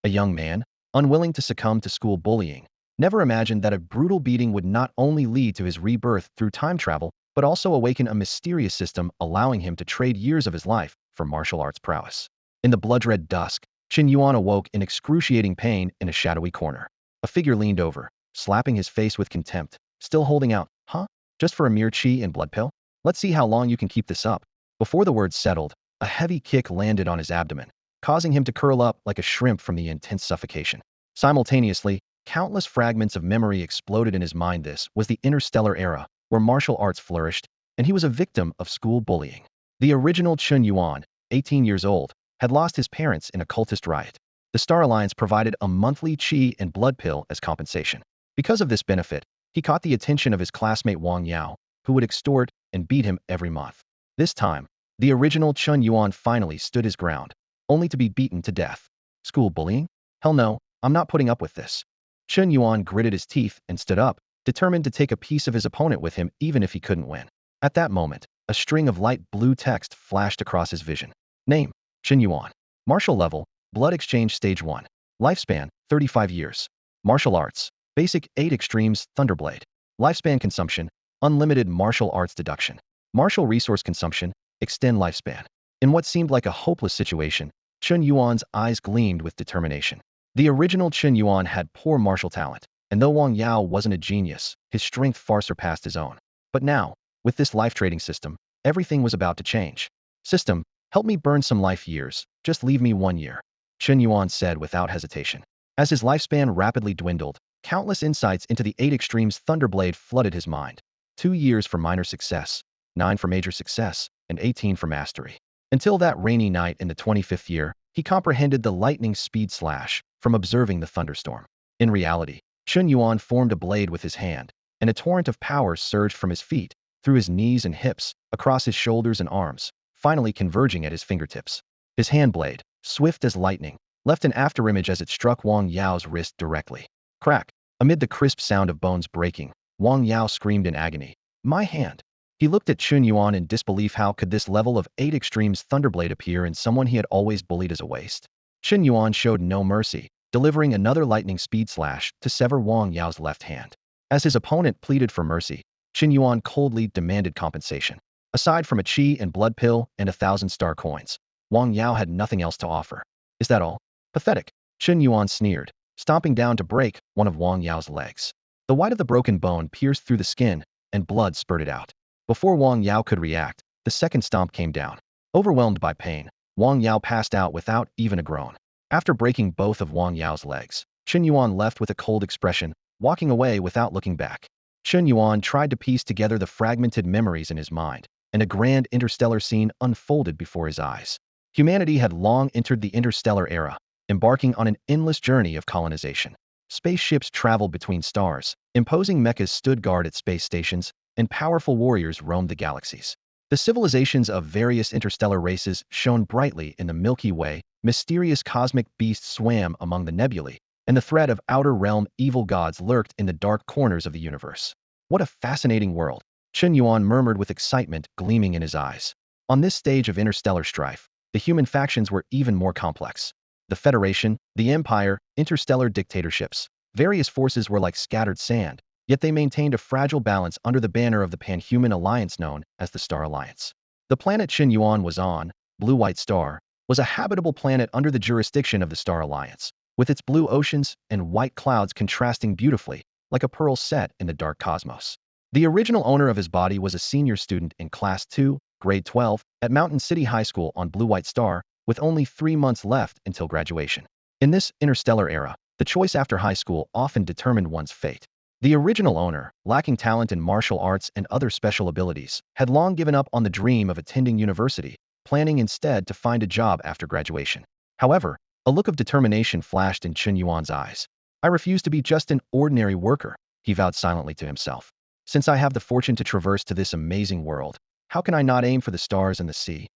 a young man, unwilling to succumb to school bullying, never imagined that a brutal beating would not only lead to his rebirth through time travel, but also awaken a mysterious system allowing him to trade years of his life for martial arts prowess. In the blood-red dusk, Chen Yuan awoke in excruciating pain in a shadowy corner. A figure leaned over, slapping his face with contempt, still holding out, "Huh? Just for a mere chi and blood pill? Let's see how long you can keep this up." Before the words settled, a heavy kick landed on his abdomen, causing him to curl up like a shrimp from the intense suffocation. Simultaneously, countless fragments of memory exploded in his mind. This was the Interstellar era, where martial arts flourished, and he was a victim of school bullying. The original Chen Yuan, 18 years old, had lost his parents in a cultist riot. The Star Alliance provided a monthly chi and blood pill as compensation. Because of this benefit, he caught the attention of his classmate Wang Yao, who would extort and beat him every month. This time, the original Chen Yuan finally stood his ground, only to be beaten to death. School bullying? Hell no, I'm not putting up with this. Chen Yuan gritted his teeth and stood up, determined to take a piece of his opponent with him even if he couldn't win. At that moment, a string of light blue text flashed across his vision. Name: Chen Yuan. Martial level: Blood Exchange Stage 1. Lifespan: 35 years. Martial arts: Basic 8 Extremes Thunderblade. Lifespan consumption: Unlimited martial arts deduction. Martial resource consumption: Extend lifespan. In what seemed like a hopeless situation, Chen Yuan's eyes gleamed with determination. The original Chen Yuan had poor martial talent, and though Wang Yao wasn't a genius, his strength far surpassed his own. But now, with this life trading system, everything was about to change. System, help me burn some life years, just leave me 1 year. Chen Yuan said without hesitation. As his lifespan rapidly dwindled, countless insights into the 8 Extremes Thunderblade flooded his mind. 2 years for minor success, 9 for major success, and 18 for mastery. Until that rainy night in the 25th year, he comprehended the lightning speed slash from observing the thunderstorm. In reality, Chen Yuan formed a blade with his hand, and a torrent of power surged from his feet, through his knees and hips, across his shoulders and arms, finally converging at his fingertips. His hand blade, swift as lightning, left an afterimage as it struck Wang Yao's wrist directly. Crack! Amid the crisp sound of bones breaking, Wang Yao screamed in agony. My hand! He looked at Chen Yuan in disbelief. How could this level of 8 Extremes Thunderblade appear in someone he had always bullied as a waste? Chen Yuan showed no mercy, delivering another lightning speed slash to sever Wang Yao's left hand. As his opponent pleaded for mercy, Chen Yuan coldly demanded compensation. Aside from a chi and blood pill and 1,000 star coins, Wang Yao had nothing else to offer. Is that all? Pathetic. Chen Yuan sneered, stomping down to break one of Wang Yao's legs. The white of the broken bone pierced through the skin, and blood spurted out. Before Wang Yao could react, the second stomp came down. Overwhelmed by pain, Wang Yao passed out without even a groan. After breaking both of Wang Yao's legs, Chen Yuan left with a cold expression, walking away without looking back. Chen Yuan tried to piece together the fragmented memories in his mind, and a grand interstellar scene unfolded before his eyes. Humanity had long entered the interstellar era, embarking on an endless journey of colonization. Spaceships traveled between stars, imposing mechs stood guard at space stations, and powerful warriors roamed the galaxies. The civilizations of various interstellar races shone brightly in the Milky Way, mysterious cosmic beasts swam among the nebulae, and the threat of outer realm evil gods lurked in the dark corners of the universe. What a fascinating world, Chen Yuan murmured with excitement gleaming in his eyes. On this stage of interstellar strife, the human factions were even more complex. The Federation, the Empire, interstellar dictatorships, various forces were like scattered sand, yet they maintained a fragile balance under the banner of the pan-human alliance known as the Star Alliance. The planet Chen Yuan was on, Blue-White Star, was a habitable planet under the jurisdiction of the Star Alliance, with its blue oceans and white clouds contrasting beautifully, like a pearl set in the dark cosmos. The original owner of his body was a senior student in Class 2, Grade 12, at Mountain City High School on Blue-White Star, with only 3 months left until graduation. In this interstellar era, the choice after high school often determined one's fate. The original owner, lacking talent in martial arts and other special abilities, had long given up on the dream of attending university, planning instead to find a job after graduation. However, a look of determination flashed in Chen Yuan's eyes. I refuse to be just an ordinary worker, he vowed silently to himself. Since I have the fortune to traverse to this amazing world, how can I not aim for the stars and the sea?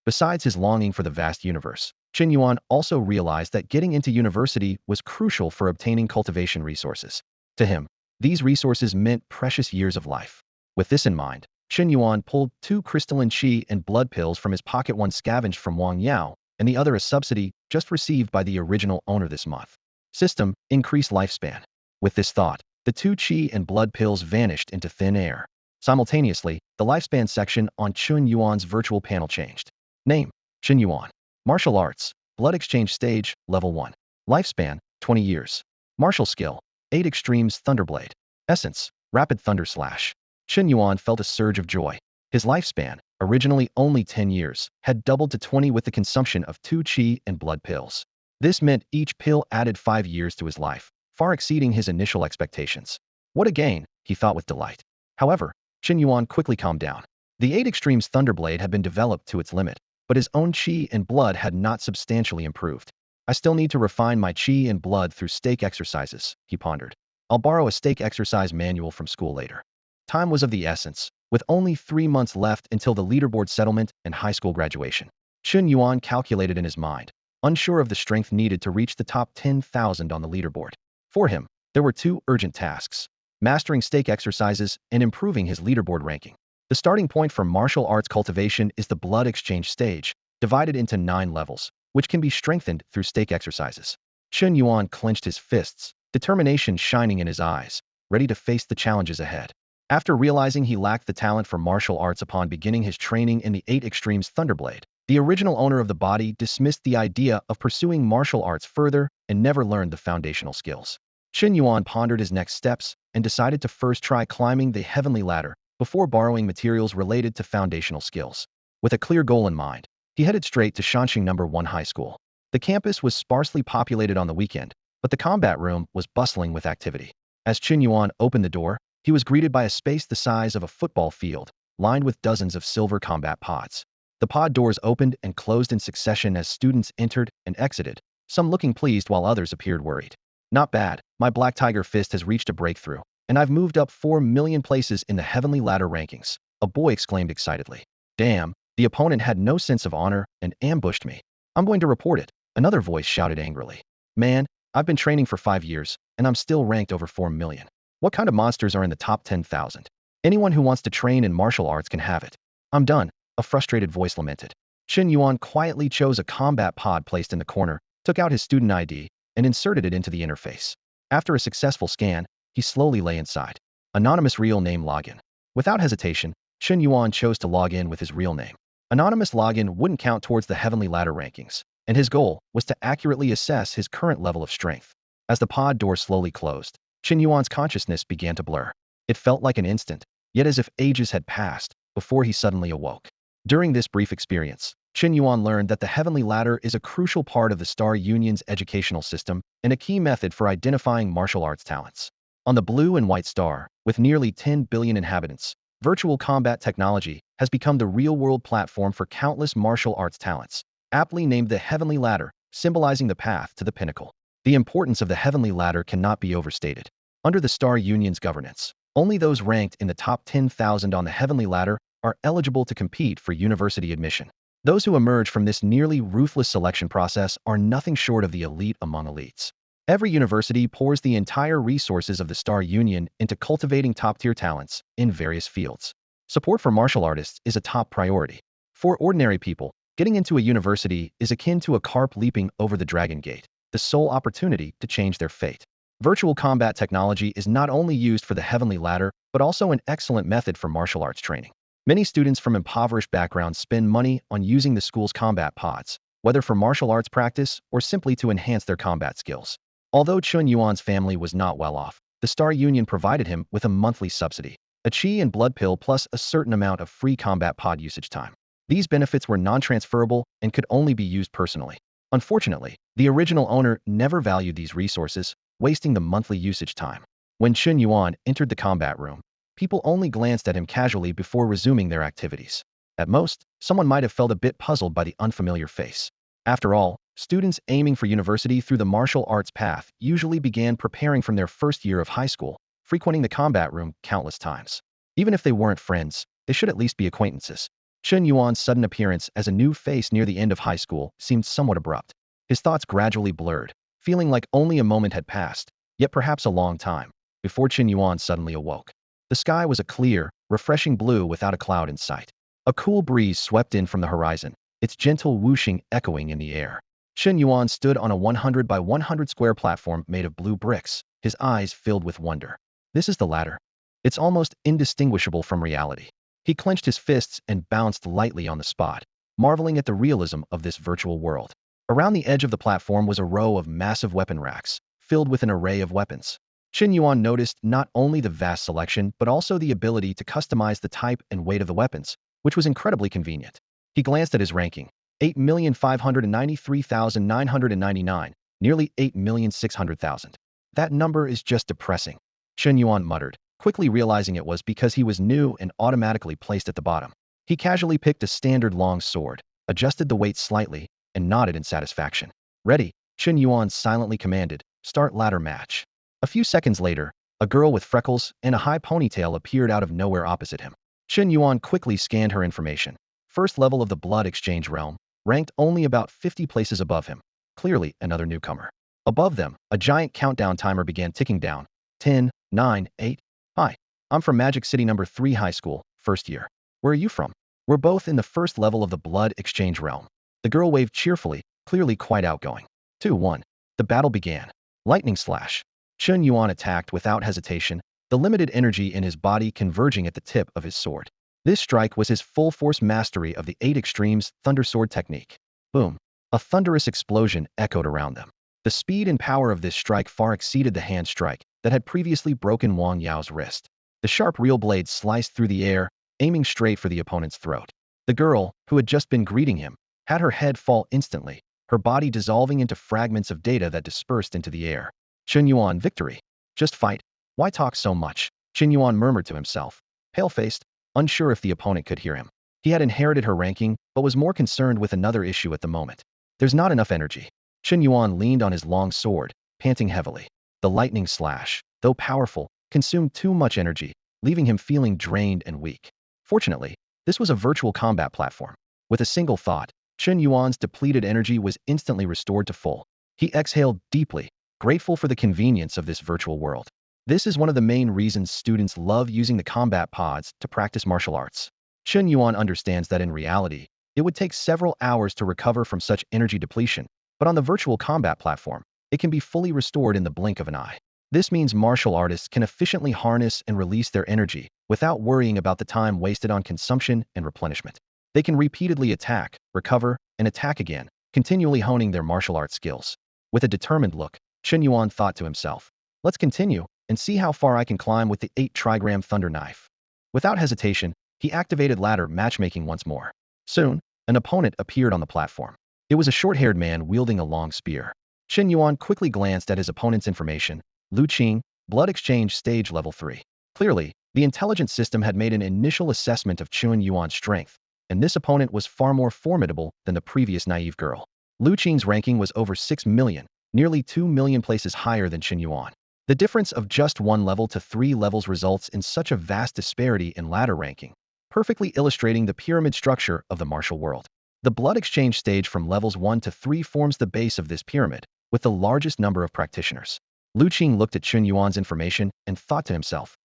Besides his longing for the vast universe, Chen Yuan also realized that getting into university was crucial for obtaining cultivation resources. To him, these resources meant precious years of life. With this in mind, Chen Yuan pulled 2 crystalline chi and blood pills from his pocket, one scavenged from Wang Yao, and the other a subsidy just received by the original owner this month. System, increased lifespan. With this thought, the two qi and blood pills vanished into thin air. Simultaneously, the lifespan section on Chen Yuan's virtual panel changed. Name, Chen Yuan. Martial arts, blood exchange stage, level 1. Lifespan, 20 years. Martial skill, 8 extremes thunderblade. Essence, rapid thunder slash. Chen Yuan felt a surge of joy. His lifespan, originally only 10 years, had doubled to 20 with the consumption of 2 qi and blood pills. This meant each pill added 5 years to his life, far exceeding his initial expectations. What a gain, he thought with delight. However, Chen Yuan quickly calmed down. The 8 extremes thunderblade had been developed to its limit, but his own qi and blood had not substantially improved. I still need to refine my qi and blood through stake exercises, he pondered. I'll borrow a stake exercise manual from school later. Time was of the essence, with only 3 months left until the leaderboard settlement and high school graduation. Chen Yuan calculated in his mind, unsure of the strength needed to reach the top 10,000 on the leaderboard. For him, there were 2 urgent tasks: mastering stake exercises and improving his leaderboard ranking. The starting point for martial arts cultivation is the blood exchange stage, divided into 9 levels, which can be strengthened through stake exercises. Chen Yuan clenched his fists, determination shining in his eyes, ready to face the challenges ahead. After realizing he lacked the talent for martial arts upon beginning his training in the 8 Extremes Thunderblade, the original owner of the body dismissed the idea of pursuing martial arts further and never learned the foundational skills. Chen Yuan pondered his next steps and decided to first try climbing the heavenly ladder before borrowing materials related to foundational skills. With a clear goal in mind, he headed straight to Shanxing No. 1 High School. The campus was sparsely populated on the weekend, but the combat room was bustling with activity. As Chen Yuan opened the door, he was greeted by a space the size of a football field, lined with dozens of silver combat pods. The pod doors opened and closed in succession as students entered and exited, some looking pleased while others appeared worried. Not bad, my Black Tiger fist has reached a breakthrough, and I've moved up 4 million places in the heavenly ladder rankings, a boy exclaimed excitedly. Damn, the opponent had no sense of honor and ambushed me. I'm going to report it, another voice shouted angrily. Man, I've been training for 5 years, and I'm still ranked over 4 million. What kind of monsters are in the top 10,000? Anyone who wants to train in martial arts can have it. I'm done, a frustrated voice lamented. Chen Yuan quietly chose a combat pod placed in the corner, took out his student ID, and inserted it into the interface. After a successful scan, he slowly lay inside. Anonymous real name login. Without hesitation, Chen Yuan chose to log in with his real name. Anonymous login wouldn't count towards the heavenly ladder rankings, and his goal was to accurately assess his current level of strength. As the pod door slowly closed, Chen Yuan's consciousness began to blur. It felt like an instant, yet as if ages had passed, before he suddenly awoke. During this brief experience, Chen Yuan learned that the heavenly ladder is a crucial part of the Star Union's educational system and a key method for identifying martial arts talents. On the blue and white star, with nearly 10 billion inhabitants, virtual combat technology has become the real-world platform for countless martial arts talents, aptly named the heavenly ladder, symbolizing the path to the pinnacle. The importance of the heavenly ladder cannot be overstated. Under the Star Union's governance, only those ranked in the top 10,000 on the heavenly ladder are eligible to compete for university admission. Those who emerge from this nearly ruthless selection process are nothing short of the elite among elites. Every university pours the entire resources of the Star Union into cultivating top-tier talents in various fields. Support for martial artists is a top priority. For ordinary people, getting into a university is akin to a carp leaping over the Dragon Gate, the sole opportunity to change their fate. Virtual combat technology is not only used for the heavenly ladder, but also an excellent method for martial arts training. Many students from impoverished backgrounds spend money on using the school's combat pods, whether for martial arts practice or simply to enhance their combat skills. Although Chen Yuan's family was not well off, the Star Union provided him with a monthly subsidy, a qi and blood pill plus a certain amount of free combat pod usage time. These benefits were non-transferable and could only be used personally. Unfortunately, the original owner never valued these resources, wasting the monthly usage time. When Chen Yuan entered the combat room, people only glanced at him casually before resuming their activities. At most, someone might have felt a bit puzzled by the unfamiliar face. After all, students aiming for university through the martial arts path usually began preparing from their first year of high school, frequenting the combat room countless times. Even if they weren't friends, they should at least be acquaintances. Chen Yuan's sudden appearance as a new face near the end of high school seemed somewhat abrupt. His thoughts gradually blurred, feeling like only a moment had passed, yet perhaps a long time, before Chen Yuan suddenly awoke. The sky was a clear, refreshing blue without a cloud in sight. A cool breeze swept in from the horizon, its gentle whooshing echoing in the air. Chen Yuan stood on a 100 by 100 square platform made of blue bricks, his eyes filled with wonder. This is the ladder. It's almost indistinguishable from reality. He clenched his fists and bounced lightly on the spot, marveling at the realism of this virtual world. Around the edge of the platform was a row of massive weapon racks, filled with an array of weapons. Chen Yuan noticed not only the vast selection but also the ability to customize the type and weight of the weapons, which was incredibly convenient. He glanced at his ranking, 8,593,999, nearly 8,600,000. That number is just depressing, Chen Yuan muttered, quickly realizing it was because he was new and automatically placed at the bottom. He casually picked a standard long sword, adjusted the weight slightly, and nodded in satisfaction. Ready, Chen Yuan silently commanded, start ladder match. A few seconds later, a girl with freckles and a high ponytail appeared out of nowhere opposite him. Chen Yuan quickly scanned her information. First level of the blood exchange realm, ranked only about 50 places above him. Clearly another newcomer. Above them, a giant countdown timer began ticking down. 10, 9, 8. Hi, I'm from Magic City number 3 high school, first year. Where are you from? We're both in the first level of the blood exchange realm. The girl waved cheerfully, clearly quite outgoing. 2, 1. The battle began. Lightning slash. Chen Yuan attacked without hesitation, the limited energy in his body converging at the tip of his sword. This strike was his full-force mastery of the 8 extremes thunder sword technique. Boom. A thunderous explosion echoed around them. The speed and power of this strike far exceeded the hand strike that had previously broken Wang Yao's wrist. The sharp real blade sliced through the air, aiming straight for the opponent's throat. The girl, who had just been greeting him, had her head fall instantly, her body dissolving into fragments of data that dispersed into the air. Chen Yuan, victory. Just fight. Why talk so much? Chen Yuan murmured to himself, pale-faced, unsure if the opponent could hear him. He had inherited her ranking, but was more concerned with another issue at the moment. There's not enough energy. Chen Yuan leaned on his long sword, panting heavily. The lightning slash, though powerful, consumed too much energy, leaving him feeling drained and weak. Fortunately, this was a virtual combat platform. With a single thought, Chen Yuan's depleted energy was instantly restored to full. He exhaled deeply, grateful for the convenience of this virtual world. This is one of the main reasons students love using the combat pods to practice martial arts. Chen Yuan understands that in reality, it would take several hours to recover from such energy depletion, but on the virtual combat platform, it can be fully restored in the blink of an eye. This means martial artists can efficiently harness and release their energy without worrying about the time wasted on consumption and replenishment. They can repeatedly attack, recover, and attack again, continually honing their martial arts skills. With a determined look, Chen Yuan thought to himself, let's continue and see how far I can climb with the 8 trigram thunder knife. Without hesitation, he activated ladder matchmaking once more. Soon, an opponent appeared on the platform. It was a short-haired man wielding a long spear. Chen Yuan quickly glanced at his opponent's information. Lu Qing, blood exchange stage level 3. Clearly, the intelligence system had made an initial assessment of Chen Yuan's strength, and this opponent was far more formidable than the previous naive girl. Lu Qing's ranking was over 6 million, nearly 2 million places higher than Chen Yuan. The difference of just 1 level to 3 levels results in such a vast disparity in ladder ranking, perfectly illustrating the pyramid structure of the martial world. The blood exchange stage from levels 1 to 3 forms the base of this pyramid, with the largest number of practitioners. Lu Qing looked at Chen Yuan's information and thought to himself,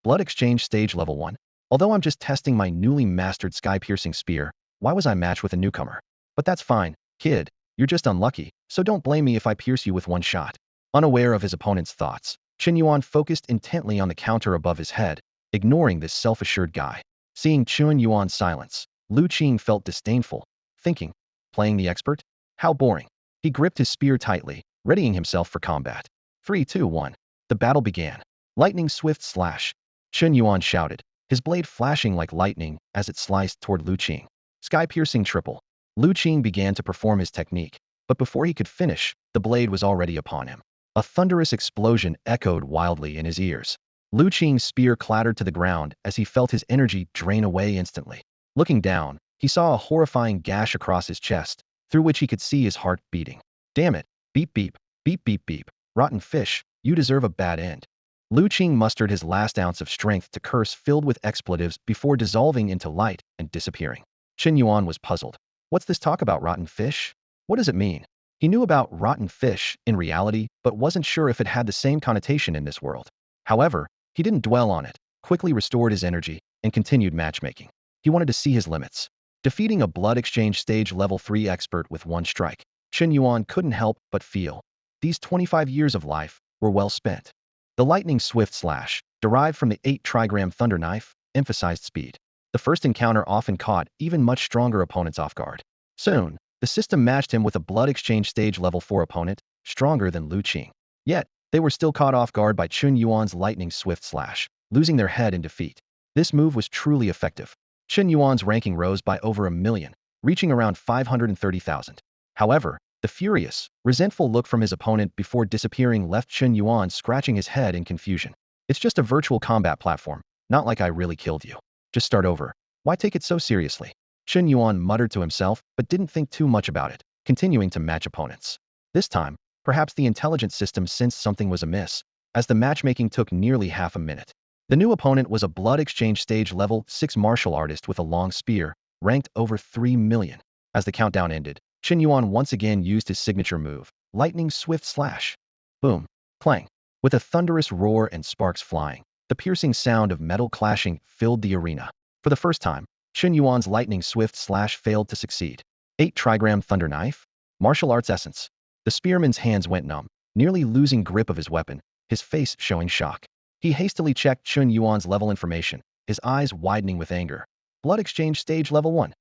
blood exchange stage level 1? Although I'm just testing my newly mastered sky-piercing spear, why was I matched with a newcomer? But that's fine, kid, you're just unlucky, so don't blame me if I pierce you with one shot. Unaware of his opponent's thoughts, Chen Yuan focused intently on the counter above his head, ignoring this self-assured guy. Seeing Chen Yuan's silence, Lu Qing felt disdainful, thinking, playing the expert? How boring. He gripped his spear tightly, readying himself for combat. 3, 2, 1. The battle began. Lightning swift slash. Chen Yuan shouted, his blade flashing like lightning as it sliced toward Lu Qing. Sky-piercing triple. Lu Qing began to perform his technique, but before he could finish, the blade was already upon him. A thunderous explosion echoed wildly in his ears. Lu Qing's spear clattered to the ground as he felt his energy drain away instantly. Looking down, he saw a horrifying gash across his chest, through which he could see his heart beating. Damn it, beep beep, beep beep beep, rotten fish, you deserve a bad end. Lu Qing mustered his last ounce of strength to curse filled with expletives before dissolving into light and disappearing. Chen Yuan was puzzled. What's this talk about rotten fish? What does it mean? He knew about rotten fish in reality, but wasn't sure if it had the same connotation in this world. However, he didn't dwell on it, quickly restored his energy, and continued matchmaking. He wanted to see his limits. Defeating a blood exchange stage level 3 expert with one strike, Chen Yuan couldn't help but feel these 25 years of life were well spent. The lightning swift slash, derived from the 8 trigram thunder knife, emphasized speed. The first encounter often caught even much stronger opponents off guard. Soon, the system matched him with a blood exchange stage level 4 opponent, stronger than Lu Qing. Yet, they were still caught off guard by Chen Yuan's lightning swift slash, losing their head in defeat. This move was truly effective. Chen Yuan's ranking rose by over 1 million, reaching around 530,000. However, the furious, resentful look from his opponent before disappearing left Chen Yuan scratching his head in confusion. It's just a virtual combat platform, not like I really killed you. Just start over. Why take it so seriously? Chen Yuan muttered to himself, but didn't think too much about it, continuing to match opponents. This time, perhaps the intelligence system sensed something was amiss, as the matchmaking took nearly half a minute. The new opponent was a blood exchange stage level 6 martial artist with a long spear, ranked over 3 million. As the countdown ended, Chen Yuan once again used his signature move, lightning swift slash. Boom. Clang. With a thunderous roar and sparks flying, the piercing sound of metal clashing filled the arena. For the first time, Chen Yuan's lightning swift slash failed to succeed. 8 trigram thunder knife? Martial arts essence. The spearman's hands went numb, nearly losing grip of his weapon, his face showing shock. He hastily checked Chen Yuan's level information, his eyes widening with anger. Blood exchange stage level 1.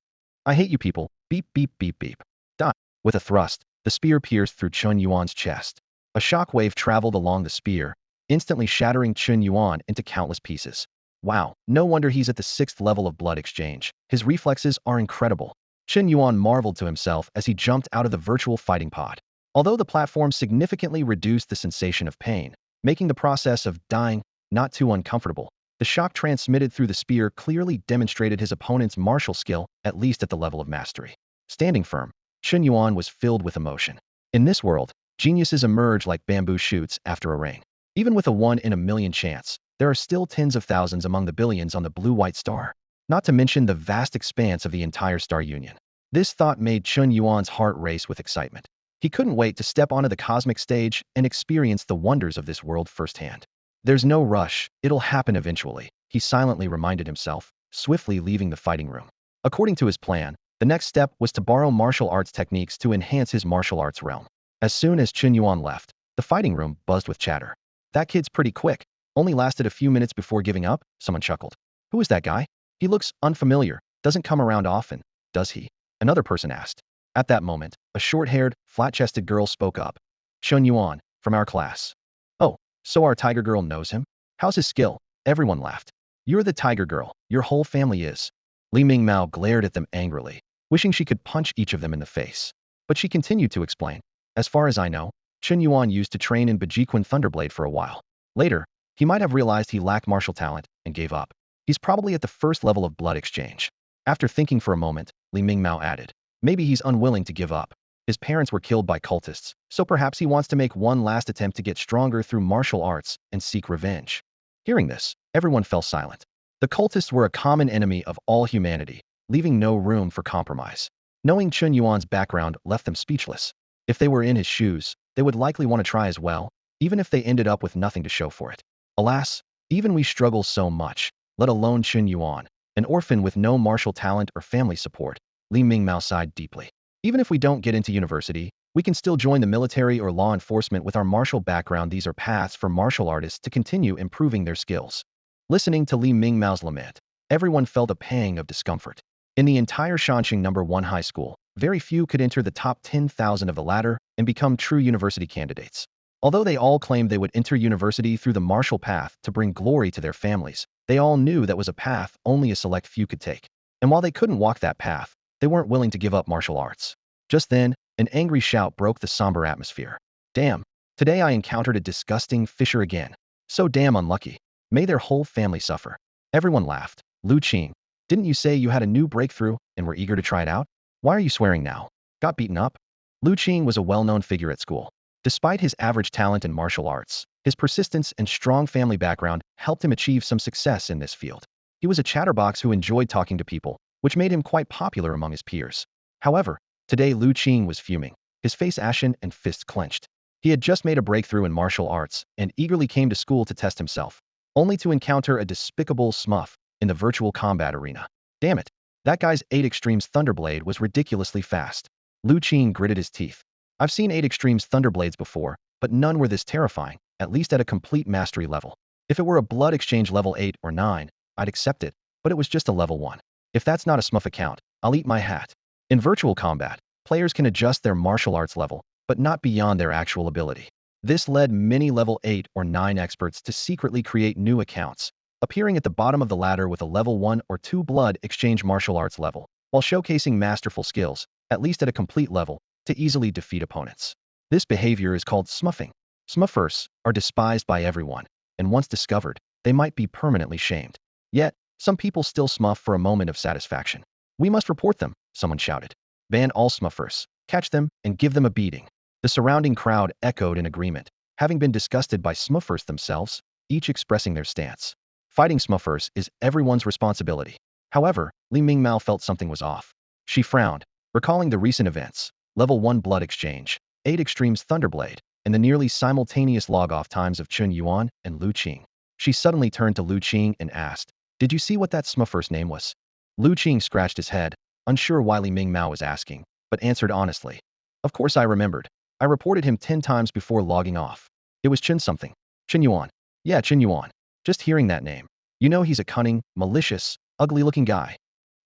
I hate you people. Beep beep beep beep. Dot. With a thrust, the spear pierced through Chen Yuan's chest. A shock wave traveled along the spear, instantly shattering Chen Yuan into countless pieces. Wow, no wonder he's at the 6th level of blood exchange. His reflexes are incredible. Chen Yuan marveled to himself as he jumped out of the virtual fighting pod. Although the platform significantly reduced the sensation of pain, making the process of dying not too uncomfortable, the shock transmitted through the spear clearly demonstrated his opponent's martial skill, at least at the level of mastery. Standing firm, Chen Yuan was filled with emotion. In this world, geniuses emerge like bamboo shoots after a rain. Even with a 1 in a million chance, there are still tens of thousands among the billions on the blue-white star, not to mention the vast expanse of the entire star union. This thought made Chen Yuan's heart race with excitement. He couldn't wait to step onto the cosmic stage and experience the wonders of this world firsthand. There's no rush, it'll happen eventually, he silently reminded himself, swiftly leaving the fighting room. According to his plan, the next step was to borrow martial arts techniques to enhance his martial arts realm. As soon as Chen Yuan left, the fighting room buzzed with chatter. That kid's pretty quick, only lasted a few minutes before giving up, someone chuckled. Who is that guy? He looks unfamiliar, doesn't come around often, does he? Another person asked. At that moment, a short-haired, flat-chested girl spoke up. Chen Yuan, from our class. Oh, so our tiger girl knows him? How's his skill? Everyone laughed. You're the tiger girl, your whole family is. Lie Ming glared at them angrily, wishing she could punch each of them in the face. But she continued to explain. As far as I know, Chen Yuan used to train in Bajiquan Thunderblade for a while. Later, he might have realized he lacked martial talent and gave up. He's probably at the first level of blood exchange. After thinking for a moment, Lie Ming added. Maybe he's unwilling to give up. His parents were killed by cultists, so perhaps he wants to make one last attempt to get stronger through martial arts and seek revenge. Hearing this, everyone fell silent. The cultists were a common enemy of all humanity, leaving no room for compromise. Knowing Chen Yuan's background left them speechless. If they were in his shoes, they would likely want to try as well, even if they ended up with nothing to show for it. Alas, even we struggle so much, let alone Chen Yuan, an orphan with no martial talent or family support. Lie Ming sighed deeply. Even if we don't get into university, we can still join the military or law enforcement with our martial background. These are paths for martial artists to continue improving their skills. Listening to Lie Ming lament, everyone felt a pang of discomfort. In the entire Shanxing No. 1 high school, very few could enter the top 10,000 of the ladder and become true university candidates. Although they all claimed they would enter university through the martial path to bring glory to their families, they all knew that was a path only a select few could take. And while they couldn't walk that path, they weren't willing to give up martial arts. Just then, an angry shout broke the somber atmosphere. Damn, today I encountered a disgusting fisher again. So damn unlucky. May their whole family suffer. Everyone laughed. Lu Qing, didn't you say you had a new breakthrough and were eager to try it out? Why are you swearing now? Got beaten up? Lu Qing was a well-known figure at school. Despite his average talent in martial arts, his persistence and strong family background helped him achieve some success in this field. He was a chatterbox who enjoyed talking to people, which made him quite popular among his peers. However, today Lu Qing was fuming, his face ashen and fists clenched. He had just made a breakthrough in martial arts and eagerly came to school to test himself, only to encounter a despicable smuff in the virtual combat arena. Damn it! That guy's 8 Extremes Thunderblade was ridiculously fast. Lu Qing gritted his teeth. I've seen 8 Extremes Thunderblades before, but none were this terrifying, at least at a complete mastery level. If it were a blood exchange level 8 or 9, I'd accept it, but it was just a level 1. If that's not a smurf account, I'll eat my hat. In virtual combat, players can adjust their martial arts level, but not beyond their actual ability. This led many level 8 or 9 experts to secretly create new accounts, appearing at the bottom of the ladder with a level 1 or 2 blood exchange martial arts level, while showcasing masterful skills, at least at a complete level, to easily defeat opponents. This behavior is called smuffing. Smuffers are despised by everyone, and once discovered, they might be permanently shamed. Yet, some people still smuff for a moment of satisfaction. We must report them, someone shouted. Ban all smuffers, catch them, and give them a beating. The surrounding crowd echoed in agreement, having been disgusted by smuffers themselves, each expressing their stance. Fighting smuffers is everyone's responsibility. However, Lie Ming felt something was off. She frowned, recalling the recent events, level 1 blood exchange, 8 Extremes Thunderblade, and the nearly simultaneous log-off times of Chen Yuan and Lu Qing. She suddenly turned to Lu Qing and asked, "Did you see what that smuffer's name was?" Lu Qing scratched his head, unsure why Lie Ming was asking, but answered honestly. "Of course I remembered. I reported him 10 times before logging off. It was Chen something. Chen Yuan. Yeah, Chen Yuan. Just hearing that name. You know he's a cunning, malicious, ugly-looking guy."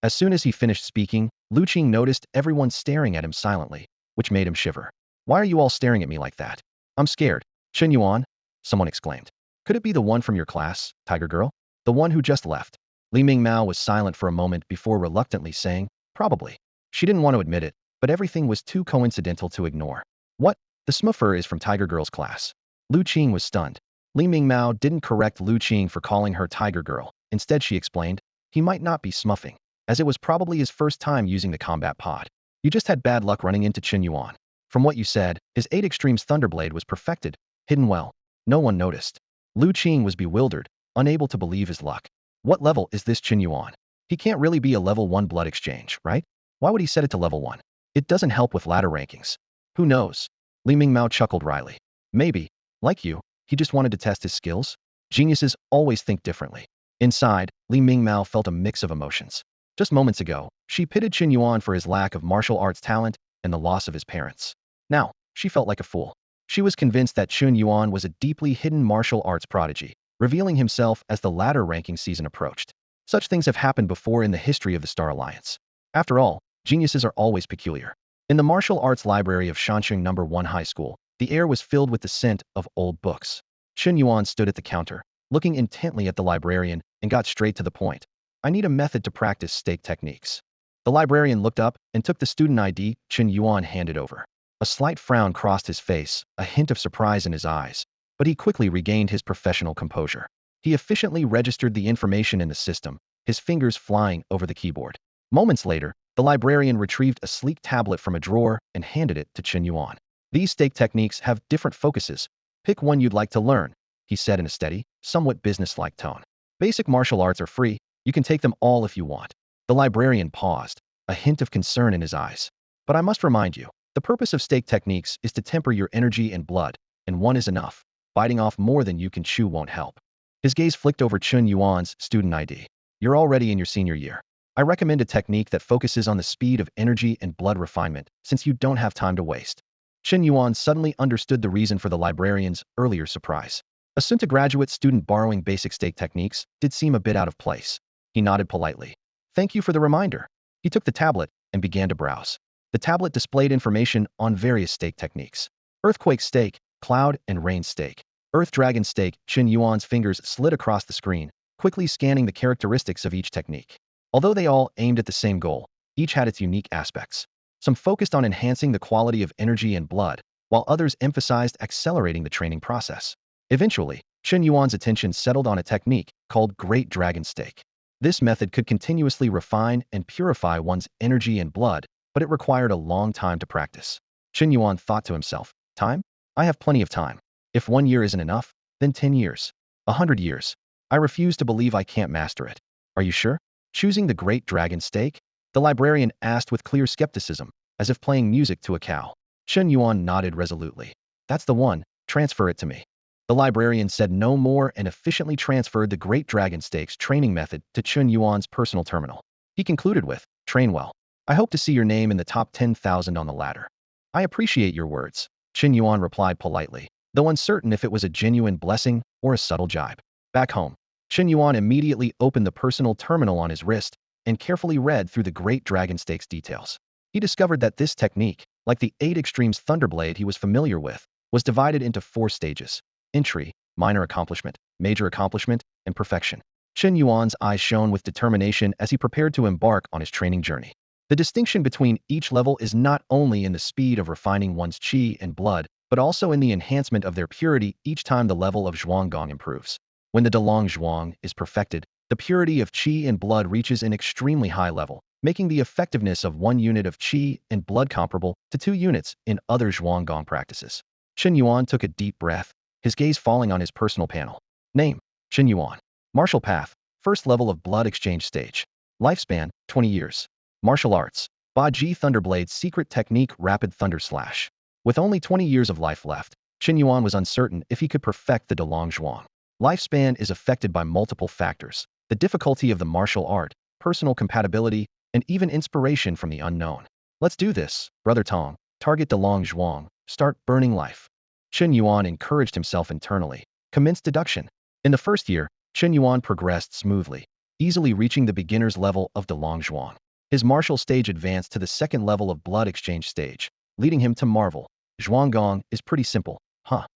As soon as he finished speaking, Lu Qing noticed everyone staring at him silently, which made him shiver. "Why are you all staring at me like that? I'm scared." "Chen Yuan?" someone exclaimed. "Could it be the one from your class, Tiger Girl? The one who just left?" Lie Ming was silent for a moment before reluctantly saying, "Probably." She didn't want to admit it, but everything was too coincidental to ignore. "What? The smuffer is from Tiger Girl's class." Lu Qing was stunned. Lie Ming didn't correct Lu Qing for calling her Tiger Girl. Instead, she explained, "He might not be smuffing, as it was probably his first time using the combat pod. You just had bad luck running into Chen Yuan. From what you said, his 8 Extremes Thunderblade was perfected, hidden well. No one noticed." Lu Qing was bewildered, unable to believe his luck. "What level is this Chen Yuan? He can't really be a level 1 blood exchange, right? Why would he set it to level 1? It doesn't help with ladder rankings." "Who knows?" Lie Ming chuckled wryly. "Maybe, like you, he just wanted to test his skills? Geniuses always think differently." Inside, Lie Ming felt a mix of emotions. Just moments ago, she pitted Chen Yuan for his lack of martial arts talent and the loss of his parents. Now, she felt like a fool. She was convinced that Chen Yuan was a deeply hidden martial arts prodigy, revealing himself as the ladder ranking season approached. Such things have happened before in the history of the Star Alliance. After all, geniuses are always peculiar. In the martial arts library of Shansheng No. 1 High School, the air was filled with the scent of old books. Chen Yuan stood at the counter, looking intently at the librarian, and got straight to the point. "I need a method to practice stake techniques." The librarian looked up and took the student ID Chen Yuan handed over. A slight frown crossed his face, a hint of surprise in his eyes, but he quickly regained his professional composure. He efficiently registered the information in the system, his fingers flying over the keyboard. Moments later, the librarian retrieved a sleek tablet from a drawer and handed it to Chen Yuan. "These stake techniques have different focuses. Pick one you'd like to learn," he said in a steady, somewhat businesslike tone. "Basic martial arts are free. You can take them all if you want." The librarian paused, a hint of concern in his eyes. "But I must remind you, the purpose of stake techniques is to temper your energy and blood, and one is enough. Biting off more than you can chew won't help." His gaze flicked over Chen Yuan's student ID. "You're already in your senior year. I recommend a technique that focuses on the speed of energy and blood refinement, since you don't have time to waste." Chen Yuan suddenly understood the reason for the librarian's earlier surprise. A Sunta graduate student borrowing basic stake techniques did seem a bit out of place. He nodded politely. "Thank you for the reminder." He took the tablet and began to browse. The tablet displayed information on various stake techniques. Earthquake stake, cloud and rain stake. Earth dragon stake. Chen Yuan's fingers slid across the screen, quickly scanning the characteristics of each technique. Although they all aimed at the same goal, each had its unique aspects. Some focused on enhancing the quality of energy and blood, while others emphasized accelerating the training process. Eventually, Chen Yuan's attention settled on a technique called Great Dragon Stake. This method could continuously refine and purify one's energy and blood, but it required a long time to practice. Chen Yuan thought to himself, "Time? I have plenty of time. If 1 year isn't enough, then 10 years. 100 years. I refuse to believe I can't master it." "Are you sure? Choosing the Great Dragon Stake?" the librarian asked with clear skepticism, as if playing music to a cow. Chen Yuan nodded resolutely. "That's the one. Transfer it to me." The librarian said no more and efficiently transferred the Great Dragon Stake's training method to Chen Yuan's personal terminal. He concluded with, "Train well. I hope to see your name in the top 10,000 on the ladder." "I appreciate your words," Chen Yuan replied politely, though uncertain if it was a genuine blessing or a subtle jibe. Back home, Chen Yuan immediately opened the personal terminal on his wrist and carefully read through the Great Dragon Stakes details. He discovered that this technique, like the 8 Extremes Thunderblade he was familiar with, was divided into 4 stages: entry, minor accomplishment, major accomplishment, and perfection. Chen Yuan's eyes shone with determination as he prepared to embark on his training journey. The distinction between each level is not only in the speed of refining one's qi and blood, but also in the enhancement of their purity each time the level of Zhuanggong improves. When the Delong Zhuang is perfected, the purity of qi and blood reaches an extremely high level, making the effectiveness of 1 unit of qi and blood comparable to 2 units in other Zhuanggong practices. Chen Yuan took a deep breath, his gaze falling on his personal panel. Name: Chen Yuan. Martial path: first level of blood exchange stage. Lifespan: 20 years. Martial arts: Ba Ji Thunderblade secret technique rapid thunder slash. With only 20 years of life left, Chen Yuan was uncertain if he could perfect the Delong Zhuang. Lifespan is affected by multiple factors: the difficulty of the martial art, personal compatibility, and even inspiration from the unknown. "Let's do this, Brother Tong. Target Delong Zhuang. Start burning life." Chen Yuan encouraged himself internally. Commence deduction. In the first year, Chen Yuan progressed smoothly, easily reaching the beginner's level of Delong Zhuang. His martial stage advanced to the second level of blood exchange stage, leading him to marvel. Zhuanggong is pretty simple, huh?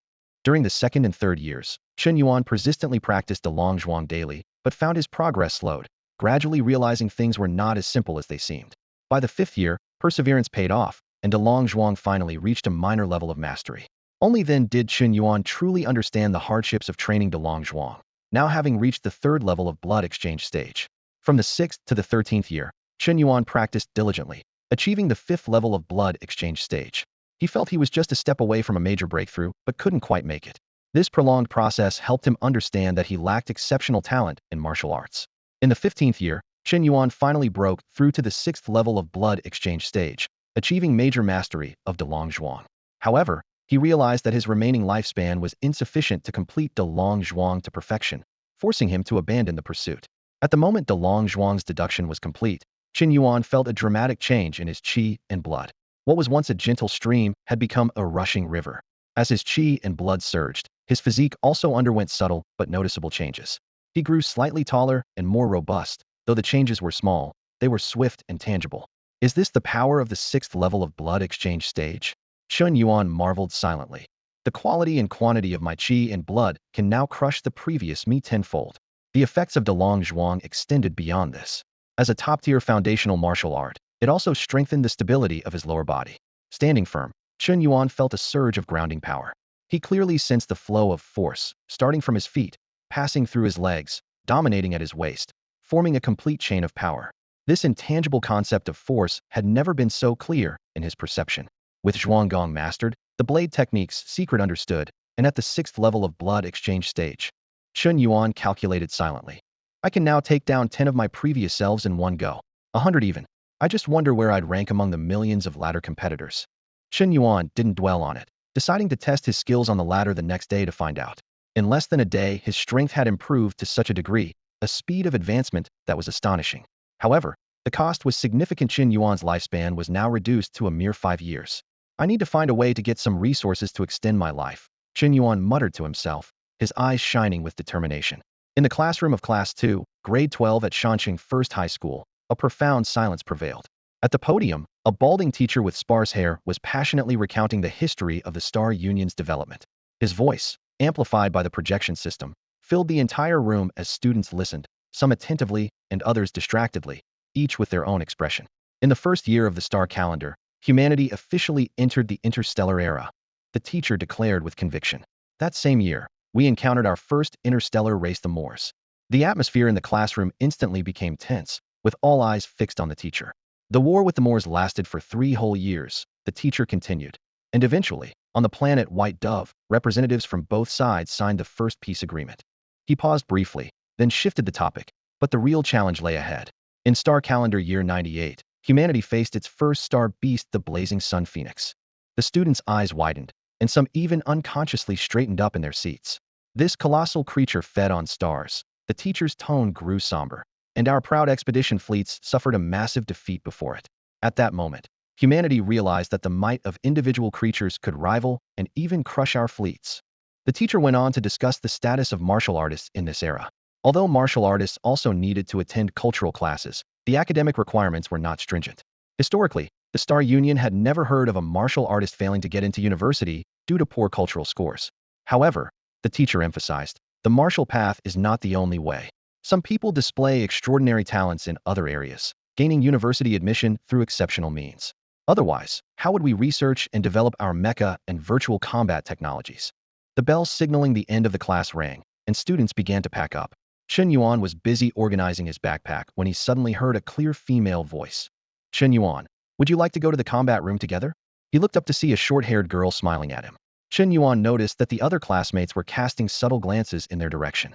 During the second and third years, Chen Yuan persistently practiced Delong Zhuang daily, but found his progress slowed, gradually realizing things were not as simple as they seemed. By the 5th year, perseverance paid off, and Delong Zhuang finally reached a minor level of mastery. Only then did Chen Yuan truly understand the hardships of training Delong Zhuang, now having reached the 3rd level of blood exchange stage. From the 6th to the 13th year, Chen Yuan practiced diligently, achieving the 5th level of blood exchange stage. He felt he was just a step away from a major breakthrough, but couldn't quite make it. This prolonged process helped him understand that he lacked exceptional talent in martial arts. In the 15th year, Chen Yuan finally broke through to the 6th level of blood exchange stage, achieving major mastery of Delong Zhuang. However, he realized that his remaining lifespan was insufficient to complete Delong Zhuang to perfection, forcing him to abandon the pursuit. At the moment Delong Zhuang's deduction was complete, Chen Yuan felt a dramatic change in his qi and blood. What was once a gentle stream had become a rushing river. As his qi and blood surged, his physique also underwent subtle but noticeable changes. He grew slightly taller and more robust, though the changes were small, they were swift and tangible. Is this the power of the 6th level of blood exchange stage? Chen Yuan marveled silently. The quality and quantity of my qi and blood can now crush the previous me tenfold. The effects of Delong Zhuang extended beyond this. As a top-tier foundational martial art, it also strengthened the stability of his lower body. Standing firm, Chen Yuan felt a surge of grounding power. He clearly sensed the flow of force, starting from his feet, passing through his legs, dominating at his waist, forming a complete chain of power. This intangible concept of force had never been so clear in his perception. With Zhuanggong mastered, the blade technique's secret understood, and at the 6th level of blood exchange stage, Chen Yuan calculated silently. I can now take down 10 of my previous selves in one go. 100 even. I just wonder where I'd rank among the millions of ladder competitors. Chen Yuan didn't dwell on it, deciding to test his skills on the ladder the next day to find out. In less than a day, his strength had improved to such a degree, a speed of advancement that was astonishing. However, the cost was significant. Chen Yuan's lifespan was now reduced to a mere 5 years. I need to find a way to get some resources to extend my life, Chen Yuan muttered to himself, his eyes shining with determination. In the classroom of Class 2, Grade 12 at Shanqing First High School, a profound silence prevailed. At the podium, a balding teacher with sparse hair was passionately recounting the history of the Star Union's development. His voice, amplified by the projection system, filled the entire room as students listened, some attentively and others distractedly, each with their own expression. In the first year of the star calendar, humanity officially entered the interstellar era, the teacher declared with conviction. That same year, we encountered our first interstellar race, the Moors. The atmosphere in the classroom instantly became tense, with all eyes fixed on the teacher. The war with the Moors lasted for 3 whole years, the teacher continued. And eventually, on the planet White Dove, representatives from both sides signed the first peace agreement. He paused briefly, then shifted the topic, but the real challenge lay ahead. In star calendar year 98, humanity faced its first star beast, the blazing sun phoenix. The students' eyes widened, and some even unconsciously straightened up in their seats. This colossal creature fed on stars. The teacher's tone grew somber. and our proud expedition fleets suffered a massive defeat before it. At that moment, humanity realized that the might of individual creatures could rival and even crush our fleets. The teacher went on to discuss the status of martial artists in this era. Although martial artists also needed to attend cultural classes, the academic requirements were not stringent. Historically, the Star Union had never heard of a martial artist failing to get into university due to poor cultural scores. However, the teacher emphasized, the martial path is not the only way. Some people display extraordinary talents in other areas, gaining university admission through exceptional means. Otherwise, how would we research and develop our mecha and virtual combat technologies? The bell signaling the end of the class rang, and students began to pack up. Chen Yuan was busy organizing his backpack when he suddenly heard a clear female voice. Chen Yuan, would you like to go to the combat room together? He looked up to see a short-haired girl smiling at him. Chen Yuan noticed that the other classmates were casting subtle glances in their direction.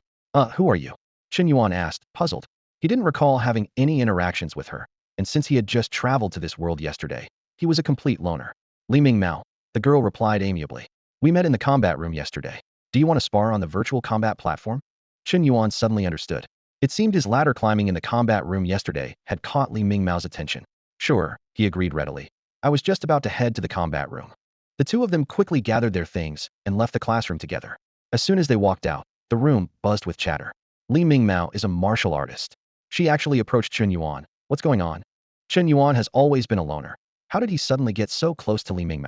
Who are you? Chen Yuan asked, puzzled. He didn't recall having any interactions with her, and since he had just traveled to this world yesterday, he was a complete loner. Lie Ming, the girl replied amiably. We met in the combat room yesterday. Do you want to spar on the virtual combat platform? Chen Yuan suddenly understood. It seemed his ladder climbing in the combat room yesterday had caught Lie Ming's attention. Sure, he agreed readily. I was just about to head to the combat room. The two of them quickly gathered their things and left the classroom together. As soon as they walked out, the room buzzed with chatter. Lie Ming is a martial artist. She actually approached Chen Yuan. What's going on? Chen Yuan has always been a loner. How did he suddenly get so close to Lie Ming?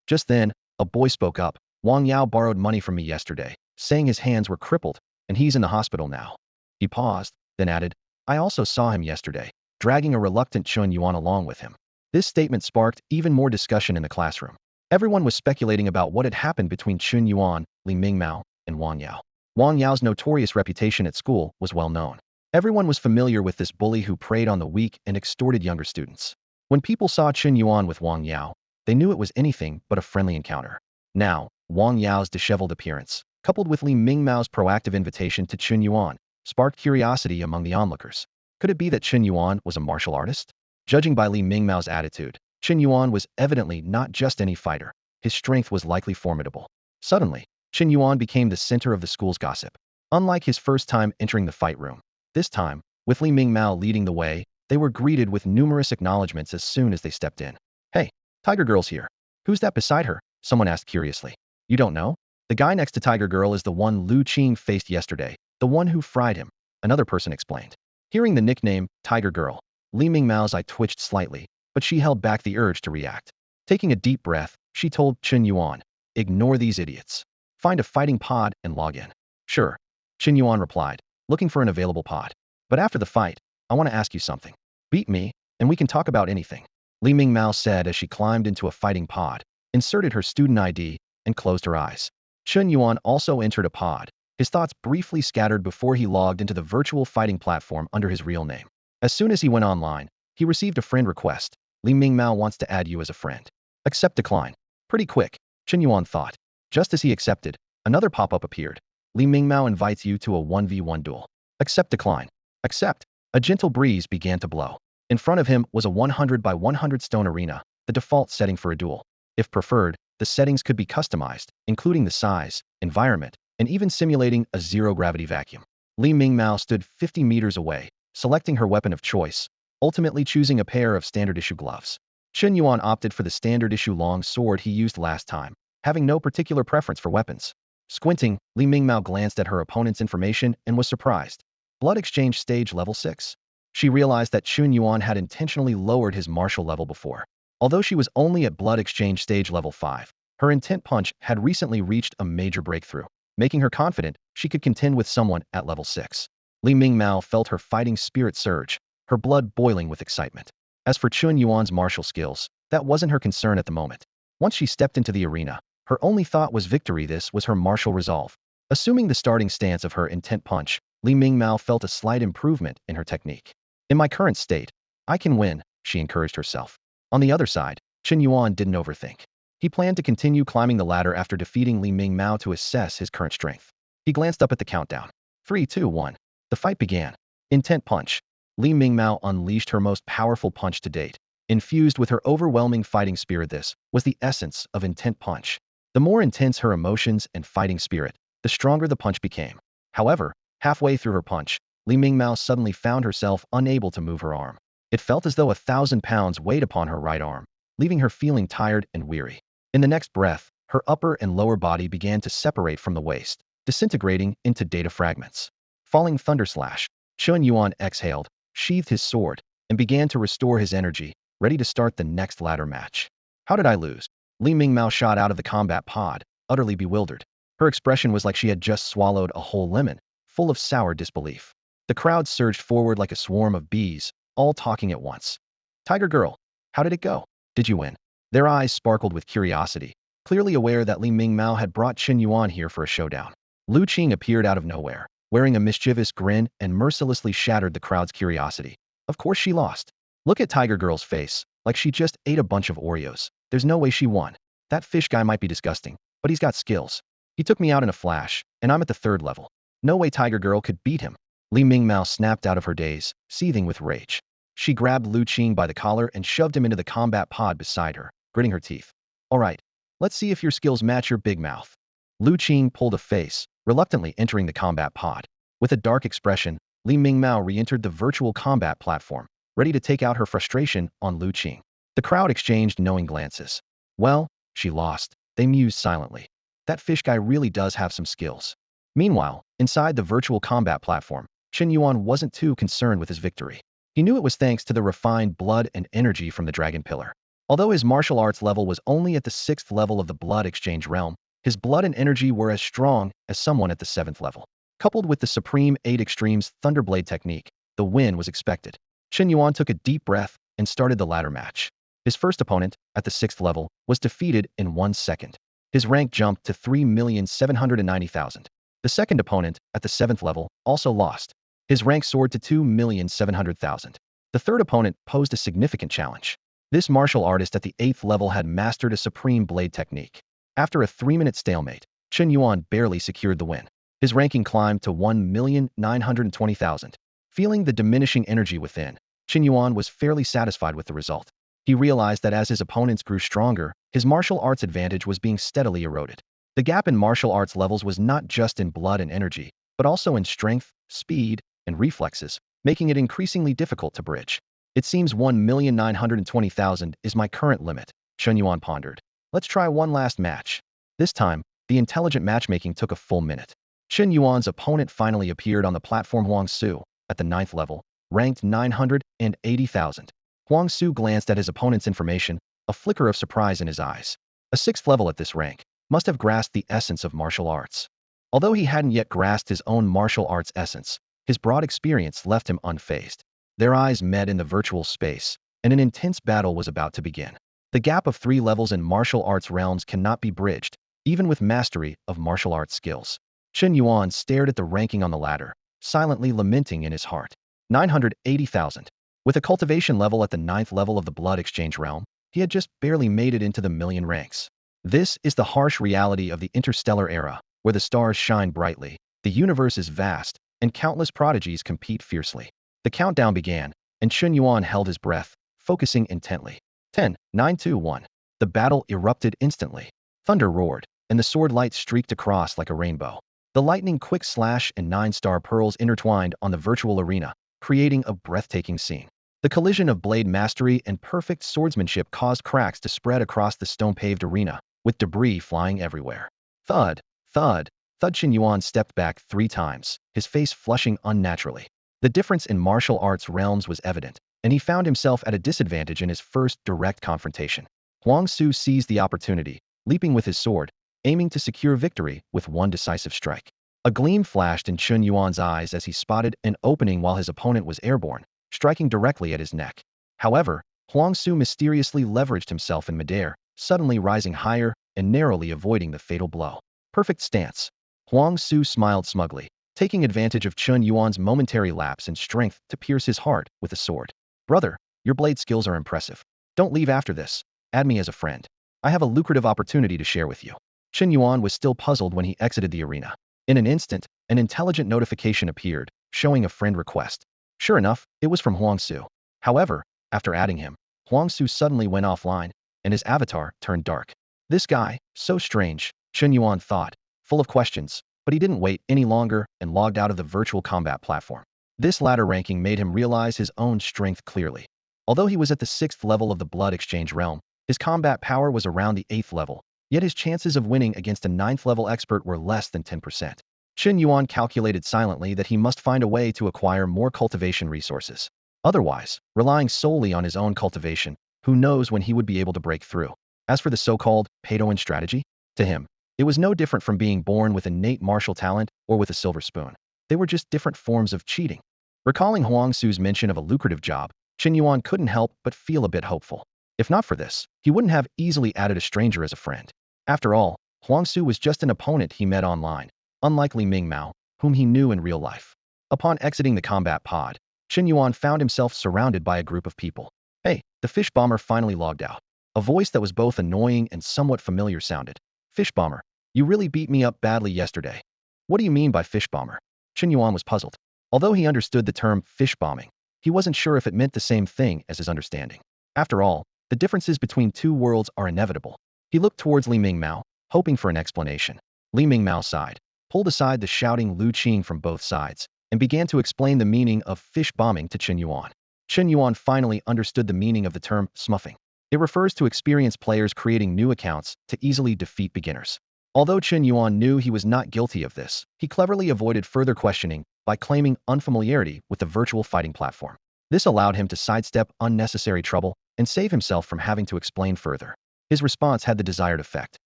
Just then, a boy spoke up. Wang Yao borrowed money from me yesterday, saying his hands were crippled, and he's in the hospital now. He paused, then added, I also saw him yesterday, dragging a reluctant Chen Yuan along with him. This statement sparked even more discussion in the classroom. Everyone was speculating about what had happened between Chen Yuan, Lie Ming and Wang Yao. Wang Yao's notorious reputation at school was well known. Everyone was familiar with this bully who preyed on the weak and extorted younger students. When people saw Chen Yuan with Wang Yao, they knew it was anything but a friendly encounter. Now, Wang Yao's disheveled appearance, coupled with Lie Ming proactive invitation to Chen Yuan, sparked curiosity among the onlookers. Could it be that Chen Yuan was a martial artist? Judging by Lie Ming attitude, Chen Yuan was evidently not just any fighter. His strength was likely formidable. Suddenly, Chen Yuan became the center of the school's gossip. Unlike his first time entering the fight room, this time, with Lie Ming leading the way, they were greeted with numerous acknowledgments as soon as they stepped in. Hey, Tiger Girl's here. Who's that beside her? Someone asked curiously. You don't know? The guy next to Tiger Girl is the one Lu Qing faced yesterday, the one who fried him, another person explained. Hearing the nickname, Tiger Girl, Lie Ming eye twitched slightly, but she held back the urge to react. Taking a deep breath, she told Chen Yuan, ignore these idiots. Find a fighting pod and log in. Sure, Chen Yuan replied, looking for an available pod. But after the fight, I want to ask you something. Beat me, and we can talk about anything. Lie Ming said as she climbed into a fighting pod, inserted her student ID, and closed her eyes. Chen Yuan also entered a pod, his thoughts briefly scattered before he logged into the virtual fighting platform under his real name. As soon as he went online, he received a friend request. Lie Ming wants to add you as a friend. Accept decline. Pretty quick, Chen Yuan thought. Just as he accepted, another pop-up appeared. Lie Ming invites you to a 1v1 duel. Accept decline. Accept. A gentle breeze began to blow. In front of him was a 100 by 100 stone arena, the default setting for a duel. If preferred, the settings could be customized, including the size, environment, and even simulating a zero-gravity vacuum. Lie Ming stood 50 meters away, selecting her weapon of choice, ultimately choosing a pair of standard-issue gloves. Chen Yuan opted for the standard-issue long sword he used last time, having no particular preference for weapons. Squinting, Lie Ming glanced at her opponent's information and was surprised. Blood exchange stage level 6. She realized that Chen Yuan had intentionally lowered his martial level before. Although she was only at blood exchange stage level 5, her intent punch had recently reached a major breakthrough, making her confident she could contend with someone at level 6. Lie Ming felt her fighting spirit surge, her blood boiling with excitement. As for Chen Yuan's martial skills, that wasn't her concern at the moment. Once she stepped into the arena, her only thought was victory. This was her martial resolve. Assuming the starting stance of her intent punch, Lie Ming felt a slight improvement in her technique. In my current state, I can win, she encouraged herself. On the other side, Chen Yuan didn't overthink. He planned to continue climbing the ladder after defeating Lie Ming to assess his current strength. He glanced up at the countdown. 3, 2, 1. The fight began. Intent punch. Lie Ming unleashed her most powerful punch to date. Infused with her overwhelming fighting spirit, this was the essence of intent punch. The more intense her emotions and fighting spirit, the stronger the punch became. However, halfway through her punch, Lie Ming suddenly found herself unable to move her arm. It felt as though 1,000 pounds weighed upon her right arm, leaving her feeling tired and weary. In the next breath, her upper and lower body began to separate from the waist, disintegrating into data fragments. Falling thunderslash, Chen Yuan exhaled, sheathed his sword, and began to restore his energy, ready to start the next ladder match. How did I lose? Lie Ming shot out of the combat pod, utterly bewildered. Her expression was like she had just swallowed a whole lemon, full of sour disbelief. The crowd surged forward like a swarm of bees, all talking at once. Tiger girl, how did it go? Did you win? Their eyes sparkled with curiosity, clearly aware that Lie Ming had brought Chen Yuan here for a showdown. Lu Qing appeared out of nowhere, wearing a mischievous grin and mercilessly shattered the crowd's curiosity. Of course she lost. Look at Tiger Girl's face, like she just ate a bunch of Oreos. There's no way she won. That fish guy might be disgusting, but he's got skills. He took me out in a flash, and I'm at the 3rd level. No way Tiger Girl could beat him. Lie Ming snapped out of her daze, seething with rage. She grabbed Lu Qing by the collar and shoved him into the combat pod beside her, gritting her teeth. All right, let's see if your skills match your big mouth. Lu Qing pulled a face, reluctantly entering the combat pod. With a dark expression, Lie Ming re-entered the virtual combat platform, ready to take out her frustration on Lu Qing. The crowd exchanged knowing glances. Well, she lost, they mused silently. That fish guy really does have some skills. Meanwhile, inside the virtual combat platform, Chen Yuan wasn't too concerned with his victory. He knew it was thanks to the refined blood and energy from the Dragon Pillar. Although his martial arts level was only at the 6th level of the blood exchange realm, his blood and energy were as strong as someone at the 7th level. Coupled with the Supreme 8 Extremes Thunderblade technique, the win was expected. Chen Yuan took a deep breath and started the ladder match. His first opponent, at the 6th level, was defeated in 1 second. His rank jumped to 3,790,000. The second opponent, at the 7th level, also lost. His rank soared to 2,700,000. The third opponent posed a significant challenge. This martial artist at the 8th level had mastered a supreme blade technique. After a 3-minute stalemate, Chen Yuan barely secured the win. His ranking climbed to 1,920,000. Feeling the diminishing energy within, Chen Yuan was fairly satisfied with the result. He realized that as his opponents grew stronger, his martial arts advantage was being steadily eroded. The gap in martial arts levels was not just in blood and energy, but also in strength, speed, and reflexes, making it increasingly difficult to bridge. It seems 1,920,000 is my current limit, Chen Yuan pondered. Let's try one last match. This time, the intelligent matchmaking took a full minute. Chen Yuan's opponent finally appeared on the platform. Huang Su, at the 9th level, ranked 980,000. Huang Su glanced at his opponent's information, a flicker of surprise in his eyes. A 6th level at this rank must have grasped the essence of martial arts. Although he hadn't yet grasped his own martial arts essence, his broad experience left him unfazed. Their eyes met in the virtual space, and an intense battle was about to begin. The gap of 3 levels in martial arts realms cannot be bridged, even with mastery of martial arts skills. Chen Yuan stared at the ranking on the ladder, silently lamenting in his heart. 980,000. With a cultivation level at the 9th level of the blood exchange realm, he had just barely made it into the million ranks. This is the harsh reality of the interstellar era, where the stars shine brightly, the universe is vast, and countless prodigies compete fiercely. The countdown began, and Chen Yuan held his breath, focusing intently. 10, 9, 2, 1. The battle erupted instantly. Thunder roared, and the sword light streaked across like a rainbow. The lightning quick slash and 9-star pearls intertwined on the virtual arena, creating a breathtaking scene. The collision of blade mastery and perfect swordsmanship caused cracks to spread across the stone-paved arena, with debris flying everywhere. Thud, thud, thud. Chen Yuan stepped back 3 times, his face flushing unnaturally. The difference in martial arts realms was evident, and he found himself at a disadvantage in his first direct confrontation. Huang Su seized the opportunity, leaping with his sword, aiming to secure victory with one decisive strike. A gleam flashed in Chen Yuan's eyes as he spotted an opening while his opponent was airborne, striking directly at his neck. However, Huang Su mysteriously leveraged himself in midair, suddenly rising higher and narrowly avoiding the fatal blow. Perfect stance. Huang Su smiled smugly, taking advantage of Chen Yuan's momentary lapse in strength to pierce his heart with a sword. Brother, your blade skills are impressive. Don't leave after this. Add me as a friend. I have a lucrative opportunity to share with you. Chen Yuan was still puzzled when he exited the arena. In an instant, an intelligent notification appeared, showing a friend request. Sure enough, it was from Huang Su. However, after adding him, Huang Su suddenly went offline, and his avatar turned dark. This guy, so strange, Chen Yuan thought, full of questions, but he didn't wait any longer and logged out of the virtual combat platform. This latter ranking made him realize his own strength clearly. Although he was at the 6th level of the blood exchange realm, his combat power was around the 8th level, yet his chances of winning against a 9th level expert were less than 10%. Chen Yuan calculated silently that he must find a way to acquire more cultivation resources. Otherwise, relying solely on his own cultivation, who knows when he would be able to break through. As for the so-called pay-to-win strategy, to him, it was no different from being born with innate martial talent or with a silver spoon. They were just different forms of cheating. Recalling Huang Su's mention of a lucrative job, Chen Yuan couldn't help but feel a bit hopeful. If not for this, he wouldn't have easily added a stranger as a friend. After all, Huang Su was just an opponent he met online, unlike Lie Ming, whom he knew in real life. Upon exiting the combat pod, Chen Yuan found himself surrounded by a group of people. Hey, the fish bomber finally logged out. A voice that was both annoying and somewhat familiar sounded. Fish bomber, you really beat me up badly yesterday. What do you mean by fish bomber? Chen Yuan was puzzled. Although he understood the term fish bombing, he wasn't sure if it meant the same thing as his understanding. After all, the differences between two worlds are inevitable. He looked towards Lie Ming, hoping for an explanation. Lie Ming sighed, pulled aside the shouting Lu Qing from both sides, and began to explain the meaning of fish bombing to Chen Yuan. Chen Yuan finally understood the meaning of the term smuffing. It refers to experienced players creating new accounts to easily defeat beginners. Although Chen Yuan knew he was not guilty of this, he cleverly avoided further questioning by claiming unfamiliarity with the virtual fighting platform. This allowed him to sidestep unnecessary trouble and save himself from having to explain further. His response had the desired effect.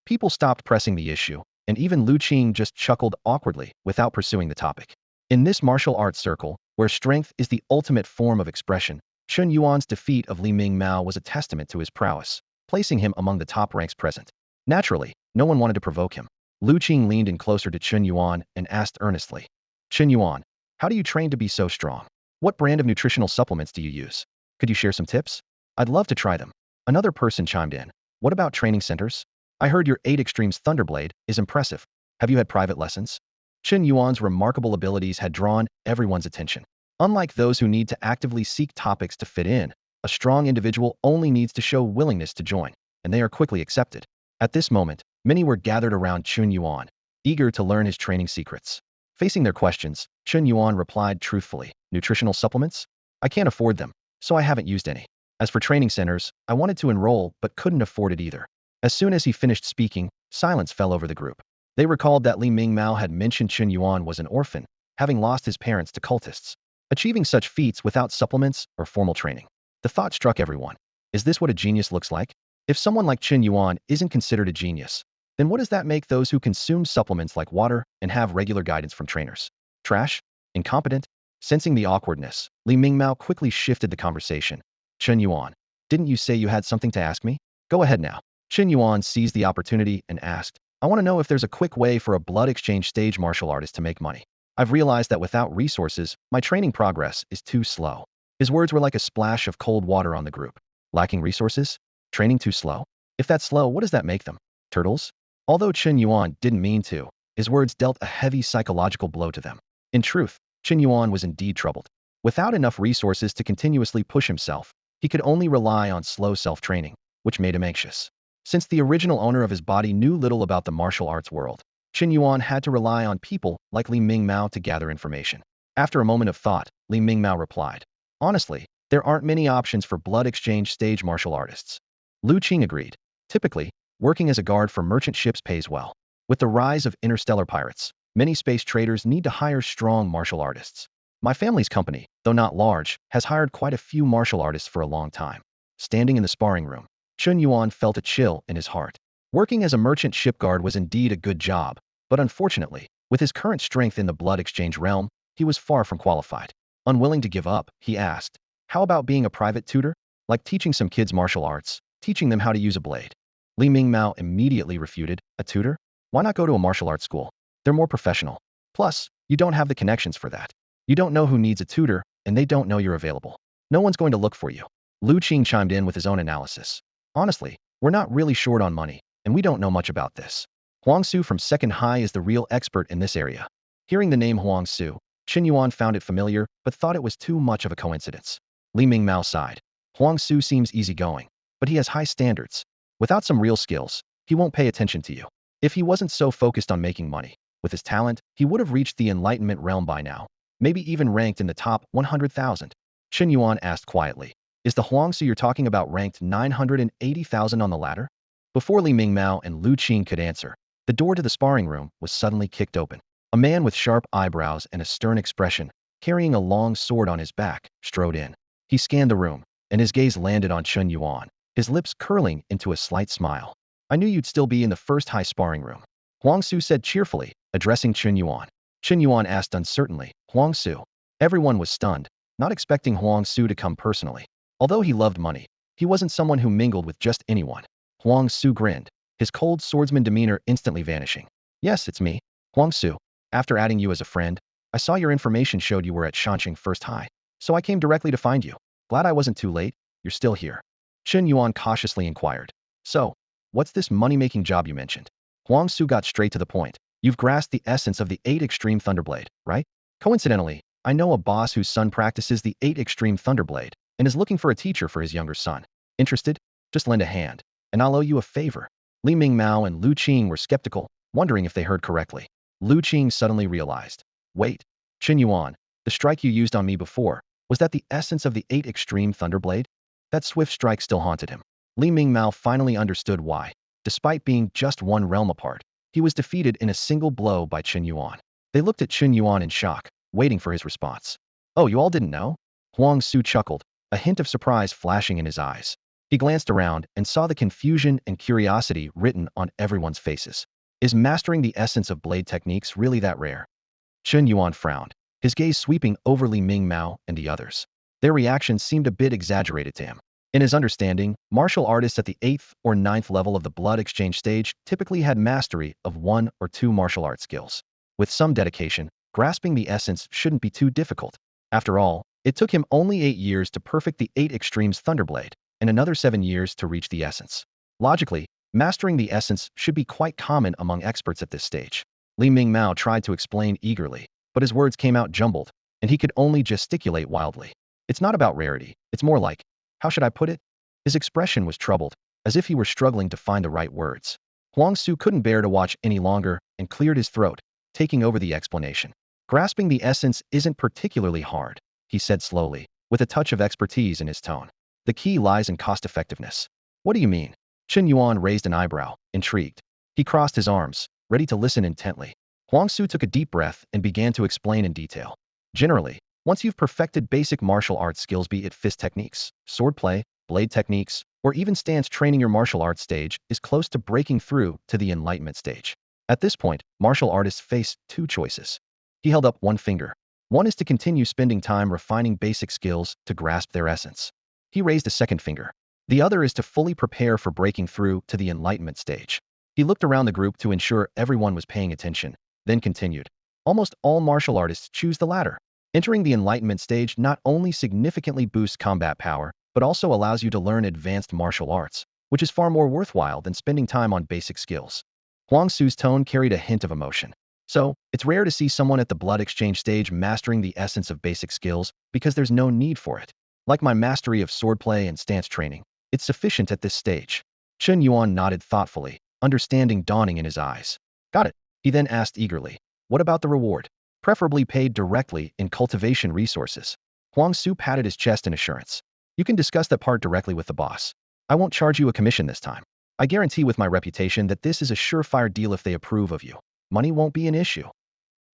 People stopped pressing the issue, and even Lu Qing just chuckled awkwardly without pursuing the topic. In this martial arts circle, where strength is the ultimate form of expression, Chen Yuan's defeat of Lie Ming was a testament to his prowess, placing him among the top ranks present. Naturally, no one wanted to provoke him. Lu Qing leaned in closer to Chen Yuan and asked earnestly, Chen Yuan, how do you train to be so strong? What brand of nutritional supplements do you use? Could you share some tips? I'd love to try them. Another person chimed in. What about training centers? I heard your 8 Extremes Thunderblade is impressive. Have you had private lessons? Chen Yuan's remarkable abilities had drawn everyone's attention. Unlike those who need to actively seek topics to fit in, a strong individual only needs to show willingness to join, and they are quickly accepted. At this moment, many were gathered around Chen Yuan, eager to learn his training secrets. Facing their questions, Chen Yuan replied truthfully, nutritional supplements? I can't afford them, so I haven't used any. As for training centers, I wanted to enroll but couldn't afford it either. As soon as he finished speaking, silence fell over the group. They recalled that Lie Ming had mentioned Chen Yuan was an orphan, having lost his parents to cultists, achieving such feats without supplements or formal training. The thought struck everyone. Is this what a genius looks like? If someone like Chen Yuan isn't considered a genius, then what does that make those who consume supplements like water and have regular guidance from trainers? Trash? Incompetent? Sensing the awkwardness, Lie Ming quickly shifted the conversation. Chen Yuan, didn't you say you had something to ask me? Go ahead now. Chen Yuan seized the opportunity and asked, I want to know if there's a quick way for a blood exchange stage martial artist to make money. I've realized that without resources, my training progress is too slow. His words were like a splash of cold water on the group. Lacking resources? Training too slow? If that's slow, what does that make them? Turtles? Although Chen Yuan didn't mean to, his words dealt a heavy psychological blow to them. In truth, Chen Yuan was indeed troubled. Without enough resources to continuously push himself, he could only rely on slow self-training, which made him anxious. Since the original owner of his body knew little about the martial arts world, Chen Yuan had to rely on people like Lie Ming to gather information. After a moment of thought, Lie Ming replied, honestly, there aren't many options for blood exchange stage martial artists. Lu Qing agreed. Typically, working as a guard for merchant ships pays well. With the rise of interstellar pirates, many space traders need to hire strong martial artists. My family's company, though not large, has hired quite a few martial artists for a long time. Standing in the sparring room, Chen Yuan felt a chill in his heart. Working as a merchant ship guard was indeed a good job, but unfortunately, with his current strength in the blood exchange realm, he was far from qualified. Unwilling to give up, he asked, how about being a private tutor? Like teaching some kids martial arts, teaching them how to use a blade. Lie Ming immediately refuted, a tutor? Why not go to a martial arts school? They're more professional. Plus, you don't have the connections for that. You don't know who needs a tutor, and they don't know you're available. No one's going to look for you. Lu Qing chimed in with his own analysis. Honestly, we're not really short on money, and we don't know much about this. Huang Su from Second High is the real expert in this area. Hearing the name Huang Su, Chen Yuan found it familiar, but thought it was too much of a coincidence. Lie Ming sighed. Huang Su seems easygoing, but he has high standards. Without some real skills, he won't pay attention to you. If he wasn't so focused on making money, with his talent, he would have reached the enlightenment realm by now. maybe even ranked in the top 100,000. Chen Yuan asked quietly. Is the Huangsu you're talking about ranked 980,000 on the ladder? Before Li Mingmao and Lu Qing could answer, the door to the sparring room was suddenly kicked open. A man with sharp eyebrows and a stern expression, carrying a long sword on his back, strode in. He scanned the room, and his gaze landed on Chen Yuan, his lips curling into a slight smile. I knew you'd still be in the first high sparring room, Huang Su said cheerfully, addressing Chen Yuan. Chen Yuan asked uncertainly, Huang Su. Everyone was stunned, not expecting Huang Su to come personally. Although he loved money, he wasn't someone who mingled with just anyone. Huang Su grinned, his cold swordsman demeanor instantly vanishing. Yes, it's me, Huang Su. After adding you as a friend, I saw your information showed you were at Shanqing First High, so I came directly to find you. Glad I wasn't too late, you're still here. Chen Yuan cautiously inquired. So, what's this money-making job you mentioned? Huang Su got straight to the point. You've grasped the essence of the 8 Extreme Thunderblade, right? Coincidentally, I know a boss whose son practices the 8 Extreme Thunderblade and is looking for a teacher for his younger son. Interested? Just lend a hand, and I'll owe you a favor. Li Mingmao and Lu Qing were skeptical, wondering if they heard correctly. Lu Qing suddenly realized. Wait, Chen Yuan, the strike you used on me before, was that the essence of the 8 Extreme Thunderblade? That swift strike still haunted him. Li Mingmao finally understood why. Despite being just one realm apart, he was defeated in a single blow by Chen Yuan. They looked at Chen Yuan in shock, waiting for his response. Oh, you all didn't know? Huang Su chuckled, a hint of surprise flashing in his eyes. He glanced around and saw the confusion and curiosity written on everyone's faces. Is mastering the essence of blade techniques really that rare? Chen Yuan frowned, his gaze sweeping over Li Mingmao and the others. Their reactions seemed a bit exaggerated to him. In his understanding, martial artists at the 8th or 9th level of the blood exchange stage typically had mastery of 1 or 2 martial art skills. With some dedication, grasping the essence shouldn't be too difficult. After all, it took him only 8 years to perfect the 8 Extremes Thunderblade, and another 7 years to reach the essence. Logically, mastering the essence should be quite common among experts at this stage. Li Mingmao tried to explain eagerly, but his words came out jumbled, and he could only gesticulate wildly. It's not about rarity, it's more like, how should I put it? His expression was troubled, as if he were struggling to find the right words. Huang Su couldn't bear to watch any longer and cleared his throat, taking over the explanation. Grasping the essence isn't particularly hard, he said slowly, with a touch of expertise in his tone. The key lies in cost-effectiveness. What do you mean? Chen Yuan raised an eyebrow, intrigued. He crossed his arms, ready to listen intently. Huang Su took a deep breath and began to explain in detail. Generally, once you've perfected basic martial arts skills, be it fist techniques, swordplay, blade techniques, or even stance training, your martial arts stage is close to breaking through to the enlightenment stage. At this point, martial artists face 2 choices. He held up one finger. One is to continue spending time refining basic skills to grasp their essence. He raised a second finger. The other is to fully prepare for breaking through to the enlightenment stage. He looked around the group to ensure everyone was paying attention, then continued. Almost all martial artists choose the latter. Entering the enlightenment stage not only significantly boosts combat power, but also allows you to learn advanced martial arts, which is far more worthwhile than spending time on basic skills. Huang Su's tone carried a hint of emotion. So, it's rare to see someone at the blood exchange stage mastering the essence of basic skills because there's no need for it. Like my mastery of swordplay and stance training, it's sufficient at this stage. Chen Yuan nodded thoughtfully, understanding dawning in his eyes. Got it. He then asked eagerly, what about the reward? Preferably paid directly in cultivation resources. Huang Su patted his chest in assurance. You can discuss that part directly with the boss. I won't charge you a commission this time. I guarantee with my reputation that this is a surefire deal if they approve of you. Money won't be an issue.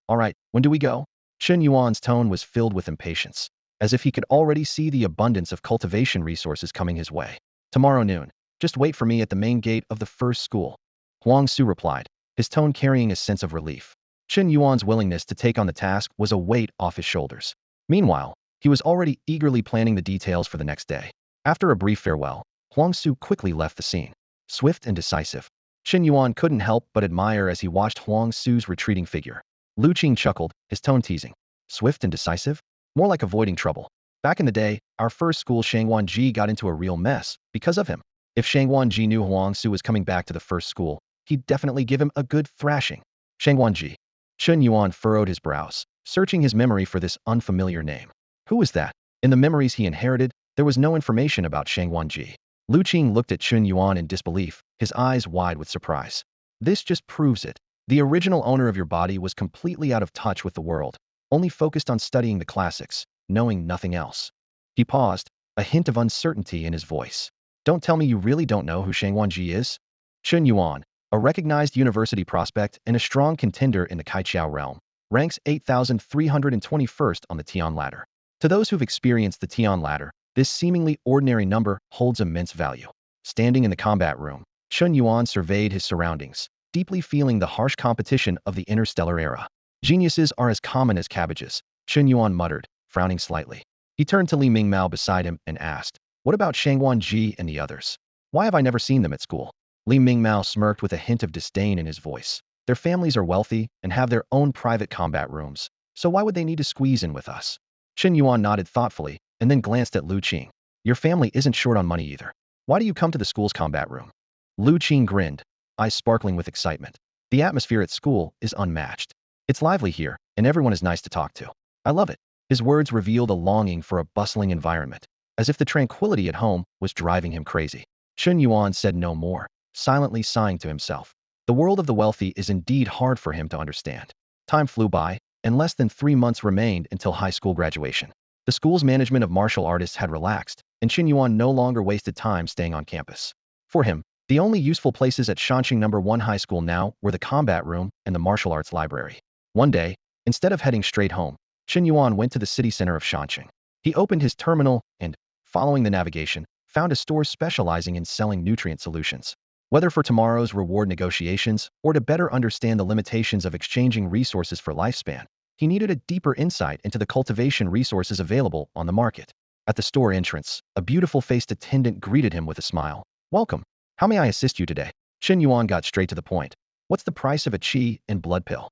All right, when do we go? Chen Yuan's tone was filled with impatience, as if he could already see the abundance of cultivation resources coming his way. Tomorrow noon. Just wait for me at the main gate of the first school. Huang Su replied, his tone carrying a sense of relief. Chen Yuan's willingness to take on the task was a weight off his shoulders. Meanwhile, he was already eagerly planning the details for the next day. After a brief farewell, Huang Su quickly left the scene. Swift and decisive. Chen Yuan couldn't help but admire as he watched Huang Su's retreating figure. Lu Qing chuckled, his tone teasing. Swift and decisive? More like avoiding trouble. Back in the day, our first school Shang Wanji got into a real mess because of him. If Shang Wanji knew Huang Su was coming back to the first school, he'd definitely give him a good thrashing. Shang Wanji. Chen Yuan furrowed his brows, searching his memory for this unfamiliar name. Who was that? In the memories he inherited, there was no information about Shang Wanji. Lu Qing looked at Chen Yuan in disbelief, his eyes wide with surprise. This just proves it. The original owner of your body was completely out of touch with the world. only focused on studying the classics, knowing nothing else. He paused, a hint of uncertainty in his voice. Don't tell me you really don't know who Wanji is? Chen Yuan, a recognized university prospect and a strong contender in the Kaiqiao realm, ranks 8,321st on the Tian ladder. To those who've experienced the Tian ladder, this seemingly ordinary number holds immense value. Standing in the combat room, Chen Yuan surveyed his surroundings, deeply feeling the harsh competition of the interstellar era. Geniuses are as common as cabbages, Chen Yuan muttered, frowning slightly. He turned to Lie Ming beside him and asked, what about Wanji and the others? Why have I never seen them at school? Lie Ming smirked with a hint of disdain in his voice. Their families are wealthy and have their own private combat rooms, so why would they need to squeeze in with us? Chen Yuan nodded thoughtfully and then glanced at Lu Qing. Your family isn't short on money either. Why do you come to the school's combat room? Lu Qing grinned, eyes sparkling with excitement. The atmosphere at school is unmatched. It's lively here, and everyone is nice to talk to. I love it. His words revealed a longing for a bustling environment, as if the tranquility at home was driving him crazy. Chen Yuan said no more, silently sighing to himself. The world of the wealthy is indeed hard for him to understand. Time flew by, and less than 3 months remained until high school graduation. The school's management of martial artists had relaxed, and Chen Yuan no longer wasted time staying on campus. For him, the only useful places at Shanxing No. 1 High School now were the combat room and the martial arts library. One day, instead of heading straight home, Chen Yuan went to the city center of Shanxing. He opened his terminal and, following the navigation, found a store specializing in selling nutrient solutions. Whether for tomorrow's reward negotiations or to better understand the limitations of exchanging resources for lifespan, he needed a deeper insight into the cultivation resources available on the market. At the store entrance, a beautiful-faced attendant greeted him with a smile. Welcome. How may I assist you today? Chen Yuan got straight to the point. What's the price of a qi and blood pill?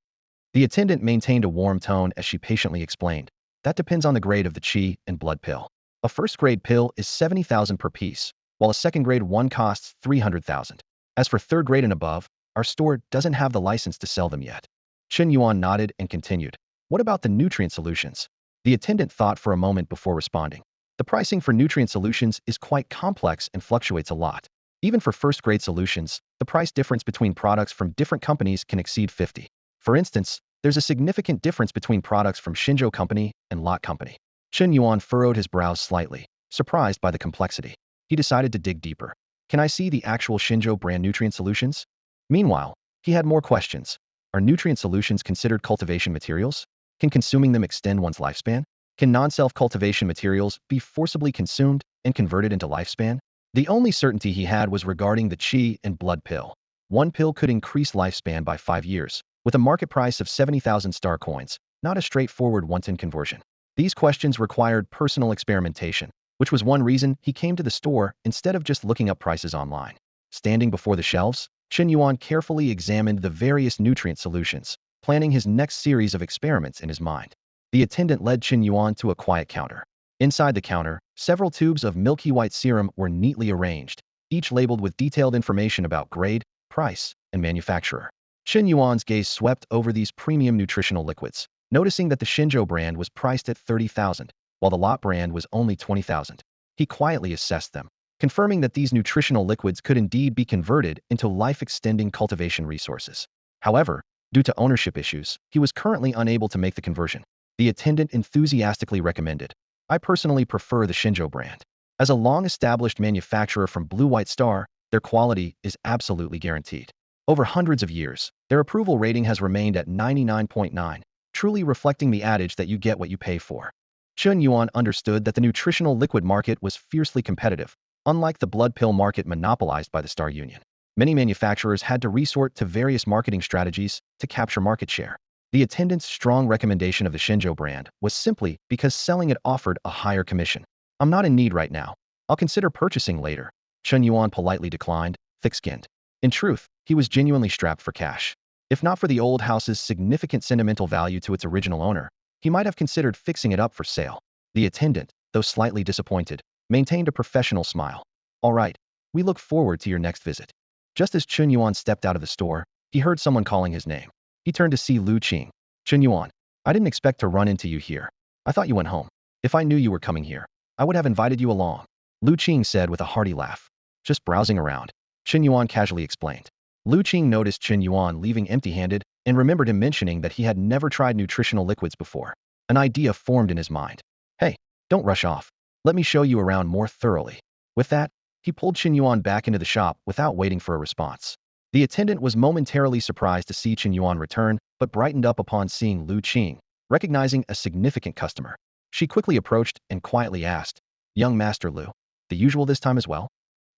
The attendant maintained a warm tone as she patiently explained. That depends on the grade of the qi and blood pill. A first-grade pill is 70,000 per piece, while a second-grade one costs 300,000. As for third-grade and above, our store doesn't have the license to sell them yet. Chen Yuan nodded and continued. What about the nutrient solutions? The attendant thought for a moment before responding. The pricing for nutrient solutions is quite complex and fluctuates a lot. Even for first-grade solutions, the price difference between products from different companies can exceed 50. For instance, there's a significant difference between products from Xinzhou Company and Lot Company. Chen Yuan furrowed his brows slightly, surprised by the complexity. He decided to dig deeper. Can I see the actual Xinzhou brand nutrient solutions? Meanwhile, he had more questions. Are nutrient solutions considered cultivation materials? Can consuming them extend one's lifespan? Can non-self cultivation materials be forcibly consumed and converted into lifespan? The only certainty he had was regarding the qi and blood pill. One pill could increase lifespan by 5 years, with a market price of 70,000 star coins, not a straightforward one-tin conversion. These questions required personal experimentation, which was one reason he came to the store instead of just looking up prices online. Standing before the shelves, Chen Yuan carefully examined the various nutrient solutions, planning his next series of experiments in his mind. The attendant led Chen Yuan to a quiet counter. Inside the counter, several tubes of milky white serum were neatly arranged, each labeled with detailed information about grade, price, and manufacturer. Chen Yuan's gaze swept over these premium nutritional liquids, noticing that the Xinzhou brand was priced at 30,000, while the Lot brand was only 20,000. He quietly assessed them, confirming that these nutritional liquids could indeed be converted into life-extending cultivation resources. However, due to ownership issues, he was currently unable to make the conversion. The attendant enthusiastically recommended, I personally prefer the Xinzhou brand. As a long-established manufacturer from Blue White Star, their quality is absolutely guaranteed. Over hundreds of years, their approval rating has remained at 99.9, truly reflecting the adage that you get what you pay for. Chen Yuan understood that the nutritional liquid market was fiercely competitive, unlike the blood pill market monopolized by the Star Union. Many manufacturers had to resort to various marketing strategies to capture market share. The attendant's strong recommendation of the Xinzhou brand was simply because selling it offered a higher commission. I'm not in need right now. I'll consider purchasing later. Chen Yuan politely declined, thick-skinned. In truth, he was genuinely strapped for cash. If not for the old house's significant sentimental value to its original owner, he might have considered fixing it up for sale. The attendant, though slightly disappointed, maintained a professional smile. All right, we look forward to your next visit. Just as Chen Yuan stepped out of the store, he heard someone calling his name. He turned to see Lu Qing. Chen Yuan, I didn't expect to run into you here. I thought you went home. If I knew you were coming here, I would have invited you along. Lu Qing said with a hearty laugh. Just browsing around. Chen Yuan casually explained. Lu Qing noticed Chen Yuan leaving empty-handed and remembered him mentioning that he had never tried nutritional liquids before. An idea formed in his mind. Hey, don't rush off. Let me show you around more thoroughly. With that, he pulled Chen Yuan back into the shop without waiting for a response. The attendant was momentarily surprised to see Chen Yuan return, but brightened up upon seeing Lu Qing, recognizing a significant customer. She quickly approached and quietly asked, "Young Master Lu, the usual this time as well?"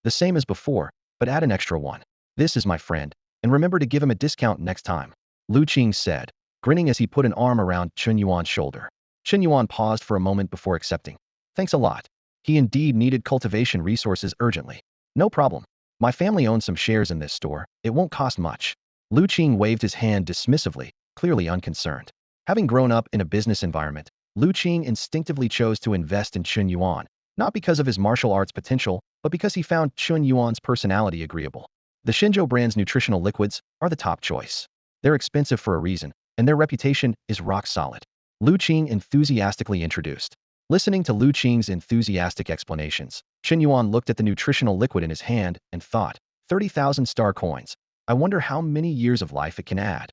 "The same as before, but add an extra one. This is my friend, and remember to give him a discount next time," Lu Qing said, grinning as he put an arm around Chen Yuan's shoulder. Chen Yuan paused for a moment before accepting. "Thanks a lot." He indeed needed cultivation resources urgently. "No problem. My family owns some shares in this store. It won't cost much." Lu Qing waved his hand dismissively, clearly unconcerned. Having grown up in a business environment, Lu Qing instinctively chose to invest in Chen Yuan, not because of his martial arts potential, but because he found Chen Yuan's personality agreeable. The Shenzhou brand's nutritional liquids are the top choice. They're expensive for a reason, and their reputation is rock solid. Lu Qing enthusiastically introduced. Listening to Lu Qing's enthusiastic explanations, Chen Yuan looked at the nutritional liquid in his hand and thought, 30,000 star coins. I wonder how many years of life it can add.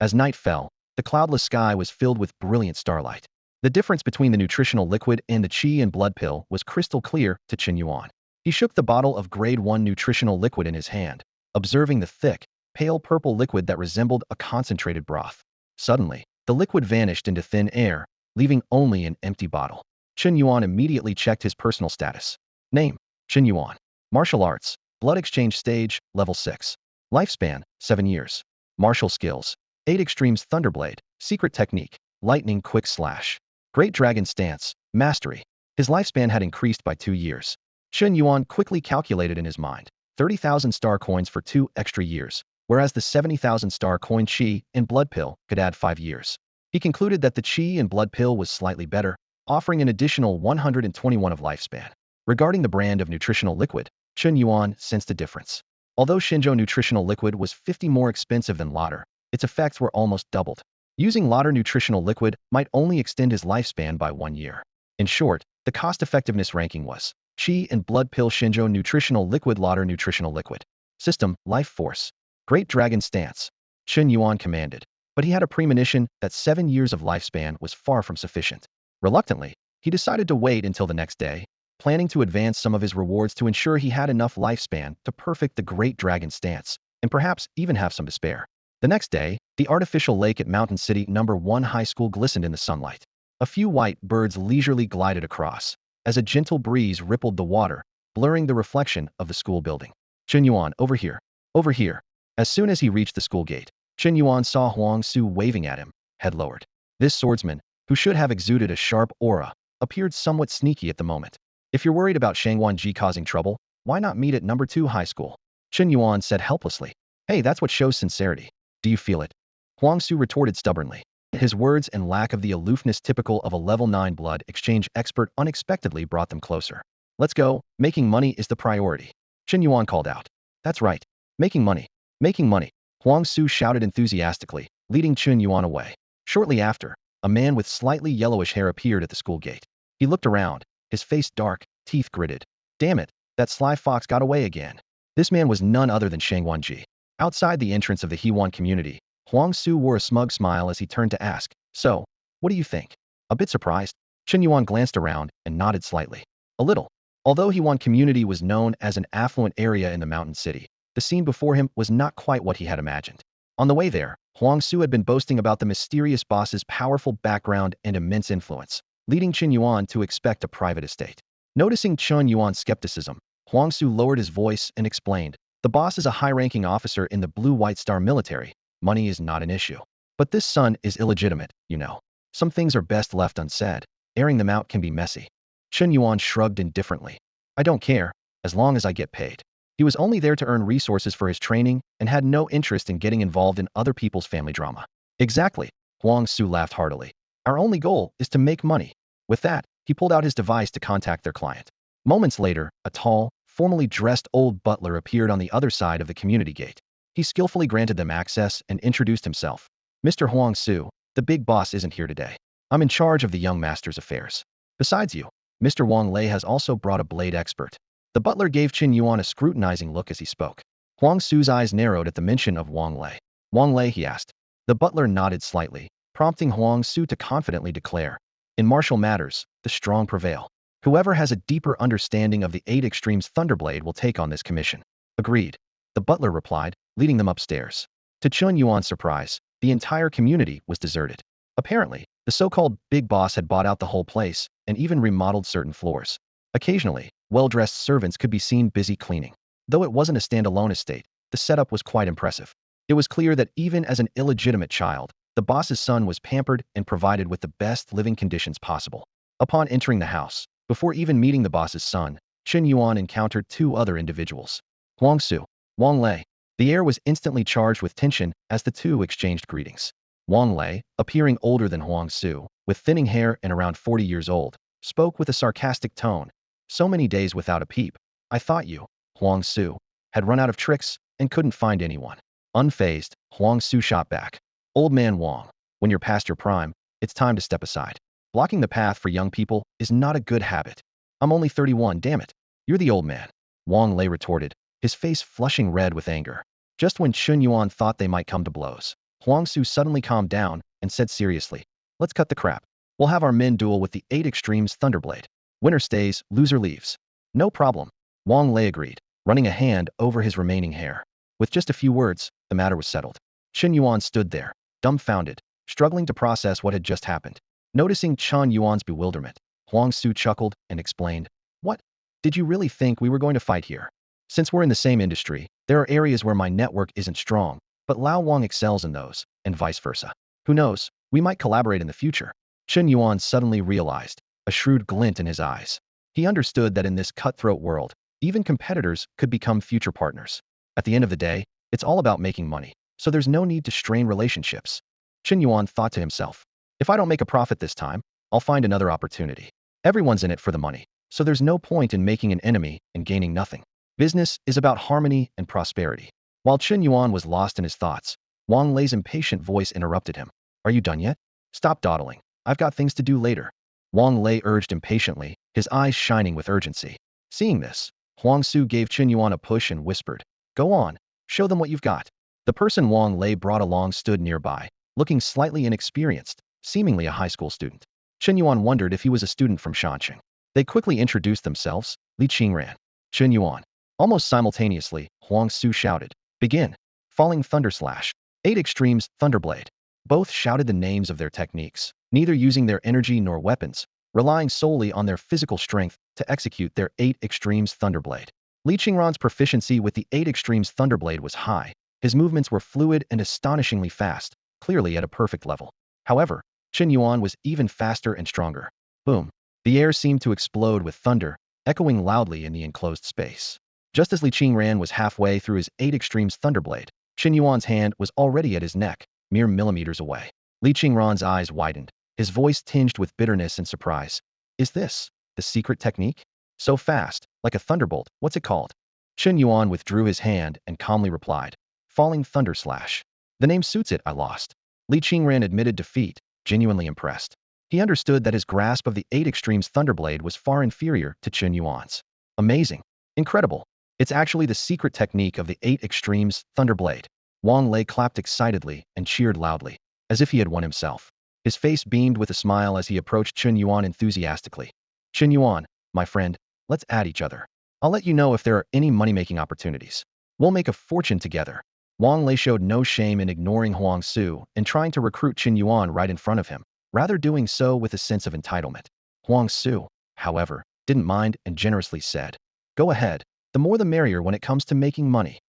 As night fell, the cloudless sky was filled with brilliant starlight. The difference between the nutritional liquid and the qi and blood pill was crystal clear to Chen Yuan. He shook the bottle of grade 1 nutritional liquid in his hand, observing the thick, pale purple liquid that resembled a concentrated broth. Suddenly, the liquid vanished into thin air, leaving only an empty bottle. Chen Yuan immediately checked his personal status. Name: Chen Yuan. Martial arts, blood exchange stage, level 6. Lifespan: 7 years. Martial skills: 8 extremes thunderblade, secret technique, lightning quick slash. Great dragon stance, mastery. His lifespan had increased by 2 years. Chen Yuan quickly calculated in his mind, 30,000 star coins for 2 extra years, whereas the 70,000 star coin qi and blood pill could add 5 years. He concluded that the qi and blood pill was slightly better, offering an additional 121 of lifespan. Regarding the brand of nutritional liquid, Chen Yuan sensed a difference. Although Shenzhou nutritional liquid was 50 more expensive than Lauder, its effects were almost doubled. Using Lauder nutritional liquid might only extend his lifespan by 1 year. In short, the cost-effectiveness ranking was qi and blood pill Shenzhou nutritional liquid Lauder nutritional liquid. System: Life Force. Great Dragon Stance. Chen Yuan commanded, but he had a premonition that 7 years of lifespan was far from sufficient. Reluctantly, he decided to wait until the next day, planning to advance some of his rewards to ensure he had enough lifespan to perfect the Great Dragon Stance, and perhaps even have some to spare. The next day, the artificial lake at Mountain City No. 1 High School glistened in the sunlight. A few white birds leisurely glided across, as a gentle breeze rippled the water, blurring the reflection of the school building. Chen Yuan, over here. Over here. As soon as he reached the school gate, Chen Yuan saw Huang Su waving at him, head lowered. This swordsman, who should have exuded a sharp aura, appeared somewhat sneaky at the moment. If you're worried about Shang Wanji causing trouble, why not meet at No. 2 High School? Chen Yuan said helplessly. Hey, that's what shows sincerity. Do you feel it? Huang Su retorted stubbornly. His words and lack of the aloofness typical of a level 9 blood exchange expert unexpectedly brought them closer. Let's go, making money is the priority. Chen Yuan called out. That's right. Making money. Making money. Huang Su shouted enthusiastically, leading Chen Yuan away. Shortly after, a man with slightly yellowish hair appeared at the school gate. He looked around, his face dark, teeth gritted. Damn it, that sly fox got away again. This man was none other than Shang Wanji. Outside the entrance of the Hewan community, Huang Su wore a smug smile as he turned to ask, "So, what do you think?" A bit surprised, Chen Yuan glanced around and nodded slightly. A little. Although Hewan community was known as an affluent area in the mountain city, the scene before him was not quite what he had imagined. On the way there, Huang Su had been boasting about the mysterious boss's powerful background and immense influence, leading Chen Yuan to expect a private estate. Noticing Chen Yuan's skepticism, Huang Su lowered his voice and explained, "The boss is a high-ranking officer in the Blue-White Star military. Money is not an issue. But this son is illegitimate, you know. Some things are best left unsaid. Airing them out can be messy." Chen Yuan shrugged indifferently. "I don't care, as long as I get paid." He was only there to earn resources for his training and had no interest in getting involved in other people's family drama. Exactly, Huang Su laughed heartily. "Our only goal is to make money." With that, he pulled out his device to contact their client. Moments later, a tall, formally dressed old butler appeared on the other side of the community gate. He skillfully granted them access and introduced himself. "Mr. Huang Su, the big boss isn't here today. I'm in charge of the young master's affairs. Besides you, Mr. Wang Lei has also brought a blade expert." The butler gave Chen Yuan a scrutinizing look as he spoke. Huang Su's eyes narrowed at the mention of Wang Lei. "Wang Lei?" he asked. The butler nodded slightly, prompting Huang Su to confidently declare, "In martial matters, the strong prevail. Whoever has a deeper understanding of the 8 extremes Thunderblade will take on this commission." "Agreed," the butler replied, leading them upstairs. To Chen Yuan's surprise, the entire community was deserted. Apparently, the so-called big boss had bought out the whole place and even remodeled certain floors. Occasionally, well-dressed servants could be seen busy cleaning. Though it wasn't a standalone estate, the setup was quite impressive. It was clear that even as an illegitimate child, the boss's son was pampered and provided with the best living conditions possible. Upon entering the house, before even meeting the boss's son, Chen Yuan encountered 2 other individuals. Huang Su, Wang Lei. The air was instantly charged with tension as the two exchanged greetings. Wang Lei, appearing older than Huang Su, with thinning hair and around 40 years old, spoke with a sarcastic tone. "So many days without a peep. I thought you, Huang Su, had run out of tricks and couldn't find anyone." Unfazed, Huang Su shot back. "Old man Wang, when you're past your prime, it's time to step aside. Blocking the path for young people is not a good habit." "I'm only 31, damn it. You're the old man," Wang Lei retorted, his face flushing red with anger. Just when Chen Yuan thought they might come to blows, Huang Su suddenly calmed down and said seriously, "Let's cut the crap. We'll have our men duel with the 8 extremes Thunderblade. Winner stays, loser leaves." "No problem," Wang Lei agreed, running a hand over his remaining hair. With just a few words, the matter was settled. Chen Yuan stood there, dumbfounded, struggling to process what had just happened. Noticing Chen Yuan's bewilderment, Huang Su chuckled and explained, "What? Did you really think we were going to fight here? Since we're in the same industry, there are areas where my network isn't strong, but Lao Wang excels in those, and vice versa. Who knows, we might collaborate in the future." Chen Yuan suddenly realized, a shrewd glint in his eyes. He understood that in this cutthroat world, even competitors could become future partners. At the end of the day, it's all about making money, so there's no need to strain relationships. Chen Yuan thought to himself, "If I don't make a profit this time, I'll find another opportunity. Everyone's in it for the money, so there's no point in making an enemy and gaining nothing. Business is about harmony and prosperity." While Chen Yuan was lost in his thoughts, Wang Lei's impatient voice interrupted him. "Are you done yet? Stop dawdling. I've got things to do later." Wang Lei urged impatiently, his eyes shining with urgency. Seeing this, Huang Su gave Chen Yuan a push and whispered, "Go on, show them what you've got." The person Wang Lei brought along stood nearby, looking slightly inexperienced, seemingly a high school student. Chen Yuan wondered if he was a student from Shancheng. They quickly introduced themselves, Lie Ming, Chen Yuan. Almost simultaneously, Huang Su shouted, "Begin!" Falling Thunder Slash. 8 Extremes, Thunderblade. Both shouted the names of their techniques, neither using their energy nor weapons, relying solely on their physical strength to execute their 8 Extremes Thunderblade. Lie Qingran's proficiency with the 8 Extremes Thunderblade was high. His movements were fluid and astonishingly fast, clearly at a perfect level. However, Chen Yuan was even faster and stronger. Boom. The air seemed to explode with thunder, echoing loudly in the enclosed space. Just as Lie Qingran was halfway through his 8 Extremes Thunderblade, Chen Yuan's hand was already at his neck, mere millimeters away. Lie Qingran's eyes widened, his voice tinged with bitterness and surprise. "Is this the secret technique? So fast, like a thunderbolt, what's it called?" Chen Yuan withdrew his hand and calmly replied, "Falling Thunder Slash." "The name suits it, I lost." Lie Qingran admitted defeat, genuinely impressed. He understood that his grasp of the 8 Extremes Thunderblade was far inferior to Chen Yuan's. "Amazing. Incredible. It's actually the secret technique of the 8 Extremes Thunderblade." Wang Lei clapped excitedly and cheered loudly, as if he had won himself. His face beamed with a smile as he approached Chen Yuan enthusiastically. "Chen Yuan, my friend, let's add each other. I'll let you know if there are any money-making opportunities. We'll make a fortune together." Wang Lei showed no shame in ignoring Huang Su and trying to recruit Chen Yuan right in front of him, rather doing so with a sense of entitlement. Huang Su, however, didn't mind and generously said, "Go ahead. The more the merrier when it comes to making money."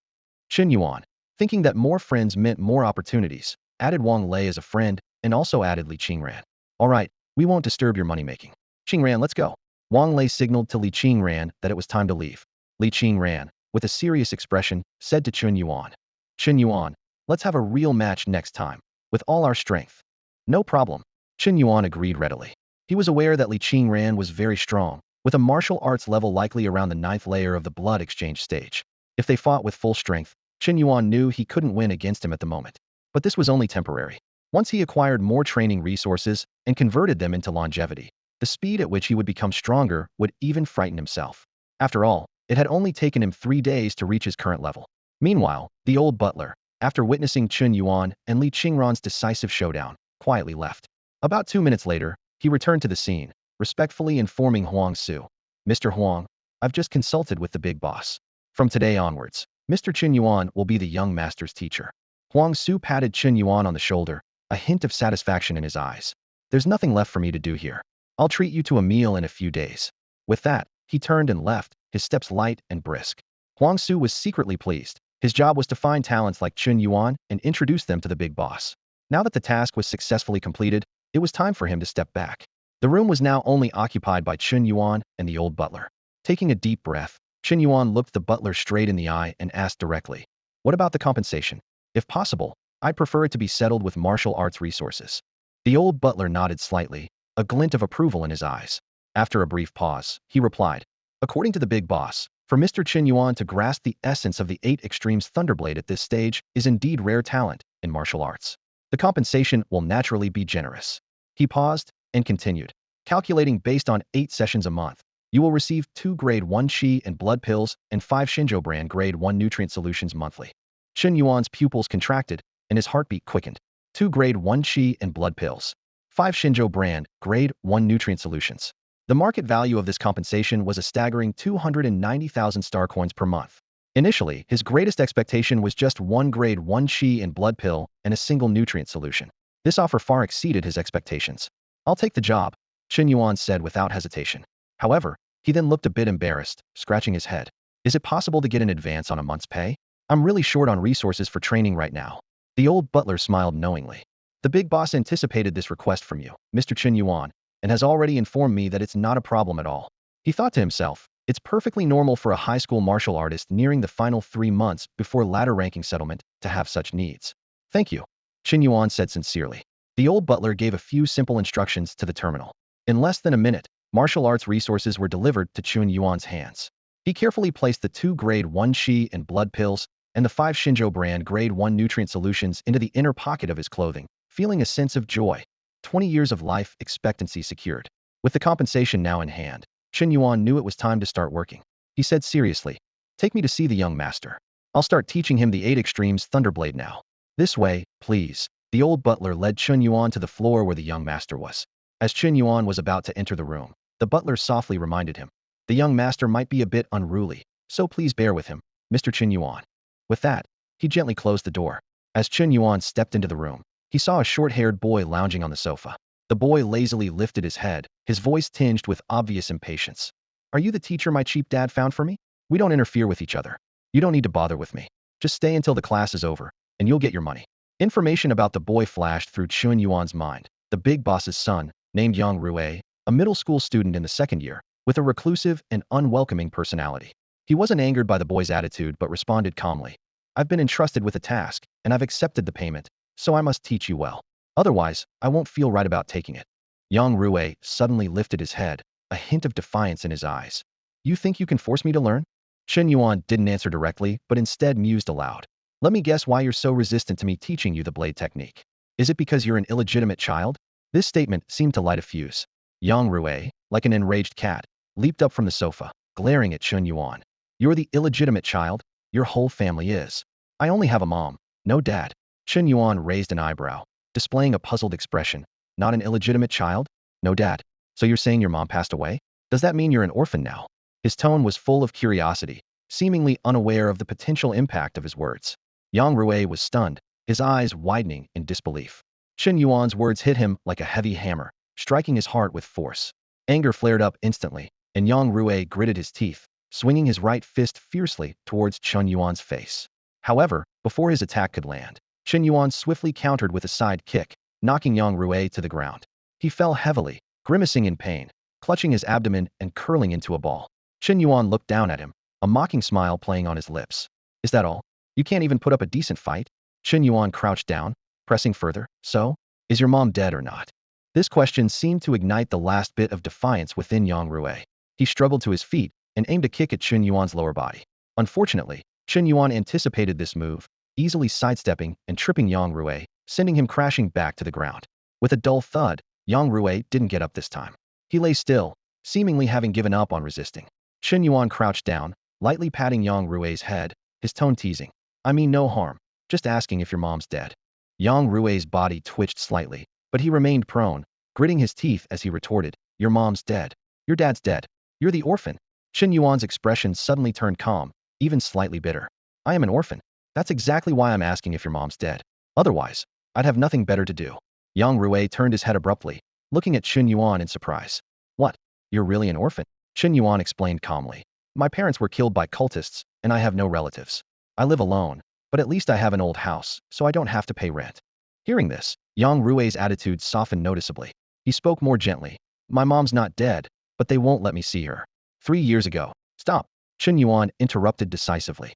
Chen Yuan, thinking that more friends meant more opportunities, added Wang Lei as a friend and also added Lie Qingran. "All right, we won't disturb your money-making. Qingran, let's go." Wang Lei signaled to Lie Qingran that it was time to leave. Lie Qingran, with a serious expression, said to Chen Yuan, "Chen Yuan, let's have a real match next time, with all our strength." "No problem." Chen Yuan agreed readily. He was aware that Lie Qingran was very strong, with a martial arts level likely around the 9th layer of the blood exchange stage. If they fought with full strength, Chen Yuan knew he couldn't win against him at the moment. But this was only temporary. Once he acquired more training resources and converted them into longevity, the speed at which he would become stronger would even frighten himself. After all, it had only taken him 3 days to reach his current level. Meanwhile, the old butler, after witnessing Chen Yuan and Lie Qingran's decisive showdown, quietly left. About 2 minutes later, he returned to the scene, respectfully informing Huang Su. Mr. Huang, I've just consulted with the big boss. From today onwards, Mr. Chen Yuan will be the young master's teacher. Huang Su patted Chen Yuan on the shoulder, a hint of satisfaction in his eyes. There's nothing left for me to do here. I'll treat you to a meal in a few days. With that, he turned and left, his steps light and brisk. Huang Su was secretly pleased. His job was to find talents like Chen Yuan and introduce them to the big boss. Now that the task was successfully completed, it was time for him to step back. The room was now only occupied by Chen Yuan and the old butler. Taking a deep breath, Chen Yuan looked the butler straight in the eye and asked directly, "What about the compensation? If possible, I'd prefer it to be settled with martial arts resources." The old butler nodded slightly, a glint of approval in his eyes. After a brief pause, he replied, "According to the big boss, for Mr. Chen Yuan to grasp the essence of the 8 Extremes Thunderblade at this stage is indeed rare talent in martial arts. The compensation will naturally be generous." He paused and continued, "Calculating based on 8 sessions a month, you will receive 2 grade 1 Qi and blood pills and 5 Shinjo brand grade 1 nutrient solutions monthly." Chen Yuan's pupils contracted and his heartbeat quickened. 2 grade 1 Qi and blood pills. 5 Shinjo brand grade 1 nutrient solutions. The market value of this compensation was a staggering 290,000 star coins per month. Initially, his greatest expectation was just 1 grade 1 Qi and blood pill and a single nutrient solution. This offer far exceeded his expectations. "I'll take the job," Chen Yuan said without hesitation. However, he then looked a bit embarrassed, scratching his head. "Is it possible to get an advance on a month's pay? I'm really short on resources for training right now." The old butler smiled knowingly. "The big boss anticipated this request from you, Mr. Chen Yuan, and has already informed me that it's not a problem at all." He thought to himself, it's perfectly normal for a high school martial artist nearing the final 3 months before ladder ranking settlement to have such needs. "Thank you," Chen Yuan said sincerely. The old butler gave a few simple instructions to the terminal. In less than a minute, martial arts resources were delivered to Chen Yuan's hands. He carefully placed the 2 grade 1 Qi and blood pills and the 5 Shinjo brand grade 1 nutrient solutions into the inner pocket of his clothing, feeling a sense of joy. 20 years of life expectancy secured. With the compensation now in hand, Chen Yuan knew it was time to start working. He said seriously, "Take me to see the young master. I'll start teaching him the 8 Extremes Thunderblade now." "This way, please." The old butler led Chen Yuan to the floor where the young master was. As Chen Yuan was about to enter the room, the butler softly reminded him, "The young master might be a bit unruly, so please bear with him, Mr. Chen Yuan." With that, he gently closed the door. As Chen Yuan stepped into the room, he saw a short-haired boy lounging on the sofa. The boy lazily lifted his head, his voice tinged with obvious impatience. "Are you the teacher my cheap dad found for me? We don't interfere with each other. You don't need to bother with me. Just stay until the class is over, and you'll get your money." Information about the boy flashed through Chen Yuan's mind. The big boss's son, named Yang Rui, a middle school student in the 2nd year, with a reclusive and unwelcoming personality. He wasn't angered by the boy's attitude but responded calmly, "I've been entrusted with a task, and I've accepted the payment, so I must teach you well. Otherwise, I won't feel right about taking it." Yang Rui suddenly lifted his head, a hint of defiance in his eyes. "You think you can force me to learn?" Chen Yuan didn't answer directly, but instead mused aloud. "Let me guess why you're so resistant to me teaching you the blade technique. Is it because you're an illegitimate child?" This statement seemed to light a fuse. Yang Rui, like an enraged cat, leaped up from the sofa, glaring at Chen Yuan. "You're the illegitimate child? Your whole family is. I only have a mom, no dad." Chen Yuan raised an eyebrow, displaying a puzzled expression. "Not an illegitimate child? No dad? So you're saying your mom passed away? Does that mean you're an orphan now?" His tone was full of curiosity, seemingly unaware of the potential impact of his words. Yang Rui was stunned, his eyes widening in disbelief. Chen Yuan's words hit him like a heavy hammer, striking his heart with force. Anger flared up instantly, and Yang Rui gritted his teeth, swinging his right fist fiercely towards Chen Yuan's face. However, before his attack could land, Chen Yuan swiftly countered with a side kick, knocking Yang Rui to the ground. He fell heavily, grimacing in pain, clutching his abdomen and curling into a ball. Chen Yuan looked down at him, a mocking smile playing on his lips. "Is that all? You can't even put up a decent fight?" Chen Yuan crouched down, pressing further. "So, is your mom dead or not?" This question seemed to ignite the last bit of defiance within Yang Rui. He struggled to his feet and aimed a kick at Chen Yuan's lower body. Unfortunately, Chen Yuan anticipated this move, easily sidestepping and tripping Yang Rui, sending him crashing back to the ground. With a dull thud, Yang Rui didn't get up this time. He lay still, seemingly having given up on resisting. Chen Yuan crouched down, lightly patting Yang Rui's head, his tone teasing. "I mean no harm, just asking if your mom's dead." Yang Rui's body twitched slightly, But he remained prone, gritting his teeth as he retorted, "Your mom's dead. Your dad's dead. You're the orphan." Chen Yuan's expression suddenly turned calm, even slightly bitter. "I am an orphan. That's exactly why I'm asking if your mom's dead. Otherwise, I'd have nothing better to do." Yang Rui turned his head abruptly, looking at Chen Yuan in surprise. "What? You're really an orphan?" Chen Yuan explained calmly. "My parents were killed by cultists, and I have no relatives. I live alone, but at least I have an old house, so I don't have to pay rent." Hearing this, Yang Rui's attitude softened noticeably. He spoke more gently. "My mom's not dead, but they won't let me see her. 3 years ago." "Stop!" Chen Yuan interrupted decisively.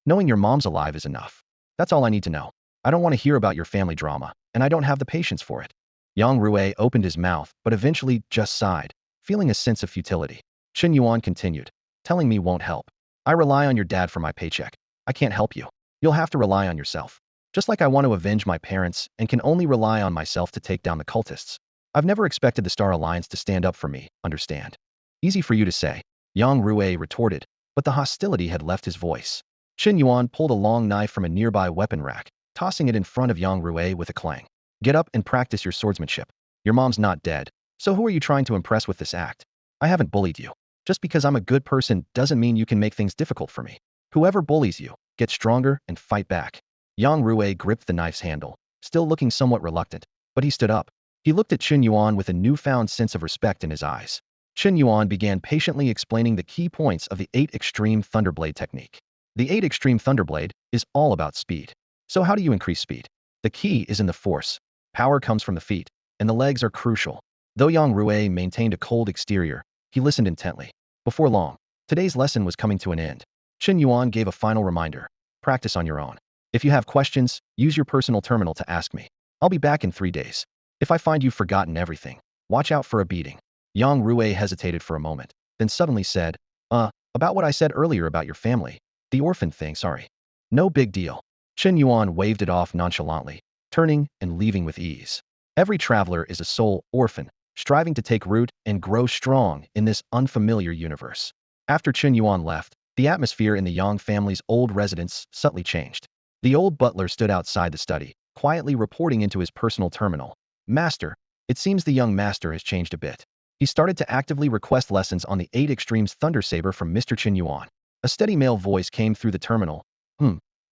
"Knowing your mom's alive is enough. That's all I need to know. I don't want to hear about your family drama, and I don't have the patience for it." Yang Rui opened his mouth, but eventually just sighed, feeling a sense of futility. Chen Yuan continued, "Telling me won't help. I rely on your dad for my paycheck. I can't help you. You'll have to rely on yourself. Just like I want to avenge my parents and can only rely on myself to take down the cultists. I've never expected the Star Alliance to stand up for me, understand?" "Easy for you to say," Yang Rui retorted, but the hostility had left his voice. Chen Yuan pulled a long knife from a nearby weapon rack, tossing it in front of Yang Rui with a clang. "Get up and practice your swordsmanship. Your mom's not dead, so who are you trying to impress with this act? I haven't bullied you. Just because I'm a good person doesn't mean you can make things difficult for me. Whoever bullies you, get stronger and fight back." Yang Rui gripped the knife's handle, still looking somewhat reluctant, but he stood up. He looked at Chen Yuan with a newfound sense of respect in his eyes. Chen Yuan began patiently explaining the key points of the 8 Extreme Thunderblade technique. The 8 Extreme Thunderblade is all about speed. So how do you increase speed? The key is in the force. Power comes from the feet, and the legs are crucial. Though Yang Rui maintained a cold exterior, he listened intently. Before long, today's lesson was coming to an end. Chen Yuan gave a final reminder. "Practice on your own. If you have questions, use your personal terminal to ask me. I'll be back in 3 days. If I find you've forgotten everything, watch out for a beating." Yang Rui hesitated for a moment, then suddenly said, About what I said earlier about your family. The orphan thing, sorry. No big deal." Chen Yuan waved it off nonchalantly, turning and leaving with ease. Every traveler is a soul orphan, striving to take root and grow strong in this unfamiliar universe. After Chen Yuan left, the atmosphere in the Yang family's old residence subtly changed. The old butler stood outside the study, quietly reporting into his personal terminal. "Master, it seems the young master has changed a bit." He started to actively request lessons on the 8 Extremes Thunder Saber from Mr. Chen Yuan. A steady male voice came through the terminal.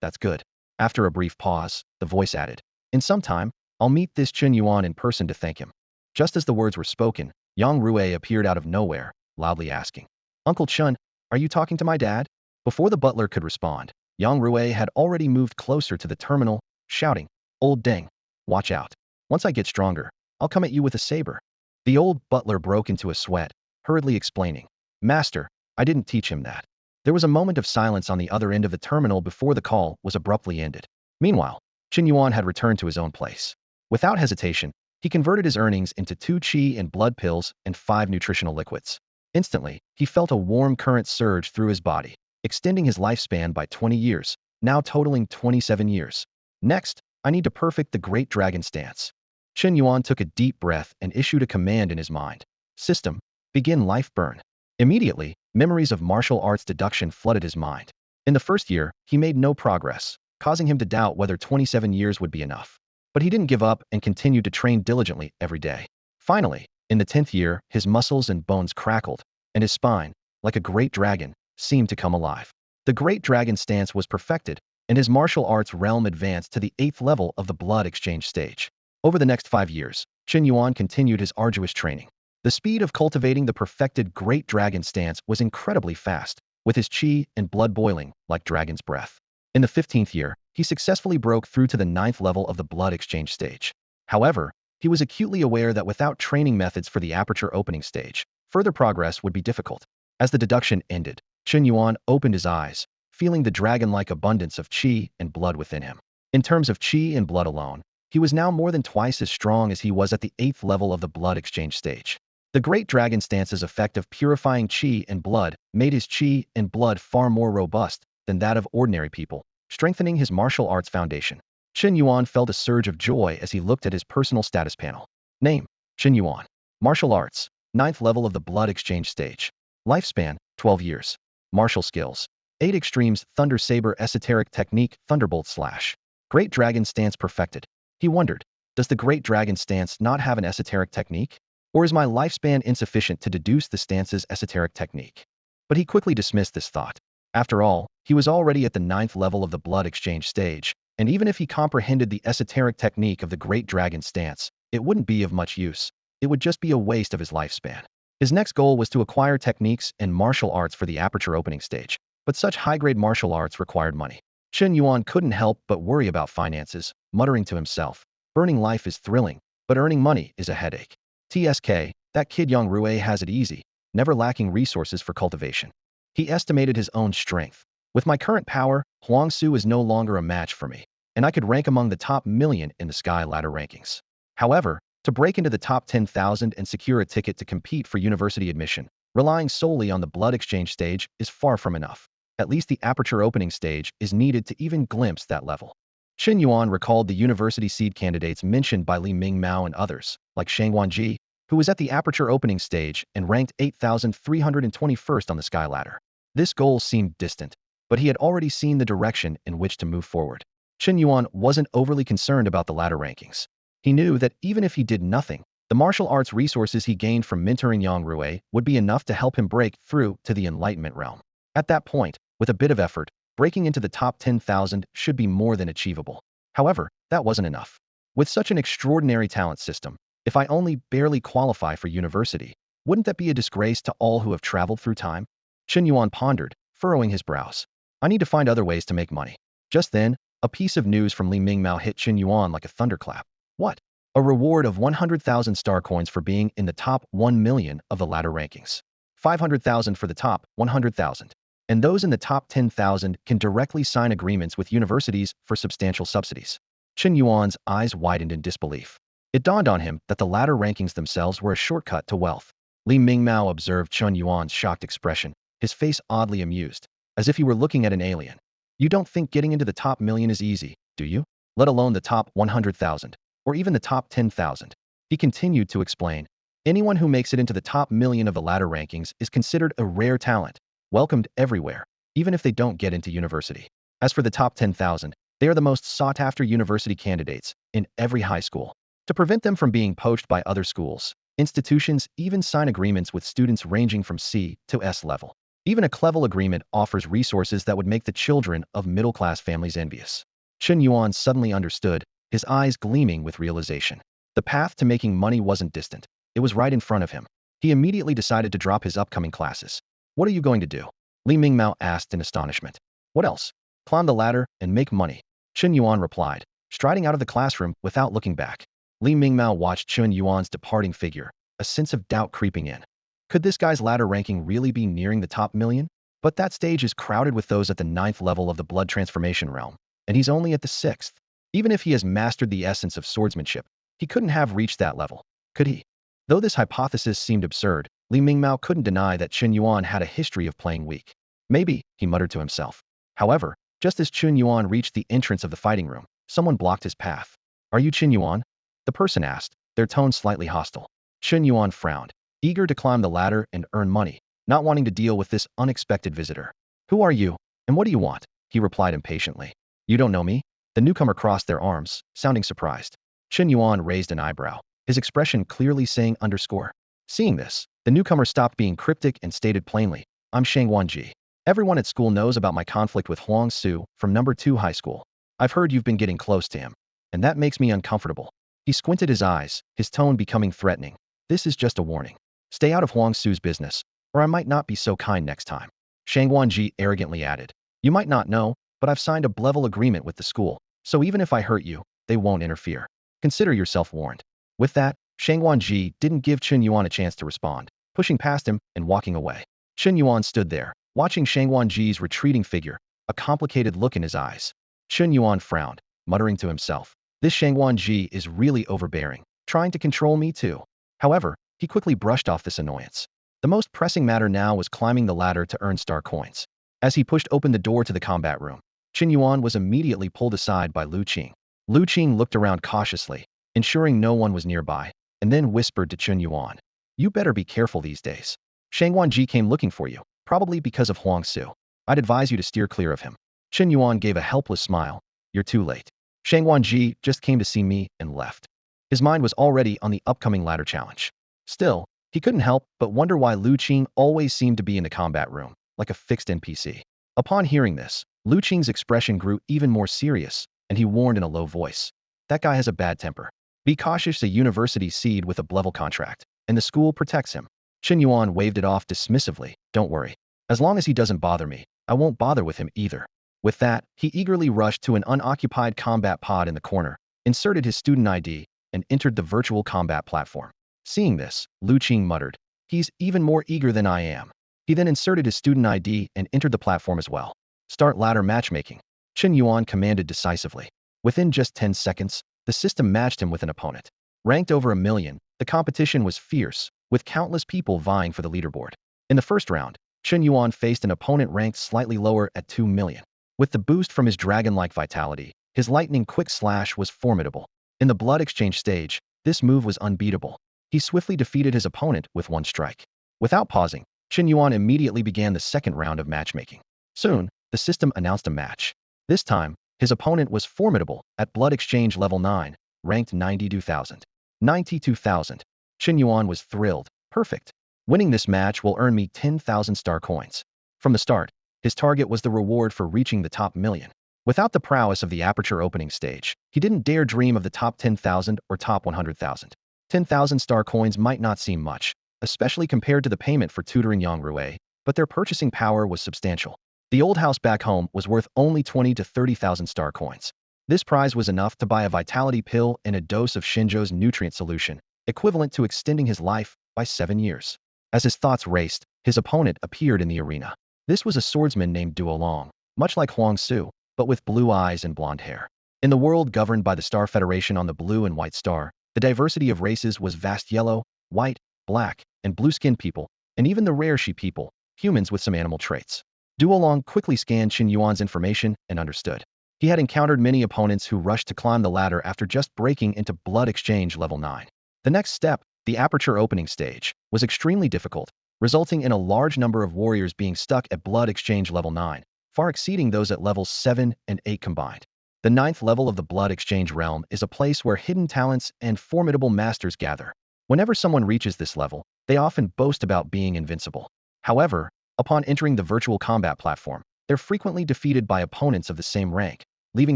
That's good." After a brief pause, the voice added, "In some time, I'll meet this Chen Yuan in person to thank him." Just as the words were spoken, Yang Rui appeared out of nowhere, loudly asking, "Uncle Chen, are you talking to my dad?" Before the butler could respond, Yang Rui had already moved closer to the terminal, shouting, "Old Deng, watch out. Once I get stronger, I'll come at you with a saber." The old butler broke into a sweat, hurriedly explaining, "Master, I didn't teach him that." There was a moment of silence on the other end of the terminal before the call was abruptly ended. Meanwhile, Chen Yuan had returned to his own place. Without hesitation, he converted his earnings into 2 qi and blood pills and 5 nutritional liquids. Instantly, he felt a warm current surge through his body, extending his lifespan by 20 years, now totaling 27 years. "Next, I need to perfect the Great Dragon Stance." Chen Yuan took a deep breath and issued a command in his mind. "System, begin life burn." Immediately, memories of martial arts deduction flooded his mind. In the first year, he made no progress, causing him to doubt whether 27 years would be enough. But he didn't give up and continued to train diligently every day. Finally, in the 10th year, his muscles and bones crackled, and his spine, like a great dragon, seemed to come alive. The Great Dragon Stance was perfected, and his martial arts realm advanced to the 8th level of the blood exchange stage. Over the next 5 years, Chen Yuan continued his arduous training. The speed of cultivating the perfected Great Dragon Stance was incredibly fast, with his qi and blood boiling like dragon's breath. In the 15th year, he successfully broke through to the 9th level of the blood exchange stage. However, he was acutely aware that without training methods for the aperture opening stage, further progress would be difficult. As the deduction ended, Chen Yuan opened his eyes, feeling the dragon-like abundance of qi and blood within him. In terms of qi and blood alone, he was now more than twice as strong as he was at the 8th level of the blood exchange stage. The Great Dragon Stance's effect of purifying qi and blood made his qi and blood far more robust than that of ordinary people, strengthening his martial arts foundation. Chen Yuan felt a surge of joy as he looked at his personal status panel. Name: Chen Yuan. Martial arts: 9th level of the blood exchange stage. Lifespan: 12 years. Martial skills: 8 extremes, Thunder Saber, esoteric technique, Thunderbolt slash. Great Dragon Stance perfected. He wondered, Does the Great Dragon stance not have an esoteric technique? Or is my lifespan insufficient to deduce the stance's esoteric technique? But he quickly dismissed this thought. After all, he was already at the 9th level of the blood exchange stage, and even if he comprehended the esoteric technique of the Great Dragon stance, it wouldn't be of much use. It would just be a waste of his lifespan. His next goal was to acquire techniques and martial arts for the aperture opening stage, but such high-grade martial arts required money. Chen Yuan couldn't help but worry about finances, muttering to himself, "Burning life is thrilling, but earning money is a headache. TSK, that kid Yang Rui has it easy, never lacking resources for cultivation." He estimated his own strength. With my current power, Huangsu is no longer a match for me, and I could rank among the top million in the Sky Ladder rankings. However, to break into the top 10,000 and secure a ticket to compete for university admission, relying solely on the blood exchange stage is far from enough. At least the aperture opening stage is needed to even glimpse that level. Chen Yuan recalled the university seed candidates mentioned by Lie Ming and others, like Shang Wanji, who was at the aperture opening stage and ranked 8,321st on the Sky Ladder. This goal seemed distant, but he had already seen the direction in which to move forward. Chen Yuan wasn't overly concerned about the ladder rankings. He knew that even if he did nothing, the martial arts resources he gained from mentoring Yang Rui would be enough to help him break through to the enlightenment realm. At that point, with a bit of effort, breaking into the top 10,000 should be more than achievable. However, that wasn't enough. With such an extraordinary talent system, if I only barely qualify for university, wouldn't that be a disgrace to all who have traveled through time? Chen Yuan pondered, furrowing his brows. I need to find other ways to make money. Just then, a piece of news from Lie Ming hit Chen Yuan like a thunderclap. What? A reward of 100,000 star coins for being in the top 1 million of the ladder rankings. 500,000 for the top 100,000. And those in the top 10,000 can directly sign agreements with universities for substantial subsidies. Chen Yuan's eyes widened in disbelief. It dawned on him that the ladder rankings themselves were a shortcut to wealth. Lie Ming observed Chen Yuan's shocked expression, his face oddly amused, as if he were looking at an alien. You don't think getting into the top million is easy, do you? Let alone the top 100,000, or even the top 10,000. He continued to explain. Anyone who makes it into the top million of the ladder rankings is considered a rare talent, welcomed everywhere, even if they don't get into university. As for the top 10,000, they are the most sought-after university candidates in every high school. To prevent them from being poached by other schools, institutions even sign agreements with students ranging from C to S level. Even a clever agreement offers resources that would make the children of middle-class families envious. Chen Yuan suddenly understood, his eyes gleaming with realization. The path to making money wasn't distant. It was right in front of him. He immediately decided to drop his upcoming classes. What are you going to do? Lie Ming asked in astonishment. What else? Climb the ladder and make money. Chen Yuan replied, striding out of the classroom without looking back. Lie Ming watched Chen Yuan's departing figure, a sense of doubt creeping in. Could this guy's ladder ranking really be nearing the top million? But that stage is crowded with those at the 9th level of the blood transformation realm, and he's only at the 6th. Even if he has mastered the essence of swordsmanship, he couldn't have reached that level, could he? Though this hypothesis seemed absurd, Lie Ming couldn't deny that Chen Yuan had a history of playing weak. Maybe, he muttered to himself. However, just as Chen Yuan reached the entrance of the fighting room, someone blocked his path. Are you Chen Yuan? The person asked, their tone slightly hostile. Chen Yuan frowned, eager to climb the ladder and earn money, not wanting to deal with this unexpected visitor. Who are you, and what do you want? He replied impatiently. You don't know me? The newcomer crossed their arms, sounding surprised. Chen Yuan raised an eyebrow, his expression clearly saying underscore. Seeing this, the newcomer stopped being cryptic and stated plainly, I'm Shang Wanji. Everyone at school knows about my conflict with Huangsu from number 2 high school. I've heard you've been getting close to him, and that makes me uncomfortable. He squinted his eyes, his tone becoming threatening. This is just a warning. Stay out of Huangsu's business, or I might not be so kind next time. Shang Wanji arrogantly added. You might not know, but I've signed a level agreement with the school, so even if I hurt you, they won't interfere. Consider yourself warned. With that, Shang Wanji didn't give Chen Yuan a chance to respond, pushing past him and walking away. Chen Yuan stood there, watching Shang Wanji's retreating figure, a complicated look in his eyes. Chen Yuan frowned, muttering to himself. This Shang Wanji is really overbearing, trying to control me too. However, he quickly brushed off this annoyance. The most pressing matter now was climbing the ladder to earn star coins. As he pushed open the door to the combat room, Chen Yuan was immediately pulled aside by Lu Qing. Lu Qing looked around cautiously, ensuring no one was nearby, and then whispered to Chen Yuan. You better be careful these days. Shang Wanji came looking for you, probably because of Huangsu. I'd advise you to steer clear of him. Chen Yuan gave a helpless smile. You're too late. Shang Wanji just came to see me and left. His mind was already on the upcoming ladder challenge. Still, he couldn't help but wonder why Lu Qing always seemed to be in the combat room, like a fixed NPC. Upon hearing this, Lu Qing's expression grew even more serious, and he warned in a low voice. That guy has a bad temper. Be cautious, a university seed with a level contract, and the school protects him. Chen Yuan waved it off dismissively. Don't worry. As long as he doesn't bother me, I won't bother with him either. With that, he eagerly rushed to an unoccupied combat pod in the corner, inserted his student ID, and entered the virtual combat platform. Seeing this, Lu Qing muttered, he's even more eager than I am. He then inserted his student ID and entered the platform as well. Start ladder matchmaking. Chen Yuan commanded decisively. Within just 10 seconds, the system matched him with an opponent. Ranked over 1,000,000, the competition was fierce, with countless people vying for the leaderboard. In the first round, Chen Yuan faced an opponent ranked slightly lower at 2,000,000. With the boost from his dragon-like vitality, his lightning quick slash was formidable. In the blood exchange stage, this move was unbeatable. He swiftly defeated his opponent with one strike. Without pausing, Chen Yuan immediately began the second round of matchmaking. Soon, the system announced a match. This time, his opponent was formidable at blood exchange level 9, ranked 92,000. 92,000. Chen Yuan was thrilled. Perfect. Winning this match will earn me 10,000 star coins. From the start, his target was the reward for reaching the top 1,000,000. Without the prowess of the aperture opening stage, he didn't dare dream of the top 10,000 or top 100,000. 10,000 star coins might not seem much, especially compared to the payment for tutoring Yang Rui, but their purchasing power was substantial. The old house back home was worth only 20 to 30,000 star coins. This prize was enough to buy a vitality pill and a dose of Shinzhou's nutrient solution, equivalent to extending his life by 7 years. As his thoughts raced, his opponent appeared in the arena. This was a swordsman named Duo Long, much like Huang Su, but with blue eyes and blonde hair. In the world governed by the Star Federation on the blue and white star, the diversity of races was vast: yellow, white, black, and blue-skinned people, and even the rare she people, humans with some animal traits. Duo Long quickly scanned Chen Yuan's information and understood. He had encountered many opponents who rushed to climb the ladder after just breaking into blood exchange level 9. The next step, the aperture opening stage, was extremely difficult, resulting in a large number of warriors being stuck at blood exchange level 9, far exceeding those at levels 7 and 8 combined. The 9th level of the blood exchange realm is a place where hidden talents and formidable masters gather. Whenever someone reaches this level, they often boast about being invincible. However, upon entering the virtual combat platform, they're frequently defeated by opponents of the same rank, leaving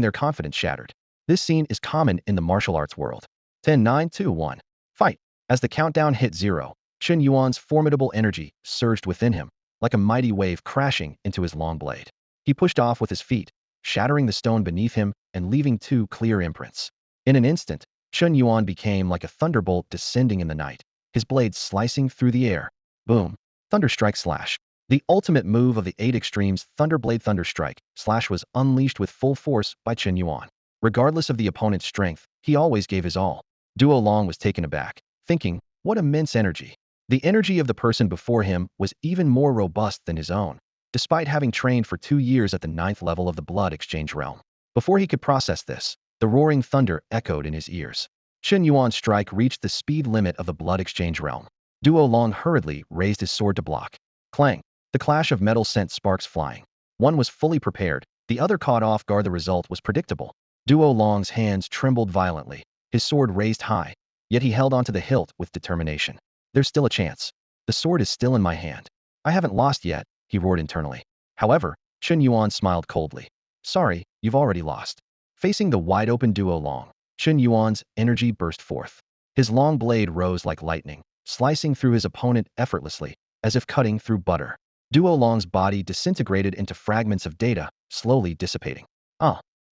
their confidence shattered. This scene is common in the martial arts world. 10, 9, 2, 1. Fight! As the countdown hit 0, Chen Yuan's formidable energy surged within him, like a mighty wave crashing into his long blade. He pushed off with his feet, shattering the stone beneath him and leaving 2 clear imprints. In an instant, Chen Yuan became like a thunderbolt descending in the night, his blade slicing through the air. Boom! Thunderstrike slash. The ultimate move of the 8 extremes Thunderblade Thunderstrike slash was unleashed with full force by Chen Yuan. Regardless of the opponent's strength, he always gave his all. Duo Long was taken aback, thinking, what immense energy. The energy of the person before him was even more robust than his own, despite having trained for 2 years at the 9th level of the blood exchange realm. Before he could process this, the roaring thunder echoed in his ears. Chen Yuan's strike reached the speed limit of the blood exchange realm. Duo Long hurriedly raised his sword to block. Clang! The clash of metal sent sparks flying. One was fully prepared, the other caught off guard. The result was predictable. Duo Long's hands trembled violently, his sword raised high, yet he held onto the hilt with determination. There's still a chance. The sword is still in my hand. I haven't lost yet, he roared internally. However, Chen Yuan smiled coldly. Sorry, you've already lost. Facing the wide-open Duo Long, Chen Yuan's energy burst forth. His long blade rose like lightning, slicing through his opponent effortlessly, as if cutting through butter. Duo Long's body disintegrated into fragments of data, slowly dissipating.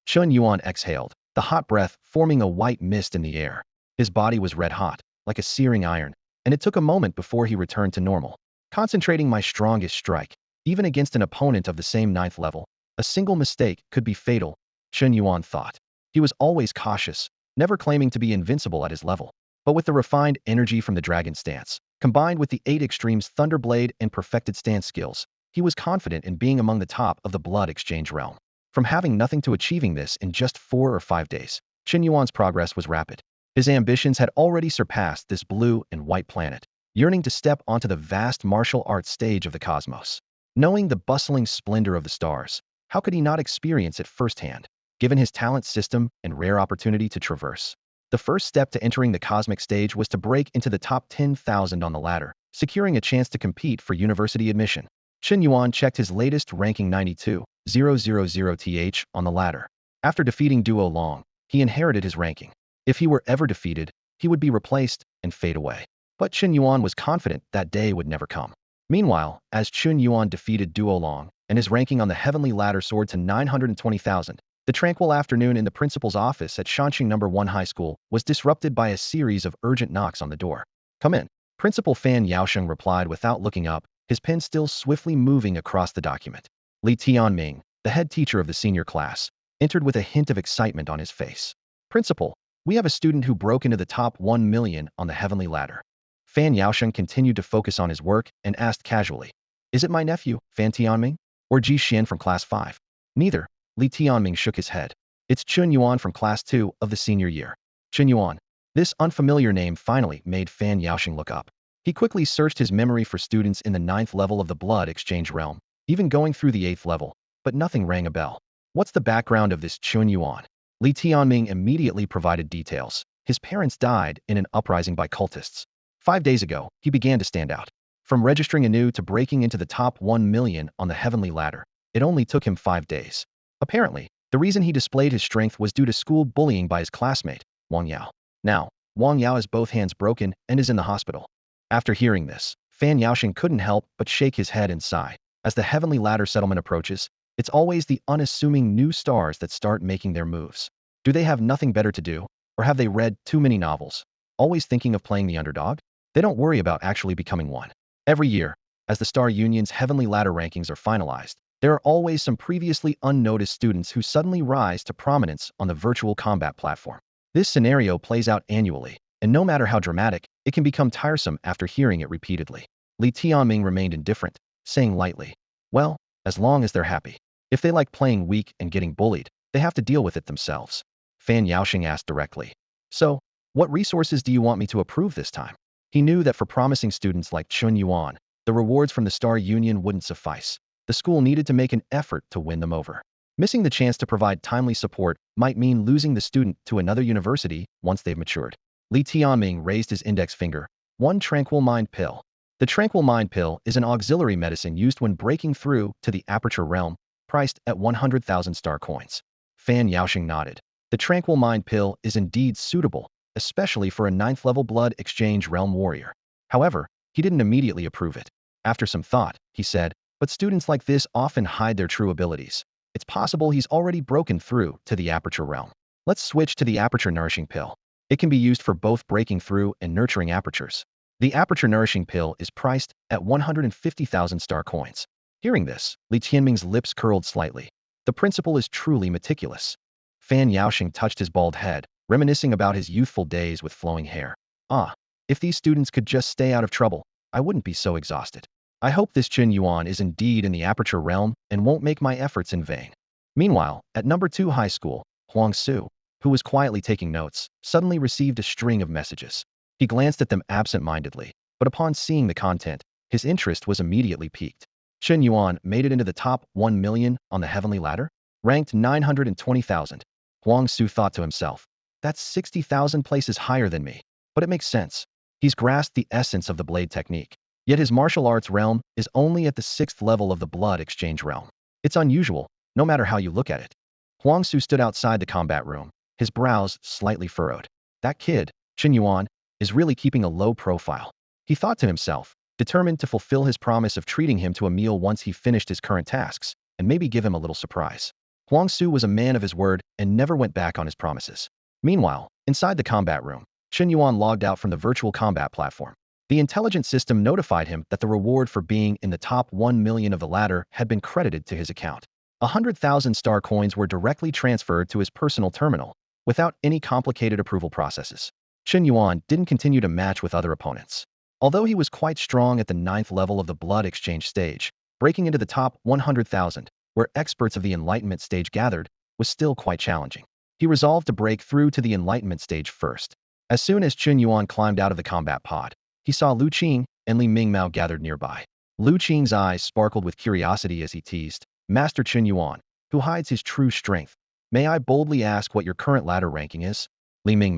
Chen Yuan exhaled, the hot breath forming a white mist in the air. His body was red hot, like a searing iron, and it took a moment before he returned to normal. Concentrating my strongest strike, even against an opponent of the same 9th level, a single mistake could be fatal, Chen Yuan thought. He was always cautious, never claiming to be invincible at his level. But with the refined energy from the dragon stance, combined with the 8 extremes Thunderblade and perfected stance skills, he was confident in being among the top of the blood exchange realm. From having nothing to achieving this in just 4 or 5 days, Chen Yuan's progress was rapid. His ambitions had already surpassed this blue and white planet, yearning to step onto the vast martial arts stage of the cosmos. Knowing the bustling splendor of the stars, how could he not experience it firsthand, given his talent system and rare opportunity to traverse The first step to entering the cosmic stage was to break into the top 10,000 on the ladder, securing a chance to compete for university admission. Chen Yuan checked his latest ranking 92,000th on the ladder. After defeating Duo Long, he inherited his ranking. If he were ever defeated, he would be replaced and fade away. But Chen Yuan was confident that day would never come. Meanwhile, as Chen Yuan defeated Duo Long, and his ranking on the heavenly ladder soared to 920,000, the tranquil afternoon in the principal's office at Shanxing No. 1 High School was disrupted by a series of urgent knocks on the door. "Come in." Principal Fan Yaosheng replied without looking up, his pen still swiftly moving across the document. Lie Ming, the head teacher of the senior class, entered with a hint of excitement on his face. "Principal, we have a student who broke into the top 1 million on the heavenly ladder." Fan Yaosheng continued to focus on his work and asked casually, "Is it my nephew, Fan Tianming, or Ji Xian from class 5? "Neither." Li Tianming shook his head. "It's Chen Yuan from class 2 of the senior year." Chen Yuan. This unfamiliar name finally made Fan Yaosheng look up. He quickly searched his memory for students in the 9th level of the blood exchange realm, even going through the 8th level, but nothing rang a bell. "What's the background of this Chen Yuan?" Li Tianming immediately provided details. His parents died in an uprising by cultists. 5 days ago, he began to stand out. From registering anew to breaking into the top 1 million on the heavenly ladder, it only took him 5 days. Apparently, the reason he displayed his strength was due to school bullying by his classmate, Wang Yao. Now, Wang Yao has both hands broken and is in the hospital. After hearing this, Fan Yaosheng couldn't help but shake his head and sigh. As the heavenly ladder settlement approaches, it's always the unassuming new stars that start making their moves. Do they have nothing better to do, or have they read too many novels, always thinking of playing the underdog? They don't worry about actually becoming one. Every year, as the Star Union's heavenly ladder rankings are finalized, there are always some previously unnoticed students who suddenly rise to prominence on the virtual combat platform. This scenario plays out annually, and no matter how dramatic, it can become tiresome after hearing it repeatedly. Li Tianming remained indifferent, saying lightly, "Well, as long as they're happy. If they like playing weak and getting bullied, they have to deal with it themselves." Fan Yaosheng asked directly, "So, what resources do you want me to approve this time?" He knew that for promising students like Chen Yuan, the rewards from the Star Union wouldn't suffice. The school needed to make an effort to win them over. Missing the chance to provide timely support might mean losing the student to another university once they've matured. Li Tianming raised his index finger. "One tranquil mind pill." The tranquil mind pill is an auxiliary medicine used when breaking through to the aperture realm, priced at 100,000 star coins. Fan Yaosheng nodded. The tranquil mind pill is indeed suitable, especially for a 9th level blood exchange realm warrior. However, he didn't immediately approve it. After some thought, he said, "But students like this often hide their true abilities. It's possible he's already broken through to the aperture realm. Let's switch to the aperture nourishing pill. It can be used for both breaking through and nurturing apertures. The aperture nourishing pill is priced at 150,000 star coins." Hearing this, Li Tianming's lips curled slightly. The principal is truly meticulous. Fan Yaosheng touched his bald head, reminiscing about his youthful days with flowing hair. "Ah, if these students could just stay out of trouble, I wouldn't be so exhausted. I hope this Chen Yuan is indeed in the aperture realm and won't make my efforts in vain." Meanwhile, at No. 2 High School, Huang Su, who was quietly taking notes, suddenly received a string of messages. He glanced at them absent-mindedly, but upon seeing the content, his interest was immediately piqued. Chen Yuan made it into the top 1 million on the heavenly ladder, ranked 920,000. Huang Su thought to himself, "That's 60,000 places higher than me. But it makes sense. He's grasped the essence of the blade technique. Yet his martial arts realm is only at the 6th level of the blood exchange realm. It's unusual, no matter how you look at it." Huang Su stood outside the combat room, his brows slightly furrowed. That kid, Chen Yuan, is really keeping a low profile. He thought to himself, determined to fulfill his promise of treating him to a meal once he finished his current tasks, and maybe give him a little surprise. Huang Su was a man of his word and never went back on his promises. Meanwhile, inside the combat room, Chen Yuan logged out from the virtual combat platform. The intelligence system notified him that the reward for being in the top 1 million of the ladder had been credited to his account. 100,000 star coins were directly transferred to his personal terminal, without any complicated approval processes. Chen Yuan didn't continue to match with other opponents. Although he was quite strong at the 9th level of the blood exchange stage, breaking into the top 100,000, where experts of the enlightenment stage gathered, was still quite challenging. He resolved to break through to the enlightenment stage first. As soon as Chen Yuan climbed out of the combat pod, he saw Lu Qing and Lie Ming gathered nearby. Lu Qing's eyes sparkled with curiosity as he teased, "Master Chen Yuan, who hides his true strength, may I boldly ask what your current ladder ranking is?" Lie Ming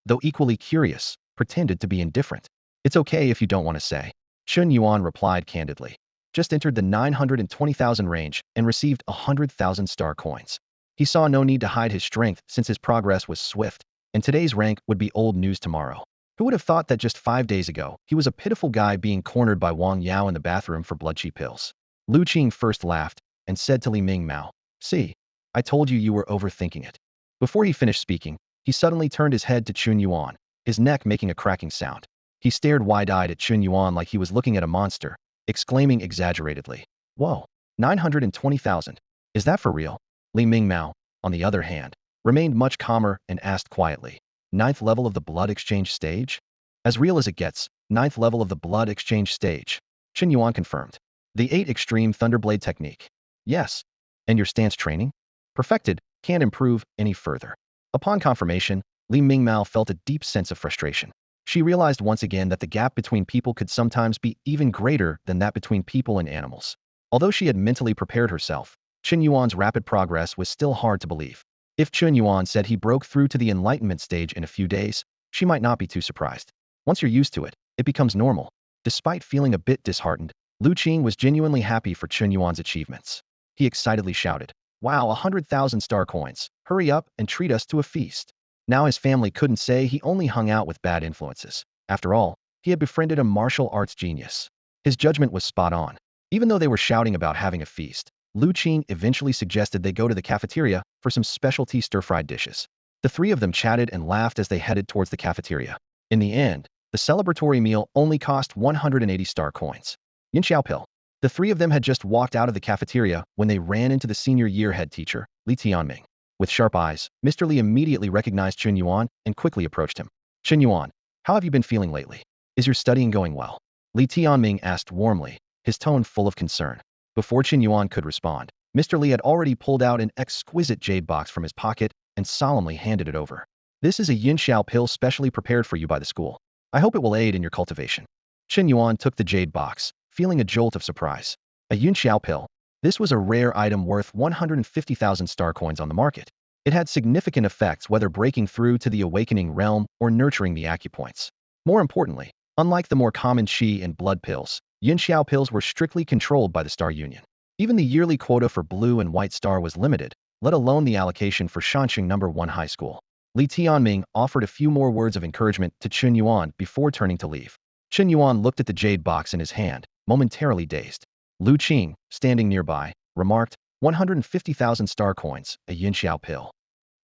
though equally curious, pretended to be indifferent. It's okay if you don't want to say. Chen Yuan replied candidly. Just entered the 920,000 range and received 100,000 star coins. He saw no need to hide his strength since his progress was swift, and today's rank would be old news tomorrow. Who would have thought that just 5 days ago, he was a pitiful guy being cornered by Wang Yao in the bathroom for blood-cheap pills? Lu Qing first laughed and said to Lie Ming, "See, I told you you were overthinking it." Before he finished speaking, he suddenly turned his head to Chen Yuan, his neck making a cracking sound. He stared wide-eyed at Chen Yuan like he was looking at a monster, exclaiming exaggeratedly, "Whoa, 920,000. Is that for real?" Lie Ming, on the other hand, remained much calmer and asked quietly, "Ninth level of the blood exchange stage?" "As real as it gets, ninth level of the blood exchange stage," Chen Yuan confirmed. "The 8 extreme thunderblade technique?" "Yes." "And your stance training?" "Perfected, can't improve any further." Upon confirmation, Lie Ming felt a deep sense of frustration. She realized once again that the gap between people could sometimes be even greater than that between people and animals. Although she had mentally prepared herself, Chen Yuan's rapid progress was still hard to believe. If Chen Yuan said he broke through to the enlightenment stage in a few days, she might not be too surprised. Once you're used to it, it becomes normal. Despite feeling a bit disheartened, Lu Qing was genuinely happy for Chen Yuan's achievements. He excitedly shouted, "Wow, 100,000 star coins! Hurry up and treat us to a feast." Now his family couldn't say he only hung out with bad influences. After all, he had befriended a martial arts genius. His judgment was spot on. Even though they were shouting about having a feast, Lu Qing eventually suggested they go to the cafeteria for some specialty stir-fried dishes. The three of them chatted and laughed as they headed towards the cafeteria. In the end, the celebratory meal only cost 180 star coins. Yin Xiaopil. The three of them had just walked out of the cafeteria when they ran into the senior year head teacher, Li Tianming. With sharp eyes, Mr. Li immediately recognized Chen Yuan and quickly approached him. "Chen Yuan, how have you been feeling lately? Is your studying going well?" Li Tianming asked warmly, his tone full of concern. Before Chen Yuan could respond, Mr. Li had already pulled out an exquisite jade box from his pocket and solemnly handed it over. "This is a yin xiao pill specially prepared for you by the school. I hope it will aid in your cultivation." Chen Yuan took the jade box, feeling a jolt of surprise. A yin xiao pill. This was a rare item worth 150,000 star coins on the market. It had significant effects whether breaking through to the awakening realm or nurturing the acupoints. More importantly, unlike the more common qi and blood pills, yin xiao pills were strictly controlled by the Star Union. Even the yearly quota for blue and white star was limited, let alone the allocation for Shanxing No. 1 high school. Li Tianming offered a few more words of encouragement to Chen Yuan before turning to leave. Chen Yuan looked at the jade box in his hand, momentarily dazed. Lu Qing, standing nearby, remarked, 150,000 star coins, a yin xiao pill.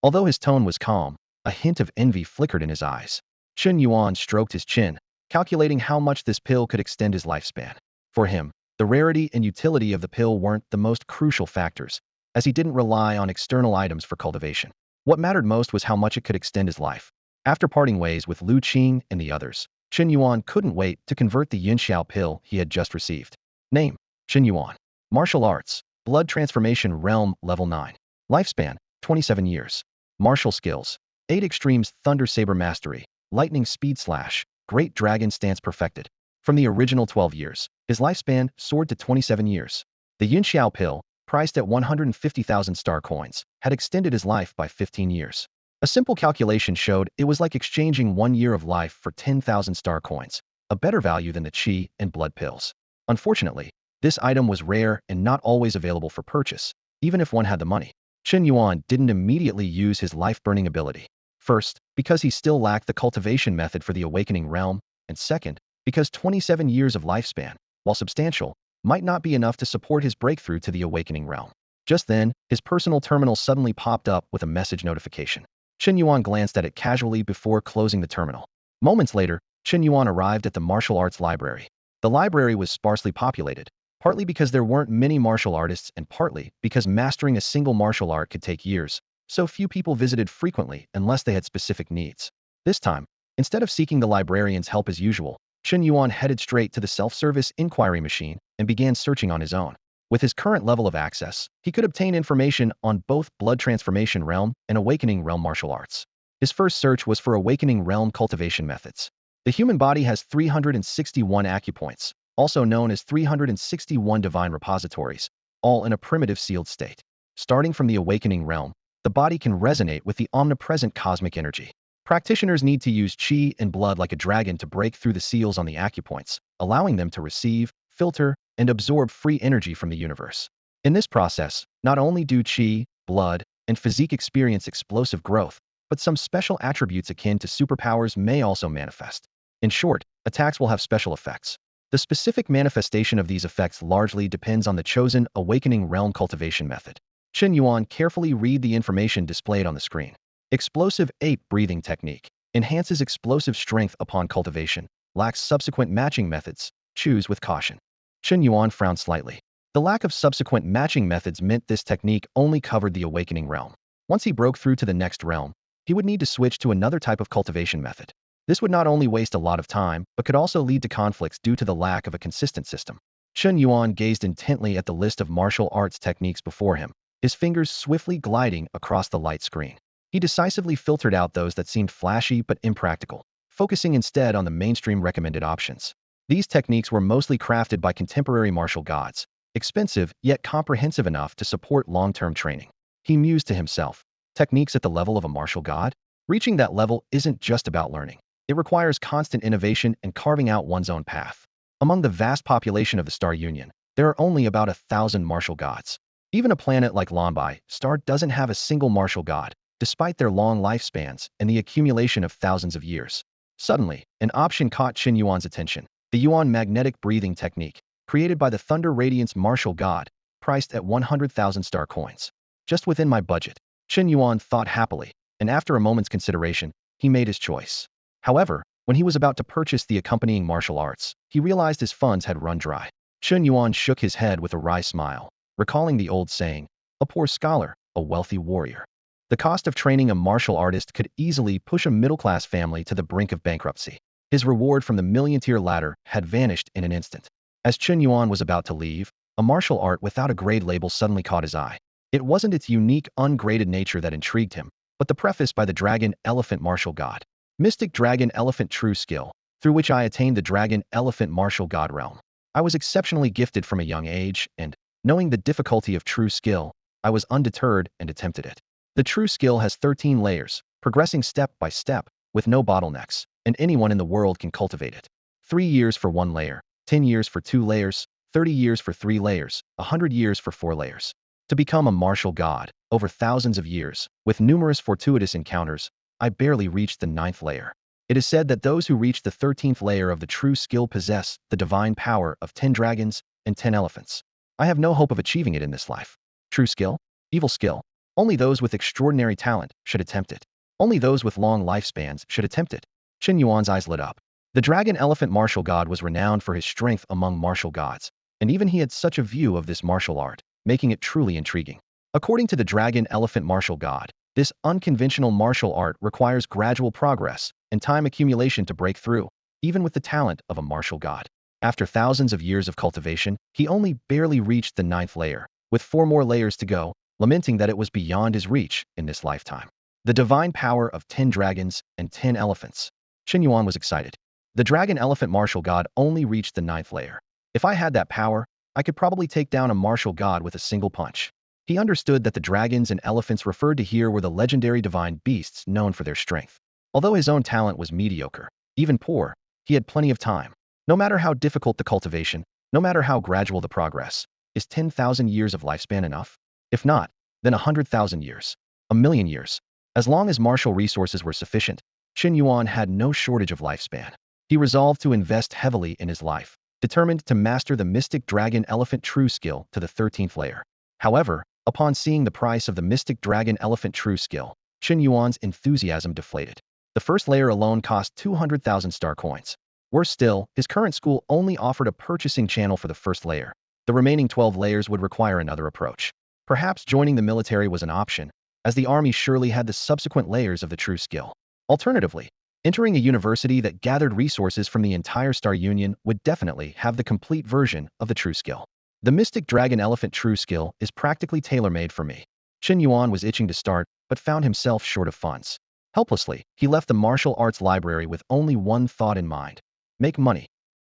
Although his tone was calm, a hint of envy flickered in his eyes. Chen Yuan stroked his chin, calculating how much this pill could extend his lifespan. For him, the rarity and utility of the pill weren't the most crucial factors, as he didn't rely on external items for cultivation. What mattered most was how much it could extend his life. After parting ways with Lu Qing and the others, Chen Yuan couldn't wait to convert the yin xiao pill he had just received. Name: Chen Yuan. Martial arts, blood transformation realm, level 9. Lifespan: 27 years. Martial skills: 8 extremes, thunder saber mastery, lightning speed slash, great dragon stance perfected. From the original 12 years, his lifespan soared to 27 years. The yin xiao pill, priced at 150,000 star coins, had extended his life by 15 years. A simple calculation showed it was like exchanging 1 year of life for 10,000 star coins, a better value than the qi and blood pills. Unfortunately, this item was rare and not always available for purchase, even if one had the money. Chen Yuan didn't immediately use his life-burning ability. First, because he still lacked the cultivation method for the awakening realm, and second, because 27 years of lifespan, while substantial, might not be enough to support his breakthrough to the awakening realm. Just then, his personal terminal suddenly popped up with a message notification. Chen Yuan glanced at it casually before closing the terminal. Moments later, Chen Yuan arrived at the martial arts library. The library was sparsely populated, partly because there weren't many martial artists and partly because mastering a single martial art could take years, so few people visited frequently unless they had specific needs. This time, instead of seeking the librarian's help as usual, Chen Yuan headed straight to the self-service inquiry machine and began searching on his own. With his current level of access, he could obtain information on both blood transformation realm and awakening realm martial arts. His first search was for awakening realm cultivation methods. The human body has 361 acupoints, also known as 361 divine repositories, all in a primitive sealed state. Starting from the awakening realm, the body can resonate with the omnipresent cosmic energy. Practitioners need to use qi and blood like a dragon to break through the seals on the acupoints, allowing them to receive, filter, and absorb free energy from the universe. In this process, not only do qi, blood, and physique experience explosive growth, but some special attributes akin to superpowers may also manifest. In short, attacks will have special effects. The specific manifestation of these effects largely depends on the chosen awakening realm cultivation method. Chen Yuan carefully read the information displayed on the screen. Explosive 8 breathing technique enhances explosive strength upon cultivation, lacks subsequent matching methods, choose with caution. Chen Yuan frowned slightly. The lack of subsequent matching methods meant this technique only covered the awakening realm. Once he broke through to the next realm, he would need to switch to another type of cultivation method. This would not only waste a lot of time, but could also lead to conflicts due to the lack of a consistent system. Chen Yuan gazed intently at the list of martial arts techniques before him, his fingers swiftly gliding across the light screen. He decisively filtered out those that seemed flashy but impractical, focusing instead on the mainstream recommended options. These techniques were mostly crafted by contemporary martial gods, expensive yet comprehensive enough to support long-term training. He mused to himself, techniques at the level of a martial god? Reaching that level isn't just about learning. It requires constant innovation and carving out one's own path. Among the vast population of the Star Union, there are only about 1,000 martial gods. Even a planet like Lie Star doesn't have a single martial god, despite their long lifespans and the accumulation of thousands of years. Suddenly, an option caught Chen Yuan's attention, the Yuan magnetic breathing technique, created by the Thunder Radiance martial god, priced at 100,000 star coins. Just within my budget, Chen Yuan thought happily, and after a moment's consideration, he made his choice. However, when he was about to purchase the accompanying martial arts, he realized his funds had run dry. Chen Yuan shook his head with a wry smile, recalling the old saying, a poor scholar, a wealthy warrior. The cost of training a martial artist could easily push a middle-class family to the brink of bankruptcy. His reward from the million-tier ladder had vanished in an instant. As Chen Yuan was about to leave, a martial art without a grade label suddenly caught his eye. It wasn't its unique, ungraded nature that intrigued him, but the preface by the Dragon Elephant martial god. Mystic Dragon Elephant True Skill, through which I attained the Dragon Elephant martial god realm. I was exceptionally gifted from a young age, and, knowing the difficulty of true skill, I was undeterred and attempted it. The true skill has 13 layers, progressing step by step, with no bottlenecks, and anyone in the world can cultivate it. 3 years for 1 layer, 10 years for 2 layers, 30 years for 3 layers, 100 years for 4 layers. To become a martial god, over thousands of years, with numerous fortuitous encounters, I barely reached the 9th layer. It is said that those who reach the 13th layer of the true skill possess the divine power of 10 dragons and 10 elephants. I have no hope of achieving it in this life. True skill? Evil skill? Only those with extraordinary talent should attempt it. Only those with long lifespans should attempt it. Chen Yuan's eyes lit up. The Dragon Elephant martial god was renowned for his strength among martial gods, and even he had such a view of this martial art, making it truly intriguing. According to the Dragon Elephant martial god, this unconventional martial art requires gradual progress and time accumulation to break through, even with the talent of a martial god. After thousands of years of cultivation, he only barely reached the 9th layer, with 4 more layers to go, lamenting that it was beyond his reach in this lifetime. The divine power of 10 dragons and 10 elephants. Chen Yuan was excited. The Dragon Elephant martial god only reached the 9th layer. If I had that power, I could probably take down a martial god with a single punch. He understood that the dragons and elephants referred to here were the legendary divine beasts known for their strength. Although his own talent was mediocre, even poor, he had plenty of time. No matter how difficult the cultivation, no matter how gradual the progress, is 10,000 years of lifespan enough? If not, then 100,000 years, a million years. As long as martial resources were sufficient, Chen Yuan had no shortage of lifespan. He resolved to invest heavily in his life, determined to master the Mystic Dragon Elephant True Skill to the 13th layer. However, upon seeing the price of the Mystic Dragon Elephant True Skill, Chen Yuan's enthusiasm deflated. The first layer alone cost 200,000 star coins. Worse still, his current school only offered a purchasing channel for the first layer. The remaining 12 layers would require another approach. Perhaps joining the military was an option, as the army surely had the subsequent layers of the true skill. Alternatively, entering a university that gathered resources from the entire Star Union would definitely have the complete version of the true skill. The Mystic Dragon Elephant True Skill is practically tailor-made for me. Chen Yuan was itching to start, but found himself short of funds. Helplessly, he left the martial arts library with only one thought in mind: make money.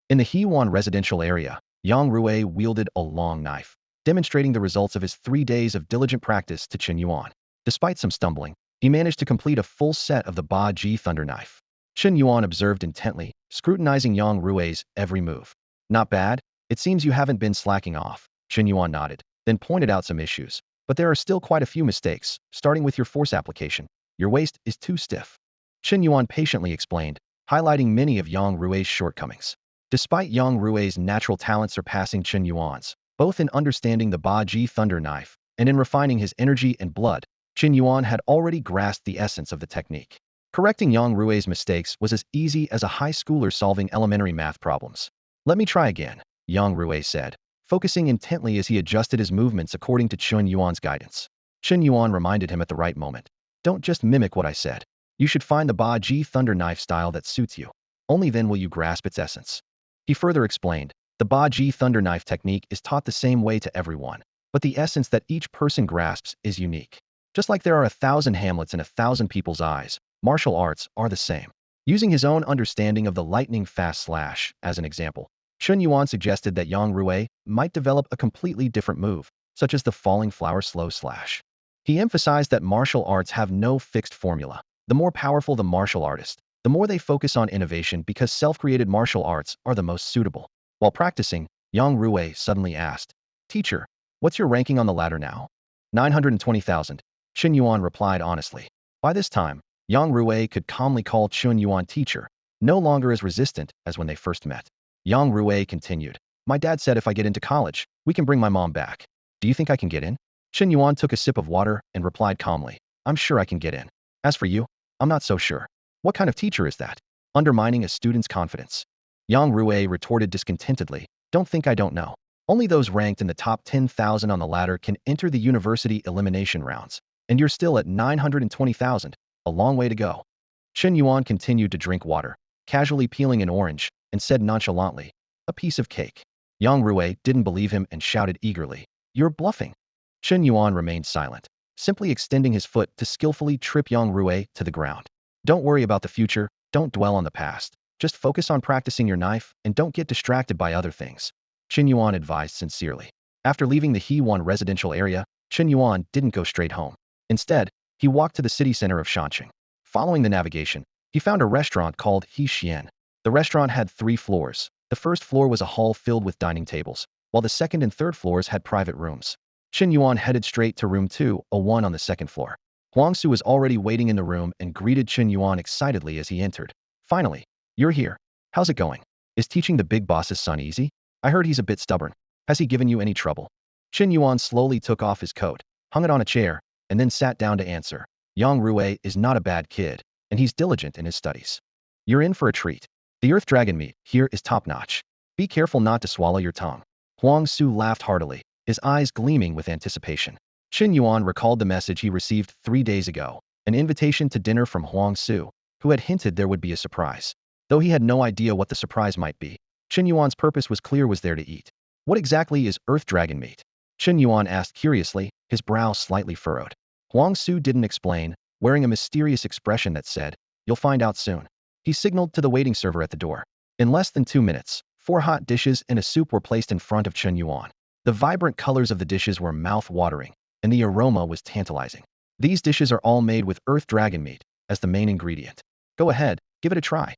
In the Yuan residential area, Yang Rue wielded a long knife, demonstrating the results of his 3 days of diligent practice to Chen Yuan. Despite some stumbling, He managed to complete a full set of the Ba Ji Thunder Knife. Chen Yuan observed intently, scrutinizing Yang Rui's every move. Not bad. It seems you haven't been slacking off. Chen Yuan nodded, then pointed out some issues. But there are still quite a few mistakes, starting with your force application. Your waist is too stiff. Chen Yuan patiently explained, highlighting many of Yang Rui's shortcomings. Despite Yang Rui's natural talent surpassing Chen Yuan's, both in understanding the Ba Ji Thunder Knife and in refining his energy and blood, Chen Yuan had already grasped the essence of the technique. Correcting Yang Rui's mistakes was as easy as a high schooler solving elementary math problems. Let me try again, Yang Rui said, focusing intently as he adjusted his movements according to Chen Yuan's guidance. Chen Yuan reminded him at the right moment. Don't just mimic what I said. You should find the Ba Ji Thunder Knife style that suits you. Only then will you grasp its essence. He further explained, the Ba Ji Thunder Knife technique is taught the same way to everyone, but the essence that each person grasps is unique. Just like there are 1,000 Hamlets in 1,000 people's eyes, martial arts are the same. Using his own understanding of the lightning fast slash as an example, Chen Yuan suggested that Yang Rui might develop a completely different move, such as the falling flower slow slash. He emphasized that martial arts have no fixed formula. The more powerful the martial artist, the more they focus on innovation because self-created martial arts are the most suitable. While practicing, Yang Rui suddenly asked, "Teacher, what's your ranking on the ladder now?" 920,000. Chen Yuan replied honestly. By this time, Yang Rui could calmly call Chen Yuan teacher, no longer as resistant as when they first met. Yang Rui continued, "My dad said if I get into college, we can bring my mom back. Do you think I can get in?" Chen Yuan took a sip of water and replied calmly, "I'm sure I can get in. As for you, I'm not so sure. What kind of teacher is that? Undermining a student's confidence." Yang Rui retorted discontentedly, "Don't think I don't know. Only those ranked in the top 10,000 on the ladder can enter the university elimination rounds. And you're still at 920,000, a long way to go." Chen Yuan continued to drink water, casually peeling an orange, and said nonchalantly, "A piece of cake." Yang Rui didn't believe him and shouted eagerly, "You're bluffing." Chen Yuan remained silent, simply extending his foot to skillfully trip Yang Rui to the ground. "Don't worry about the future, don't dwell on the past. Just focus on practicing your knife and don't get distracted by other things," Chen Yuan advised sincerely. After leaving the He-Wan residential area, Chen Yuan didn't go straight home. Instead, he walked to the city center of Shancheng. Following the navigation, he found a restaurant called He Xian. The restaurant had 3 floors. The first floor was a hall filled with dining tables, while the second and third floors had private rooms. Chen Yuan headed straight to room 201 on the second floor. Huangsu was already waiting in the room and greeted Chen Yuan excitedly as he entered. "Finally, you're here. How's it going? Is teaching the big boss's son easy? I heard he's a bit stubborn. Has he given you any trouble?" Chen Yuan slowly took off his coat, hung it on a chair, and then sat down to answer. "Yang Rui is not a bad kid, and he's diligent in his studies. You're in for a treat. The earth dragon meat here is top-notch. Be careful not to swallow your tongue." Huang Su laughed heartily, his eyes gleaming with anticipation. Chen Yuan recalled the message he received 3 days ago, an invitation to dinner from Huang Su, who had hinted there would be a surprise. Though he had no idea what the surprise might be, Chen Yuan's purpose was clear: was there to eat. "What exactly is earth dragon meat?" Chen Yuan asked curiously, his brow slightly furrowed. Huang Su didn't explain, wearing a mysterious expression that said, "You'll find out soon." He signaled to the waiting server at the door. In less than 2 minutes, 4 hot dishes and a soup were placed in front of Chen Yuan. The vibrant colors of the dishes were mouth-watering, and the aroma was tantalizing. "These dishes are all made with earth dragon meat as the main ingredient. Go ahead, give it a try,"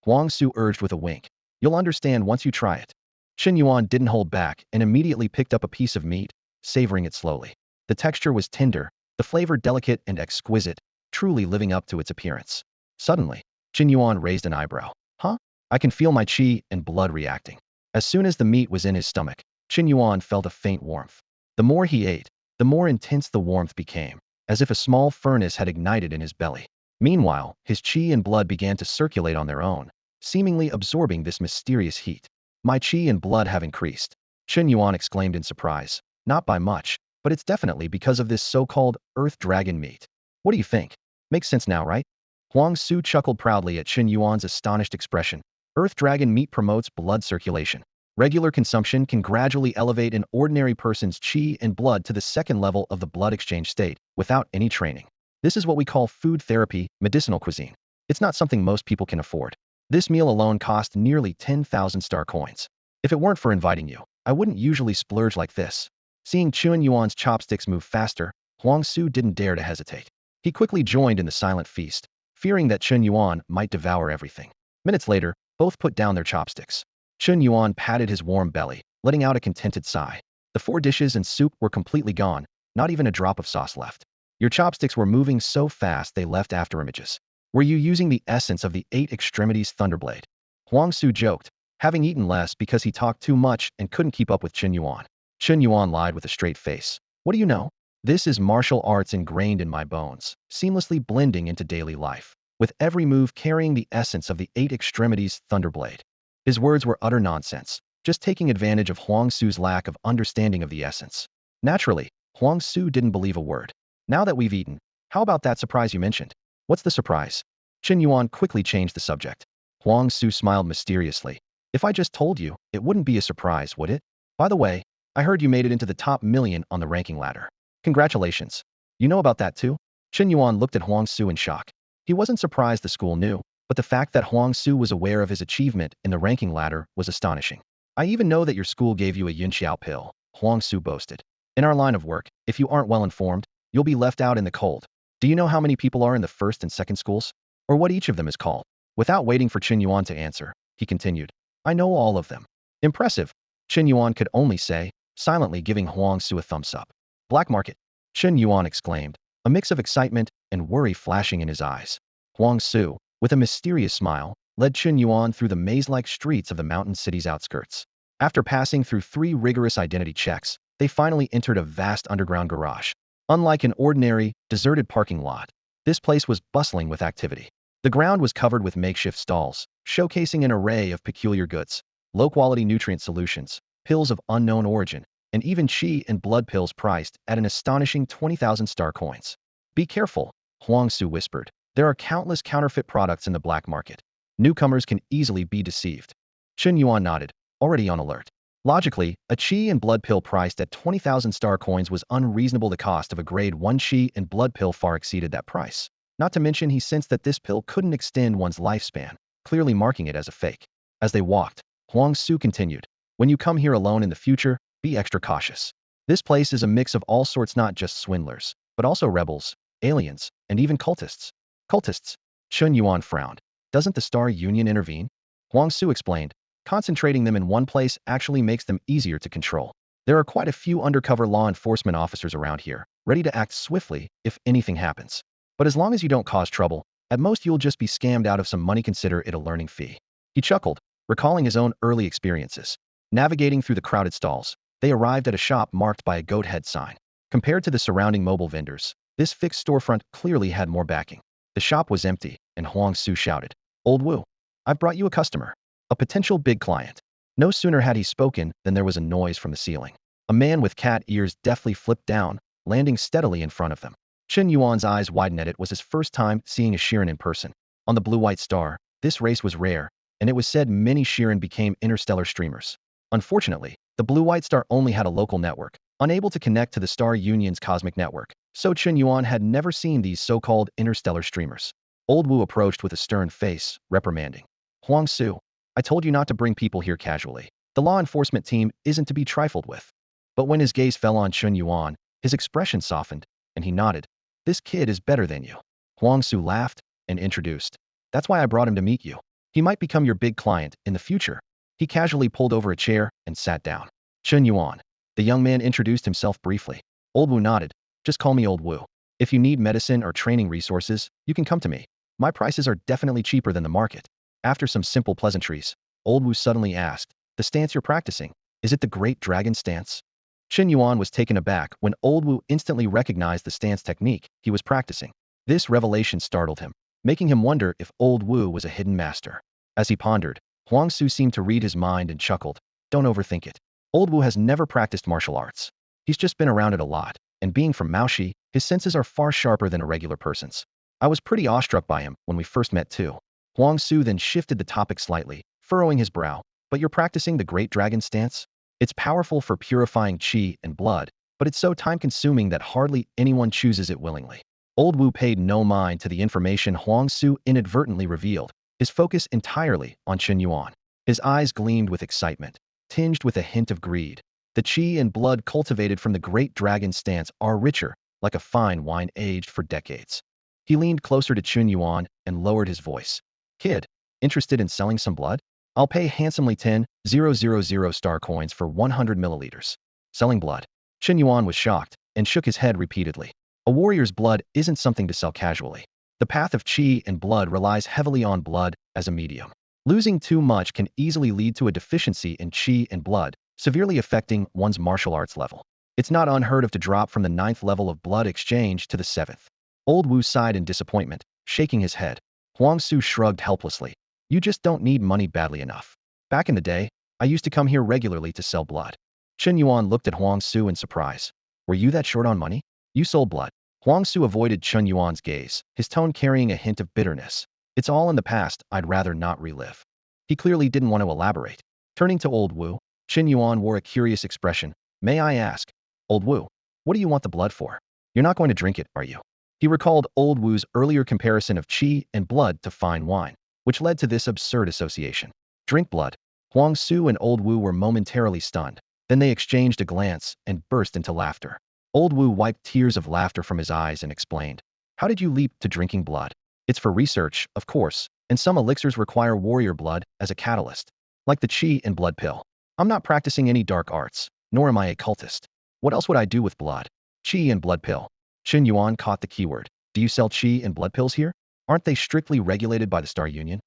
Huang Su urged with a wink. "You'll understand once you try it." Chen Yuan didn't hold back and immediately picked up a piece of meat, savoring it slowly. The texture was tender, the flavor delicate and exquisite, truly living up to its appearance. Suddenly, Chen Yuan raised an eyebrow. "Huh? I can feel my qi and blood reacting." As soon as the meat was in his stomach, Chen Yuan felt a faint warmth. The more he ate, the more intense the warmth became, as if a small furnace had ignited in his belly. Meanwhile, his qi and blood began to circulate on their own, seemingly absorbing this mysterious heat. "My qi and blood have increased," Chen Yuan exclaimed in surprise. "Not by much, but it's definitely because of this so-called earth dragon meat. What do you think? Makes sense now, right?" Huang Su chuckled proudly at Chen Yuan's astonished expression. "Earth dragon meat promotes blood circulation. Regular consumption can gradually elevate an ordinary person's qi and blood to the second level of the blood exchange state without any training. This is what we call food therapy, medicinal cuisine. It's not something most people can afford. This meal alone cost nearly 10,000 star coins. If it weren't for inviting you, I wouldn't usually splurge like this." Seeing Chen Yuan's chopsticks move faster, Huang Su didn't dare to hesitate. He quickly joined in the silent feast, fearing that Chen Yuan might devour everything. Minutes later, both put down their chopsticks. Chen Yuan patted his warm belly, letting out a contented sigh. The 4 dishes and soup were completely gone, not even a drop of sauce left. Your chopsticks were moving so fast they left afterimages. Were you using the essence of the 8 extremities thunderblade? Huang Su joked, having eaten less because he talked too much and couldn't keep up with Chen Yuan. Chen Yuan lied with a straight face. What do you know? This is martial arts ingrained in my bones, seamlessly blending into daily life, with every move carrying the essence of the 8 extremities thunderblade. His words were utter nonsense, just taking advantage of Huang Su's lack of understanding of the essence. Naturally, Huang Su didn't believe a word. Now that we've eaten, how about that surprise you mentioned? What's the surprise? Chen Yuan quickly changed the subject. Huang Su smiled mysteriously. If I just told you, it wouldn't be a surprise, would it? By the way, I heard you made it into the top million on the ranking ladder. Congratulations. You know about that too? Chen Yuan looked at Huang Su in shock. He wasn't surprised the school knew, but the fact that Huang Su was aware of his achievement in the ranking ladder was astonishing. I even know that your school gave you a Yunxiao pill, Huang Su boasted. In our line of work, if you aren't well informed, you'll be left out in the cold. Do you know how many people are in the first and second schools? Or what each of them is called? Without waiting for Chen Yuan to answer, he continued. I know all of them. Impressive. Chen Yuan could only say, silently giving Huang Su a thumbs up. Black market. Chen Yuan exclaimed, a mix of excitement and worry flashing in his eyes. Huang Su, with a mysterious smile, led Chen Yuan through the maze-like streets of the mountain city's outskirts. After passing through 3 rigorous identity checks, they finally entered a vast underground garage. Unlike an ordinary, deserted parking lot, this place was bustling with activity. The ground was covered with makeshift stalls, showcasing an array of peculiar goods, low-quality nutrient solutions, pills of unknown origin, and even chi and blood pills priced at an astonishing 20,000 star coins. Be careful, Huang Su whispered. There are countless counterfeit products in the black market. Newcomers can easily be deceived. Chen Yuan nodded, already on alert. Logically, a chi and blood pill priced at 20,000 star coins was unreasonable. The cost of a grade 1 chi and blood pill far exceeded that price. Not to mention he sensed that this pill couldn't extend one's lifespan, clearly marking it as a fake. As they walked, Huang Su continued, when you come here alone in the future, be extra cautious. This place is a mix of all sorts, not just swindlers, but also rebels, aliens, and even cultists. Cultists? Chen Yuan frowned. Doesn't the Star Union intervene? Huang Su explained. Concentrating them in one place actually makes them easier to control. There are quite a few undercover law enforcement officers around here, ready to act swiftly if anything happens. But as long as you don't cause trouble, at most you'll just be scammed out of some money. Consider it a learning fee. He chuckled, recalling his own early experiences. Navigating through the crowded stalls, they arrived at a shop marked by a goat head sign. Compared to the surrounding mobile vendors, this fixed storefront clearly had more backing. The shop was empty, and Huang Su shouted, Old Wu, I've brought you a customer. A potential big client. No sooner had he spoken than there was a noise from the ceiling. A man with cat ears deftly flipped down, landing steadily in front of them. Chen Yuan's eyes widened at it. Was his first time seeing a Shirin in person. On the blue-white star, this race was rare, and it was said many Shirin became interstellar streamers. Unfortunately, the blue-white star only had a local network, unable to connect to the Star Union's cosmic network, so Chen Yuan had never seen these so-called interstellar streamers. Old Wu approached with a stern face, reprimanding. Huang Su, I told you not to bring people here casually. The law enforcement team isn't to be trifled with. But when his gaze fell on Chen Yuan, his expression softened, and he nodded. This kid is better than you. Huang Su laughed and introduced. That's why I brought him to meet you. He might become your big client in the future. He casually pulled over a chair and sat down. Chen Yuan. The young man introduced himself briefly. Old Wu nodded. Just call me Old Wu. If you need medicine or training resources, you can come to me. My prices are definitely cheaper than the market. After some simple pleasantries, Old Wu suddenly asked, the stance you're practicing, is it the Great Dragon stance? Chen Yuan was taken aback when Old Wu instantly recognized the stance technique he was practicing. This revelation startled him, making him wonder if Old Wu was a hidden master. As he pondered, Huang Su seemed to read his mind and chuckled. Don't overthink it. Old Wu has never practiced martial arts. He's just been around it a lot, and being from Maoshi, his senses are far sharper than a regular person's. I was pretty awestruck by him when we first met too. Huang Su then shifted the topic slightly, furrowing his brow. But you're practicing the Great Dragon stance? It's powerful for purifying chi and blood, but it's so time-consuming that hardly anyone chooses it willingly. Old Wu paid no mind to the information Huang Su inadvertently revealed, his focus entirely on Chen Yuan. His eyes gleamed with excitement, tinged with a hint of greed. The chi and blood cultivated from the Great Dragon stance are richer, like a fine wine aged for decades. He leaned closer to Chen Yuan and lowered his voice. Kid, interested in selling some blood? I'll pay handsomely 10,000 star coins for 100 milliliters. Selling blood. Chen Yuan was shocked and shook his head repeatedly. A warrior's blood isn't something to sell casually. The path of qi and blood relies heavily on blood as a medium. Losing too much can easily lead to a deficiency in qi and blood, severely affecting one's martial arts level. It's not unheard of to drop from the 9th level of blood exchange to the 7th. Old Wu sighed in disappointment, shaking his head. Huang Su shrugged helplessly. You just don't need money badly enough. Back in the day, I used to come here regularly to sell blood. Chen Yuan looked at Huang Su in surprise. Were you that short on money? You sold blood. Huang Su avoided Chen Yuan's gaze, his tone carrying a hint of bitterness. It's all in the past, I'd rather not relive. He clearly didn't want to elaborate. Turning to Old Wu, Chen Yuan wore a curious expression. May I ask, Old Wu, what do you want the blood for? You're not going to drink it, are you? He recalled Old Wu's earlier comparison of qi and blood to fine wine, which led to this absurd association. Drink blood. Huang Su and Old Wu were momentarily stunned. Then they exchanged a glance and burst into laughter. Old Wu wiped tears of laughter from his eyes and explained. How did you leap to drinking blood? It's for research, of course, and some elixirs require warrior blood as a catalyst, like the qi and blood pill. I'm not practicing any dark arts, nor am I a cultist. What else would I do with blood? Qi and blood pill. Chen Yuan caught the keyword. Do you sell qi and blood pills here? Aren't they strictly regulated by the Star Union?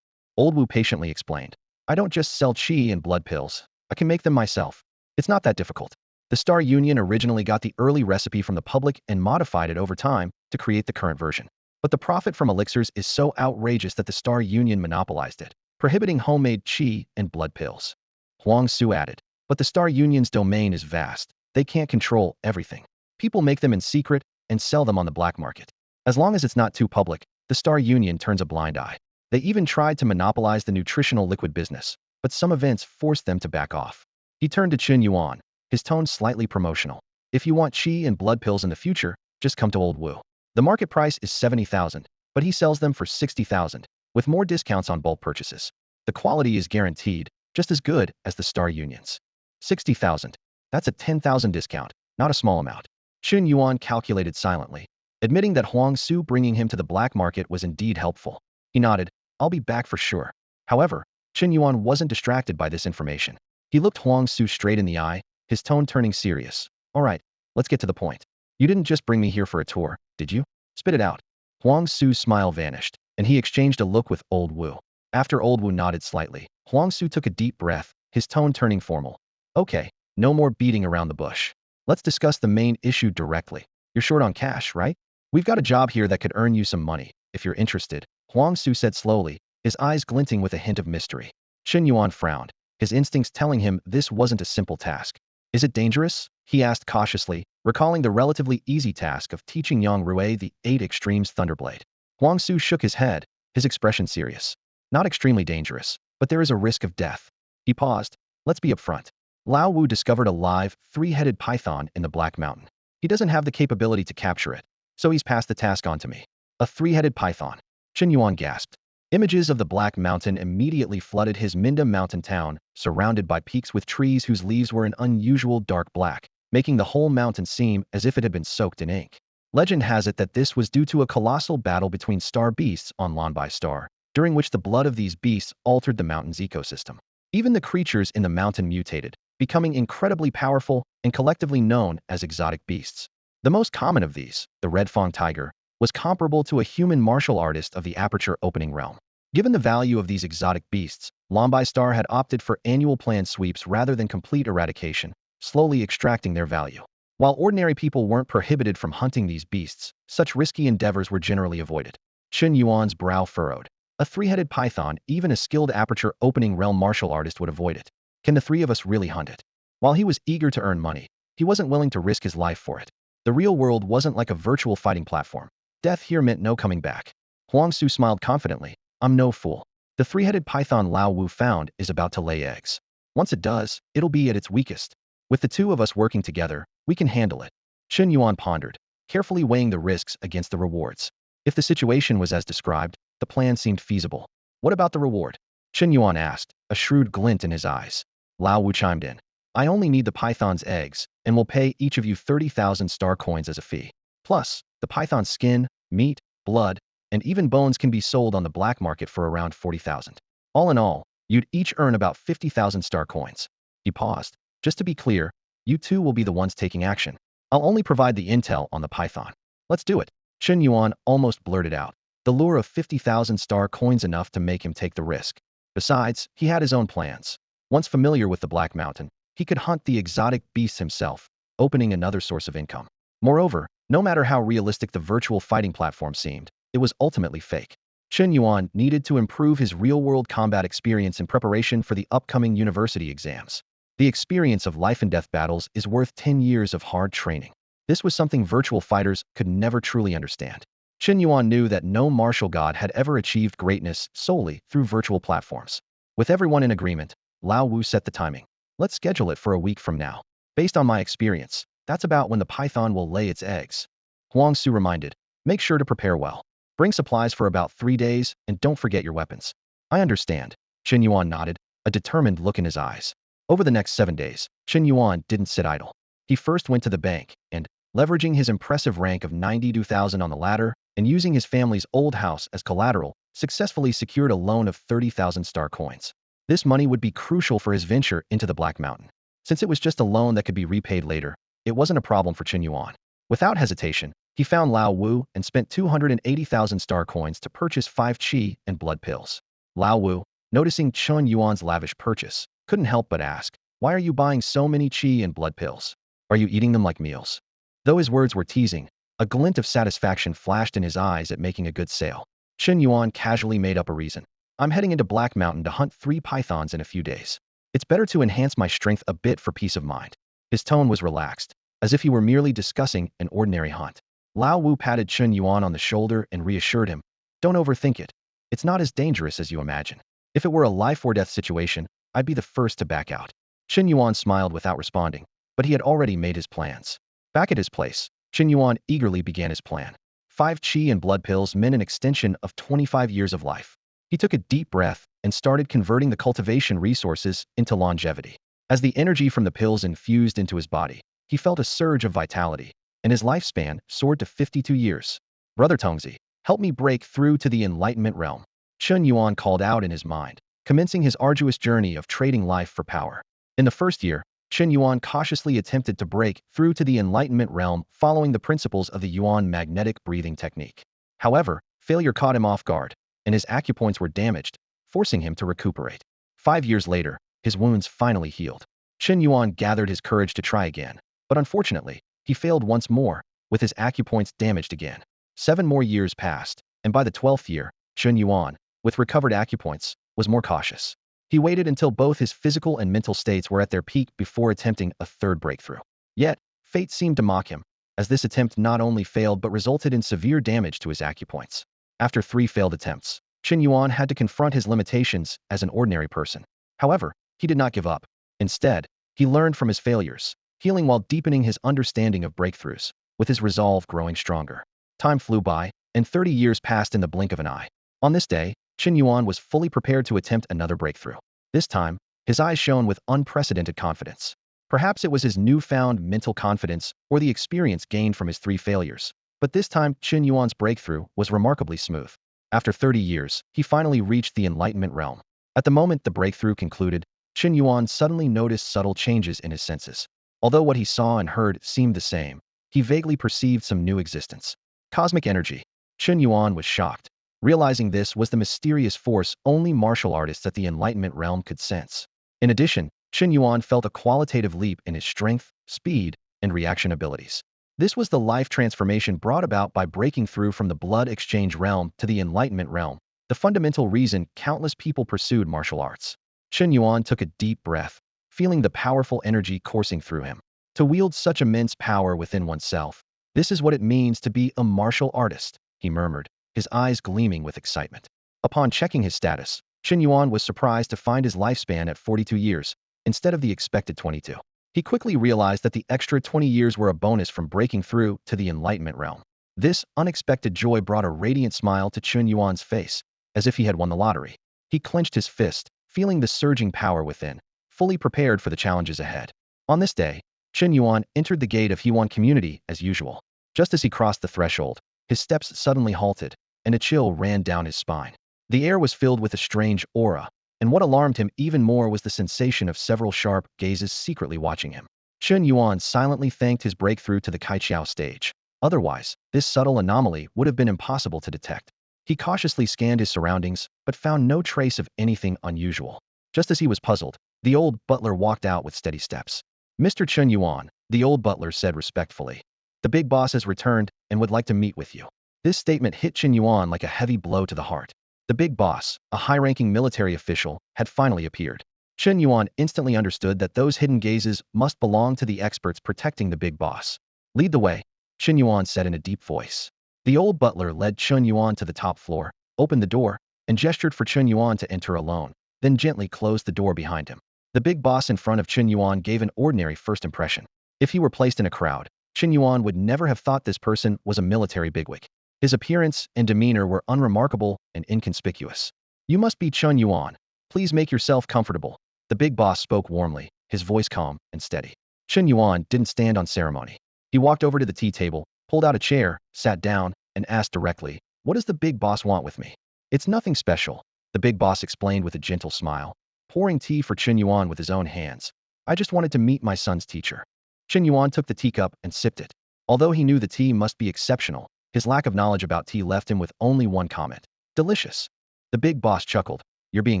Old Wu patiently explained. I don't just sell qi and blood pills. I can make them myself. It's not that difficult. The Star Union originally got the early recipe from the public and modified it over time to create the current version. But the profit from elixirs is so outrageous that the Star Union monopolized it, prohibiting homemade qi and blood pills. Huang Su added. But the Star Union's domain is vast. They can't control everything. People make them in secret and sell them on the black market. As long as it's not too public, the Star Union turns a blind eye. They even tried to monopolize the nutritional liquid business, but some events forced them to back off. He turned to Chen Yuan, his tone slightly promotional. If you want qi and blood pills in the future, just come to Old Wu. The market price is 70,000, but he sells them for 60,000, with more discounts on bulk purchases. The quality is guaranteed, just as good as the Star Union's. 60,000. That's a 10,000 discount, not a small amount. Chen Yuan calculated silently, admitting that Huang Su bringing him to the black market was indeed helpful. He nodded. I'll be back for sure. However, Chen Yuan wasn't distracted by this information. He looked Huang Su straight in the eye, his tone turning serious. All right, let's get to the point. You didn't just bring me here for a tour, did you? Spit it out. Huang Su's smile vanished, and he exchanged a look with Old Wu. After Old Wu nodded slightly, Huang Su took a deep breath, his tone turning formal. Okay, no more beating around the bush. Let's discuss the main issue directly. You're short on cash, right? We've got a job here that could earn you some money, if you're interested, Huang Su said slowly, his eyes glinting with a hint of mystery. Chen Yuan frowned, his instincts telling him this wasn't a simple task. Is it dangerous? He asked cautiously, recalling the relatively easy task of teaching Yang Rui the 8 Extremes Thunderblade. Huang Su shook his head, his expression serious. Not extremely dangerous, but there is a risk of death. He paused. Let's be upfront. Lao Wu discovered a live, 3-headed python in the Black Mountain. He doesn't have the capability to capture it, so he's passed the task on to me. A 3-headed python. Chen Yuan gasped. Images of the Black Mountain immediately flooded his Minda mountain town, surrounded by peaks with trees whose leaves were an unusual dark black, making the whole mountain seem as if it had been soaked in ink. Legend has it that this was due to a colossal battle between star beasts on Lanbai Star, during which the blood of these beasts altered the mountain's ecosystem. Even the creatures in the mountain mutated, becoming incredibly powerful and collectively known as exotic beasts. The most common of these, the red fang tiger, was comparable to a human martial artist of the aperture opening realm. Given the value of these exotic beasts, Lanbai Star had opted for annual planned sweeps rather than complete eradication, slowly extracting their value. While ordinary people weren't prohibited from hunting these beasts, such risky endeavors were generally avoided. Chen Yuan's brow furrowed. A 3-headed python, even a skilled aperture opening realm martial artist would avoid it. Can the 3 of us really hunt it? While he was eager to earn money, he wasn't willing to risk his life for it. The real world wasn't like a virtual fighting platform. Death here meant no coming back. Huang Su smiled confidently. I'm no fool. The 3-headed python Lao Wu found is about to lay eggs. Once it does, it'll be at its weakest. With the 2 of us working together, we can handle it. Chen Yuan pondered, carefully weighing the risks against the rewards. If the situation was as described, the plan seemed feasible. What about the reward? Chen Yuan asked, a shrewd glint in his eyes. Lao Wu chimed in. I only need the python's eggs, and will pay each of you 30,000 star coins as a fee. Plus, the python's skin, meat, blood, and even bones can be sold on the black market for around 40,000. All in all, you'd each earn about 50,000 star coins. He paused. Just to be clear, you two will be the ones taking action. I'll only provide the intel on the python. Let's do it. Chen Yuan almost blurted out. The lure of 50,000 star coins enough to make him take the risk. Besides, he had his own plans. Once familiar with the Black Mountain, he could hunt the exotic beasts himself, opening another source of income. Moreover, no matter how realistic the virtual fighting platform seemed, it was ultimately fake. Chen Yuan needed to improve his real-world combat experience in preparation for the upcoming university exams. The experience of life-and-death battles is worth 10 years of hard training. This was something virtual fighters could never truly understand. Chen Yuan knew that no martial god had ever achieved greatness solely through virtual platforms. With everyone in agreement, Lao Wu set the timing. Let's schedule it for a week from now. Based on my experience, that's about when the python will lay its eggs. Huang Su reminded, make sure to prepare well. Bring supplies for about 3 days, and don't forget your weapons. I understand. Chen Yuan nodded, a determined look in his eyes. Over the next 7 days, Chen Yuan didn't sit idle. He first went to the bank and, leveraging his impressive rank of 92,000 on the ladder and using his family's old house as collateral, successfully secured a loan of 30,000 star coins. This money would be crucial for his venture into the Black Mountain. Since it was just a loan that could be repaid later, it wasn't a problem for Chen Yuan. Without hesitation, he found Lao Wu and spent 280,000 star coins to purchase 5 qi and blood pills. Lao Wu, noticing Chen Yuan's lavish purchase, couldn't help but ask, why are you buying so many qi and blood pills? Are you eating them like meals? Though his words were teasing, a glint of satisfaction flashed in his eyes at making a good sale. Chen Yuan casually made up a reason. I'm heading into Black Mountain to hunt 3 pythons in a few days. It's better to enhance my strength a bit for peace of mind. His tone was relaxed, as if he were merely discussing an ordinary hunt. Lao Wu patted Chen Yuan on the shoulder and reassured him, don't overthink it. It's not as dangerous as you imagine. If it were a life-or-death situation, I'd be the first to back out. Chen Yuan smiled without responding, but he had already made his plans. Back at his place, Chen Yuan eagerly began his plan. 5 qi and blood pills meant an extension of 25 years of life. He took a deep breath and started converting the cultivation resources into longevity. As the energy from the pills infused into his body, he felt a surge of vitality, and his lifespan soared to 52 years. Brother Tongzi, help me break through to the enlightenment realm. Chen Yuan called out in his mind, commencing his arduous journey of trading life for power. In the first year, Chen Yuan cautiously attempted to break through to the enlightenment realm following the principles of the Yuan magnetic breathing technique. However, failure caught him off guard, and his acupoints were damaged, forcing him to recuperate. 5 years later, his wounds finally healed. Chen Yuan gathered his courage to try again, but unfortunately, he failed once more, with his acupoints damaged again. 7 more years passed, and by the 12th year, Chen Yuan, with recovered acupoints, was more cautious. He waited until both his physical and mental states were at their peak before attempting a third breakthrough. Yet, fate seemed to mock him, as this attempt not only failed but resulted in severe damage to his acupoints. After 3 failed attempts, Chen Yuan had to confront his limitations as an ordinary person. However, he did not give up. Instead, he learned from his failures, healing while deepening his understanding of breakthroughs, with his resolve growing stronger. Time flew by, and 30 years passed in the blink of an eye. On this day, Chen Yuan was fully prepared to attempt another breakthrough. This time, his eyes shone with unprecedented confidence. Perhaps it was his newfound mental confidence or the experience gained from his 3 failures, but this time Chen Yuan's breakthrough was remarkably smooth. After 30 years, he finally reached the enlightenment realm. At the moment the breakthrough concluded, Chen Yuan suddenly noticed subtle changes in his senses. Although what he saw and heard seemed the same, he vaguely perceived some new existence. Cosmic energy. Chen Yuan was shocked, realizing this was the mysterious force only martial artists at the enlightenment realm could sense. In addition, Chen Yuan felt a qualitative leap in his strength, speed, and reaction abilities. This was the life transformation brought about by breaking through from the blood exchange realm to the enlightenment realm, the fundamental reason countless people pursued martial arts. Chen Yuan took a deep breath, feeling the powerful energy coursing through him. To wield such immense power within oneself, this is what it means to be a martial artist, he murmured, his eyes gleaming with excitement. Upon checking his status, Chen Yuan was surprised to find his lifespan at 42 years, instead of the expected 22. He quickly realized that the extra 20 years were a bonus from breaking through to the enlightenment realm. This unexpected joy brought a radiant smile to Chen Yuan's face, as if he had won the lottery. He clenched his fist, feeling the surging power within, fully prepared for the challenges ahead. On this day, Chen Yuan entered the gate of Yuan community as usual. Just as he crossed the threshold, His steps suddenly halted, and a chill ran down his spine. The air was filled with a strange aura, and what alarmed him even more was the sensation of several sharp gazes secretly watching him. Chen Yuan silently thanked his breakthrough to the Kaiqiao stage. Otherwise, this subtle anomaly would have been impossible to detect. He cautiously scanned his surroundings, but found no trace of anything unusual. Just as he was puzzled, the old butler walked out with steady steps. Mr. Chen Yuan, the old butler said respectfully. The big boss has returned and would like to meet with you. This statement hit Chen Yuan like a heavy blow to the heart. The big boss, a high-ranking military official, had finally appeared. Chen Yuan instantly understood that those hidden gazes must belong to the experts protecting the big boss. Lead the way, Chen Yuan said in a deep voice. The old butler led Chen Yuan to the top floor, opened the door, and gestured for Chen Yuan to enter alone, then gently closed the door behind him. The big boss in front of Chen Yuan gave an ordinary first impression. If he were placed in a crowd, Chen Yuan would never have thought this person was a military bigwig. His appearance and demeanor were unremarkable and inconspicuous. You must be Chen Yuan. Please make yourself comfortable. The big boss spoke warmly, his voice calm and steady. Chen Yuan didn't stand on ceremony. He walked over to the tea table, pulled out a chair, sat down, and asked directly, "What does the big boss want with me?" "It's nothing special," the big boss explained with a gentle smile, pouring tea for Chen Yuan with his own hands. "I just wanted to meet my son's teacher." Chen Yuan took the teacup and sipped it. Although he knew the tea must be exceptional, his lack of knowledge about tea left him with only one comment. "Delicious." The big boss chuckled. "You're being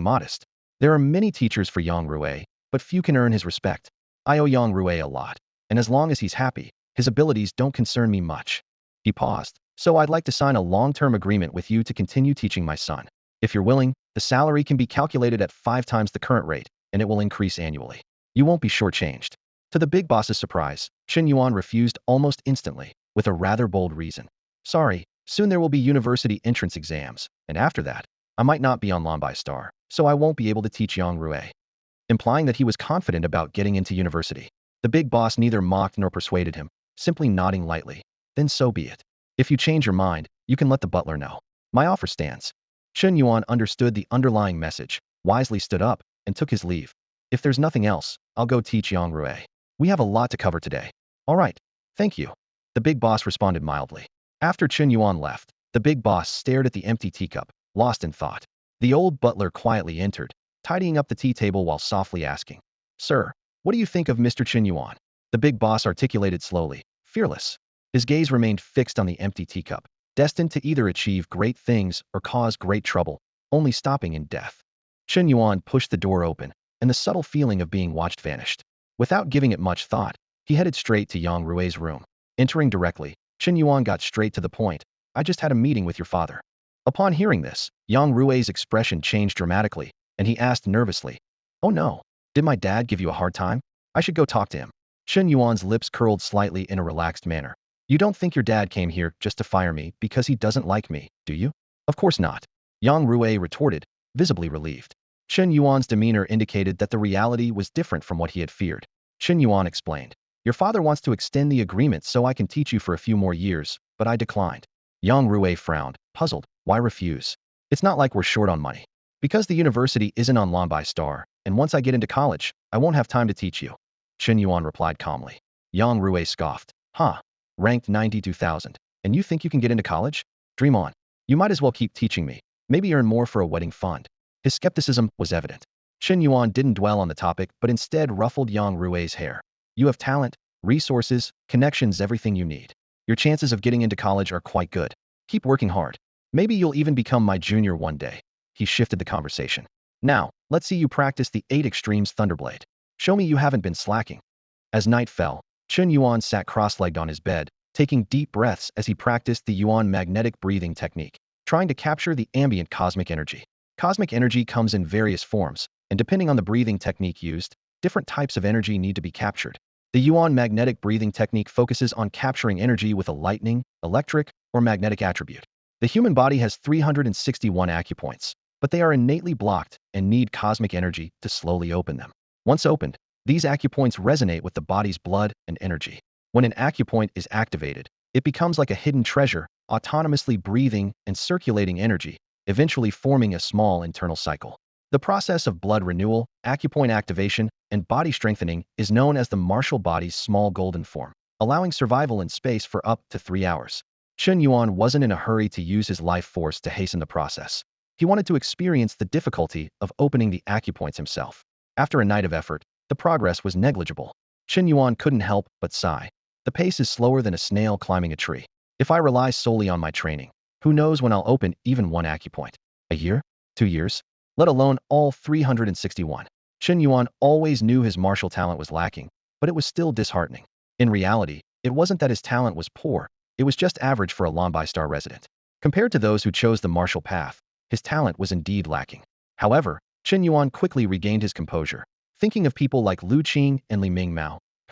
modest. There are many teachers for Yang Rui, but few can earn his respect. I owe Yang Rui a lot, and as long as he's happy, his abilities don't concern me much." He paused. "So I'd like to sign a long-term agreement with you to continue teaching my son. If you're willing, the salary can be calculated at 5 times the current rate, and it will increase annually. You won't be shortchanged." To the big boss's surprise, Chen Yuan refused almost instantly, with a rather bold reason. "Sorry, soon there will be university entrance exams, and after that, I might not be on Lombai Star, so I won't be able to teach Yang Rui." Implying that he was confident about getting into university. The big boss neither mocked nor persuaded him, simply nodding lightly. "Then so be it. If you change your mind, you can let the butler know. My offer stands." Chen Yuan understood the underlying message, wisely stood up, and took his leave. "If there's nothing else, I'll go teach Yang Rui. We have a lot to cover today." "All right. Thank you." The big boss responded mildly. After Chen Yuan left, the big boss stared at the empty teacup, lost in thought. The old butler quietly entered, tidying up the tea table while softly asking, "Sir, what do you think of Mr. Chen Yuan?" The big boss articulated slowly, "Fearless." His gaze remained fixed on the empty teacup, destined to either achieve great things or cause great trouble, only stopping in death. Chen Yuan pushed the door open, and the subtle feeling of being watched vanished. Without giving it much thought, he headed straight to Yang Rui's room. Entering directly, Chen Yuan got straight to the point. "I just had a meeting with your father." Upon hearing this, Yang Rui's expression changed dramatically, and he asked nervously, "Oh no, did my dad give you a hard time? I should go talk to him." Chen Yuan's lips curled slightly in a relaxed manner. "You don't think your dad came here just to fire me because he doesn't like me, do you?" "Of course not," Yang Rui retorted, visibly relieved. Chen Yuan's demeanor indicated that the reality was different from what he had feared. Chen Yuan explained, "Your father wants to extend the agreement so I can teach you for a few more years, but I declined." Yang Rui frowned, puzzled. "Why refuse? It's not like we're short on money." "Because the university isn't on Lombai Star, and once I get into college, I won't have time to teach you," Chen Yuan replied calmly. Yang Rui scoffed. "Huh? Ranked 92,000. And you think you can get into college? Dream on. You might as well keep teaching me. Maybe earn more for a wedding fund." His skepticism was evident. Chen Yuan didn't dwell on the topic but instead ruffled Yang Rui's hair. "You have talent, resources, connections, everything you need. Your chances of getting into college are quite good. Keep working hard. Maybe you'll even become my junior one day." He shifted the conversation. "Now, let's see you practice the 8 Extremes Thunderblade. Show me you haven't been slacking." As night fell, Chen Yuan sat cross-legged on his bed, taking deep breaths as he practiced the Yuan magnetic breathing technique, trying to capture the ambient cosmic energy. Cosmic energy comes in various forms, and depending on the breathing technique used, different types of energy need to be captured. The Yuan magnetic breathing technique focuses on capturing energy with a lightning, electric, or magnetic attribute. The human body has 361 acupoints, but they are innately blocked and need cosmic energy to slowly open them. Once opened, these acupoints resonate with the body's blood and energy. When an acupoint is activated, it becomes like a hidden treasure, autonomously breathing and circulating energy, eventually forming a small internal cycle. The process of blood renewal, acupoint activation, and body strengthening is known as the martial body's small golden form, allowing survival in space for up to 3 hours. Chen Yuan wasn't in a hurry to use his life force to hasten the process. He wanted to experience the difficulty of opening the acupoints himself. After a night of effort, the progress was negligible. Chen Yuan couldn't help but sigh. The pace is slower than a snail climbing a tree. If I rely solely on my training, who knows when I'll open even one acupoint? A year? 2 years? Let alone all 361. Chen Yuan always knew his martial talent was lacking, but it was still disheartening. In reality, it wasn't that his talent was poor, it was just average for a Lie Star resident. Compared to those who chose the martial path, his talent was indeed lacking. However, Chen Yuan quickly regained his composure, thinking of people like Lu Qing and Lie Ming,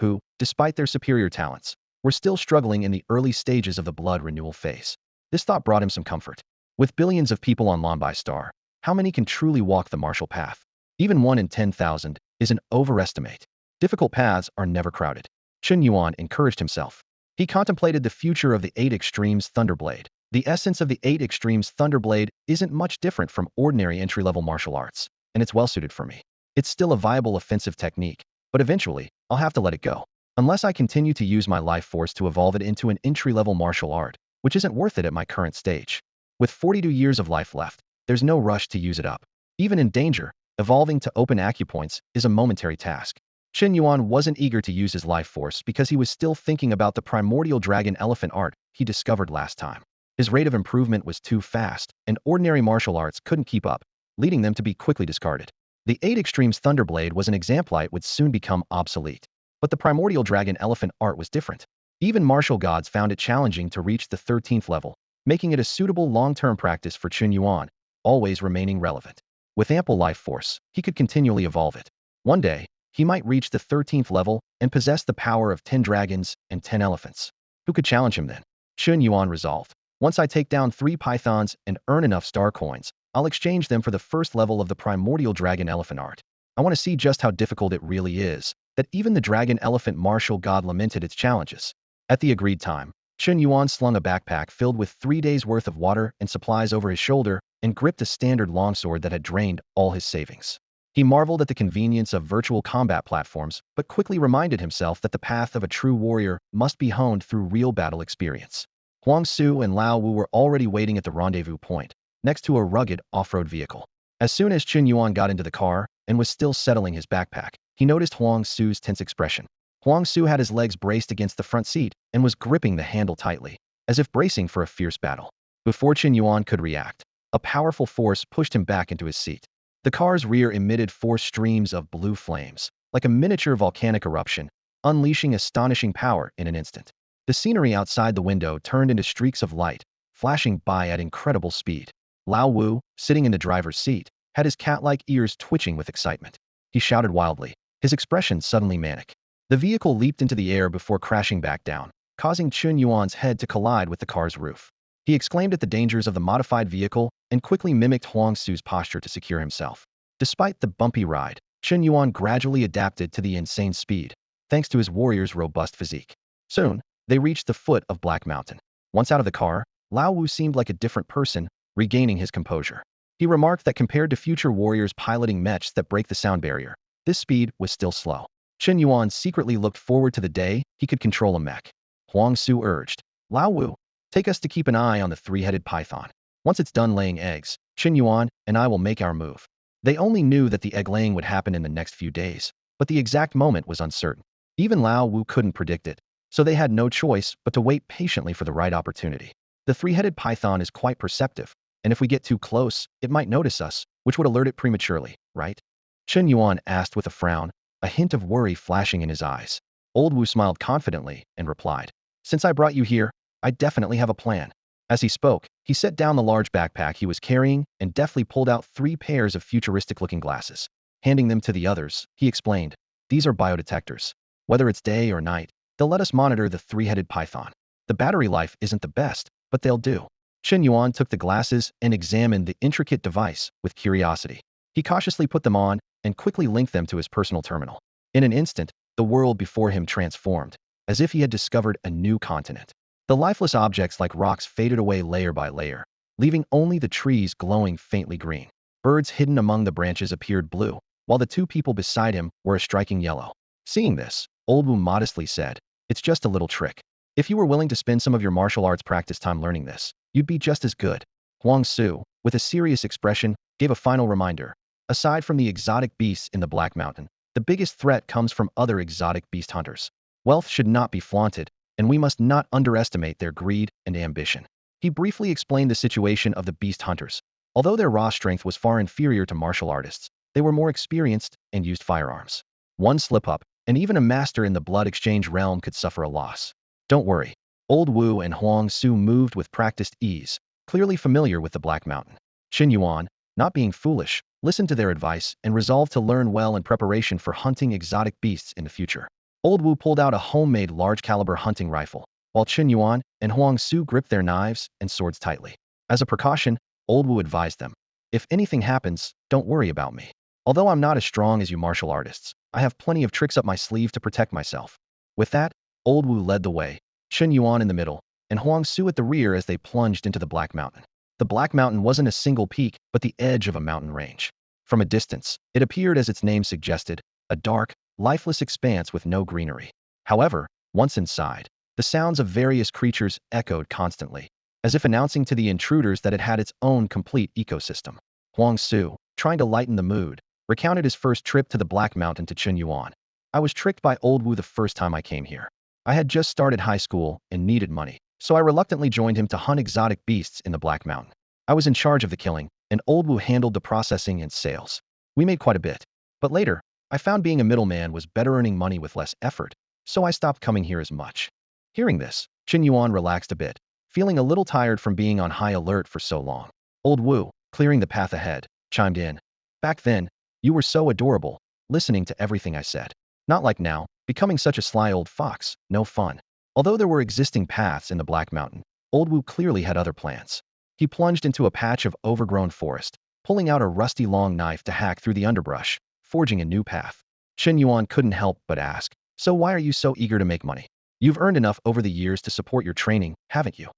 who, despite their superior talents, were still struggling in the early stages of the blood renewal phase. This thought brought him some comfort. With billions of people on Lie Star, how many can truly walk the martial path? Even 1 in 10,000 is an overestimate. Difficult paths are never crowded. Chen Yuan encouraged himself. He contemplated the future of the 8 Extremes Thunderblade. The essence of the 8 Extremes Thunderblade isn't much different from ordinary entry-level martial arts, and it's well-suited for me. It's still a viable offensive technique, but eventually, I'll have to let it go. Unless I continue to use my life force to evolve it into an entry-level martial art, which isn't worth it at my current stage. With 42 years of life left, there's no rush to use it up. Even in danger, evolving to open acupoints is a momentary task. Chen Yuan wasn't eager to use his life force because he was still thinking about the primordial dragon elephant art he discovered last time. His rate of improvement was too fast, and ordinary martial arts couldn't keep up, leading them to be quickly discarded. The 8 Extremes Thunderblade was an example it would soon become obsolete. But the primordial dragon elephant art was different. Even martial gods found it challenging to reach the 13th level, making it a suitable long-term practice for Chen Yuan, always remaining relevant. With ample life force, he could continually evolve it. One day, he might reach the 13th level and possess the power of 10 dragons and 10 elephants. Who could challenge him then? Chen Yuan resolved. Once I take down 3 pythons and earn enough star coins, I'll exchange them for the first level of the primordial dragon elephant art. I want to see just how difficult it really is, that even the dragon elephant martial god lamented its challenges. At the agreed time, Chen Yuan slung a backpack filled with 3 days' worth of water and supplies over his shoulder and gripped a standard longsword that had drained all his savings. He marveled at the convenience of virtual combat platforms, but quickly reminded himself that the path of a true warrior must be honed through real battle experience. Huang Su and Lao Wu were already waiting at the rendezvous point, next to a rugged off-road vehicle. As soon as Chen Yuan got into the car and was still settling his backpack, he noticed Huang Su's tense expression. Huang Su had his legs braced against the front seat and was gripping the handle tightly, as if bracing for a fierce battle. Before Chen Yuan could react, a powerful force pushed him back into his seat. The car's rear emitted 4 streams of blue flames, like a miniature volcanic eruption, unleashing astonishing power in an instant. The scenery outside the window turned into streaks of light, flashing by at incredible speed. Lao Wu, sitting in the driver's seat, had his cat-like ears twitching with excitement. He shouted wildly, his expression suddenly manic. The vehicle leaped into the air before crashing back down, causing Chen Yuan's head to collide with the car's roof. He exclaimed at the dangers of the modified vehicle and quickly mimicked Huang Su's posture to secure himself. Despite the bumpy ride, Chen Yuan gradually adapted to the insane speed, thanks to his warrior's robust physique. Soon, they reached the foot of Black Mountain. Once out of the car, Lao Wu seemed like a different person, regaining his composure. He remarked that compared to future warriors piloting mechs that break the sound barrier, this speed was still slow. Chen Yuan secretly looked forward to the day he could control a mech. Huang Su urged, Lao Wu, take us to keep an eye on the 3-headed python. Once it's done laying eggs, Chen Yuan and I will make our move. They only knew that the egg-laying would happen in the next few days, but the exact moment was uncertain. Even Lao Wu couldn't predict it, so they had no choice but to wait patiently for the right opportunity. The 3-headed python is quite perceptive, and if we get too close, it might notice us, which would alert it prematurely, right? Chen Yuan asked with a frown, a hint of worry flashing in his eyes. Old Wu smiled confidently and replied, since I brought you here, I definitely have a plan. As he spoke, he set down the large backpack he was carrying and deftly pulled out 3 pairs of futuristic-looking glasses. Handing them to the others, he explained, these are biodetectors. Whether it's day or night, they'll let us monitor the 3-headed python. The battery life isn't the best, but they'll do. Chen Yuan took the glasses and examined the intricate device with curiosity. He cautiously put them on and quickly linked them to his personal terminal. In an instant, the world before him transformed, as if he had discovered a new continent. The lifeless objects like rocks faded away layer by layer, leaving only the trees glowing faintly green. Birds hidden among the branches appeared blue, while the 2 people beside him were a striking yellow. Seeing this, Old Wu modestly said, it's just a little trick. If you were willing to spend some of your martial arts practice time learning this, you'd be just as good. Huang Su, with a serious expression, gave a final reminder. Aside from the exotic beasts in the Black Mountain, the biggest threat comes from other exotic beast hunters. Wealth should not be flaunted, and we must not underestimate their greed and ambition. He briefly explained the situation of the beast hunters. Although their raw strength was far inferior to martial artists, they were more experienced and used firearms. One slip-up, and even a master in the blood exchange realm could suffer a loss. Don't worry. Old Wu and Huang Su moved with practiced ease, clearly familiar with the Black Mountain. Chen Yuan, not being foolish, listened to their advice and resolved to learn well in preparation for hunting exotic beasts in the future. Old Wu pulled out a homemade large-caliber hunting rifle, while Chen Yuan and Huang Su gripped their knives and swords tightly. As a precaution, Old Wu advised them, "If anything happens, don't worry about me. Although I'm not as strong as you martial artists, I have plenty of tricks up my sleeve to protect myself." With that, Old Wu led the way, Chen Yuan in the middle, and Huang Su at the rear as they plunged into the Black Mountain. The Black Mountain wasn't a single peak, but the edge of a mountain range. From a distance, it appeared as its name suggested, a dark, lifeless expanse with no greenery. However, once inside, the sounds of various creatures echoed constantly, as if announcing to the intruders that it had its own complete ecosystem. Huang Su, trying to lighten the mood, recounted his first trip to the Black Mountain to Chen Yuan. "I was tricked by Old Wu the first time I came here. I had just started high school and needed money, so I reluctantly joined him to hunt exotic beasts in the Black Mountain. I was in charge of the killing, and Old Wu handled the processing and sales. We made quite a bit. But later, I found being a middleman was better earning money with less effort, so I stopped coming here as much." Hearing this, Chen Yuan relaxed a bit, feeling a little tired from being on high alert for so long. Old Wu, clearing the path ahead, chimed in. "Back then, you were so adorable, listening to everything I said. Not like now, becoming such a sly old fox, no fun." Although there were existing paths in the Black Mountain, Old Wu clearly had other plans. He plunged into a patch of overgrown forest, pulling out a rusty long knife to hack through the underbrush, forging a new path. Chen Yuan couldn't help but ask, "So why are you so eager to make money? You've earned enough over the years to support your training, haven't you?"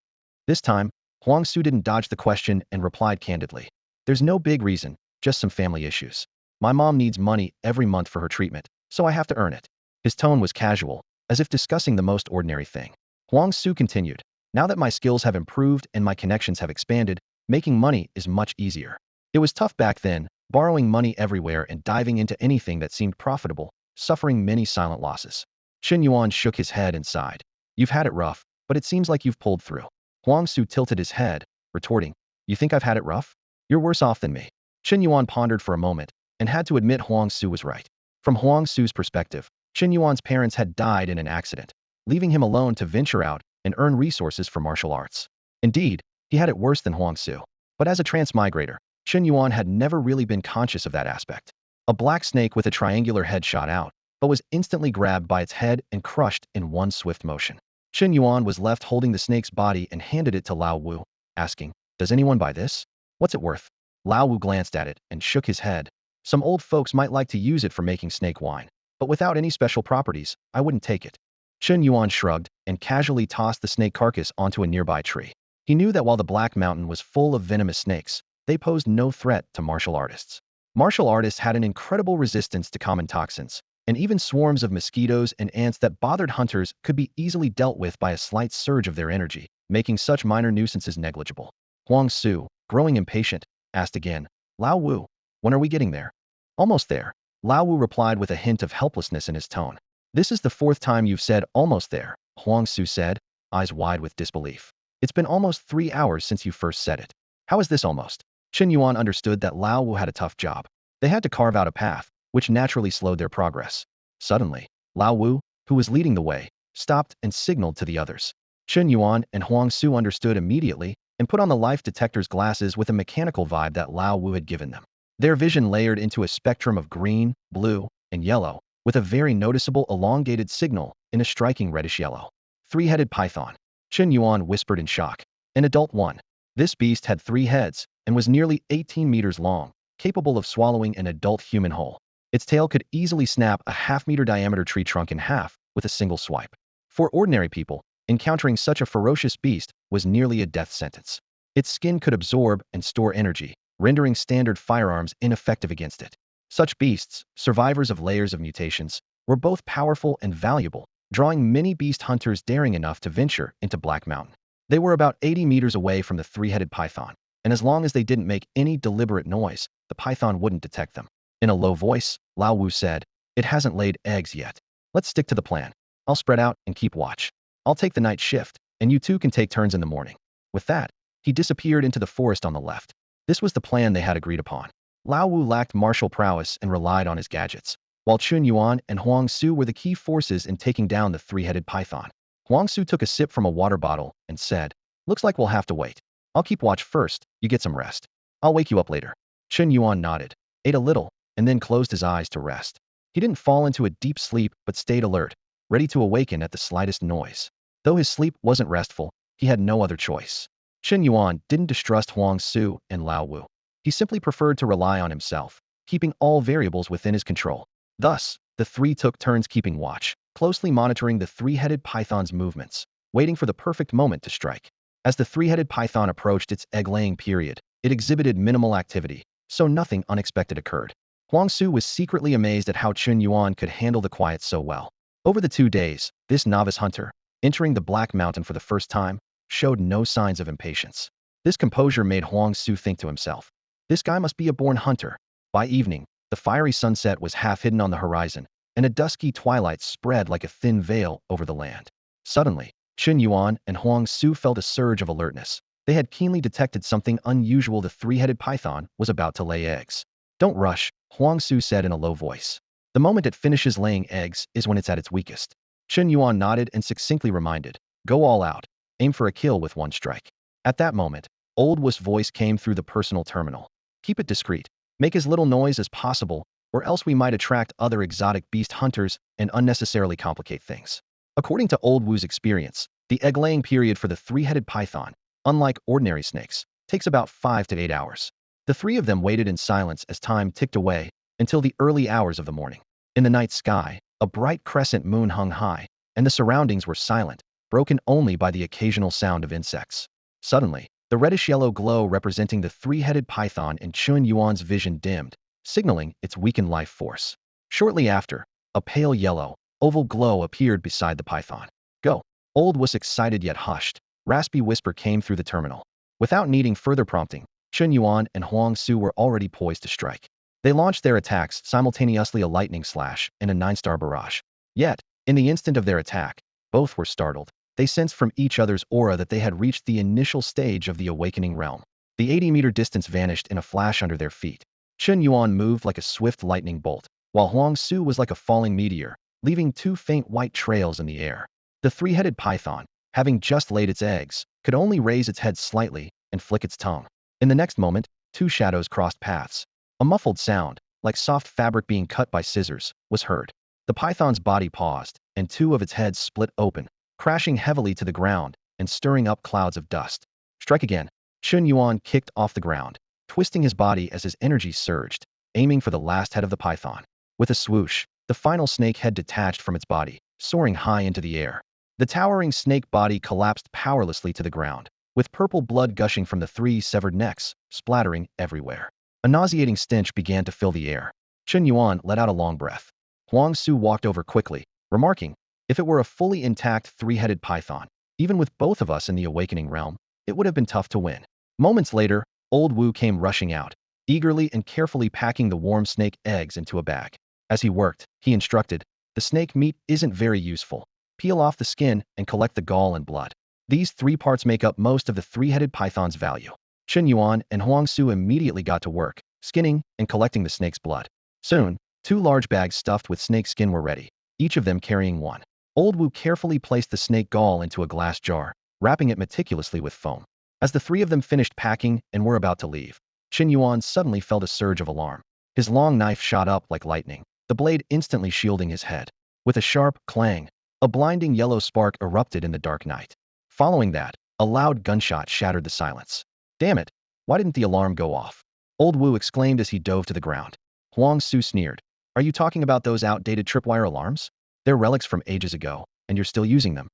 This time, Huang Su didn't dodge the question and replied candidly. "There's no big reason, just some family issues. My mom needs money every month for her treatment, so I have to earn it." His tone was casual, as if discussing the most ordinary thing. Huang Su continued, "Now that my skills have improved and my connections have expanded, making money is much easier. It was tough back then, borrowing money everywhere and diving into anything that seemed profitable, suffering many silent losses." Chen Yuan shook his head and sighed. "You've had it rough, but it seems like you've pulled through." Huang Su tilted his head, retorting, "You think I've had it rough? You're worse off than me." Chen Yuan pondered for a moment, and had to admit Huang Su was right. From Huang Su's perspective, Chen Yuan's parents had died in an accident, leaving him alone to venture out and earn resources for martial arts. Indeed, he had it worse than Huang Su. But as a transmigrator, Chen Yuan had never really been conscious of that aspect. A black snake with a triangular head shot out, but was instantly grabbed by its head and crushed in one swift motion. Chen Yuan was left holding the snake's body and handed it to Lao Wu, asking, "Does anyone buy this? What's it worth?" Lao Wu glanced at it and shook his head. "Some old folks might like to use it for making snake wine, but without any special properties, I wouldn't take it." Chen Yuan shrugged and casually tossed the snake carcass onto a nearby tree. He knew that while the Black Mountain was full of venomous snakes, they posed no threat to martial artists. Martial artists had an incredible resistance to common toxins, and even swarms of mosquitoes and ants that bothered hunters could be easily dealt with by a slight surge of their energy, making such minor nuisances negligible. Huang Su, growing impatient, asked again, "Lao Wu, when are we getting there?" "Almost there," Lao Wu replied with a hint of helplessness in his tone. "This is the fourth time you've said almost there," Huang Su said, eyes wide with disbelief. "It's been almost 3 hours since you first said it. How is this almost?" Chen Yuan understood that Lao Wu had a tough job. They had to carve out a path, which naturally slowed their progress. Suddenly, Lao Wu, who was leading the way, stopped and signaled to the others. Chen Yuan and Huang Su understood immediately and put on the life detector's glasses with a mechanical vibe that Lao Wu had given them. Their vision layered into a spectrum of green, blue, and yellow, with a very noticeable elongated signal in a striking reddish yellow. "Three-headed python," Chen Yuan whispered in shock. "An adult one." This beast had 3 heads and was nearly 18 meters long, capable of swallowing an adult human whole. Its tail could easily snap a half-meter diameter tree trunk in half with a single swipe. For ordinary people, encountering such a ferocious beast was nearly a death sentence. Its skin could absorb and store energy, rendering standard firearms ineffective against it. Such beasts, survivors of layers of mutations, were both powerful and valuable, drawing many beast hunters daring enough to venture into Black Mountain. They were about 80 meters away from the three-headed python, and as long as they didn't make any deliberate noise, the python wouldn't detect them. In a low voice, Lao Wu said, "It hasn't laid eggs yet. Let's stick to the plan. I'll spread out and keep watch. I'll take the night shift, and you two can take turns in the morning." With that, he disappeared into the forest on the left. This was the plan they had agreed upon. Lao Wu lacked martial prowess and relied on his gadgets, while Chen Yuan and Huang Su were the key forces in taking down the three-headed python. Huang Su took a sip from a water bottle and said, "Looks like we'll have to wait. I'll keep watch first, you get some rest. I'll wake you up later." Chen Yuan nodded, ate a little, and then closed his eyes to rest. He didn't fall into a deep sleep but stayed alert, ready to awaken at the slightest noise. Though his sleep wasn't restful, he had no other choice. Chen Yuan didn't distrust Huang Su and Lao Wu. He simply preferred to rely on himself, keeping all variables within his control. Thus, the three took turns keeping watch, closely monitoring the three-headed python's movements, waiting for the perfect moment to strike. As the three-headed python approached its egg-laying period, it exhibited minimal activity, so nothing unexpected occurred. Huang Su was secretly amazed at how Chen Yuan could handle the quiet so well. Over the 2 days, this novice hunter, entering the Black Mountain for the first time, showed no signs of impatience. This composure made Huang Su think to himself, "This guy must be a born hunter." By evening, the fiery sunset was half hidden on the horizon, and a dusky twilight spread like a thin veil over the land. Suddenly, Chen Yuan and Huang Su felt a surge of alertness. They had keenly detected something unusual. The three-headed python was about to lay eggs. "Don't rush," Huang Su said in a low voice. "The moment it finishes laying eggs is when it's at its weakest." Chen Yuan nodded and succinctly reminded, "Go all out. Aim for a kill with one strike." At that moment, Old Wu's voice came through the personal terminal. "Keep it discreet. Make as little noise as possible, or else we might attract other exotic beast hunters and unnecessarily complicate things." According to Old Wu's experience, the egg-laying period for the three-headed python, unlike ordinary snakes, takes about 5 to 8 hours. The three of them waited in silence as time ticked away until the early hours of the morning. In the night sky, a bright crescent moon hung high, and the surroundings were silent, broken only by the occasional sound of insects. Suddenly, the reddish-yellow glow representing the three-headed python in Chen Yuan's vision dimmed, signaling its weakened life force. Shortly after, a pale yellow, oval glow appeared beside the python. "Go." Old was excited yet hushed. Raspy whisper came through the terminal. Without needing further prompting, Chen Yuan and Huang Su were already poised to strike. They launched their attacks simultaneously, a lightning slash and a 9-star barrage. Yet, in the instant of their attack, both were startled. They sensed from each other's aura that they had reached the initial stage of the awakening realm. The 80-meter distance vanished in a flash under their feet. Chen Yuan moved like a swift lightning bolt, while Huang Su was like a falling meteor, leaving 2 faint white trails in the air. The three-headed python, having just laid its eggs, could only raise its head slightly and flick its tongue. In the next moment, 2 shadows crossed paths. A muffled sound, like soft fabric being cut by scissors, was heard. The python's body paused, and 2 of its heads split open, crashing heavily to the ground and stirring up clouds of dust. "Strike again." Chen Yuan kicked off the ground, twisting his body as his energy surged, aiming for the last head of the python. With a swoosh, the final snake head detached from its body, soaring high into the air. The towering snake body collapsed powerlessly to the ground, with purple blood gushing from the 3 severed necks, splattering everywhere. A nauseating stench began to fill the air. Chen Yuan let out a long breath. Huang Su walked over quickly, remarking, "If it were a fully intact three-headed python, even with both of us in the awakening realm, it would have been tough to win." Moments later, Old Wu came rushing out, eagerly and carefully packing the warm snake eggs into a bag. As he worked, he instructed, "The snake meat isn't very useful. Peel off the skin and collect the gall and blood. These 3 parts make up most of the three-headed python's value." Chen Yuan and Huang Su immediately got to work, skinning and collecting the snake's blood. Soon, 2 large bags stuffed with snake skin were ready, each of them carrying one. Old Wu carefully placed the snake gall into a glass jar, wrapping it meticulously with foam. As the 3 of them finished packing and were about to leave, Chen Yuan suddenly felt a surge of alarm. His long knife shot up like lightning, the blade instantly shielding his head. With a sharp clang, a blinding yellow spark erupted in the dark night. Following that, a loud gunshot shattered the silence. "Damn it! Why didn't the alarm go off?" Old Wu exclaimed as he dove to the ground. Huang Su sneered, "Are you talking about those outdated tripwire alarms? They're relics from ages ago, and you're still using them."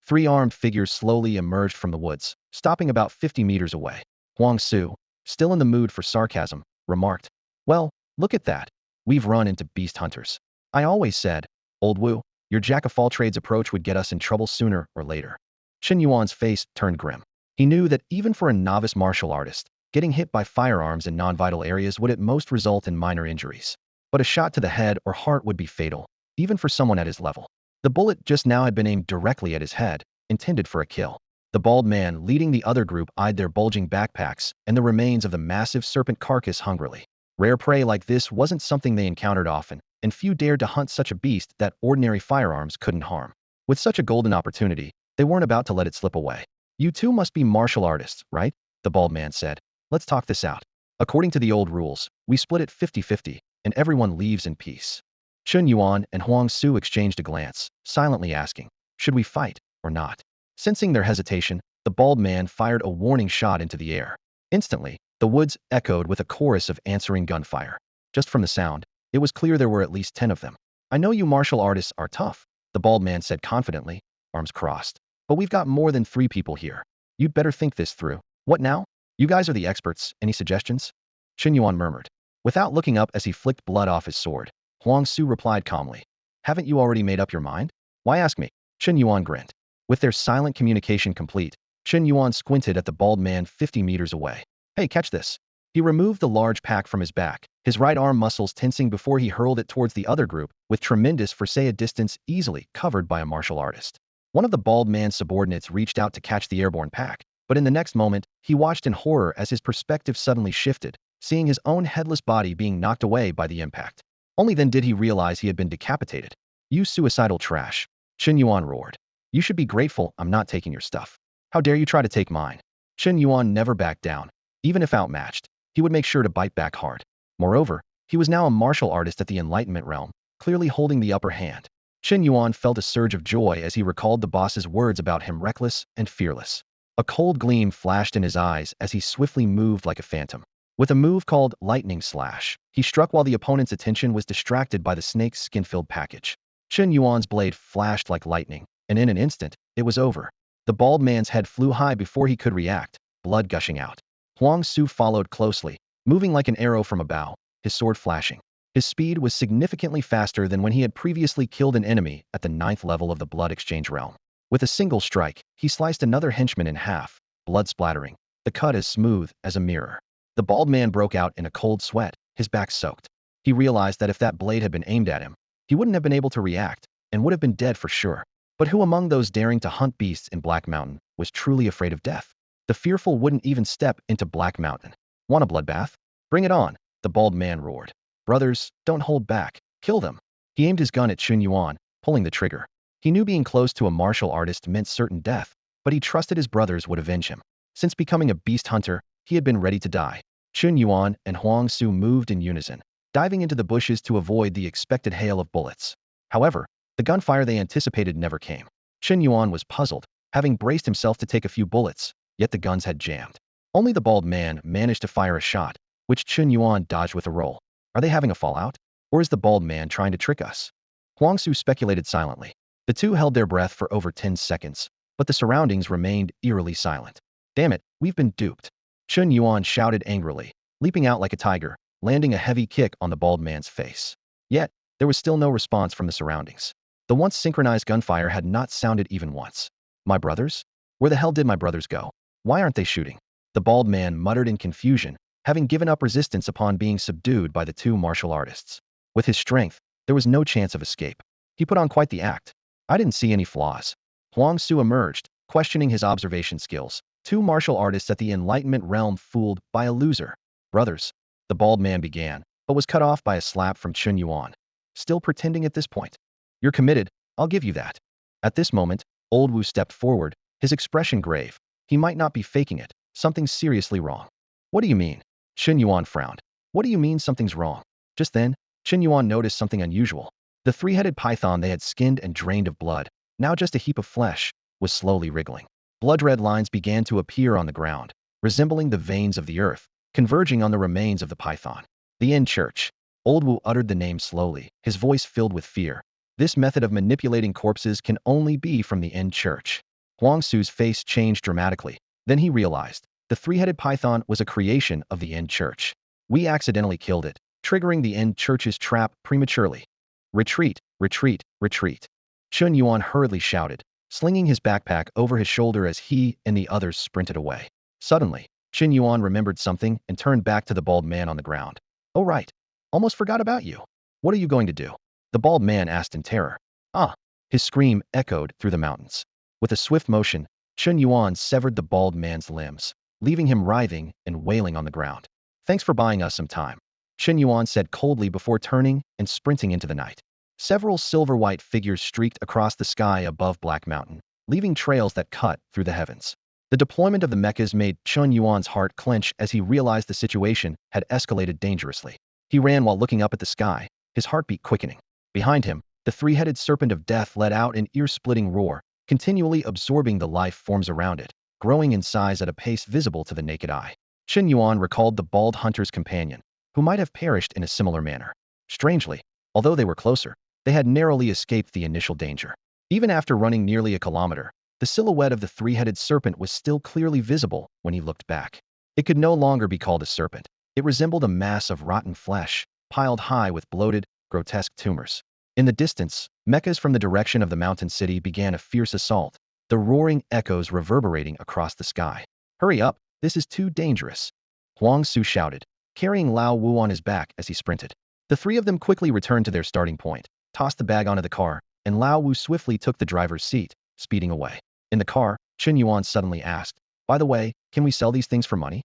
3 armed figures slowly emerged from the woods, stopping about 50 meters away. Huang Su, still in the mood for sarcasm, remarked, "Well, look at that. We've run into beast hunters." "I always said," Old Wu, Your jack-of-all-trades approach would get us in trouble sooner or later. Chen Yuan's face turned grim. He knew that even for a novice martial artist, getting hit by firearms in non-vital areas would at most result in minor injuries. But a shot to the head or heart would be fatal, even for someone at his level. The bullet just now had been aimed directly at his head, intended for a kill. The bald man leading the other group eyed their bulging backpacks and the remains of the massive serpent carcass hungrily. Rare prey like this wasn't something they encountered often, and few dared to hunt such a beast that ordinary firearms couldn't harm. With such a golden opportunity, they weren't about to let it slip away. You two must be martial artists, right? The bald man said. Let's talk this out. According to the old rules, we split it 50-50, and everyone leaves in peace. Chen Yuan and Huang Su exchanged a glance, silently asking, should we fight or not? Sensing their hesitation, the bald man fired a warning shot into the air. Instantly, the woods echoed with a chorus of answering gunfire. Just from the sound, it was clear there were at least 10 of them. I know you martial artists are tough, the bald man said confidently, arms crossed. But we've got more than 3 people here. You'd better think this through. What now? You guys are the experts. Any suggestions? Chen Yuan murmured. Without looking up as he flicked blood off his sword, Huang Su replied calmly. Haven't you already made up your mind? Why ask me? Chen Yuan grinned. With their silent communication complete, Chen Yuan squinted at the bald man 50 meters away. Hey, catch this. He removed the large pack from his back, his right arm muscles tensing before he hurled it towards the other group, with tremendous for say a distance easily covered by a martial artist. One of the bald man's subordinates reached out to catch the airborne pack, but in the next moment, he watched in horror as his perspective suddenly shifted, seeing his own headless body being knocked away by the impact. Only then did he realize he had been decapitated. You suicidal trash. Chen Yuan roared. You should be grateful I'm not taking your stuff. How dare you try to take mine? Chen Yuan never backed down. Even if outmatched, he would make sure to bite back hard. Moreover, he was now a martial artist at the enlightenment realm, clearly holding the upper hand. Chen Yuan felt a surge of joy as he recalled the boss's words about him reckless and fearless. A cold gleam flashed in his eyes as he swiftly moved like a phantom. With a move called lightning slash, he struck while the opponent's attention was distracted by the snake's skin-filled package. Chen Yuan's blade flashed like lightning, and in an instant, it was over. The bald man's head flew high before he could react, blood gushing out. Huang Su followed closely, moving like an arrow from a bow, his sword flashing. His speed was significantly faster than when he had previously killed an enemy at the 9th level of the blood exchange realm. With a single strike, he sliced another henchman in half, blood splattering, the cut as smooth as a mirror. The bald man broke out in a cold sweat, his back soaked. He realized that if that blade had been aimed at him, he wouldn't have been able to react, and would have been dead for sure. But who among those daring to hunt beasts in Black Mountain was truly afraid of death? The fearful wouldn't even step into Black Mountain. Want a bloodbath? Bring it on, the bald man roared. Brothers, don't hold back. Kill them. He aimed his gun at Chen Yuan, pulling the trigger. He knew being close to a martial artist meant certain death, but he trusted his brothers would avenge him. Since becoming a beast hunter, he had been ready to die. Chen Yuan and Huang Su moved in unison, diving into the bushes to avoid the expected hail of bullets. However, the gunfire they anticipated never came. Chen Yuan was puzzled, having braced himself to take a few bullets, yet the guns had jammed. Only the bald man managed to fire a shot, which Chen Yuan dodged with a roll. Are they having a fallout? Or is the bald man trying to trick us? Huang Su speculated silently. The two held their breath for over 10 seconds, but the surroundings remained eerily silent. Damn it, we've been duped. Chen Yuan shouted angrily, leaping out like a tiger, landing a heavy kick on the bald man's face. Yet, there was still no response from the surroundings. The once synchronized gunfire had not sounded even once. My brothers? Where the hell did my brothers go? Why aren't they shooting? The bald man muttered in confusion, having given up resistance upon being subdued by the two martial artists. With his strength, there was no chance of escape. He put on quite the act. I didn't see any flaws. Huang Su emerged, questioning his observation skills. Two martial artists at the enlightenment realm fooled by a loser. Brothers, the bald man began, but was cut off by a slap from Chen Yuan. Still pretending at this point. You're committed, I'll give you that. At this moment, Old Wu stepped forward, his expression grave. He might not be faking it. Something's seriously wrong. What do you mean? Chen Yuan frowned. What do you mean something's wrong? Just then, Chen Yuan noticed something unusual. The three-headed python they had skinned and drained of blood, now just a heap of flesh, was slowly wriggling. Blood-red lines began to appear on the ground, resembling the veins of the earth, converging on the remains of the python. The End Church. Old Wu uttered the name slowly, his voice filled with fear. This method of manipulating corpses can only be from the End Church. Huang Su's face changed dramatically. Then he realized. The three-headed python was a creation of the End Church. We accidentally killed it, triggering the End Church's trap prematurely. Retreat, retreat, retreat. Chen Yuan hurriedly shouted, slinging his backpack over his shoulder as he and the others sprinted away. Suddenly, Chen Yuan remembered something and turned back to the bald man on the ground. "Oh right, almost forgot about you. What are you going to do?" The bald man asked in terror. "Ah!" His scream echoed through the mountains. With a swift motion, Chen Yuan severed the bald man's limbs, leaving him writhing and wailing on the ground. "Thanks for buying us some time," Chen Yuan said coldly before turning and sprinting into the night. Several silver-white figures streaked across the sky above Black Mountain, leaving trails that cut through the heavens. The deployment of the mechs made Chen Yuan's heart clench as he realized the situation had escalated dangerously. He ran while looking up at the sky, his heartbeat quickening. Behind him, the three-headed serpent of death let out an ear-splitting roar, continually absorbing the life forms around it, growing in size at a pace visible to the naked eye. Chen Yuan recalled the bald hunter's companion, who might have perished in a similar manner. Strangely, although they were closer, they had narrowly escaped the initial danger. Even after running nearly a kilometer, the silhouette of the three-headed serpent was still clearly visible when he looked back. It could no longer be called a serpent. It resembled a mass of rotten flesh, piled high with bloated, grotesque tumors. In the distance, mechs from the direction of the mountain city began a fierce assault, the roaring echoes reverberating across the sky. "Hurry up, this is too dangerous," Huang Su shouted, carrying Lao Wu on his back as he sprinted. The three of them quickly returned to their starting point, tossed the bag onto the car, and Lao Wu swiftly took the driver's seat, speeding away. In the car, Chen Yuan suddenly asked, "By the way, can we sell these things for money?"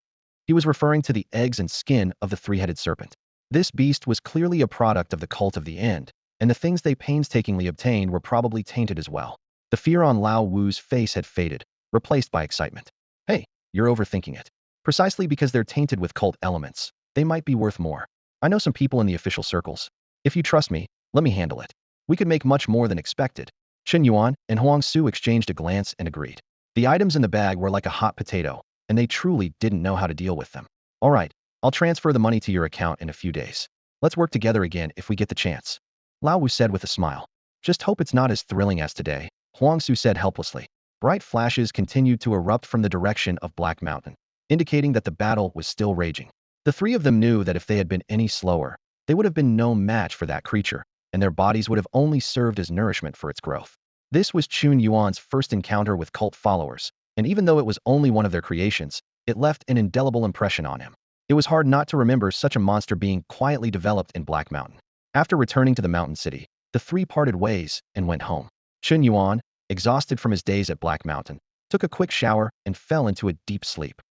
He was referring to the eggs and skin of the three-headed serpent. This beast was clearly a product of the cult of the end, and the things they painstakingly obtained were probably tainted as well. The fear on Lao Wu's face had faded, replaced by excitement. "Hey, you're overthinking it. Precisely because they're tainted with cult elements, they might be worth more. I know some people in the official circles. If you trust me, let me handle it. We could make much more than expected." Chen Yuan and Huang Su exchanged a glance and agreed. The items in the bag were like a hot potato, and they truly didn't know how to deal with them. "All right, I'll transfer the money to your account in a few days. Let's work together again if we get the chance," Lao Wu said with a smile. "Just hope it's not as thrilling as today," Huang Su said helplessly. Bright flashes continued to erupt from the direction of Black Mountain, indicating that the battle was still raging. The three of them knew that if they had been any slower, they would have been no match for that creature, and their bodies would have only served as nourishment for its growth. This was Chen Yuan's first encounter with cult followers, and even though it was only one of their creations, it left an indelible impression on him. It was hard not to remember such a monster being quietly developed in Black Mountain. After returning to the mountain city, the three parted ways and went home. Chen Yuan, exhausted from his days at Black Mountain, took a quick shower and fell into a deep sleep.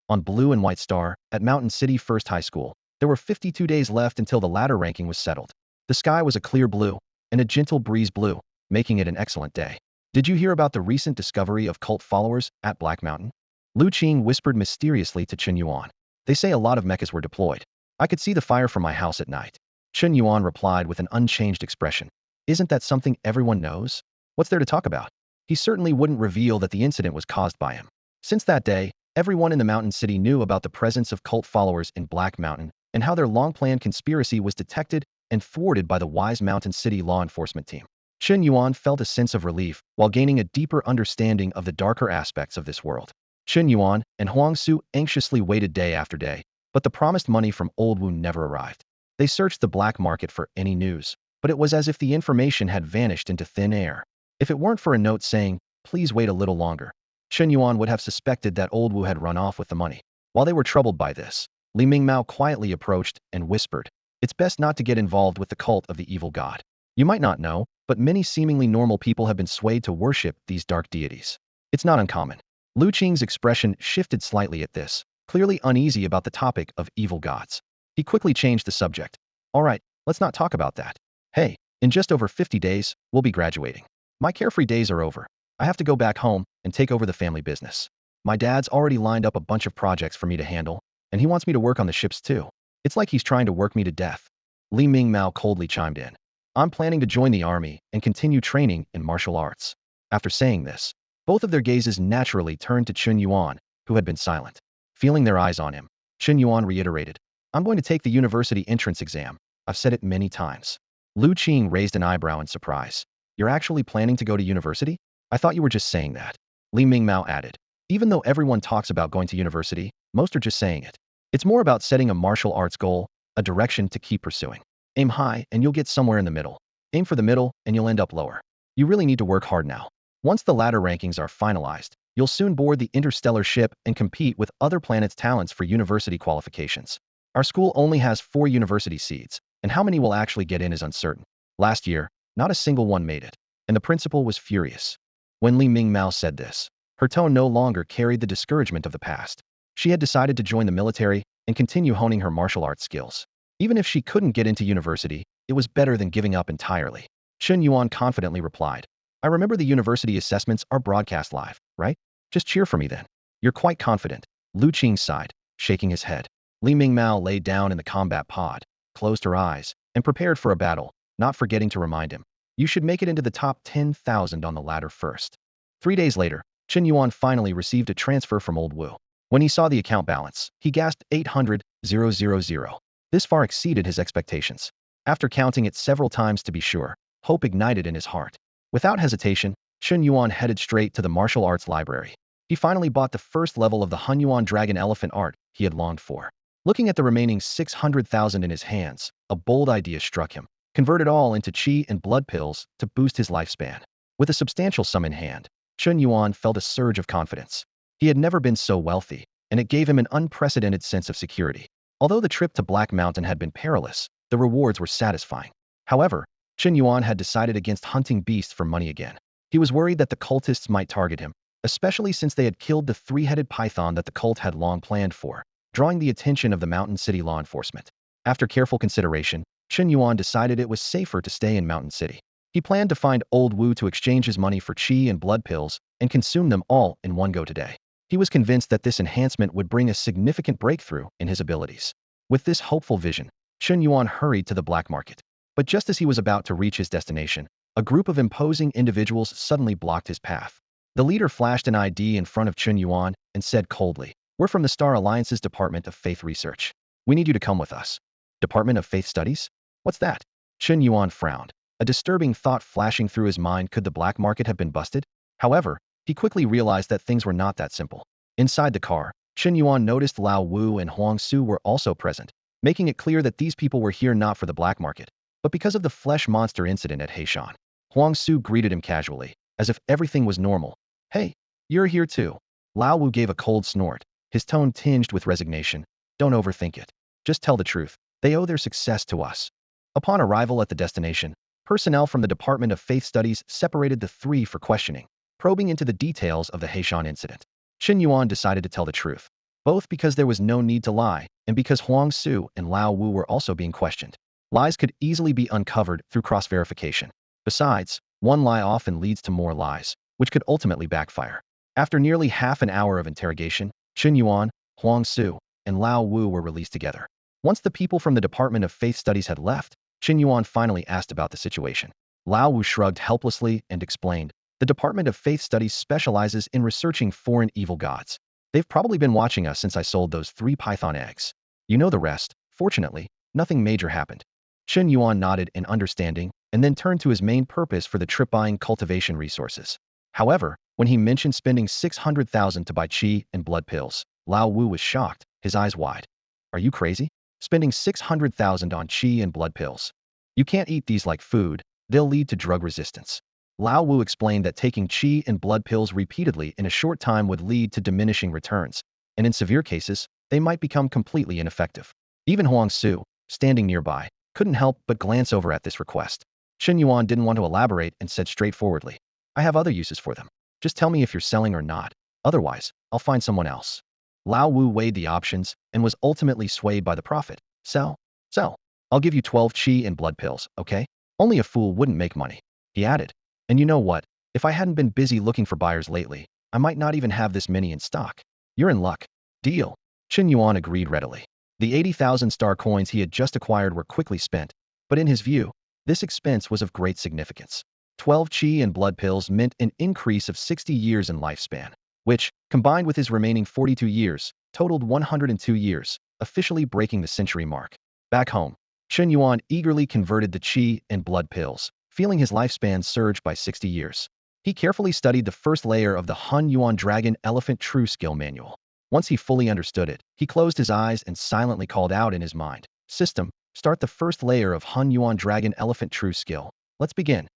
On Blue and White Star, at Mountain City First High School, there were 52 days left until the ladder ranking was settled. The sky was a clear blue, and a gentle breeze blew, making it an excellent day. "Did you hear about the recent discovery of cult followers at Black Mountain?" Lu Qing whispered mysteriously to Chen Yuan. "They say a lot of mechs were deployed. I could see the fire from my house at night." Chen Yuan replied with an unchanged expression. "Isn't that something everyone knows? What's there to talk about?" He certainly wouldn't reveal that the incident was caused by him. Since that day, everyone in the mountain city knew about the presence of cult followers in Black Mountain and how their long-planned conspiracy was detected and thwarted by the wise Mountain City law enforcement team. Chen Yuan felt a sense of relief while gaining a deeper understanding of the darker aspects of this world. Chen Yuan and Huang Su anxiously waited day after day, but the promised money from Old Wu never arrived. They searched the black market for any news, but it was as if the information had vanished into thin air. If it weren't for a note saying, "Please wait a little longer," Chen Yuan would have suspected that Old Wu had run off with the money. While they were troubled by this, Lie Ming quietly approached and whispered, "It's best not to get involved with the cult of the evil god. You might not know, but many seemingly normal people have been swayed to worship these dark deities. It's not uncommon." Lu Qing's expression shifted slightly at this, clearly uneasy about the topic of evil gods. He quickly changed the subject. "All right, let's not talk about that. Hey, in just over 50 days, we'll be graduating. My carefree days are over. I have to go back home and take over the family business. My dad's already lined up a bunch of projects for me to handle, and he wants me to work on the ships too. It's like he's trying to work me to death." Lie Ming coldly chimed in. "I'm planning to join the army and continue training in martial arts." After saying this, both of their gazes naturally turned to Chen Yuan, who had been silent. Feeling their eyes on him, Chen Yuan reiterated, "I'm going to take the university entrance exam. I've said it many times." Lu Qing raised an eyebrow in surprise. "You're actually planning to go to university? I thought you were just saying that." Lie Ming added, "Even though everyone talks about going to university, most are just saying it. It's more about setting a martial arts goal, a direction to keep pursuing. Aim high and you'll get somewhere in the middle. Aim for the middle and you'll end up lower." You really need to work hard now. Once the ladder rankings are finalized, you'll soon board the interstellar ship and compete with other planets' talents for university qualifications. Our school only has 4 university seeds, and how many will actually get in is uncertain. Last year, not a single one made it, and the principal was furious. When Lie Ming said this, her tone no longer carried the discouragement of the past. She had decided to join the military and continue honing her martial arts skills. Even if she couldn't get into university, it was better than giving up entirely. Chen Yuan confidently replied, I remember the university assessments are broadcast live, right? Just cheer for me then. You're quite confident. Lu Qing sighed, shaking his head. Lie Ming lay down in the combat pod, closed her eyes, and prepared for a battle, not forgetting to remind him. You should make it into the top 10,000 on the ladder first. 3 days later, Chen Yuan finally received a transfer from Old Wu. When he saw the account balance, he gasped 800,000. This far exceeded his expectations. After counting it several times to be sure, hope ignited in his heart. Without hesitation, Chen Yuan headed straight to the martial arts library. He finally bought the first level of the Hun Yuan Dragon Elephant art he had longed for. Looking at the remaining 600,000 in his hands, a bold idea struck him. Convert it all into qi and blood pills to boost his lifespan. With a substantial sum in hand, Chen Yuan felt a surge of confidence. He had never been so wealthy, and it gave him an unprecedented sense of security. Although the trip to Black Mountain had been perilous, the rewards were satisfying. However, Chen Yuan had decided against hunting beasts for money again. He was worried that the cultists might target him, especially since they had killed the 3-headed python that the cult had long planned for, drawing the attention of the Mountain City law enforcement. After careful consideration, Chen Yuan decided it was safer to stay in Mountain City. He planned to find Old Wu to exchange his money for qi and blood pills and consume them all in one go today. He was convinced that this enhancement would bring a significant breakthrough in his abilities. With this hopeful vision, Chen Yuan hurried to the black market. But just as he was about to reach his destination, a group of imposing individuals suddenly blocked his path. The leader flashed an ID in front of Chen Yuan and said coldly, We're from the Star Alliance's Department of Faith Research. We need you to come with us. Department of Faith Studies? What's that? Chen Yuan frowned. A disturbing thought flashing through his mind, could the black market have been busted? However, he quickly realized that things were not that simple. Inside the car, Chen Yuan noticed Lao Wu and Huang Su were also present, making it clear that these people were here not for the black market, but because of the flesh monster incident at Heishan. Huang Su greeted him casually, as if everything was normal. Hey, you're here too. Lao Wu gave a cold snort, his tone tinged with resignation. Don't overthink it. Just tell the truth. They owe their success to us. Upon arrival at the destination, personnel from the Department of Faith Studies separated the three for questioning, probing into the details of the Heishan incident. Chen Yuan decided to tell the truth, both because there was no need to lie and because Huang Su and Lao Wu were also being questioned. Lies could easily be uncovered through cross-verification. Besides, one lie often leads to more lies, which could ultimately backfire. After nearly half an hour of interrogation, Chen Yuan, Huang Su, and Lao Wu were released together. Once the people from the Department of Faith Studies had left, Chen Yuan finally asked about the situation. Lao Wu shrugged helplessly and explained, the Department of Faith Studies specializes in researching foreign evil gods. They've probably been watching us since I sold those 3 python eggs. You know the rest. Fortunately, nothing major happened. Chen Yuan nodded in understanding and then turned to his main purpose for the trip, buying cultivation resources. However, when he mentioned spending 600,000 to buy qi and blood pills, Lao Wu was shocked, his eyes wide. Are you crazy? Spending 600,000 on qi and blood pills? You can't eat these like food, they'll lead to drug resistance. Lao Wu explained that taking qi and blood pills repeatedly in a short time would lead to diminishing returns, and in severe cases, they might become completely ineffective. Even Huang Su, standing nearby, couldn't help but glance over at this request. Chen Yuan didn't want to elaborate and said straightforwardly, I have other uses for them. Just tell me if you're selling or not. Otherwise, I'll find someone else. Lao Wu weighed the options and was ultimately swayed by the profit. Sell? Sell. I'll give you 12 qi and blood pills, okay? Only a fool wouldn't make money. He added. And you know what? If I hadn't been busy looking for buyers lately, I might not even have this many in stock. You're in luck. Deal. Chen Yuan agreed readily. The 80,000 star coins he had just acquired were quickly spent, but in his view, this expense was of great significance. 12 qi and blood pills meant an increase of 60 years in lifespan, which, combined with his remaining 42 years, totaled 102 years, officially breaking the century mark. Back home, Chen Yuan eagerly converted the qi and blood pills, feeling his lifespan surge by 60 years. He carefully studied the first layer of the Hun Yuan Dragon Elephant True Skill Manual. Once he fully understood it, he closed his eyes and silently called out in his mind, System, start the first layer of Hun Yuan Dragon Elephant True Skill. Let's begin.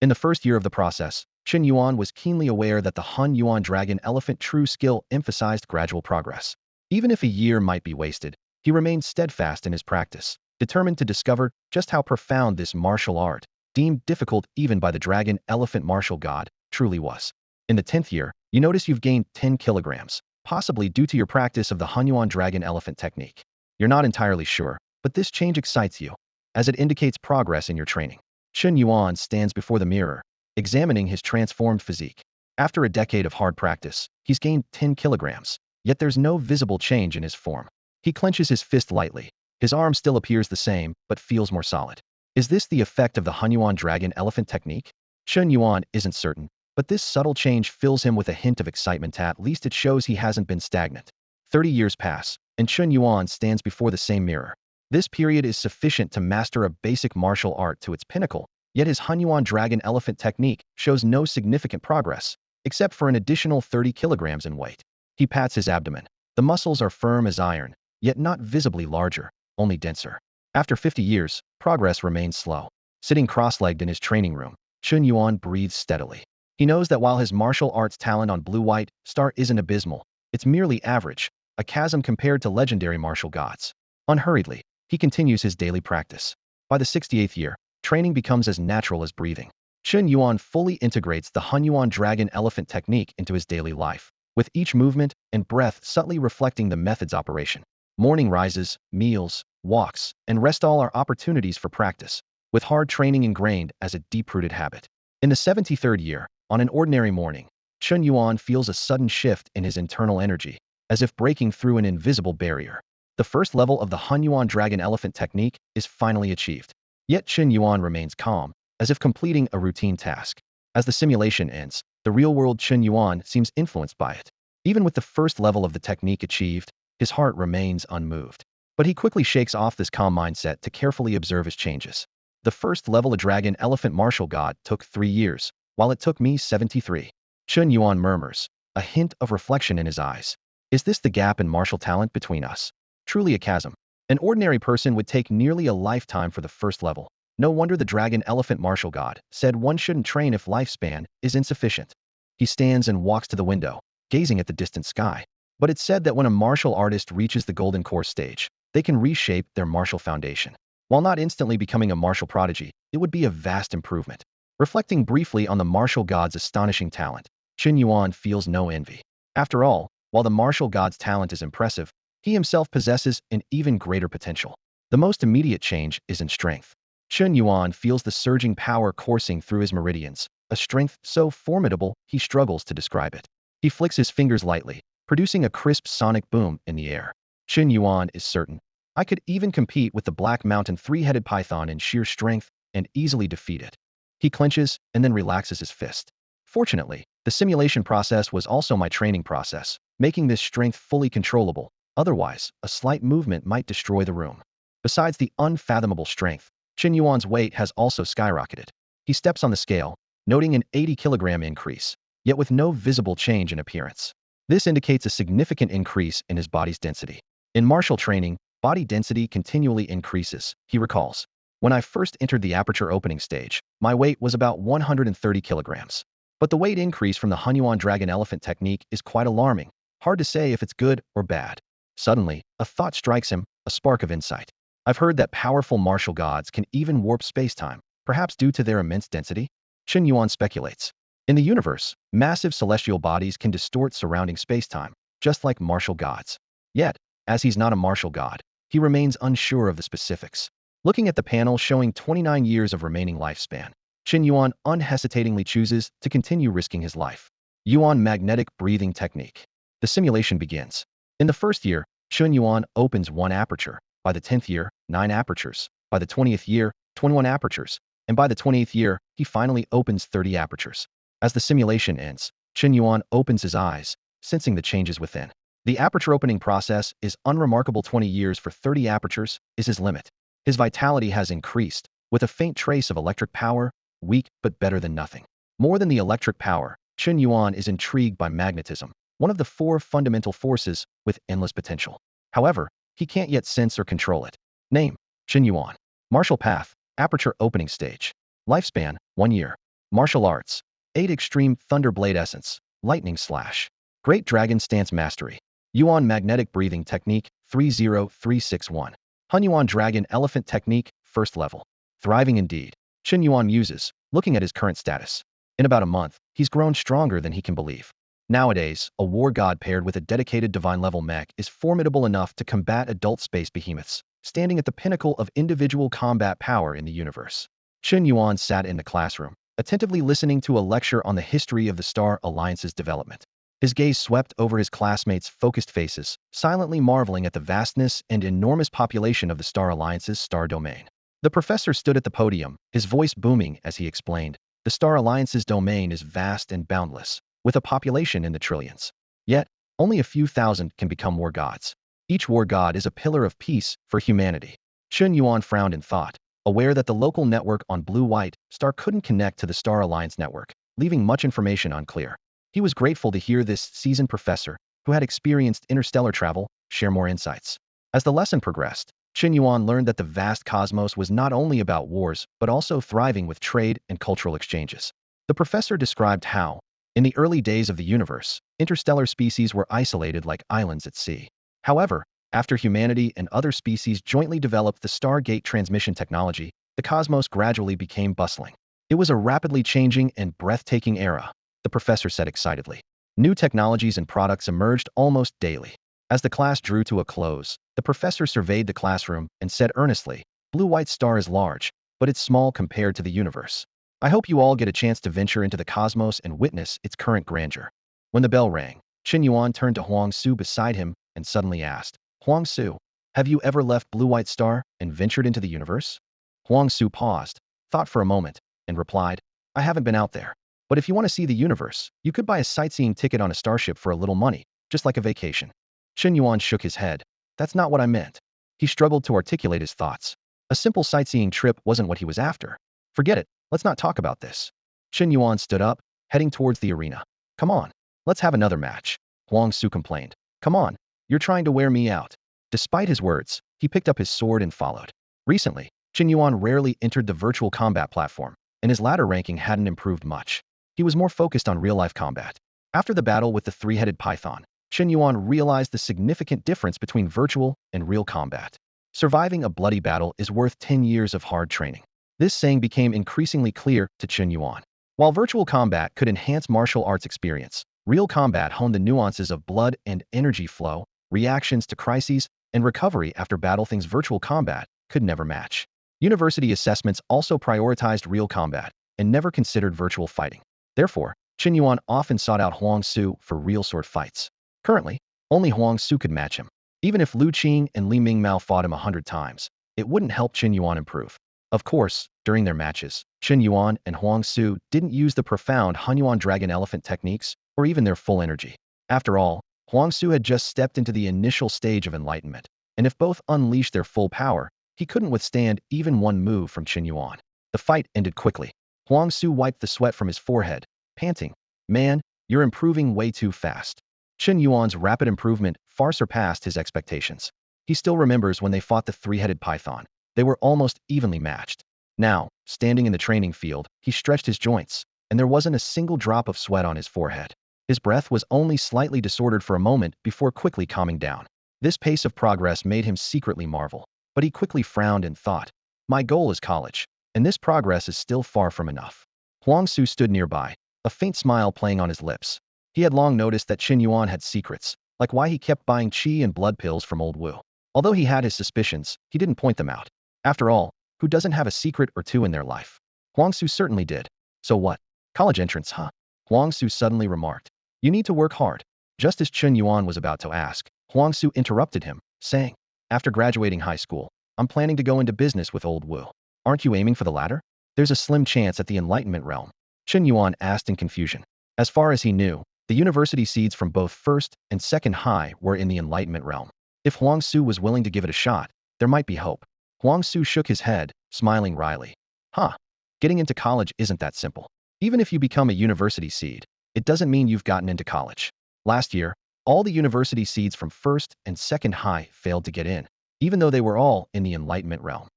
In the first year of the process, Chen Yuan was keenly aware that the Hun Yuan Dragon Elephant true skill emphasized gradual progress. Even if a year might be wasted, he remained steadfast in his practice, determined to discover just how profound this martial art, deemed difficult even by the Dragon Elephant martial god, truly was. In the 10th year, you notice you've gained 10 kilograms, possibly due to your practice of the Hun Yuan Dragon Elephant technique. You're not entirely sure, but this change excites you, as it indicates progress in your training. Chen Yuan stands before the mirror, examining his transformed physique. After a decade of hard practice, he's gained 10 kilograms, yet there's no visible change in his form. He clenches his fist lightly. His arm still appears the same, but feels more solid. Is this the effect of the Hun Yuan Dragon Elephant technique? Chen Yuan isn't certain, but this subtle change fills him with a hint of excitement. At least it shows he hasn't been stagnant. 30 years pass, and Chen Yuan stands before the same mirror. This period is sufficient to master a basic martial art to its pinnacle, yet his Hun Yuan Dragon Elephant technique shows no significant progress, except for an additional 30 kilograms in weight. He pats his abdomen. The muscles are firm as iron, yet not visibly larger, only denser. After 50 years, progress remains slow. Sitting cross-legged in his training room, Chen Yuan breathes steadily. He knows that while his martial arts talent on blue-white star isn't abysmal, it's merely average, a chasm compared to legendary martial gods. Unhurriedly, he continues his daily practice. By the 68th year, training becomes as natural as breathing. Chen Yuan fully integrates the Hun Yuan Dragon Elephant technique into his daily life, with each movement and breath subtly reflecting the method's operation. Morning rises, meals, walks, and rest all are opportunities for practice, with hard training ingrained as a deep-rooted habit. In the 73rd year, on an ordinary morning, Chen Yuan feels a sudden shift in his internal energy, as if breaking through an invisible barrier. The first level of the Hun Yuan Dragon Elephant technique is finally achieved. Yet Chen Yuan remains calm, as if completing a routine task. As the simulation ends, the real-world Chen Yuan seems influenced by it. Even with the first level of the technique achieved, his heart remains unmoved. But he quickly shakes off this calm mindset to carefully observe his changes. The first level of Dragon Elephant Martial God took 3 years, while it took me 73. Chen Yuan murmurs, a hint of reflection in his eyes. Is this the gap in martial talent between us? Truly a chasm. An ordinary person would take nearly a lifetime for the first level. No wonder the Dragon Elephant Martial God said one shouldn't train if lifespan is insufficient. He stands and walks to the window, gazing at the distant sky. But it's said that when a martial artist reaches the golden core stage, they can reshape their martial foundation. While not instantly becoming a martial prodigy, it would be a vast improvement. Reflecting briefly on the martial god's astonishing talent, Chen Yuan feels no envy. After all, while the martial god's talent is impressive, he himself possesses an even greater potential. The most immediate change is in strength. Chen Yuan feels the surging power coursing through his meridians, a strength so formidable he struggles to describe it. He flicks his fingers lightly, producing a crisp sonic boom in the air. Chen Yuan is certain. I could even compete with the Black Mountain three-headed python in sheer strength and easily defeat it. He clenches and then relaxes his fist. Fortunately, the simulation process was also my training process, making this strength fully controllable. Otherwise, a slight movement might destroy the room. Besides the unfathomable strength, Chen Yuan's weight has also skyrocketed. He steps on the scale, noting an 80-kilogram increase, yet with no visible change in appearance. This indicates a significant increase in his body's density. In martial training, body density continually increases, he recalls. When I first entered the aperture opening stage, my weight was about 130 kilograms. But the weight increase from the Hun Yuan Dragon Elephant technique is quite alarming. Hard to say if it's good or bad. Suddenly, a thought strikes him, a spark of insight. I've heard that powerful martial gods can even warp space-time, perhaps due to their immense density? Chen Yuan speculates. In the universe, massive celestial bodies can distort surrounding space-time, just like martial gods. Yet, as he's not a martial god, he remains unsure of the specifics. Looking at the panel showing 29 years of remaining lifespan, Chen Yuan unhesitatingly chooses to continue risking his life. Yuan Magnetic Breathing Technique. The simulation begins. In the first year, Chen Yuan opens 1 aperture. By the 10th year, 9 apertures. By the 20th year, 21 apertures. And by the 28th year, he finally opens 30 apertures. As the simulation ends, Chen Yuan opens his eyes, sensing the changes within. The aperture opening process is unremarkable. 20 years for 30 apertures is his limit. His vitality has increased, with a faint trace of electric power, weak but better than nothing. More than the electric power, Chen Yuan is intrigued by magnetism, one of the 4 fundamental forces with endless potential. However, he can't yet sense or control it. Name: Chen Yuan. Martial path: aperture opening stage. Lifespan: 1 year. Martial arts. 8 extreme thunderblade essence. Lightning slash. Great dragon stance mastery. Yuan magnetic breathing technique 30361. Hun Yuan dragon elephant technique first level. Thriving indeed. Chen Yuan muses, looking at his current status. In about a month, he's grown stronger than he can believe. Nowadays, a war god paired with a dedicated divine-level mech is formidable enough to combat adult space behemoths, standing at the pinnacle of individual combat power in the universe. Chen Yuan sat in the classroom, attentively listening to a lecture on the history of the Star Alliance's development. His gaze swept over his classmates' focused faces, silently marveling at the vastness and enormous population of the Star Alliance's star domain. The professor stood at the podium, his voice booming as he explained, "The Star Alliance's domain is vast and boundless, with a population in the trillions. Yet, only a few thousand can become war gods. Each war god is a pillar of peace for humanity." Chen Yuan frowned in thought, aware that the local network on Blue-White Star couldn't connect to the Star Alliance network, leaving much information unclear. He was grateful to hear this seasoned professor, who had experienced interstellar travel, share more insights. As the lesson progressed, Chen Yuan learned that the vast cosmos was not only about wars, but also thriving with trade and cultural exchanges. The professor described how, in the early days of the universe, interstellar species were isolated like islands at sea. However, after humanity and other species jointly developed the Stargate transmission technology, the cosmos gradually became bustling. It was a rapidly changing and breathtaking era, the professor said excitedly. New technologies and products emerged almost daily. As the class drew to a close, the professor surveyed the classroom and said earnestly, "Blue-White Star is large, but it's small compared to the universe. I hope you all get a chance to venture into the cosmos and witness its current grandeur." When the bell rang, Chen Yuan turned to Huang Su beside him and suddenly asked, "Huang Su, have you ever left Blue-White Star and ventured into the universe?" Huang Su paused, thought for a moment, and replied, "I haven't been out there. But if you want to see the universe, you could buy a sightseeing ticket on a starship for a little money, just like a vacation." Chen Yuan shook his head. "That's not what I meant." He struggled to articulate his thoughts. A simple sightseeing trip wasn't what he was after. "Forget it, let's not talk about this." Chen Yuan stood up, heading towards the arena. "Come on, let's have another match," Huang Su complained. "Come on, you're trying to wear me out." Despite his words, he picked up his sword and followed. Recently, Chen Yuan rarely entered the virtual combat platform, and his ladder ranking hadn't improved much. He was more focused on real-life combat. After the battle with the three-headed python, Chen Yuan realized the significant difference between virtual and real combat. Surviving a bloody battle is worth 10 years of hard training. This saying became increasingly clear to Chen Yuan. While virtual combat could enhance martial arts experience, real combat honed the nuances of blood and energy flow, reactions to crises, and recovery after battle things virtual combat could never match. University assessments also prioritized real combat and never considered virtual fighting. Therefore, Chen Yuan often sought out Huang Su for real sword fights. Currently, only Huang Su could match him. Even if Lu Qing and Lie Ming fought him 100 times, it wouldn't help Chen Yuan improve. Of course, during their matches, Chen Yuan and Huang Su didn't use the profound Hun Yuan dragon elephant techniques, or even their full energy. After all, Huang Su had just stepped into the initial stage of enlightenment, and if both unleashed their full power, he couldn't withstand even one move from Chen Yuan. The fight ended quickly. Huang Su wiped the sweat from his forehead, panting, "Man, you're improving way too fast." Chen Yuan's rapid improvement far surpassed his expectations. He still remembers when they fought the three-headed python. They were almost evenly matched. Now, standing in the training field, he stretched his joints, and there wasn't a single drop of sweat on his forehead. His breath was only slightly disordered for a moment before quickly calming down. This pace of progress made him secretly marvel, but he quickly frowned and thought, "My goal is college, and this progress is still far from enough." Huang Su stood nearby, a faint smile playing on his lips. He had long noticed that Chen Yuan had secrets, like why he kept buying qi and blood pills from Old Wu. Although he had his suspicions, he didn't point them out. After all, who doesn't have a secret or two in their life? Huang Su certainly did. "So what? College entrance, huh?" Huang Su suddenly remarked. "You need to work hard." Just as Chen Yuan was about to ask, Huang Su interrupted him, saying, "After graduating high school, I'm planning to go into business with Old Wu. Aren't you aiming for the latter?" "There's a slim chance at the enlightenment realm," Chen Yuan asked in confusion. As far as he knew, the university seeds from both first and second high were in the enlightenment realm. If Huang Su was willing to give it a shot, there might be hope. Huang Su shook his head, smiling wryly. "Huh. Getting into college isn't that simple. Even if you become a university seed, it doesn't mean you've gotten into college. Last year, all the university seeds from first and second high failed to get in, even though they were all in the enlightenment realm."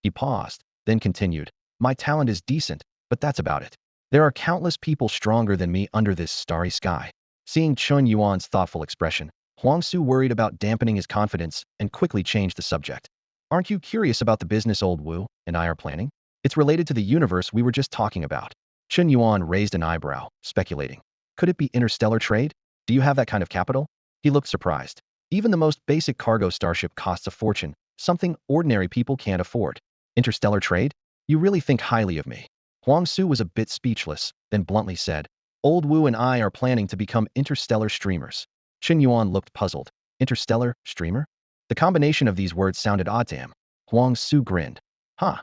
He paused, then continued, "My talent is decent, but that's about it. There are countless people stronger than me under this starry sky. Seeing Chen Yuan's thoughtful expression, Huangsu worried about dampening his confidence and quickly changed the subject. Aren't you curious about the business old Wu and I are planning? It's related to the universe we were just talking about. Chen Yuan raised an eyebrow, speculating. Could it be interstellar trade? Do you have that kind of capital? He looked surprised. Even the most basic cargo starship costs a fortune, something ordinary people can't afford. Interstellar trade? You really think highly of me. Huang Su was a bit speechless, then bluntly said, Old Wu and I are planning to become interstellar streamers. Chen Yuan looked puzzled. Interstellar streamer? The combination of these words sounded odd to him. Huang Su grinned. Huh.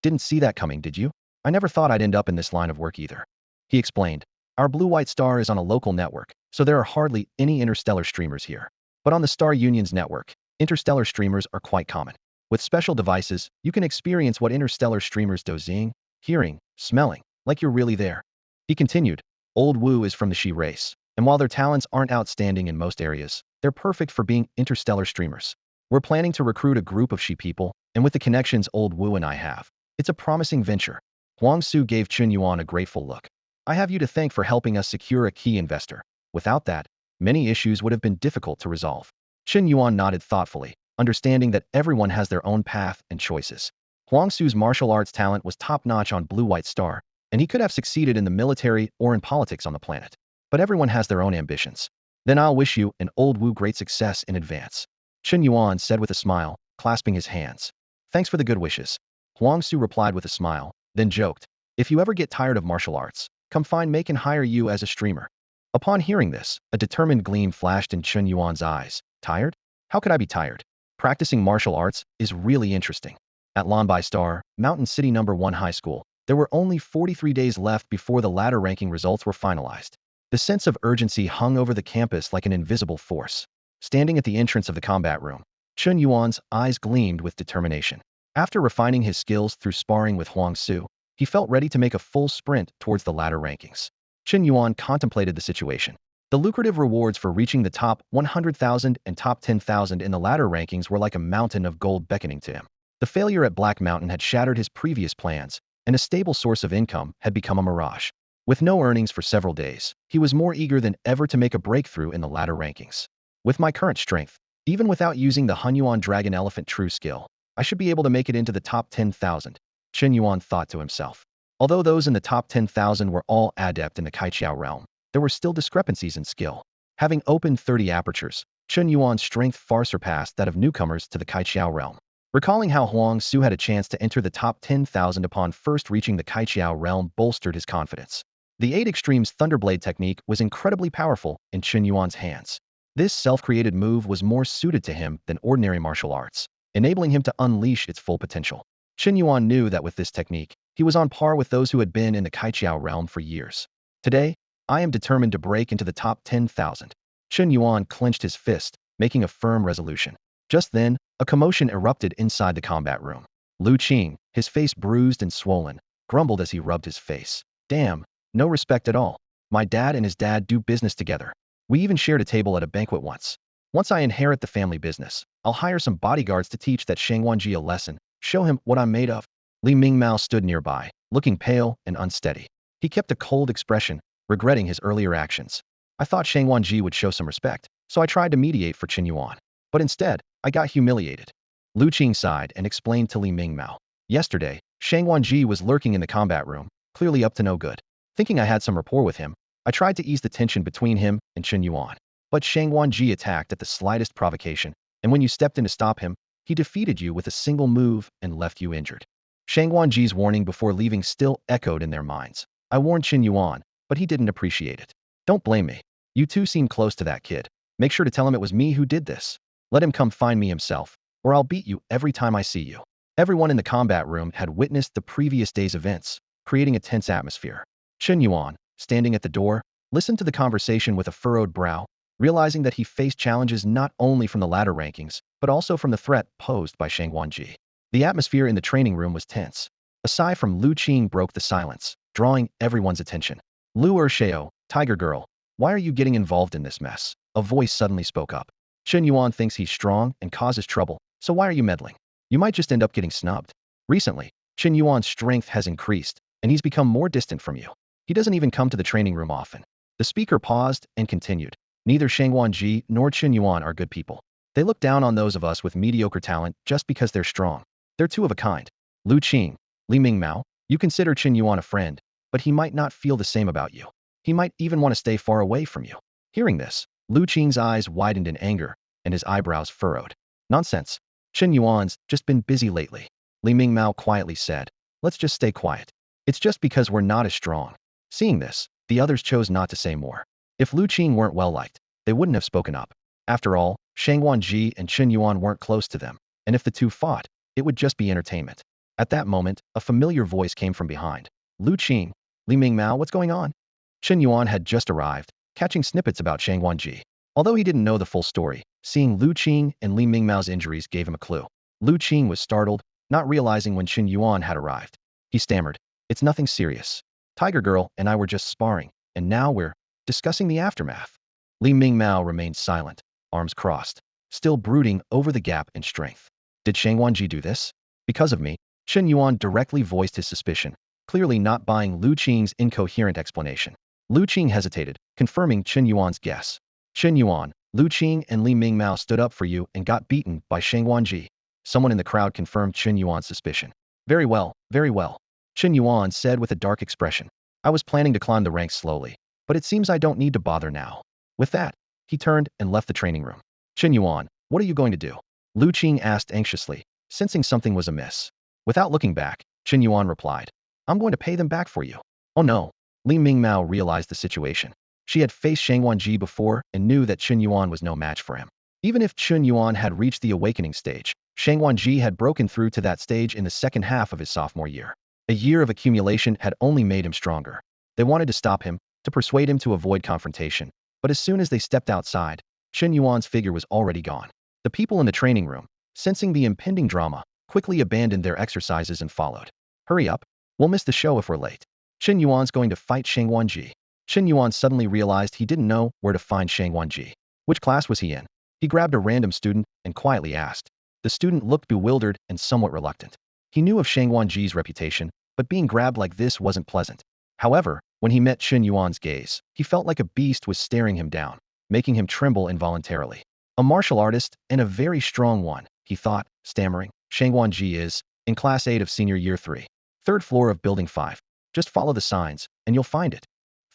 Didn't see that coming, did you? I never thought I'd end up in this line of work either. He explained. Our blue-white star is on a local network, so there are hardly any interstellar streamers here. But on the Star Union's network, interstellar streamers are quite common. With special devices, you can experience what interstellar streamers do, seeing, hearing, smelling, like you're really there. He continued, Old Wu is from the Shi race, and while their talents aren't outstanding in most areas, they're perfect for being interstellar streamers. We're planning to recruit a group of Shi people, and with the connections Old Wu and I have, it's a promising venture. Huang Su gave Chen Yuan a grateful look. I have you to thank for helping us secure a key investor. Without that, many issues would have been difficult to resolve. Chen Yuan nodded thoughtfully, understanding that everyone has their own path and choices. Huang Su's martial arts talent was top-notch on Blue-White Star, and he could have succeeded in the military or in politics on the planet. But everyone has their own ambitions. Then I'll wish you and Old Wu great success in advance. Chen Yuan said with a smile, clasping his hands. Thanks for the good wishes. Huang Su replied with a smile, then joked, if you ever get tired of martial arts, come find me and hire you as a streamer. Upon hearing this, a determined gleam flashed in Chen Yuan's eyes. Tired? How could I be tired? Practicing martial arts is really interesting. At Lanbai Star, Mountain City No. 1 High School, there were only 43 days left before the ladder ranking results were finalized. The sense of urgency hung over the campus like an invisible force. Standing at the entrance of the combat room, Chen Yuan's eyes gleamed with determination. After refining his skills through sparring with Huang Su, he felt ready to make a full sprint towards the ladder rankings. Chen Yuan contemplated the situation. The lucrative rewards for reaching the top 100,000 and top 10,000 in the ladder rankings were like a mountain of gold beckoning to him. The failure at Black Mountain had shattered his previous plans, and a stable source of income had become a mirage. With no earnings for several days, he was more eager than ever to make a breakthrough in the ladder rankings. With my current strength, even without using the Hunyuan Dragon Elephant True skill, I should be able to make it into the top 10,000, Chen Yuan thought to himself. Although those in the top 10,000 were all adept in the Kaiqiao realm, there were still discrepancies in skill. Having opened 30 apertures, Chen Yuan's strength far surpassed that of newcomers to the Kaiqiao realm. Recalling how Huang Su had a chance to enter the top 10,000 upon first reaching the Kaiqiao realm bolstered his confidence. The 8 Extremes Thunderblade technique was incredibly powerful in Chen Yuan's hands. This self-created move was more suited to him than ordinary martial arts, enabling him to unleash its full potential. Chen Yuan knew that with this technique, he was on par with those who had been in the Kaiqiao realm for years. Today, I am determined to break into the top 10,000. Chen Yuan clenched his fist, making a firm resolution. Just then, a commotion erupted inside the combat room. Lu Qing, his face bruised and swollen, grumbled as he rubbed his face. Damn, no respect at all. My dad and his dad do business together. We even shared a table at a banquet once. Once I inherit the family business, I'll hire some bodyguards to teach that Shang Wanji a lesson, show him what I'm made of. Lie Ming stood nearby, looking pale and unsteady. He kept a cold expression, regretting his earlier actions. I thought Shang Wanji would show some respect, so I tried to mediate for Chen Yuan. But instead, I got humiliated. Lu Qing sighed and explained to Lie Ming. Yesterday, Shang Wanji was lurking in the combat room, clearly up to no good. Thinking I had some rapport with him, I tried to ease the tension between him and Chen Yuan. But Shang Wanji attacked at the slightest provocation, and when you stepped in to stop him, he defeated you with a single move and left you injured. Shang Wanji's warning before leaving still echoed in their minds. I warned Chen Yuan, but he didn't appreciate it. Don't blame me. You two seem close to that kid. Make sure to tell him it was me who did this. Let him come find me himself, or I'll beat you every time I see you. Everyone in the combat room had witnessed the previous day's events, creating a tense atmosphere. Chen Yuan, standing at the door, listened to the conversation with a furrowed brow, realizing that he faced challenges not only from the ladder rankings, but also from the threat posed by Shang Wanji. The atmosphere in the training room was tense. A sigh from Lu Qing broke the silence, drawing everyone's attention. Lu Ershao, Tiger Girl, why are you getting involved in this mess? A voice suddenly spoke up. Chen Yuan thinks he's strong and causes trouble, so why are you meddling? You might just end up getting snubbed. Recently, Chen Yuan's strength has increased, and he's become more distant from you. He doesn't even come to the training room often. The speaker paused and continued. Neither Shang Wanji nor Chen Yuan are good people. They look down on those of us with mediocre talent just because they're strong. They're two of a kind. Lu Qing, Lie Ming Mao, you consider Chen Yuan a friend, but he might not feel the same about you. He might even want to stay far away from you. Hearing this, Lu Qing's eyes widened in anger, and his eyebrows furrowed. Nonsense. Chen Yuan's just been busy lately. Lie Ming Mao quietly said. Let's just stay quiet. It's just because we're not as strong. Seeing this, the others chose not to say more. If Lu Qing weren't well liked, they wouldn't have spoken up. After all, Shang Wanji and Chen Yuan weren't close to them, and if the two fought, it would just be entertainment. At that moment, a familiar voice came from behind. Lu Qing, Lie Ming Mao, what's going on? Chen Yuan had just arrived, catching snippets about Shang Wanji. Although he didn't know the full story, seeing Lu Qing and Lie Ming Mao's injuries gave him a clue. Lu Qing was startled, not realizing when Chen Yuan had arrived. He stammered, it's nothing serious. Tiger Girl and I were just sparring, and now we're discussing the aftermath. Lie Ming Mao remained silent, arms crossed, still brooding over the gap in strength. Did Shang Wanji do this? Because of me? Chen Yuan directly voiced his suspicion, clearly not buying Lu Qing's incoherent explanation. Lu Qing hesitated, confirming Chen Yuan's guess. Chen Yuan, Lu Qing and Lie Ming Mao stood up for you and got beaten by Shang Wanji. Someone in the crowd confirmed Chen Yuan's suspicion. Very well, very well. Chen Yuan said with a dark expression. I was planning to climb the ranks slowly, but it seems I don't need to bother now. With that, he turned and left the training room. Chen Yuan, what are you going to do? Lu Qing asked anxiously, sensing something was amiss. Without looking back, Chen Yuan replied, I'm going to pay them back for you. Oh no. Lie Ming Mao realized the situation. She had faced Shang Wanji before and knew that Chen Yuan was no match for him. Even if Chen Yuan had reached the awakening stage, Shang Wanji had broken through to that stage in the second half of his sophomore year. A year of accumulation had only made him stronger. They wanted to stop him, to persuade him to avoid confrontation, but as soon as they stepped outside, Chen Yuan's figure was already gone. The people in the training room, sensing the impending drama, quickly abandoned their exercises and followed. Hurry up, we'll miss the show if we're late. Chen Yuan's going to fight Shang Wanji. Chen Yuan suddenly realized he didn't know where to find Shang Wanji. Which class was he in? He grabbed a random student and quietly asked. The student looked bewildered and somewhat reluctant. He knew of Shang Wanji's reputation, but being grabbed like this wasn't pleasant. However, when he met Chen Yuan's gaze, he felt like a beast was staring him down, making him tremble involuntarily. A martial artist, and a very strong one, he thought, stammering. Shang Wanji is in Class 8 of Senior Year 3. Third floor of Building 5. Just follow the signs, and you'll find it.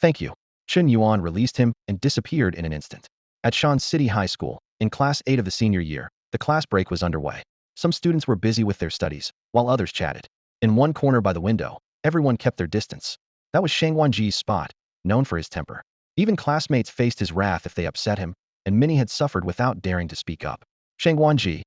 Thank you. Chen Yuan released him and disappeared in an instant. At Shan City High School, in Class 8 of the senior year, the class break was underway. Some students were busy with their studies, while others chatted. In one corner by the window, everyone kept their distance. That was Shang Wanji's spot, known for his temper. Even classmates faced his wrath if they upset him, and many had suffered without daring to speak up. Shang Wanji.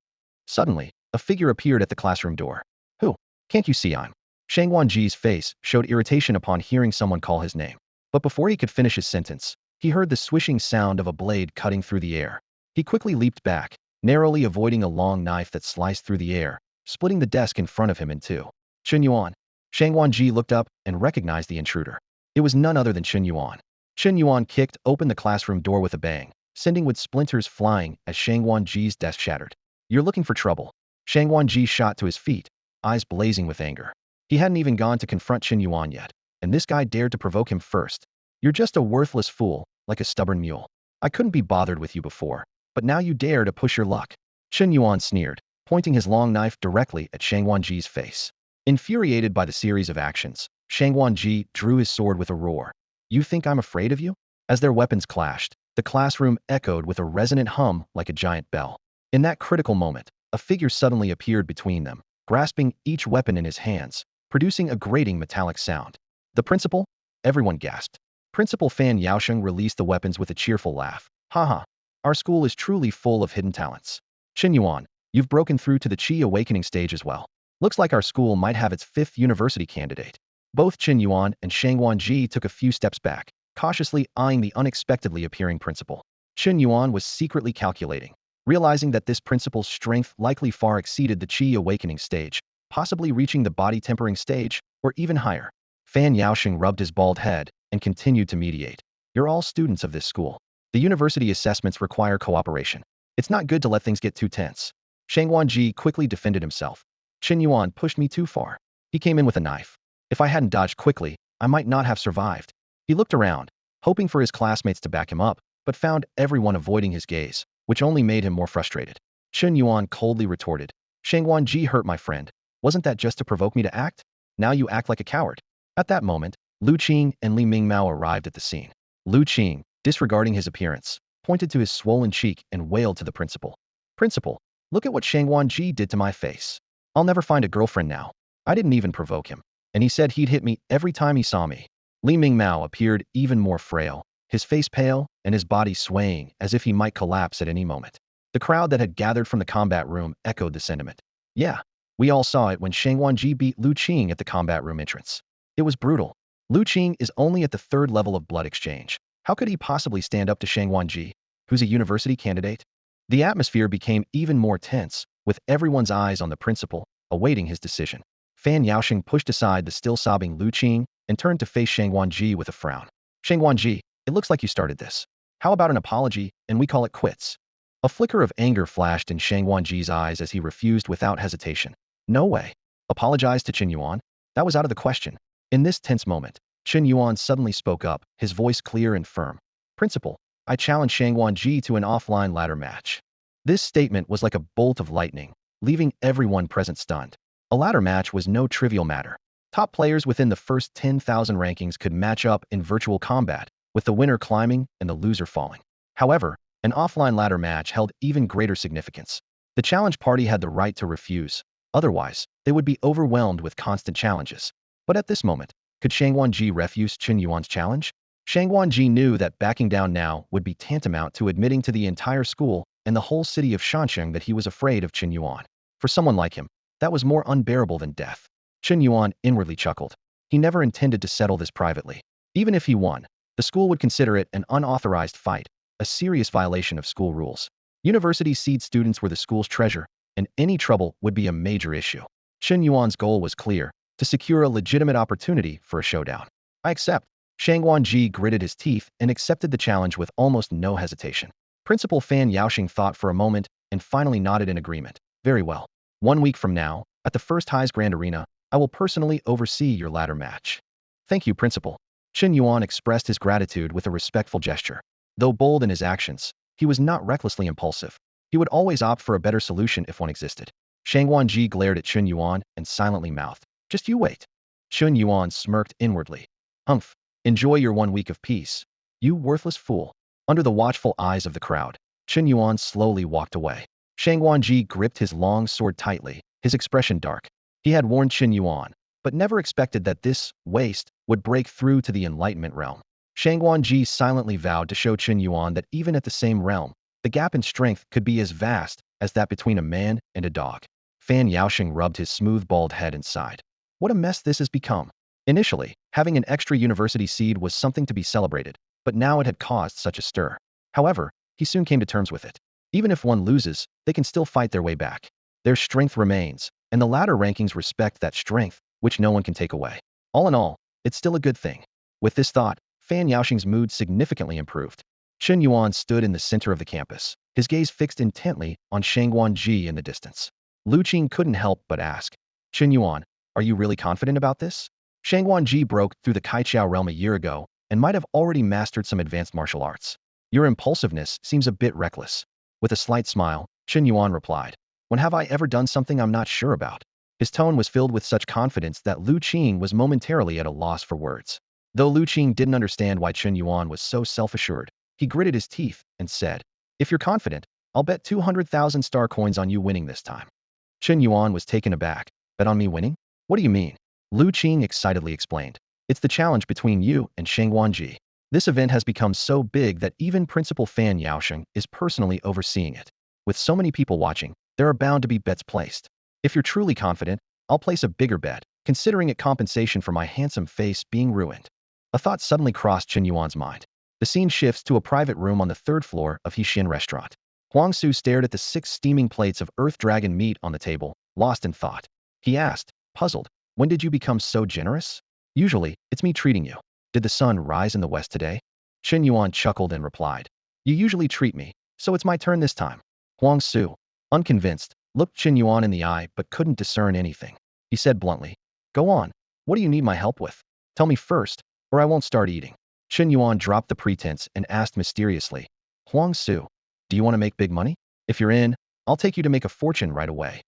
Suddenly, a figure appeared at the classroom door. Who? Can't you see I'm? Shang Wanji's face showed irritation upon hearing someone call his name. But before he could finish his sentence, he heard the swishing sound of a blade cutting through the air. He quickly leaped back, narrowly avoiding a long knife that sliced through the air, splitting the desk in front of him in two. Chen Yuan. Shang Wanji looked up and recognized the intruder. It was none other than Chen Yuan. Chen Yuan kicked open the classroom door with a bang, sending wood splinters flying as Shang Wanji's desk shattered. You're looking for trouble. Shang Wanji shot to his feet, eyes blazing with anger. He hadn't even gone to confront Chen Yuan yet, and this guy dared to provoke him first. You're just a worthless fool, like a stubborn mule. I couldn't be bothered with you before, but now you dare to push your luck. Chen Yuan sneered, pointing his long knife directly at Shang Wanji's face. Infuriated by the series of actions, Shang Wanji drew his sword with a roar. You think I'm afraid of you? As their weapons clashed, the classroom echoed with a resonant hum like a giant bell. In that critical moment, a figure suddenly appeared between them, grasping each weapon in his hands, producing a grating metallic sound. The principal? Everyone gasped. Principal Fan Yaosheng released the weapons with a cheerful laugh. Haha, our school is truly full of hidden talents. Chen Yuan, you've broken through to the Qi awakening stage as well. Looks like our school might have its 5th university candidate. Both Chen Yuan and Shang Wanji took a few steps back, cautiously eyeing the unexpectedly appearing principal. Chen Yuan was secretly calculating, realizing that this principal's strength likely far exceeded the Qi awakening stage, possibly reaching the body tempering stage, or even higher. Fan Yaosheng rubbed his bald head and continued to mediate. You're all students of this school. The university assessments require cooperation. It's not good to let things get too tense. Shang Wanji quickly defended himself. Chen Yuan pushed me too far. He came in with a knife. If I hadn't dodged quickly, I might not have survived. He looked around, hoping for his classmates to back him up, but found everyone avoiding his gaze, which only made him more frustrated. Chen Yuan coldly retorted, Shang Wanji hurt my friend. Wasn't that just to provoke me to act? Now you act like a coward. At that moment, Lu Qing and Lie Ming arrived at the scene. Lu Qing, disregarding his appearance, pointed to his swollen cheek and wailed to the principal. Principal, look at what Shang Wanji did to my face. I'll never find a girlfriend now. I didn't even provoke him. And he said he'd hit me every time he saw me. Lie Ming appeared even more frail, his face pale and his body swaying as if he might collapse at any moment. The crowd that had gathered from the combat room echoed the sentiment. Yeah, we all saw it when Shang Wanji beat Lu Qing at the combat room entrance. It was brutal. Lu Qing is only at the 3rd level of blood exchange. How could he possibly stand up to Shang Wanji, who's a university candidate? The atmosphere became even more tense, with everyone's eyes on the principal, awaiting his decision. Fan Yaoxing pushed aside the still sobbing Lu Qing and turned to face Shang Wanji with a frown. Shang Wanji, it looks like you started this. How about an apology, and we call it quits? A flicker of anger flashed in Shang Wanji's eyes as he refused without hesitation. No way. Apologize to Chen Yuan? That was out of the question. In this tense moment, Chen Yuan suddenly spoke up, his voice clear and firm. Principal, I challenge Shang Wanji to an offline ladder match. This statement was like a bolt of lightning, leaving everyone present stunned. A ladder match was no trivial matter. Top players within the first 10,000 rankings could match up in virtual combat, with the winner climbing and the loser falling. However, an offline ladder match held even greater significance. The challenge party had the right to refuse. Otherwise, they would be overwhelmed with constant challenges. But at this moment, could Shang Wanji refuse Chen Yuan's challenge? Shang Wanji knew that backing down now would be tantamount to admitting to the entire school and the whole city of Shansheng that he was afraid of Chen Yuan. For someone like him, that was more unbearable than death. Chen Yuan inwardly chuckled. He never intended to settle this privately. Even if he won, the school would consider it an unauthorized fight, a serious violation of school rules. University seed students were the school's treasure, and any trouble would be a major issue. Chen Yuan's goal was clear, to secure a legitimate opportunity for a showdown. I accept. Shang Wanji gritted his teeth and accepted the challenge with almost no hesitation. Principal Fan Yaoxing thought for a moment and finally nodded in agreement. Very well. 1 week from now, at the First High's Grand Arena, I will personally oversee your ladder match. Thank you, Principal. Chen Yuan expressed his gratitude with a respectful gesture. Though bold in his actions, he was not recklessly impulsive. He would always opt for a better solution if one existed. Shang Wanji glared at Chen Yuan and silently mouthed, just you wait. Chen Yuan smirked inwardly. Humph. Enjoy your 1 week of peace. You worthless fool. Under the watchful eyes of the crowd, Chen Yuan slowly walked away. Shang Wanji gripped his long sword tightly, his expression dark. He had warned Chen Yuan, but never expected that this waste would break through to the enlightenment realm. Shang Wanji silently vowed to show Chen Yuan that even at the same realm, the gap in strength could be as vast as that between a man and a dog. Fan Yaoxing rubbed his smooth bald head and sighed. What a mess this has become. Initially, having an extra university seed was something to be celebrated, but now it had caused such a stir. However, he soon came to terms with it. Even if one loses, they can still fight their way back. Their strength remains, and the ladder rankings respect that strength, which no one can take away. All in all, it's still a good thing. With this thought, Fan Yaoxing's mood significantly improved. Chen Yuan stood in the center of the campus, his gaze fixed intently on Shang Wanji in the distance. Lu Qing couldn't help but ask, Chen Yuan, are you really confident about this? Shang Wanji broke through the Kaiqiao realm a year ago and might have already mastered some advanced martial arts. Your impulsiveness seems a bit reckless. With a slight smile, Chen Yuan replied, when have I ever done something I'm not sure about? His tone was filled with such confidence that Lu Qing was momentarily at a loss for words. Though Lu Qing didn't understand why Chen Yuan was so self-assured, he gritted his teeth and said, if you're confident, I'll bet 200,000 star coins on you winning this time. Chen Yuan was taken aback. Bet on me winning? What do you mean? Lu Qing excitedly explained. It's the challenge between you and Shang Wanji. This event has become so big that even Principal Fan Yaoxing is personally overseeing it. With so many people watching, there are bound to be bets placed. If you're truly confident, I'll place a bigger bet, considering it compensation for my handsome face being ruined. A thought suddenly crossed Chen Yuan's mind. The scene shifts to a private room on the 3rd floor of Hixin restaurant. Huang Su stared at the 6 steaming plates of earth dragon meat on the table, lost in thought. He asked, puzzled, when did you become so generous? Usually, it's me treating you. Did the sun rise in the west today? Chen Yuan chuckled and replied, you usually treat me, so it's my turn this time. Huang Su, unconvinced, looked Chen Yuan in the eye but couldn't discern anything. He said bluntly, go on, what do you need my help with? Tell me first, or I won't start eating. Chen Yuan dropped the pretense and asked mysteriously, Huang Su, do you want to make big money? If you're in, I'll take you to make a fortune right away.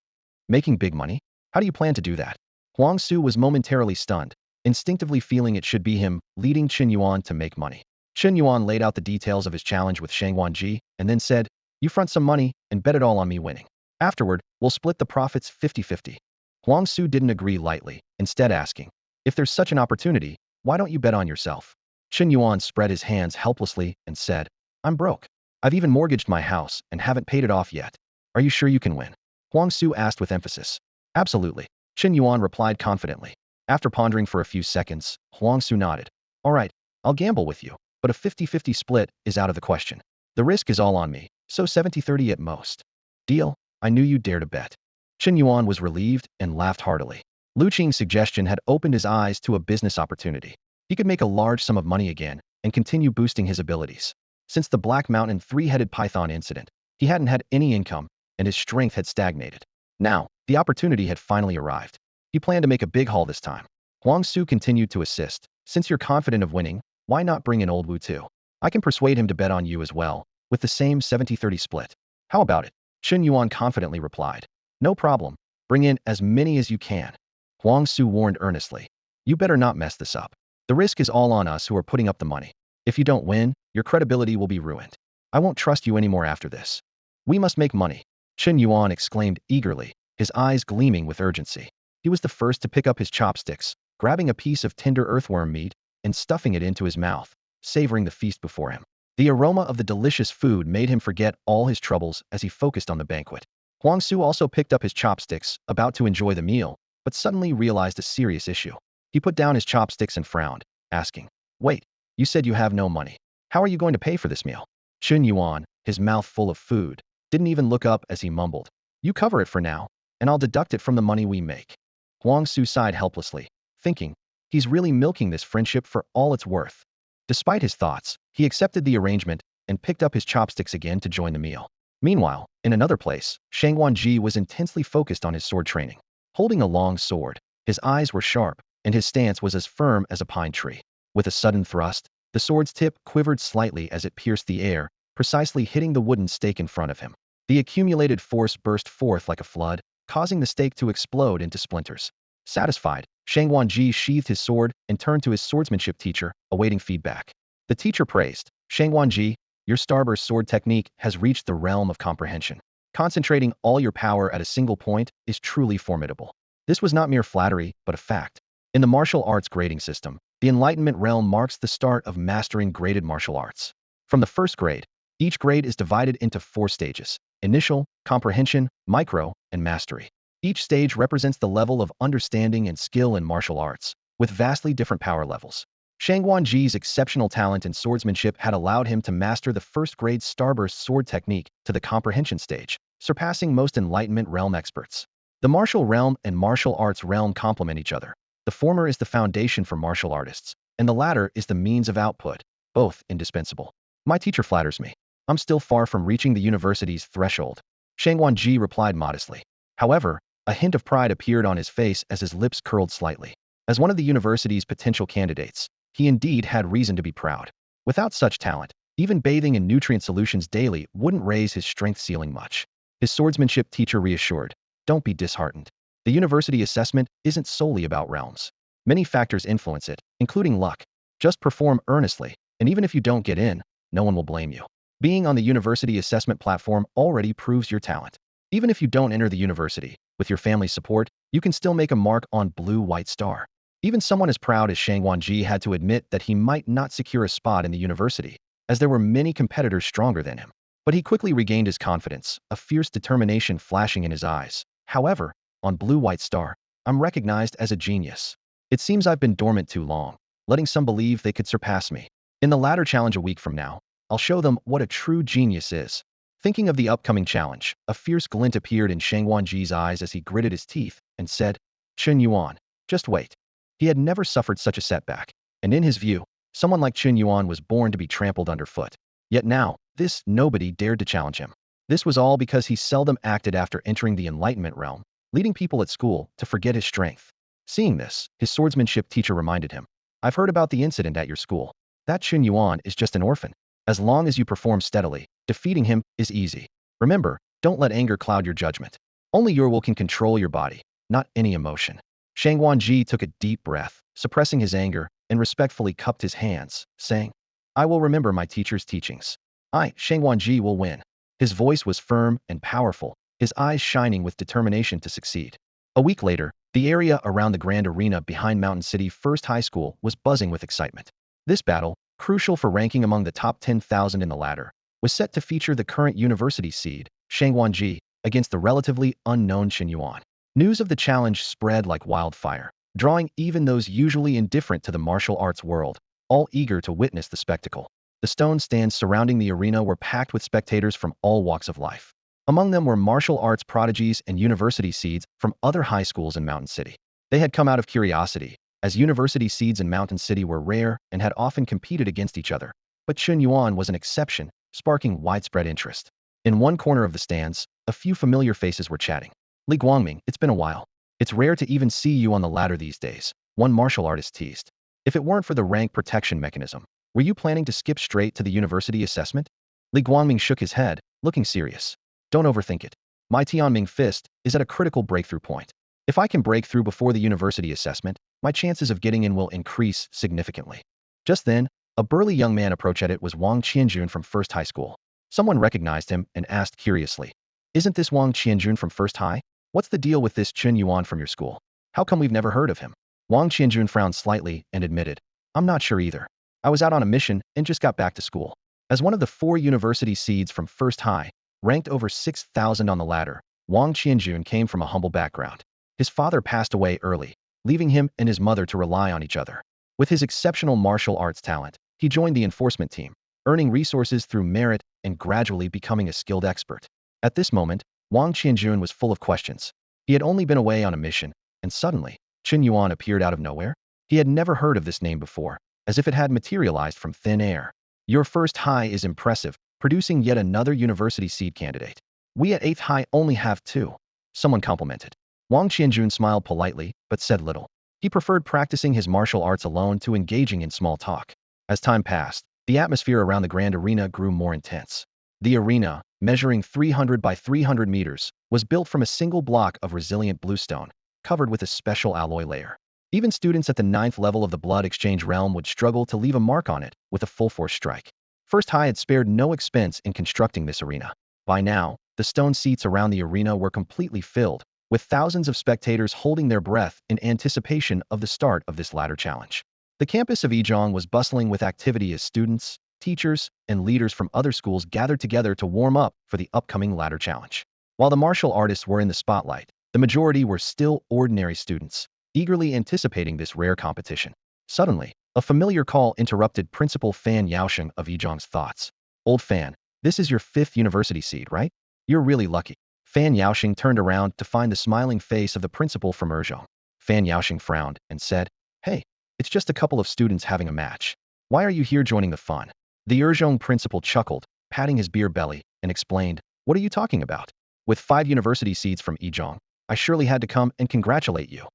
Making big money? How do you plan to do that? Huang Su was momentarily stunned, instinctively feeling it should be him leading Chen Yuan to make money. Chen Yuan laid out the details of his challenge with Shang Wanji and then said, you front some money and bet it all on me winning. Afterward, we'll split the profits 50-50. Huang Su didn't agree lightly, instead asking, if there's such an opportunity, why don't you bet on yourself? Chen Yuan spread his hands helplessly and said, I'm broke. I've even mortgaged my house and haven't paid it off yet. Are you sure you can win? Huang Su asked with emphasis. Absolutely. Chen Yuan replied confidently. After pondering for a few seconds, Huang Su nodded. All right, I'll gamble with you, but a 50-50 split is out of the question. The risk is all on me, so 70-30 at most. Deal? I knew you'd dare to bet. Chen Yuan was relieved and laughed heartily. Lu Qing's suggestion had opened his eyes to a business opportunity. He could make a large sum of money again and continue boosting his abilities. Since the Black Mountain three-headed python incident, he hadn't had any income and his strength had stagnated. Now, the opportunity had finally arrived. He planned to make a big haul this time. Huang Su continued to assist. Since you're confident of winning, why not bring in old Wu too? I can persuade him to bet on you as well, with the same 70-30 split. How about it? Chen Yuan confidently replied. No problem. Bring in as many as you can. Huang Su warned earnestly. You better not mess this up. The risk is all on us who are putting up the money. If you don't win, your credibility will be ruined. I won't trust you anymore after this. We must make money. Chen Yuan exclaimed eagerly, his eyes gleaming with urgency. He was the first to pick up his chopsticks, grabbing a piece of tender earthworm meat and stuffing it into his mouth, savoring the feast before him. The aroma of the delicious food made him forget all his troubles as he focused on the banquet. Huang Su also picked up his chopsticks, about to enjoy the meal, but suddenly realized a serious issue. He put down his chopsticks and frowned, asking, Wait, you said you have no money. How are you going to pay for this meal? Chen Yuan, his mouth full of food, didn't even look up as he mumbled, You cover it for now, and I'll deduct it from the money we make. Huang Su sighed helplessly, thinking, he's really milking this friendship for all it's worth. Despite his thoughts, he accepted the arrangement and picked up his chopsticks again to join the meal. Meanwhile, in another place, Shang Wanji was intensely focused on his sword training. Holding a long sword, his eyes were sharp, and his stance was as firm as a pine tree. With a sudden thrust, the sword's tip quivered slightly as it pierced the air, precisely hitting the wooden stake in front of him. The accumulated force burst forth like a flood, causing the stake to explode into splinters. Satisfied, Shang Wanji sheathed his sword and turned to his swordsmanship teacher, awaiting feedback. The teacher praised, Shang Wanji, your starburst sword technique has reached the realm of comprehension. Concentrating all your power at a single point is truly formidable. This was not mere flattery, but a fact. In the martial arts grading system, the enlightenment realm marks the start of mastering graded martial arts. From the first grade, each grade is divided into 4 stages: initial, comprehension, micro, and mastery. Each stage represents the level of understanding and skill in martial arts, with vastly different power levels. Shang Wanji's exceptional talent in swordsmanship had allowed him to master the first-grade starburst sword technique to the comprehension stage, surpassing most enlightenment realm experts. The martial realm and martial arts realm complement each other. The former is the foundation for martial artists, and the latter is the means of output, both indispensable. My teacher flatters me. I'm still far from reaching the university's threshold. Shang Wanji replied modestly. However, a hint of pride appeared on his face as his lips curled slightly. As one of the university's potential candidates, he indeed had reason to be proud. Without such talent, even bathing in nutrient solutions daily wouldn't raise his strength ceiling much. His swordsmanship teacher reassured, Don't be disheartened. The university assessment isn't solely about realms. Many factors influence it, including luck. Just perform earnestly, and even if you don't get in, no one will blame you. Being on the university assessment platform already proves your talent. Even if you don't enter the university, with your family's support, you can still make a mark on Blue-White Star. Even someone as proud as Shang Wanji had to admit that he might not secure a spot in the university, as there were many competitors stronger than him. But he quickly regained his confidence, a fierce determination flashing in his eyes. However, on Blue-White Star, I'm recognized as a genius. It seems I've been dormant too long, letting some believe they could surpass me. In the latter challenge a week from now, I'll show them what a true genius is. Thinking of the upcoming challenge, a fierce glint appeared in Shang Wanji's eyes as he gritted his teeth and said, Chen Yuan, just wait. He had never suffered such a setback, and in his view, someone like Chen Yuan was born to be trampled underfoot. Yet now, this nobody dared to challenge him. This was all because he seldom acted after entering the enlightenment realm, leading people at school to forget his strength. Seeing this, his swordsmanship teacher reminded him, I've heard about the incident at your school. That Chen Yuan is just an orphan. As long as you perform steadily, defeating him is easy. Remember, don't let anger cloud your judgment. Only your will can control your body, not any emotion. Shang Wanji took a deep breath, suppressing his anger, and respectfully cupped his hands, saying, I will remember my teacher's teachings. I, Shang Wanji, will win. His voice was firm and powerful, his eyes shining with determination to succeed. A week later, the area around the grand arena behind Mountain City First High School was buzzing with excitement. This battle, crucial for ranking among the top 10,000 in the ladder, was set to feature the current university seed, Shang Wanji, against the relatively unknown Chen Yuan. News of the challenge spread like wildfire, drawing even those usually indifferent to the martial arts world, all eager to witness the spectacle. The stone stands surrounding the arena were packed with spectators from all walks of life. Among them were martial arts prodigies and university seeds from other high schools in Mountain City. They had come out of curiosity, as university seeds in Mountain City were rare and had often competed against each other. But Chen Yuan was an exception, sparking widespread interest. In one corner of the stands, a few familiar faces were chatting. Lie Ming, it's been a while. It's rare to even see you on the ladder these days, one martial artist teased. If it weren't for the rank protection mechanism, were you planning to skip straight to the university assessment? Lie Ming shook his head, looking serious. Don't overthink it. My Tianming fist is at a critical breakthrough point. If I can break through before the university assessment, my chances of getting in will increase significantly. Just then, a burly young man approached. It was Wang Qianjun from First High School. Someone recognized him and asked curiously, Isn't this Wang Qianjun from First High? What's the deal with this Chen Yuan from your school? How come we've never heard of him? Wang Qianjun frowned slightly and admitted, I'm not sure either. I was out on a mission and just got back to school. As one of the 4 university seeds from First High, ranked over 6,000 on the ladder, Wang Qianjun came from a humble background. His father passed away early, leaving him and his mother to rely on each other. With his exceptional martial arts talent, he joined the enforcement team, earning resources through merit and gradually becoming a skilled expert. At this moment, Wang Qianjun was full of questions. He had only been away on a mission, and suddenly, Chen Yuan appeared out of nowhere. He had never heard of this name before, as if it had materialized from thin air. Your First High is impressive, producing yet another university seed candidate. We at 8th High only have 2. Someone complimented. Wang Qianjun smiled politely, but said little. He preferred practicing his martial arts alone to engaging in small talk. As time passed, the atmosphere around the grand arena grew more intense. The arena, measuring 300 by 300 meters, was built from a single block of resilient bluestone, covered with a special alloy layer. Even students at the 9th level of the blood exchange realm would struggle to leave a mark on it with a full-force strike. First High had spared no expense in constructing this arena. By now, the stone seats around the arena were completely filled, with thousands of spectators holding their breath in anticipation of the start of this ladder challenge. The campus of Yizhong was bustling with activity as students, teachers, and leaders from other schools gathered together to warm up for the upcoming ladder challenge. While the martial artists were in the spotlight, the majority were still ordinary students, eagerly anticipating this rare competition. Suddenly, a familiar call interrupted Principal Fan Yaosheng of Yizhong's thoughts. Old Fan, this is your 5th university seed, right? You're really lucky. Fan Yaosheng turned around to find the smiling face of the principal from Yizhong. Fan Yaosheng frowned and said, Hey, it's just a couple of students having a match. Why are you here joining the fun? The Yizhong principal chuckled, patting his beer belly, and explained, What are you talking about? With 5 university seeds from Yizhong, I surely had to come and congratulate you.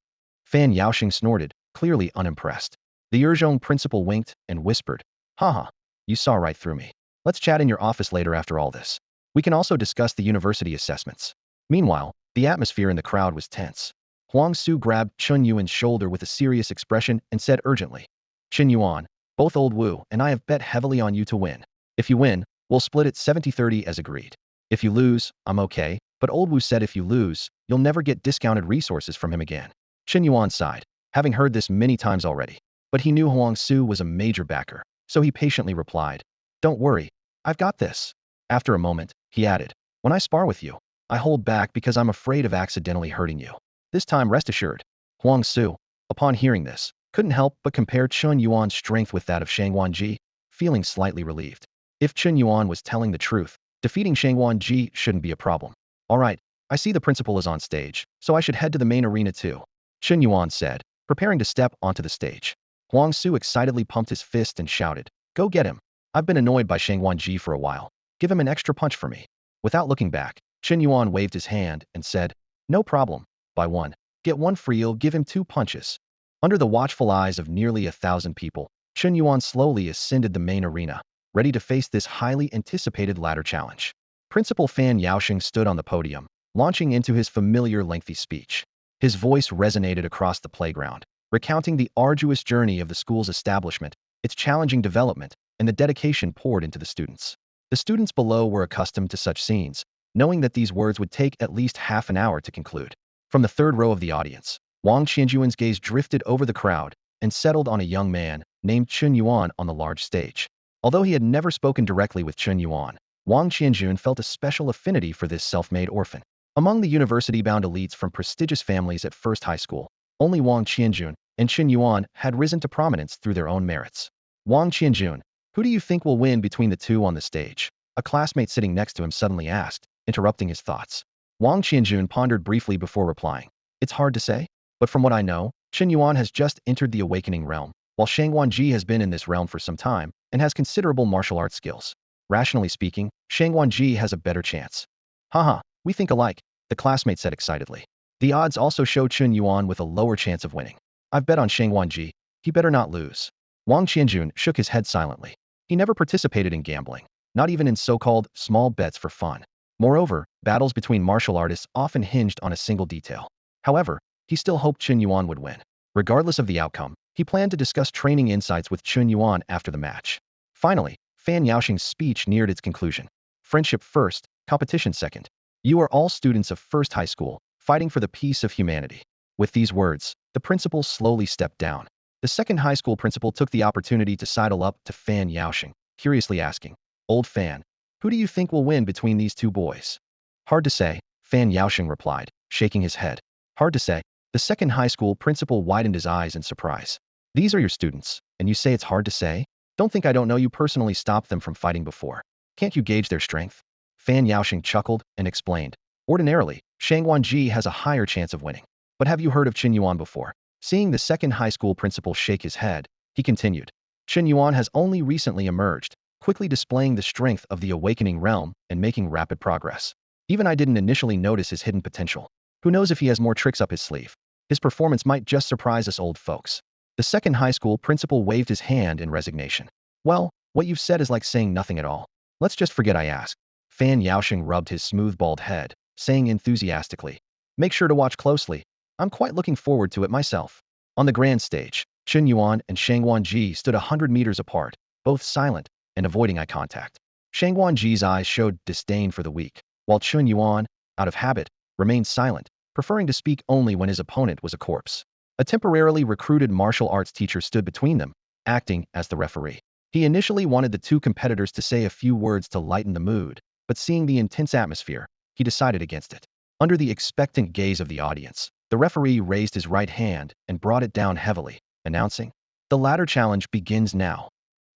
Fan Yaosheng snorted, clearly unimpressed. The Yizhong principal winked and whispered, Haha, you saw right through me. Let's chat in your office later after all this. We can also discuss the university assessments. Meanwhile, the atmosphere in the crowd was tense. Huang Su grabbed Chen Yuan's shoulder with a serious expression and said urgently, Chen Yuan, both Old Wu and I have bet heavily on you to win. If you win, we'll split it 70-30 as agreed. If you lose, I'm okay, but Old Wu said if you lose, you'll never get discounted resources from him again. Chen Yuan sighed, having heard this many times already. But he knew Huang Su was a major backer, so he patiently replied, Don't worry, I've got this. After a moment, he added, When I spar with you, I hold back because I'm afraid of accidentally hurting you. This time rest assured. Huang Su, upon hearing this, couldn't help but compare Chen Yuan's strength with that of Shang Wanji, feeling slightly relieved. If Chen Yuan was telling the truth, defeating Shang Wanji shouldn't be a problem. All right, I see the principal is on stage, so I should head to the main arena too. Chen Yuan said, preparing to step onto the stage. Huang Su excitedly pumped his fist and shouted, Go get him. I've been annoyed by Shang Wanji for a while. Give him an extra punch for me. Without looking back, Chen Yuan waved his hand and said, No problem. Buy one. Get one free, you'll give him 2 punches. Under the watchful eyes of nearly 1,000 people, Chen Yuan slowly ascended the main arena, ready to face this highly anticipated ladder challenge. Principal Fan Yaoxing stood on the podium, launching into his familiar lengthy speech. His voice resonated across the playground, recounting the arduous journey of the school's establishment, its challenging development, and the dedication poured into the students. The students below were accustomed to such scenes, knowing that these words would take at least half an hour to conclude. From the third row of the audience, Wang Qianjuan's gaze drifted over the crowd and settled on a young man named Chen Yuan on the large stage. Although he had never spoken directly with Chen Yuan, Wang Qianjun felt a special affinity for this self-made orphan. Among the university-bound elites from prestigious families at First High School, only Wang Qianjun and Chen Yuan had risen to prominence through their own merits. Wang Qianjun, who do you think will win between the two on the stage? A classmate sitting next to him suddenly asked, interrupting his thoughts. Wang Qianjun pondered briefly before replying. It's hard to say, but from what I know, Chen Yuan has just entered the awakening realm, while Shang Wanji has been in this realm for some time and has considerable martial arts skills. Rationally speaking, Shang Wanji has a better chance. Haha, we think alike, the classmate said excitedly. The odds also show Chen Yuan with a lower chance of winning. I've bet on Shang Wanji. He better not lose. Wang Qianjun shook his head silently. He never participated in gambling, not even in so-called small bets for fun. Moreover, battles between martial artists often hinged on a single detail. However, he still hoped Chen Yuan would win. Regardless of the outcome, he planned to discuss training insights with Chen Yuan after the match. Finally, Fan Yaoxing's speech neared its conclusion. Friendship first, competition second. You are all students of First High School, fighting for the peace of humanity. With these words, the principal slowly stepped down. The second high school principal took the opportunity to sidle up to Fan Yaoxing, curiously asking, Old Fan, who do you think will win between these two boys? Hard to say, Fan Yaoxing replied, shaking his head. Hard to say. The second high school principal widened his eyes in surprise. These are your students, and you say it's hard to say? Don't think I don't know you personally stopped them from fighting before. Can't you gauge their strength? Fan Yaoxing chuckled and explained. Ordinarily, Shang Wanji has a higher chance of winning. But have you heard of Chen Yuan before? Seeing the second high school principal shake his head, he continued. Chen Yuan has only recently emerged, quickly displaying the strength of the awakening realm and making rapid progress. Even I didn't initially notice his hidden potential. Who knows if he has more tricks up his sleeve? His performance might just surprise us old folks. The second high school principal waved his hand in resignation. Well, what you've said is like saying nothing at all. Let's just forget I asked. Fan Yaoxing rubbed his smooth bald head, saying enthusiastically, Make sure to watch closely. I'm quite looking forward to it myself. On the grand stage, Chen Yuan and Shang Wanji stood 100 meters apart, both silent and avoiding eye contact. Shang Wanji's eyes showed disdain for the weak, while Chen Yuan, out of habit, remained silent, preferring to speak only when his opponent was a corpse. A temporarily recruited martial arts teacher stood between them, acting as the referee. He initially wanted the two competitors to say a few words to lighten the mood, but seeing the intense atmosphere, he decided against it. Under the expectant gaze of the audience, the referee raised his right hand and brought it down heavily, announcing, The ladder challenge begins now.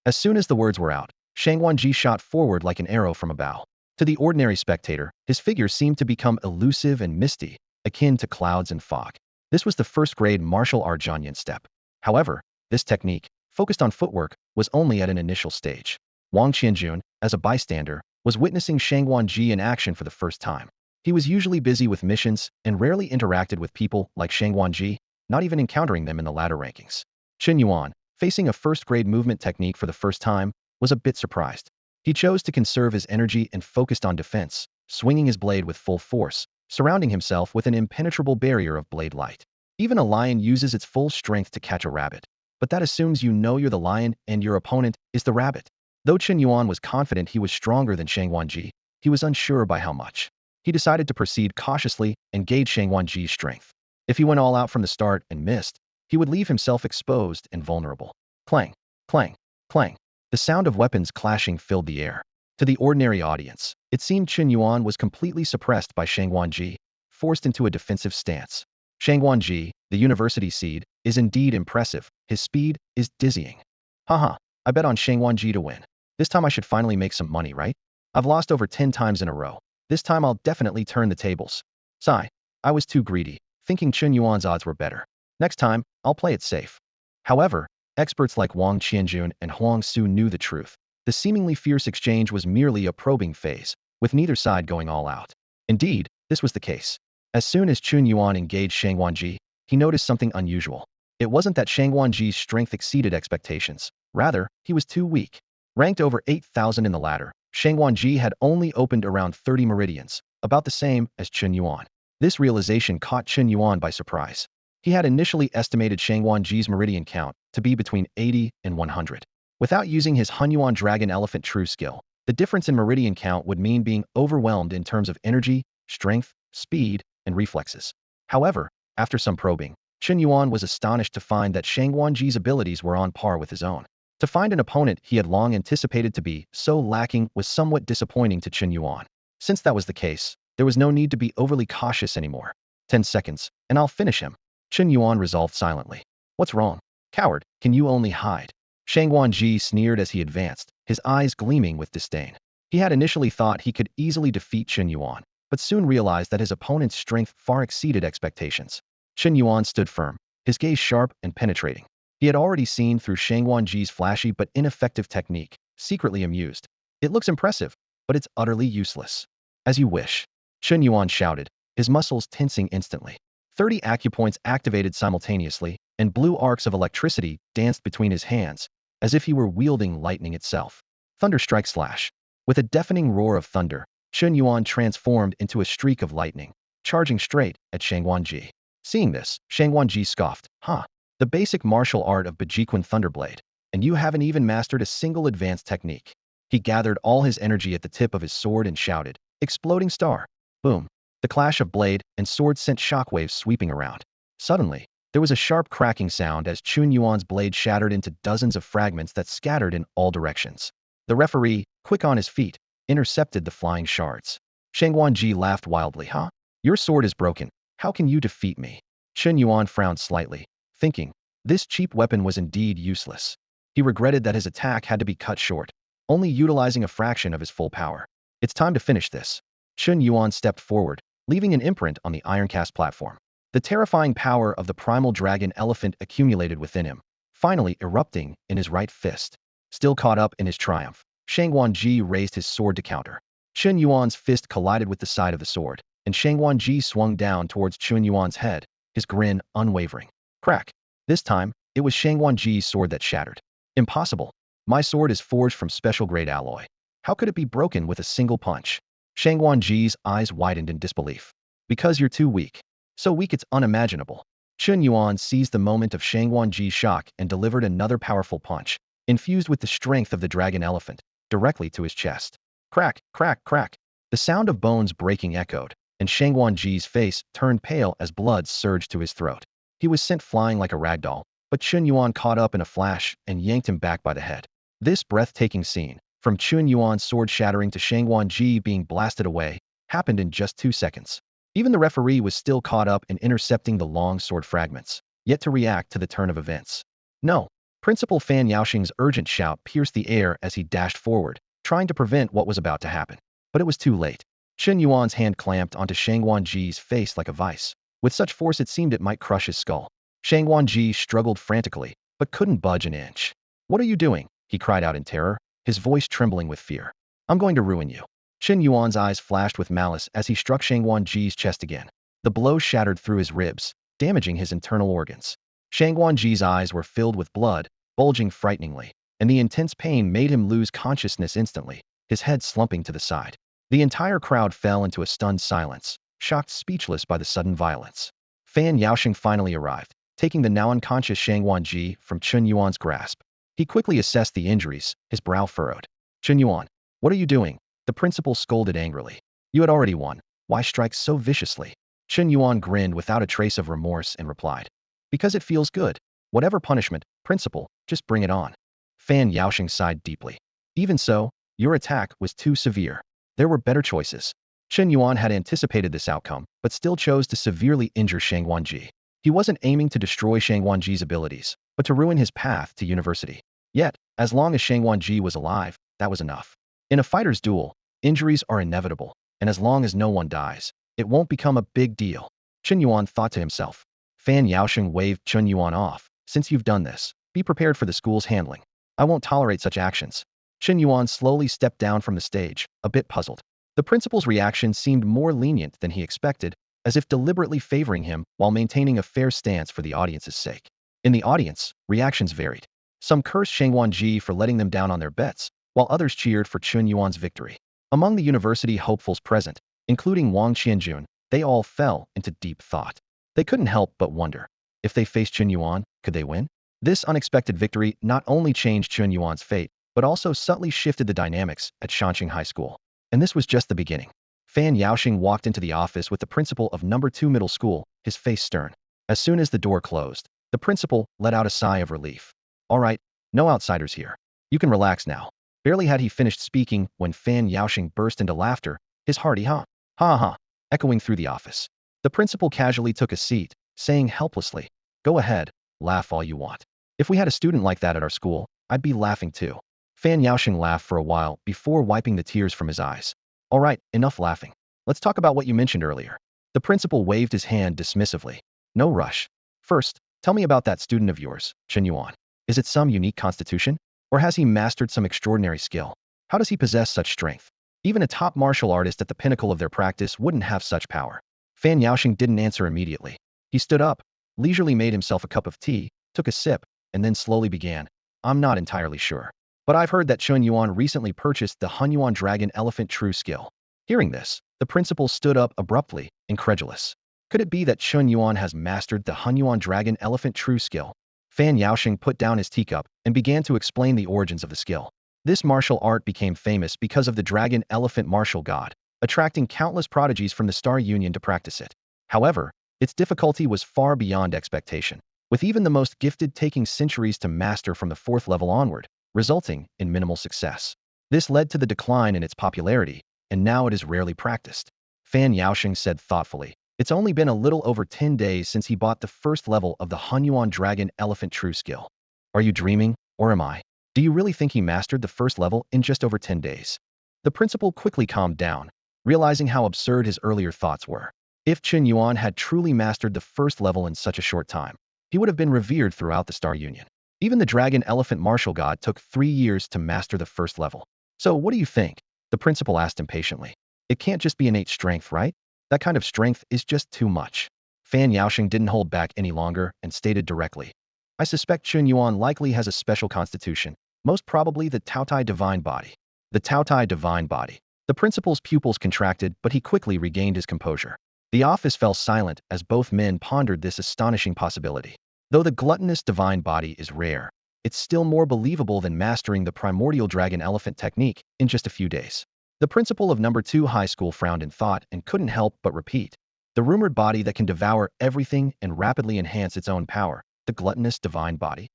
As soon as the words were out, Shang Wanji shot forward like an arrow from a bow. To the ordinary spectator, his figure seemed to become elusive and misty, akin to clouds and fog. This was the first-grade martial art Zhanyan step. However, this technique, focused on footwork, was only at an initial stage. Wang Qianjun, as a bystander, was witnessing Shang Wanji in action for the first time. He was usually busy with missions and rarely interacted with people like Shang Wanji, not even encountering them in the ladder rankings. Chen Yuan, facing a first-grade movement technique for the first time, was a bit surprised. He chose to conserve his energy and focused on defense, swinging his blade with full force, surrounding himself with an impenetrable barrier of blade light. Even a lion uses its full strength to catch a rabbit, but that assumes you know you're the lion and your opponent is the rabbit. Though Chen Yuan was confident he was stronger than Shang Wanji, he was unsure by how much. He decided to proceed cautiously and gauge Shang Wanji's strength. If he went all out from the start and missed, he would leave himself exposed and vulnerable. Clang, clang, clang. The sound of weapons clashing filled the air. To the ordinary audience, it seemed Chen Yuan was completely suppressed by Shang Wanji, forced into a defensive stance. Shang Wanji, the university seed, is indeed impressive. His speed is dizzying. Haha, I bet on Shang Wanji to win. This time I should finally make some money, right? I've lost over 10 times in a row. This time I'll definitely turn the tables. Sigh, I was too greedy, thinking Chen Yuan's odds were better. Next time, I'll play it safe. However, experts like Wang Qianjun and Huang Su knew the truth. The seemingly fierce exchange was merely a probing phase, with neither side going all out. Indeed, this was the case. As soon as Chen Yuan engaged Shang Wanji, he noticed something unusual. It wasn't that Shang Wanji's strength exceeded expectations. Rather, he was too weak. Ranked over 8,000 in the ladder, Shang Wanji had only opened around 30 meridians, about the same as Chen Yuan. This realization caught Chen Yuan by surprise. He had initially estimated Shang Wanji's meridian count to be between 80 and 100. Without using his Hunyuan Dragon Elephant True skill, the difference in meridian count would mean being overwhelmed in terms of energy, strength, speed, and reflexes. However, after some probing, Chen Yuan was astonished to find that Shang Wanji's abilities were on par with his own. To find an opponent he had long anticipated to be so lacking was somewhat disappointing to Chen Yuan. Since that was the case, there was no need to be overly cautious anymore. 10 seconds, and I'll finish him. Chen Yuan resolved silently. What's wrong? Coward, can you only hide? Shang Wanji sneered as he advanced, his eyes gleaming with disdain. He had initially thought he could easily defeat Chen Yuan, but soon realized that his opponent's strength far exceeded expectations. Chen Yuan stood firm, his gaze sharp and penetrating. He had already seen through Shang Wanji's flashy but ineffective technique, secretly amused. It looks impressive, but it's utterly useless. As you wish. Chen Yuan shouted, his muscles tensing instantly. 30 acupoints activated simultaneously, and blue arcs of electricity danced between his hands, as if he were wielding lightning itself. Thunder strike slash. With a deafening roar of thunder, Chen Yuan transformed into a streak of lightning, charging straight at Shang Wanji. Seeing this, Shang Wanji scoffed, huh? The basic martial art of Bajiquan Thunderblade, and you haven't even mastered a single advanced technique. He gathered all his energy at the tip of his sword and shouted, exploding star. Boom. The clash of blade and sword sent shockwaves sweeping around. Suddenly, there was a sharp cracking sound as Chen Yuan's blade shattered into dozens of fragments that scattered in all directions. The referee, quick on his feet, intercepted the flying shards. Shang Wanji laughed wildly, huh? Your sword is broken. How can you defeat me? Chen Yuan frowned slightly, thinking, this cheap weapon was indeed useless. He regretted that his attack had to be cut short, only utilizing a fraction of his full power. It's time to finish this. Chen Yuan stepped forward, leaving an imprint on the ironcast platform. The terrifying power of the primal dragon elephant accumulated within him, finally erupting in his right fist. Still caught up in his triumph, Shang Wanji raised his sword to counter. Chen Yuan's fist collided with the side of the sword, and Shang Wanji swung down towards Chen Yuan's head, his grin unwavering. Crack. This time, it was Shang Wanji's sword that shattered. Impossible. My sword is forged from special grade alloy. How could it be broken with a single punch? Shang Wanji's eyes widened in disbelief. Because you're too weak. So weak it's unimaginable. Chen Yuan seized the moment of Shang Wanji's shock and delivered another powerful punch, infused with the strength of the dragon elephant, directly to his chest. Crack, crack, crack. The sound of bones breaking echoed, and Shang Wanji's face turned pale as blood surged to his throat. He was sent flying like a ragdoll, but Chen Yuan caught up in a flash and yanked him back by the head. This breathtaking scene, from Chen Yuan's sword shattering to Shang Wanji being blasted away, happened in just 2 seconds. Even the referee was still caught up in intercepting the long sword fragments, yet to react to the turn of events. No! Principal Fan Yaoxing's urgent shout pierced the air as he dashed forward, trying to prevent what was about to happen. But it was too late. Chen Yuan's hand clamped onto Shang Wanji's face like a vice. With such force it seemed it might crush his skull. Shang Wanji struggled frantically, but couldn't budge an inch. What are you doing? He cried out in terror, his voice trembling with fear. I'm going to ruin you. Chen Yuan's eyes flashed with malice as he struck Shang Wanji's chest again. The blow shattered through his ribs, damaging his internal organs. Shang Wanji's eyes were filled with blood, bulging frighteningly, and the intense pain made him lose consciousness instantly, his head slumping to the side. The entire crowd fell into a stunned silence, shocked speechless by the sudden violence. Fan Yaoxing finally arrived, taking the now unconscious Shang Wanji from Chen Yuan's grasp. He quickly assessed the injuries, his brow furrowed. Chen Yuan, what are you doing? The principal scolded angrily. You had already won. Why strike so viciously? Chen Yuan grinned without a trace of remorse and replied. Because it feels good. Whatever punishment, principal, just bring it on. Fan Yaoxing sighed deeply. Even so, your attack was too severe. There were better choices. Chen Yuan had anticipated this outcome, but still chose to severely injure Shang Wanji. He wasn't aiming to destroy Shang Wanji's abilities, but to ruin his path to university. Yet, as long as Shang Wanji was alive, that was enough. In a fighter's duel, injuries are inevitable, and as long as no one dies, it won't become a big deal. Chen Yuan thought to himself. Fan Yaoxing waved Chen Yuan off. Since you've done this, be prepared for the school's handling. I won't tolerate such actions. Chen Yuan slowly stepped down from the stage, a bit puzzled. The principal's reaction seemed more lenient than he expected, as if deliberately favoring him while maintaining a fair stance for the audience's sake. In the audience, reactions varied. Some cursed Wanji for letting them down on their bets, while others cheered for Chen Yuan's victory. Among the university hopefuls present, including Wang Qianjun, they all fell into deep thought. They couldn't help but wonder, if they faced Chen Yuan, could they win? This unexpected victory not only changed Chen Yuan's fate, but also subtly shifted the dynamics at Shanqing High School. And this was just the beginning. Fan Yaoxing walked into the office with the principal of No. 2 Middle School, his face stern. As soon as the door closed, the principal let out a sigh of relief. All right, no outsiders here. You can relax now. Barely had he finished speaking when Fan Yaoxing burst into laughter, his hearty ha, echoing through the office. The principal casually took a seat, saying helplessly, "Go ahead, laugh all you want. If we had a student like that at our school, I'd be laughing too." Fan Yaoxing laughed for a while before wiping the tears from his eyes. "All right, enough laughing. Let's talk about what you mentioned earlier." The principal waved his hand dismissively. "No rush. First, tell me about that student of yours, Chen Yuan. Is it some unique constitution? Or has he mastered some extraordinary skill? How does he possess such strength? Even a top martial artist at the pinnacle of their practice wouldn't have such power." Fan Yaoxing didn't answer immediately. He stood up, leisurely made himself a cup of tea, took a sip, and then slowly began. "I'm not entirely sure. But I've heard that Chen Yuan recently purchased the Hunyuan Dragon Elephant True Skill." Hearing this, the principal stood up abruptly, incredulous. Could it be that Chen Yuan has mastered the Hunyuan Dragon Elephant True Skill? Fan Yaoxing put down his teacup and began to explain the origins of the skill. This martial art became famous because of the dragon elephant martial god, attracting countless prodigies from the Star Union to practice it. However, its difficulty was far beyond expectation, with even the most gifted taking centuries to master from the 4th level onward, resulting in minimal success. This led to the decline in its popularity, and now it is rarely practiced. Fan Yaoxing said thoughtfully, "It's only been a little over 10 days since he bought the 1st level of the Hunyuan Dragon Elephant True Skill. Are you dreaming, or am I? Do you really think he mastered the 1st level in just over 10 days? The principal quickly calmed down, realizing how absurd his earlier thoughts were. If Chen Yuan had truly mastered the 1st level in such a short time, he would have been revered throughout the Star Union. Even the Dragon Elephant Martial God took 3 years to master the 1st level. So what do you think?" the principal asked impatiently. "It can't just be innate strength, right? That kind of strength is just too much." Fan Yaoxing didn't hold back any longer and stated directly, "I suspect Chen Yuan likely has a special constitution, most probably the Taotai Divine Body." The Taotai Divine Body. The principal's pupils contracted, but he quickly regained his composure. The office fell silent as both men pondered this astonishing possibility. Though the gluttonous divine body is rare, it's still more believable than mastering the primordial dragon elephant technique in just a few days. The principal of No. 2 High School frowned in thought and couldn't help but repeat, "The rumored body that can devour everything and rapidly enhance its own power, the gluttonous divine body?"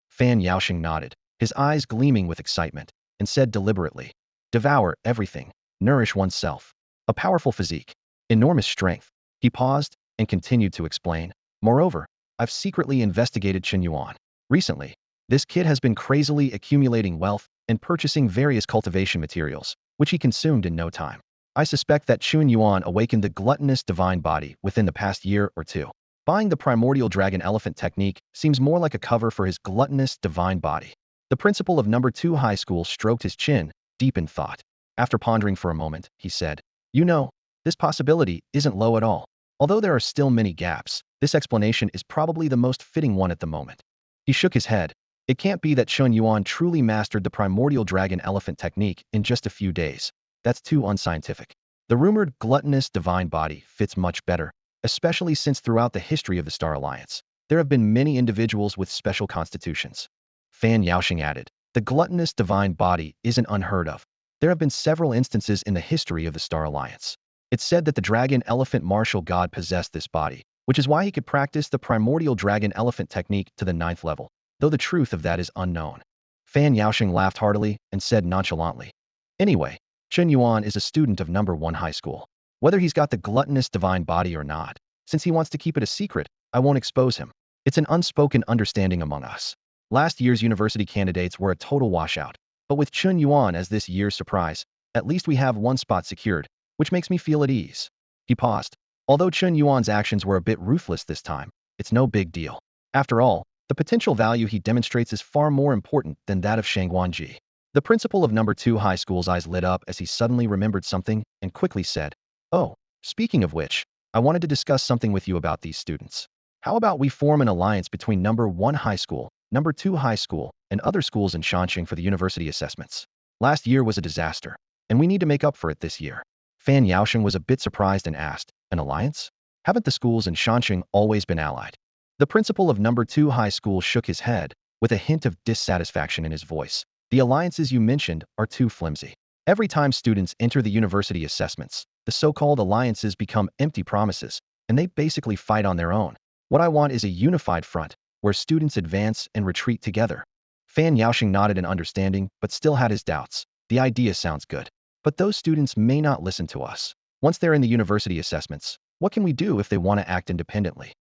Fan Yaoxing nodded, his eyes gleaming with excitement, and said deliberately, "Devour everything, nourish oneself. A powerful physique, enormous strength." He paused and continued to explain, "Moreover, I've secretly investigated Chen Yuan. Recently, this kid has been crazily accumulating wealth and purchasing various cultivation materials, which he consumed in no time. I suspect that Chen Yuan awakened the gluttonous divine body within the past year or two. Buying the primordial dragon elephant technique seems more like a cover for his gluttonous divine body." The principal of No. 2 High School stroked his chin, deep in thought. After pondering for a moment, he said, "You know, this possibility isn't low at all. Although there are still many gaps, this explanation is probably the most fitting one at the moment." He shook his head. "It can't be that Chen Yuan truly mastered the primordial dragon elephant technique in just a few days. That's too unscientific. The rumored gluttonous divine body fits much better, especially since throughout the history of the Star Alliance, there have been many individuals with special constitutions." Fan Yaoxing added, "The gluttonous divine body isn't unheard of. There have been several instances in the history of the Star Alliance. It's said that the dragon elephant martial god possessed this body, which is why he could practice the primordial dragon elephant technique to the 9th level, though the truth of that is unknown." Fan Yaoxing laughed heartily and said nonchalantly, "Anyway, Chen Yuan is a student of No. 1 High School. Whether he's got the gluttonous divine body or not, since he wants to keep it a secret, I won't expose him. It's an unspoken understanding among us. Last year's university candidates were a total washout, but with Chen Yuan as this year's surprise, at least we have one spot secured, which makes me feel at ease." He paused. Although Chen Yuan's actions were a bit ruthless this time, it's no big deal. After all, the potential value he demonstrates is far more important than that of Shang Wanji. The principal of No. 2 High School's eyes lit up as he suddenly remembered something and quickly said, "Oh, speaking of which, I wanted to discuss something with you about these students. How about we form an alliance between number 1 high school, number 2 high school, and other schools in Shanxing for the university assessments? Last year was a disaster, and we need to make up for it this year. Fan Yaosheng was a bit surprised and asked, an alliance? Haven't the schools in Shanxing always been allied? The principal of number 2 high school shook his head, with a hint of dissatisfaction in his voice. The alliances you mentioned are too flimsy. Every time students enter the university assessments, the so-called alliances become empty promises, and they basically fight on their own. What I want is a unified front, where students advance and retreat together. Fan Yaosheng nodded in understanding, but still had his doubts. The idea sounds good. But those students may not listen to us. Once they're in the university assessments, what can we do if they want to act independently?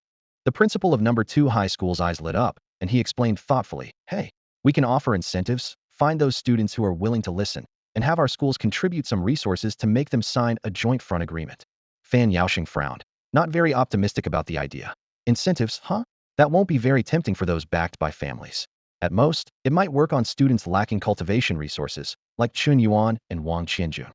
The principal of number 2 high school's eyes lit up, and he explained thoughtfully, hey, we can offer incentives, find those students who are willing to listen, and have our schools contribute some resources to make them sign a joint front agreement. Fan Yaosheng frowned, not very optimistic about the idea. Incentives, huh? That won't be very tempting for those backed by families. At most, it might work on students lacking cultivation resources, like Chen Yuan and Wang Qianjun.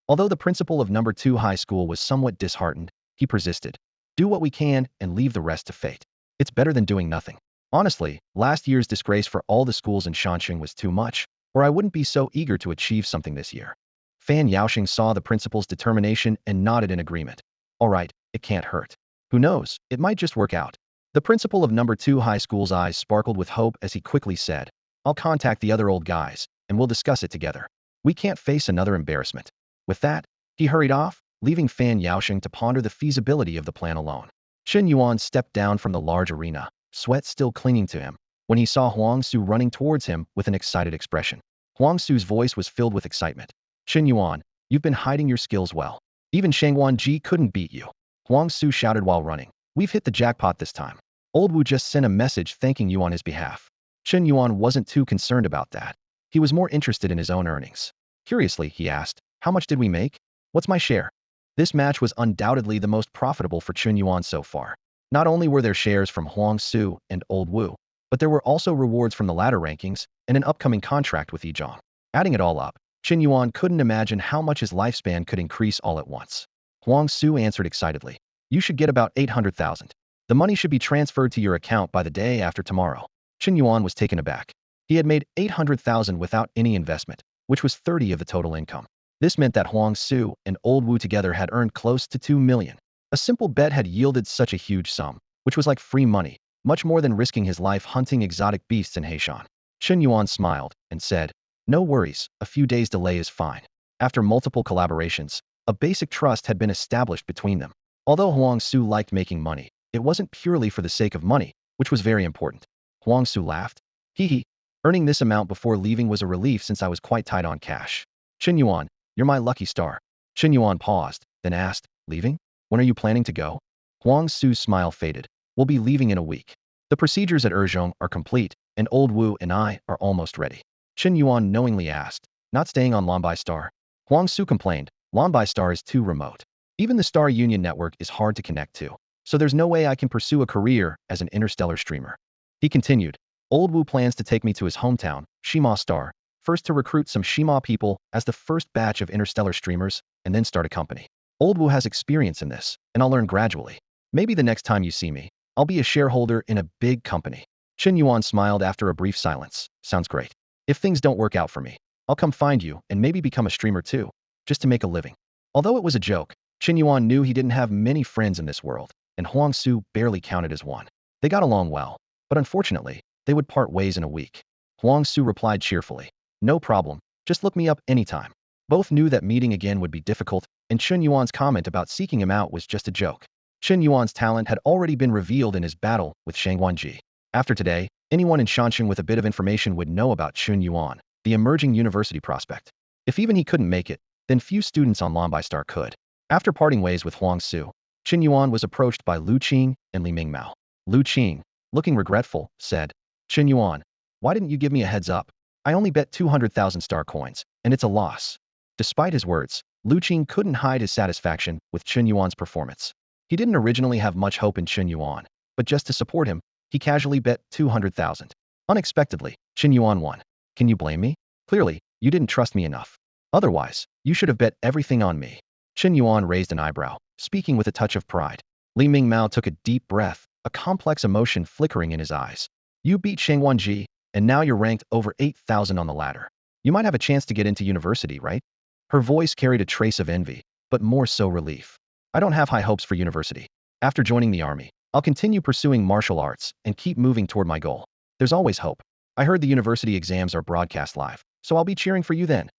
Although the principal of number 2 high school was somewhat disheartened, he persisted. Do what we can and leave the rest to fate. It's better than doing nothing. Honestly, last year's disgrace for all the schools in Shanxing was too much, or I wouldn't be so eager to achieve something this year. Fan Yaosheng saw the principal's determination and nodded in agreement. All right, it can't hurt. Who knows, it might just work out. The principal of number 2 high school's eyes sparkled with hope as he quickly said, I'll contact the other old guys, and we'll discuss it together. We can't face another embarrassment. With that, he hurried off, leaving Fan Yaosheng to ponder the feasibility of the plan alone. Chen Yuan stepped down from the large arena, sweat still clinging to him, when he saw Huang Su running towards him with an excited expression. Huang Su's voice was filled with excitement. Chen Yuan, you've been hiding your skills well. Even Shang Wanji couldn't beat you. Huang Su shouted while running. We've hit the jackpot this time. Old Wu just sent a message thanking you on his behalf. Chen Yuan wasn't too concerned about that. He was more interested in his own earnings. Curiously, he asked, how much did we make? What's my share? This match was undoubtedly the most profitable for Chen Yuan so far. Not only were there shares from Huang Su and Old Wu, but there were also rewards from the ladder rankings and an upcoming contract with Yizhong. Adding it all up, Chen Yuan couldn't imagine how much his lifespan could increase all at once. Huang Su answered excitedly, you should get about 800,000. The money should be transferred to your account by the day after tomorrow. Chen Yuan was taken aback. He had made 800,000 without any investment, which was 30 of the total income. This meant that Huang Su and Old Wu together had earned close to 2 million. A simple bet had yielded such a huge sum, which was like free money, much more than risking his life hunting exotic beasts in Heishan. Chen Yuan smiled and said, no worries, a few days delay is fine. After multiple collaborations, a basic trust had been established between them. Although Huang Su liked making money, it wasn't purely for the sake of money, which was very important. Huang Su laughed. Hee hee. Earning this amount before leaving was a relief since I was quite tight on cash. Chen Yuan, you're my lucky star. Chen Yuan paused, then asked, leaving? When are you planning to go? Huang Su's smile faded. We'll be leaving in a week. The procedures at Erzhong are complete, and Old Wu and I are almost ready. Chen Yuan knowingly asked, not staying on Lie Star? Huang Su complained, Lie Star is too remote. Even the Star Union network is hard to connect to, so there's no way I can pursue a career as an interstellar streamer. He continued, Old Wu plans to take me to his hometown, Shima Star, first to recruit some Shima people as the first batch of interstellar streamers, and then start a company. Old Wu has experience in this, and I'll learn gradually. Maybe the next time you see me, I'll be a shareholder in a big company. Chen Yuan smiled after a brief silence. Sounds great. If things don't work out for me, I'll come find you and maybe become a streamer too, just to make a living. Although it was a joke, Chen Yuan knew he didn't have many friends in this world, and Huang Su barely counted as one. They got along well, but unfortunately, they would part ways in a week. Huang Su replied cheerfully, no problem, just look me up anytime. Both knew that meeting again would be difficult, and Chen Yuan's comment about seeking him out was just a joke. Chen Yuan's talent had already been revealed in his battle with Shang Wanji. After today, anyone in Shanxing with a bit of information would know about Chen Yuan, the emerging university prospect. If even he couldn't make it, then few students on Lie Star could. After parting ways with Huang Su, Chen Yuan was approached by Lu Qing and Lie Ming. Lu Qing, looking regretful, said, Chen Yuan, why didn't you give me a heads up? I only bet 200,000 star coins, and it's a loss. Despite his words, Lu Qing couldn't hide his satisfaction with Chen Yuan's performance. He didn't originally have much hope in Chen Yuan, but just to support him, he casually bet 200,000. Unexpectedly, Chen Yuan won. Can you blame me? Clearly, you didn't trust me enough. Otherwise, you should have bet everything on me. Chen Yuan raised an eyebrow, speaking with a touch of pride. Lie Ming took a deep breath, a complex emotion flickering in his eyes. You beat Wanji, and now you're ranked over 8,000 on the ladder. You might have a chance to get into university, right? Her voice carried a trace of envy, but more so relief. I don't have high hopes for university. After joining the army, I'll continue pursuing martial arts and keep moving toward my goal. There's always hope. I heard the university exams are broadcast live, so I'll be cheering for you then.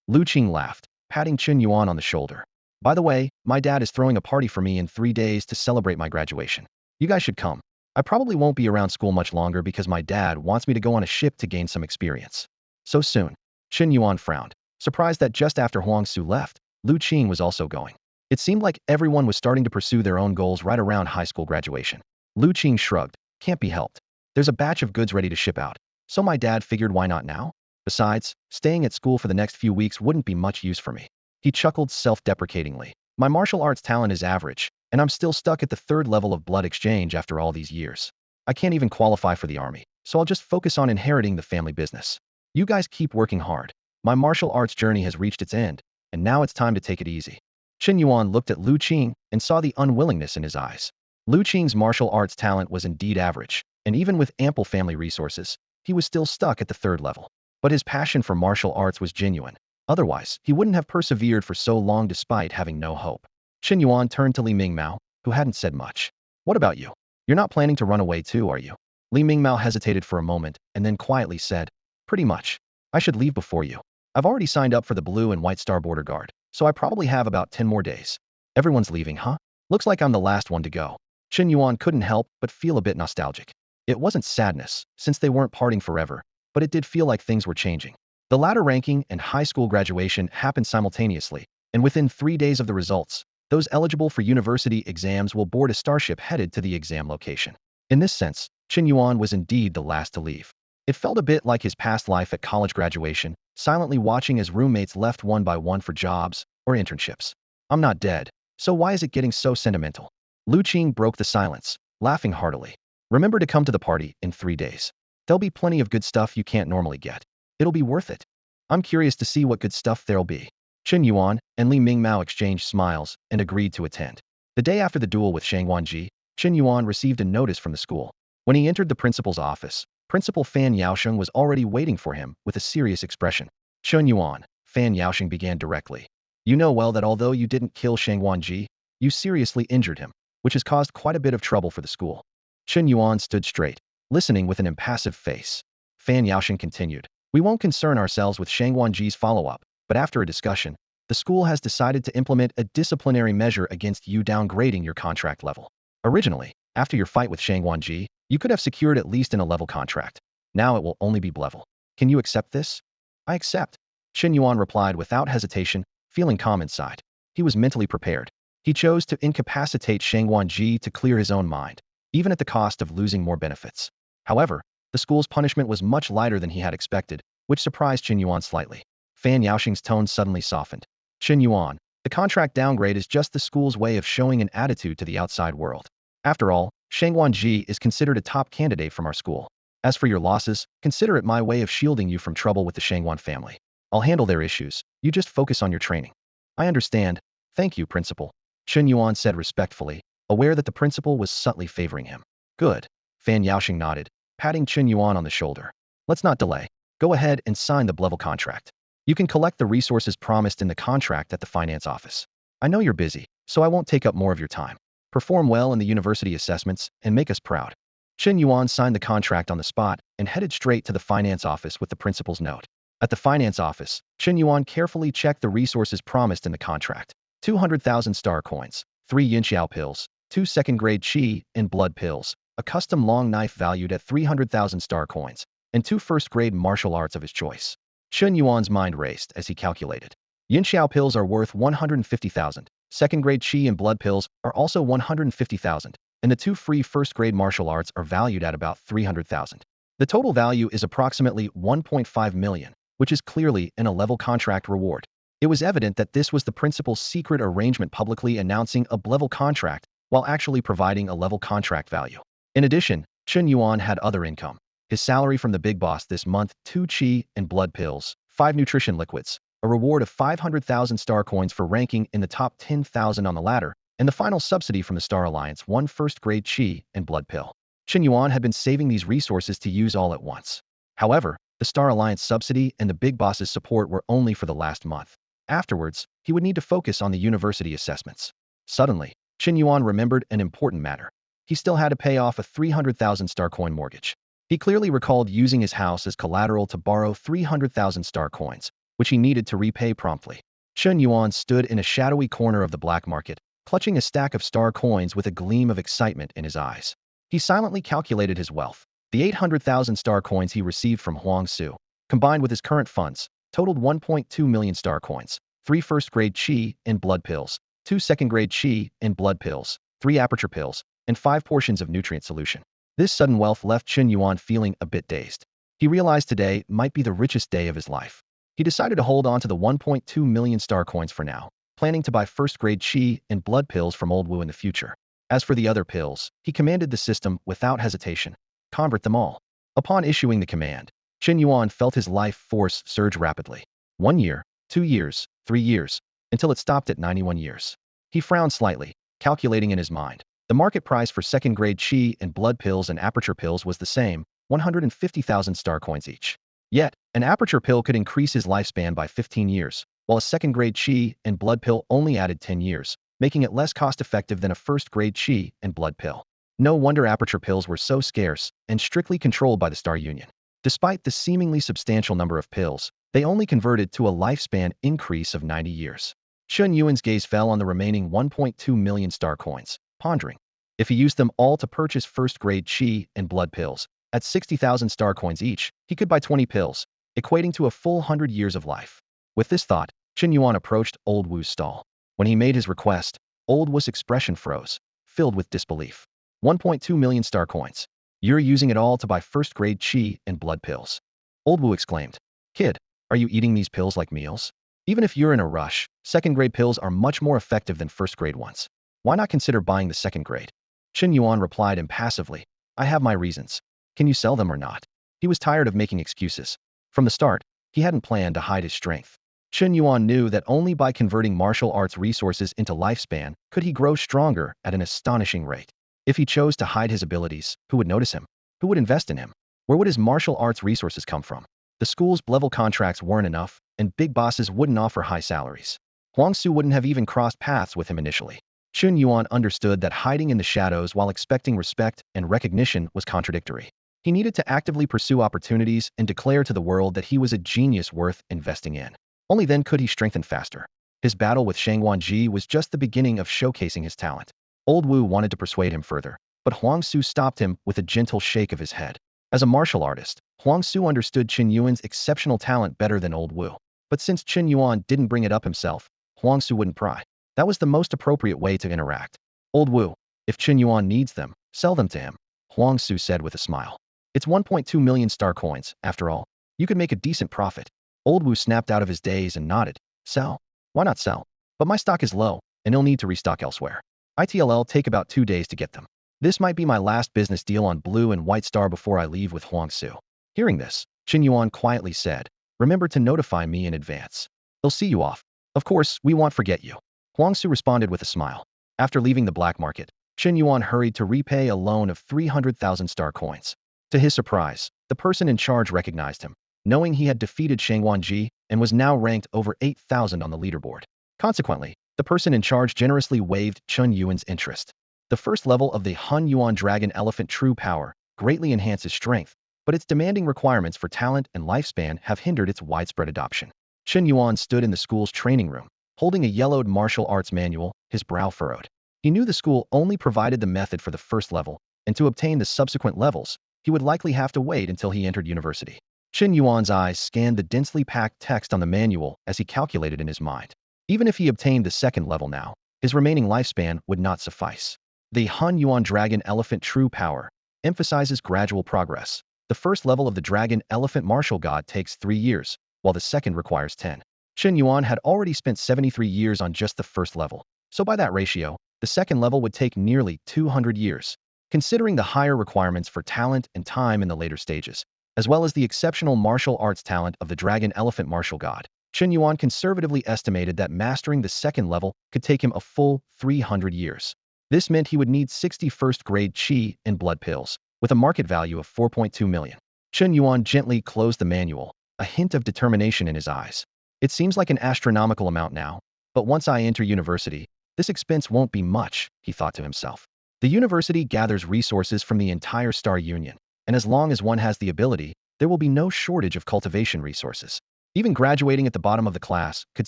Lu Qing laughed, patting Chen Yuan on the shoulder. By the way, my dad is throwing a party for me in 3 days to celebrate my graduation. You guys should come. I probably won't be around school much longer because my dad wants me to go on a ship to gain some experience. So soon. Chen Yuan frowned, surprised that just after Huang Su left, Lu Qing was also going. It seemed like everyone was starting to pursue their own goals right around high school graduation. Lu Qing shrugged. Can't be helped. There's a batch of goods ready to ship out. So my dad figured why not now? Besides, staying at school for the next few weeks wouldn't be much use for me. He chuckled self-deprecatingly. My martial arts talent is average, and I'm still stuck at the 3rd level of blood exchange after all these years. I can't even qualify for the army, so I'll just focus on inheriting the family business. You guys keep working hard. My martial arts journey has reached its end, and now it's time to take it easy. Chen Yuan looked at Lu Qing and saw the unwillingness in his eyes. Lu Qing's martial arts talent was indeed average, and even with ample family resources, he was still stuck at the 3rd level. But his passion for martial arts was genuine. Otherwise, he wouldn't have persevered for so long despite having no hope. Chen Yuan turned to Lie Ming, who hadn't said much. What about you? You're not planning to run away too, are you? Lie Ming hesitated for a moment and then quietly said, pretty much. I should leave before you. I've already signed up for the Blue and White Star Border Guard, so I probably have about 10 more days. Everyone's leaving, huh? Looks like I'm the last one to go. Chen Yuan couldn't help but feel a bit nostalgic. It wasn't sadness, since they weren't parting forever, but it did feel like things were changing. The ladder ranking and high school graduation happened simultaneously, and within 3 days of the results, those eligible for university exams will board a starship headed to the exam location. In this sense, Chen Yuan was indeed the last to leave. It felt a bit like his past life at college graduation, silently watching as roommates left one by one for jobs or internships. I'm not dead, so why is it getting so sentimental? Lu Qing broke the silence, laughing heartily. Remember to come to the party in 3 days. There'll be plenty of good stuff you can't normally get. It'll be worth it. I'm curious to see what good stuff there'll be. Chen Yuan and Lie Ming exchanged smiles and agreed to attend. The day after the duel with Wanji, Chen Yuan received a notice from the school. When he entered the principal's office, Principal Fan Yaosheng was already waiting for him with a serious expression. Chen Yuan, Fan Yaosheng began directly. You know well that although you didn't kill Wanji, you seriously injured him, which has caused quite a bit of trouble for the school. Chen Yuan stood straight, listening with an impassive face. Fan Yaosheng continued. We won't concern ourselves with Wanji's follow-up, but after a discussion, the school has decided to implement a disciplinary measure against you downgrading your contract level. Originally, after your fight with Wanji, you could have secured at least an A-level contract. Now it will only be B-level. Can you accept this? I accept. Chen Yuan replied without hesitation, feeling calm inside. He was mentally prepared. He chose to incapacitate Wanji to clear his own mind, even at the cost of losing more benefits. However, the school's punishment was much lighter than he had expected, which surprised Chen Yuan slightly. Fan Yaosheng's tone suddenly softened. Chen Yuan, the contract downgrade is just the school's way of showing an attitude to the outside world. After all, Wanji is considered a top candidate from our school. As for your losses, consider it my way of shielding you from trouble with the Yuan family. I'll handle their issues, you just focus on your training. I understand. Thank you, Principal. Chen Yuan said respectfully, aware that the principal was subtly favoring him. Good. Fan Yaosheng nodded, patting Chen Yuan on the shoulder. Let's not delay. Go ahead and sign the B-level contract. You can collect the resources promised in the contract at the finance office. I know you're busy, so I won't take up more of your time. Perform well in the university assessments and make us proud. Chen Yuan signed the contract on the spot and headed straight to the finance office with the principal's note. At the finance office, Chen Yuan carefully checked the resources promised in the contract. 200,000 star coins, 3 Yinxiao pills, 2 second-grade qi and blood pills, a custom long knife valued at 300,000 star coins, and 2 first-grade martial arts of his choice. Chen Yuan's mind raced as he calculated. Yinxiao pills are worth 150,000, second-grade qi and blood pills are also 150,000, and the 2 free first-grade martial arts are valued at about 300,000. The total value is approximately 1.5 million, which is clearly an A-level contract reward. It was evident that this was the principal's secret arrangement, publicly announcing a B-level contract while actually providing a level contract value. In addition, Chen Yuan had other income. His salary from the big boss this month, 2 qi and blood pills, 5 nutrition liquids, a reward of 500,000 star coins for ranking in the top 10,000 on the ladder, and the final subsidy from the Star Alliance, one first-grade chi and blood pill. Chen Yuan had been saving these resources to use all at once. However, the Star Alliance subsidy and the big boss's support were only for the last month. Afterwards, he would need to focus on the university assessments. Suddenly, Chen Yuan remembered an important matter. He still had to pay off a 300,000 star coin mortgage. He clearly recalled using his house as collateral to borrow 300,000 star coins, which he needed to repay promptly. Chen Yuan stood in a shadowy corner of the black market, clutching a stack of star coins with a gleam of excitement in his eyes. He silently calculated his wealth. The 800,000 star coins he received from Huang Su, combined with his current funds, totaled 1.2 million star coins, 3 first-grade chi and blood pills, 2 second-grade chi and blood pills, 3 aperture pills, and 5 portions of nutrient solution. This sudden wealth left Chen Yuan feeling a bit dazed. He realized today might be the richest day of his life. He decided to hold on to the 1.2 million star coins for now, planning to buy first-grade chi and blood pills from Old Wu in the future. As for the other pills, he commanded the system without hesitation. Convert them all. Upon issuing the command, Chen Yuan felt his life force surge rapidly. 1 year, 2 years, 3 years, until it stopped at 91 years. He frowned slightly, calculating in his mind. The market price for second-grade chi and blood pills and aperture pills was the same, 150,000 star coins each. Yet, an aperture pill could increase his lifespan by 15 years, while a second-grade chi and blood pill only added 10 years, making it less cost-effective than a first-grade chi and blood pill. No wonder aperture pills were so scarce and strictly controlled by the Star Union. Despite the seemingly substantial number of pills, they only converted to a lifespan increase of 90 years. Chen Yuan's gaze fell on the remaining 1.2 million star coins, pondering. If he used them all to purchase first-grade chi and blood pills, at 60,000 star coins each, he could buy 20 pills, equating to a full 100 years of life. With this thought, Chen Yuan approached Old Wu's stall. When he made his request, Old Wu's expression froze, filled with disbelief. 1.2 million star coins. You're using it all to buy first-grade chi and blood pills. Old Wu exclaimed. Kid, are you eating these pills like meals? Even if you're in a rush, second-grade pills are much more effective than first-grade ones. Why not consider buying the second-grade? Chen Yuan replied impassively. I have my reasons. Can you sell them or not? He was tired of making excuses. From the start, he hadn't planned to hide his strength. Chen Yuan knew that only by converting martial arts resources into lifespan could he grow stronger at an astonishing rate. If he chose to hide his abilities, who would notice him? Who would invest in him? Where would his martial arts resources come from? The school's level contracts weren't enough, and big bosses wouldn't offer high salaries. Huang Su wouldn't have even crossed paths with him initially. Chen Yuan understood that hiding in the shadows while expecting respect and recognition was contradictory. He needed to actively pursue opportunities and declare to the world that he was a genius worth investing in. Only then could he strengthen faster. His battle with Shang Wanji was just the beginning of showcasing his talent. Old Wu wanted to persuade him further, but Huang Su stopped him with a gentle shake of his head. As a martial artist, Huang Su understood Chen Yuan's exceptional talent better than Old Wu. But since Chen Yuan didn't bring it up himself, Huang Su wouldn't pry. That was the most appropriate way to interact. Old Wu, if Chen Yuan needs them, sell them to him, Huang Su said with a smile. It's 1.2 million star coins, after all. You could make a decent profit. Old Wu snapped out of his daze and nodded. Sell? Why not sell? But my stock is low, and he'll need to restock elsewhere. ITLL take about 2 days to get them. This might be my last business deal on Blue and White Star before I leave with Huang Su. Hearing this, Chen Yuan quietly said, remember to notify me in advance. They'll see you off. Of course, we won't forget you. Huang Su responded with a smile. After leaving the black market, Chen Yuan hurried to repay a loan of 300,000 star coins. To his surprise, the person in charge recognized him, knowing he had defeated Shang Wanji and was now ranked over 8,000 on the leaderboard. Consequently, the person in charge generously waived Chen Yuan's interest. The first level of the Hun Yuan Dragon Elephant True Power greatly enhances strength, but its demanding requirements for talent and lifespan have hindered its widespread adoption. Chen Yuan stood in the school's training room, holding a yellowed martial arts manual, his brow furrowed. He knew the school only provided the method for the first level, and to obtain the subsequent levels, he would likely have to wait until he entered university. Chen Yuan's eyes scanned the densely packed text on the manual as he calculated in his mind. Even if he obtained the second level now, his remaining lifespan would not suffice. The Hun Yuan Dragon Elephant True Power emphasizes gradual progress. The first level of the Dragon Elephant Martial God takes 3 years, while the second requires 10. Chen Yuan had already spent 73 years on just the first level, so by that ratio, the second level would take nearly 200 years. Considering the higher requirements for talent and time in the later stages, as well as the exceptional martial arts talent of the Dragon Elephant Martial God, Chen Yuan conservatively estimated that mastering the second level could take him a full 300 years. This meant he would need 61st grade qi and blood pills, with a market value of 4.2 million. Chen Yuan gently closed the manual, a hint of determination in his eyes. It seems like an astronomical amount now, but once I enter university, this expense won't be much, he thought to himself. The university gathers resources from the entire Star Union, and as long as one has the ability, there will be no shortage of cultivation resources. Even graduating at the bottom of the class could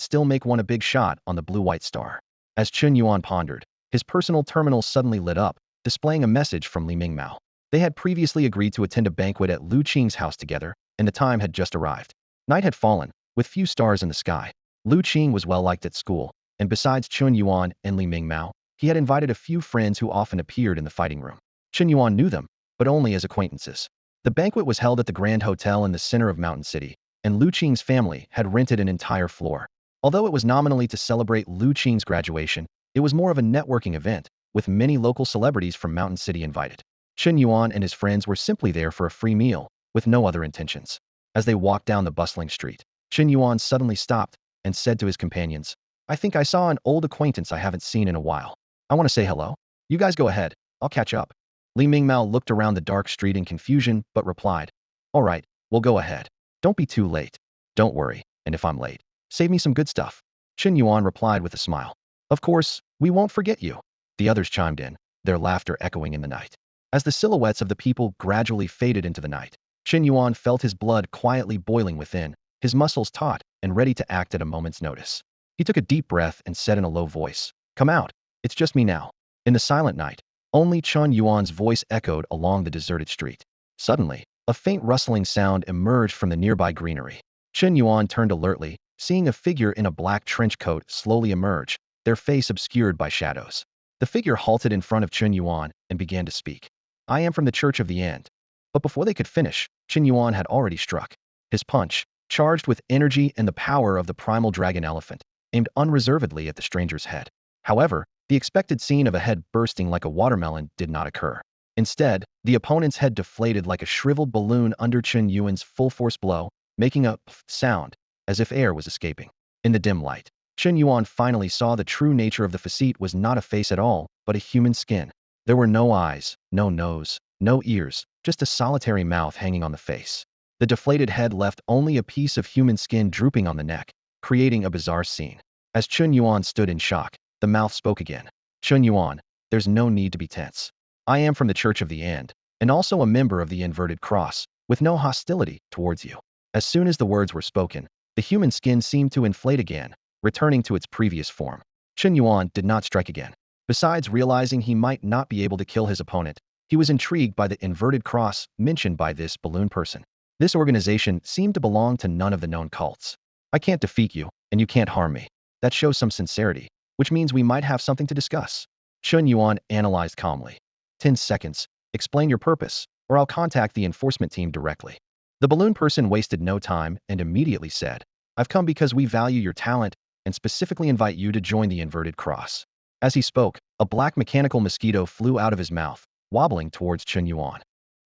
still make one a big shot on the blue-white star. As Chen Yuan pondered, his personal terminal suddenly lit up, displaying a message from Lie Ming. They had previously agreed to attend a banquet at Lu Qing's house together, and the time had just arrived. Night had fallen, with few stars in the sky. Lu Qing was well liked at school, and besides Chen Yuan and Lie Ming, he had invited a few friends who often appeared in the fighting room. Chen Yuan knew them, but only as acquaintances. The banquet was held at the Grand Hotel in the center of Mountain City, and Lu Qing's family had rented an entire floor. Although it was nominally to celebrate Lu Qing's graduation, it was more of a networking event, with many local celebrities from Mountain City invited. Chen Yuan and his friends were simply there for a free meal, with no other intentions. As they walked down the bustling street, Chen Yuan suddenly stopped and said to his companions, "I think I saw an old acquaintance I haven't seen in a while. I want to say hello. You guys go ahead, I'll catch up." Lie Ming looked around the dark street in confusion, but replied, "All right, we'll go ahead. Don't be too late. Don't worry, and if I'm late, save me some good stuff." Chen Yuan replied with a smile. "Of course, we won't forget you." The others chimed in, their laughter echoing in the night. As the silhouettes of the people gradually faded into the night, Chen Yuan felt his blood quietly boiling within, his muscles taut and ready to act at a moment's notice. He took a deep breath and said in a low voice, "Come out, it's just me now." In the silent night, only Chen Yuan's voice echoed along the deserted street. Suddenly, a faint rustling sound emerged from the nearby greenery. Chen Yuan turned alertly, seeing a figure in a black trench coat slowly emerge, their face obscured by shadows. The figure halted in front of Chen Yuan and began to speak. "I am from the Church of the End." But before they could finish, Chen Yuan had already struck. His punch, charged with energy and the power of the primal dragon elephant, aimed unreservedly at the stranger's head. However, the expected scene of a head bursting like a watermelon did not occur. Instead, the opponent's head deflated like a shriveled balloon under Chen Yuan's full-force blow, making a pff sound, as if air was escaping. In the dim light, Chen Yuan finally saw the true nature of the facet was not a face at all, but a human skin. There were no eyes, no nose, no ears, just a solitary mouth hanging on the face. The deflated head left only a piece of human skin drooping on the neck, creating a bizarre scene. As Chen Yuan stood in shock, the mouth spoke again. "Chen Yuan, there's no need to be tense. I am from the Church of the End, and also a member of the Inverted Cross, with no hostility towards you." As soon as the words were spoken, the human skin seemed to inflate again, returning to its previous form. Chen Yuan did not strike again. Besides realizing he might not be able to kill his opponent, he was intrigued by the inverted cross mentioned by this balloon person. This organization seemed to belong to none of the known cults. "I can't defeat you, and you can't harm me. That shows some sincerity, which means we might have something to discuss." Chen Yuan analyzed calmly. 10 seconds, explain your purpose, or I'll contact the enforcement team directly." The balloon person wasted no time and immediately said, "I've come because we value your talent and specifically invite you to join the inverted cross." As he spoke, a black mechanical mosquito flew out of his mouth, wobbling towards Chen Yuan.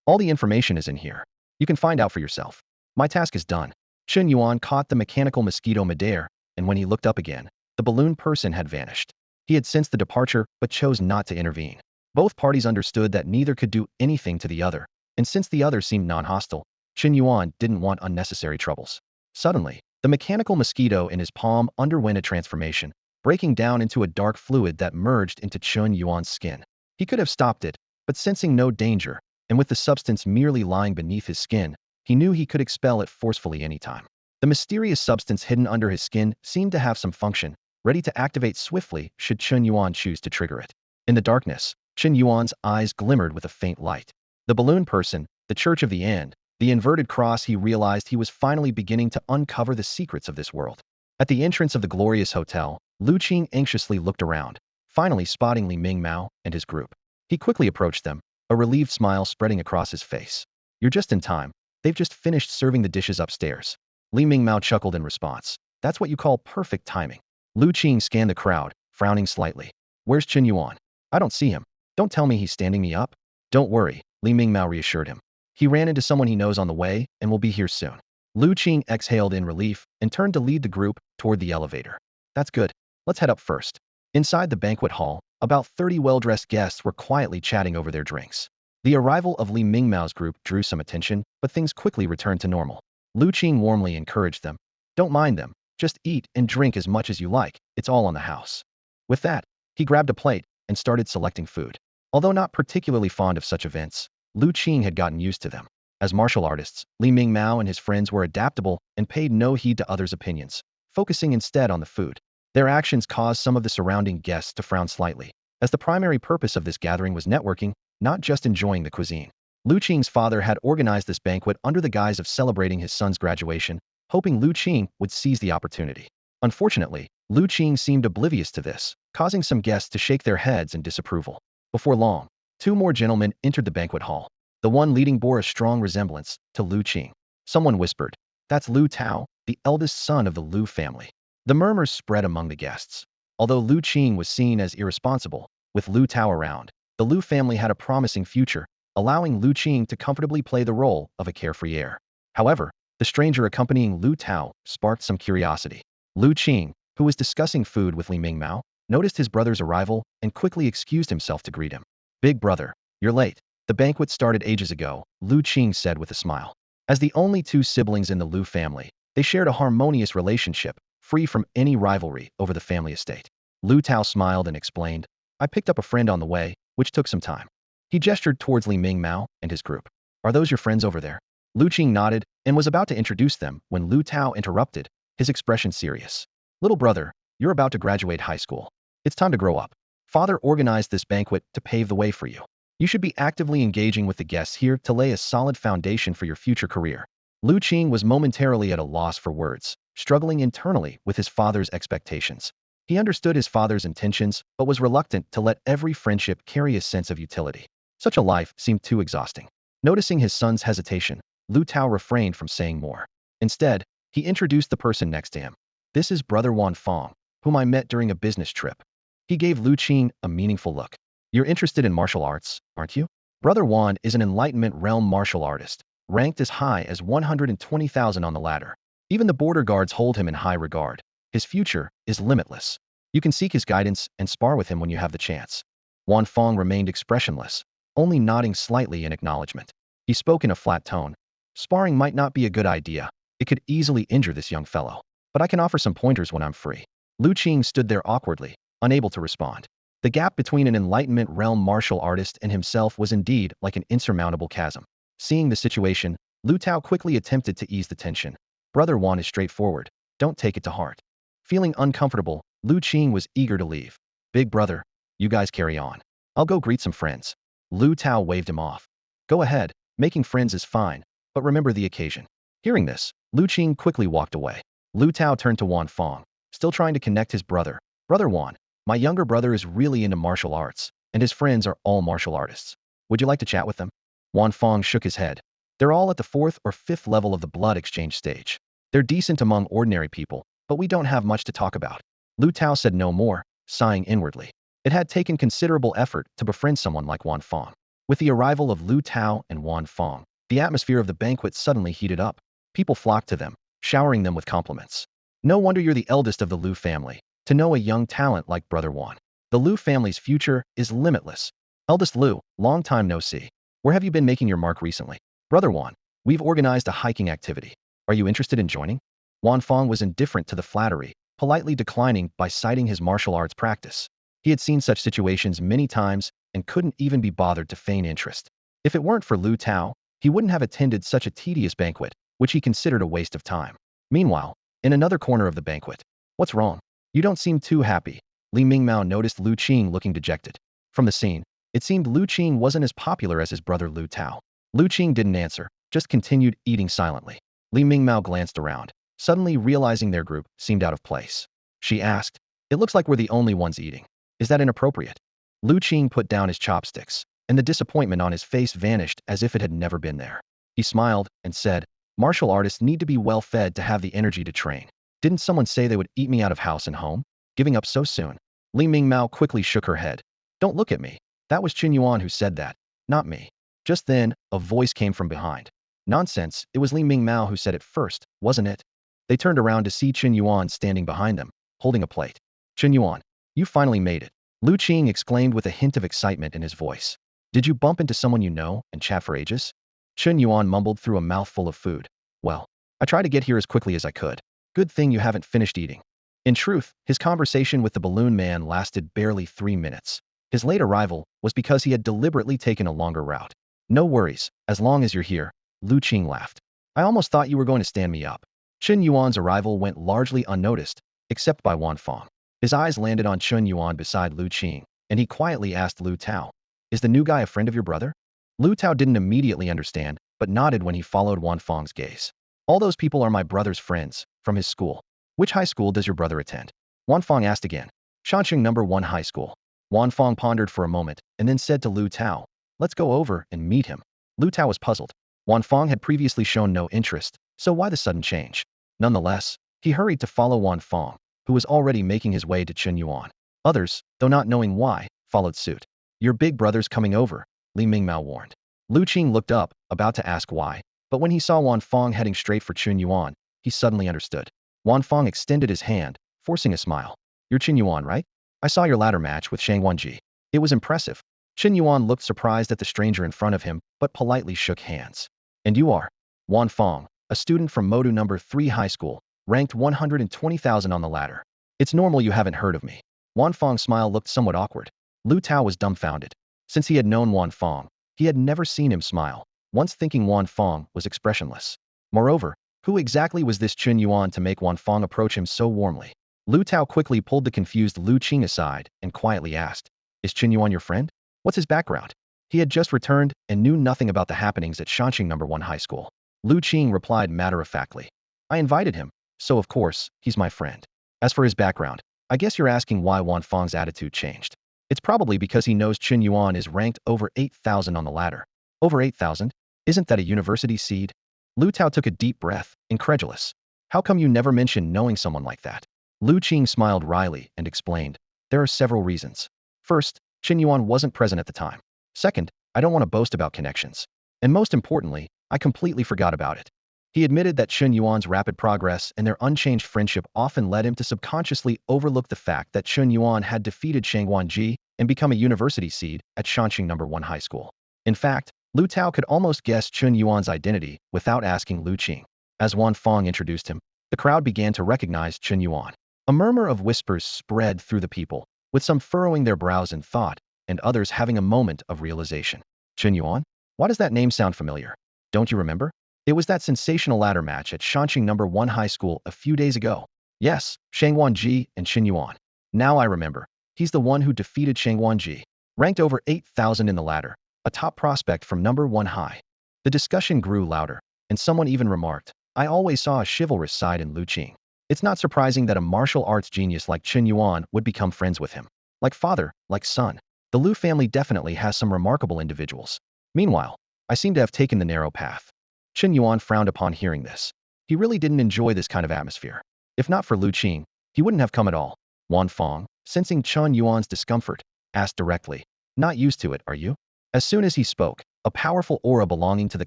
"All the information is in here. You can find out for yourself. My task is done." Chen Yuan caught the mechanical mosquito midair, and when he looked up again, the balloon person had vanished. He had sensed the departure, but chose not to intervene. Both parties understood that neither could do anything to the other, and since the other seemed non-hostile, Chen Yuan didn't want unnecessary troubles. Suddenly, the mechanical mosquito in his palm underwent a transformation, breaking down into a dark fluid that merged into Chen Yuan's skin. He could have stopped it, but sensing no danger, and with the substance merely lying beneath his skin, he knew he could expel it forcefully anytime. The mysterious substance hidden under his skin seemed to have some function, ready to activate swiftly should Chen Yuan choose to trigger it. In the darkness, Chen Yuan's eyes glimmered with a faint light. The balloon person, the Church of the End, the inverted cross, he realized he was finally beginning to uncover the secrets of this world. At the entrance of the glorious hotel, Lu Qing anxiously looked around, finally spotting Lie Ming and his group. He quickly approached them, a relieved smile spreading across his face. "You're just in time. They've just finished serving the dishes upstairs." Lie Ming chuckled in response. "That's what you call perfect timing." Lu Qing scanned the crowd, frowning slightly. "Where's Chen Yuan? I don't see him. Don't tell me he's standing me up." "Don't worry," Lie Ming reassured him. "He ran into someone he knows on the way and will be here soon." Lu Qing exhaled in relief and turned to lead the group toward the elevator. That's good. Let's head up first. Inside the banquet hall, about 30 well-dressed guests were quietly chatting over their drinks. The arrival of Lie Ming group drew some attention, but things quickly returned to normal. Lu Qing warmly encouraged them. Don't mind them. Just eat and drink as much as you like. It's all on the house. With that, he grabbed a plate and started selecting food. Although not particularly fond of such events, Lu Qing had gotten used to them. As martial artists, Lie Ming and his friends were adaptable and paid no heed to others' opinions, focusing instead on the food. Their actions caused some of the surrounding guests to frown slightly, as the primary purpose of this gathering was networking, not just enjoying the cuisine. Lu Qing's father had organized this banquet under the guise of celebrating his son's graduation, hoping Lu Qing would seize the opportunity. Unfortunately, Lu Qing seemed oblivious to this, causing some guests to shake their heads in disapproval. Before long, two more gentlemen entered the banquet hall. The one leading bore a strong resemblance to Lu Qing. Someone whispered, "That's Lu Tao, the eldest son of the Lu family." The murmurs spread among the guests. Although Lu Qing was seen as irresponsible, with Lu Tao around, the Lu family had a promising future, allowing Lu Qing to comfortably play the role of a carefree heir. However, the stranger accompanying Lu Tao sparked some curiosity. Lu Qing, who was discussing food with Lie Ming, noticed his brother's arrival and quickly excused himself to greet him. "Big brother, you're late. The banquet started ages ago," Lu Qing said with a smile. As the only two siblings in the Lu family, they shared a harmonious relationship, free from any rivalry over the family estate. Lu Tao smiled and explained, "I picked up a friend on the way, which took some time." He gestured towards Lie Ming and his group. "Are those your friends over there?" Lu Qing nodded and was about to introduce them when Lu Tao interrupted, his expression serious. "Little brother, you're about to graduate high school. It's time to grow up. Father organized this banquet to pave the way for you. You should be actively engaging with the guests here to lay a solid foundation for your future career." Lu Qing was momentarily at a loss for words, struggling internally with his father's expectations. He understood his father's intentions, but was reluctant to let every friendship carry a sense of utility. Such a life seemed too exhausting. Noticing his son's hesitation, Lu Tao refrained from saying more. Instead, he introduced the person next to him. "This is Brother Wanfang, whom I met during a business trip." He gave Lu Qing a meaningful look. "You're interested in martial arts, aren't you?" Brother Wan is an enlightenment realm martial artist, ranked as high as 120,000 on the ladder. Even the border guards hold him in high regard. His future is limitless. You can seek his guidance and spar with him when you have the chance. Wanfang remained expressionless, only nodding slightly in acknowledgement. He spoke in a flat tone. "Sparring might not be a good idea. It could easily injure this young fellow. But I can offer some pointers when I'm free." Lu Qing stood there awkwardly, unable to respond. The gap between an enlightenment realm martial artist and himself was indeed like an insurmountable chasm. Seeing the situation, Lu Tao quickly attempted to ease the tension. "Brother Wan is straightforward. Don't take it to heart." Feeling uncomfortable, Lu Qing was eager to leave. "Big brother, you guys carry on. I'll go greet some friends." Lu Tao waved him off. "Go ahead, making friends is fine, but remember the occasion." Hearing this, Lu Qing quickly walked away. Lu Tao turned to Wanfang, still trying to connect his brother. "Brother Wan, my younger brother is really into martial arts, and his friends are all martial artists. Would you like to chat with them?" Wanfang shook his head. "They're all at the 4th or 5th level of the blood exchange stage. They're decent among ordinary people, but we don't have much to talk about." Lu Tao said no more, sighing inwardly. It had taken considerable effort to befriend someone like Wanfang. With the arrival of Lu Tao and Wanfang, the atmosphere of the banquet suddenly heated up. People flocked to them, showering them with compliments. "No wonder you're the eldest of the Lu family, to know a young talent like Brother Wan. The Lu family's future is limitless. Eldest Lu, long time no see. Where have you been making your mark recently?" "Brother Wan, we've organized a hiking activity. Are you interested in joining?" Wanfang was indifferent to the flattery, politely declining by citing his martial arts practice. He had seen such situations many times and couldn't even be bothered to feign interest. If it weren't for Lu Tao, he wouldn't have attended such a tedious banquet, which he considered a waste of time. Meanwhile, in another corner of the banquet, "What's wrong? You don't seem too happy." Lie Ming noticed Lu Qing looking dejected. From the scene, it seemed Lu Qing wasn't as popular as his brother Lu Tao. Lu Qing didn't answer, just continued eating silently. Lie Ming glanced around, suddenly realizing their group seemed out of place. She asked, "It looks like we're the only ones eating. Is that inappropriate?" Lu Qing put down his chopsticks, and the disappointment on his face vanished as if it had never been there. He smiled and said, "Martial artists need to be well fed to have the energy to train. Didn't someone say they would eat me out of house and home? Giving up so soon?" Lie Ming quickly shook her head. "Don't look at me. That was Chen Yuan who said that, not me." Just then, a voice came from behind. Nonsense, it was Lie Ming who said it first, wasn't it? They turned around to see Chen Yuan standing behind them, holding a plate. Chen Yuan, you finally made it. Lu Qing exclaimed with a hint of excitement in his voice. Did you bump into someone you know and chat for ages? Chen Yuan mumbled through a mouthful of food. Well, I tried to get here as quickly as I could. Good thing you haven't finished eating. In truth, his conversation with the balloon man lasted barely 3 minutes. His late arrival was because he had deliberately taken a longer route. No worries, as long as you're here, Lu Qing laughed. I almost thought you were going to stand me up. Chen Yuan's arrival went largely unnoticed, except by Wanfang. His eyes landed on Chen Yuan beside Lu Qing, and he quietly asked Lu Tao, is the new guy a friend of your brother? Lu Tao didn't immediately understand, but nodded when he followed Wanfang's gaze. All those people are my brother's friends, from his school. Which high school does your brother attend? Wanfang asked again. Shanxing number 1 high school. Wanfang pondered for a moment, and then said to Lu Tao, let's go over and meet him. Lu Tao was puzzled. Wanfang had previously shown no interest, so why the sudden change? Nonetheless, he hurried to follow Wanfang, who was already making his way to Chen Yuan. Others, though not knowing why, followed suit. Your big brother's coming over, Lie Ming warned. Lu Qing looked up, about to ask why, but when he saw Wanfang heading straight for Chen Yuan, he suddenly understood. Wanfang extended his hand, forcing a smile. You're Chen Yuan, right? I saw your ladder match with Shang Wanji. It was impressive. Chen Yuan looked surprised at the stranger in front of him, but politely shook hands. And you are? Wanfang, a student from Modu number 3 high school, ranked 120,000 on the ladder. It's normal you haven't heard of me. Wanfang's smile looked somewhat awkward. Lu Tao was dumbfounded. Since he had known Wanfang, he had never seen him smile, once thinking Wanfang was expressionless. Moreover, who exactly was this Chen Yuan to make Wanfang approach him so warmly? Lu Tao quickly pulled the confused Lu Qing aside and quietly asked, is Chen Yuan your friend? What's his background? He had just returned and knew nothing about the happenings at Shanxing number 1 high school. Lu Qing replied matter-of-factly. I invited him, so of course, he's my friend. As for his background, I guess you're asking why Wanfang's attitude changed. It's probably because he knows Chen Yuan is ranked over 8,000 on the ladder. Over 8,000? Isn't that a university seed? Lu Tao took a deep breath, incredulous. How come you never mentioned knowing someone like that? Lu Qing smiled wryly and explained. There are several reasons. First, Chen Yuan wasn't present at the time. Second, I don't want to boast about connections. And most importantly, I completely forgot about it. He admitted that Chen Yuan's rapid progress and their unchanged friendship often led him to subconsciously overlook the fact that Chen Yuan had defeated Shang Wanji and become a university seed at Shanxing number 1 high school. In fact, Lu Tao could almost guess Chen Yuan's identity without asking Lu Qing. As Wanfang introduced him, the crowd began to recognize Chen Yuan. A murmur of whispers spread through the people, with some furrowing their brows in thought, and others having a moment of realization. Chen Yuan? Why does that name sound familiar? Don't you remember? It was that sensational ladder match at Shanxing number 1 high school a few days ago. Yes, Shang Wanji and Chen Yuan. Now I remember. He's the one who defeated Shang Wanji, ranked over 8,000 in the ladder, a top prospect from number 1 high. The discussion grew louder, and someone even remarked, I always saw a chivalrous side in Lu Qing. It's not surprising that a martial arts genius like Chen Yuan would become friends with him. Like father, like son. The Lu family definitely has some remarkable individuals. Meanwhile, I seem to have taken the narrow path. Chen Yuan frowned upon hearing this. He really didn't enjoy this kind of atmosphere. If not for Lu Qing, he wouldn't have come at all. Wanfang, sensing Chen Yuan's discomfort, asked directly, not used to it, are you? As soon as he spoke, a powerful aura belonging to the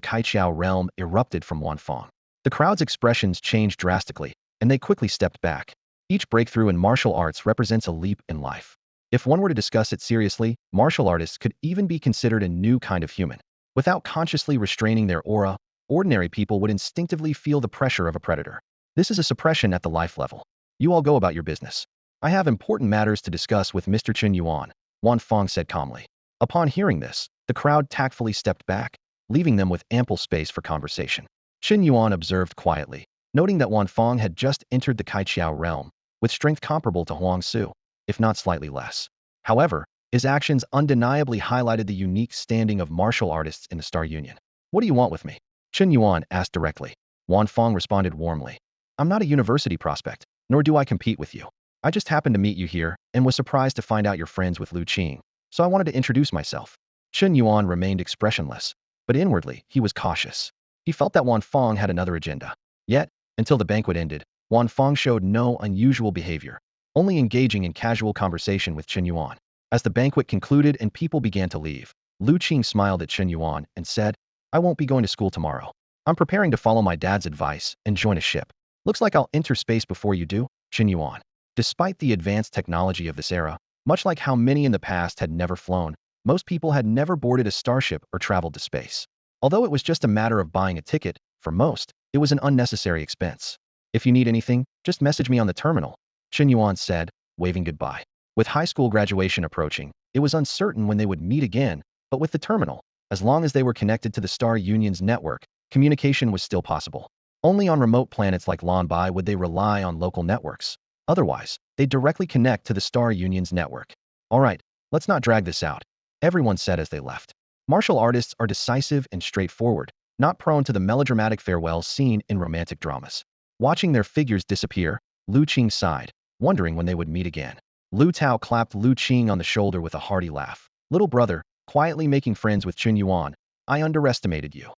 Kaiqiao realm erupted from Wanfang. The crowd's expressions changed drastically, and they quickly stepped back. Each breakthrough in martial arts represents a leap in life. If one were to discuss it seriously, martial artists could even be considered a new kind of human. Without consciously restraining their aura, ordinary people would instinctively feel the pressure of a predator. This is a suppression at the life level. You all go about your business. I have important matters to discuss with Mr. Chen Yuan, Wanfang said calmly. Upon hearing this, the crowd tactfully stepped back, leaving them with ample space for conversation. Chen Yuan observed quietly, noting that Wanfang had just entered the Kaiqiao realm, with strength comparable to Huang Su, if not slightly less. However, his actions undeniably highlighted the unique standing of martial artists in the Star Union. What do you want with me? Chen Yuan asked directly. Wanfang responded warmly. I'm not a university prospect, nor do I compete with you. I just happened to meet you here, and was surprised to find out you're friends with Lu Qing, so I wanted to introduce myself. Chen Yuan remained expressionless, but inwardly, he was cautious. He felt that Wanfang had another agenda. Yet, until the banquet ended, Wanfang showed no unusual behavior, only engaging in casual conversation with Chen Yuan. As the banquet concluded and people began to leave, Lu Qing smiled at Chen Yuan and said, I won't be going to school tomorrow. I'm preparing to follow my dad's advice and join a ship. Looks like I'll enter space before you do, Chen Yuan. Despite the advanced technology of this era, much like how many in the past had never flown, most people had never boarded a starship or traveled to space. Although it was just a matter of buying a ticket, for most, it was an unnecessary expense. If you need anything, just message me on the terminal, Chen Yuan said, waving goodbye. With high school graduation approaching, it was uncertain when they would meet again, but with the terminal, as long as they were connected to the Star Union's network, communication was still possible. Only on remote planets like Lanbai would they rely on local networks. Otherwise, they'd directly connect to the Star Union's network. All right, let's not drag this out, everyone said as they left. Martial artists are decisive and straightforward, not prone to the melodramatic farewells seen in romantic dramas. Watching their figures disappear, Lu Qing sighed, wondering when they would meet again. Lu Tao clapped Lu Qing on the shoulder with a hearty laugh. Little brother, quietly making friends with Chen Yuan, I underestimated you.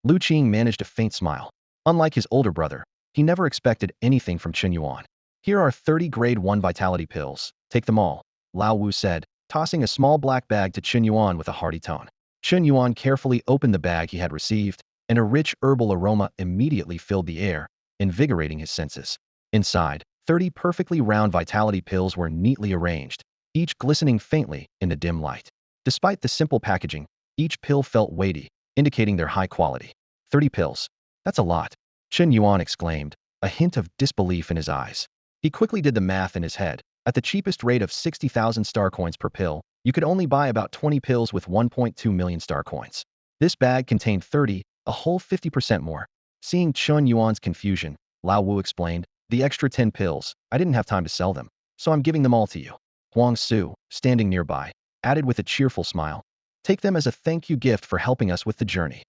Lu Qing managed a faint smile. Unlike his older brother, he never expected anything from Chen Yuan. Here are 30 grade 1 vitality pills. Take them all, Lao Wu said, tossing a small black bag to Chen Yuan with a hearty tone. Chen Yuan carefully opened the bag he had received, and a rich herbal aroma immediately filled the air, invigorating his senses. Inside, 30 perfectly round vitality pills were neatly arranged, each glistening faintly in the dim light. Despite the simple packaging, each pill felt weighty, indicating their high quality. 30 pills. That's a lot, Chen Yuan exclaimed, a hint of disbelief in his eyes. He quickly did the math in his head. At the cheapest rate of 60,000 star coins per pill, you could only buy about 20 pills with 1.2 million star coins. This bag contained 30, a whole 50% more. Seeing Chen Yuan's confusion, Lao Wu explained, the extra 10 pills, I didn't have time to sell them, so I'm giving them all to you. Huang Su, standing nearby, added with a cheerful smile, take them as a thank you gift for helping us with the journey.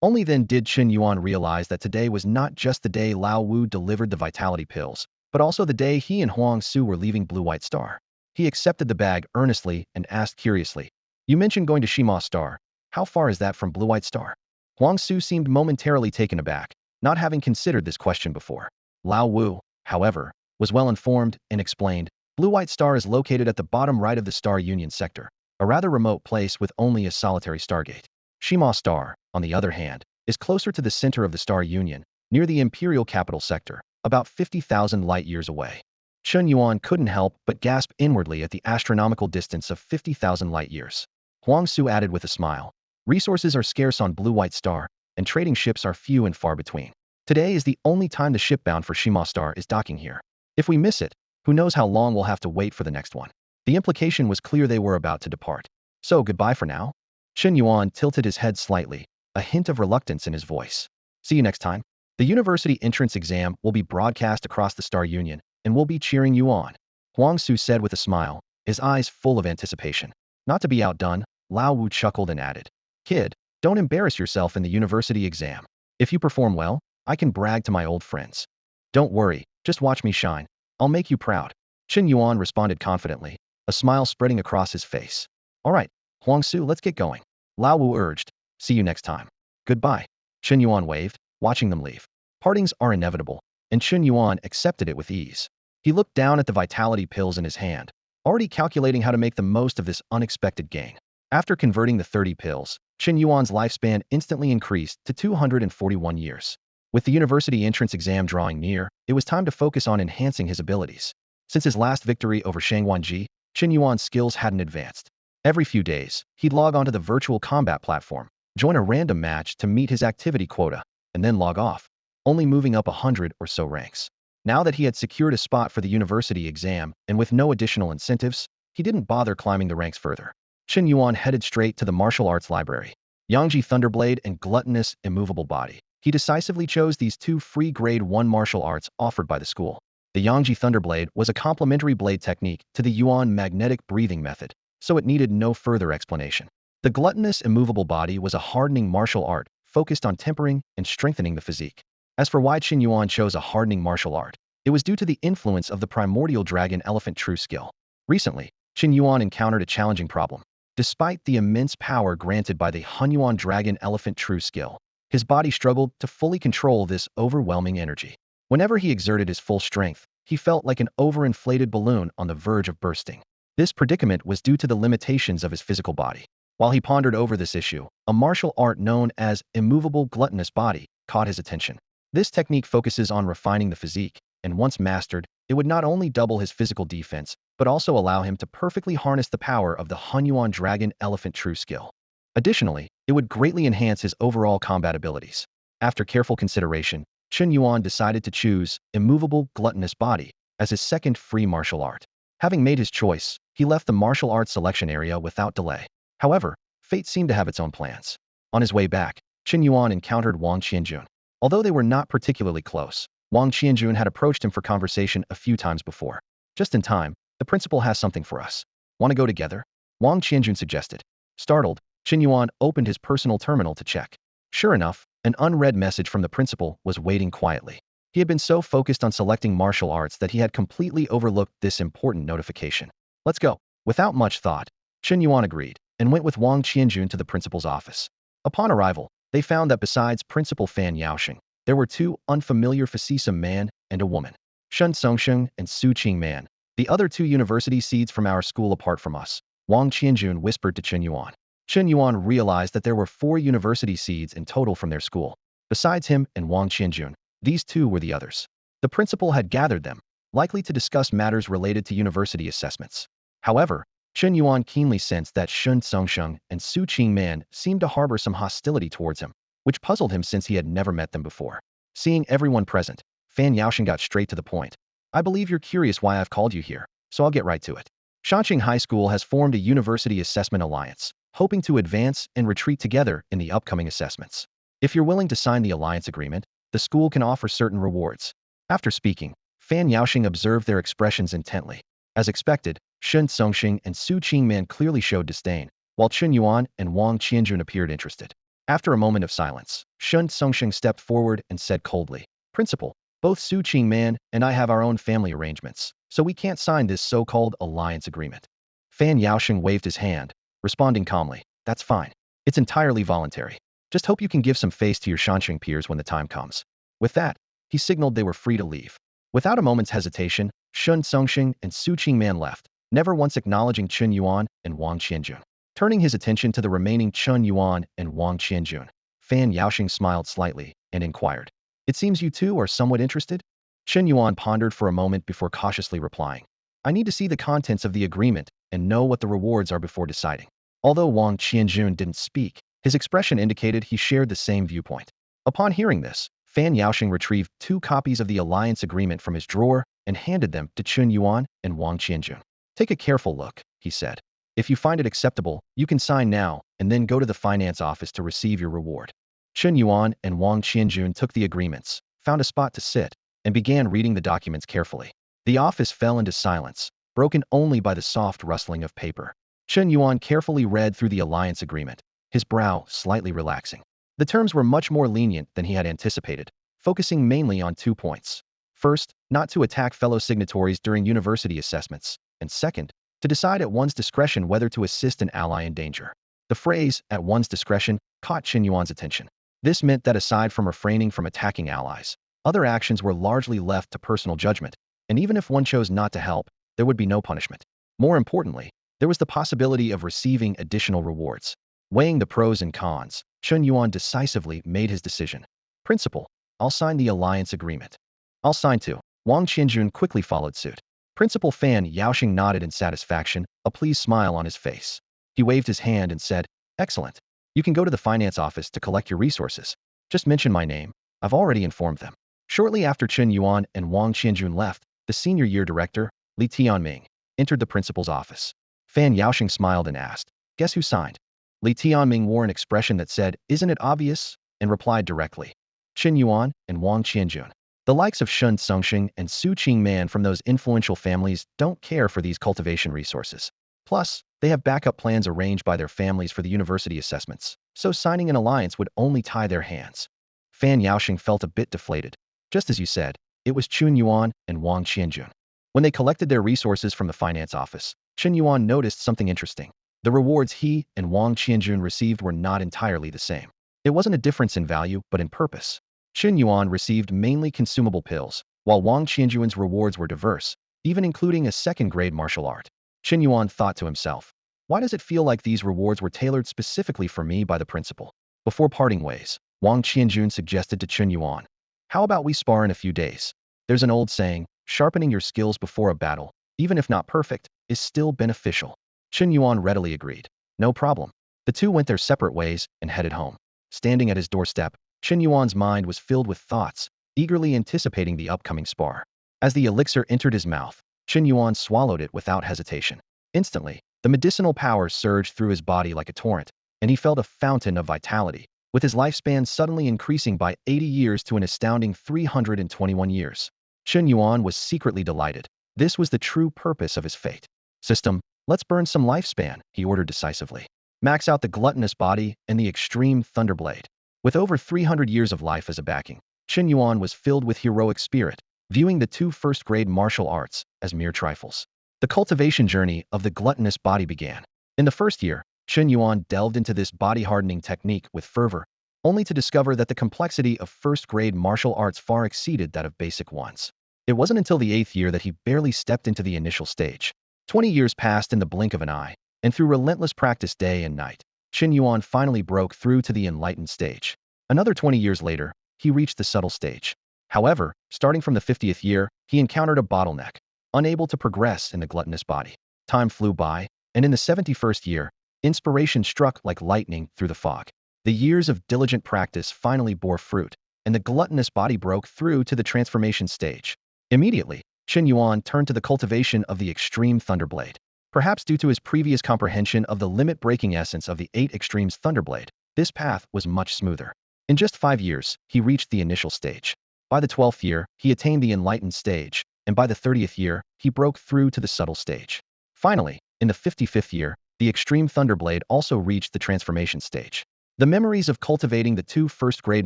Only then did Chen Yuan realize that today was not just the day Lao Wu delivered the vitality pills, but also the day he and Huang Su were leaving Blue White Star. He accepted the bag earnestly and asked curiously, you mentioned going to Shima Star. How far is that from Blue White Star? Huang Su seemed momentarily taken aback, not having considered this question before. Lao Wu, however, was well informed and explained, Blue White Star is located at the bottom right of the Star Union sector, a rather remote place with only a solitary stargate. Shima Star, on the other hand, is closer to the center of the Star Union, near the Imperial Capital sector, about 50,000 light-years away. Chen Yuan couldn't help but gasp inwardly at the astronomical distance of 50,000 light-years. Huang Su added with a smile, resources are scarce on Blue White Star, and trading ships are few and far between. Today is the only time the ship bound for Shima Star is docking here. If we miss it, who knows how long we'll have to wait for the next one. The implication was clear they were about to depart. So goodbye for now? Chen Yuan tilted his head slightly, a hint of reluctance in his voice. See you next time. The university entrance exam will be broadcast across the Star Union, and we'll be cheering you on, Huang Su said with a smile, his eyes full of anticipation. Not to be outdone, Lao Wu chuckled and added, kid, don't embarrass yourself in the university exam. If you perform well, I can brag to my old friends. Don't worry, just watch me shine. I'll make you proud. Chen Yuan responded confidently, a smile spreading across his face. All right, Huang Su, let's get going. Lao Wu urged, see you next time. Goodbye. Chen Yuan waved, watching them leave. Partings are inevitable, and Chen Yuan accepted it with ease. He looked down at the vitality pills in his hand, already calculating how to make the most of this unexpected gain. After converting the 30 pills, Chen Yuan's lifespan instantly increased to 241 years. With the university entrance exam drawing near, it was time to focus on enhancing his abilities. Since his last victory over Shang Wanji, Chen Yuan's skills hadn't advanced. Every few days, he'd log onto the virtual combat platform, join a random match to meet his activity quota, and then log off, only moving up 100 or so ranks. Now that he had secured a spot for the university exam, and with no additional incentives, he didn't bother climbing the ranks further. Chen Yuan headed straight to the martial arts library. Yangji Thunderblade and Gluttonous Immovable Body. He decisively chose these two free grade 1 martial arts offered by the school. The Yangji Thunderblade was a complementary blade technique to the Yuan magnetic breathing method, so it needed no further explanation. The Gluttonous Immovable Body was a hardening martial art, focused on tempering and strengthening the physique. As for why Chen Yuan chose a hardening martial art, it was due to the influence of the primordial dragon elephant true skill. Recently, Chen Yuan encountered a challenging problem. Despite the immense power granted by the Hunyuan dragon elephant true skill, his body struggled to fully control this overwhelming energy. Whenever he exerted his full strength, he felt like an overinflated balloon on the verge of bursting. This predicament was due to the limitations of his physical body. While he pondered over this issue, a martial art known as immovable gluttonous body caught his attention. This technique focuses on refining the physique, and once mastered, it would not only double his physical defense, but also allow him to perfectly harness the power of the Chen Yuan Dragon Elephant True skill. Additionally, it would greatly enhance his overall combat abilities. After careful consideration, Chen Yuan decided to choose immovable gluttonous body as his second free martial art. Having made his choice, he left the martial arts selection area without delay. However, fate seemed to have its own plans. On his way back, Chen Yuan encountered Wang Qianjun. Although they were not particularly close, Wang Qianjun had approached him for conversation a few times before. Just in time, the principal has something for us. Want to go together? Wang Qianjun suggested. Startled, Chen Yuan opened his personal terminal to check. Sure enough, an unread message from the principal was waiting quietly. He had been so focused on selecting martial arts that he had completely overlooked this important notification. Let's go. Without much thought, Chen Yuan agreed and went with Wang Qianjun to the principal's office. Upon arrival, they found that besides Principal Fan Yaoxing, there were two unfamiliar facetious man and a woman. Shun Songsheng and Su Qingman, the other two university seeds from our school apart from us, Wang Qianjun whispered to Chen Yuan. Chen Yuan realized that there were 4 university seeds in total from their school. Besides him and Wang Qianjun, these two were the others. The principal had gathered them, likely to discuss matters related to university assessments. However, Chen Yuan keenly sensed that Shun Songsheng and Su Qingman seemed to harbor some hostility towards him, which puzzled him since he had never met them before. Seeing everyone present, Fan Yaoxing got straight to the point. I believe you're curious why I've called you here, so I'll get right to it. Shanqing High School has formed a university assessment alliance, hoping to advance and retreat together in the upcoming assessments. If you're willing to sign the alliance agreement, the school can offer certain rewards. After speaking, Fan Yaoxing observed their expressions intently. As expected, Shun Songxing and Su Qingman clearly showed disdain, while Chen Yuan and Wang Qianjun appeared interested. After a moment of silence, Shun Songxing stepped forward and said coldly, Principal, both Su Qingman and I have our own family arrangements, so we can't sign this so-called alliance agreement. Fan Yaoxing waved his hand, responding calmly, that's fine. It's entirely voluntary. Just hope you can give some face to your Shanqing peers when the time comes. With that, he signaled they were free to leave. Without a moment's hesitation, Shun Songxing and Su Qingman left, never once acknowledging Chen Yuan and Wang Qianjun. Turning his attention to the remaining Chen Yuan and Wang Qianjun, Fan Yaoxing smiled slightly and inquired, it seems you two are somewhat interested? Chen Yuan pondered for a moment before cautiously replying, I need to see the contents of the agreement and know what the rewards are before deciding. Although Wang Qianjun didn't speak, his expression indicated he shared the same viewpoint. Upon hearing this, Fan Yaoxing retrieved 2 copies of the alliance agreement from his drawer and handed them to Chen Yuan and Wang Qianjun. Take a careful look, he said. If you find it acceptable, you can sign now and then go to the finance office to receive your reward. Chen Yuan and Wang Qianjun took the agreements, found a spot to sit, and began reading the documents carefully. The office fell into silence, broken only by the soft rustling of paper. Chen Yuan carefully read through the alliance agreement, his brow slightly relaxing. The terms were much more lenient than he had anticipated, focusing mainly on 2 points. First, not to attack fellow signatories during university assessments, and second, to decide at one's discretion whether to assist an ally in danger. The phrase, at one's discretion, caught Chen Yuan's attention. This meant that aside from refraining from attacking allies, other actions were largely left to personal judgment, and even if one chose not to help, there would be no punishment. More importantly, there was the possibility of receiving additional rewards. Weighing the pros and cons, Chen Yuan decisively made his decision. Principal, I'll sign the alliance agreement. I'll sign too. Wang Qianjun quickly followed suit. Principal Fan Yaoxing nodded in satisfaction, a pleased smile on his face. He waved his hand and said, excellent. You can go to the finance office to collect your resources. Just mention my name. I've already informed them. Shortly after Chen Yuan and Wang Qianjun left, the senior year director, Lie Ming, entered the principal's office. Fan Yaoxing smiled and asked, guess who signed? Lie Ming wore an expression that said, isn't it obvious? And replied directly, Chen Yuan and Wang Qianjun. The likes of Shun Songxing and Su Qingman from those influential families don't care for these cultivation resources. Plus, they have backup plans arranged by their families for the university assessments, so signing an alliance would only tie their hands. Fan Yaoxing felt a bit deflated. Just as you said, it was Chen Yuan and Wang Qianjun. When they collected their resources from the finance office, Chen Yuan noticed something interesting. The rewards he and Wang Qianjun received were not entirely the same. It wasn't a difference in value, but in purpose. Chen Yuan received mainly consumable pills, while Wang Qianjun's rewards were diverse, even including a second-grade martial art. Chen Yuan thought to himself, why does it feel like these rewards were tailored specifically for me by the principal? Before parting ways, Wang Qianjun suggested to Chen Yuan. How about we spar in a few days? There's an old saying, sharpening your skills before a battle, even if not perfect, is still beneficial. Chen Yuan readily agreed. No problem. The two went their separate ways and headed home. Standing at his doorstep, Chen Yuan's mind was filled with thoughts, eagerly anticipating the upcoming spar. As the elixir entered his mouth, Chen Yuan swallowed it without hesitation. Instantly, the medicinal power surged through his body like a torrent, and he felt a fountain of vitality, with his lifespan suddenly increasing by 80 years to an astounding 321 years. Chen Yuan was secretly delighted. This was the true purpose of his fate. System, let's burn some lifespan, he ordered decisively. Max out the gluttonous body and the extreme thunderblade. With over 300 years of life as a backing, Chen Yuan was filled with heroic spirit, viewing the two first-grade martial arts as mere trifles. The cultivation journey of the gluttonous body began. In the first year, Chen Yuan delved into this body-hardening technique with fervor, only to discover that the complexity of first-grade martial arts far exceeded that of basic ones. It wasn't until the 8th year that he barely stepped into the initial stage. 20 years passed in the blink of an eye, and through relentless practice day and night, Chen Yuan finally broke through to the enlightened stage. Another 20 years later, he reached the subtle stage. However, starting from the 50th year, he encountered a bottleneck, unable to progress in the gluttonous body. Time flew by, and in the 71st year, inspiration struck like lightning through the fog. The years of diligent practice finally bore fruit, and the gluttonous body broke through to the transformation stage. Immediately, Chen Yuan turned to the cultivation of the extreme thunderblade. Perhaps due to his previous comprehension of the limit-breaking essence of the 8 extremes thunderblade, this path was much smoother. In just 5 years, he reached the initial stage. By the 12th year, he attained the enlightened stage, and by the 30th year, he broke through to the subtle stage. Finally, in the 55th year, the extreme thunderblade also reached the transformation stage. The memories of cultivating the two first-grade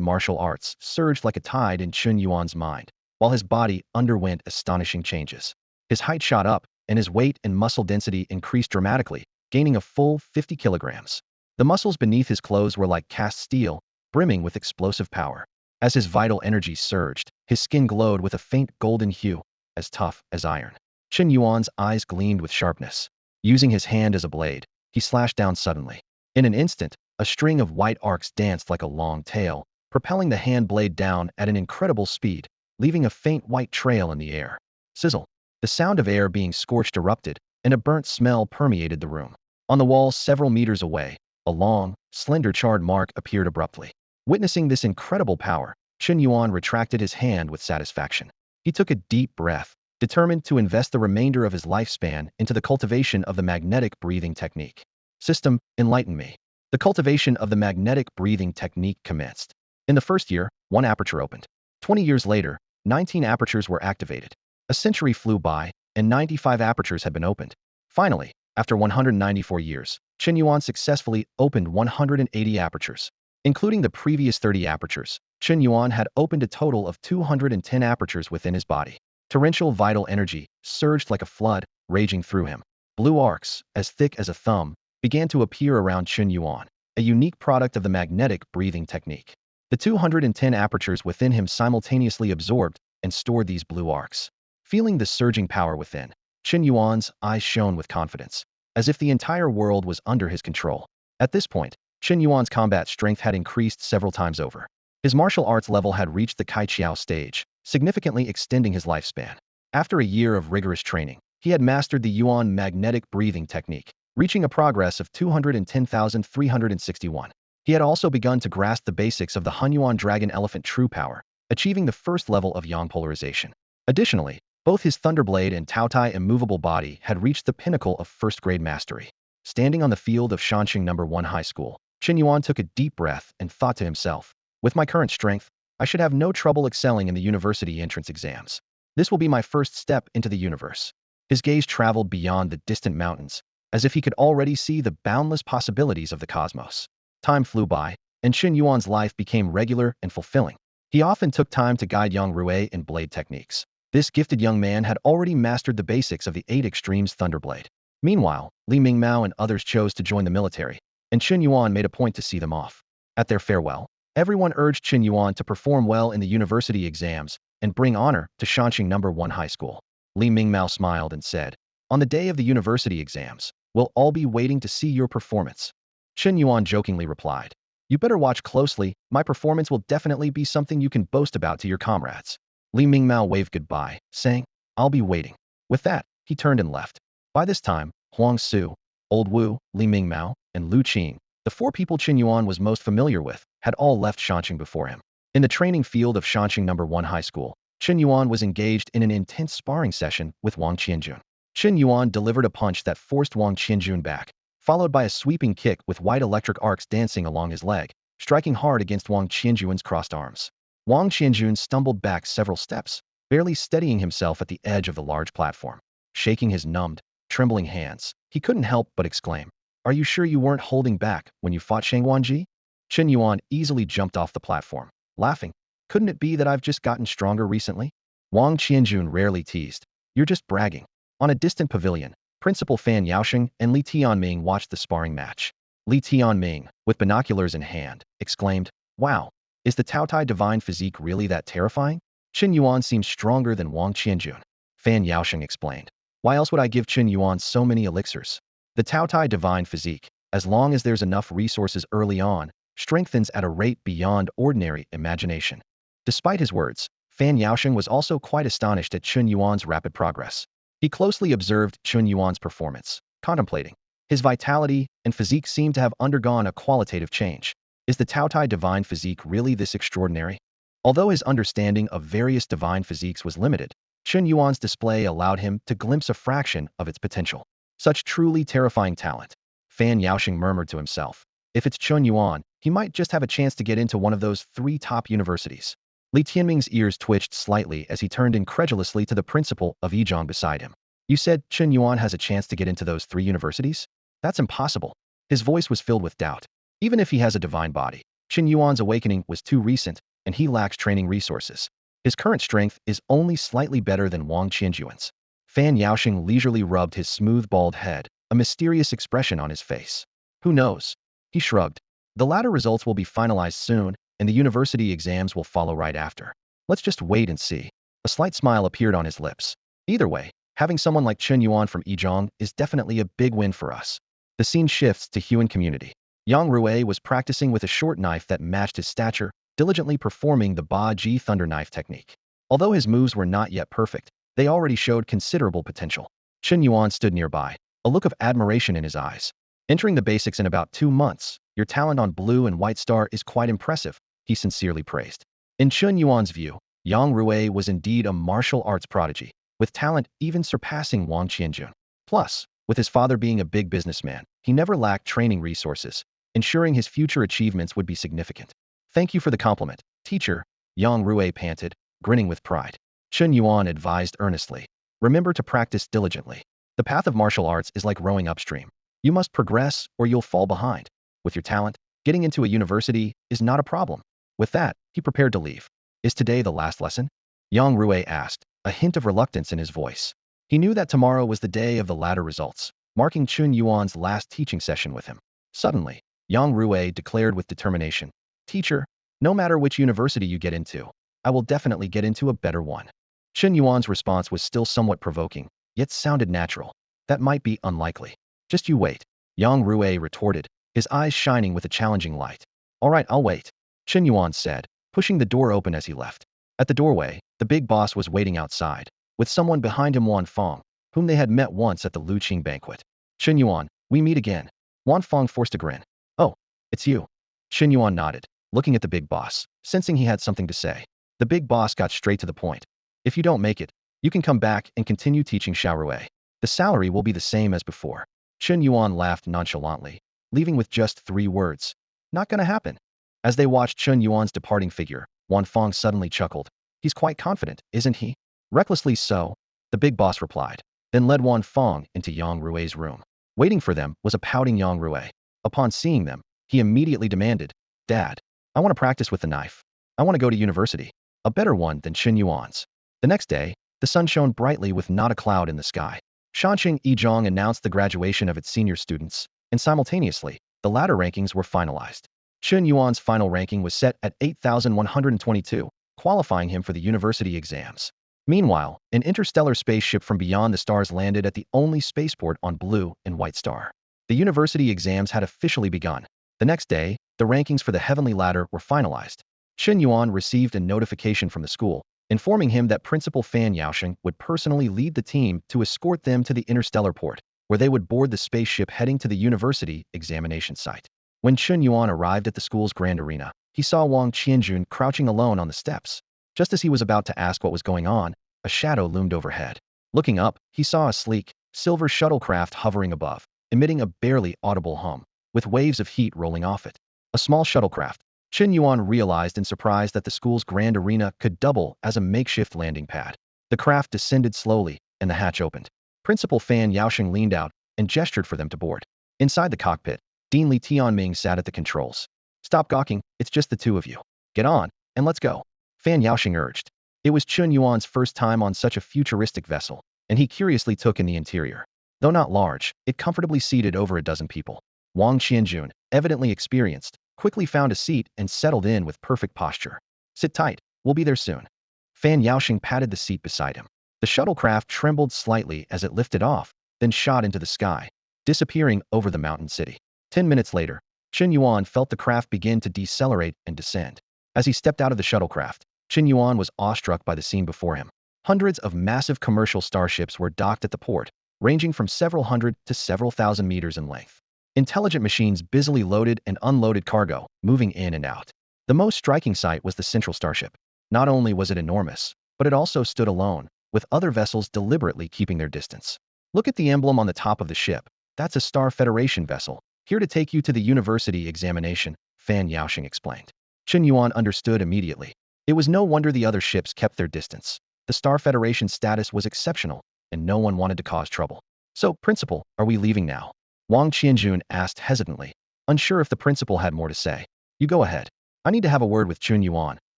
martial arts surged like a tide in Chen Yuan's mind, while his body underwent astonishing changes. His height shot up, and his weight and muscle density increased dramatically, gaining a full 50 kilograms. The muscles beneath his clothes were like cast steel, brimming with explosive power. As his vital energy surged, his skin glowed with a faint golden hue, as tough as iron. Chen Yuan's eyes gleamed with sharpness. Using his hand as a blade, he slashed down suddenly. In an instant, a string of white arcs danced like a long tail, propelling the hand blade down at an incredible speed, leaving a faint white trail in the air. Sizzle. The sound of air being scorched erupted, and a burnt smell permeated the room. On the wall several meters away, a long, slender charred mark appeared abruptly. Witnessing this incredible power, Chen Yuan retracted his hand with satisfaction. He took a deep breath, determined to invest the remainder of his lifespan into the cultivation of the magnetic breathing technique. System, enlighten me. The cultivation of the magnetic breathing technique commenced. In the first year, 1 aperture opened. 20 years later, 19 apertures were activated. A century flew by, and 95 apertures had been opened. Finally, after 194 years, Chen Yuan successfully opened 180 apertures. Including the previous 30 apertures, Chen Yuan had opened a total of 210 apertures within his body. Torrential vital energy surged like a flood, raging through him. Blue arcs, as thick as a thumb, began to appear around Chen Yuan, a unique product of the magnetic breathing technique. The 210 apertures within him simultaneously absorbed and stored these blue arcs. Feeling the surging power within, Chen Yuan's eyes shone with confidence, as if the entire world was under his control. At this point, Chen Yuan's combat strength had increased several times over. His martial arts level had reached the Kai Chiao stage, significantly extending his lifespan. After a year of rigorous training, he had mastered the Yuan magnetic breathing technique, reaching a progress of 210,361. He had also begun to grasp the basics of the Hunyuan Dragon Elephant True Power, achieving the first level of Yang polarization. Additionally, both his Thunderblade and Taotai immovable body had reached the pinnacle of first-grade mastery. Standing on the field of Shanxing No. 1 High School, Chen Yuan took a deep breath and thought to himself, with my current strength, I should have no trouble excelling in the university entrance exams. This will be my first step into the universe. His gaze traveled beyond the distant mountains, as if he could already see the boundless possibilities of the cosmos. Time flew by, and Chen Yuan's life became regular and fulfilling. He often took time to guide Yang Rui in blade techniques. This gifted young man had already mastered the basics of the 8 extremes Thunderblade. Meanwhile, Lie Ming and others chose to join the military, and Chen Yuan made a point to see them off. At their farewell, everyone urged Chen Yuan to perform well in the university exams and bring honor to Shanxing No. 1 High School. Lie Ming smiled and said, on the day of the university exams, we'll all be waiting to see your performance. Chen Yuan jokingly replied, You better watch closely. My performance will definitely be something you can boast about to your comrades. Lie Ming waved goodbye, saying, I'll be waiting. With that, he turned and left. By this time, Huang Su, Old Wu, Lie Ming, and Lu Qing, the four people Chen Yuan was most familiar with, had all left Shanqing before him. In the training field of Shanqing No. 1 High School, Chen Yuan was engaged in an intense sparring session with Wang Qianjun. Chen Yuan delivered a punch that forced Wang Qianjun back, followed by a sweeping kick with white electric arcs dancing along his leg, striking hard against Wang Qianjun's crossed arms. Wang Qianjun stumbled back several steps, barely steadying himself at the edge of the large platform. Shaking his numbed, trembling hands, he couldn't help but exclaim, Are you sure you weren't holding back when you fought Shang Wanji? Chen Yuan easily jumped off the platform, laughing. Couldn't it be that I've just gotten stronger recently? Wang Qianjun rarely teased. You're just bragging. On a distant pavilion, Principal Fan Yaosheng and Li Tianming watched the sparring match. Li Tianming, with binoculars in hand, exclaimed, Wow, is the Taotai divine physique really that terrifying? Chen Yuan seems stronger than Wang Qianjun. Fan Yaosheng explained. Why else would I give Chen Yuan so many elixirs? The Taotai divine physique, as long as there's enough resources early on, strengthens at a rate beyond ordinary imagination. Despite his words, Fan Yaosheng was also quite astonished at Chen Yuan's rapid progress. He closely observed Chen Yuan's performance, contemplating. His vitality and physique seemed to have undergone a qualitative change. Is the Taotai divine physique really this extraordinary? Although his understanding of various divine physiques was limited, Chen Yuan's display allowed him to glimpse a fraction of its potential. Such truly terrifying talent. Fan Yaosheng murmured to himself. If it's Chen Yuan, he might just have a chance to get into one of those 3 top universities. Li Tianming's ears twitched slightly as he turned incredulously to the principal of Yizhong beside him. You said Chen Yuan has a chance to get into those 3 universities? That's impossible. His voice was filled with doubt. Even if he has a divine body, Chen Yuan's awakening was too recent, and he lacks training resources. His current strength is only slightly better than Wang Qianjuan's. Fan Yaosheng leisurely rubbed his smooth bald head, a mysterious expression on his face. Who knows? He shrugged. The latter results will be finalized soon, and the university exams will follow right after. Let's just wait and see. A slight smile appeared on his lips. Either way, having someone like Chen Yuan from Yizhong is definitely a big win for us. The scene shifts to Huan community. Yang Rui was practicing with a short knife that matched his stature, diligently performing the Ba Ji Thunder Knife technique. Although his moves were not yet perfect, they already showed considerable potential. Chen Yuan stood nearby, a look of admiration in his eyes. Entering the basics in about 2 months, your talent on Blue and White Star is quite impressive, he sincerely praised. In Chen Yuan's view, Yang Rui was indeed a martial arts prodigy, with talent even surpassing Wang Qianjun. Plus, with his father being a big businessman, he never lacked training resources, ensuring his future achievements would be significant. Thank you for the compliment, teacher, Yang Rui panted, grinning with pride. Chen Yuan advised earnestly. Remember to practice diligently. The path of martial arts is like rowing upstream. You must progress or you'll fall behind. With your talent, getting into a university is not a problem. With that, he prepared to leave. Is today the last lesson? Yang Rui asked, a hint of reluctance in his voice. He knew that tomorrow was the day of the latter results, marking Chen Yuan's last teaching session with him. Suddenly, Yang Rui declared with determination, Teacher, no matter which university you get into, I will definitely get into a better one. Chen Yuan's response was still somewhat provoking, yet sounded natural. That might be unlikely. Just you wait, Yang Rui retorted, his eyes shining with a challenging light. All right, I'll wait, Chen Yuan said, pushing the door open as he left. At the doorway, the big boss was waiting outside, with someone behind him, Wan Fong, whom they had met once at the Lu Qing banquet. Chen Yuan, we meet again. Wan Fong forced a grin. Oh, it's you. Chen Yuan nodded, looking at the big boss, sensing he had something to say. The big boss got straight to the point. If you don't make it, you can come back and continue teaching Xiaorui. The salary will be the same as before. Chen Yuan laughed nonchalantly, leaving with just 3 words. Not gonna happen. As they watched Chen Yuan's departing figure, Wan Fong suddenly chuckled. He's quite confident, isn't he? Recklessly so, the big boss replied, then led Wan Fong into Yang Rui's room. Waiting for them was a pouting Yang Rui. Upon seeing them, he immediately demanded, Dad, I want to practice with the knife. I want to go to university. A better one than Chen Yuan's. The next day, the sun shone brightly with not a cloud in the sky. Shanqing Yizhong announced the graduation of its senior students, and simultaneously, the latter rankings were finalized. Chen Yuan's final ranking was set at 8,122, qualifying him for the university exams. Meanwhile, an interstellar spaceship from beyond the stars landed at the only spaceport on Blue and White Star. The university exams had officially begun. The next day, the rankings for the heavenly ladder were finalized. Chen Yuan received a notification from the school, informing him that Principal Fan Yaosheng would personally lead the team to escort them to the Interstellar port, where they would board the spaceship heading to the university examination site. When Chen Yuan arrived at the school's grand arena, he saw Wang Qianjun crouching alone on the steps. Just as he was about to ask what was going on, a shadow loomed overhead. Looking up, he saw a sleek, silver shuttlecraft hovering above, emitting a barely audible hum, with waves of heat rolling off it. A small shuttlecraft. Chen Yuan realized in surprise that the school's grand arena could double as a makeshift landing pad. The craft descended slowly, and the hatch opened. Principal Fan Yaosheng leaned out and gestured for them to board. Inside the cockpit, Dean Lie Ming sat at the controls. "Stop gawking, it's just the two of you. Get on, and let's go," Fan Yaosheng urged. It was Chen Yuan's first time on such a futuristic vessel, and he curiously took in the interior. Though not large, it comfortably seated over a dozen people. Wang Qianjun, evidently experienced, quickly found a seat and settled in with perfect posture. "Sit tight, we'll be there soon." Fan Yaosheng patted the seat beside him. The shuttlecraft trembled slightly as it lifted off, then shot into the sky, disappearing over the mountain city. 10 minutes later, Chen Yuan felt the craft begin to decelerate and descend. As he stepped out of the shuttlecraft, Chen Yuan was awestruck by the scene before him. Hundreds of massive commercial starships were docked at the port, ranging from several hundred to several thousand meters in length. Intelligent machines busily loaded and unloaded cargo, moving in and out. The most striking sight was the central starship. Not only was it enormous, but it also stood alone, with other vessels deliberately keeping their distance. "Look at the emblem on the top of the ship. That's a Star Federation vessel, here to take you to the university examination," Fan Yaosheng explained. Chen Yuan understood immediately. It was no wonder the other ships kept their distance. The Star Federation status was exceptional, and no one wanted to cause trouble. "So, Principal, are we leaving now?" Wang Qianjun asked hesitantly, unsure if the principal had more to say. "You go ahead. I need to have a word with Chen Yuan,"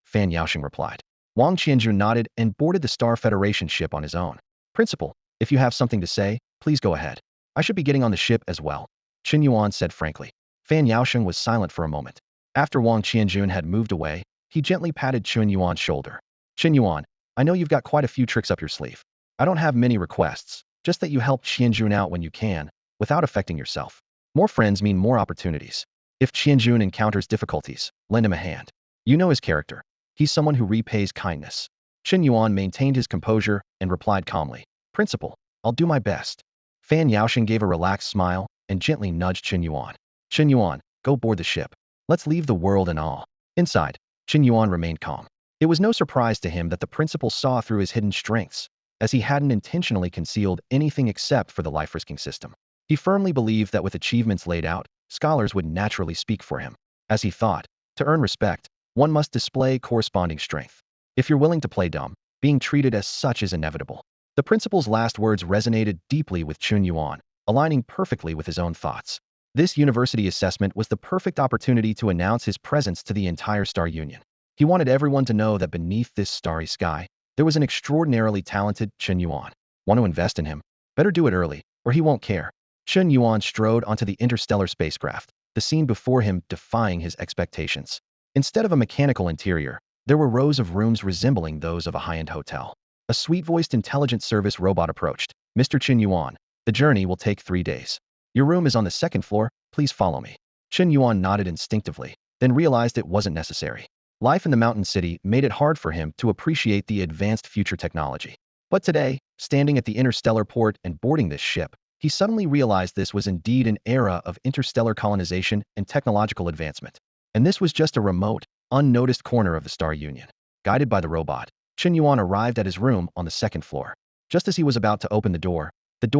Fan Yaosheng replied. Wang Qianjun nodded and boarded the Star Federation ship on his own. "Principal, if you have something to say, please go ahead. I should be getting on the ship as well," Chen Yuan said frankly. Fan Yaosheng was silent for a moment. After Wang Qianjun had moved away, he gently patted Chen Yuan's shoulder. "Chen Yuan, I know you've got quite a few tricks up your sleeve. I don't have many requests, just that you help Qianjun out when you can, without affecting yourself. More friends mean more opportunities. If Qianjun encounters difficulties, lend him a hand. You know his character. He's someone who repays kindness." Chen Yuan maintained his composure and replied calmly, "Principal, I'll do my best." Fan Yaosheng gave a relaxed smile and gently nudged Chen Yuan. "Chen Yuan, go board the ship. Let's leave the world and all." Inside, Chen Yuan remained calm. It was no surprise to him that the principal saw through his hidden strengths, as he hadn't intentionally concealed anything except for the life-risking system. He firmly believed that with achievements laid out, scholars would naturally speak for him. As he thought, to earn respect, one must display corresponding strength. If you're willing to play dumb, being treated as such is inevitable. The principal's last words resonated deeply with Chen Yuan, aligning perfectly with his own thoughts. This university assessment was the perfect opportunity to announce his presence to the entire Star Union. He wanted everyone to know that beneath this starry sky, there was an extraordinarily talented Chen Yuan. Want to invest in him? Better do it early, or he won't care. Chen Yuan strode onto the interstellar spacecraft, the scene before him defying his expectations. Instead of a mechanical interior, there were rows of rooms resembling those of a high-end hotel. A sweet-voiced intelligent service robot approached. "Mr. Chen Yuan, the journey will take 3 days. Your room is on the 2nd floor, please follow me." Chen Yuan nodded instinctively, then realized it wasn't necessary. Life in the mountain city made it hard for him to appreciate the advanced future technology. But today, standing at the interstellar port and boarding this ship, he suddenly realized this was indeed an era of interstellar colonization and technological advancement. And this was just a remote, unnoticed corner of the Star Union. Guided by the robot, Chen Yuan arrived at his room on the 2nd floor. Just as he was about to open the door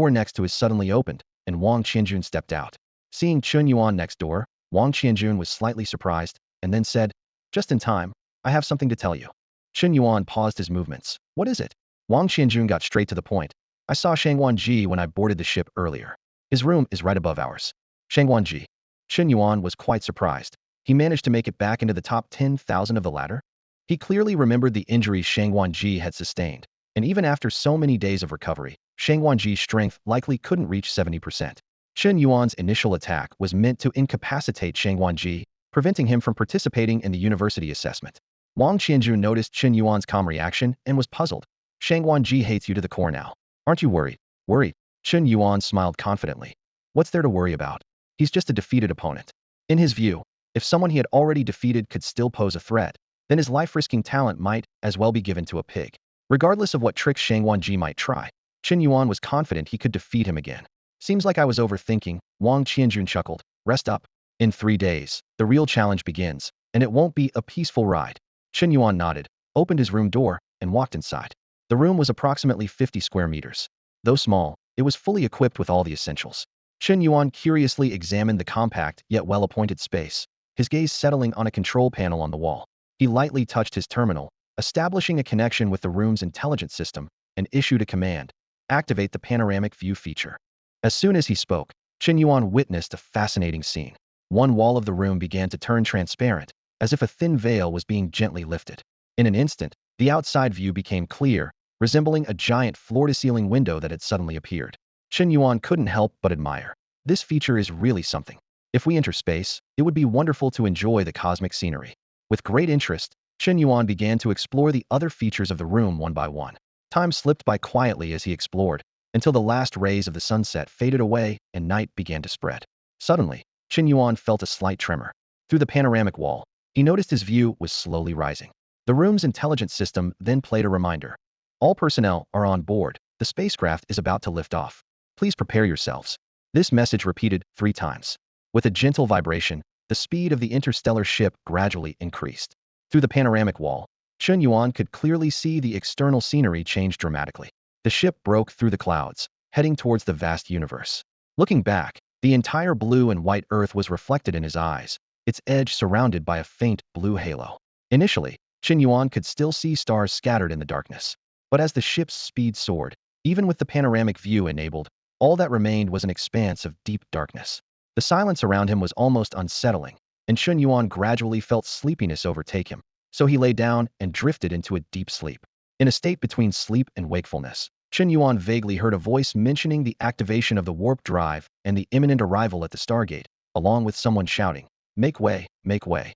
next to his suddenly opened, and Wang Qianjun stepped out. Seeing Chen Yuan next door, Wang Qianjun was slightly surprised, and then said, "Just in time, I have something to tell you." Chen Yuan paused his movements. "What is it?" Wang Qianjun got straight to the point. "I saw Shang Wanji when I boarded the ship earlier. His room is right above ours." Shang Wanji. Chen Yuan was quite surprised. He managed to make it back into the top 10,000 of the ladder? He clearly remembered the injuries Shang Wanji had sustained, and even after so many days of recovery, Shang Wanji's strength likely couldn't reach 70%. Chen Yuan's initial attack was meant to incapacitate Shang Wanji, preventing him from participating in the university assessment. Wang Qianjun noticed Chen Yuan's calm reaction and was puzzled. "Shang Wanji hates you to the core now. Aren't you worried?" "Worried?" Chen Yuan smiled confidently. "What's there to worry about? He's just a defeated opponent. In his view, if someone he had already defeated could still pose a threat, then his life-risking talent might as well be given to a pig. Regardless of what tricks Shang Wanji might try, Chen Yuan was confident he could defeat him again. Seems like I was overthinking, Wang Qianjun chuckled. Rest up. In 3 days, the real challenge begins, and it won't be a peaceful ride. Chen Yuan nodded, opened his room door, and walked inside. The room was approximately 50 square meters. Though small, it was fully equipped with all the essentials. Chen Yuan curiously examined the compact yet well-appointed space, his gaze settling on a control panel on the wall. He lightly touched his terminal, establishing a connection with the room's intelligence system, and issued a command: activate the panoramic view feature. As soon as he spoke, Chen Yuan witnessed a fascinating scene. One wall of the room began to turn transparent, as if a thin veil was being gently lifted. In an instant, the outside view became clear, resembling a giant floor-to-ceiling window that had suddenly appeared. Chen Yuan couldn't help but admire. This feature is really something. If we enter space, it would be wonderful to enjoy the cosmic scenery. With great interest, Chen Yuan began to explore the other features of the room one by one. Time slipped by quietly as he explored, until the last rays of the sunset faded away and night began to spread. Suddenly, Chen Yuan felt a slight tremor. Through the panoramic wall, he noticed his view was slowly rising. The room's intelligence system then played a reminder. All personnel are on board. The spacecraft is about to lift off. Please prepare yourselves. This message repeated 3 times. With a gentle vibration, the speed of the interstellar ship gradually increased. Through the panoramic wall, Chen Yuan could clearly see the external scenery change dramatically. The ship broke through the clouds, heading towards the vast universe. Looking back, the entire blue and white Earth was reflected in his eyes, its edge surrounded by a faint blue halo. Initially, Chen Yuan could still see stars scattered in the darkness. But as the ship's speed soared, even with the panoramic view enabled, all that remained was an expanse of deep darkness. The silence around him was almost unsettling, and Chen Yuan gradually felt sleepiness overtake him, so he lay down and drifted into a deep sleep. In a state between sleep and wakefulness, Chen Yuan vaguely heard a voice mentioning the activation of the warp drive and the imminent arrival at the Stargate, along with someone shouting, "Make way, make way."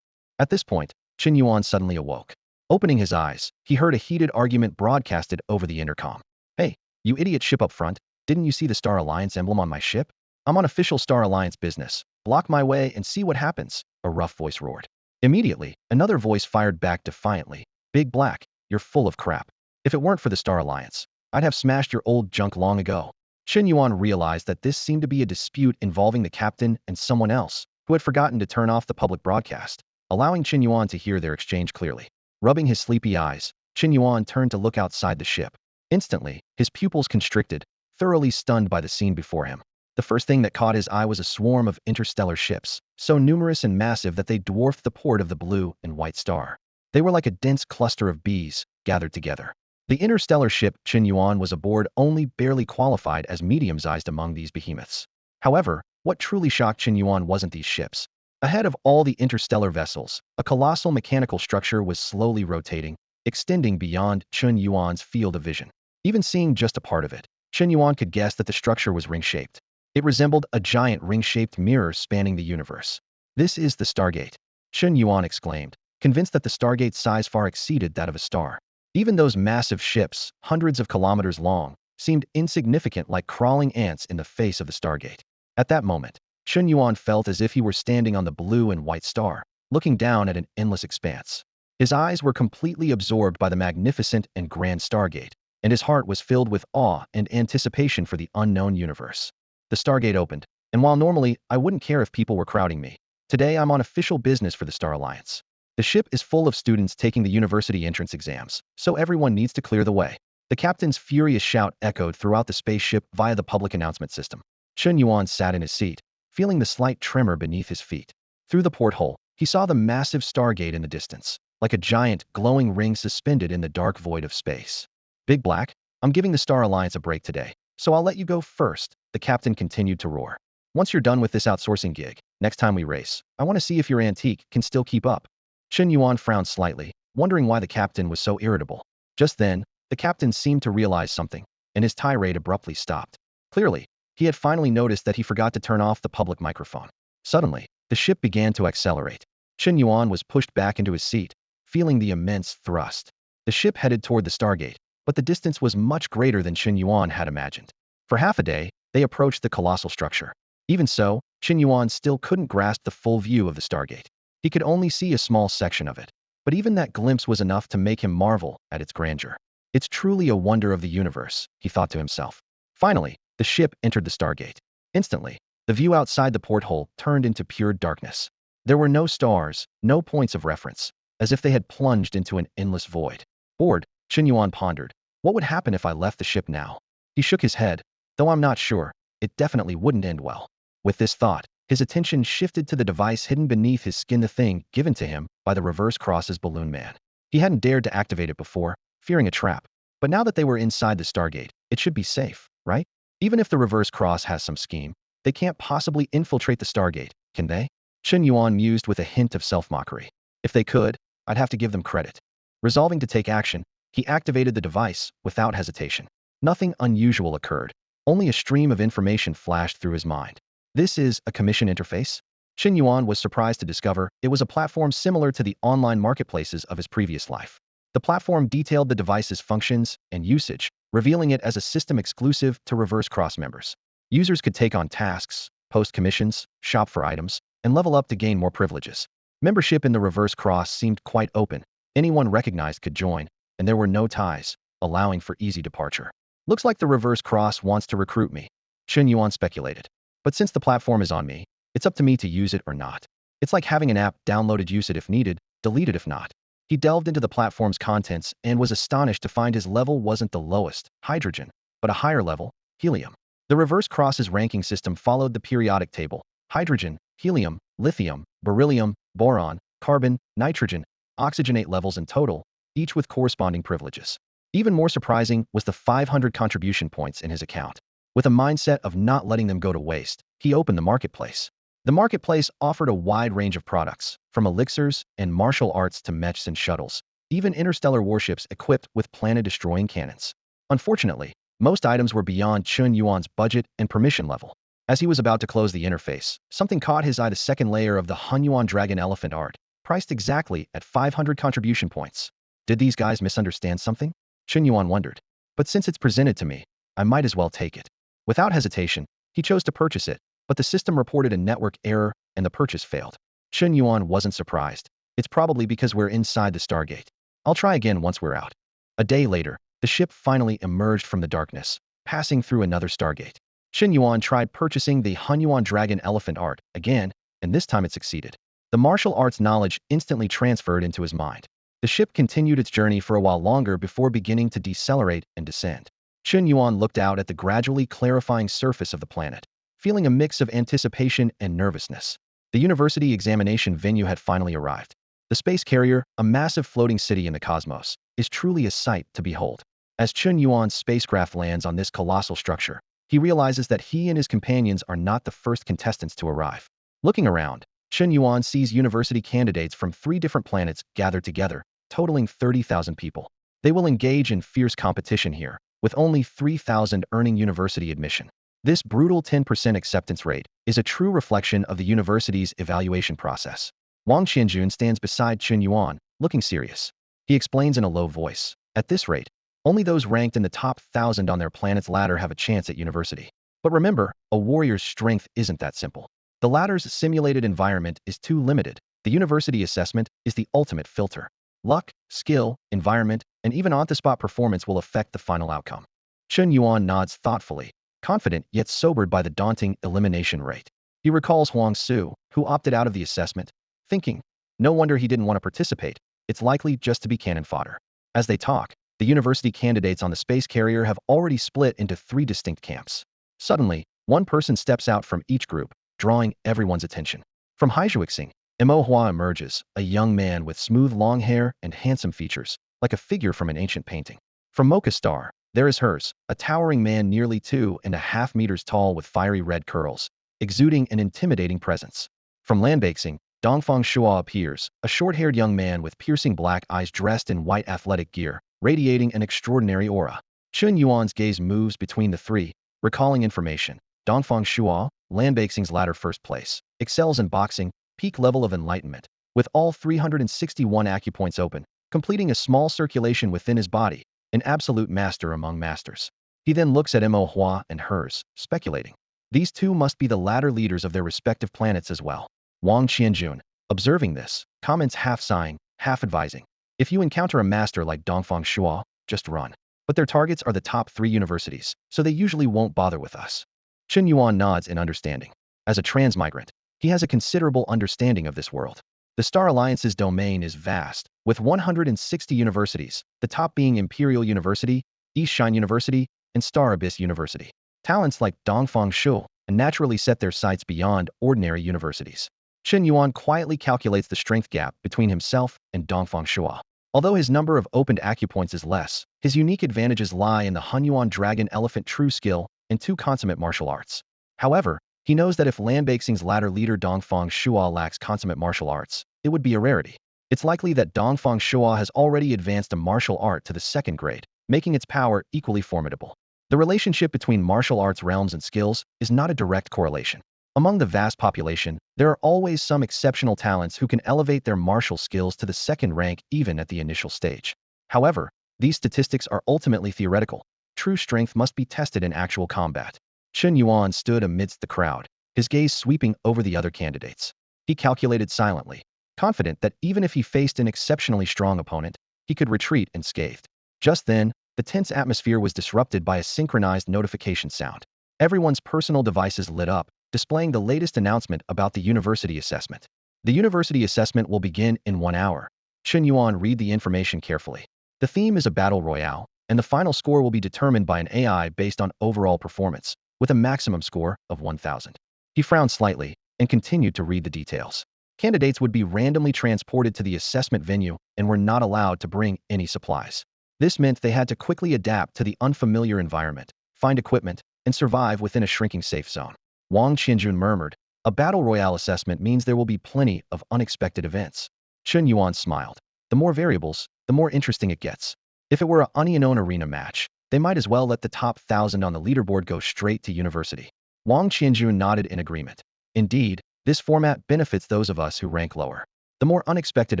At this point, Chen Yuan suddenly awoke. Opening his eyes, he heard a heated argument broadcasted over the intercom. "Hey, you idiot ship up front, didn't you see the Star Alliance emblem on my ship? I'm on official Star Alliance business. Block my way and see what happens," a rough voice roared. Immediately, another voice fired back defiantly, "Big Black, you're full of crap. If it weren't for the Star Alliance, I'd have smashed your old junk long ago." Chen Yuan realized that this seemed to be a dispute involving the captain and someone else, who had forgotten to turn off the public broadcast, allowing Chen Yuan to hear their exchange clearly. Rubbing his sleepy eyes, Chen Yuan turned to look outside the ship. Instantly, his pupils constricted, thoroughly stunned by the scene before him. The first thing that caught his eye was a swarm of interstellar ships, so numerous and massive that they dwarfed the port of the blue and white star. They were like a dense cluster of bees, gathered together. The interstellar ship Chen Yuan was aboard only barely qualified as medium-sized among these behemoths. However, what truly shocked Chen Yuan wasn't these ships. Ahead of all the interstellar vessels, a colossal mechanical structure was slowly rotating, extending beyond Chen Yuan's field of vision. Even seeing just a part of it, Chen Yuan could guess that the structure was ring-shaped. It resembled a giant ring-shaped mirror spanning the universe. "This is the Stargate," Chen Yuan exclaimed, convinced that the Stargate's size far exceeded that of a star. Even those massive ships, hundreds of kilometers long, seemed insignificant like crawling ants in the face of the Stargate. At that moment, Chen Yuan felt as if he were standing on the blue and white star, looking down at an endless expanse. His eyes were completely absorbed by the magnificent and grand Stargate, and his heart was filled with awe and anticipation for the unknown universe. The Stargate opened, and while normally I wouldn't care if people were crowding me, today I'm on official business for the Star Alliance. The ship is full of students taking the university entrance exams, so everyone needs to clear the way. The captain's furious shout echoed throughout the spaceship via the public announcement system. Chen Yuan sat in his seat, feeling the slight tremor beneath his feet. Through the porthole, he saw the massive Stargate in the distance, like a giant, glowing ring suspended in the dark void of space. "Big Black, I'm giving the Star Alliance a break today, so I'll let you go first," the captain continued to roar. "Once you're done with this outsourcing gig, next time we race, I want to see if your antique can still keep up." Chen Yuan frowned slightly, wondering why the captain was so irritable. Just then, the captain seemed to realize something, and his tirade abruptly stopped. Clearly, he had finally noticed that he forgot to turn off the public microphone. Suddenly, the ship began to accelerate. Chen Yuan was pushed back into his seat, feeling the immense thrust. The ship headed toward the Stargate, but the distance was much greater than Chen Yuan had imagined. For half a day, they approached the colossal structure. Even so, Chen Yuan still couldn't grasp the full view of the Stargate. He could only see a small section of it. But even that glimpse was enough to make him marvel at its grandeur. It's truly a wonder of the universe, he thought to himself. Finally, the ship entered the Stargate. Instantly, the view outside the porthole turned into pure darkness. There were no stars, no points of reference, as if they had plunged into an endless void. Bored, Chen Yuan pondered, what would happen if I left the ship now? He shook his head, though I'm not sure, it definitely wouldn't end well. With this thought, his attention shifted to the device hidden beneath his skin, the thing given to him by the Reverse Cross's balloon man. He hadn't dared to activate it before, fearing a trap. But now that they were inside the Stargate, it should be safe, right? Even if the Reverse Cross has some scheme, they can't possibly infiltrate the Stargate, can they? Chen Yuan mused with a hint of self-mockery. If they could, I'd have to give them credit. Resolving to take action, he activated the device without hesitation. Nothing unusual occurred. Only a stream of information flashed through his mind. This is a commission interface? Chen Yuan was surprised to discover it was a platform similar to the online marketplaces of his previous life. The platform detailed the device's functions and usage, revealing it as a system exclusive to Reverse Cross members. Users could take on tasks, post commissions, shop for items, and level up to gain more privileges. Membership in the Reverse Cross seemed quite open. Anyone recognized could join, and there were no ties, allowing for easy departure. Looks like the Reverse Cross wants to recruit me, Chen Yuan speculated. But since the platform is on me, it's up to me to use it or not. It's like having an app downloaded, use it if needed, delete it if not. He delved into the platform's contents and was astonished to find his level wasn't the lowest, hydrogen, but a higher level, helium. The Reverse Cross's ranking system followed the periodic table: hydrogen, helium, lithium, beryllium, boron, carbon, nitrogen, oxygenate levels in total, each with corresponding privileges. Even more surprising was the 500 contribution points in his account. With a mindset of not letting them go to waste, he opened the marketplace. The marketplace offered a wide range of products, from elixirs and martial arts to mechs and shuttles, even interstellar warships equipped with planet-destroying cannons. Unfortunately, most items were beyond Chen Yuan's budget and permission level. As he was about to close the interface, something caught his eye: the second layer of the Hunyuan dragon elephant art, priced exactly at 500 contribution points. Did these guys misunderstand something? Chen Yuan wondered. But since it's presented to me, I might as well take it. Without hesitation, he chose to purchase it, but the system reported a network error and the purchase failed. Chen Yuan wasn't surprised. It's probably because we're inside the Stargate. I'll try again once we're out. A day later, the ship finally emerged from the darkness, passing through another Stargate. Chen Yuan tried purchasing the Hunyuan dragon elephant art again, and this time it succeeded. The martial arts knowledge instantly transferred into his mind. The ship continued its journey for a while longer before beginning to decelerate and descend. Chen Yuan looked out at the gradually clarifying surface of the planet, feeling a mix of anticipation and nervousness. The university examination venue had finally arrived. The space carrier, a massive floating city in the cosmos, is truly a sight to behold. As Chen Yuan's spacecraft lands on this colossal structure, he realizes that he and his companions are not the first contestants to arrive. Looking around, Chen Yuan sees university candidates from 3 different planets gathered together, totaling 30,000 people. They will engage in fierce competition here, with only 3,000 earning university admission. This brutal 10% acceptance rate is a true reflection of the university's evaluation process. Wang Qianjun stands beside Chen Yuan, looking serious. He explains in a low voice, at this rate, only those ranked in the top 1,000 on their planet's ladder have a chance at university. But remember, a warrior's strength isn't that simple. The ladder's simulated environment is too limited. The university assessment is the ultimate filter. Luck, skill, environment, and even on-the-spot performance will affect the final outcome. Chen Yuan nods thoughtfully, confident yet sobered by the daunting elimination rate. He recalls Huang Su, who opted out of the assessment, thinking, no wonder he didn't want to participate, it's likely just to be cannon fodder. As they talk, the university candidates on the space carrier have already split into 3 distinct camps. Suddenly, one person steps out from each group, drawing everyone's attention. From Haijuixing, Mo Hua emerges, a young man with smooth long hair and handsome features, like a figure from an ancient painting. From Mocha Star, there is hers, a towering man nearly 2.5 meters tall with fiery red curls, exuding an intimidating presence. From Lanbaxing, Dongfang Shua appears, a short-haired young man with piercing black eyes dressed in white athletic gear, radiating an extraordinary aura. Chen Yuan's gaze moves between the 3, recalling information. Dongfang Shua, Lanbaxing's latter first place, excels in boxing, peak level of enlightenment, with all 361 acupoints open, completing a small circulation within his body, an absolute master among masters. He then looks at Mo Hua and hers, speculating. These two must be the latter leaders of their respective planets as well. Wang Qianjun, observing this, comments half sighing, half advising. If you encounter a master like Dongfang Shuo, just run. But their targets are the top 3 universities, so they usually won't bother with us. Chen Yuan nods in understanding. As a transmigrant, he has a considerable understanding of this world. The Star Alliance's domain is vast, with 160 universities, the top being Imperial University, East Shine University, and Star Abyss University. Talents like Dongfang Shu naturally set their sights beyond ordinary universities. Chen Yuan quietly calculates the strength gap between himself and Dongfang Shuo. Although his number of opened acupoints is less, his unique advantages lie in the Hunyuan Dragon Elephant True Skill and 2 consummate martial arts. However, he knows that if Lanbaixing's latter leader Dongfang Shuo lacks consummate martial arts, it would be a rarity. It's likely that Dongfang Shuo has already advanced a martial art to the 2nd grade, making its power equally formidable. The relationship between martial arts realms and skills is not a direct correlation. Among the vast population, there are always some exceptional talents who can elevate their martial skills to the 2nd rank even at the initial stage. However, these statistics are ultimately theoretical. True strength must be tested in actual combat. Chen Yuan stood amidst the crowd, his gaze sweeping over the other candidates. He calculated silently, confident that even if he faced an exceptionally strong opponent, he could retreat unscathed. Just then, the tense atmosphere was disrupted by a synchronized notification sound. Everyone's personal devices lit up, displaying the latest announcement about the university assessment. The university assessment will begin in 1 hour. Chen Yuan read the information carefully. The theme is a battle royale, and the final score will be determined by an AI based on overall performance, with a maximum score of 1,000. He frowned slightly and continued to read the details. Candidates would be randomly transported to the assessment venue and were not allowed to bring any supplies. This meant they had to quickly adapt to the unfamiliar environment, find equipment, and survive within a shrinking safe zone. Wang Qianjun murmured, "A battle royale assessment means there will be plenty of unexpected events." Chen Yuan smiled. The more variables, the more interesting it gets. If it were a unknown arena match, they might as well let the top 1,000 on the leaderboard go straight to university. Wang Qianjun nodded in agreement. Indeed, this format benefits those of us who rank lower. The more unexpected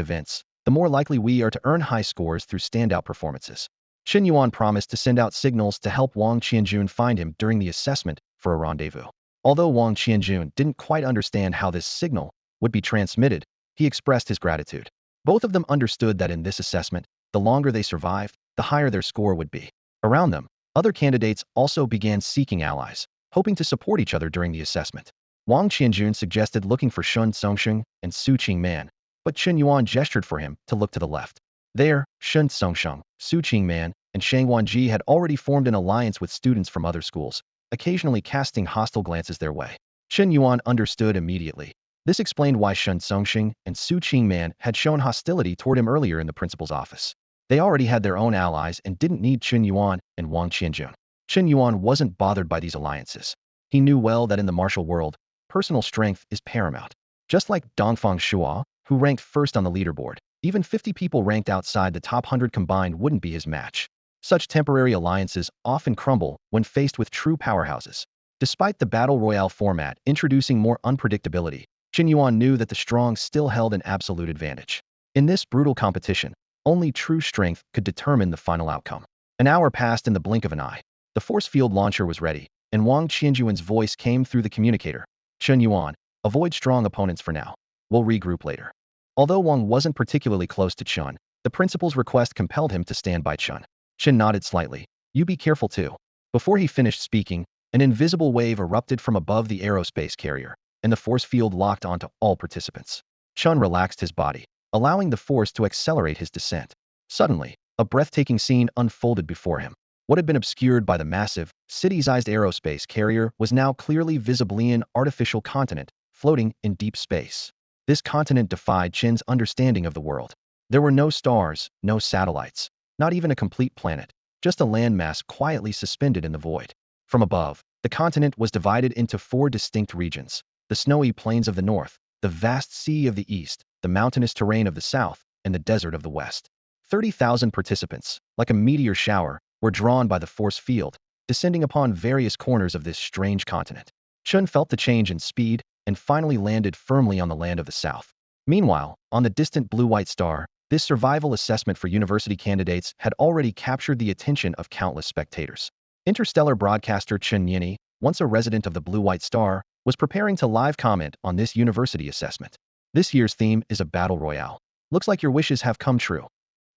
events, the more likely we are to earn high scores through standout performances. Chen Yuan promised to send out signals to help Wang Qianjun find him during the assessment for a rendezvous. Although Wang Qianjun didn't quite understand how this signal would be transmitted, he expressed his gratitude. Both of them understood that in this assessment, the longer they survived, the higher their score would be. Around them, other candidates also began seeking allies, hoping to support each other during the assessment. Wang Qianjun suggested looking for Shun Songsheng and Su Qingman, but Chen Yuan gestured for him to look to the left. There, Shun Songsheng, Su Qingman, and Shang Wanji had already formed an alliance with students from other schools, occasionally casting hostile glances their way. Chen Yuan understood immediately. This explained why Shun Songsheng and Su Qingman had shown hostility toward him earlier in the principal's office. They already had their own allies and didn't need Chen Yuan and Wang Qianjun. Chen Yuan wasn't bothered by these alliances. He knew well that in the martial world, personal strength is paramount. Just like Dongfang Shuo, who ranked first on the leaderboard, even 50 people ranked outside the top 100 combined wouldn't be his match. Such temporary alliances often crumble when faced with true powerhouses. Despite the battle royale format introducing more unpredictability, Chen Yuan knew that the strong still held an absolute advantage. In this brutal competition, only true strength could determine the final outcome. An hour passed in the blink of an eye. The force field launcher was ready, and Wang Qianjuan's voice came through the communicator. Chen Yuan, avoid strong opponents for now. We'll regroup later. Although Wang wasn't particularly close to Chen, the principal's request compelled him to stand by Chen. Chen nodded slightly. You be careful too. Before he finished speaking, an invisible wave erupted from above the aerospace carrier, and the force field locked onto all participants. Chen relaxed his body, allowing the force to accelerate his descent. Suddenly, a breathtaking scene unfolded before him. What had been obscured by the massive, city-sized aerospace carrier was now clearly visibly an artificial continent, floating in deep space. This continent defied Chen's understanding of the world. There were no stars, no satellites, not even a complete planet, just a landmass quietly suspended in the void. From above, the continent was divided into 4 distinct regions: the snowy plains of the north, the vast sea of the east, the mountainous terrain of the south, and the desert of the west. 30,000 participants, like a meteor shower, were drawn by the force field, descending upon various corners of this strange continent. Chen felt the change in speed and finally landed firmly on the land of the south. Meanwhile, on the distant blue-white star, this survival assessment for university candidates had already captured the attention of countless spectators. Interstellar broadcaster Chen Yuan once a resident of the Blue-White Star, was preparing to live comment on this university assessment. This year's theme is a battle royale. Looks like your wishes have come true,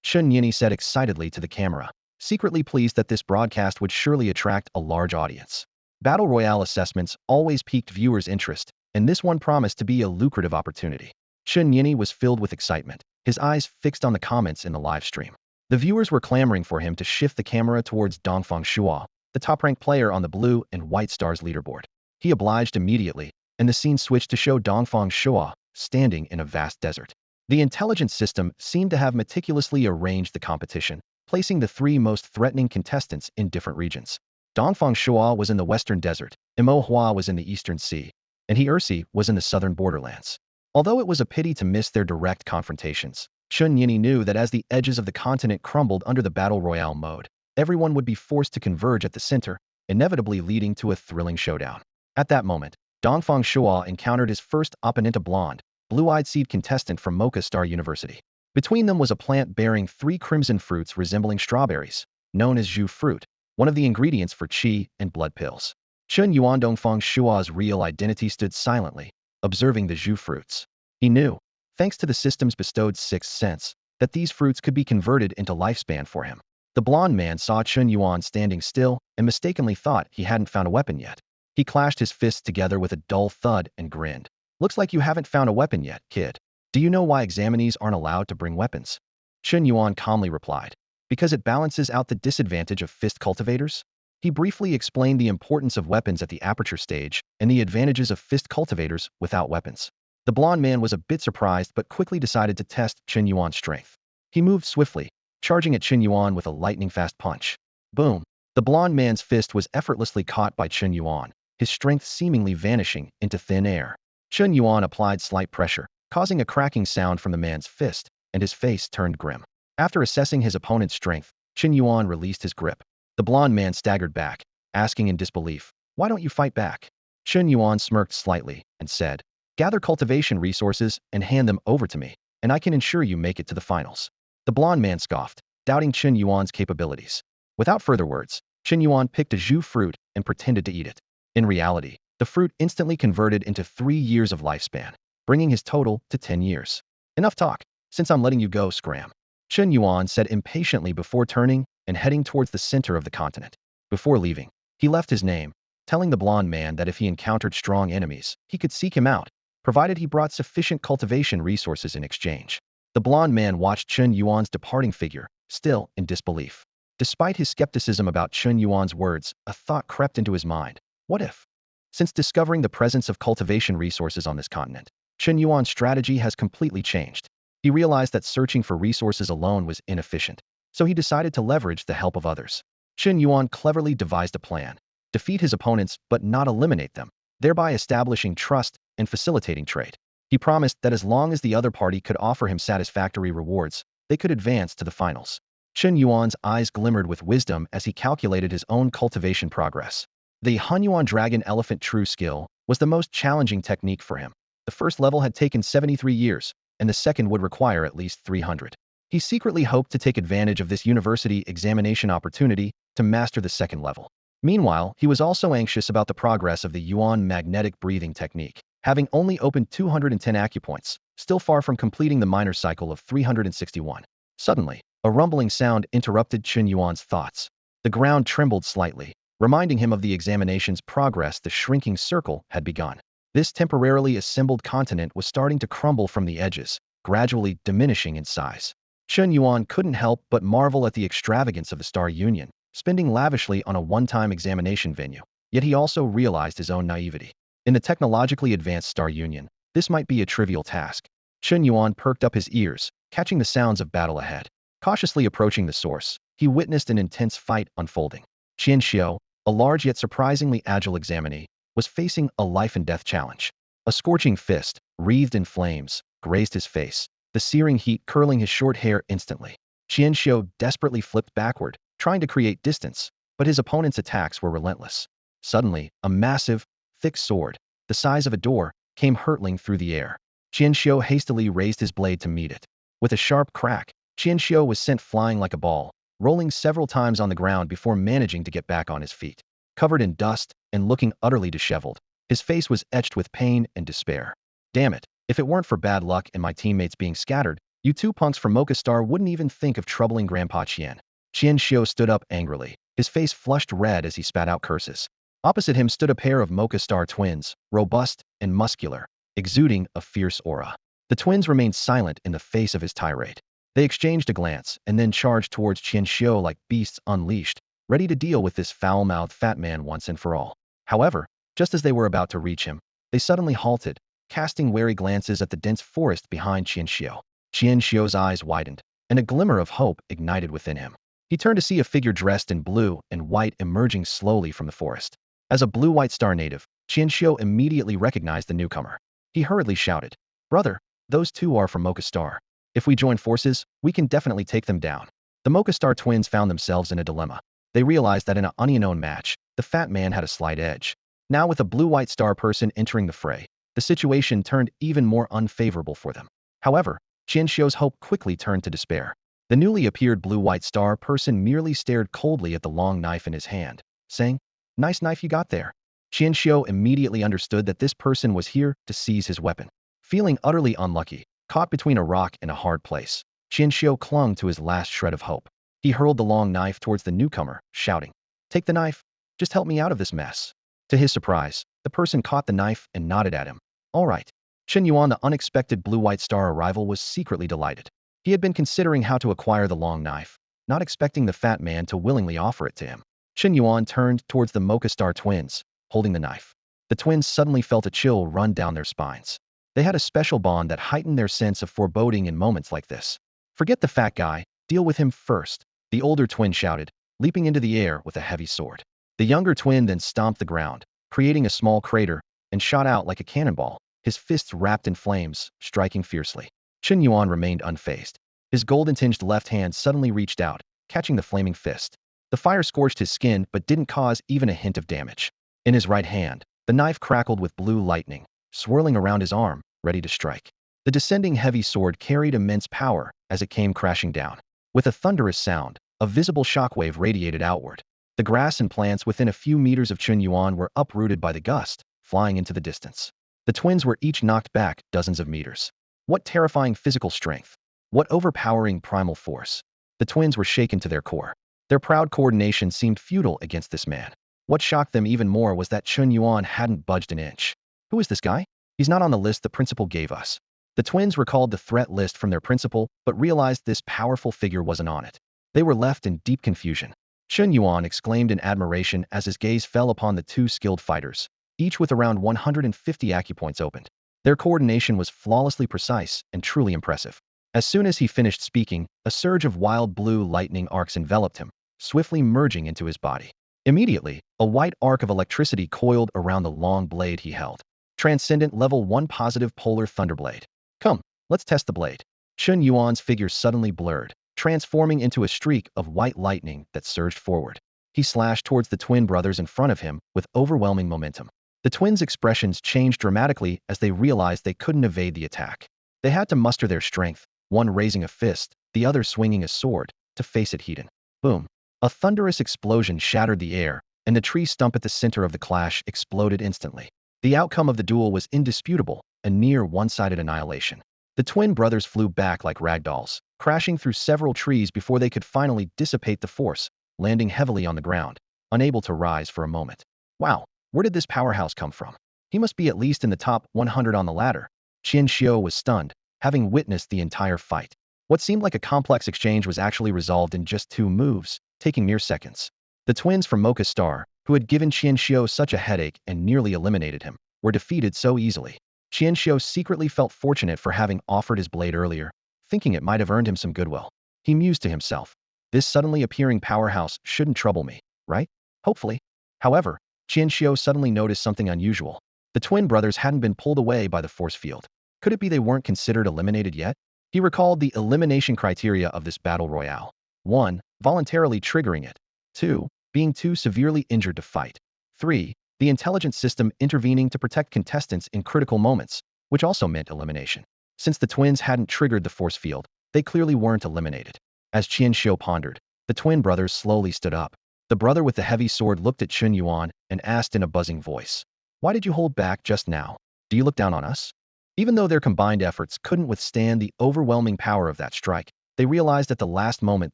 Chen Yuan said excitedly to the camera, secretly pleased that this broadcast would surely attract a large audience. Battle royale assessments always piqued viewers' interest, and this one promised to be a lucrative opportunity. Chen Yuan was filled with excitement, his eyes fixed on the comments in the live stream. The viewers were clamoring for him to shift the camera towards Dongfang Shuo, the top-ranked player on the Blue and White Stars leaderboard. He obliged immediately, and the scene switched to show Dongfang Shuo standing in a vast desert. The intelligence system seemed to have meticulously arranged the competition, placing the three most threatening contestants in different regions. Dongfang Shuo was in the western desert, Imo Hua was in the eastern sea, and He Ersi was in the southern borderlands. Although it was a pity to miss their direct confrontations, Chen Yuan knew that as the edges of the continent crumbled under the battle royale mode, everyone would be forced to converge at the center, inevitably leading to a thrilling showdown. At that moment, Dongfang Shuo encountered his first opponent, a blonde, blue-eyed seed contestant from Mocha Star University. Between them was a plant bearing 3 crimson fruits resembling strawberries, known as zhu fruit, one of the ingredients for qi and blood pills. Chen Yuan Dongfang Shuo's real identity stood silently, observing the zhu fruits. He knew, thanks to the system's bestowed sixth sense, that these fruits could be converted into lifespan for him. The blonde man saw Chen Yuan standing still and mistakenly thought he hadn't found a weapon yet. He clashed his fists together with a dull thud and grinned. Looks like you haven't found a weapon yet, kid. Do you know why examinees aren't allowed to bring weapons? Chen Yuan calmly replied. Because it balances out the disadvantage of fist cultivators? He briefly explained the importance of weapons at the aperture stage and the advantages of fist cultivators without weapons. The blonde man was a bit surprised but quickly decided to test Chen Yuan's strength. He moved swiftly, charging at Chen Yuan with a lightning-fast punch. Boom! The blonde man's fist was effortlessly caught by Chen Yuan, his strength seemingly vanishing into thin air. Chen Yuan applied slight pressure, causing a cracking sound from the man's fist, and his face turned grim. After assessing his opponent's strength, Chen Yuan released his grip. The blonde man staggered back, asking in disbelief, "Why don't you fight back?" Chen Yuan smirked slightly and said, "Gather cultivation resources and hand them over to me, and I can ensure you make it to the finals." The blonde man scoffed, doubting Chen Yuan's capabilities. Without further words, Chen Yuan picked a zhu fruit and pretended to eat it. In reality, the fruit instantly converted into 3 years of lifespan, bringing his total to 10 years. Enough talk, since I'm letting you go, scram, Chen Yuan said impatiently before turning and heading towards the center of the continent. Before leaving, he left his name, telling the blonde man that if he encountered strong enemies, he could seek him out, provided he brought sufficient cultivation resources in exchange. The blonde man watched Chen Yuan's departing figure, still in disbelief. Despite his skepticism about Chen Yuan's words, a thought crept into his mind. What if? Since discovering the presence of cultivation resources on this continent, Chen Yuan's strategy has completely changed. He realized that searching for resources alone was inefficient, so he decided to leverage the help of others. Chen Yuan cleverly devised a plan: defeat his opponents but not eliminate them, thereby establishing trust and facilitating trade. He promised that as long as the other party could offer him satisfactory rewards, they could advance to the finals. Chen Yuan's eyes glimmered with wisdom as he calculated his own cultivation progress. The Hunyuan Dragon Elephant True Skill was the most challenging technique for him. The first level had taken 73 years, and the second would require at least 300. He secretly hoped to take advantage of this university examination opportunity to master the second level. Meanwhile, he was also anxious about the progress of the Yuan magnetic breathing technique, having only opened 210 acupoints, still far from completing the minor cycle of 361. Suddenly, a rumbling sound interrupted Chen Yuan's thoughts. The ground trembled slightly, reminding him of the examination's progress. The shrinking circle had begun. This temporarily assembled continent was starting to crumble from the edges, gradually diminishing in size. Chen Yuan couldn't help but marvel at the extravagance of the Star Union, spending lavishly on a one-time examination venue. Yet he also realized his own naivety. In the technologically advanced Star Union, this might be a trivial task. Chen Yuan perked up his ears, catching the sounds of battle ahead. Cautiously approaching the source, he witnessed an intense fight unfolding. Qian Xiao, a large yet surprisingly agile examinee, was facing a life-and-death challenge. A scorching fist, wreathed in flames, grazed his face, the searing heat curling his short hair instantly. Qian Xiao desperately flipped backward, trying to create distance, but his opponent's attacks were relentless. Suddenly, a massive, thick sword, the size of a door, came hurtling through the air. Qian Xiao hastily raised his blade to meet it. With a sharp crack, Qian Xiao was sent flying like a ball, rolling several times on the ground before managing to get back on his feet. covered in dust and looking utterly disheveled. His face was etched with pain and despair. Damn it, if it weren't for bad luck and my teammates being scattered, you two punks from Mocha Star wouldn't even think of troubling Grandpa Qian. Qian Xiu stood up angrily, his face flushed red as he spat out curses. Opposite him stood a pair of Mocha Star twins, robust and muscular, exuding a fierce aura. The twins remained silent in the face of his tirade. They exchanged a glance and then charged towards Qian Xiu like beasts unleashed, ready to deal with this foul-mouthed fat man once and for all. However, just as they were about to reach him, they suddenly halted, casting wary glances at the dense forest behind Qian Xiu. Qian Xiu's eyes widened, and a glimmer of hope ignited within him. He turned to see a figure dressed in blue and white emerging slowly from the forest. As a blue-white star native, Qian Xiu immediately recognized the newcomer. He hurriedly shouted, "Brother, those two are from Mocha Star. If we join forces, we can definitely take them down." The Mocha Star twins found themselves in a dilemma. They realized that in an unknown match, the fat man had a slight edge. Now with a blue-white star person entering the fray, the situation turned even more unfavorable for them. However, Qian Xiu's hope quickly turned to despair. The newly appeared blue-white star person merely stared coldly at the long knife in his hand, saying, "Nice knife you got there." Qian Xiu immediately understood that this person was here to seize his weapon. Feeling utterly unlucky, caught between a rock and a hard place, Qian Xiu clung to his last shred of hope. He hurled the long knife towards the newcomer, shouting, "Take the knife. Just help me out of this mess." To his surprise, the person caught the knife and nodded at him. "All right." Chen Yuan, the unexpected blue-white star arrival, was secretly delighted. He had been considering how to acquire the long knife, not expecting the fat man to willingly offer it to him. Chen Yuan turned towards the Mocha Star twins, holding the knife. The twins suddenly felt a chill run down their spines. They had a special bond that heightened their sense of foreboding in moments like this. "Forget the fat guy, deal with him first," the older twin shouted, leaping into the air with a heavy sword. The younger twin then stomped the ground, creating a small crater, and shot out like a cannonball, his fists wrapped in flames, striking fiercely. Chen Yuan remained unfazed. His golden-tinged left hand suddenly reached out, catching the flaming fist. The fire scorched his skin but didn't cause even a hint of damage. In his right hand, the knife crackled with blue lightning, swirling around his arm, ready to strike. The descending heavy sword carried immense power as it came crashing down. With a thunderous sound, a visible shockwave radiated outward. The grass and plants within a few meters of Chen Yuan were uprooted by the gust, flying into the distance. The twins were each knocked back dozens of meters. What terrifying physical strength! What overpowering primal force! The twins were shaken to their core. Their proud coordination seemed futile against this man. What shocked them even more was that Chen Yuan hadn't budged an inch. Who is this guy? He's not on the list the principal gave us. The twins recalled the threat list from their principal, but realized this powerful figure wasn't on it. They were left in deep confusion. Chen Yuan exclaimed in admiration as his gaze fell upon the two skilled fighters, each with around 150 acupoints opened. Their coordination was flawlessly precise and truly impressive. As soon as he finished speaking, a surge of wild blue lightning arcs enveloped him, swiftly merging into his body. Immediately, a white arc of electricity coiled around the long blade he held. Transcendent Level 1 Positive Polar Thunderblade. Come, let's test the blade. Chen Yuan's figure suddenly blurred, transforming into a streak of white lightning that surged forward. He slashed towards the twin brothers in front of him with overwhelming momentum. The twins' expressions changed dramatically as they realized they couldn't evade the attack. They had to muster their strength, one raising a fist, the other swinging a sword, to face it head-on. Boom! A thunderous explosion shattered the air, and the tree stump at the center of the clash exploded instantly. The outcome of the duel was indisputable, a near one-sided annihilation. The twin brothers flew back like ragdolls, crashing through several trees before they could finally dissipate the force, landing heavily on the ground, unable to rise for a moment. Wow! Where did this powerhouse come from? He must be at least in the top 100 on the ladder. Qian Xiu was stunned, having witnessed the entire fight. What seemed like a complex exchange was actually resolved in just 2 moves, taking mere seconds. The twins from Mocha Star, who had given Qian Xiu such a headache and nearly eliminated him, were defeated so easily. Qian Xiu secretly felt fortunate for having offered his blade earlier, thinking it might have earned him some goodwill. He mused to himself, this suddenly appearing powerhouse shouldn't trouble me, right? Hopefully. However, Qian Xiu suddenly noticed something unusual. The twin brothers hadn't been pulled away by the force field. Could it be they weren't considered eliminated yet? He recalled the elimination criteria of this battle royale. 1. Voluntarily triggering it. 2. Being too severely injured to fight. 3. The intelligence system intervening to protect contestants in critical moments, which also meant elimination. Since the twins hadn't triggered the force field, they clearly weren't eliminated. As Qian Xiu pondered, the twin brothers slowly stood up. The brother with the heavy sword looked at Chen Yuan and asked in a buzzing voice, "Why did you hold back just now? Do you look down on us?" Even though their combined efforts couldn't withstand the overwhelming power of that strike, they realized at the last moment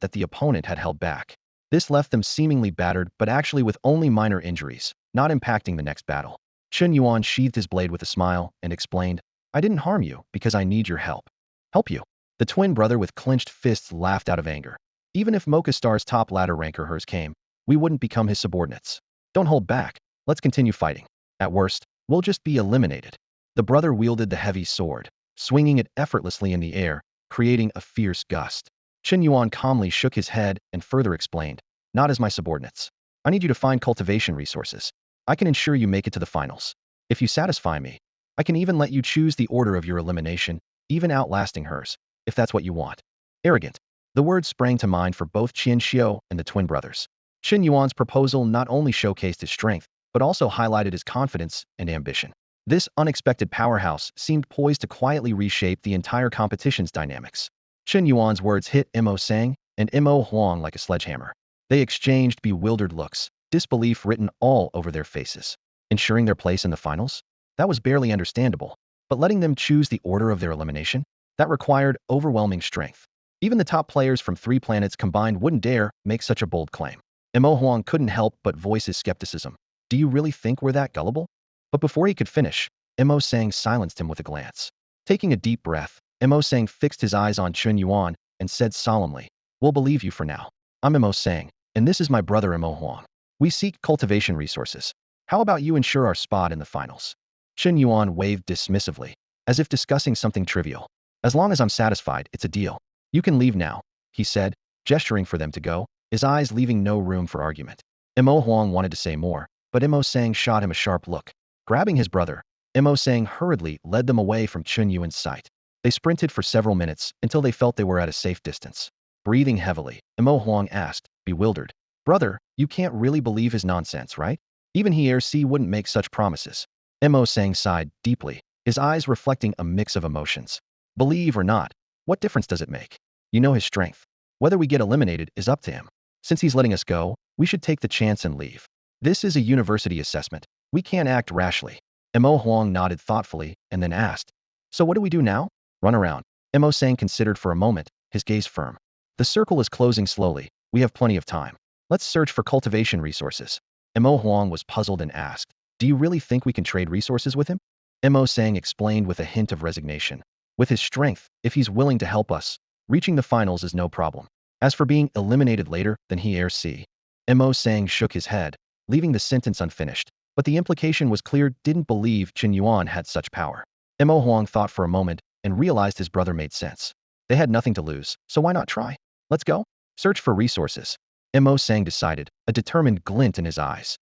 that the opponent had held back. This left them seemingly battered but actually with only minor injuries, not impacting the next battle. Chen Yuan sheathed his blade with a smile and explained, "I didn't harm you because I need your help." "Help you?" The twin brother with clenched fists laughed out of anger. "Even if Mocha Star's top ladder ranker hers came, we wouldn't become his subordinates. Don't hold back. Let's continue fighting. At worst, we'll just be eliminated." The brother wielded the heavy sword, swinging it effortlessly in the air, creating a fierce gust. Chen Yuan calmly shook his head and further explained, "Not as my subordinates. I need you to find cultivation resources. I can ensure you make it to the finals. If you satisfy me, I can even let you choose the order of your elimination, even outlasting hers, if that's what you want." Arrogant. The words sprang to mind for both Qian Xiu and the twin brothers. Chen Yuan's proposal not only showcased his strength, but also highlighted his confidence and ambition. This unexpected powerhouse seemed poised to quietly reshape the entire competition's dynamics. Chen Yuan's words hit Mo Sang and Mo Huang like a sledgehammer. They exchanged bewildered looks, disbelief written all over their faces. Ensuring their place in the finals? That was barely understandable. But letting them choose the order of their elimination? That required overwhelming strength. Even the top players from 3 planets combined wouldn't dare make such a bold claim. Mo Huang couldn't help but voice his skepticism. "Do you really think we're that gullible?" But before he could finish, Mo Sang silenced him with a glance. Taking a deep breath, Mo Sang fixed his eyes on Chen Yuan and said solemnly, "We'll believe you for now. I'm Mo Sang, and this is my brother Mo Huang. We seek cultivation resources. How about you ensure our spot in the finals?" Chen Yuan waved dismissively, as if discussing something trivial. "As long as I'm satisfied, it's a deal. You can leave now," he said, gesturing for them to go, his eyes leaving no room for argument. Mo Huang wanted to say more, but Mo Sang shot him a sharp look. Grabbing his brother, Mo Sang hurriedly led them away from Chen Yuan's sight. They sprinted for several minutes until they felt they were at a safe distance. Breathing heavily, Mo Huang asked, bewildered, "Brother, you can't really believe his nonsense, right? Even he RC wouldn't make such promises." Mo Sang sighed deeply, his eyes reflecting a mix of emotions. "Believe or not, what difference does it make? You know his strength. Whether we get eliminated is up to him. Since he's letting us go, we should take the chance and leave. This is a university assessment. We can't act rashly." Mo Huang nodded thoughtfully and then asked, "So what do we do now?" "Run around." Mo Sang considered for a moment, his gaze firm. "The circle is closing slowly. We have plenty of time. Let's search for cultivation resources." Mo Huang was puzzled and asked, "Do you really think we can trade resources with him?" Mo Sang explained with a hint of resignation. "With his strength, if he's willing to help us, reaching the finals is no problem. As for being eliminated later, then he RC." Mo Sang shook his head, leaving the sentence unfinished. But the implication was clear, didn't believe Chen Yuan had such power. Mo Huang thought for a moment and realized his brother made sense. They had nothing to lose, so why not try? "Let's go. Search for resources." Mo Sang decided, a determined glint in his eyes.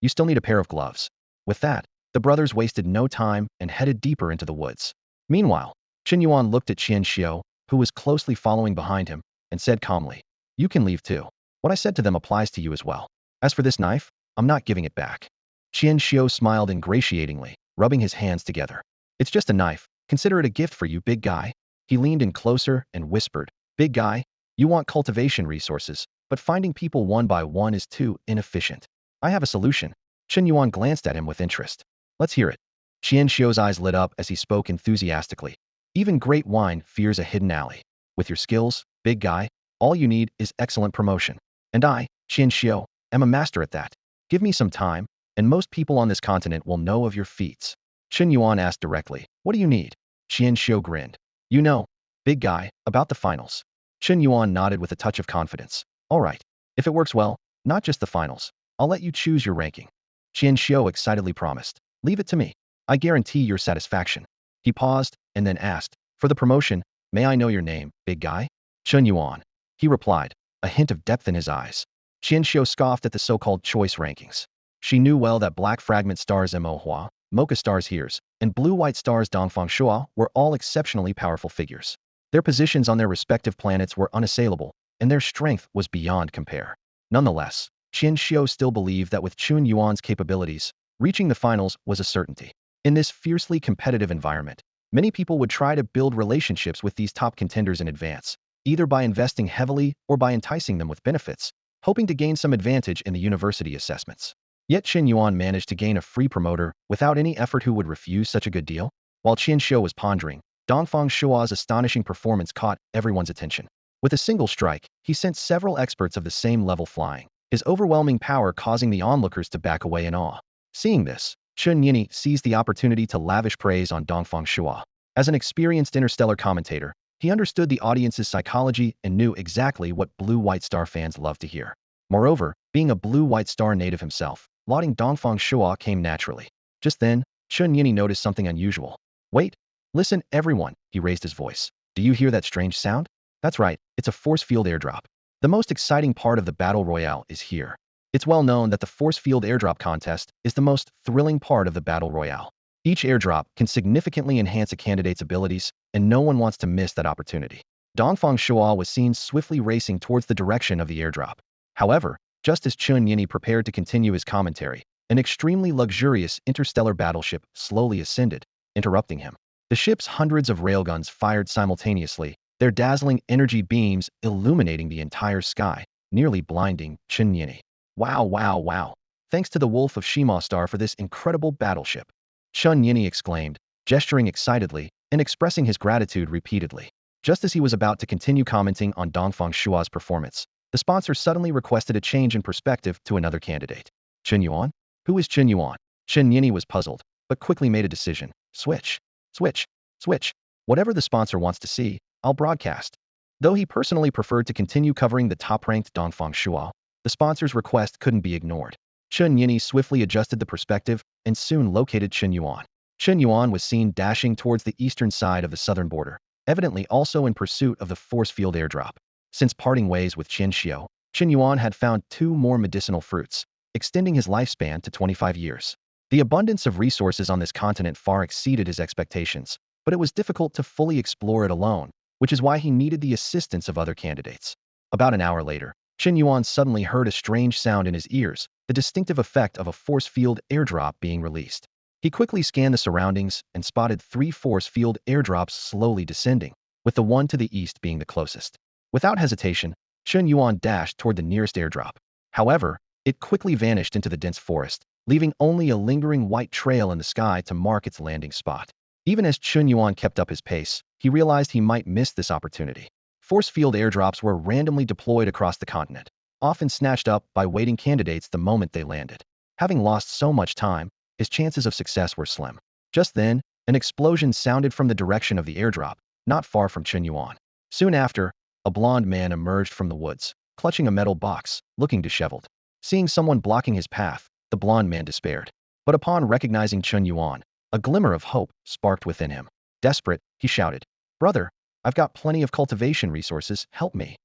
"You still need a pair of gloves." With that, the brothers wasted no time and headed deeper into the woods. Meanwhile, Chen Yuan looked at Qian Xiu, who was closely following behind him, and said calmly, "You can leave too. What I said to them applies to you as well. As for this knife, I'm not giving it back." Qian Xiu smiled ingratiatingly, rubbing his hands together. "It's just a knife. Consider it a gift for you, big guy." He leaned in closer and whispered, "Big guy, you want cultivation resources, but finding people one by one is too inefficient. I have a solution." Chen Yuan glanced at him with interest. "Let's hear it." Qian Xiu's eyes lit up as he spoke enthusiastically. "Even great wine fears a hidden alley. With your skills, big guy, all you need is excellent promotion. And I, Qian Xiu, am a master at that. Give me some time, and most people on this continent will know of your feats." Chen Yuan asked directly, "What do you need?" Qian Xiu grinned. "You know, big guy, about the finals." Chen Yuan nodded with a touch of confidence. "All right. If it works well, not just the finals, I'll let you choose your ranking." Qian Xiu excitedly promised, "Leave it to me. I guarantee your satisfaction." He paused and then asked, "For the promotion, may I know your name, big guy?" "Chen Yuan." He replied, a hint of depth in his eyes. Qian Xiu scoffed at the so-called choice rankings. She knew well that black fragment stars Mo Hua, mocha stars Hears, and blue-white stars Dongfang Shua were all exceptionally powerful figures. Their positions on their respective planets were unassailable, and their strength was beyond compare. Nonetheless, Qian Xiu still believed that with Chen Yuan's capabilities, reaching the finals was a certainty. In this fiercely competitive environment, many people would try to build relationships with these top contenders in advance, either by investing heavily or by enticing them with benefits, hoping to gain some advantage in the university assessments. Yet Chen Yuan managed to gain a free promoter without any effort. Who would refuse such a good deal? While Qian Xiu was pondering, Dongfang Shua's astonishing performance caught everyone's attention. With a single strike, he sent several experts of the same level flying, his overwhelming power causing the onlookers to back away in awe. Seeing this, Chen Yuan seized the opportunity to lavish praise on Dongfang Shua. As an experienced interstellar commentator, he understood the audience's psychology and knew exactly what Blue-White Star fans love to hear. Moreover, being a Blue-White Star native himself, lauding Dongfang Shua came naturally. Just then, Chen Yuan noticed something unusual. Wait! Listen, everyone, he raised his voice. Do you hear that strange sound? That's right, it's a force field airdrop. The most exciting part of the battle royale is here. It's well known that the force field airdrop contest is the most thrilling part of the battle royale. Each airdrop can significantly enhance a candidate's abilities, and no one wants to miss that opportunity. Dongfang Shua was seen swiftly racing towards the direction of the airdrop. However, just as Chen Yuan prepared to continue his commentary, an extremely luxurious interstellar battleship slowly ascended, interrupting him. The ship's hundreds of railguns fired simultaneously, their dazzling energy beams illuminating the entire sky, nearly blinding Chen Yuan. Wow, wow, wow. Thanks to the Wolf of Shima Star for this incredible battleship. Chen Yuan exclaimed, gesturing excitedly and expressing his gratitude repeatedly. Just as he was about to continue commenting on Dongfang Shua's performance, the sponsor suddenly requested a change in perspective to another candidate. Chen Yuan? Who is Chen Yuan? Chen Yuan was puzzled, but quickly made a decision. Switch. Switch. Switch. Whatever the sponsor wants to see, I'll broadcast. Though he personally preferred to continue covering the top-ranked Dongfang Shua, the sponsor's request couldn't be ignored. Chen Yuan swiftly adjusted the perspective and soon located Chen Yuan. Chen Yuan was seen dashing towards the eastern side of the southern border, evidently also in pursuit of the force field airdrop. Since parting ways with Chen Xiu, Chen Yuan had found 2 more medicinal fruits, extending his lifespan to 25 years. The abundance of resources on this continent far exceeded his expectations, but it was difficult to fully explore it alone, which is why he needed the assistance of other candidates. About an hour later, Chen Yuan suddenly heard a strange sound in his ears, the distinctive effect of a force field airdrop being released. He quickly scanned the surroundings and spotted 3 force field airdrops slowly descending, with the one to the east being the closest. Without hesitation, Chen Yuan dashed toward the nearest airdrop. However, it quickly vanished into the dense forest, leaving only a lingering white trail in the sky to mark its landing spot. Even as Chen Yuan kept up his pace, he realized he might miss this opportunity. Force field airdrops were randomly deployed across the continent, often snatched up by waiting candidates the moment they landed. Having lost so much time, his chances of success were slim. Just then, an explosion sounded from the direction of the airdrop, not far from Chen Yuan. Soon after, a blond man emerged from the woods, clutching a metal box, looking disheveled. Seeing someone blocking his path, the blond man despaired. But upon recognizing Chen Yuan, a glimmer of hope sparked within him. Desperate, he shouted, "Brother, I've got plenty of cultivation resources, help me."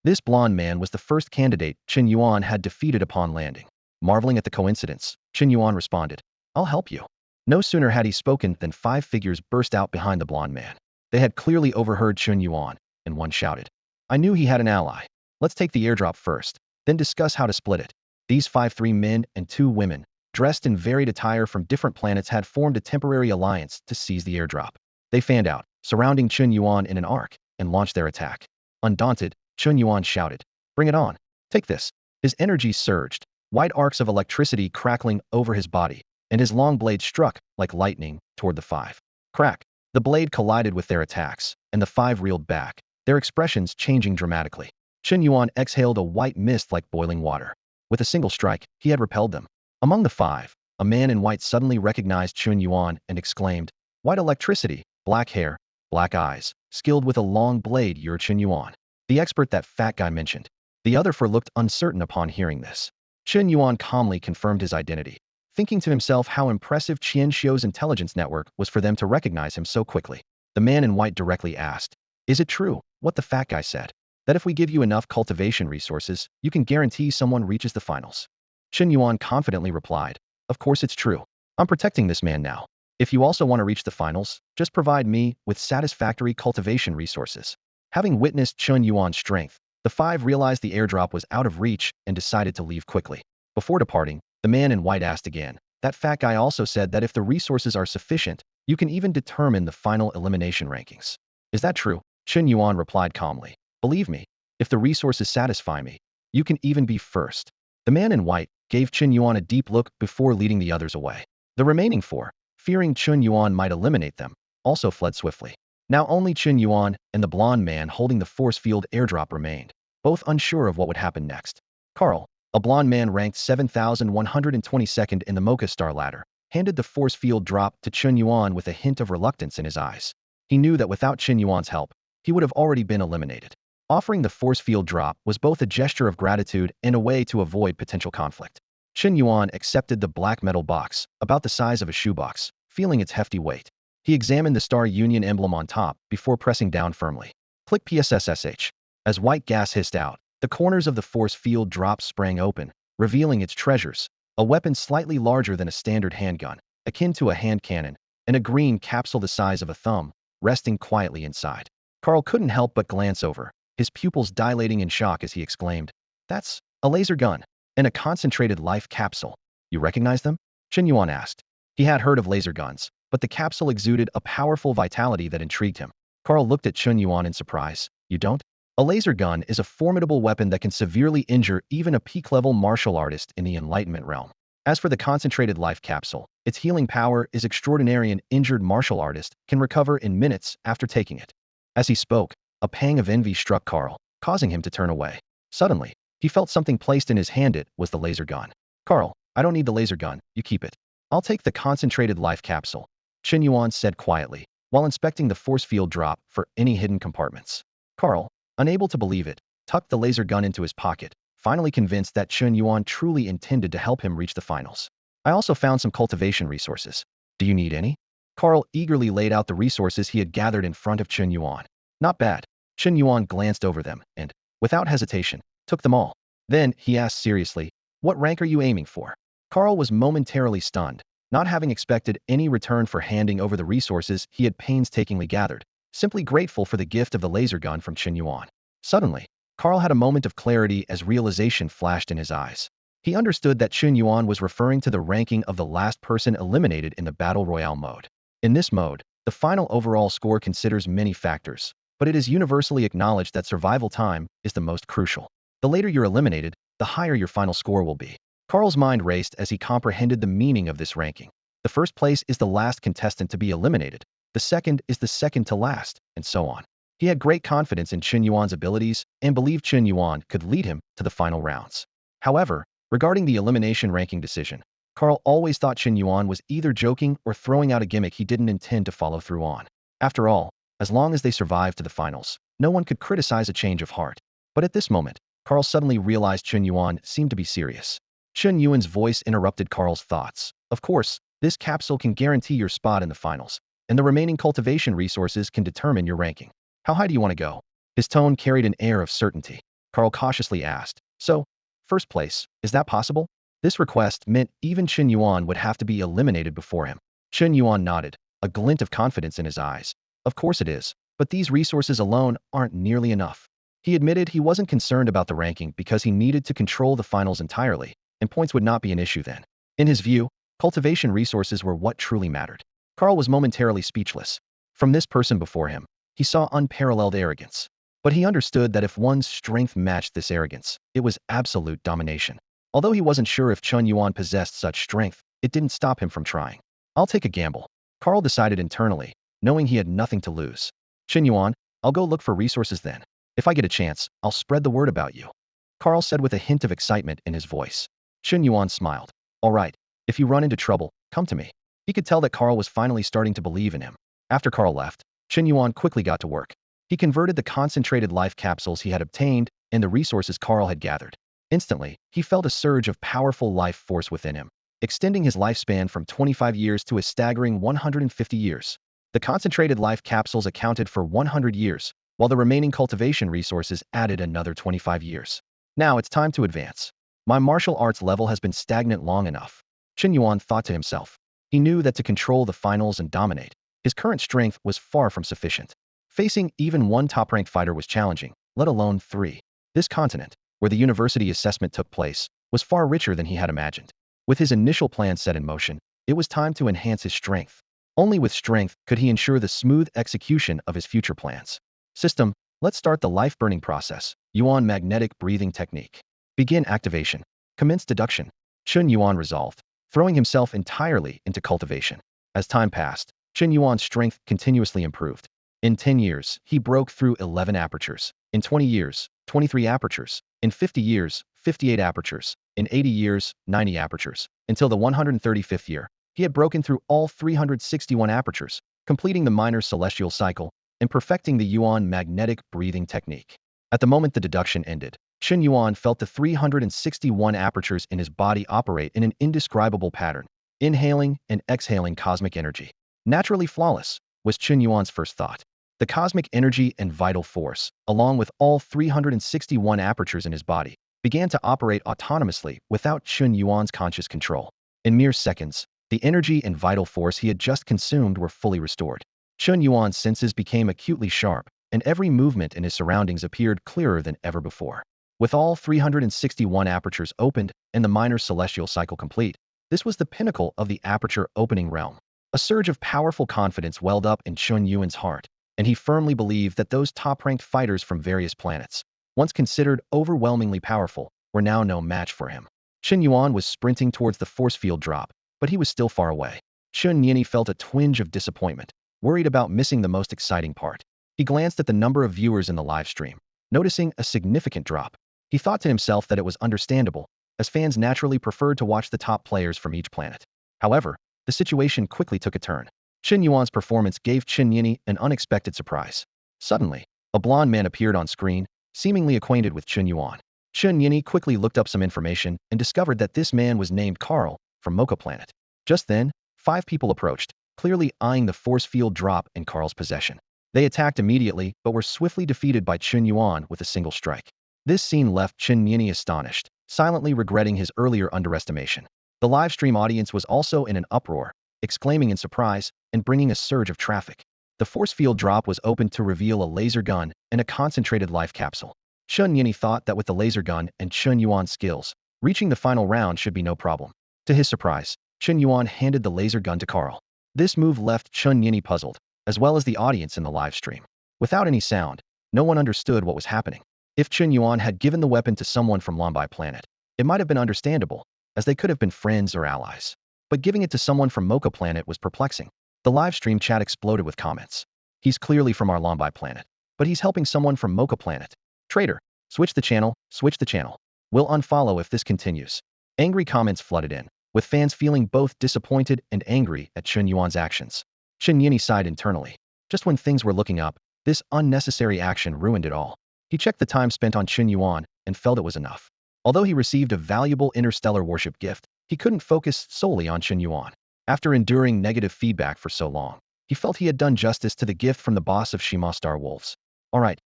This blond man was the first candidate Chen Yuan had defeated upon landing. Marveling at the coincidence, Chen Yuan responded, "I'll help you." No sooner had he spoken than 5 figures burst out behind the blond man. They had clearly overheard Chen Yuan, and one shouted, "I knew he had an ally. Let's take the airdrop first, then discuss how to split it." These 3 men and 2 women, dressed in varied attire from different planets, had formed a temporary alliance to seize the airdrop. They fanned out, surrounding Chen Yuan in an arc, and launched their attack. Undaunted, Chen Yuan shouted, "Bring it on. Take this." His energy surged, white arcs of electricity crackling over his body, and his long blade struck, like lightning, toward the 5. Crack! The blade collided with their attacks, and the 5 reeled back, their expressions changing dramatically. Chen Yuan exhaled a white mist like boiling water. With a single strike, he had repelled them. Among the 5, a man in white suddenly recognized Chen Yuan and exclaimed, "White electricity, black hair, black eyes, skilled with a long blade, you're Chen Yuan, the expert that fat guy mentioned." The other 4 looked uncertain upon hearing this. Chen Yuan calmly confirmed his identity, thinking to himself how impressive Qian Xiu's intelligence network was for them to recognize him so quickly. The man in white directly asked, "Is it true, what the fat guy said, that if we give you enough cultivation resources, you can guarantee someone reaches the finals?" Chen Yuan confidently replied, "Of course it's true. I'm protecting this man now. If you also want to reach the finals, just provide me with satisfactory cultivation resources." Having witnessed Chen Yuan's strength, the 5 realized the airdrop was out of reach and decided to leave quickly. Before departing, the man in white asked again, "That fat guy also said that if the resources are sufficient, you can even determine the final elimination rankings. Is that true?" Chen Yuan replied calmly, "Believe me, if the resources satisfy me, You can even be first. The man in white gave Chen Yuan a deep look before leading the others away. The remaining four, fearing Chen Yuan might eliminate them, also fled swiftly. Now only Chen Yuan and the blonde man holding the force field airdrop remained, both unsure of what would happen next. Carl, a blonde man ranked 7,122nd in the Mocha Star ladder, handed the force field drop to Chen Yuan with a hint of reluctance in his eyes. He knew that without Chen Yuan's help, he would have already been eliminated. Offering the force field drop was both a gesture of gratitude and a way to avoid potential conflict. Chen Yuan accepted the black metal box, about the size of a shoebox, feeling its hefty weight. He examined the Star Union emblem on top before pressing down firmly. Click PSSSH. As white gas hissed out, the corners of the force field drop sprang open, revealing its treasures, a weapon slightly larger than a standard handgun, akin to a hand cannon, and a green capsule the size of a thumb, resting quietly inside. Carl couldn't help but glance over, his pupils dilating in shock as he exclaimed, "That's a laser gun and a concentrated life capsule. You recognize them?" Chen Yuan asked. He had heard of laser guns, but the capsule exuded a powerful vitality that intrigued him. Carl looked at Chen Yuan in surprise. "You don't?" A laser gun is a formidable weapon that can severely injure even a peak-level martial artist in the enlightenment realm. As for the concentrated life capsule, its healing power is extraordinary. An injured martial artist can recover in minutes after taking it. As he spoke, a pang of envy struck Carl, causing him to turn away. Suddenly, he felt something placed in his hand. It was the laser gun. "Carl, I don't need the laser gun, you keep it. I'll take the concentrated life capsule," Chen Yuan said quietly, while inspecting the force field drop for any hidden compartments. Carl, unable to believe it, tucked the laser gun into his pocket, finally convinced that Chen Yuan truly intended to help him reach the finals. "I also found some cultivation resources. Do you need any?" Carl eagerly laid out the resources he had gathered in front of Chen Yuan. "Not bad." Chen Yuan glanced over them and, without hesitation, took them all. Then, he asked seriously, "What rank are you aiming for?" Carl was momentarily stunned, not having expected any return for handing over the resources he had painstakingly gathered, simply grateful for the gift of the laser gun from Chen Yuan. Suddenly, Carl had a moment of clarity as realization flashed in his eyes. He understood that Chen Yuan was referring to the ranking of the last person eliminated in the Battle Royale mode. In this mode, the final overall score considers many factors, but it is universally acknowledged that survival time is the most crucial. The later you're eliminated, the higher your final score will be. Carl's mind raced as he comprehended the meaning of this ranking. The first place is the last contestant to be eliminated, the second is the second to last, and so on. He had great confidence in Chen Yuan's abilities and believed Chen Yuan could lead him to the final rounds. However, regarding the elimination ranking decision, Carl always thought Chen Yuan was either joking or throwing out a gimmick he didn't intend to follow through on. After all, as long as they survived to the finals, no one could criticize a change of heart. But at this moment, Carl suddenly realized Chen Yuan seemed to be serious. Chen Yuan's voice interrupted Carl's thoughts. "Of course, this capsule can guarantee your spot in the finals, and the remaining cultivation resources can determine your ranking. How high do you want to go?" His tone carried an air of certainty. Carl cautiously asked, "So, first place, is that possible?" This request meant even Chen Yuan would have to be eliminated before him. Chen Yuan nodded, a glint of confidence in his eyes. "Of course it is, but these resources alone aren't nearly enough." He admitted he wasn't concerned about the ranking because he needed to control the finals entirely, and points would not be an issue then. In his view, cultivation resources were what truly mattered. Carl was momentarily speechless. From this person before him, he saw unparalleled arrogance. But he understood that if one's strength matched this arrogance, it was absolute domination. Although he wasn't sure if Chen Yuan possessed such strength, it didn't stop him from trying. "I'll take a gamble," Carl decided internally, knowing he had nothing to lose. "Chen Yuan, I'll go look for resources then. If I get a chance, I'll spread the word about you," Carl said with a hint of excitement in his voice. Chen Yuan smiled. "All right, if you run into trouble, come to me." He could tell that Carl was finally starting to believe in him. After Carl left, Chen Yuan quickly got to work. He converted the concentrated life capsules he had obtained and the resources Carl had gathered. Instantly, he felt a surge of powerful life force within him, extending his lifespan from 25 years to a staggering 150 years. The concentrated life capsules accounted for 100 years, while the remaining cultivation resources added another 25 years. "Now it's time to advance. My martial arts level has been stagnant long enough," Chen Yuan thought to himself. He knew that to control the finals and dominate, his current strength was far from sufficient. Facing even one top-ranked fighter was challenging, let alone three. This continent, where the university assessment took place, was far richer than he had imagined. With his initial plan set in motion, it was time to enhance his strength. Only with strength could he ensure the smooth execution of his future plans. System, let's start the life-burning process, Yuan magnetic breathing technique. Begin activation. Commence deduction. Chen Yuan resolved, throwing himself entirely into cultivation. As time passed, Chen Yuan's strength continuously improved. In 10 years, he broke through 11 apertures. In 20 years, 23 apertures. In 50 years, 58 apertures. In 80 years, 90 apertures. Until the 135th year, he had broken through all 361 apertures, completing the minor celestial cycle and perfecting the Yuan magnetic breathing technique. At the moment the deduction ended, Chen Yuan felt the 361 apertures in his body operate in an indescribable pattern, inhaling and exhaling cosmic energy. Naturally flawless, was Chen Yuan's first thought. The cosmic energy and vital force, along with all 361 apertures in his body, began to operate autonomously without Chen Yuan's conscious control. In mere seconds, the energy and vital force he had just consumed were fully restored. Chen Yuan's senses became acutely sharp, and every movement in his surroundings appeared clearer than ever before. With all 361 apertures opened and the minor celestial cycle complete, this was the pinnacle of the aperture opening realm. A surge of powerful confidence welled up in Chen Yuan's heart, and he firmly believed that those top-ranked fighters from various planets, once considered overwhelmingly powerful, were now no match for him. Chen Yuan was sprinting towards the force field drop, but he was still far away. Chen Yuan felt a twinge of disappointment, worried about missing the most exciting part. He glanced at the number of viewers in the live stream, noticing a significant drop. He thought to himself that it was understandable, as fans naturally preferred to watch the top players from each planet. However, the situation quickly took a turn. Chen Yuan's performance gave Chen Yuan an unexpected surprise. Suddenly, a blond man appeared on screen, seemingly acquainted with Chen Yuan. Chen Yuan quickly looked up some information and discovered that this man was named Carl, from Mocha Planet. Just then, 5 people approached, clearly eyeing the force field drop in Carl's possession. They attacked immediately but were swiftly defeated by Chen Yuan with a single strike. This scene left Chen Yuan astonished, silently regretting his earlier underestimation. The live stream audience was also in an uproar, exclaiming in surprise and bringing a surge of traffic. The force field drop was opened to reveal a laser gun and a concentrated life capsule. Chen Yuan thought that with the laser gun and Chen Yuan's skills, reaching the final round should be no problem. To his surprise, Chen Yuan handed the laser gun to Carl. This move left Chen Yuan puzzled, as well as the audience in the live stream. Without any sound, no one understood what was happening. If Chen Yuan had given the weapon to someone from Lie Ming planet, it might have been understandable, as they could have been friends or allies. But giving it to someone from Mocha planet was perplexing. The live stream chat exploded with comments. He's clearly from our Lie Ming planet, but he's helping someone from Mocha planet. Traitor, switch the channel, switch the channel. We'll unfollow if this continues. Angry comments flooded in, with fans feeling both disappointed and angry at Chen Yuan's actions. Chen Yuan sighed internally. Just when things were looking up, this unnecessary action ruined it all. He checked the time spent on Chen Yuan and felt it was enough. Although he received a valuable interstellar warship gift, he couldn't focus solely on Chen Yuan. After enduring negative feedback for so long, he felt he had done justice to the gift from the boss of Shima Star Wolves. Alright,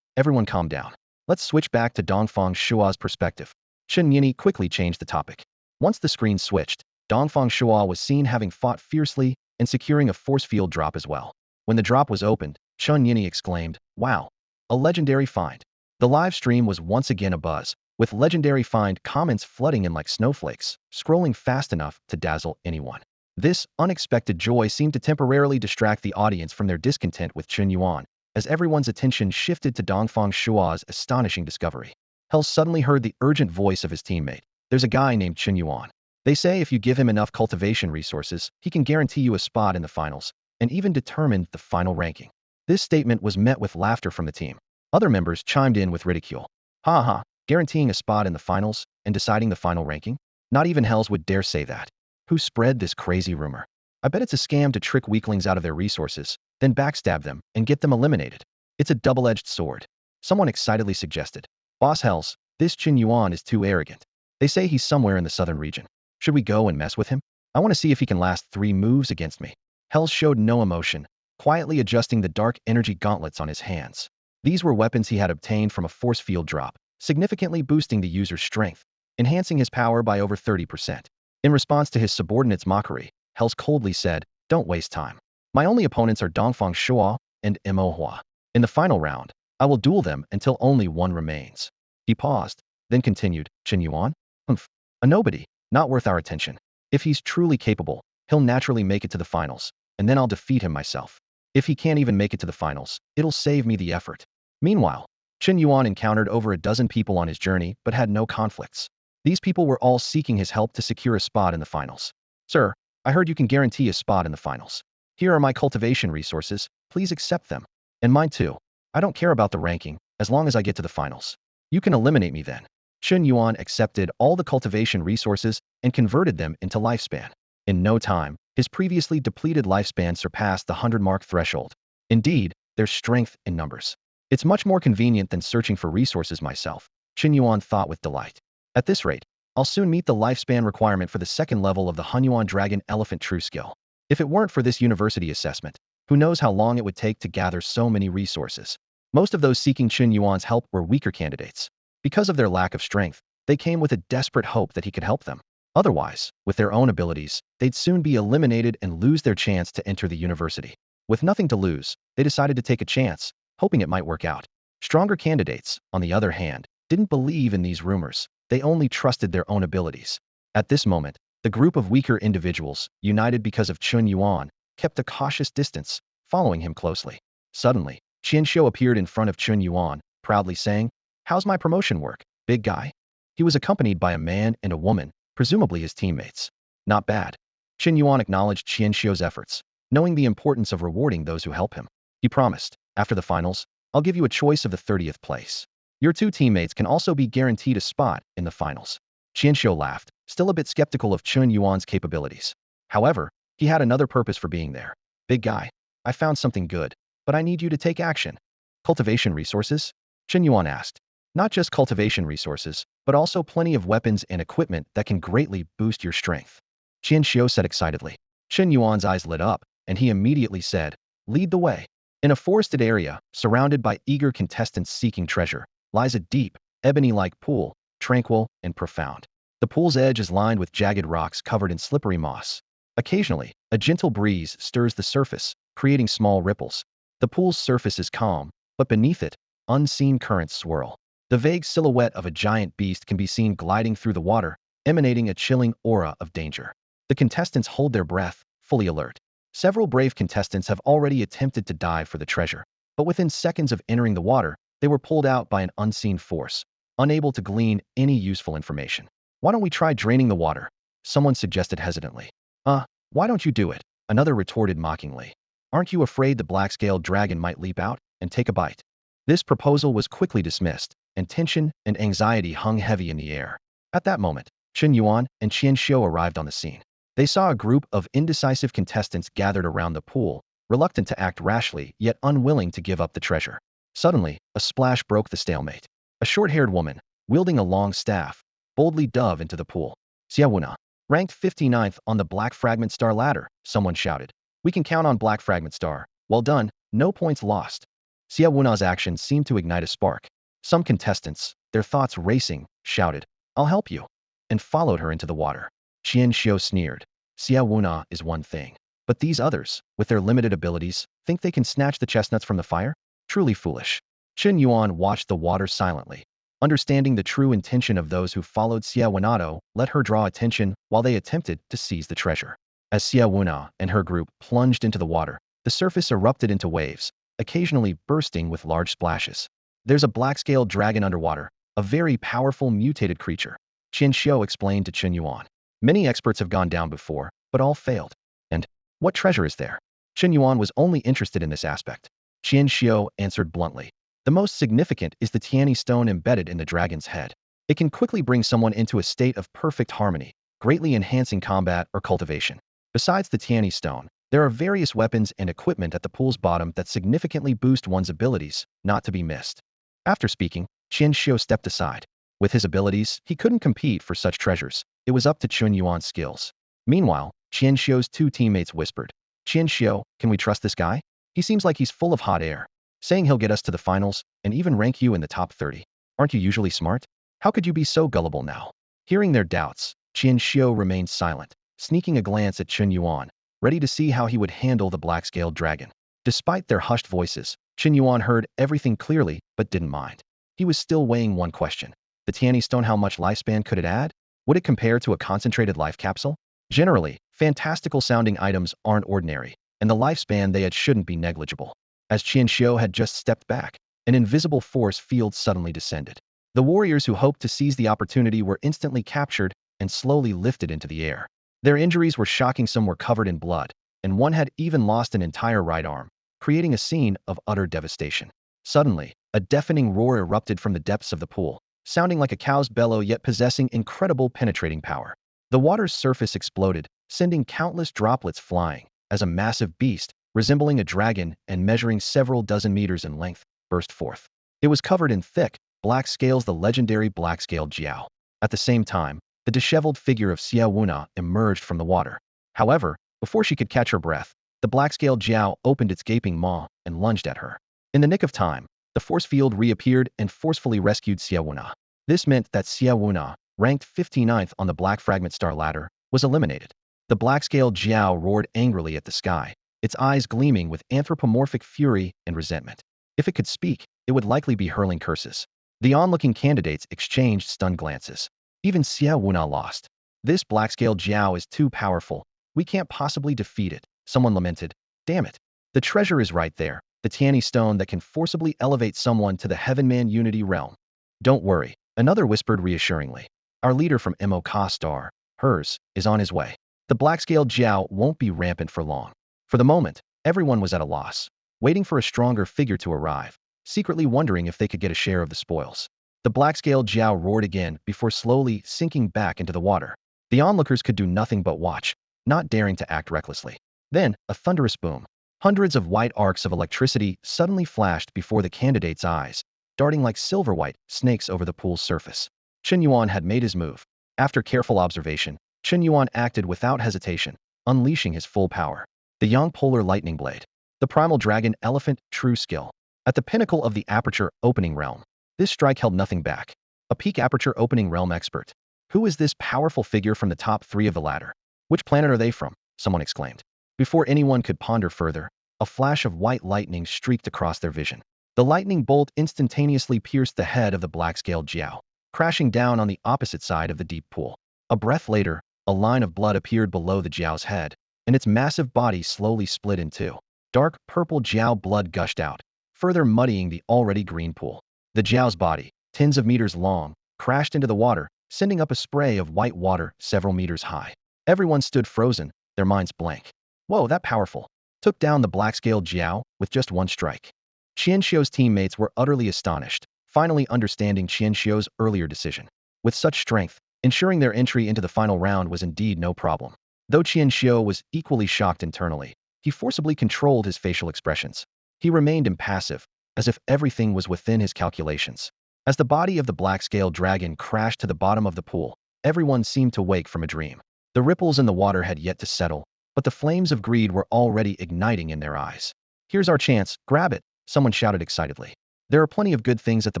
everyone calm down. Let's switch back to Dongfang Shua's perspective. Chen Yuan quickly changed the topic. Once the screen switched, Dongfang Shua was seen having fought fiercely and securing a force field drop as well. When the drop was opened, Chen Yuan exclaimed, "Wow! A legendary find." The live stream was once again abuzz, with legendary find comments flooding in like snowflakes, scrolling fast enough to dazzle anyone. This unexpected joy seemed to temporarily distract the audience from their discontent with Chen Yuan, as everyone's attention shifted to Dongfang Shua's astonishing discovery. Hell suddenly heard the urgent voice of his teammate. There's a guy named Chen Yuan. They say if you give him enough cultivation resources, he can guarantee you a spot in the finals, and even determine the final ranking. This statement was met with laughter from the team. Other members chimed in with ridicule. Ha ha, guaranteeing a spot in the finals and deciding the final ranking? Not even Hells would dare say that. Who spread this crazy rumor? I bet it's a scam to trick weaklings out of their resources, then backstab them and get them eliminated. It's a double-edged sword. Someone excitedly suggested. Boss Hells, this Chen Yuan is too arrogant. They say he's somewhere in the southern region. Should we go and mess with him? I want to see if he can last 3 moves against me. Hells showed no emotion, quietly adjusting the dark energy gauntlets on his hands. These were weapons he had obtained from a force field drop, significantly boosting the user's strength, enhancing his power by over 30%. In response to his subordinate's mockery, Hells coldly said, "Don't waste time. My only opponents are Dongfang Shua and Mo Hua. In the final round, I will duel them until only one remains." He paused, then continued, "Chen Yuan? Humph. A nobody, not worth our attention. If he's truly capable, he'll naturally make it to the finals, and then I'll defeat him myself. If he can't even make it to the finals, it'll save me the effort." Meanwhile, Chen Yuan encountered over a dozen people on his journey but had no conflicts. These people were all seeking his help to secure a spot in the finals. Sir, I heard you can guarantee a spot in the finals. Here are my cultivation resources, please accept them. And mine too. I don't care about the ranking, as long as I get to the finals. You can eliminate me then. Chen Yuan accepted all the cultivation resources and converted them into lifespan. In no time, his previously depleted lifespan surpassed the 100-mark threshold. Indeed, there's strength in numbers. It's much more convenient than searching for resources myself, Chen Yuan thought with delight. At this rate, I'll soon meet the lifespan requirement for the second level of the Hunyuan Dragon Elephant True Skill. If it weren't for this university assessment, who knows how long it would take to gather so many resources. Most of those seeking Chen Yuan's help were weaker candidates. Because of their lack of strength, they came with a desperate hope that he could help them. Otherwise, with their own abilities, they'd soon be eliminated and lose their chance to enter the university. With nothing to lose, they decided to take a chance, hoping it might work out. Stronger candidates, on the other hand, didn't believe in these rumors. They only trusted their own abilities. At this moment, the group of weaker individuals, united because of Chen Yuan, kept a cautious distance, following him closely. Suddenly, Qianxiu appeared in front of Chen Yuan, proudly saying, "How's my promotion work, big guy?" He was accompanied by a man and a woman, presumably his teammates. Not bad. Chen Yuan acknowledged Qianxiu's efforts, knowing the importance of rewarding those who help him. He promised, "After the finals, I'll give you a choice of the 30th place. Your two teammates can also be guaranteed a spot in the finals." Qianxiu laughed, still a bit skeptical of Chen Yuan's capabilities. However, he had another purpose for being there. "Big guy, I found something good, but I need you to take action." "Cultivation resources?" Chen Yuan asked. "Not just cultivation resources, but also plenty of weapons and equipment that can greatly boost your strength," Qianxiu said excitedly. Chen Yuan's eyes lit up, and he immediately said, "Lead the way." In a forested area, surrounded by eager contestants seeking treasure, lies a deep, ebony-like pool, tranquil and profound. The pool's edge is lined with jagged rocks covered in slippery moss. Occasionally, a gentle breeze stirs the surface, creating small ripples. The pool's surface is calm, but beneath it, unseen currents swirl. The vague silhouette of a giant beast can be seen gliding through the water, emanating a chilling aura of danger. The contestants hold their breath, fully alert. Several brave contestants have already attempted to dive for the treasure, but within seconds of entering the water, they were pulled out by an unseen force, unable to glean any useful information. "Why don't we try draining the water?" someone suggested hesitantly. Why don't you do it?" another retorted mockingly. "Aren't you afraid the black-scaled dragon might leap out and take a bite?" This proposal was quickly dismissed, and tension and anxiety hung heavy in the air. At that moment, Chen Yuan and Qianxiu arrived on the scene. They saw a group of indecisive contestants gathered around the pool, reluctant to act rashly yet unwilling to give up the treasure. Suddenly, a splash broke the stalemate. A short-haired woman, wielding a long staff, boldly dove into the pool. "Xiaowuna, ranked 59th on the Black Fragment Star ladder," someone shouted. "We can count on Black Fragment Star. Well done, no points lost." Xiaowuna's actions seemed to ignite a spark. Some contestants, their thoughts racing, shouted, "I'll help you," and followed her into the water. Qianxiu sneered. Xiaowuna is one thing, but these others, with their limited abilities, think they can snatch the chestnuts from the fire? Truly foolish. Chen Yuan watched the water silently. Understanding the true intention of those who followed Xiaowunato, let her draw attention while they attempted to seize the treasure. As Xiaowuna and her group plunged into the water, the surface erupted into waves, occasionally bursting with large splashes. "There's a black-scaled dragon underwater, a very powerful mutated creature," Qianxiu explained to Chen Yuan. "Many experts have gone down before, but all failed. And what treasure is there?" Chen Yuan was only interested in this aspect. Qianxiu answered bluntly. "The most significant is the Tianyi stone embedded in the dragon's head. It can quickly bring someone into a state of perfect harmony, greatly enhancing combat or cultivation. Besides the Tianyi stone, there are various weapons and equipment at the pool's bottom that significantly boost one's abilities, not to be missed." After speaking, Qianxiu stepped aside. With his abilities, he couldn't compete for such treasures. It was up to Chen Yuan's skills. Meanwhile, Qianxiu's two teammates whispered, "Qianxiu, can we trust this guy? He seems like he's full of hot air, saying he'll get us to the finals and even rank you in the top 30. Aren't you usually smart? How could you be so gullible now?" Hearing their doubts, Qianxiu remained silent, sneaking a glance at Chen Yuan, ready to see how he would handle the black-scaled dragon. Despite their hushed voices, Chen Yuan heard everything clearly but didn't mind. He was still weighing one question. The Tianyi stone, how much lifespan could it add? Would it compare to a concentrated life capsule? Generally, fantastical-sounding items aren't ordinary, and the lifespan they had shouldn't be negligible. As Qianxiu had just stepped back, an invisible force field suddenly descended. The warriors who hoped to seize the opportunity were instantly captured and slowly lifted into the air. Their injuries were shocking. Some were covered in blood, and one had even lost an entire right arm, creating a scene of utter devastation. Suddenly, a deafening roar erupted from the depths of the pool, sounding like a cow's bellow yet possessing incredible penetrating power. The water's surface exploded, sending countless droplets flying, as a massive beast, resembling a dragon and measuring several dozen meters in length, burst forth. It was covered in thick, black scales, the legendary black-scaled Jiao. At the same time, the disheveled figure of Xia Wuna emerged from the water. However, before she could catch her breath, the black-scaled Jiao opened its gaping maw and lunged at her. In the nick of time, the force field reappeared and forcefully rescued Xia Wuna. This meant that Xia Wuna, ranked 59th on the Black Fragment Star ladder, was eliminated. The black-scaled Jiao roared angrily at the sky, its eyes gleaming with anthropomorphic fury and resentment. If it could speak, it would likely be hurling curses. The onlooking candidates exchanged stunned glances. Even Xia Wuna lost. This black-scaled Jiao is too powerful. We can't possibly defeat it, someone lamented. Damn it. The treasure is right there, the Tianyi stone that can forcibly elevate someone to the Heavenman Unity realm. Don't worry, another whispered reassuringly. Our leader from Mo Star, hers, is on his way. The black-scaled Jiao won't be rampant for long. For the moment, everyone was at a loss, waiting for a stronger figure to arrive, secretly wondering if they could get a share of the spoils. The black-scaled Jiao roared again before slowly sinking back into the water. The onlookers could do nothing but watch, not daring to act recklessly. Then, a thunderous boom. Hundreds of white arcs of electricity suddenly flashed before the candidates' eyes, darting like silver-white snakes over the pool's surface. Chen Yuan had made his move. After careful observation, Chen Yuan acted without hesitation, unleashing his full power. The Yang Polar Lightning Blade. The Primal Dragon Elephant True Skill. At the pinnacle of the Aperture Opening Realm, this strike held nothing back. A peak Aperture Opening Realm expert. Who is this powerful figure from the top 3 of the ladder? Which planet are they from? Someone exclaimed. Before anyone could ponder further, a flash of white lightning streaked across their vision. The lightning bolt instantaneously pierced the head of the black-scaled Jiao, crashing down on the opposite side of the deep pool. A breath later, a line of blood appeared below the Jiao's head, and its massive body slowly split in two. Dark purple Jiao blood gushed out, further muddying the already green pool. The Jiao's body, tens of meters long, crashed into the water, sending up a spray of white water several meters high. Everyone stood frozen, their minds blank. Whoa, that powerful. Took down the black-scaled Jiao with just one strike. Qianxiu's teammates were utterly astonished, finally understanding Qianxiu's earlier decision. With such strength, ensuring their entry into the final round was indeed no problem. Though Qianxiu was equally shocked internally, he forcibly controlled his facial expressions. He remained impassive, as if everything was within his calculations. As the body of the black-scaled dragon crashed to the bottom of the pool, everyone seemed to wake from a dream. The ripples in the water had yet to settle, but the flames of greed were already igniting in their eyes. Here's our chance, grab it, someone shouted excitedly. There are plenty of good things at the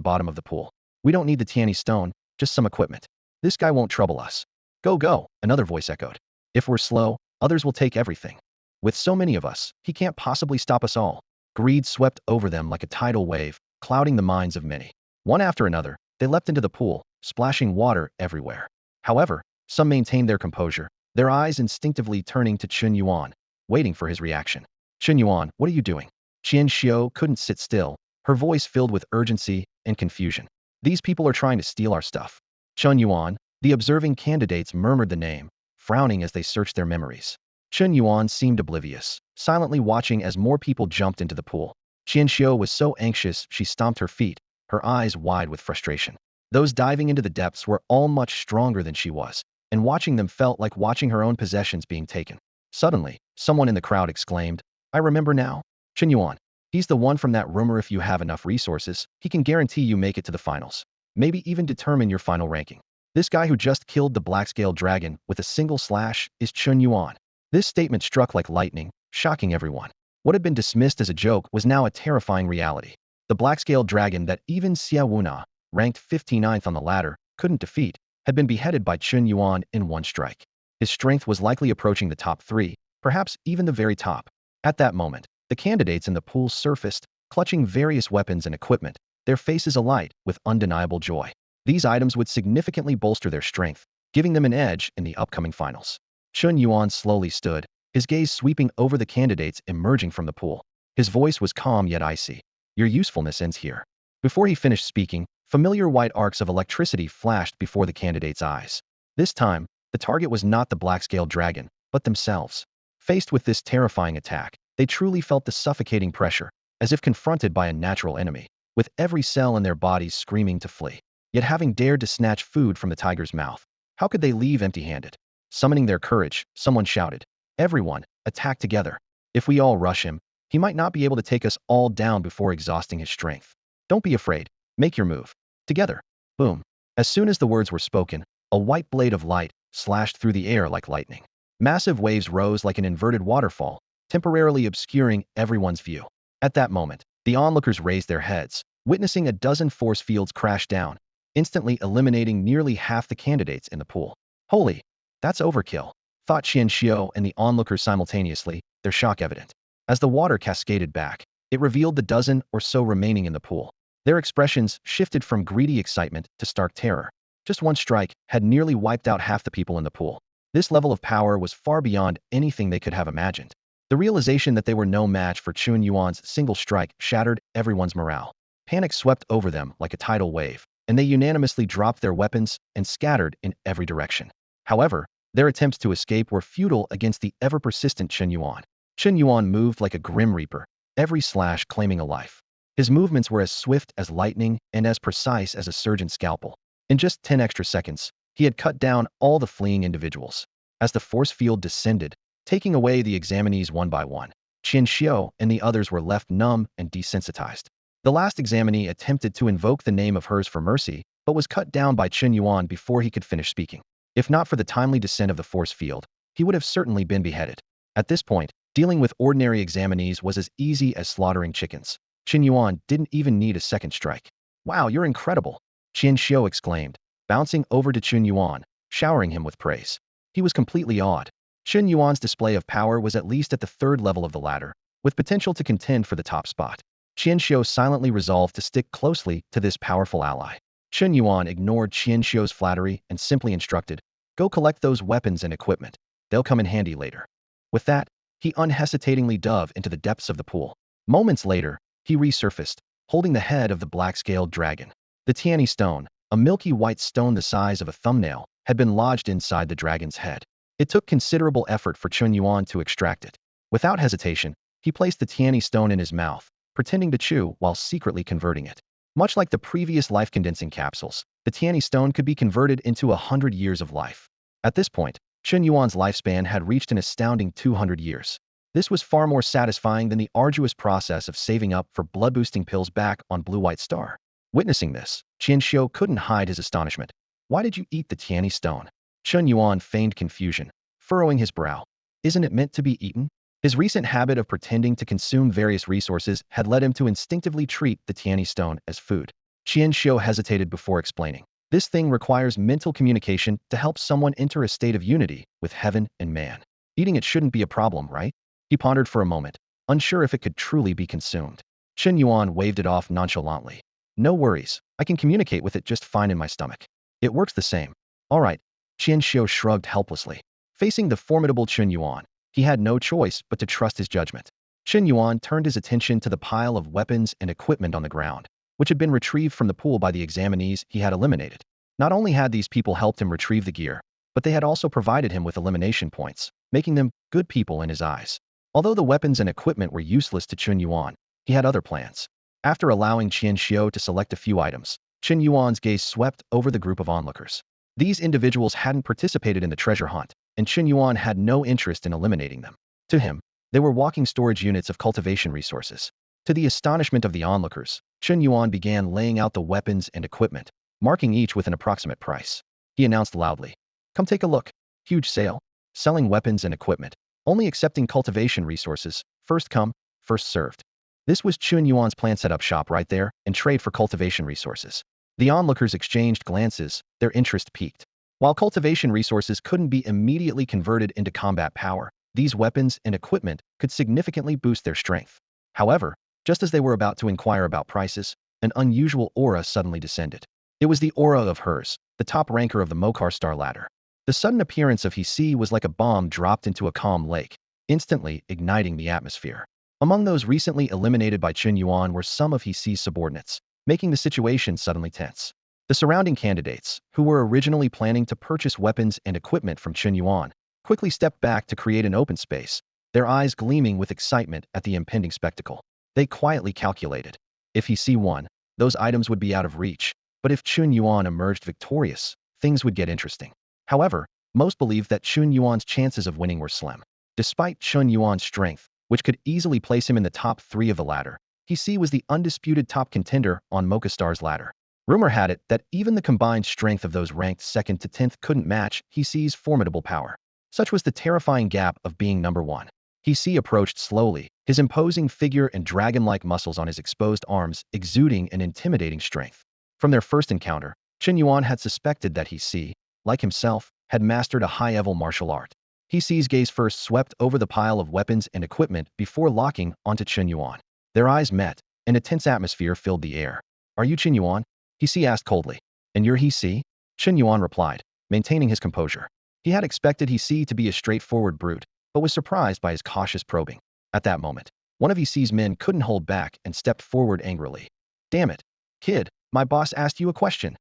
bottom of the pool. We don't need the Tianyi stone, just some equipment. This guy won't trouble us. Go, go, another voice echoed. If we're slow, others will take everything. With so many of us, he can't possibly stop us all. Greed swept over them like a tidal wave, clouding the minds of many. One after another, they leapt into the pool, splashing water everywhere. However, some maintained their composure, their eyes instinctively turning to Chen Yuan, waiting for his reaction. Chen Yuan, what are you doing? Qianxiu couldn't sit still, her voice filled with urgency and confusion. These people are trying to steal our stuff. Chen Yuan, the observing candidates murmured the name, frowning as they searched their memories. Chen Yuan seemed oblivious, silently watching as more people jumped into the pool. Qianxiu was so anxious she stomped her feet, her eyes wide with frustration. Those diving into the depths were all much stronger than she was, and watching them felt like watching her own possessions being taken. Suddenly, someone in the crowd exclaimed, I remember now. Chen Yuan. He's the one from that rumor. If you have enough resources, he can guarantee you make it to the finals. Maybe even determine your final ranking. This guy who just killed the black-scaled dragon with a single slash is Chen Yuan. This statement struck like lightning, shocking everyone. What had been dismissed as a joke was now a terrifying reality. The black-scaled dragon that even Xia Wuna, ranked 59th on the ladder, couldn't defeat, had been beheaded by Chen Yuan in one strike. His strength was likely approaching the top 3, perhaps even the very top. At that moment, the candidates in the pool surfaced, clutching various weapons and equipment, their faces alight with undeniable joy. These items would significantly bolster their strength, giving them an edge in the upcoming finals. Chen Yuan slowly stood, his gaze sweeping over the candidates emerging from the pool. His voice was calm yet icy. Your usefulness ends here. Before he finished speaking, familiar white arcs of electricity flashed before the candidate's eyes. This time, the target was not the black-scaled dragon, but themselves. Faced with this terrifying attack, they truly felt the suffocating pressure, as if confronted by a natural enemy, with every cell in their bodies screaming to flee. Yet having dared to snatch food from the tiger's mouth, how could they leave empty-handed? Summoning their courage, someone shouted, "Everyone, attack together. If we all rush him, he might not be able to take us all down before exhausting his strength. Don't be afraid. Make your move. Together." Boom. As soon as the words were spoken, a white blade of light slashed through the air like lightning. Massive waves rose like an inverted waterfall, temporarily obscuring everyone's view. At that moment, the onlookers raised their heads, witnessing a dozen force fields crash down, instantly eliminating nearly half the candidates in the pool. Holy, that's overkill, thought Chen Yuan and the onlookers simultaneously, their shock evident. As the water cascaded back, it revealed the dozen or so remaining in the pool. Their expressions shifted from greedy excitement to stark terror. Just one strike had nearly wiped out half the people in the pool. This level of power was far beyond anything they could have imagined. The realization that they were no match for Chen Yuan's single strike shattered everyone's morale. Panic swept over them like a tidal wave, and they unanimously dropped their weapons and scattered in every direction. However, their attempts to escape were futile against the ever-persistent Chen Yuan. Chen Yuan moved like a grim reaper, every slash claiming a life. His movements were as swift as lightning and as precise as a surgeon's scalpel. In just 10 extra seconds, he had cut down all the fleeing individuals. As the force field descended, taking away the examinees one by one, Chen Yuan and the others were left numb and desensitized. The last examinee attempted to invoke the name of hers for mercy, but was cut down by Chen Yuan before he could finish speaking. If not for the timely descent of the force field, he would have certainly been beheaded. At this point, dealing with ordinary examinees was as easy as slaughtering chickens. Chen Yuan didn't even need a second strike. "Wow, you're incredible," Chen Yuan exclaimed, bouncing over to Chen Yuan, showering him with praise. He was completely awed. Chen Yuan's display of power was at least at the third level of the ladder, with potential to contend for the top spot. Chen Yuan silently resolved to stick closely to this powerful ally. Chen Yuan ignored Chen Yuan's flattery and simply instructed, "Go collect those weapons and equipment. They'll come in handy later." With that, he unhesitatingly dove into the depths of the pool. Moments later, he resurfaced, holding the head of the black-scaled dragon. The Tianyi stone, a milky white stone the size of a thumbnail, had been lodged inside the dragon's head. It took considerable effort for Chen Yuan to extract it. Without hesitation, he placed the Tianyi stone in his mouth, pretending to chew while secretly converting it. Much like the previous life-condensing capsules, the Tianyi stone could be converted into 100 years of life. At this point, Chen Yuan's lifespan had reached an astounding 200 years. This was far more satisfying than the arduous process of saving up for blood-boosting pills back on Blue White Star. Witnessing this, Chen Yuan couldn't hide his astonishment. "Why did you eat the Tianyi stone?" Chen Yuan feigned confusion, furrowing his brow. "Isn't it meant to be eaten?" His recent habit of pretending to consume various resources had led him to instinctively treat the Tianyi stone as food. Chen Yuan hesitated before explaining. "This thing requires mental communication to help someone enter a state of unity with heaven and man. Eating it shouldn't be a problem, right?" He pondered for a moment, unsure if it could truly be consumed. Chen Yuan waved it off nonchalantly. "No worries, I can communicate with it just fine in my stomach. It works the same." "All right." Chen Yuan shrugged helplessly. Facing the formidable Chen Yuan, he had no choice but to trust his judgment. Chen Yuan turned his attention to the pile of weapons and equipment on the ground, which had been retrieved from the pool by the examinees he had eliminated. Not only had these people helped him retrieve the gear, but they had also provided him with elimination points, making them good people in his eyes. Although the weapons and equipment were useless to Chen Yuan, he had other plans. After allowing Chen Yuan to select a few items, Chen Yuan's gaze swept over the group of onlookers. These individuals hadn't participated in the treasure hunt, and Chen Yuan had no interest in eliminating them. To him, they were walking storage units of cultivation resources. To the astonishment of the onlookers, Chen Yuan began laying out the weapons and equipment, marking each with an approximate price. He announced loudly, "Come take a look. Huge sale. Selling weapons and equipment. Only accepting cultivation resources. First come, first served." This was Chen Yuan's plan: set up shop right there and trade for cultivation resources. The onlookers exchanged glances, their interest piqued. While cultivation resources couldn't be immediately converted into combat power, these weapons and equipment could significantly boost their strength. However, just as they were about to inquire about prices, an unusual aura suddenly descended. It was the aura of hers, the top ranker of the Mokar Star ladder. The sudden appearance of He was like a bomb dropped into a calm lake, instantly igniting the atmosphere. Among those recently eliminated by Chen Yuan were some of He's subordinates. making the situation suddenly tense. The surrounding candidates, who were originally planning to purchase weapons and equipment from Chen Yuan, quickly stepped back to create an open space, their eyes gleaming with excitement at the impending spectacle. They quietly calculated. If he C1, those items would be out of reach, but if Chen Yuan emerged victorious, things would get interesting. However, most believed that Chen Yuan's chances of winning were slim. Despite Chen Yuan's strength, which could easily place him in the top 3 of the ladder, he C was the undisputed top contender on Mocha Star's ladder. Rumor had it that even the combined strength of those ranked 2nd to 10th couldn't match he C's formidable power. Such was the terrifying gap of being number 1. He C approached slowly, his imposing figure and dragon-like muscles on his exposed arms exuding an intimidating strength. From their first encounter, Chen Yuan had suspected that he C, like himself, had mastered a high-level martial art. He C's gaze first swept over the pile of weapons and equipment before locking onto Chen Yuan. Their eyes met, and a tense atmosphere filled the air. "Are you Chen Yuan?" He C asked coldly. "And you're He C?" Chen Yuan replied, maintaining his composure. He had expected He C to be a straightforward brute, but was surprised by his cautious probing. At that moment, one of He C's men couldn't hold back and stepped forward angrily. "Damn it, kid, my boss asked you a question."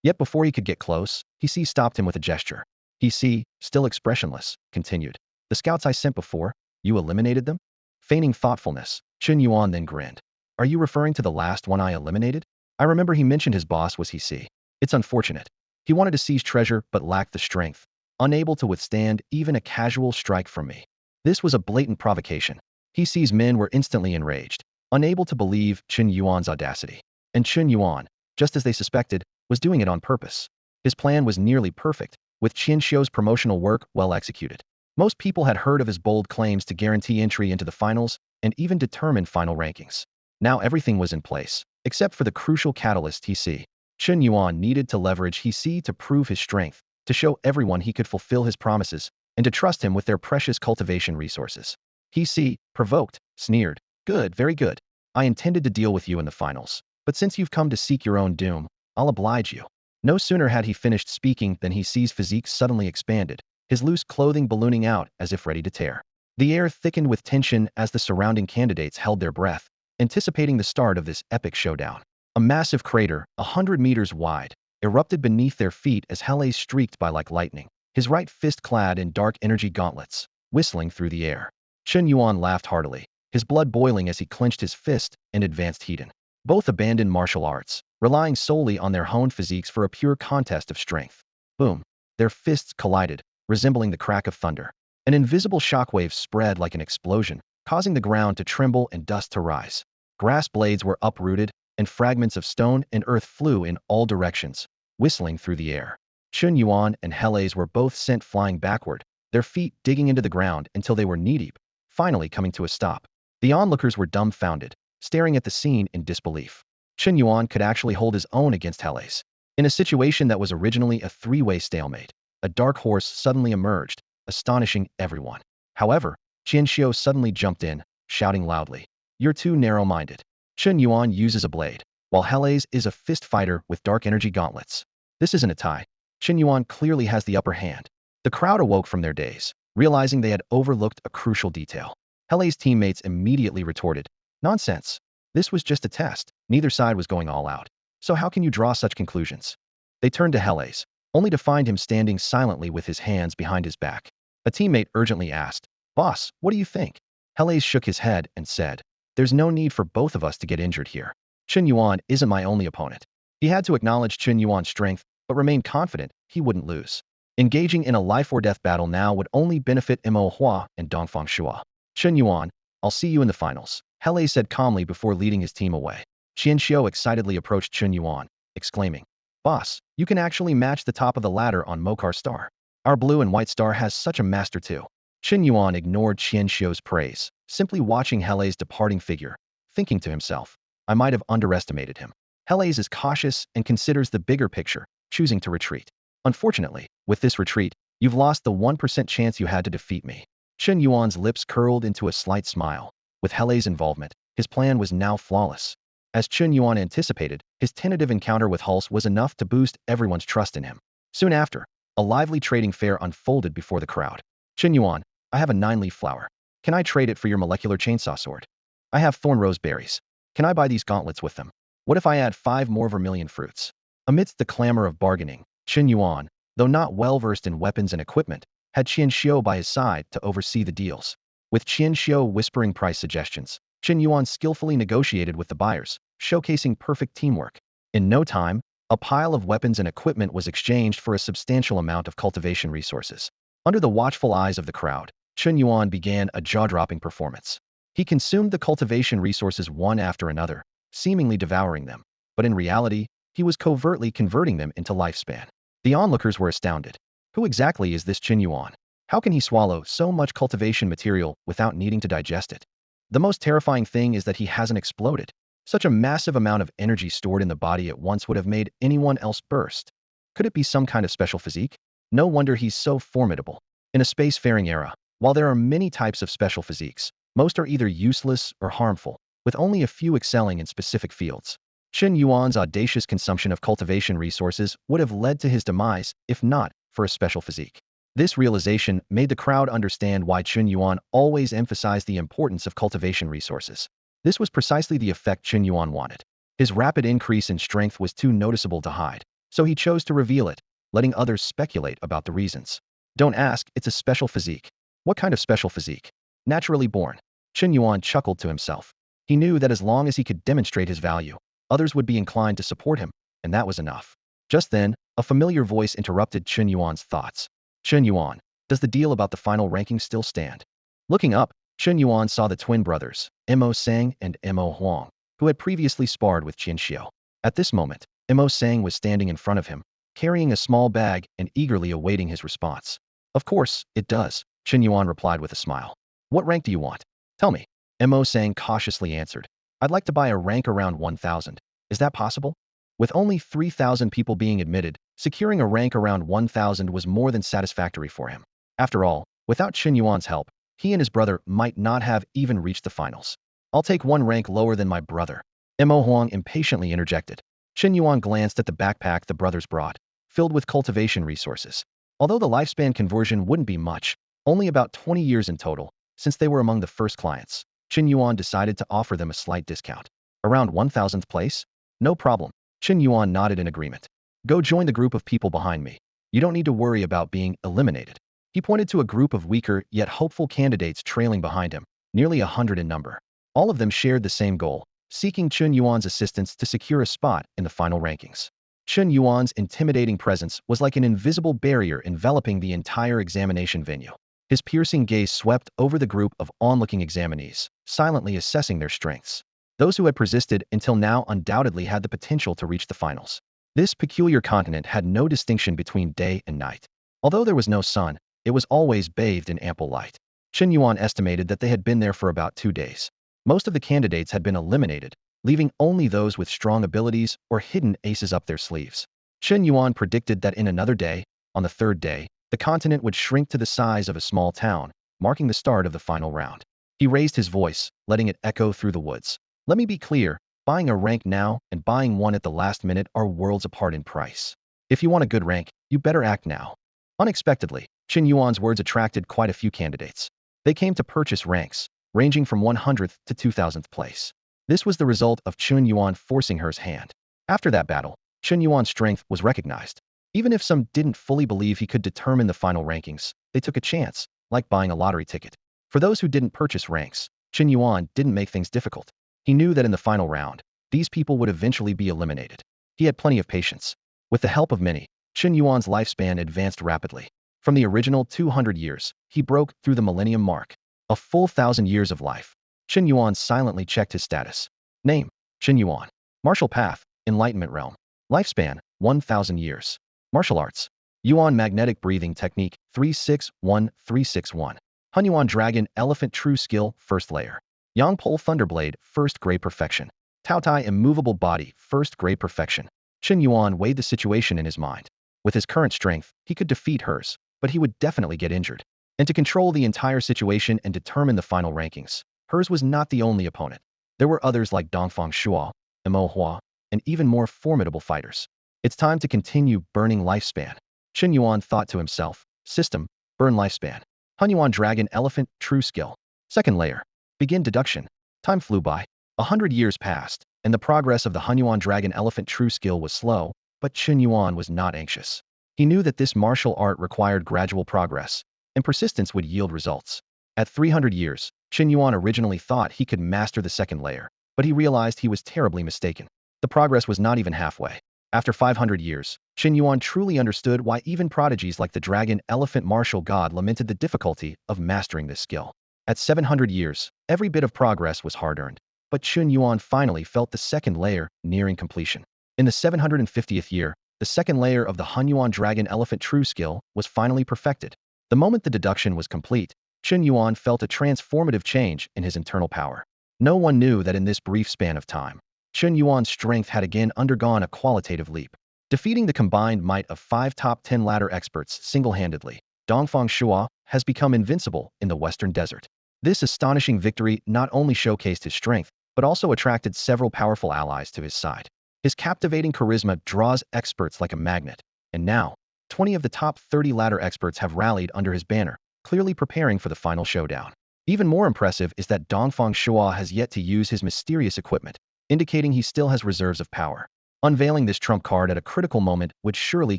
Yet before he could get close, He C stopped him with a gesture. He C, still expressionless, continued. "The scouts I sent before, you eliminated them?" Feigning thoughtfulness, Chen Yuan then grinned. "Are you referring to the last one I eliminated? I remember he mentioned his boss was He C. It's unfortunate. He wanted to seize treasure but lacked the strength, unable to withstand even a casual strike from me." This was a blatant provocation. He C's men were instantly enraged, unable to believe Chen Yuan's audacity. And Chen Yuan, just as they suspected, was doing it on purpose. His plan was nearly perfect, with Chen Xiu's promotional work well executed. Most people had heard of his bold claims to guarantee entry into the finals and even determine final rankings. Now everything was in place, except for the crucial catalyst He C. Chen Yuan needed to leverage He C to prove his strength, to show everyone he could fulfill his promises, and to trust him with their precious cultivation resources. He C, provoked, sneered. "Good, very good. I intended to deal with you in the finals, but since you've come to seek your own doom, I'll oblige you." No sooner had he finished speaking than He C's physique suddenly expanded, his loose clothing ballooning out as if ready to tear. The air thickened with tension as the surrounding candidates held their breath, anticipating the start of this epic showdown. A massive crater, 100 meters wide, erupted beneath their feet as Helle streaked by like lightning, his right fist clad in dark energy gauntlets, whistling through the air. Chen Yuan laughed heartily, his blood boiling as he clenched his fist and advanced Hedon. Both abandoned martial arts, relying solely on their honed physiques for a pure contest of strength. Boom! Their fists collided, resembling the crack of thunder. An invisible shockwave spread like an explosion, causing the ground to tremble and dust to rise. Grass blades were uprooted, and fragments of stone and earth flew in all directions, whistling through the air. Chen Yuan and Helle's were both sent flying backward, their feet digging into the ground until they were knee-deep, finally coming to a stop. The onlookers were dumbfounded, staring at the scene in disbelief. Chen Yuan could actually hold his own against Helle's. In a situation that was originally a three-way stalemate, a dark horse suddenly emerged, astonishing everyone. However, Qian Xiu suddenly jumped in, shouting loudly, "You're too narrow-minded." Chen Yuan uses a blade, while Helle's is a fist fighter with dark energy gauntlets. This isn't a tie. Chen Yuan clearly has the upper hand. The crowd awoke from their daze, realizing they had overlooked a crucial detail. Helle's teammates immediately retorted, "Nonsense. This was just a test. Neither side was going all out. So how can you draw such conclusions?" They turned to Helle's, only to find him standing silently with his hands behind his back. A teammate urgently asked, "Boss, what do you think?" Helle's shook his head and said, "There's no need for both of us to get injured here. Chen Yuan isn't my only opponent." He had to acknowledge Chen Yuan's strength, but remained confident he wouldn't lose. Engaging in a life-or-death battle now would only benefit Mo Hua and Dongfang Shua. "Chen Yuan, I'll see you in the finals," Hele said calmly before leading his team away. Qian Xiu excitedly approached Chen Yuan, exclaiming, "Boss, you can actually match the top of the ladder on Mokar Star. Our blue and white star has such a master too." Chen Yuan ignored Qian Xiu's praise, simply watching Hele's departing figure, thinking to himself, "I might have underestimated him." Hele's is cautious and considers the bigger picture, choosing to retreat. "Unfortunately, with this retreat, you've lost the 1% chance you had to defeat me." Chen Yuan's lips curled into a slight smile. With Hele's involvement, his plan was now flawless. As Chen Yuan anticipated, his tentative encounter with Hulse was enough to boost everyone's trust in him. Soon after, a lively trading fair unfolded before the crowd. "Chen Yuan, I have a 9-leaf flower. Can I trade it for your molecular chainsaw sword? I have thorn rose berries. Can I buy these gauntlets with them?" What if I add 5 more vermilion fruits? Amidst the clamor of bargaining, Chen Yuan, though not well-versed in weapons and equipment, had Qian Xiu by his side to oversee the deals. With Qian Xiu whispering price suggestions, Chen Yuan skillfully negotiated with the buyers, showcasing perfect teamwork. In no time, a pile of weapons and equipment was exchanged for a substantial amount of cultivation resources. Under the watchful eyes of the crowd, Chen Yuan began a jaw-dropping performance. He consumed the cultivation resources one after another, seemingly devouring them, but in reality, he was covertly converting them into lifespan. The onlookers were astounded. Who exactly is this Chen Yuan? How can he swallow so much cultivation material without needing to digest it? The most terrifying thing is that he hasn't exploded. Such a massive amount of energy stored in the body at once would have made anyone else burst. Could it be some kind of special physique? No wonder he's so formidable. In a spacefaring era, while there are many types of special physiques, most are either useless or harmful, with only a few excelling in specific fields. Chen Yuan's audacious consumption of cultivation resources would have led to his demise, if not for a special physique. This realization made the crowd understand why Chen Yuan always emphasized the importance of cultivation resources. This was precisely the effect Chen Yuan wanted. His rapid increase in strength was too noticeable to hide, so he chose to reveal it, letting others speculate about the reasons. Don't ask, it's a special physique. What kind of special physique? Naturally born. Chen Yuan chuckled to himself. He knew that as long as he could demonstrate his value, others would be inclined to support him, and that was enough. Just then, a familiar voice interrupted Chen Yuan's thoughts. Chen Yuan, does the deal about the final ranking still stand? Looking up, Chen Yuan saw the twin brothers, Mo Sang and Mo Huang, who had previously sparred with Qian Xiu. At this moment, Mo Sang was standing in front of him, carrying a small bag and eagerly awaiting his response. Of course, it does, Chen Yuan replied with a smile. What rank do you want? Tell me. Mo Sang cautiously answered. I'd like to buy a rank around 1,000. Is that possible? With only 3,000 people being admitted, securing a rank around 1,000 was more than satisfactory for him. After all, without Chen Yuan's help, he and his brother might not have even reached the finals. I'll take one rank lower than my brother. Mo Huang impatiently interjected. Chen Yuan glanced at the backpack the brothers brought, filled with cultivation resources. Although the lifespan conversion wouldn't be much, only about 20 years in total, since they were among the first clients, Chen Yuan decided to offer them a slight discount. Around 1,000th place? No problem. Chen Yuan nodded in agreement. Go join the group of people behind me. You don't need to worry about being eliminated. He pointed to a group of weaker yet hopeful candidates trailing behind him, nearly 100 in number. All of them shared the same goal, seeking Chen Yuan's assistance to secure a spot in the final rankings. Chen Yuan's intimidating presence was like an invisible barrier enveloping the entire examination venue. His piercing gaze swept over the group of onlooking examinees, silently assessing their strengths. Those who had persisted until now undoubtedly had the potential to reach the finals. This peculiar continent had no distinction between day and night. Although there was no sun, it was always bathed in ample light. Chen Yuan estimated that they had been there for about 2 days. Most of the candidates had been eliminated, leaving only those with strong abilities or hidden aces up their sleeves. Chen Yuan predicted that in another day, on the 3rd day, the continent would shrink to the size of a small town, marking the start of the final round. He raised his voice, letting it echo through the woods. Let me be clear, buying a rank now and buying one at the last minute are worlds apart in price. If you want a good rank, you better act now. Unexpectedly, Chen Yuan's words attracted quite a few candidates. They came to purchase ranks, ranging from 100th to 2,000th place. This was the result of Chen Yuan forcing her hand. After that battle, Chen Yuan's strength was recognized. Even if some didn't fully believe he could determine the final rankings, they took a chance, like buying a lottery ticket. For those who didn't purchase ranks, Chen Yuan didn't make things difficult. He knew that in the final round, these people would eventually be eliminated. He had plenty of patience. With the help of many, Chen Yuan's lifespan advanced rapidly. From the original 200 years, he broke through the millennium mark. A full 1,000 years of life. Chen Yuan silently checked his status. Name: Chen Yuan. Martial path: Enlightenment realm. Lifespan: 1,000 years. Martial arts: Yuan magnetic breathing technique 361-361. Hun Yuan dragon elephant true skill first layer. Yang pole thunderblade first grade perfection. Tao Tai immovable body first grade perfection. Chen Yuan weighed the situation in his mind. With his current strength, he could defeat hers, but he would definitely get injured. And to control the entire situation and determine the final rankings, hers was not the only opponent. There were others like Dongfang Shuo, Mo Hua, and even more formidable fighters. It's time to continue burning lifespan. Chen Yuan thought to himself. System: burn lifespan. Hun Yuan dragon elephant true skill. Second layer. Begin deduction. Time flew by. 100 years passed. and the progress of the Chen Yuan Dragon Elephant true skill was slow, but Chen Yuan was not anxious. He knew that this martial art required gradual progress, and persistence would yield results. At 300 years, Chen Yuan originally thought he could master the second layer, but he realized he was terribly mistaken. The progress was not even halfway. After 500 years, Chen Yuan truly understood why even prodigies like the dragon elephant martial god lamented the difficulty of mastering this skill. At 700 years, every bit of progress was hard-earned, but Chen Yuan finally felt the second layer nearing completion. In the 750th year, the second layer of the Chen Yuan Dragon Elephant True skill was finally perfected. The moment the deduction was complete, Chen Yuan felt a transformative change in his internal power. No one knew that in this brief span of time, Chen Yuan's strength had again undergone a qualitative leap. Defeating the combined might of 5 top 10 ladder experts single-handedly, Dongfang Shua has become invincible in the Western Desert. This astonishing victory not only showcased his strength, but also attracted several powerful allies to his side. His captivating charisma draws experts like a magnet, and now, 20 of the top 30 ladder experts have rallied under his banner, clearly preparing for the final showdown. Even more impressive is that Dongfang Shua has yet to use his mysterious equipment, indicating he still has reserves of power. Unveiling this trump card at a critical moment would surely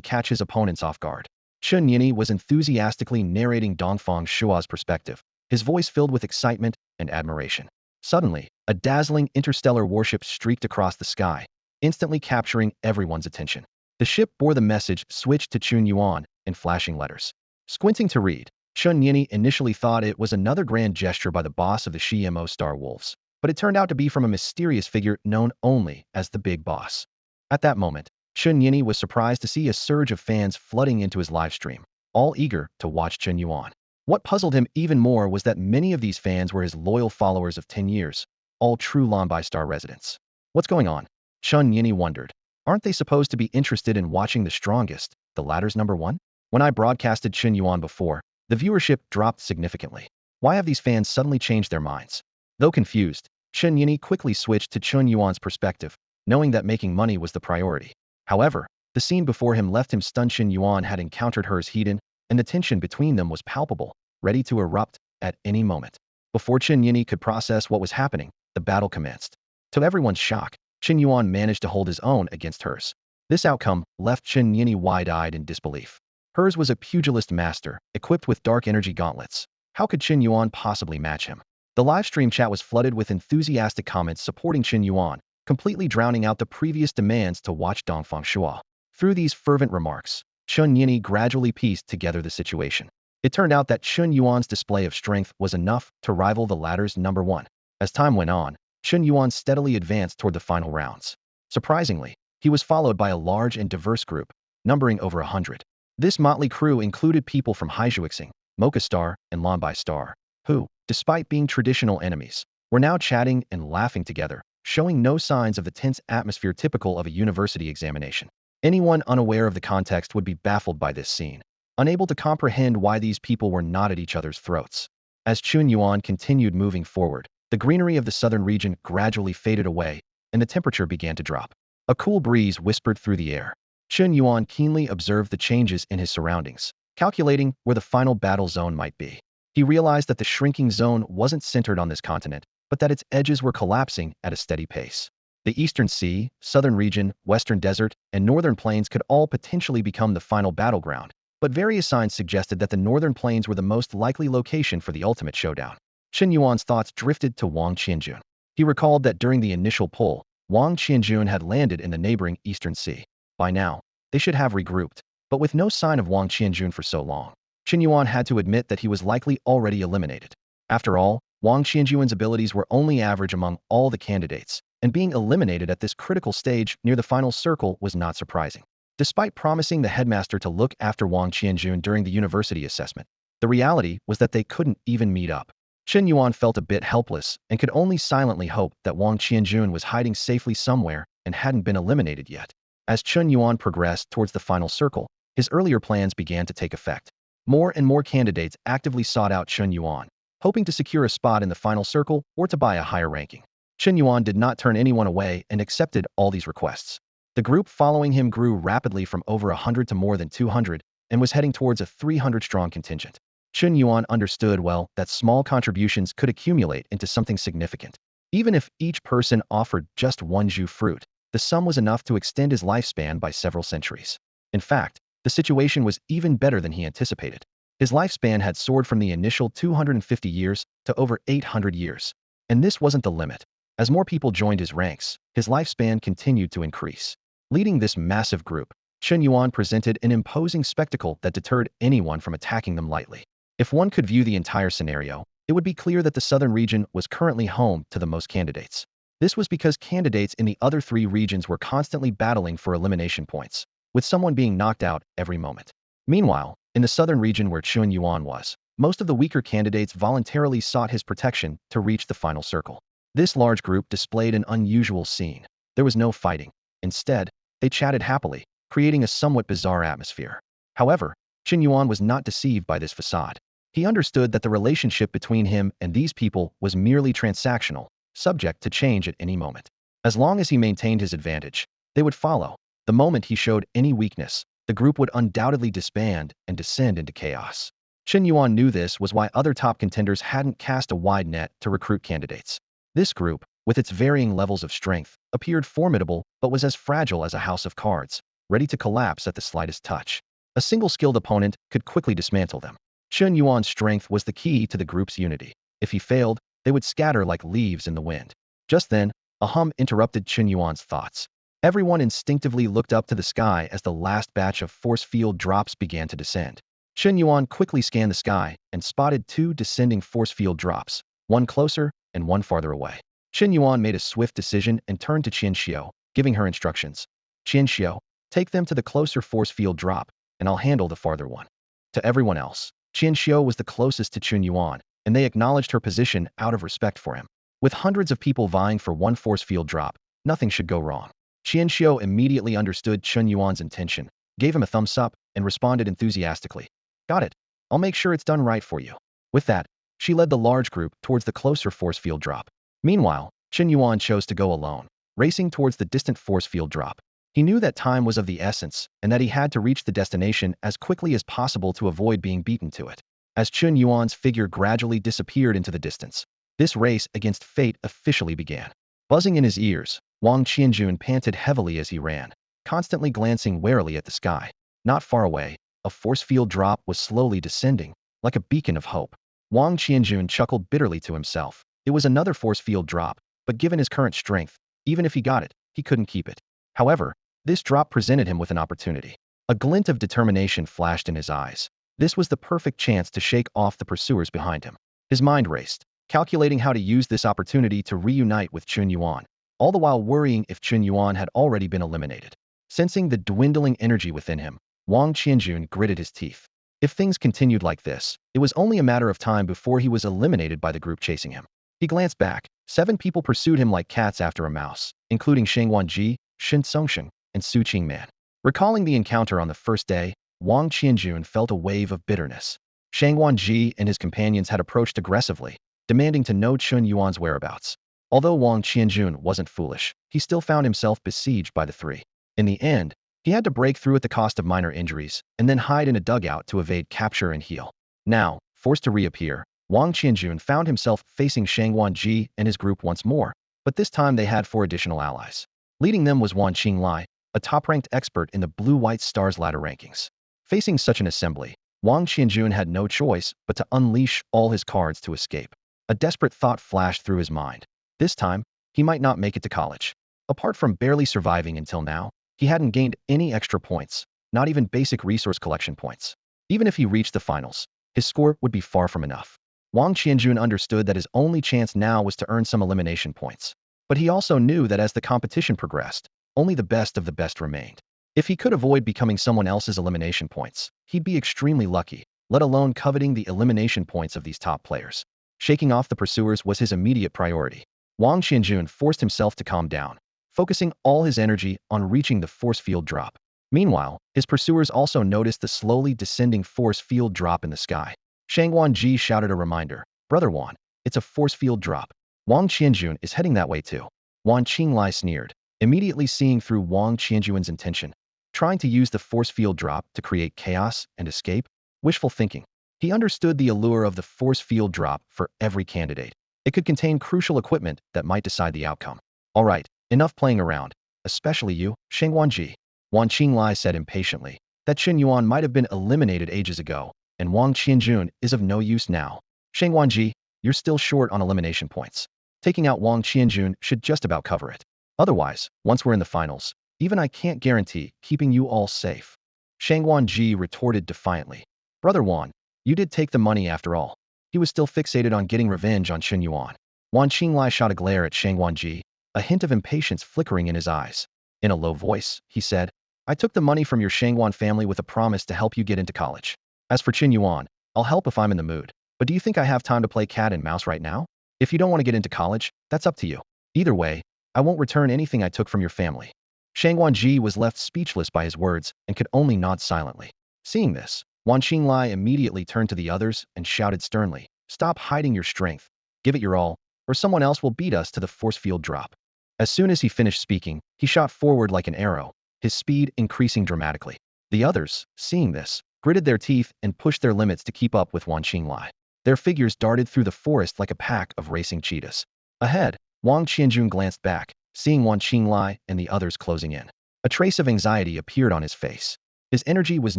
catch his opponents off guard. Chen Yuan was enthusiastically narrating Dongfang Shua's perspective, his voice filled with excitement and admiration. Suddenly, a dazzling interstellar warship streaked across the sky, instantly capturing everyone's attention. The ship bore the message switched to Chen Yuan in flashing letters. Squinting to read, Chen Yuan initially thought it was another grand gesture by the boss of the Shimo Star Wolves, but it turned out to be from a mysterious figure known only as the Big Boss. At that moment, Chen Yuan was surprised to see a surge of fans flooding into his live stream, all eager to watch Chen Yuan. What puzzled him even more was that many of these fans were his loyal followers of 10 years, all true Lie Star residents. What's going on? Chen Yuan wondered. Aren't they supposed to be interested in watching the strongest, the ladder's number one? When I broadcasted Chen Yuan before, the viewership dropped significantly. Why have these fans suddenly changed their minds? Though confused, Chen Yuan quickly switched to Chen Yuan's perspective, knowing that making money was the priority. However, the scene before him left him stunned. Chen Yuan had encountered her as Hedon, and the tension between them was palpable, ready to erupt at any moment. Before Chen Yuan could process what was happening, the battle commenced. To everyone's shock, Chen Yuan managed to hold his own against hers. This outcome left Chen Yuan wide-eyed in disbelief. Hers was a pugilist master, equipped with dark energy gauntlets. How could Chen Yuan possibly match him? The livestream chat was flooded with enthusiastic comments supporting Chen Yuan, completely drowning out the previous demands to watch Dongfang Shua. Through these fervent remarks, Chen Yuan gradually pieced together the situation. It turned out that Chen Yuan's display of strength was enough to rival the ladder's number one. As time went on, Chen Yuan steadily advanced toward the final rounds. Surprisingly, he was followed by a large and diverse group, numbering over 100. This motley crew included people from Haijuixing, Mocha Star, and Lie Star, who, despite being traditional enemies, were now chatting and laughing together, showing no signs of the tense atmosphere typical of a university examination. Anyone unaware of the context would be baffled by this scene, unable to comprehend why these people were not at each other's throats. As Chen Yuan continued moving forward, the greenery of the southern region gradually faded away, and the temperature began to drop. A cool breeze whispered through the air. Chen Yuan keenly observed the changes in his surroundings, calculating where the final battle zone might be. He realized that the shrinking zone wasn't centered on this continent, but that its edges were collapsing at a steady pace. The Eastern Sea, Southern Region, Western Desert, and Northern Plains could all potentially become the final battleground, but various signs suggested that the Northern Plains were the most likely location for the ultimate showdown. Chen Yuan's thoughts drifted to Wang Qianjun. He recalled that during the initial pull, Wang Qianjun had landed in the neighboring Eastern Sea. By now, they should have regrouped, but with no sign of Wang Qianjun for so long, Chen Yuan had to admit that he was likely already eliminated. After all, Wang Qianjun's abilities were only average among all the candidates, and being eliminated at this critical stage near the final circle was not surprising. Despite promising the headmaster to look after Wang Qianjun during the university assessment, the reality was that they couldn't even meet up. Chen Yuan felt a bit helpless and could only silently hope that Wang Qianjun was hiding safely somewhere and hadn't been eliminated yet. As Chen Yuan progressed towards the final circle, his earlier plans began to take effect. More and more candidates actively sought out Chen Yuan, hoping to secure a spot in the final circle or to buy a higher ranking. Chen Yuan did not turn anyone away and accepted all these requests. The group following him grew rapidly from over 100 to more than 200 and was heading towards a 300-strong contingent. Chen Yuan understood well that small contributions could accumulate into something significant. Even if each person offered just one Zhu fruit, the sum was enough to extend his lifespan by several centuries. In fact, the situation was even better than he anticipated. His lifespan had soared from the initial 250 years to over 800 years. And this wasn't the limit. As more people joined his ranks, his lifespan continued to increase. Leading this massive group, Chen Yuan presented an imposing spectacle that deterred anyone from attacking them lightly. If one could view the entire scenario, it would be clear that the southern region was currently home to the most candidates. This was because candidates in the other three regions were constantly battling for elimination points, with someone being knocked out every moment. Meanwhile, in the southern region where Chen Yuan was, most of the weaker candidates voluntarily sought his protection to reach the final circle. This large group displayed an unusual scene. There was no fighting. Instead, they chatted happily, creating a somewhat bizarre atmosphere. However, Chen Yuan was not deceived by this facade. He understood that the relationship between him and these people was merely transactional, subject to change at any moment. As long as he maintained his advantage, they would follow. The moment he showed any weakness, the group would undoubtedly disband and descend into chaos. Chen Yuan knew this was why other top contenders hadn't cast a wide net to recruit candidates. This group, with its varying levels of strength, appeared formidable but was as fragile as a house of cards, ready to collapse at the slightest touch. A single skilled opponent could quickly dismantle them. Chen Yuan's strength was the key to the group's unity. If he failed, they would scatter like leaves in the wind. Just then, a hum interrupted Chen Yuan's thoughts. Everyone instinctively looked up to the sky as the last batch of force field drops began to descend. Chen Yuan quickly scanned the sky and spotted two descending force field drops, one closer and one farther away. Chen Yuan made a swift decision and turned to Qian Xiao, giving her instructions. Qian Xiao, take them to the closer force field drop, and I'll handle the farther one. To everyone else, Qian Xiao was the closest to Chen Yuan, and they acknowledged her position out of respect for him. With hundreds of people vying for one force field drop, nothing should go wrong. Qian Xiao immediately understood Chen Yuan's intention, gave him a thumbs up, and responded enthusiastically. Got it. I'll make sure it's done right for you. With that, she led the large group towards the closer force field drop. Meanwhile, Chen Yuan chose to go alone, racing towards the distant force field drop. He knew that time was of the essence and that he had to reach the destination as quickly as possible to avoid being beaten to it. As Chen Yuan's figure gradually disappeared into the distance, this race against fate officially began. Buzzing in his ears, Wang Qianjun panted heavily as he ran, constantly glancing warily at the sky. Not far away, a force field drop was slowly descending, like a beacon of hope. Wang Qianjun chuckled bitterly to himself. It was another force field drop, but given his current strength, even if he got it, he couldn't keep it. However, this drop presented him with an opportunity. A glint of determination flashed in his eyes. This was the perfect chance to shake off the pursuers behind him. His mind raced, calculating how to use this opportunity to reunite with Chen Yuan, all the while worrying if Chen Yuan had already been eliminated. Sensing the dwindling energy within him, Wang Qianjun gritted his teeth. If things continued like this, it was only a matter of time before he was eliminated by the group chasing him. He glanced back. 7 people pursued him like cats after a mouse, including Shang Wanji, Shen Songshen, and Su Qingman. Recalling the encounter on the first day, Wang Qianjun felt a wave of bitterness. Shang Wanji and his companions had approached aggressively, demanding to know Chen Yuan's whereabouts. Although Wang Qianjun wasn't foolish, he still found himself besieged by the three. In the end, he had to break through at the cost of minor injuries, and then hide in a dugout to evade capture and heal. Now, forced to reappear, Wang Qianjun found himself facing Shang Wanji and his group once more, but this time they had 4 additional allies. Leading them was Wan Qinglai, a top-ranked expert in the Blue-White Stars ladder rankings. Facing such an assembly, Wang Qianjun had no choice but to unleash all his cards to escape. A desperate thought flashed through his mind. This time, he might not make it to college. Apart from barely surviving until now, he hadn't gained any extra points, not even basic resource collection points. Even if he reached the finals, his score would be far from enough. Wang Qianjun understood that his only chance now was to earn some elimination points. But he also knew that as the competition progressed, only the best of the best remained. If he could avoid becoming someone else's elimination points, he'd be extremely lucky, let alone coveting the elimination points of these top players. Shaking off the pursuers was his immediate priority. Wang Qianjun forced himself to calm down, focusing all his energy on reaching the force field drop. Meanwhile, his pursuers also noticed the slowly descending force field drop in the sky. Shang Wanji shouted a reminder, "Brother Wan, it's a force field drop. Wang Qianjun is heading that way too." Wan Qinglai sneered, immediately seeing through Wang Qianjun's intention. Trying to use the force field drop to create chaos and escape? Wishful thinking. He understood the allure of the force field drop for every candidate. It could contain crucial equipment that might decide the outcome. All right, enough playing around, especially you, Shang Wanji. Wan Qinglai said impatiently. That Chen Yuan might have been eliminated ages ago, and Wang Qianjun is of no use now. Shang Wanji, you're still short on elimination points. Taking out Wang Qianjun should just about cover it. Otherwise, once we're in the finals, even I can't guarantee keeping you all safe. Shang Wanji retorted defiantly. Brother Wan, you did take the money after all. He was still fixated on getting revenge on Chen Yuan. Wan Qinglai shot a glare at Shang Wanji, a hint of impatience flickering in his eyes. In a low voice, he said, I took the money from your Shangwan family with a promise to help you get into college. As for Chen Yuan, I'll help if I'm in the mood. But do you think I have time to play cat and mouse right now? If you don't want to get into college, that's up to you. Either way, I won't return anything I took from your family. Shang Wanji was left speechless by his words and could only nod silently. Seeing this, Wan Qinglai immediately turned to the others and shouted sternly, Stop hiding your strength. Give it your all, or someone else will beat us to the force field drop. As soon as he finished speaking, he shot forward like an arrow, his speed increasing dramatically. The others, seeing this, gritted their teeth and pushed their limits to keep up with Wan Qinglai. Their figures darted through the forest like a pack of racing cheetahs. Ahead, Wang Qianjun glanced back, seeing Wan Qinglai and the others closing in. A trace of anxiety appeared on his face. His energy was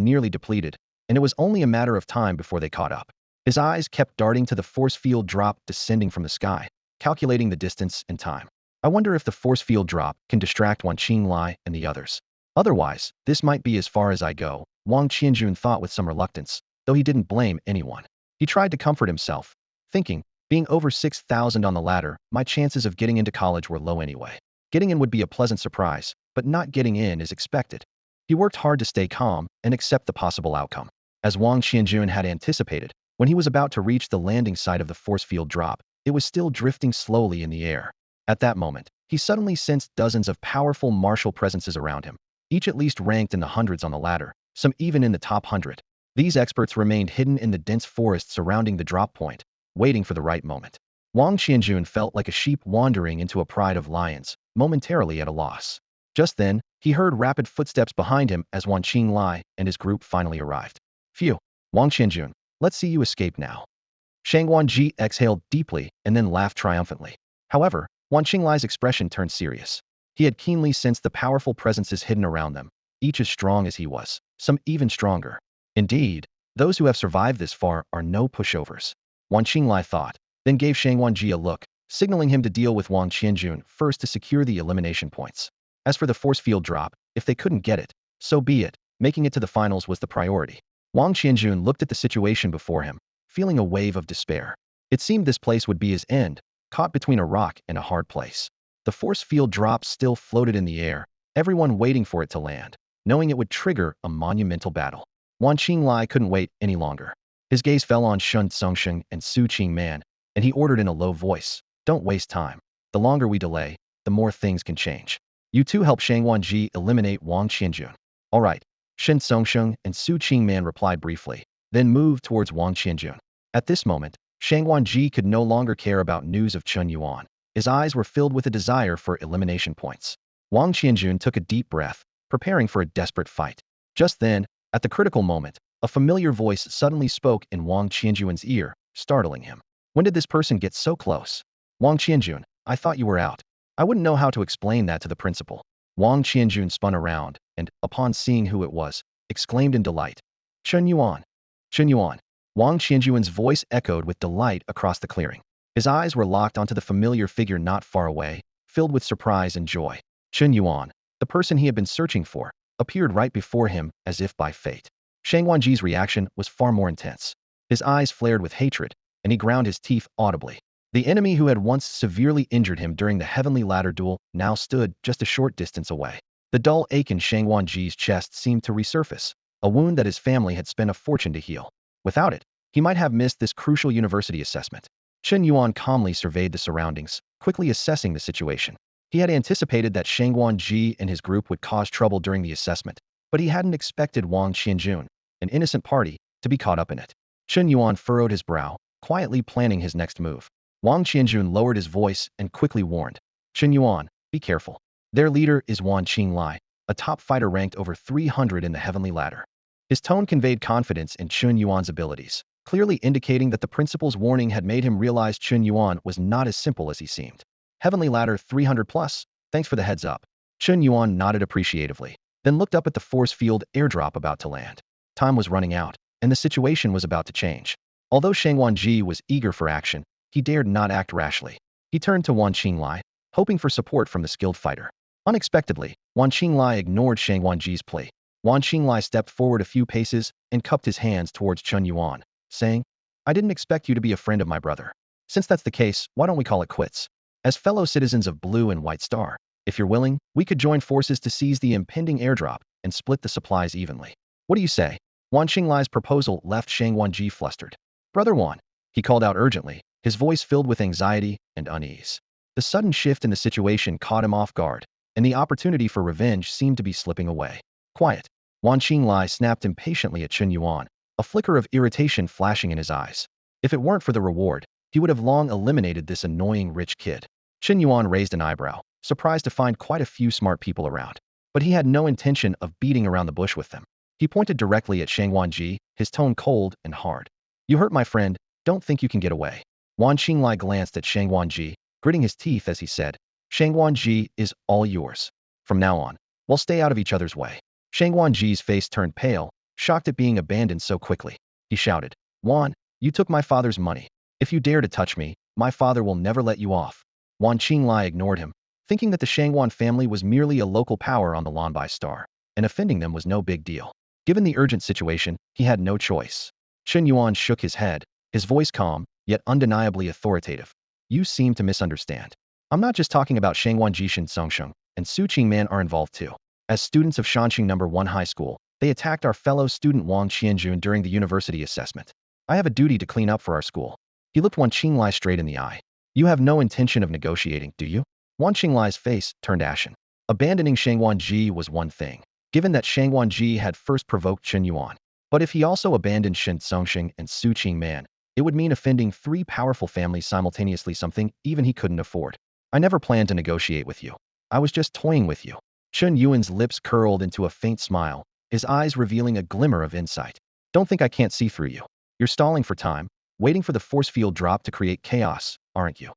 nearly depleted, and it was only a matter of time before they caught up. His eyes kept darting to the force field drop descending from the sky, calculating the distance and time. I wonder if the force field drop can distract Wan Qinglai and the others. Otherwise, this might be as far as I go, Wang Qianjun thought with some reluctance, though he didn't blame anyone. He tried to comfort himself, thinking, being over 6,000 on the ladder, my chances of getting into college were low anyway. Getting in would be a pleasant surprise, but not getting in is expected. He worked hard to stay calm and accept the possible outcome. As Wang Qianjun had anticipated, when he was about to reach the landing site of the force field drop, it was still drifting slowly in the air. At that moment, he suddenly sensed dozens of powerful martial presences around him, each at least ranked in the hundreds on the ladder, some even in the top 100. These experts remained hidden in the dense forest surrounding the drop point, waiting for the right moment. Wang Qianjun felt like a sheep wandering into a pride of lions, momentarily at a loss. Just then, he heard rapid footsteps behind him as Wan Qinglai and his group finally arrived. Phew, Wang Qianjun, let's see you escape now. Shang Wanji exhaled deeply and then laughed triumphantly. However, Wan Qinglai's expression turned serious. He had keenly sensed the powerful presences hidden around them, each as strong as he was, some even stronger. Indeed, those who have survived this far are no pushovers. Wan Qinglai thought, then gave Shang Wanji a look, signaling him to deal with Wang Qianjun first to secure the elimination points. As for the force field drop, if they couldn't get it, so be it, making it to the finals was the priority. Wang Qianjun looked at the situation before him, feeling a wave of despair. It seemed this place would be his end, caught between a rock and a hard place. The force field drop still floated in the air, everyone waiting for it to land, knowing it would trigger a monumental battle. Wan Qinglai couldn't wait any longer. His gaze fell on Shun Tsungsheng and Su Qingman, and he ordered in a low voice, Don't waste time. The longer we delay, the more things can change. You two help Shang Wanji eliminate Wang Qianjun. All right. Shen Tsungsheng and Su Qingman replied briefly, then moved towards Wang Qianjun. At this moment, Shang Wanji could no longer care about news of Chen Yuan. His eyes were filled with a desire for elimination points. Wang Qianjun took a deep breath, preparing for a desperate fight. Just then, at the critical moment, a familiar voice suddenly spoke in Wang Qianjun's ear, startling him. When did this person get so close? Wang Qianjun, I thought you were out. I wouldn't know how to explain that to the principal. Wang Qianjun spun around and, upon seeing who it was, exclaimed in delight. Chen Yuan. Chen Yuan. Wang Qianjun's voice echoed with delight across the clearing. His eyes were locked onto the familiar figure not far away, filled with surprise and joy. Chen Yuan, the person he had been searching for, appeared right before him as if by fate. Shang Wanji's reaction was far more intense. His eyes flared with hatred, and he ground his teeth audibly. The enemy who had once severely injured him during the heavenly ladder duel now stood just a short distance away. The dull ache in Shang Wanji's chest seemed to resurface, a wound that his family had spent a fortune to heal. Without it, he might have missed this crucial university assessment. Chen Yuan calmly surveyed the surroundings, quickly assessing the situation. He had anticipated that Shang Wanji and his group would cause trouble during the assessment, but he hadn't expected Wang Qianjun, an innocent party, to be caught up in it. Chen Yuan furrowed his brow, quietly planning his next move. Wang Qianjun lowered his voice and quickly warned, Chen Yuan, be careful. Their leader is Wan Qinglai, a top fighter ranked over 300 in the heavenly ladder. His tone conveyed confidence in Chen Yuan's abilities. clearly indicating that the principal's warning had made him realize Chen Yuan was not as simple as he seemed. Heavenly Ladder 300 plus, thanks for the heads up. Chen Yuan nodded appreciatively, then looked up at the force field airdrop about to land. Time was running out, and the situation was about to change. Although Shang Wanji was eager for action, he dared not act rashly. He turned to Wan Qinglai, hoping for support from the skilled fighter. Unexpectedly, Wan Qinglai ignored Shang Wanji's plea. Wan Qinglai stepped forward a few paces and cupped his hands towards Chen Yuan, saying, I didn't expect you to be a friend of my brother. Since that's the case, why don't we call it quits? As fellow citizens of Blue and White Star, if you're willing, we could join forces to seize the impending airdrop and split the supplies evenly. What do you say? Wan Qinglai's proposal left Shang Wanji flustered. Brother Wan, he called out urgently, his voice filled with anxiety and unease. The sudden shift in the situation caught him off guard, and the opportunity for revenge seemed to be slipping away. Quiet. Wan Qinglai snapped impatiently at Chen Yuan, a flicker of irritation flashing in his eyes. If it weren't for the reward, he would have long eliminated this annoying rich kid. Chen Yuan raised an eyebrow, surprised to find quite a few smart people around. But he had no intention of beating around the bush with them. He pointed directly at Shang Wanji, his tone cold and hard. You hurt my friend, don't think you can get away. Wan Qinglai glanced at Shang Wanji, gritting his teeth as he said, Shang Wanji is all yours. From now on, we'll stay out of each other's way. Shang Wanji's face turned pale, shocked at being abandoned so quickly. He shouted, Wan, you took my father's money. If you dare to touch me, my father will never let you off. Wan Qinglai ignored him, thinking that the Shangwan family was merely a local power on the Lanbai Star, and offending them was no big deal. Given the urgent situation, he had no choice. Chen Yuan shook his head, his voice calm, yet undeniably authoritative. You seem to misunderstand. I'm not just talking about Shangwan Jishin Songsheng, and Su Qingman are involved too. As students of Shanqing No. 1 High School, they attacked our fellow student Wang Qianjun during the university assessment. I have a duty to clean up for our school. He looked Wan Qinglai straight in the eye. You have no intention of negotiating, do you? Wan Qinglai's face turned ashen. Abandoning Shang Wanji was one thing, given that Shang Wanji had first provoked Chen Yuan. But if he also abandoned Shen Songsheng and Su Qingman, it would mean offending three powerful families simultaneously, something even he couldn't afford. I never planned to negotiate with you. I was just toying with you. Chen Yuan's lips curled into a faint smile, his eyes revealing a glimmer of insight. Don't think I can't see through you. You're stalling for time, waiting for the force field drop to create chaos, aren't you?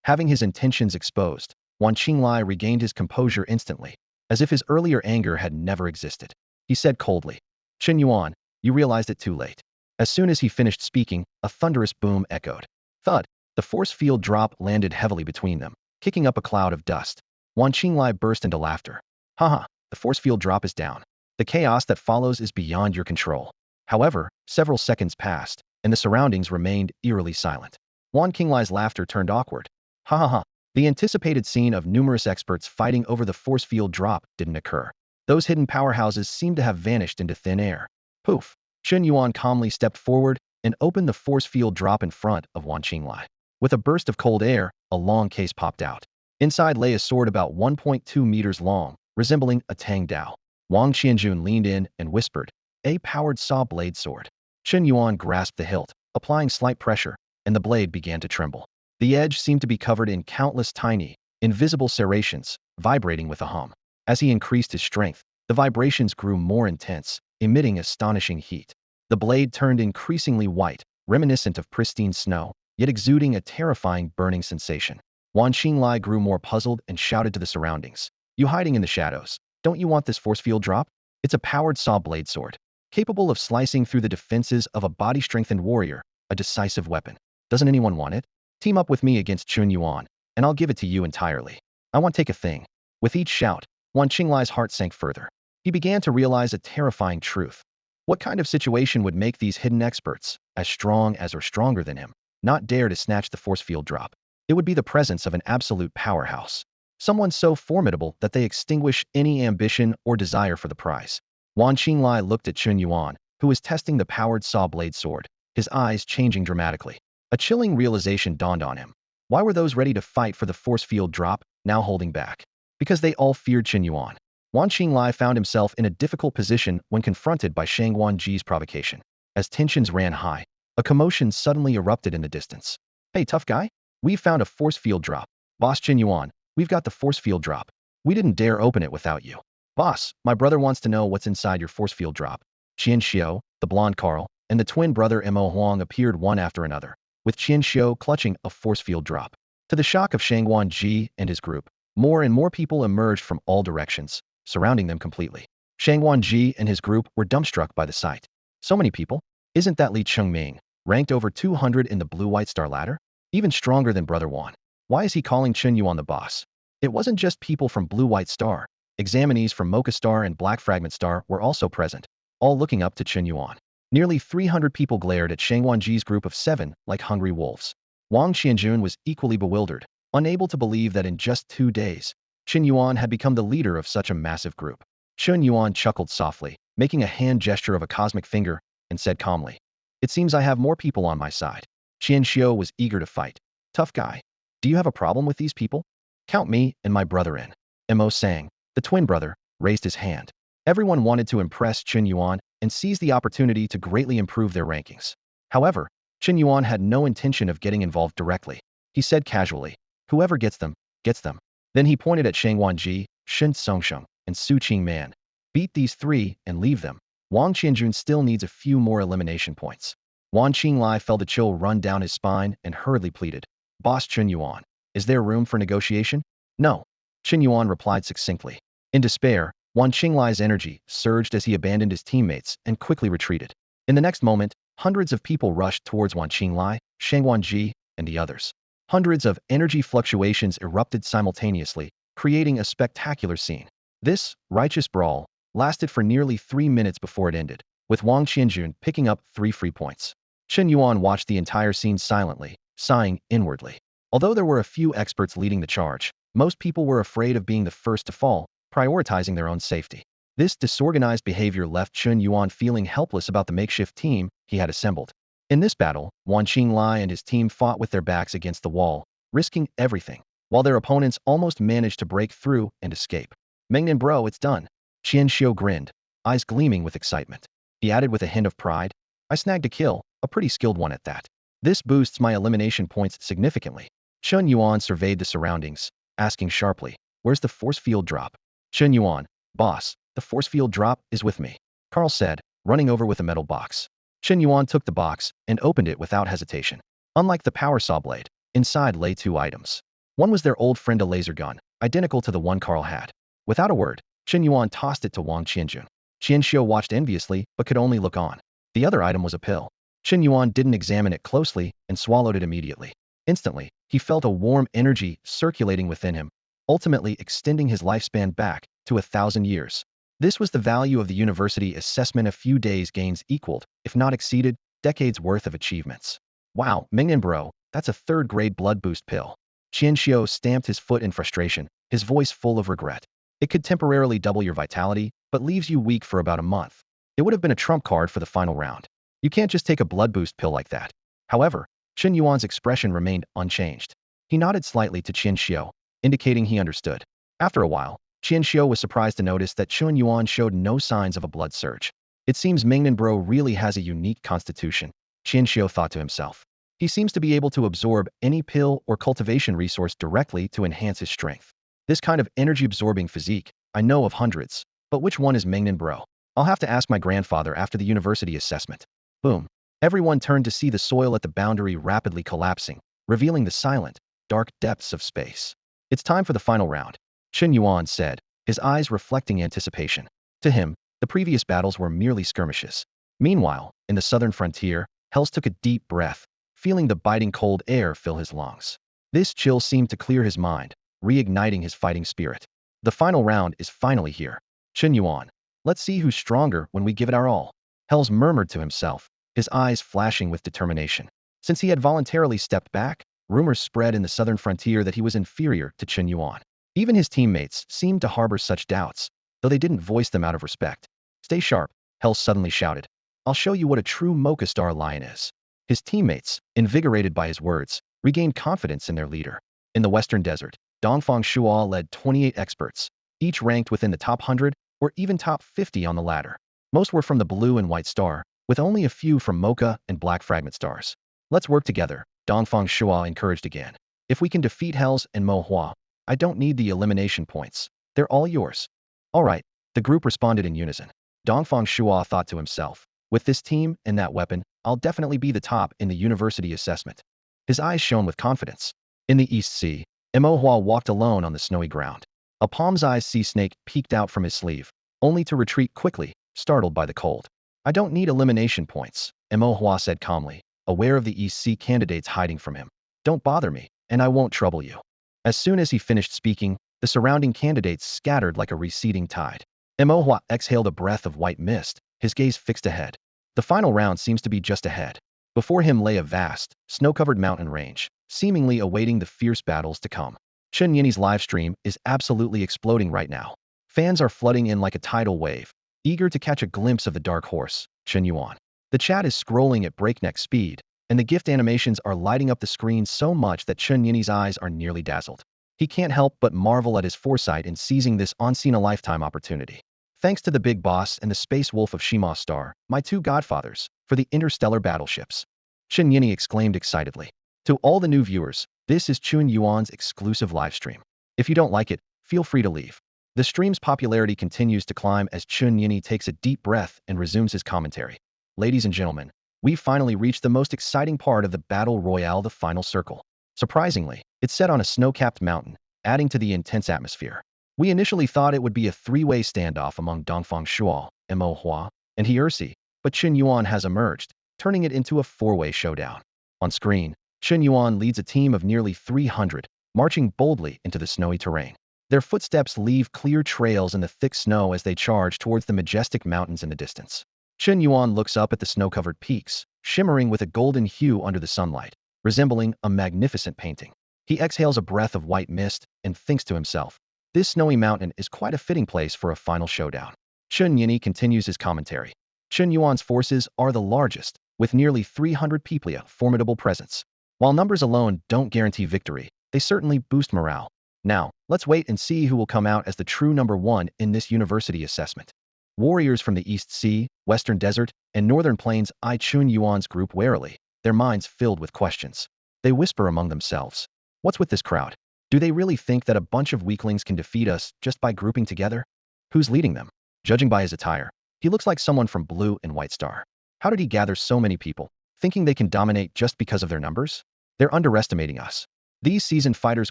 Having his intentions exposed, Wan Qinglai regained his composure instantly, as if his earlier anger had never existed. He said coldly, Chen Yuan, you realized it too late. As soon as he finished speaking, a thunderous boom echoed. Thud! The force field drop landed heavily between them, kicking up a cloud of dust. Wan Qinglai burst into laughter. Haha, the force field drop is down. The chaos that follows is beyond your control. However, several seconds passed, and the surroundings remained eerily silent. Wan Qinglai's laughter turned awkward. Ha ha ha. The anticipated scene of numerous experts fighting over the force field drop didn't occur. Those hidden powerhouses seemed to have vanished into thin air. Poof! Chen Yuan calmly stepped forward and opened the force field drop in front of Wan Qinglai. With a burst of cold air, a long case popped out. Inside lay a sword about 1.2 meters long, resembling a Tang Dao. Wang Qianjun leaned in and whispered, a powered saw blade sword. Chen Yuan grasped the hilt, applying slight pressure, and the blade began to tremble. The edge seemed to be covered in countless tiny, invisible serrations, vibrating with a hum. As he increased his strength, the vibrations grew more intense, emitting astonishing heat. The blade turned increasingly white, reminiscent of pristine snow, yet exuding a terrifying burning sensation. Wan Qinglai grew more puzzled and shouted to the surroundings. You hiding in the shadows, don't you want this force field drop? It's a powered saw blade sword, capable of slicing through the defenses of a body-strengthened warrior, a decisive weapon. Doesn't anyone want it? Team up with me against Chen Yuan, and I'll give it to you entirely. I won't take a thing. With each shout, Wan Qinglai's heart sank further. He began to realize a terrifying truth. What kind of situation would make these hidden experts, as strong as or stronger than him, not dare to snatch the force field drop? It would be the presence of an absolute powerhouse. Someone so formidable that they extinguish any ambition or desire for the prize. Wan Qinglai looked at Chen Yuan, who was testing the powered saw blade sword, his eyes changing dramatically. A chilling realization dawned on him. Why were those ready to fight for the force field drop now holding back? Because they all feared Chen Yuan. Wan Qinglai found himself in a difficult position when confronted by Shang Wanji's provocation. As tensions ran high, a commotion suddenly erupted in the distance. Hey, tough guy? We've found a force field drop. Boss Chen Yuan, we've got the force field drop. We didn't dare open it without you. Boss, my brother wants to know what's inside your force field drop. Qian Xiao, the blonde Carl, and the twin brother Mo Huang appeared one after another, with Qian Xiu clutching a force field drop. To the shock of Shang Wanji and his group, more and more people emerged from all directions, surrounding them completely. Shang Wanji and his group were dumbstruck by the sight. So many people? Isn't that Lie Ming, ranked over 200 in the blue-white star ladder? Even stronger than Brother Wan. Why is he calling Chen Yuan the boss? It wasn't just people from blue-white star. Examinees from Mocha Star and Black Fragment Star were also present, all looking up to Chen Yuan. Nearly 300 people glared at Shang Wanji's group of 7 like hungry wolves. Wang Qianjun was equally bewildered, unable to believe that in just 2 days, Chen Yuan had become the leader of such a massive group. Chen Yuan chuckled softly, making a hand gesture of a cosmic finger, and said calmly, "It seems I have more people on my side." Qian Xiu was eager to fight. "Tough guy. Do you have a problem with these people? Count me and my brother in." Mo Sang, the twin brother, raised his hand. Everyone wanted to impress Chen Yuan and seize the opportunity to greatly improve their rankings. However, Chen Yuan had no intention of getting involved directly. He said casually, "Whoever gets them, gets them." Then he pointed at Shang Wanji, Shen Songsheng, and Su Qingman. "Beat these 3 and leave them." Wang Qianjun still needs a few more elimination points. Wan Qinglai felt a chill run down his spine and hurriedly pleaded, "Boss Chen Yuan, is there room for negotiation?" "No," Chen Yuan replied succinctly. In despair, Wan Qinglai's energy surged as he abandoned his teammates and quickly retreated. In the next moment, hundreds of people rushed towards Wan Qinglai, Shang Wanji, and the others. Hundreds of energy fluctuations erupted simultaneously, creating a spectacular scene. This righteous brawl lasted for nearly 3 minutes before it ended, with Wang Qianjun picking up 3 free points. Chen Yuan watched the entire scene silently, sighing inwardly. Although there were a few experts leading the charge, most people were afraid of being the first to fall, prioritizing their own safety. This disorganized behavior left Chen Yuan feeling helpless about the makeshift team he had assembled. In this battle, Wan Qinglai and his team fought with their backs against the wall, risking everything, while their opponents almost managed to break through and escape. "Mengnan bro, it's done." Qian Xiu grinned, eyes gleaming with excitement. He added with a hint of pride, "I snagged a kill, a pretty skilled one at that. This boosts my elimination points significantly." Chen Yuan surveyed the surroundings, asking sharply, "Where's the force field drop?" Chen Yuan, "Boss, the force field drop is with me," Carl said, running over with a metal box. Chen Yuan took the box and opened it without hesitation. Unlike the power saw blade, inside lay 2 items. One was their old friend, a laser gun, identical to the one Carl had. Without a word, Chen Yuan tossed it to Wang Qianjun. Qian Xiu watched enviously but could only look on. The other item was a pill. Chen Yuan didn't examine it closely and swallowed it immediately. Instantly, he felt a warm energy circulating within him, ultimately extending his lifespan back to 1,000 years. This was the value of the university assessment. A few days gains equaled, if not exceeded, decades worth of achievements. "Wow, Mingnan bro, that's a 3rd-grade blood boost pill." Qian Xiu stamped his foot in frustration, his voice full of regret. "It could temporarily double your vitality, but leaves you weak for about a month. It would have been a trump card for the final round. You can't just take a blood boost pill like that." However, Chen Yuan's expression remained unchanged. He nodded slightly to Qian Xiu, indicating he understood. After a while, Qian Xiu was surprised to notice that Chen Yuan showed no signs of a blood surge. "It seems Mingnan bro really has a unique constitution," Qian Xiu thought to himself. "He seems to be able to absorb any pill or cultivation resource directly to enhance his strength. This kind of energy-absorbing physique, I know of hundreds, but which one is Mingnan bro? I'll have to ask my grandfather after the university assessment." Boom. Everyone turned to see the soil at the boundary rapidly collapsing, revealing the silent, dark depths of space. "It's time for the final round," Chen Yuan said, his eyes reflecting anticipation. To him, the previous battles were merely skirmishes. Meanwhile, in the southern frontier, Hells took a deep breath, feeling the biting cold air fill his lungs. This chill seemed to clear his mind, reigniting his fighting spirit. "The final round is finally here. Chen Yuan, let's see who's stronger when we give it our all." Hells murmured to himself, his eyes flashing with determination. Since he had voluntarily stepped back, rumors spread in the southern frontier that he was inferior to Chen Yuan. Even his teammates seemed to harbor such doubts, though they didn't voice them out of respect. "Stay sharp," Hells suddenly shouted. "I'll show you what a true Mocha Star lion is." His teammates, invigorated by his words, regained confidence in their leader. In the western desert, Dongfang Shuo led 28 experts, each ranked within the top 100 or even top 50 on the ladder. Most were from the blue and white star, with only a few from Mocha and Black Fragment stars. "Let's work together," Dongfang Shuo encouraged again. "If we can defeat Hells and Mo Hua, I don't need the elimination points. They're all yours." "All right," the group responded in unison. Dongfang Shuo thought to himself, With this team and that weapon, I'll definitely be the top in the university assessment. His eyes shone with confidence. In the East Sea, Mo Hua walked alone on the snowy ground. A palm-sized sea snake peeked out from his sleeve, only to retreat quickly, startled by the cold. I don't need elimination points, Mo Hua said calmly, aware of the East Sea candidates hiding from him. Don't bother me, and I won't trouble you. As soon as he finished speaking, the surrounding candidates scattered like a receding tide. Mo Hua exhaled a breath of white mist, his gaze fixed ahead. The final round seems to be just ahead. Before him lay a vast, snow-covered mountain range, seemingly awaiting the fierce battles to come. Chen Yuan's live stream is absolutely exploding right now. Fans are flooding in like a tidal wave, eager to catch a glimpse of the dark horse, Chen Yuan. The chat is scrolling at breakneck speed, and the gift animations are lighting up the screen so much that Chen Yuan's eyes are nearly dazzled. He can't help but marvel at his foresight in seizing this once-in-a-lifetime opportunity. Thanks to the Big Boss and the Space Wolf of Shima Star, my two godfathers, for the interstellar battleships. Chen Yuan exclaimed excitedly. To all the new viewers, this is Chen Yuan's exclusive livestream. If you don't like it, feel free to leave. The stream's popularity continues to climb as Chen Yuan takes a deep breath and resumes his commentary. Ladies and gentlemen, we've finally reached the most exciting part of the battle royale, the final circle. Surprisingly, it's set on a snow-capped mountain, adding to the intense atmosphere. We initially thought it would be a three-way standoff among Dongfang Shuo, Mo Hua, and Heersi, but Chen Yuan has emerged, turning it into a four-way showdown. On screen, Chen Yuan leads a team of nearly 300, marching boldly into the snowy terrain. Their footsteps leave clear trails in the thick snow as they charge towards the majestic mountains in the distance. Chen Yuan looks up at the snow-covered peaks, shimmering with a golden hue under the sunlight, resembling a magnificent painting. He exhales a breath of white mist and thinks to himself, this snowy mountain is quite a fitting place for a final showdown. Chen Yuan continues his commentary. Chen Yuan's forces are the largest, with nearly 300 people, a formidable presence. While numbers alone don't guarantee victory, they certainly boost morale. Now, let's wait and see who will come out as the true number one in this university assessment. Warriors from the East Sea, Western Desert, and Northern Plains eye Chen Yuan's group warily, their minds filled with questions. They whisper among themselves. What's with this crowd? Do they really think that a bunch of weaklings can defeat us just by grouping together? Who's leading them? Judging by his attire, he looks like someone from Blue and White Star. How did he gather so many people, thinking they can dominate just because of their numbers? They're underestimating us. These seasoned fighters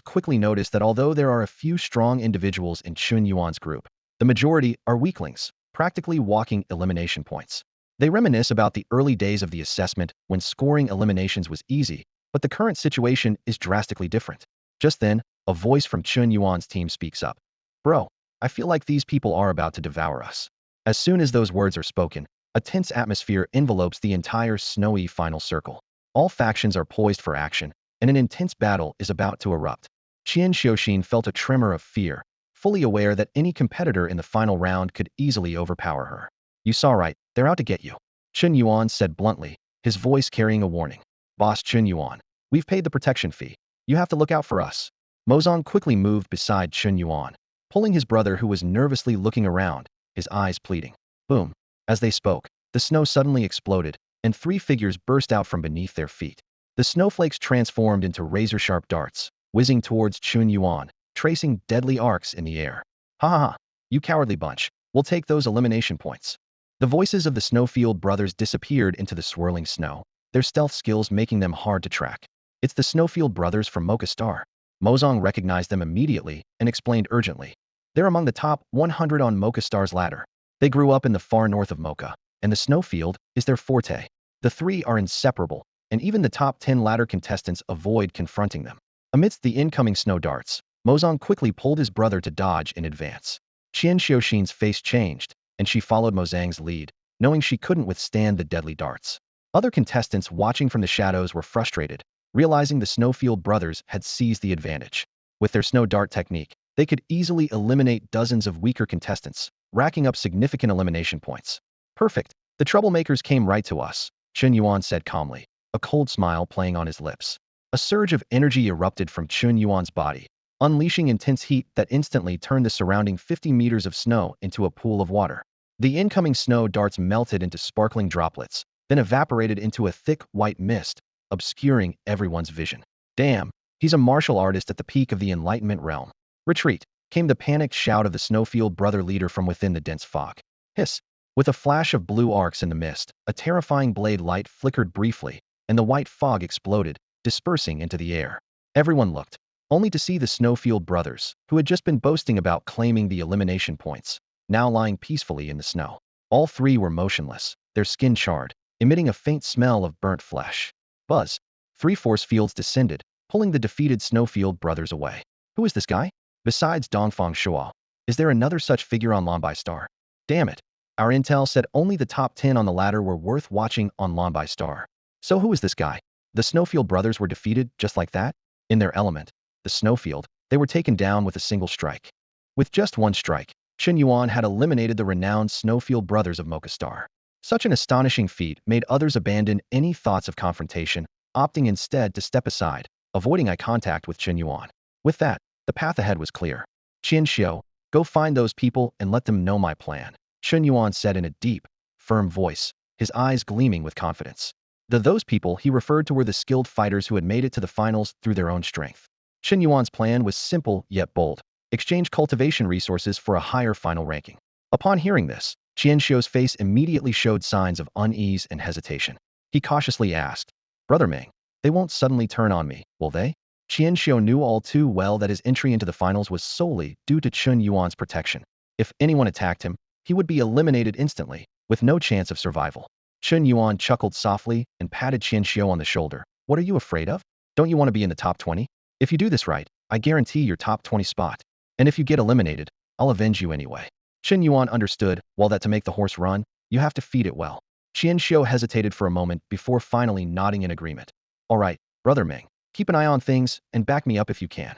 quickly notice that although there are a few strong individuals in Chen Yuan's group, the majority are weaklings, practically walking elimination points. They reminisce about the early days of the assessment when scoring eliminations was easy, but the current situation is drastically different. Just then, a voice from Chen Yuan's team speaks up. Bro, I feel like these people are about to devour us. As soon as those words are spoken, a tense atmosphere envelopes the entire snowy final circle. All factions are poised for action, and an intense battle is about to erupt. Qian Xiuxin felt a tremor of fear, fully aware that any competitor in the final round could easily overpower her. You saw right, they're out to get you. Chen Yuan said bluntly, his voice carrying a warning. Boss Chen Yuan, we've paid the protection fee. You have to look out for us. Mozong quickly moved beside Chen Yuan, pulling his brother who was nervously looking around, his eyes pleading. Boom. As they spoke, the snow suddenly exploded, and three figures burst out from beneath their feet. The snowflakes transformed into razor-sharp darts, whizzing towards Chen Yuan, tracing deadly arcs in the air. Ha ha ha, you cowardly bunch, we'll take those elimination points. The voices of the Snowfield brothers disappeared into the swirling snow, their stealth skills making them hard to track. It's the Snowfield brothers from Mocha Star. Mozong recognized them immediately and explained urgently. They're among the top 100 on Mocha Star's ladder. They grew up in the far north of Mocha, and the Snowfield is their forte. The three are inseparable, and even the top 10 ladder contestants avoid confronting them. Amidst the incoming snow darts, Mozong quickly pulled his brother to dodge in advance. Qian Xiuxin's face changed, and she followed Mozang's lead, knowing she couldn't withstand the deadly darts. Other contestants watching from the shadows were frustrated, realizing the Snowfield brothers had seized the advantage. With their snow dart technique, they could easily eliminate dozens of weaker contestants, racking up significant elimination points. Perfect. The troublemakers came right to us, Chen Yuan said calmly, a cold smile playing on his lips. A surge of energy erupted from Chen Yuan's body, unleashing intense heat that instantly turned the surrounding 50 meters of snow into a pool of water. The incoming snow darts melted into sparkling droplets, then evaporated into a thick white mist, obscuring everyone's vision. Damn, he's a martial artist at the peak of the enlightenment realm. Retreat, came the panicked shout of the Snowfield brother leader from within the dense fog. Hiss. With a flash of blue arcs in the mist, a terrifying blade light flickered briefly, and the white fog exploded, dispersing into the air. Everyone looked, only to see the Snowfield brothers, who had just been boasting about claiming the elimination points, now lying peacefully in the snow. All three were motionless, their skin charred, emitting a faint smell of burnt flesh. Buzz. Three force fields descended, pulling the defeated Snowfield brothers away. Who is this guy? Besides Dongfang Shuo, is there another such figure on Lonbai Star? Damn it. Our intel said only the top 10 on the ladder were worth watching on Lonbai Star. So who is this guy? The Snowfield brothers were defeated just like that? In their element, the Snowfield, they were taken down with a single strike. With just one strike, Chen Yuan had eliminated the renowned Snowfield brothers of Mocha Star. Such an astonishing feat made others abandon any thoughts of confrontation, opting instead to step aside, avoiding eye contact with Chen Yuan. With that, the path ahead was clear. Qian Xiu, go find those people and let them know my plan, Chen Yuan said in a deep, firm voice, his eyes gleaming with confidence. Those people he referred to were the skilled fighters who had made it to the finals through their own strength. Chen Yuan's plan was simple yet bold. Exchange cultivation resources for a higher final ranking. Upon hearing this, Qian Xiu's face immediately showed signs of unease and hesitation. He cautiously asked, Brother Ming, they won't suddenly turn on me, will they? Qian Xiu knew all too well that his entry into the finals was solely due to Chen Yuan's protection. If anyone attacked him, he would be eliminated instantly, with no chance of survival. Chen Yuan chuckled softly and patted Qian Xiu on the shoulder. What are you afraid of? Don't you want to be in the top 20? If you do this right, I guarantee your top 20 spot. And if you get eliminated, I'll avenge you anyway. Chen Yuan understood, well, that to make the horse run, you have to feed it well. Qian Xiu hesitated for a moment before finally nodding in agreement. All right, Brother Ming, keep an eye on things and back me up if you can.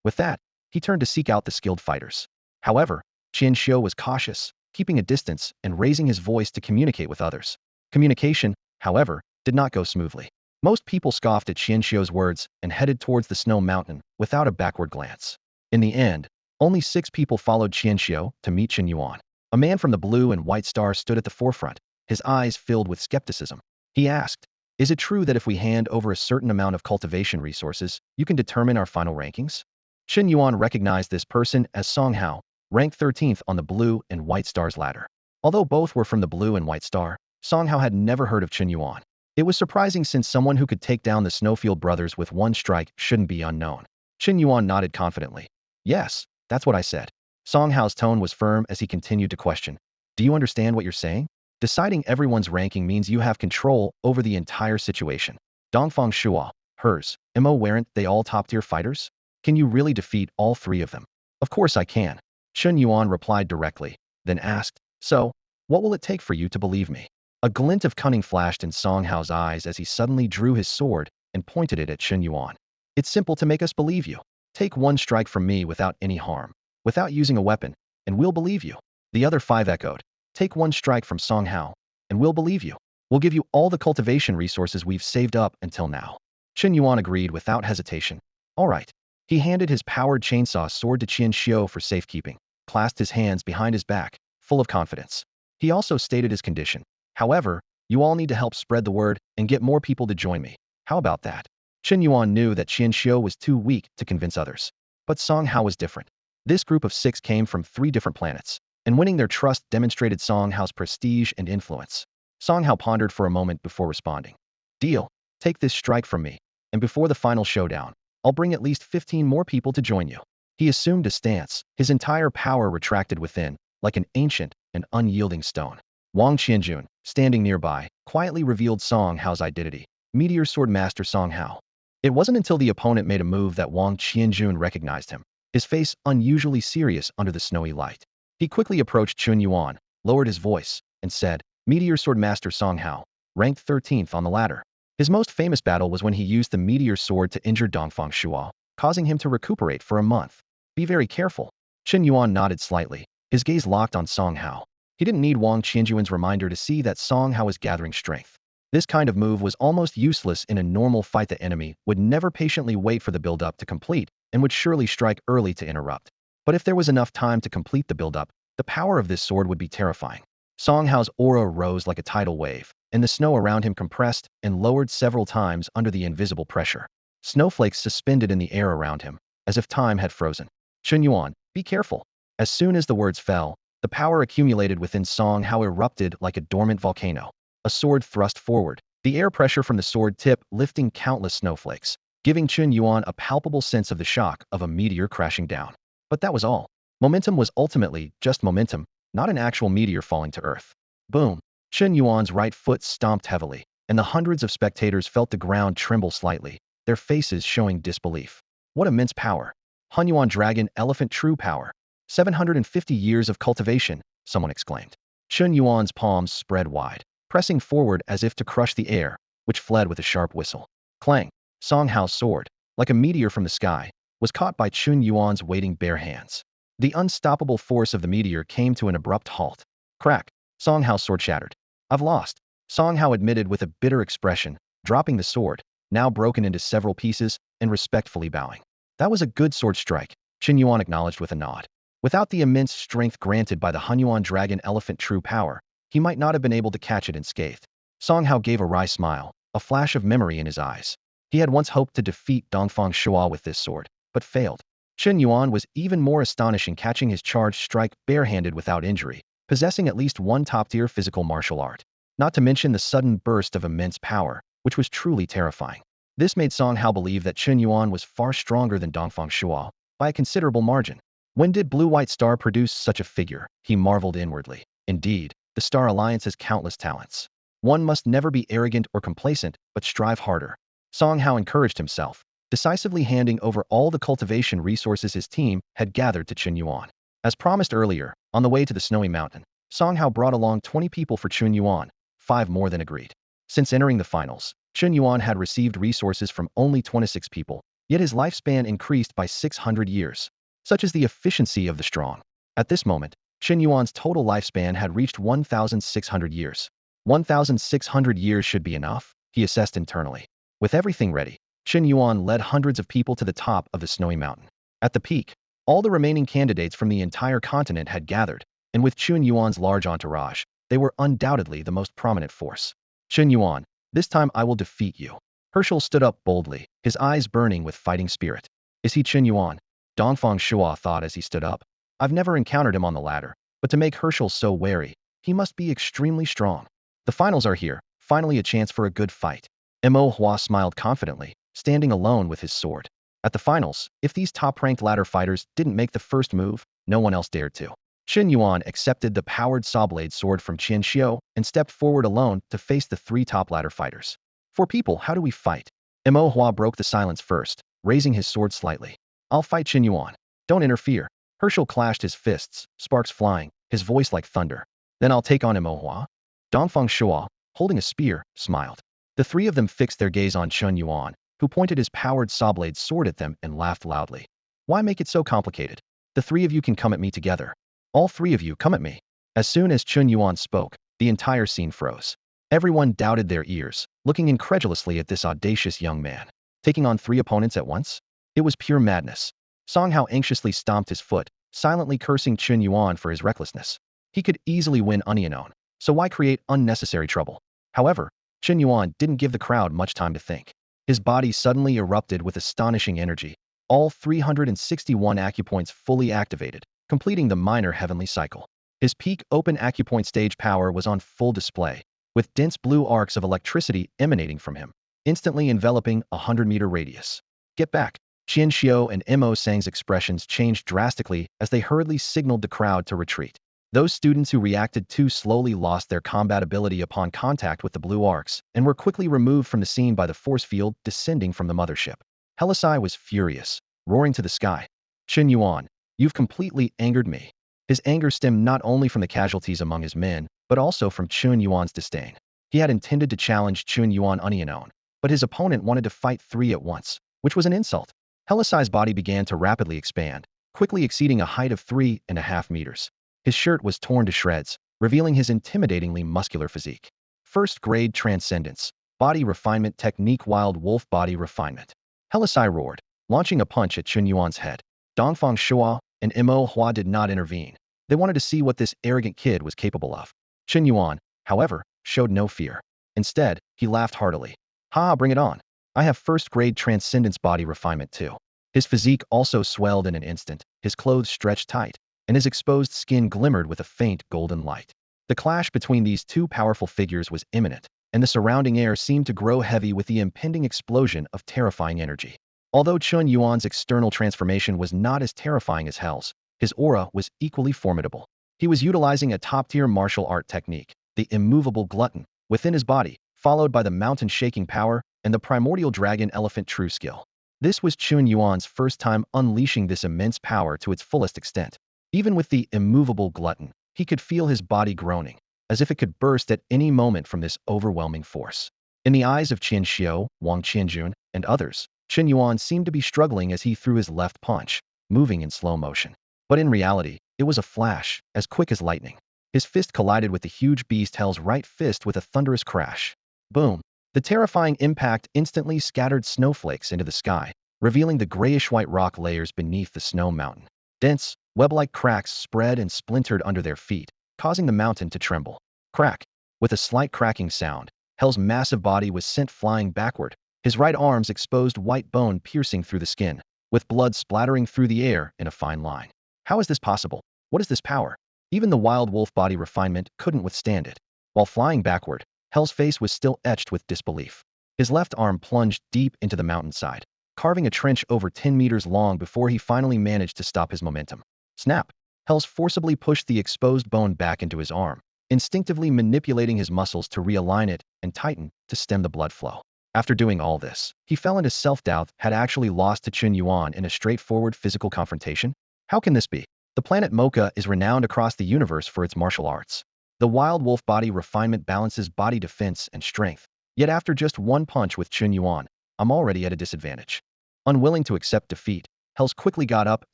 With that, he turned to seek out the skilled fighters. However, Qian Xiu was cautious, keeping a distance and raising his voice to communicate with others. Communication, however, did not go smoothly. Most people scoffed at Qian Xiu's words and headed towards the snow mountain without a backward glance. In the end, only 6 people followed Qian Xiu to meet Chen Yuan. A man from the blue and white star stood at the forefront, his eyes filled with skepticism. He asked, is it true that if we hand over a certain amount of cultivation resources, you can determine our final rankings? Chen Yuan recognized this person as Song Hao, ranked 13th on the blue and white star's ladder. Although both were from the blue and white star, Song Hao had never heard of Chen Yuan. It was surprising since someone who could take down the Snowfield brothers with one strike shouldn't be unknown. Chen Yuan nodded confidently. Yes, that's what I said. Song Hao's tone was firm as he continued to question. Do you understand what you're saying? Deciding everyone's ranking means you have control over the entire situation. Dongfang Shuo, hers, Mo weren't they all top-tier fighters? Can you really defeat all 3 of them? Of course I can. Chen Yuan replied directly, then asked, so, what will it take for you to believe me? A glint of cunning flashed in Song Hao's eyes as he suddenly drew his sword and pointed it at Chen Yuan. It's simple to make us believe you. Take one strike from me without any harm, without using a weapon, and we'll believe you. The other 5 echoed. Take one strike from Song Hao, and we'll believe you. We'll give you all the cultivation resources we've saved up until now. Chen Yuan agreed without hesitation. All right. He handed his powered chainsaw sword to Qian Xiu for safekeeping, clasped his hands behind his back, full of confidence. He also stated his condition. However, you all need to help spread the word and get more people to join me. How about that? Chen Yuan knew that Qian Xiu was too weak to convince others. But Song Hao was different. This group of 6 came from 3 different planets, and winning their trust demonstrated Song Hao's prestige and influence. Song Hao pondered for a moment before responding. Deal. Take this strike from me, and before the final showdown, I'll bring at least 15 more people to join you. He assumed a stance, his entire power retracted within, like an ancient and unyielding stone. Wang Qianjun, standing nearby, quietly revealed Song Hao's identity. Meteor Sword Master Song Hao. It wasn't until the opponent made a move that Wang Qianjun recognized him, his face unusually serious under the snowy light. He quickly approached Chen Yuan, lowered his voice, and said, Meteor Sword Master Song Hao, ranked 13th on the ladder. His most famous battle was when he used the Meteor Sword to injure Dongfang Shuo, causing him to recuperate for a month. Be very careful. Chen Yuan nodded slightly, his gaze locked on Song Hao. He didn't need Wang Qianjun's reminder to see that Song Hao was gathering strength. This kind of move was almost useless in a normal fight. The enemy would never patiently wait for the build-up to complete and would surely strike early to interrupt. But if there was enough time to complete the build-up, the power of this sword would be terrifying. Song Hao's aura rose like a tidal wave, and the snow around him compressed and lowered several times under the invisible pressure. Snowflakes suspended in the air around him, as if time had frozen. Chen Yuan, be careful. As soon as the words fell, The power accumulated within Song Hao erupted like a dormant volcano. A sword thrust forward, the air pressure from the sword tip lifting countless snowflakes, giving Chen Yuan a palpable sense of the shock of a meteor crashing down. But that was all. Momentum was ultimately just momentum, not an actual meteor falling to Earth. Boom! Chen Yuan's right foot stomped heavily, and the hundreds of spectators felt the ground tremble slightly, their faces showing disbelief. What immense power! Hunyuan Dragon Elephant True Power. 750 years of cultivation, someone exclaimed. Chen Yuan's palms spread wide, pressing forward as if to crush the air, which fled with a sharp whistle. Clang! Song Hao's sword, like a meteor from the sky, was caught by Chen Yuan's waiting bare hands. The unstoppable force of the meteor came to an abrupt halt. Crack! Song Hao's sword shattered. I've lost, Song Hao admitted with a bitter expression, dropping the sword, now broken into several pieces, and respectfully bowing. That was a good sword strike, Chen Yuan acknowledged with a nod. Without the immense strength granted by the Hunyuan Dragon Elephant True Power, he might not have been able to catch it unscathed. Song Hao gave a wry smile, a flash of memory in his eyes. He had once hoped to defeat Dongfang Shuo with this sword, but failed. Chen Yuan was even more astonishing, catching his charged strike barehanded without injury, possessing at least one top-tier physical martial art. Not to mention the sudden burst of immense power, which was truly terrifying. This made Song Hao believe that Chen Yuan was far stronger than Dongfang Shuo, by a considerable margin. When did Blue-White Star produce such a figure? He marveled inwardly. Indeed, the Star Alliance has countless talents. One must never be arrogant or complacent, but strive harder. Song Hao encouraged himself, decisively handing over all the cultivation resources his team had gathered to Chen Yuan. As promised earlier, on the way to the snowy mountain, Song Hao brought along 20 people for Chen Yuan, 5 more than agreed. Since entering the finals, Chen Yuan had received resources from only 26 people, yet his lifespan increased by 600 years. Such is the efficiency of the strong. At this moment, Chen Yuan's total lifespan had reached 1,600 years. 1,600 years should be enough, he assessed internally. With everything ready, Chen Yuan led hundreds of people to the top of the snowy mountain. At the peak, all the remaining candidates from the entire continent had gathered, and with Chen Yuan's large entourage, they were undoubtedly the most prominent force. Chen Yuan, this time I will defeat you. Herschel stood up boldly, his eyes burning with fighting spirit. Is he Chen Yuan? Dongfang Shuo thought as he stood up. I've never encountered him on the ladder, but to make Herschel so wary, he must be extremely strong. The finals are here, finally a chance for a good fight. Mo Hua smiled confidently, standing alone with his sword. At the finals, if these top-ranked ladder fighters didn't make the first move, no one else dared to. Chen Yuan accepted the powered sawblade sword from Qian Xiu and stepped forward alone to face the 3 top ladder fighters. For people, how do we fight? Mo Hua broke the silence first, raising his sword slightly. I'll fight Chen Yuan. Don't interfere. Herschel clashed his fists, sparks flying, his voice like thunder. Then I'll take on Mo Hua. Dongfang Shuo, holding a spear, smiled. The 3 of them fixed their gaze on Chen Yuan, who pointed his powered sawblade sword at them and laughed loudly. Why make it so complicated? The 3 of you can come at me together. All 3 of you come at me. As soon as Chen Yuan spoke, the entire scene froze. Everyone doubted their ears, looking incredulously at this audacious young man. Taking on 3 opponents at once? It was pure madness. Song Hao anxiously stomped his foot, silently cursing Chen Yuan for his recklessness. He could easily win unknown, so why create unnecessary trouble? However, Chen Yuan didn't give the crowd much time to think. His body suddenly erupted with astonishing energy, all 361 acupoints fully activated, completing the minor heavenly cycle. His peak open acupoint stage power was on full display, with dense blue arcs of electricity emanating from him, instantly enveloping a 100-meter radius. Get back! Qian Xiu and Mo Sang's expressions changed drastically as they hurriedly signaled the crowd to retreat. Those students who reacted too slowly lost their combat ability upon contact with the blue arcs and were quickly removed from the scene by the force field descending from the mothership. Helisai was furious, roaring to the sky. Chen Yuan, you've completely angered me. His anger stemmed not only from the casualties among his men, but also from Chen Yuan's disdain. He had intended to challenge Chen Yuan unknown, but his opponent wanted to fight 3 at once, which was an insult. Helisai's body began to rapidly expand, quickly exceeding a height of 3.5 meters. His shirt was torn to shreds, revealing his intimidatingly muscular physique. First-grade transcendence, body refinement technique, wild wolf body refinement. Helisai roared, launching a punch at Chen Yuan's head. Dongfang Shuo and Mo Hua did not intervene. They wanted to see what this arrogant kid was capable of. Chen Yuan, however, showed no fear. Instead, he laughed heartily. Ha, bring it on. I have first-grade transcendence body refinement too. His physique also swelled in an instant, his clothes stretched tight, and his exposed skin glimmered with a faint golden light. The clash between these two powerful figures was imminent, and the surrounding air seemed to grow heavy with the impending explosion of terrifying energy. Although Chen Yuan's external transformation was not as terrifying as Hell's, his aura was equally formidable. He was utilizing a top-tier martial art technique, the immovable glutton, within his body, followed by the mountain-shaking power and the primordial dragon elephant true skill. This was Chen Yuan's first time unleashing this immense power to its fullest extent. Even with the immovable glutton, he could feel his body groaning, as if it could burst at any moment from this overwhelming force. In the eyes of Qian Xiu, Wang Qianjun, and others, Chen Yuan seemed to be struggling as he threw his left punch, moving in slow motion. But in reality, it was a flash, as quick as lightning. His fist collided with the huge beast Hell's right fist with a thunderous crash. Boom! The terrifying impact instantly scattered snowflakes into the sky, revealing the grayish-white rock layers beneath the snow mountain. Dense, web-like cracks spread and splintered under their feet, causing the mountain to tremble. Crack! With a slight cracking sound, Hell's massive body was sent flying backward, his right arm's exposed white bone piercing through the skin, with blood splattering through the air in a fine line. How is this possible? What is this power? Even the wild wolf body refinement couldn't withstand it. While flying backward, Hell's face was still etched with disbelief. His left arm plunged deep into the mountainside, carving a trench over 10 meters long before he finally managed to stop his momentum. Snap! Hell's forcibly pushed the exposed bone back into his arm, instinctively manipulating his muscles to realign it and tighten to stem the blood flow. After doing all this, he fell into self-doubt, had actually lost to Chen Yuan in a straightforward physical confrontation. How can this be? The planet Mocha is renowned across the universe for its martial arts. The wild wolf body refinement balances body defense and strength. Yet after just one punch with Chen Yuan, I'm already at a disadvantage. Unwilling to accept defeat, Hells quickly got up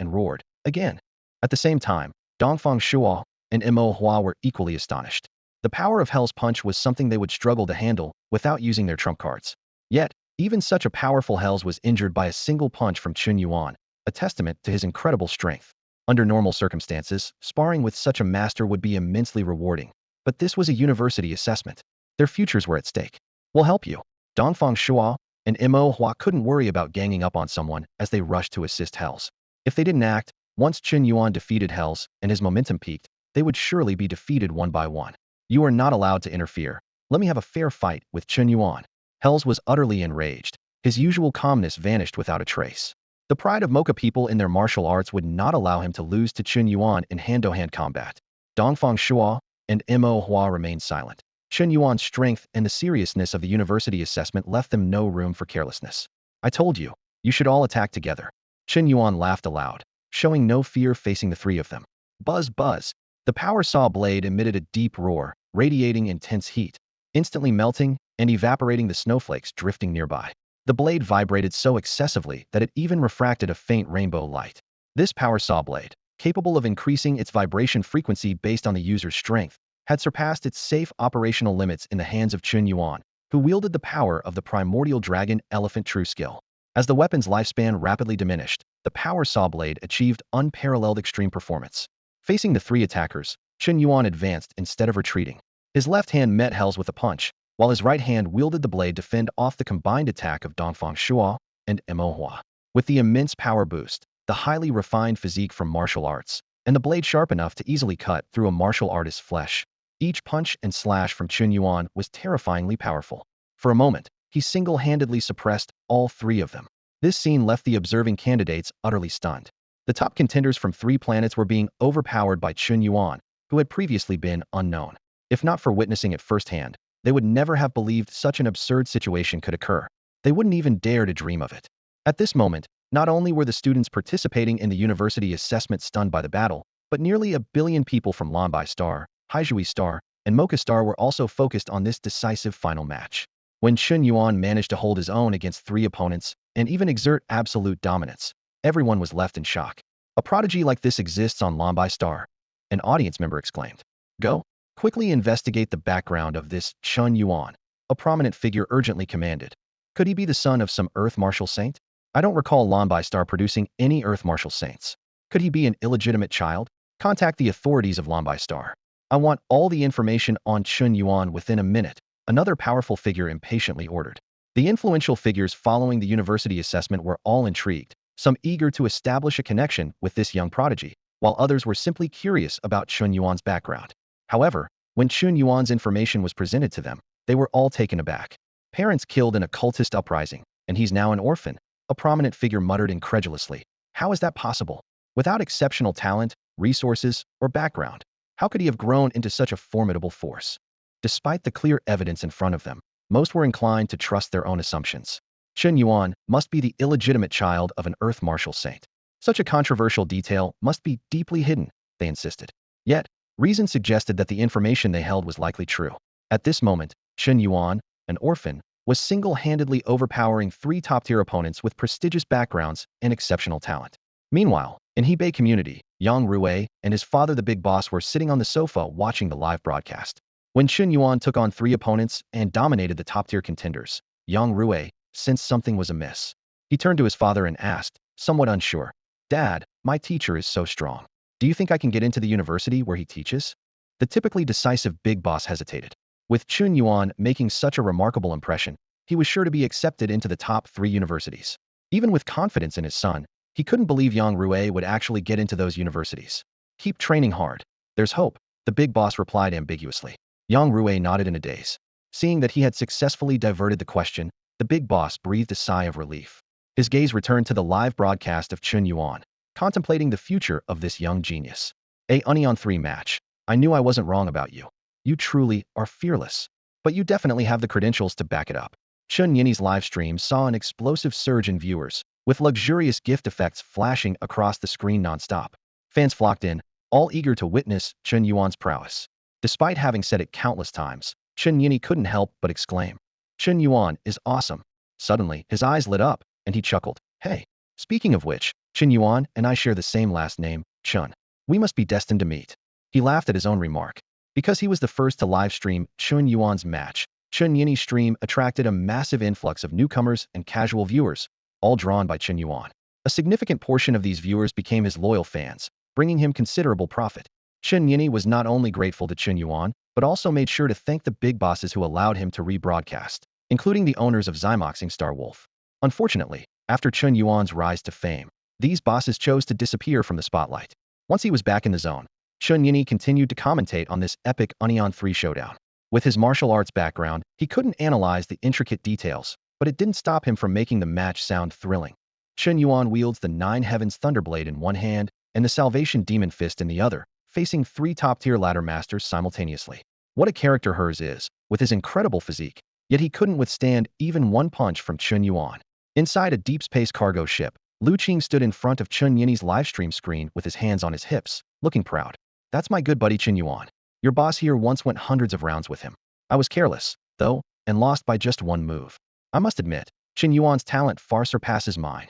and roared, again. At the same time, Dongfang Shuo and Mo Hua were equally astonished. The power of Hell's punch was something they would struggle to handle without using their trump cards. Yet, even such a powerful Hells was injured by a single punch from Chen Yuan, a testament to his incredible strength. Under normal circumstances, sparring with such a master would be immensely rewarding. But this was a university assessment. Their futures were at stake. We'll help you. Dongfang Shuo and Mo Hua couldn't worry about ganging up on someone as they rushed to assist Hells. If they didn't act, once Chen Yuan defeated Hells and his momentum peaked, they would surely be defeated one by one. You are not allowed to interfere. Let me have a fair fight with Chen Yuan. Hells was utterly enraged. His usual calmness vanished without a trace. The pride of Mocha people in their martial arts would not allow him to lose to Chen Yuan in hand-to-hand combat. Dongfang Shuo and Mo Hua remained silent. Chen Yuan's strength and the seriousness of the university assessment left them no room for carelessness. I told you, you should all attack together. Chen Yuan laughed aloud, showing no fear facing the three of them. Buzz, buzz. The power saw blade emitted a deep roar, radiating intense heat, instantly melting and evaporating the snowflakes drifting nearby. The blade vibrated so excessively that it even refracted a faint rainbow light. This power saw blade, capable of increasing its vibration frequency based on the user's strength, had surpassed its safe operational limits in the hands of Chen Yuan, who wielded the power of the primordial dragon elephant true skill. As the weapon's lifespan rapidly diminished, the power saw blade achieved unparalleled extreme performance. Facing the three attackers, Chen Yuan advanced instead of retreating. His left hand met Hells with a punch, while his right hand wielded the blade to fend off the combined attack of Dongfang Shuo and Mo Hua. With the immense power boost, the highly refined physique from martial arts, and the blade sharp enough to easily cut through a martial artist's flesh, each punch and slash from Chen Yuan was terrifyingly powerful. For a moment, he single-handedly suppressed all three of them. This scene left the observing candidates utterly stunned. The top contenders from three planets were being overpowered by Chen Yuan, who had previously been unknown. If not for witnessing it firsthand, they would never have believed such an absurd situation could occur. They wouldn't even dare to dream of it. At this moment, not only were the students participating in the university assessment stunned by the battle, but nearly 1 billion people from Lambai Star, Haizhui Star, and Mocha Star were also focused on this decisive final match. When Chen Yuan managed to hold his own against three opponents and even exert absolute dominance, everyone was left in shock. A prodigy like this exists on Lambai Star, an audience member exclaimed. Go. Quickly investigate the background of this Chen Yuan, a prominent figure urgently commanded. Could he be the son of some Earth Martial Saint? I don't recall Lambai Star producing any Earth Martial Saints. Could he be an illegitimate child? Contact the authorities of Lambai Star. I want all the information on Chen Yuan within a minute, another powerful figure impatiently ordered. The influential figures following the university assessment were all intrigued, some eager to establish a connection with this young prodigy. while others were simply curious about Chen Yuan's background. However, when Chen Yuan's information was presented to them, they were all taken aback. Parents killed in a cultist uprising, and he's now an orphan, a prominent figure muttered incredulously. How is that possible? Without exceptional talent, resources, or background, how could he have grown into such a formidable force? Despite the clear evidence in front of them, most were inclined to trust their own assumptions. Chen Yuan must be the illegitimate child of an Earth Martial saint. Such a controversial detail must be deeply hidden, they insisted. Yet, reason suggested that the information they held was likely true. At this moment, Chen Yuan, an orphan, was single-handedly overpowering three top-tier opponents with prestigious backgrounds and exceptional talent. Meanwhile, in Hebei community, Yang Rui and his father the big boss were sitting on the sofa watching the live broadcast. When Chen Yuan took on three opponents and dominated the top-tier contenders, Yang Rui sensed something was amiss. He turned to his father and asked, somewhat unsure, "Dad, my teacher is so strong. Do you think I can get into the university where he teaches?" The typically decisive big boss hesitated. With Chen Yuan making such a remarkable impression, he was sure to be accepted into the top 3 universities. Even with confidence in his son, he couldn't believe Yang Rui would actually get into those universities. "Keep training hard. There's hope," the big boss replied ambiguously. Yang Rui nodded in a daze. Seeing that he had successfully diverted the question, the big boss breathed a sigh of relief. His gaze returned to the live broadcast of Chen Yuan, contemplating the future of this young genius. "A Onion 3 match. I knew I wasn't wrong about you. You truly are fearless. But you definitely have the credentials to back it up." Chen Yin's live stream saw an explosive surge in viewers, with luxurious gift effects flashing across the screen non-stop. Fans flocked in, all eager to witness Chen Yuan's prowess. Despite having said it countless times, Chen Yini couldn't help but exclaim, "Chen Yuan is awesome." Suddenly, his eyes lit up, and he chuckled. "Hey, speaking of which, Chen Yuan and I share the same last name, Chen. We must be destined to meet." He laughed at his own remark. Because he was the first to live stream Chen Yuan's match, Chen Yini's stream attracted a massive influx of newcomers and casual viewers, all drawn by Chen Yuan. A significant portion of these viewers became his loyal fans, bringing him considerable profit. Chen Yini was not only grateful to Chen Yuan, but also made sure to thank the big bosses who allowed him to rebroadcast, including the owners of Zymoxing Star Wolf. Unfortunately, after Chen Yuan's rise to fame, these bosses chose to disappear from the spotlight. Once he was back in the zone, Chen Yini continued to commentate on this epic Onion 3 showdown. With his martial arts background, he couldn't analyze the intricate details, but it didn't stop him from making the match sound thrilling. Chen Yuan wields the Nine Heavens Thunderblade in one hand and the Salvation Demon Fist in the other, facing 3 top-tier ladder masters simultaneously. What a character hers is, with his incredible physique, yet he couldn't withstand even one punch from Chen Yuan. Inside a deep space cargo ship, Lu Qing stood in front of Chen Yini's livestream screen with his hands on his hips, looking proud. "That's my good buddy Chen Yuan. Your boss here once went hundreds of rounds with him. I was careless, though, and lost by just one move. I must admit, Chen Yuan's talent far surpasses mine."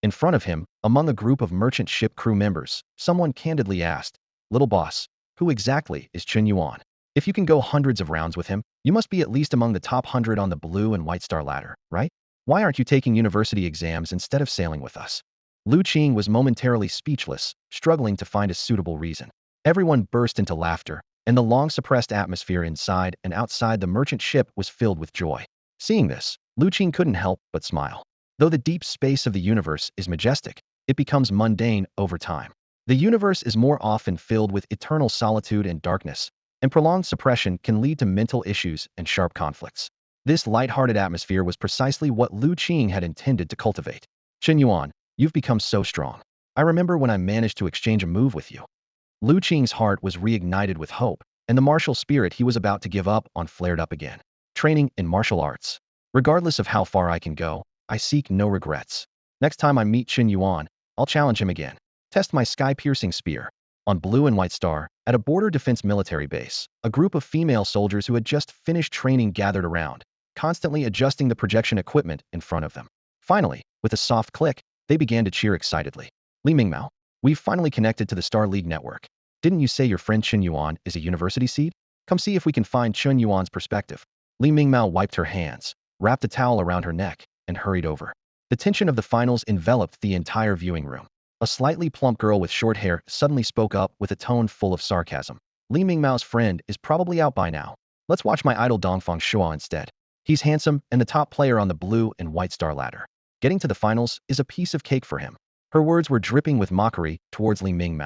In front of him, among a group of merchant ship crew members, someone candidly asked, "Little boss, who exactly is Chen Yuan? If you can go hundreds of rounds with him, you must be at least among the top 100 on the blue and white star ladder, right? Why aren't you taking university exams instead of sailing with us?" Lu Qing was momentarily speechless, struggling to find a suitable reason. Everyone burst into laughter, and the long-suppressed atmosphere inside and outside the merchant ship was filled with joy. Seeing this, Lu Qing couldn't help but smile. Though the deep space of the universe is majestic, it becomes mundane over time. The universe is more often filled with eternal solitude and darkness, and prolonged suppression can lead to mental issues and sharp conflicts. This light-hearted atmosphere was precisely what Lu Qing had intended to cultivate. "Chen Yuan, you've become so strong. I remember when I managed to exchange a move with you." Lu Qing's heart was reignited with hope, and the martial spirit he was about to give up on flared up again. "Training in martial arts. Regardless of how far I can go, I seek no regrets. Next time I meet Chen Yuan, I'll challenge him again. Test my sky-piercing spear." On Blue and White Star, at a border defense military base, a group of female soldiers who had just finished training gathered around, constantly adjusting the projection equipment in front of them. Finally, with a soft click, they began to cheer excitedly. "Lie Ming, we've finally connected to the Star League network. Didn't you say your friend Chen Yuan is a university seed? Come see if we can find Chen Yuan's perspective." Lie Ming wiped her hands, wrapped a towel around her neck, and hurried over. The tension of the finals enveloped the entire viewing room. A slightly plump girl with short hair suddenly spoke up with a tone full of sarcasm. "Lie Ming's friend is probably out by now. Let's watch my idol Dongfang Shua instead. He's handsome and the top player on the blue and white star ladder. Getting to the finals is a piece of cake for him." Her words were dripping with mockery towards Lie Ming.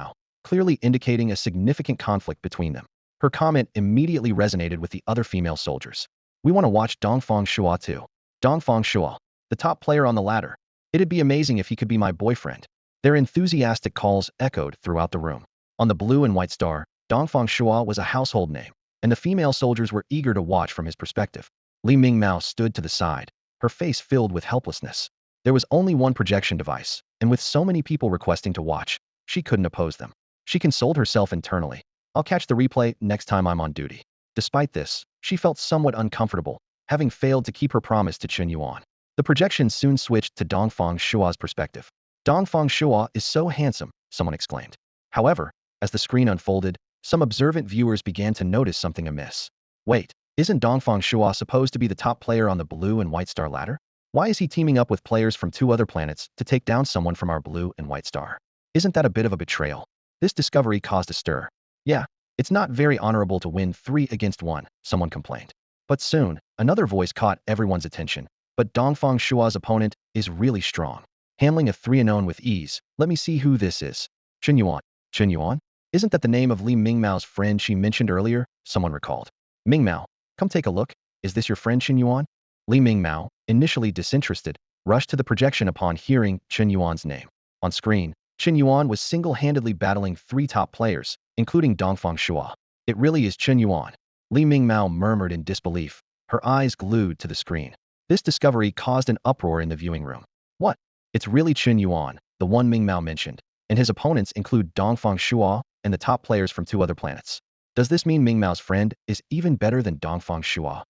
clearly indicating a significant conflict between them. Her comment immediately resonated with the other female soldiers. We want to watch Dongfang Shua too. Dongfang Shua, the top player on the ladder. It'd be amazing if he could be my boyfriend. Their enthusiastic calls echoed throughout the room. On the blue and white star, Dongfang Shua was a household name, and the female soldiers were eager to watch from his perspective. Lie Ming stood to the side, her face filled with helplessness. There was only one projection device, and with so many people requesting to watch, she couldn't oppose them. She consoled herself internally. I'll catch the replay next time I'm on duty. Despite this, she felt somewhat uncomfortable, having failed to keep her promise to Chen Yuan. The projection soon switched to Dongfang Shua's perspective. Dongfang Shua is so handsome, someone exclaimed. However, as the screen unfolded, some observant viewers began to notice something amiss. Wait, isn't Dongfang Shua supposed to be the top player on the blue and white star ladder? Why is he teaming up with players from 2 other planets to take down someone from our blue and white star? Isn't that a bit of a betrayal? This discovery caused a stir. Yeah, it's not very honorable to win 3 against 1, someone complained. But soon, another voice caught everyone's attention. But Dongfang Shua's opponent is really strong. Handling a 3 unknown with ease. Let me see who this is. Chen Yuan. Chen Yuan? Isn't that the name of Lie Mingmao's friend she mentioned earlier? Someone recalled. Mingmao, come take a look. Is this your friend Chen Yuan? Lie Mingmao, initially disinterested, rushed to the projection upon hearing Chen Yuan's name. On screen, Chen Yuan was single-handedly battling 3 top players, including Dongfang Shua. It really is Chen Yuan. Lie Mingmao murmured in disbelief, her eyes glued to the screen. This discovery caused an uproar in the viewing room. What? It's really Chen Yuan, the one Mingmao mentioned, and his opponents include Dongfang Shua and the top players from 2 other planets. Does this mean Mingmao's friend is even better than Dongfang Shua?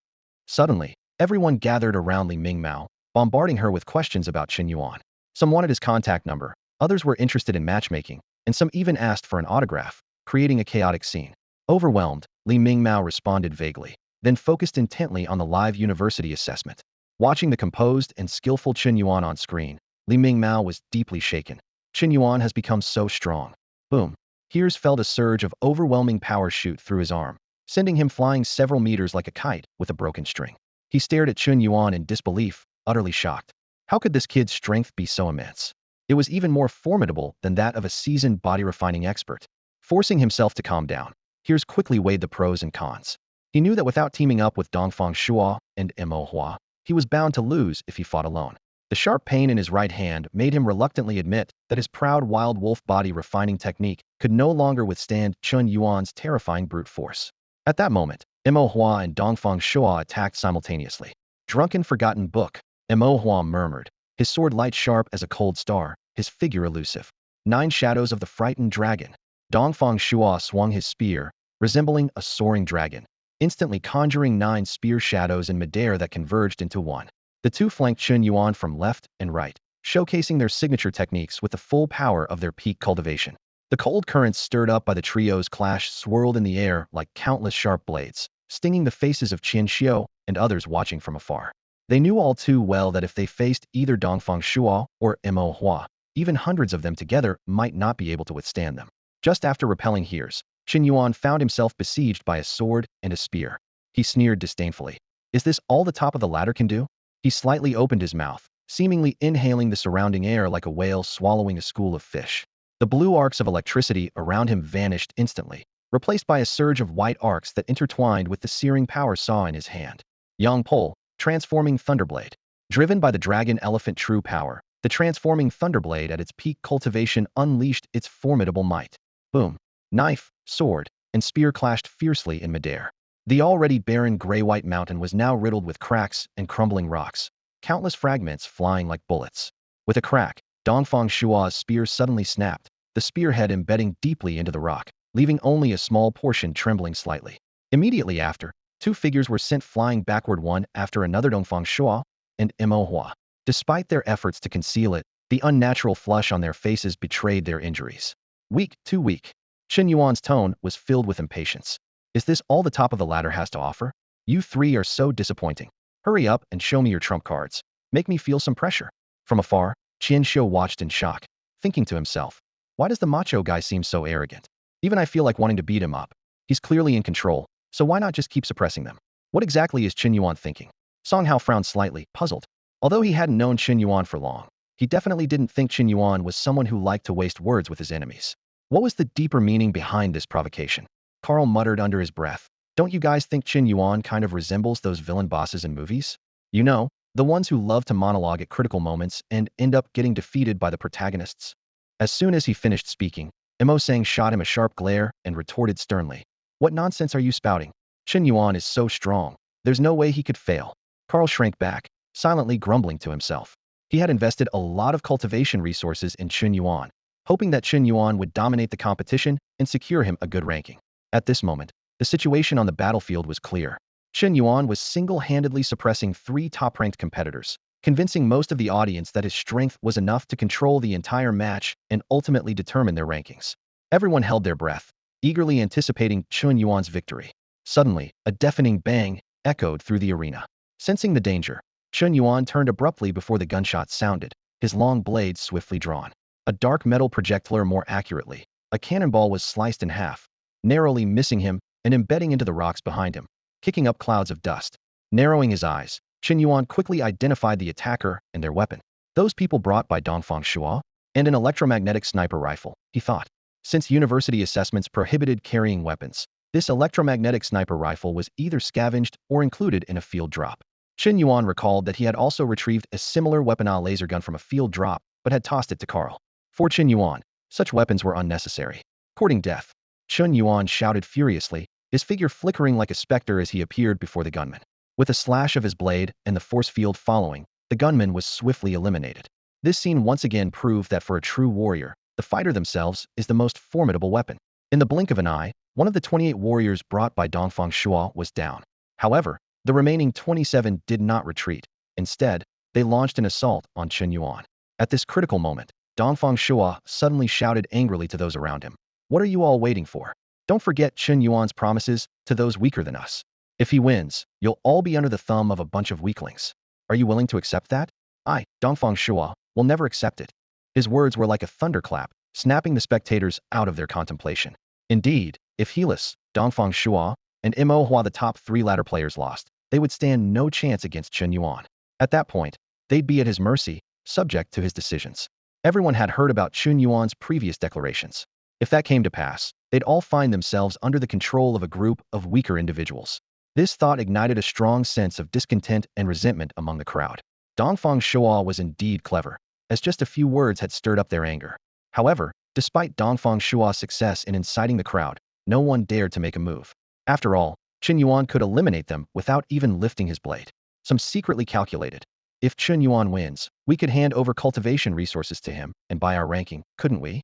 Suddenly, everyone gathered around Lie Mingmao, bombarding her with questions about Chen Yuan. Some wanted his contact number, others were interested in matchmaking, and some even asked for an autograph, creating a chaotic scene. Overwhelmed, Lie Mingmao responded vaguely, then focused intently on the live university assessment. Watching the composed and skillful Chen Yuan on screen, Lie Mingmao was deeply shaken. Chen Yuan has become so strong. Boom. Hears felt a surge of overwhelming power shoot through his arm, sending him flying several meters like a kite with a broken string. He stared at Chen Yuan in disbelief, utterly shocked. How could this kid's strength be so immense? It was even more formidable than that of a seasoned body-refining expert. Forcing himself to calm down, Hears quickly weighed the pros and cons. He knew that without teaming up with Dongfang Shua and Mo Hua, he was bound to lose if he fought alone. The sharp pain in his right hand made him reluctantly admit that his proud wild wolf body refining technique could no longer withstand Chen Yuan's terrifying brute force. At that moment, Mo Hua and Dongfang Shua attacked simultaneously. Drunken forgotten book, Mo Hua murmured, his sword light sharp as a cold star, his figure elusive. 9 shadows of the frightened dragon. Dongfang Shua swung his spear, resembling a soaring dragon, instantly conjuring 9 spear shadows in midair that converged into one. The 2 flanked Chen Yuan from left and right, showcasing their signature techniques with the full power of their peak cultivation. The cold currents stirred up by the trio's clash swirled in the air like countless sharp blades, stinging the faces of Qian Xiu and others watching from afar. They knew all too well that if they faced either Dongfang Shua or Mo Hua, even hundreds of them together might not be able to withstand them. Just after repelling Hears, Chen Yuan found himself besieged by a sword and a spear. He sneered disdainfully. Is this all the top of the ladder can do? He slightly opened his mouth, seemingly inhaling the surrounding air like a whale swallowing a school of fish. The blue arcs of electricity around him vanished instantly, replaced by a surge of white arcs that intertwined with the searing power saw in his hand. Yang Pole, transforming Thunderblade. Driven by the dragon elephant true power, the transforming Thunderblade at its peak cultivation unleashed its formidable might. Boom. Knife, sword, and spear clashed fiercely in midair. The already barren gray-white mountain was now riddled with cracks and crumbling rocks, countless fragments flying like bullets. With a crack, Dongfang Shua's spear suddenly snapped, the spearhead embedding deeply into the rock, leaving only a small portion trembling slightly. Immediately after, 2 figures were sent flying backward one after another, Dongfang Shua and Mo Hua. Despite their efforts to conceal it, the unnatural flush on their faces betrayed their injuries. Weak, too weak. Chen Yuan's tone was filled with impatience. Is this all the top of the ladder has to offer? You 3 are so disappointing. Hurry up and show me your trump cards. Make me feel some pressure. From afar, Qian Xiu watched in shock, thinking to himself, why does the macho guy seem so arrogant? Even I feel like wanting to beat him up. He's clearly in control, so why not just keep suppressing them? What exactly is Chen Yuan thinking? Song Hao frowned slightly, puzzled. Although he hadn't known Chen Yuan for long, he definitely didn't think Chen Yuan was someone who liked to waste words with his enemies. What was the deeper meaning behind this provocation? Carl muttered under his breath. Don't you guys think Chen Yuan kind of resembles those villain bosses in movies? You know, the ones who love to monologue at critical moments and end up getting defeated by the protagonists. As soon as he finished speaking, Sang shot him a sharp glare and retorted sternly. What nonsense are you spouting? Chen Yuan is so strong. There's no way he could fail. Carl shrank back, silently grumbling to himself. He had invested a lot of cultivation resources in Chen Yuan, hoping that Chen Yuan would dominate the competition and secure him a good ranking. At this moment, the situation on the battlefield was clear. Chen Yuan was single-handedly suppressing 3 top-ranked competitors, convincing most of the audience that his strength was enough to control the entire match and ultimately determine their rankings. Everyone held their breath, eagerly anticipating Chen Yuan's victory. Suddenly, a deafening bang echoed through the arena. Sensing the danger, Chen Yuan turned abruptly before the gunshot sounded, his long blade swiftly drawn. A dark metal projectile, more accurately, a cannonball, was sliced in half, narrowly missing him and embedding into the rocks behind him, kicking up clouds of dust. Narrowing his eyes, Chen Yuan quickly identified the attacker and their weapon. Those people brought by Dongfang Shua, and an electromagnetic sniper rifle, he thought. Since university assessments prohibited carrying weapons, this electromagnetic sniper rifle was either scavenged or included in a field drop. Chen Yuan recalled that he had also retrieved a similar weaponized laser gun from a field drop, but had tossed it to Carl. For Chen Yuan, such weapons were unnecessary. Courting death, Chen Yuan shouted furiously, his figure flickering like a specter as he appeared before the gunman. With a slash of his blade and the force field following, the gunman was swiftly eliminated. This scene once again proved that for a true warrior, the fighter themselves is the most formidable weapon. In the blink of an eye, one of the 28 warriors brought by Dongfang Shua was down. However, the remaining 27 did not retreat. Instead, they launched an assault on Chen Yuan. At this critical moment, Dongfang Shua suddenly shouted angrily to those around him. What are you all waiting for? Don't forget Chen Yuan's promises to those weaker than us. If he wins, you'll all be under the thumb of a bunch of weaklings. Are you willing to accept that? I, Dongfang Shua, will never accept it. His words were like a thunderclap, snapping the spectators out of their contemplation. Indeed, if Helis, Dongfang Shua, and Mo Hua, the top 3 ladder players, lost, they would stand no chance against Chen Yuan. At that point, they'd be at his mercy, subject to his decisions. Everyone had heard about Chen Yuan's previous declarations. If that came to pass, they'd all find themselves under the control of a group of weaker individuals. This thought ignited a strong sense of discontent and resentment among the crowd. Dongfang Shua was indeed clever, as just a few words had stirred up their anger. However, despite Dongfang Shua's success in inciting the crowd, no one dared to make a move. After all, Chen Yuan could eliminate them without even lifting his blade. Some secretly calculated. If Chen Yuan wins, we could hand over cultivation resources to him and buy our ranking, couldn't we?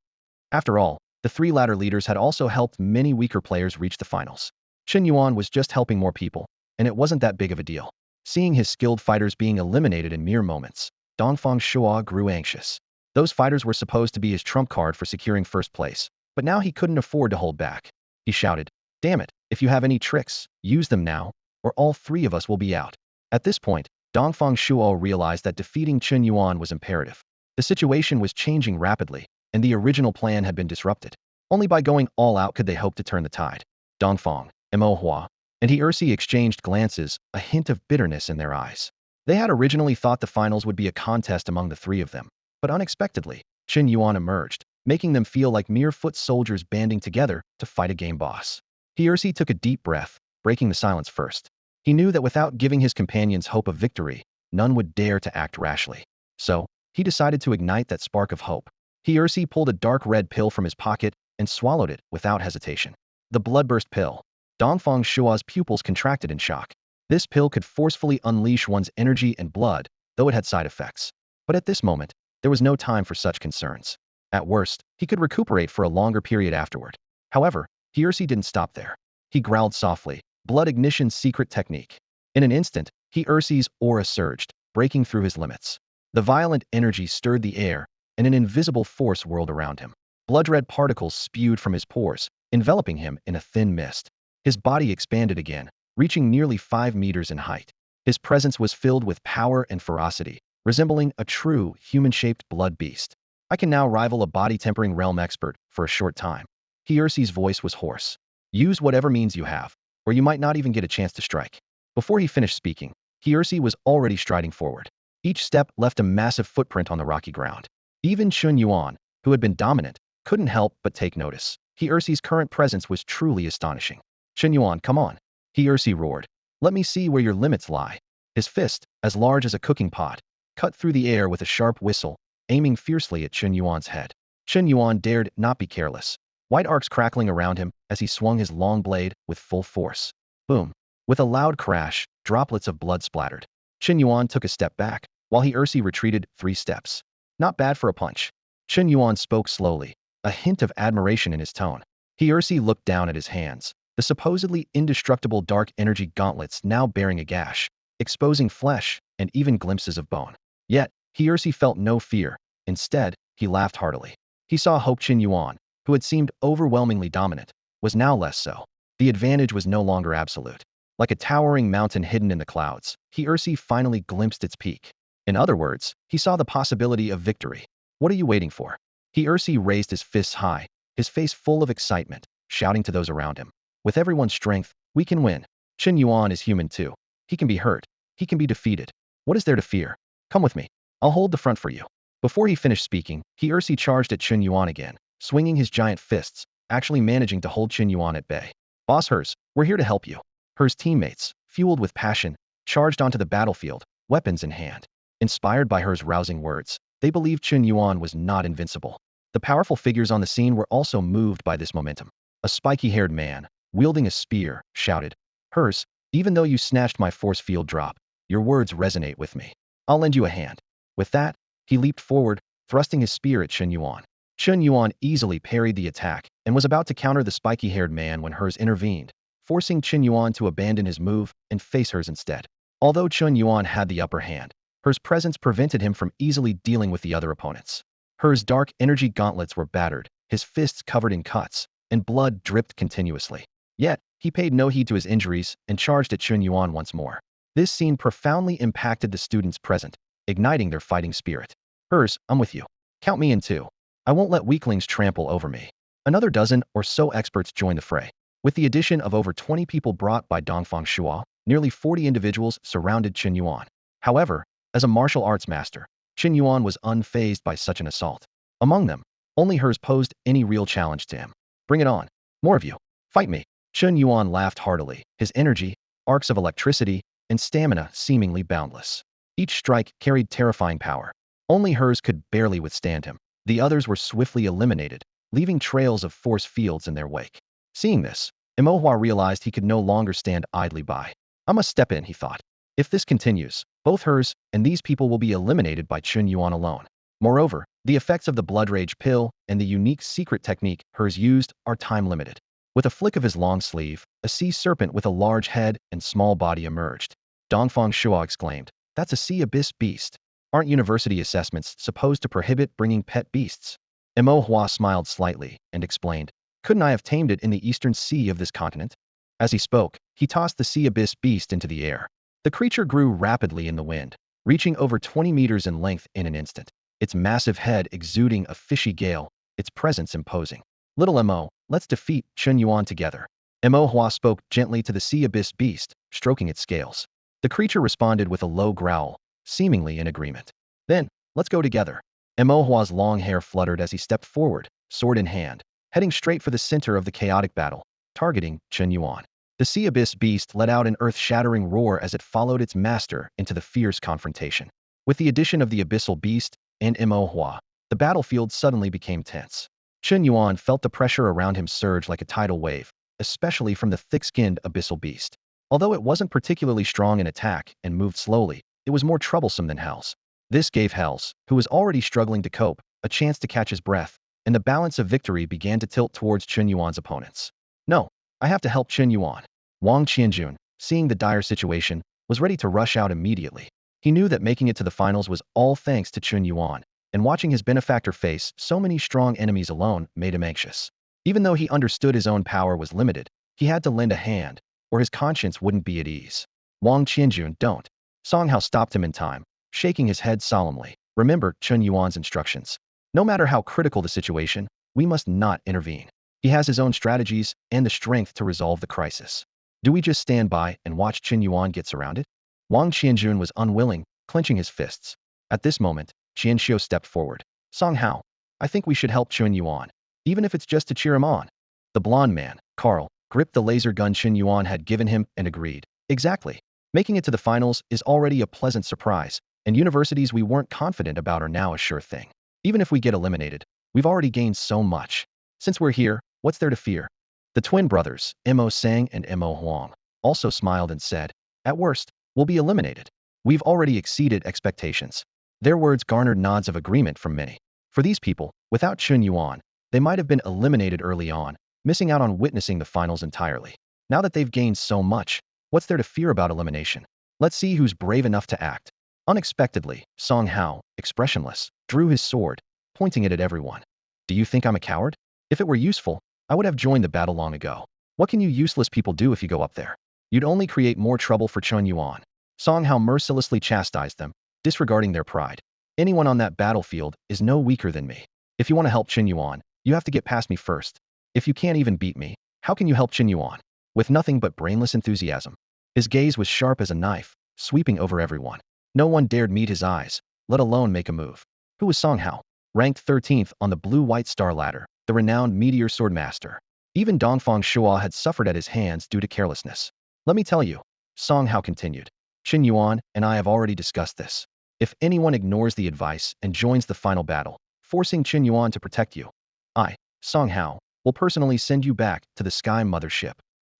After all, the 3 ladder leaders had also helped many weaker players reach the finals. Chen Yuan was just helping more people, and it wasn't that big of a deal. Seeing his skilled fighters being eliminated in mere moments, Dongfang Shua grew anxious. Those fighters were supposed to be his trump card for securing first place, but now he couldn't afford to hold back. He shouted, "Damn it, if you have any tricks, use them now, or all 3 of us will be out." At this point, Dongfang Shua realized that defeating Chen Yuan was imperative. The situation was changing rapidly, and the original plan had been disrupted. Only by going all out could they hope to turn the tide. Dongfang, Mo Hua, and He exchanged glances, a hint of bitterness in their eyes. They had originally thought the finals would be a contest among the 3 of them, but unexpectedly, Chen Yuan emerged, making them feel like mere foot soldiers banding together to fight a game boss. He took a deep breath, breaking the silence first. He knew that without giving his companions hope of victory, none would dare to act rashly. So, he decided to ignite that spark of hope. He pulled a dark red pill from his pocket and swallowed it without hesitation. The bloodburst pill. Dongfang Shua's pupils contracted in shock. This pill could forcefully unleash one's energy and blood, though it had side effects. But at this moment, there was no time for such concerns. At worst, he could recuperate for a longer period afterward. However, He didn't stop there. He growled softly, blood ignition's secret technique. In an instant, He's aura surged, breaking through his limits. The violent energy stirred the air, and an invisible force whirled around him. Blood-red particles spewed from his pores, enveloping him in a thin mist. His body expanded again, reaching nearly 5 meters in height. His presence was filled with power and ferocity, resembling a true, human-shaped blood beast. I can now rival a body-tempering realm expert for a short time. He's voice was hoarse. Use whatever means you have, or you might not even get a chance to strike. Before he finished speaking, He was already striding forward. Each step left a massive footprint on the rocky ground. Even Chen Yuan, who had been dominant, couldn't help but take notice. He-Ursi's current presence was truly astonishing. Chen Yuan, come on. He-Ursi roared. Let me see where your limits lie. His fist, as large as a cooking pot, cut through the air with a sharp whistle, aiming fiercely at Chen Yuan's head. Chen Yuan dared not be careless. White arcs crackling around him as he swung his long blade with full force. Boom. With a loud crash, droplets of blood splattered. Chen Yuan took a step back, while He-Ursi retreated 3 steps. Not bad for a punch. Chen Yuan spoke slowly, a hint of admiration in his tone. He-Ursi looked down at his hands, the supposedly indestructible dark energy gauntlets now bearing a gash, exposing flesh and even glimpses of bone. Yet, He-Ursi felt no fear. Instead, he laughed heartily. He saw Hope Chen Yuan, who had seemed overwhelmingly dominant, was now less so. The advantage was no longer absolute. Like a towering mountain hidden in the clouds, He-Ursi finally glimpsed its peak. In other words, he saw the possibility of victory. What are you waiting for? He-Ursi raised his fists high, his face full of excitement, shouting to those around him. With everyone's strength, we can win. Chen Yuan is human too. He can be hurt. He can be defeated. What is there to fear? Come with me. I'll hold the front for you. Before he finished speaking, He-Ursi charged at Chen Yuan again, swinging his giant fists, actually managing to hold Chen Yuan at bay. Boss Hers, we're here to help you. Hers teammates, fueled with passion, charged onto the battlefield, weapons in hand. Inspired by Hers' rousing words, they believed Chen Yuan was not invincible. The powerful figures on the scene were also moved by this momentum. A spiky-haired man, wielding a spear, shouted, Hers, even though you snatched my force field drop, your words resonate with me. I'll lend you a hand. With that, he leaped forward, thrusting his spear at Chen Yuan. Chen Yuan easily parried the attack and was about to counter the spiky-haired man when Hers intervened, forcing Chen Yuan to abandon his move and face Hers instead. Although Chen Yuan had the upper hand, Hers' presence prevented him from easily dealing with the other opponents. Hers' dark energy gauntlets were battered, his fists covered in cuts, and blood dripped continuously. Yet, he paid no heed to his injuries and charged at Chen Yuan once more. This scene profoundly impacted the students present, igniting their fighting spirit. Hers, I'm with you. Count me in too. I won't let weaklings trample over me. Another dozen or so experts joined the fray. With the addition of over 20 people brought by Dongfang Shua, nearly 40 individuals surrounded Chen Yuan. However, as a martial arts master, Chen Yuan was unfazed by such an assault. Among them, only Hers posed any real challenge to him. Bring it on. More of you. Fight me. Chen Yuan laughed heartily, his energy, arcs of electricity, and stamina seemingly boundless. Each strike carried terrifying power. Only Hers could barely withstand him. The others were swiftly eliminated, leaving trails of force fields in their wake. Seeing this, Imohua realized he could no longer stand idly by. I must step in, he thought. If this continues, both Hers and these people will be eliminated by Chen Yuan alone. Moreover, the effects of the Blood Rage pill and the unique secret technique Hers used are time-limited. With a flick of his long sleeve, a sea serpent with a large head and small body emerged. Dongfang Shua exclaimed, That's a sea abyss beast. Aren't university assessments supposed to prohibit bringing pet beasts? Imohua smiled slightly and explained, Couldn't I have tamed it in the eastern sea of this continent? As he spoke, he tossed the sea abyss beast into the air. The creature grew rapidly in the wind, reaching over 20 meters in length in an instant. Its massive head exuding a fishy gale, its presence imposing. Little Mo, let's defeat Chen Yuan together. Imohua spoke gently to the sea abyss beast, stroking its scales. The creature responded with a low growl, seemingly in agreement. Then, let's go together. Imohua's long hair fluttered as he stepped forward, sword in hand, heading straight for the center of the chaotic battle, targeting Chen Yuan. The sea abyss beast let out an earth-shattering roar as it followed its master into the fierce confrontation. With the addition of the abyssal beast and Imohua, the battlefield suddenly became tense. Chen Yuan felt the pressure around him surge like a tidal wave, especially from the thick-skinned abyssal beast. Although it wasn't particularly strong in attack and moved slowly, it was more troublesome than Hells. This gave Hells, who was already struggling to cope, a chance to catch his breath, and the balance of victory began to tilt towards Chen Yuan's opponents. No, I have to help Chen Yuan. Wang Qianjun, seeing the dire situation, was ready to rush out immediately. He knew that making it to the finals was all thanks to Chen Yuan, and watching his benefactor face so many strong enemies alone made him anxious. Even though he understood his own power was limited, he had to lend a hand, or his conscience wouldn't be at ease. Wang Qianjun, don't. Song Hao stopped him in time, shaking his head solemnly. Remember Chen Yuan's instructions. No matter how critical the situation, we must not intervene. He has his own strategies and the strength to resolve the crisis. Do we just stand by and watch Chen Yuan get surrounded? Wang Qianjun was unwilling, clenching his fists. At this moment, Qianxiu stepped forward. Song Hao, I think we should help Chen Yuan. even if it's just to cheer him on. The blonde man, Carl, gripped the laser gun Chen Yuan had given him and agreed. Exactly. Making it to the finals is already a pleasant surprise, and universities we weren't confident about are now a sure thing. Even if we get eliminated, we've already gained so much. Since we're here, what's there to fear? The twin brothers, Mo Sang and Mo Huang, also smiled and said, at worst, we'll be eliminated. We've already exceeded expectations. Their words garnered nods of agreement from many. For these people, without Chen Yuan, they might have been eliminated early on, missing out on witnessing the finals entirely. Now that they've gained so much, what's there to fear about elimination? Let's see who's brave enough to act. Unexpectedly, Song Hao, expressionless, drew his sword, pointing it at everyone. Do you think I'm a coward? If it were useful, I would have joined the battle long ago. What can you useless people do if you go up there? You'd only create more trouble for Chen Yuan. Song Hao mercilessly chastised them, disregarding their pride. Anyone on that battlefield is no weaker than me. If you want to help Chen Yuan, you have to get past me first. If you can't even beat me, how can you help Chen Yuan? With nothing but brainless enthusiasm. His gaze was sharp as a knife, sweeping over everyone. No one dared meet his eyes, let alone make a move. Who was Song Hao? Ranked 13th on the blue-white star ladder, the renowned meteor sword master. Even Dongfang Shua had suffered at his hands due to carelessness. Let me tell you, Song Hao continued. Chen Yuan and I have already discussed this. If anyone ignores the advice and joins the final battle, forcing Chen Yuan to protect you, I, Song Hao, will personally send you back to the Sky Mothership.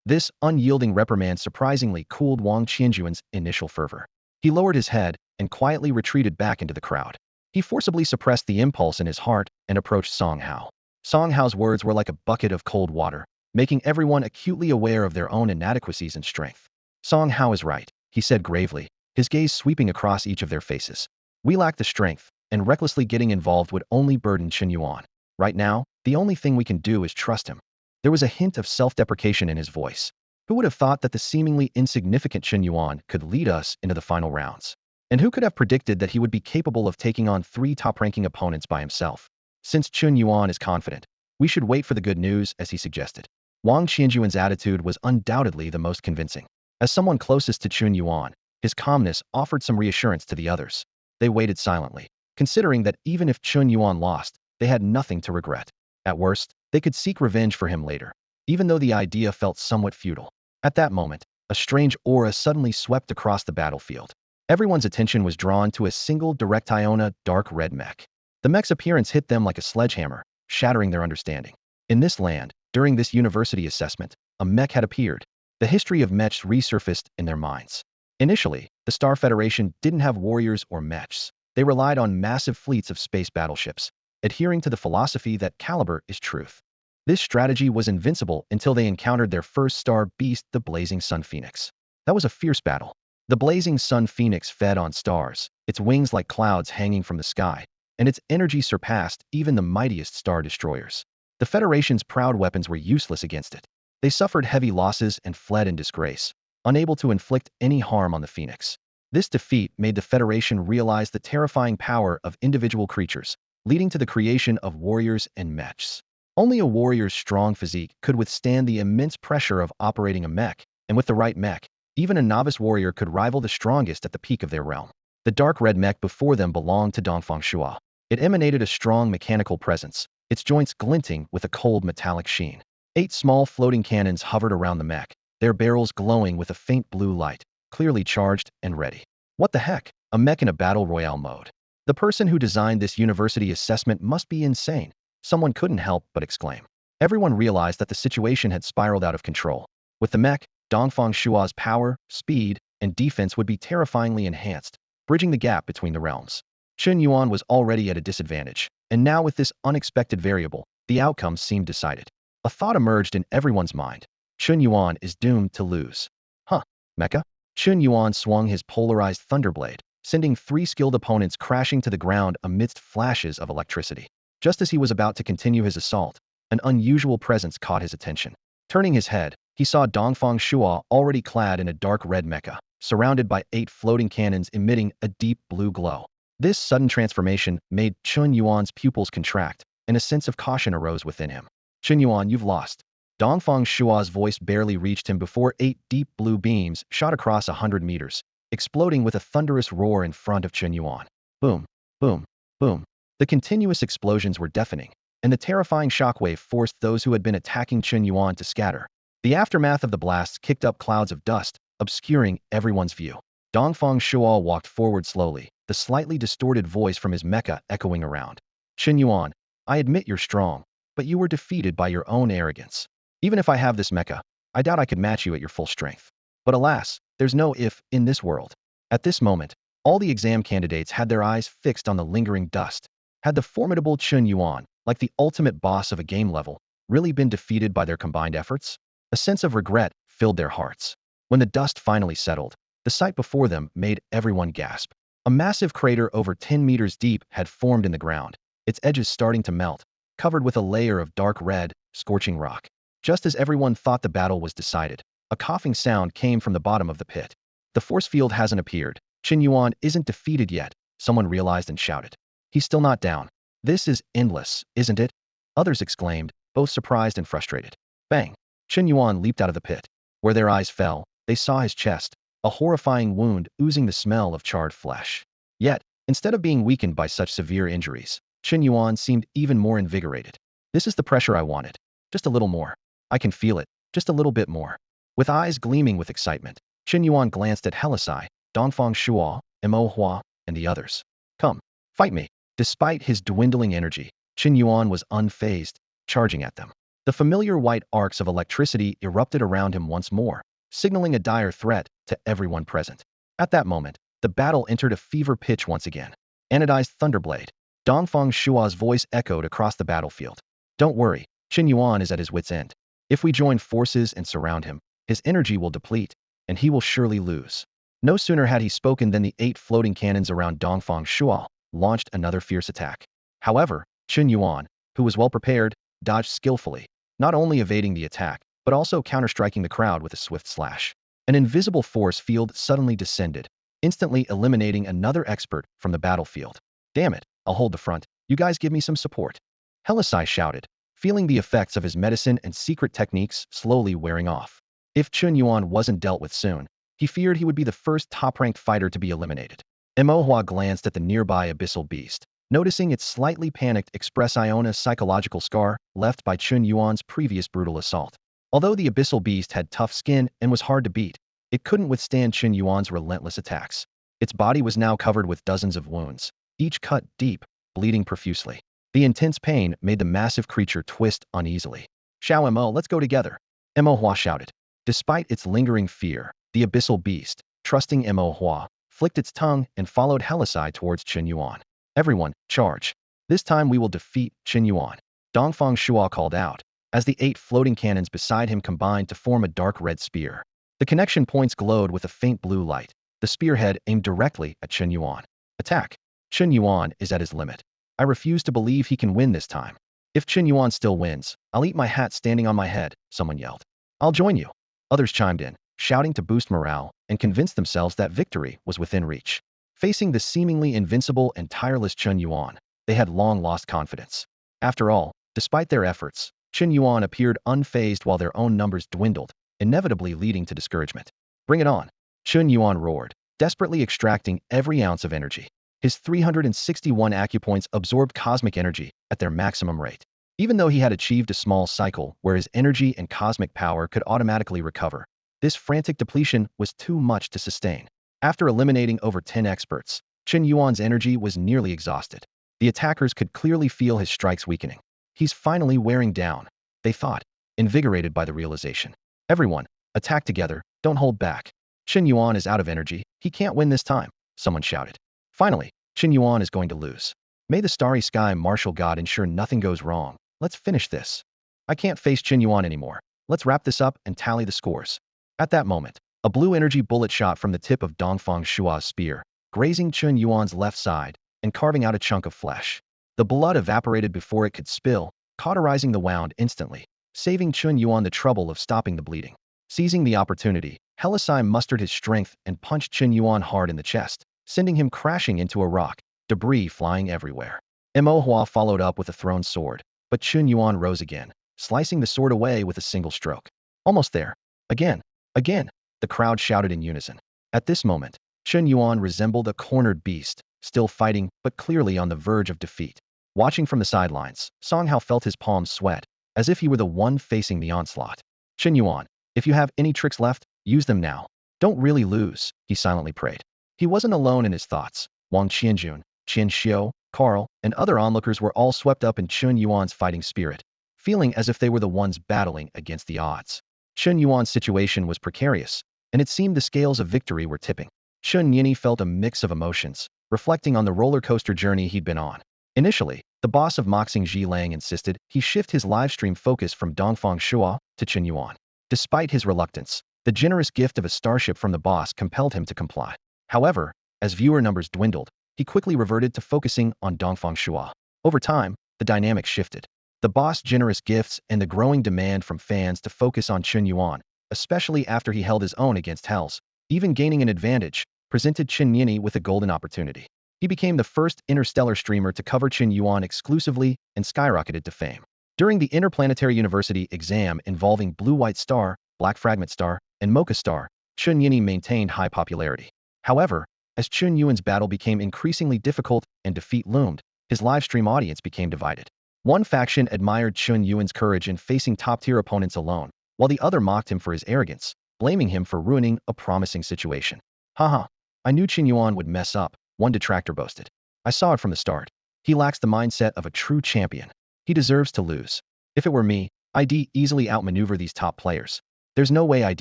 This unyielding reprimand surprisingly cooled Wang Qianjuan's initial fervor. He lowered his head and quietly retreated back into the crowd. He forcibly suppressed the impulse in his heart and approached Song Hao. Song Hao's words were like a bucket of cold water, making everyone acutely aware of their own inadequacies and strength. Song Hao is right, he said gravely, his gaze sweeping across each of their faces. We lack the strength, and recklessly getting involved would only burden Chen Yuan. Right now, the only thing we can do is trust him. There was a hint of self-deprecation in his voice. Who would have thought that the seemingly insignificant Chen Yuan could lead us into the final rounds? And who could have predicted that he would be capable of taking on 3 top-ranking opponents by himself? Since Chen Yuan is confident, we should wait for the good news, as he suggested. Wang Qianjuan's attitude was undoubtedly the most convincing. As someone closest to Chen Yuan, his calmness offered some reassurance to the others. They waited silently, considering that even if Chen Yuan lost, they had nothing to regret. At worst, they could seek revenge for him later, even though the idea felt somewhat futile. At that moment, a strange aura suddenly swept across the battlefield. Everyone's attention was drawn to a single direct Iona dark red mech. The mech's appearance hit them like a sledgehammer, shattering their understanding. In this land, during this university assessment, a mech had appeared. The history of mechs resurfaced in their minds. Initially, the Star Federation didn't have warriors or mechs. They relied on massive fleets of space battleships, adhering to the philosophy that caliber is truth. This strategy was invincible until they encountered their first star beast, the Blazing Sun Phoenix. That was a fierce battle. The Blazing Sun Phoenix fed on stars, its wings like clouds hanging from the sky, and its energy surpassed even the mightiest star destroyers. The Federation's proud weapons were useless against it. They suffered heavy losses and fled in disgrace, unable to inflict any harm on the Phoenix. This defeat made the Federation realize the terrifying power of individual creatures, leading to the creation of warriors and mechs. Only a warrior's strong physique could withstand the immense pressure of operating a mech, and with the right mech, even a novice warrior could rival the strongest at the peak of their realm. The dark red mech before them belonged to Dongfang Shua. It emanated a strong mechanical presence, its joints glinting with a cold metallic sheen. 8 small floating cannons hovered around the mech, their barrels glowing with a faint blue light, clearly charged and ready. What the heck? A mech in a battle royale mode. The person who designed this university assessment must be insane. Someone couldn't help but exclaim. Everyone realized that the situation had spiraled out of control. With the mech, Dongfang Shua's power, speed, and defense would be terrifyingly enhanced, bridging the gap between the realms. Chen Yuan was already at a disadvantage, and now with this unexpected variable, the outcome seemed decided. A thought emerged in everyone's mind. Chen Yuan is doomed to lose. Huh, mecha? Chen Yuan swung his polarized thunderblade, sending 3 skilled opponents crashing to the ground amidst flashes of electricity. Just as he was about to continue his assault, an unusual presence caught his attention. Turning his head, he saw Dongfang Shua already clad in a dark red mecha, surrounded by 8 floating cannons emitting a deep blue glow. This sudden transformation made Chen Yuan's pupils contract, and a sense of caution arose within him. Chen Yuan, you've lost. Dongfang Shua's voice barely reached him before 8 deep blue beams shot across 100 meters, exploding with a thunderous roar in front of Chen Yuan. Boom, boom, boom. The continuous explosions were deafening, and the terrifying shockwave forced those who had been attacking Chen Yuan to scatter. The aftermath of the blasts kicked up clouds of dust, obscuring everyone's view. Dongfang Shuo walked forward slowly, the slightly distorted voice from his mecha echoing around. Chen Yuan, I admit you're strong, but you were defeated by your own arrogance. Even if I have this mecha, I doubt I could match you at your full strength. But alas, there's no if in this world. At this moment, all the exam candidates had their eyes fixed on the lingering dust. Had the formidable Chen Yuan, like the ultimate boss of a game level, really been defeated by their combined efforts? A sense of regret filled their hearts. When the dust finally settled, the sight before them made everyone gasp. A massive crater over 10 meters deep had formed in the ground, its edges starting to melt, covered with a layer of dark red, scorching rock. Just as everyone thought the battle was decided, a coughing sound came from the bottom of the pit. The force field hasn't appeared. Chen Yuan isn't defeated yet, someone realized and shouted. He's still not down. This is endless, isn't it? Others exclaimed, both surprised and frustrated. Bang! Chen Yuan leaped out of the pit. Where their eyes fell, they saw his chest, a horrifying wound oozing the smell of charred flesh. Yet, instead of being weakened by such severe injuries, Chen Yuan seemed even more invigorated. This is the pressure I wanted. Just a little more. I can feel it. Just a little bit more. With eyes gleaming with excitement, Chen Yuan glanced at Helisai, Dongfang Shuo, Mo Hua, and the others. Come, fight me. Despite his dwindling energy, Chen Yuan was unfazed, charging at them. The familiar white arcs of electricity erupted around him once more, signaling a dire threat to everyone present. At that moment, the battle entered a fever pitch once again. Anodized Thunderblade. Dongfang Shuo's voice echoed across the battlefield. Don't worry, Chen Yuan is at his wit's end. If we join forces and surround him, his energy will deplete, and he will surely lose. No sooner had he spoken than the 8 floating cannons around Dongfang Shuo launched another fierce attack. However, Chen Yuan, who was well prepared, dodged skillfully, not only evading the attack, but also counterstriking the crowd with a swift slash. An invisible force field suddenly descended, instantly eliminating another expert from the battlefield. Damn it, I'll hold the front. You guys give me some support. Helisai shouted, feeling the effects of his medicine and secret techniques slowly wearing off. If Chen Yuan wasn't dealt with soon, he feared he would be the first top-ranked fighter to be eliminated. Mo Hua glanced at the nearby abyssal beast, noticing its slightly panicked expressiona psychological scar left by Chen Yuan's previous brutal assault. Although the abyssal beast had tough skin and was hard to beat, it couldn't withstand Chen Yuan's relentless attacks. Its body was now covered with dozens of wounds, each cut deep, bleeding profusely. The intense pain made the massive creature twist uneasily. Xiao Mo, let's go together. Mo Hua shouted. Despite its lingering fear, the abyssal beast, trusting Mo Hua, flicked its tongue and followed Helisai towards Chen Yuan. Everyone, charge. This time we will defeat Chen Yuan. Dongfang Shuo called out, as the 8 floating cannons beside him combined to form a dark red spear. The connection points glowed with a faint blue light, the spearhead aimed directly at Chen Yuan. Attack! Chen Yuan is at his limit. I refuse to believe he can win this time. If Chen Yuan still wins, I'll eat my hat standing on my head, someone yelled. I'll join you. Others chimed in, shouting to boost morale and convince themselves that victory was within reach. Facing the seemingly invincible and tireless Chen Yuan, they had long lost confidence. After all, despite their efforts, Chen Yuan appeared unfazed while their own numbers dwindled, inevitably leading to discouragement. Bring it on! Chen Yuan roared, desperately extracting every ounce of energy. His 361 acupoints absorbed cosmic energy at their maximum rate. Even though he had achieved a small cycle where his energy and cosmic power could automatically recover, this frantic depletion was too much to sustain. After eliminating over 10 experts, Chen Yuan's energy was nearly exhausted. The attackers could clearly feel his strikes weakening. He's finally wearing down, they thought, invigorated by the realization. Everyone, attack together, don't hold back. Chen Yuan is out of energy, he can't win this time, someone shouted. Finally, Chen Yuan is going to lose. May the starry sky martial god ensure nothing goes wrong. Let's finish this. I can't face Chen Yuan anymore. Let's wrap this up and tally the scores. At that moment, a blue energy bullet shot from the tip of Dongfang Shua's spear, grazing Chen Yuan's left side and carving out a chunk of flesh. The blood evaporated before it could spill, cauterizing the wound instantly, saving Chen Yuan the trouble of stopping the bleeding. Seizing the opportunity, Helisai mustered his strength and punched Chen Yuan hard in the chest, sending him crashing into a rock, debris flying everywhere. Mo Hua followed up with a thrown sword, but Chen Yuan rose again, slicing the sword away with a single stroke. Almost there. Again. Again. The crowd shouted in unison. At this moment, Chen Yuan resembled a cornered beast, still fighting, but clearly on the verge of defeat. Watching from the sidelines, Song Hao felt his palms sweat, as if he were the one facing the onslaught. Chen Yuan, if you have any tricks left, use them now. Don't really lose, he silently prayed. He wasn't alone in his thoughts. Wang Qianjun, Qian Xiu, Carl, and other onlookers were all swept up in Chen Yuan's fighting spirit, feeling as if they were the ones battling against the odds. Chen Yuan's situation was precarious, and it seemed the scales of victory were tipping. Chen Yini felt a mix of emotions, reflecting on the roller coaster journey he'd been on. Initially, the boss of Moxing Ji Lang insisted he shift his livestream focus from Dongfang Shua to Chen Yuan. Despite his reluctance, the generous gift of a starship from the boss compelled him to comply. However, as viewer numbers dwindled, he quickly reverted to focusing on Dongfang Shua. Over time, the dynamic shifted. The boss' generous gifts and the growing demand from fans to focus on Chen Yuan, especially after he held his own against Hells, even gaining an advantage, presented Chen Yini with a golden opportunity. He became the first interstellar streamer to cover Chen Yuan exclusively and skyrocketed to fame. During the Interplanetary University exam involving Blue White Star, Black Fragment Star, and Mocha Star, Chen Yini maintained high popularity. However, as Chen Yuan's battle became increasingly difficult and defeat loomed, his livestream audience became divided. One faction admired Chen Yuan's courage in facing top-tier opponents alone, while the other mocked him for his arrogance, blaming him for ruining a promising situation. Haha, I knew Chen Yuan would mess up, one detractor boasted. I saw it from the start. He lacks the mindset of a true champion. He deserves to lose. If it were me, I'd easily outmaneuver these top players. There's no way I'd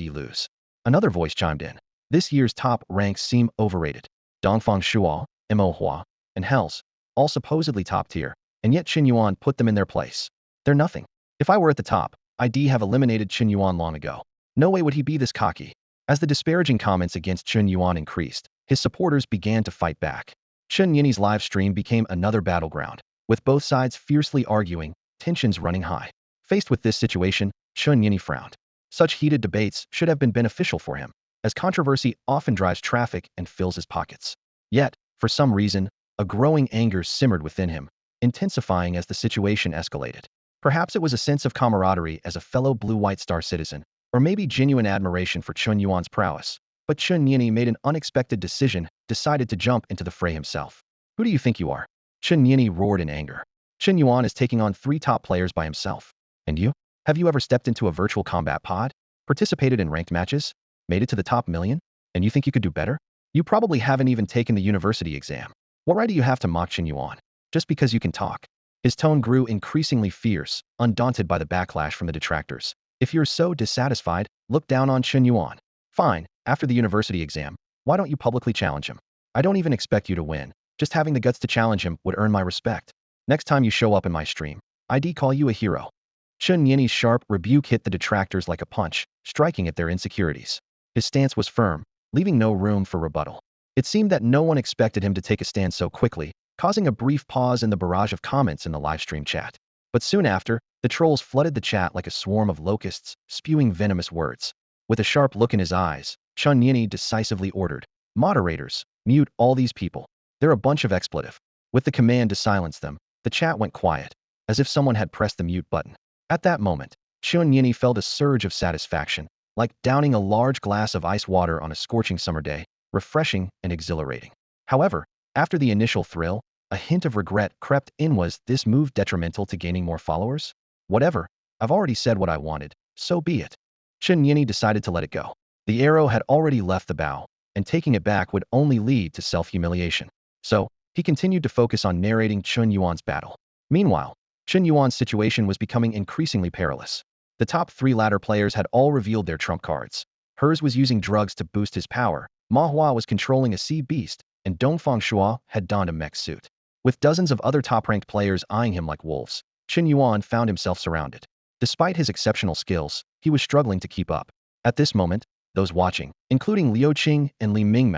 lose. Another voice chimed in. This year's top ranks seem overrated. Dongfang Shua, Mo Hua, and Hells, all supposedly top tier, and yet Chen Yuan put them in their place. They're nothing. If I were at the top, I'd have eliminated Chen Yuan long ago. No way would he be this cocky. As the disparaging comments against Chen Yuan increased, his supporters began to fight back. Chen Yini's live stream became another battleground, with both sides fiercely arguing, tensions running high. Faced with this situation, Chen Yini frowned. Such heated debates should have been beneficial for him, as controversy often drives traffic and fills his pockets. Yet, for some reason, a growing anger simmered within him, intensifying as the situation escalated. Perhaps it was a sense of camaraderie as a fellow Blue-White Star citizen, or maybe genuine admiration for Chen Yuan's prowess. But Chen Yini made an unexpected decision, decided to jump into the fray himself. Who do you think you are? Chen Yini roared in anger. Chen Yuan is taking on 3 top players by himself. And you? Have you ever stepped into a virtual combat pod? Participated in ranked matches? Made it to the top million? And you think you could do better? You probably haven't even taken the university exam. What right do you have to mock Chen Yuan? Just because you can talk. His tone grew increasingly fierce, undaunted by the backlash from the detractors. If you're so dissatisfied, look down on Chen Yuan. Fine, after the university exam, why don't you publicly challenge him? I don't even expect you to win. Just having the guts to challenge him would earn my respect. Next time you show up in my stream, I'd call you a hero. Chen Yini's sharp rebuke hit the detractors like a punch, striking at their insecurities. His stance was firm, leaving no room for rebuttal. It seemed that no one expected him to take a stand so quickly, causing a brief pause in the barrage of comments in the livestream chat. But soon after, the trolls flooded the chat like a swarm of locusts, spewing venomous words. With a sharp look in his eyes, Chen Yini decisively ordered, "Moderators, mute all these people. They're a bunch of expletive." With the command to silence them, the chat went quiet, as if someone had pressed the mute button. At that moment, Chen Yini felt a surge of satisfaction, like downing a large glass of ice water on a scorching summer day, refreshing and exhilarating. However, after the initial thrill, a hint of regret crept in. Was this move detrimental to gaining more followers? Whatever, I've already said what I wanted, so be it. Chen Yini decided to let it go. The arrow had already left the bow, and taking it back would only lead to self-humiliation. So, he continued to focus on narrating Chen Yuan's battle. Meanwhile, Chen Yuan's situation was becoming increasingly perilous. The top 3 ladder players had all revealed their trump cards. Hers was using drugs to boost his power, Ma Hua was controlling a sea beast, and Dongfang Shua had donned a mech suit. With dozens of other top-ranked players eyeing him like wolves, Chen Yuan found himself surrounded. Despite his exceptional skills, he was struggling to keep up. At this moment, those watching, including Liu Qing and Lie Ming,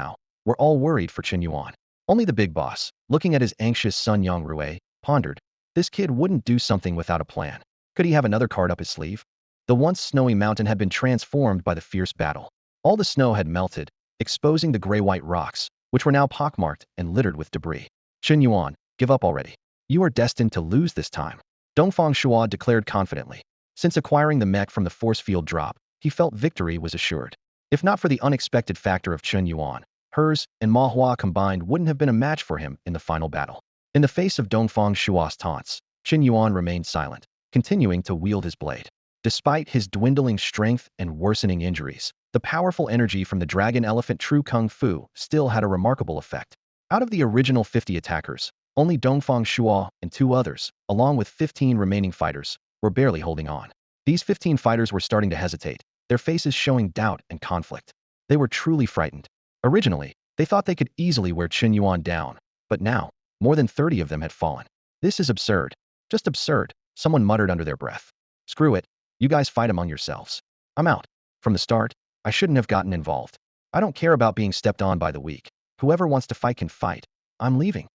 were all worried for Chen Yuan. Only the big boss, looking at his anxious son Yang Rui, pondered, this kid wouldn't do something without a plan. Could he have another card up his sleeve? The once snowy mountain had been transformed by the fierce battle. All the snow had melted, exposing the gray-white rocks, which were now pockmarked and littered with debris. Chen Yuan, give up already. You are destined to lose this time. Dongfang Shua declared confidently. Since acquiring the mech from the force field drop, he felt victory was assured. If not for the unexpected factor of Chen Yuan, hers and Ma Hua combined wouldn't have been a match for him in the final battle. In the face of Dongfang Shua's taunts, Chen Yuan remained silent, continuing to wield his blade. Despite his dwindling strength and worsening injuries, the powerful energy from the dragon elephant True Kung Fu still had a remarkable effect. Out of the original 50 attackers, only Dongfang Shua and 2 others, along with 15 remaining fighters, were barely holding on. These 15 fighters were starting to hesitate, their faces showing doubt and conflict. They were truly frightened. Originally, they thought they could easily wear Chen Yuan down, but now, more than 30 of them had fallen. This is absurd. Just absurd, someone muttered under their breath. Screw it, you guys fight among yourselves. I'm out. From the start, I shouldn't have gotten involved. I don't care about being stepped on by the weak. Whoever wants to fight can fight. I'm leaving.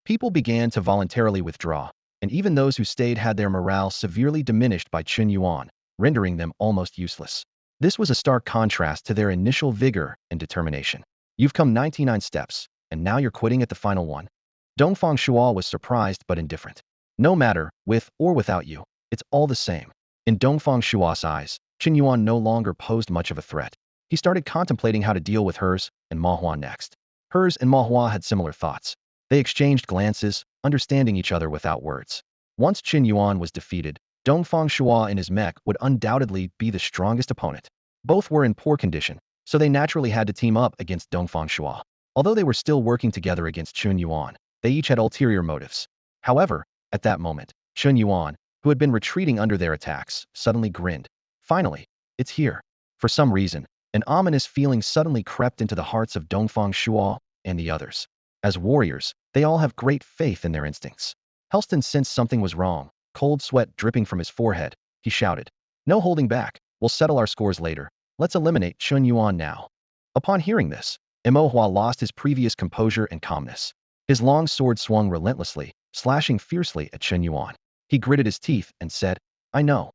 People began to voluntarily withdraw, and even those who stayed had their morale severely diminished by Chen Yuan, rendering them almost useless. This was a stark contrast to their initial vigor and determination. You've come 99 steps, and now you're quitting at the final one? Dongfang Shua was surprised but indifferent. No matter, with or without you, it's all the same. In Dongfang Shua's eyes, Chen Yuan no longer posed much of a threat. He started contemplating how to deal with hers and Ma Hua next. Hers and Ma Hua had similar thoughts. They exchanged glances, understanding each other without words. Once Chen Yuan was defeated, Dongfang Shua and his mech would undoubtedly be the strongest opponent. Both were in poor condition, so they naturally had to team up against Dongfang Shua. Although they were still working together against Chen Yuan, they each had ulterior motives. However, at that moment, Chen Yuan, who had been retreating under their attacks, suddenly grinned. Finally, it's here. For some reason, an ominous feeling suddenly crept into the hearts of Dongfang Shua and the others. As warriors, they all have great faith in their instincts. Helston sensed something was wrong, cold sweat dripping from his forehead. He shouted, "No holding back, we'll settle our scores later. Let's eliminate Chen Yuan now." Upon hearing this, Mo Hua lost his previous composure and calmness. His long sword swung relentlessly, slashing fiercely at Chen Yuan. He gritted his teeth and said, I know.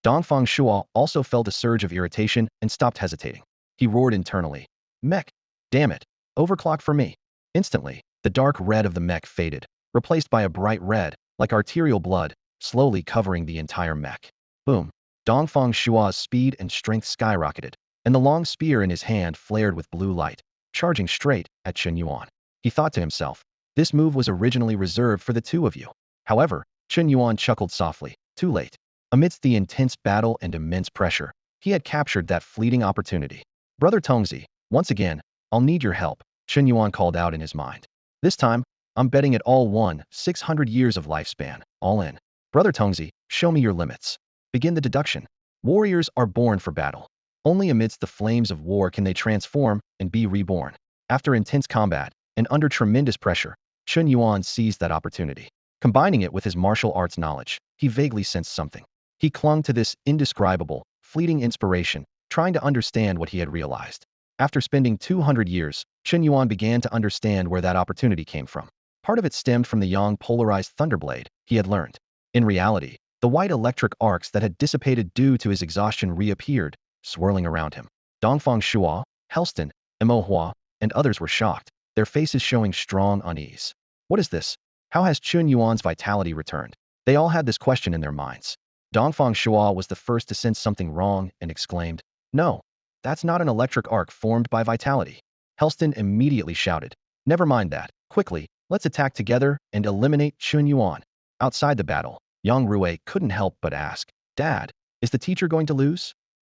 Dongfang Shua also felt a surge of irritation and stopped hesitating. He roared internally, "Mech! Damn it! Overclock for me!" Instantly, the dark red of the mech faded, replaced by a bright red, like arterial blood, slowly covering the entire mech. Boom! Dongfang Shua's speed and strength skyrocketed, and the long spear in his hand flared with blue light, charging straight at Chen Yuan. He thought to himself, this move was originally reserved for the 2 of you. However, Chen Yuan chuckled softly, too late. Amidst the intense battle and immense pressure, he had captured that fleeting opportunity. Brother Tongzi, once again, I'll need your help, Chen Yuan called out in his mind. This time, I'm betting it all 600 years of lifespan, all in. Brother Tongzi, show me your limits. Begin the deduction. Warriors are born for battle. Only amidst the flames of war can they transform and be reborn. After intense combat, and under tremendous pressure, Chen Yuan seized that opportunity. Combining it with his martial arts knowledge, he vaguely sensed something. He clung to this indescribable, fleeting inspiration, trying to understand what he had realized. After spending 200 years, Chen Yuan began to understand where that opportunity came from. Part of it stemmed from the Yang polarized thunderblade, he had learned. In reality, the white electric arcs that had dissipated due to his exhaustion reappeared, swirling around him. Dongfang Shua, Helston, Mo Hua, and others were shocked, their faces showing strong unease. What is this? How has Chen Yuan's vitality returned? They all had this question in their minds. Dongfang Shua was the first to sense something wrong and exclaimed, "No, that's not an electric arc formed by vitality." Helston immediately shouted, "Never mind that. Quickly, let's attack together and eliminate Chen Yuan." Outside the battle, Yang Rui couldn't help but ask, "Dad, is the teacher going to lose?"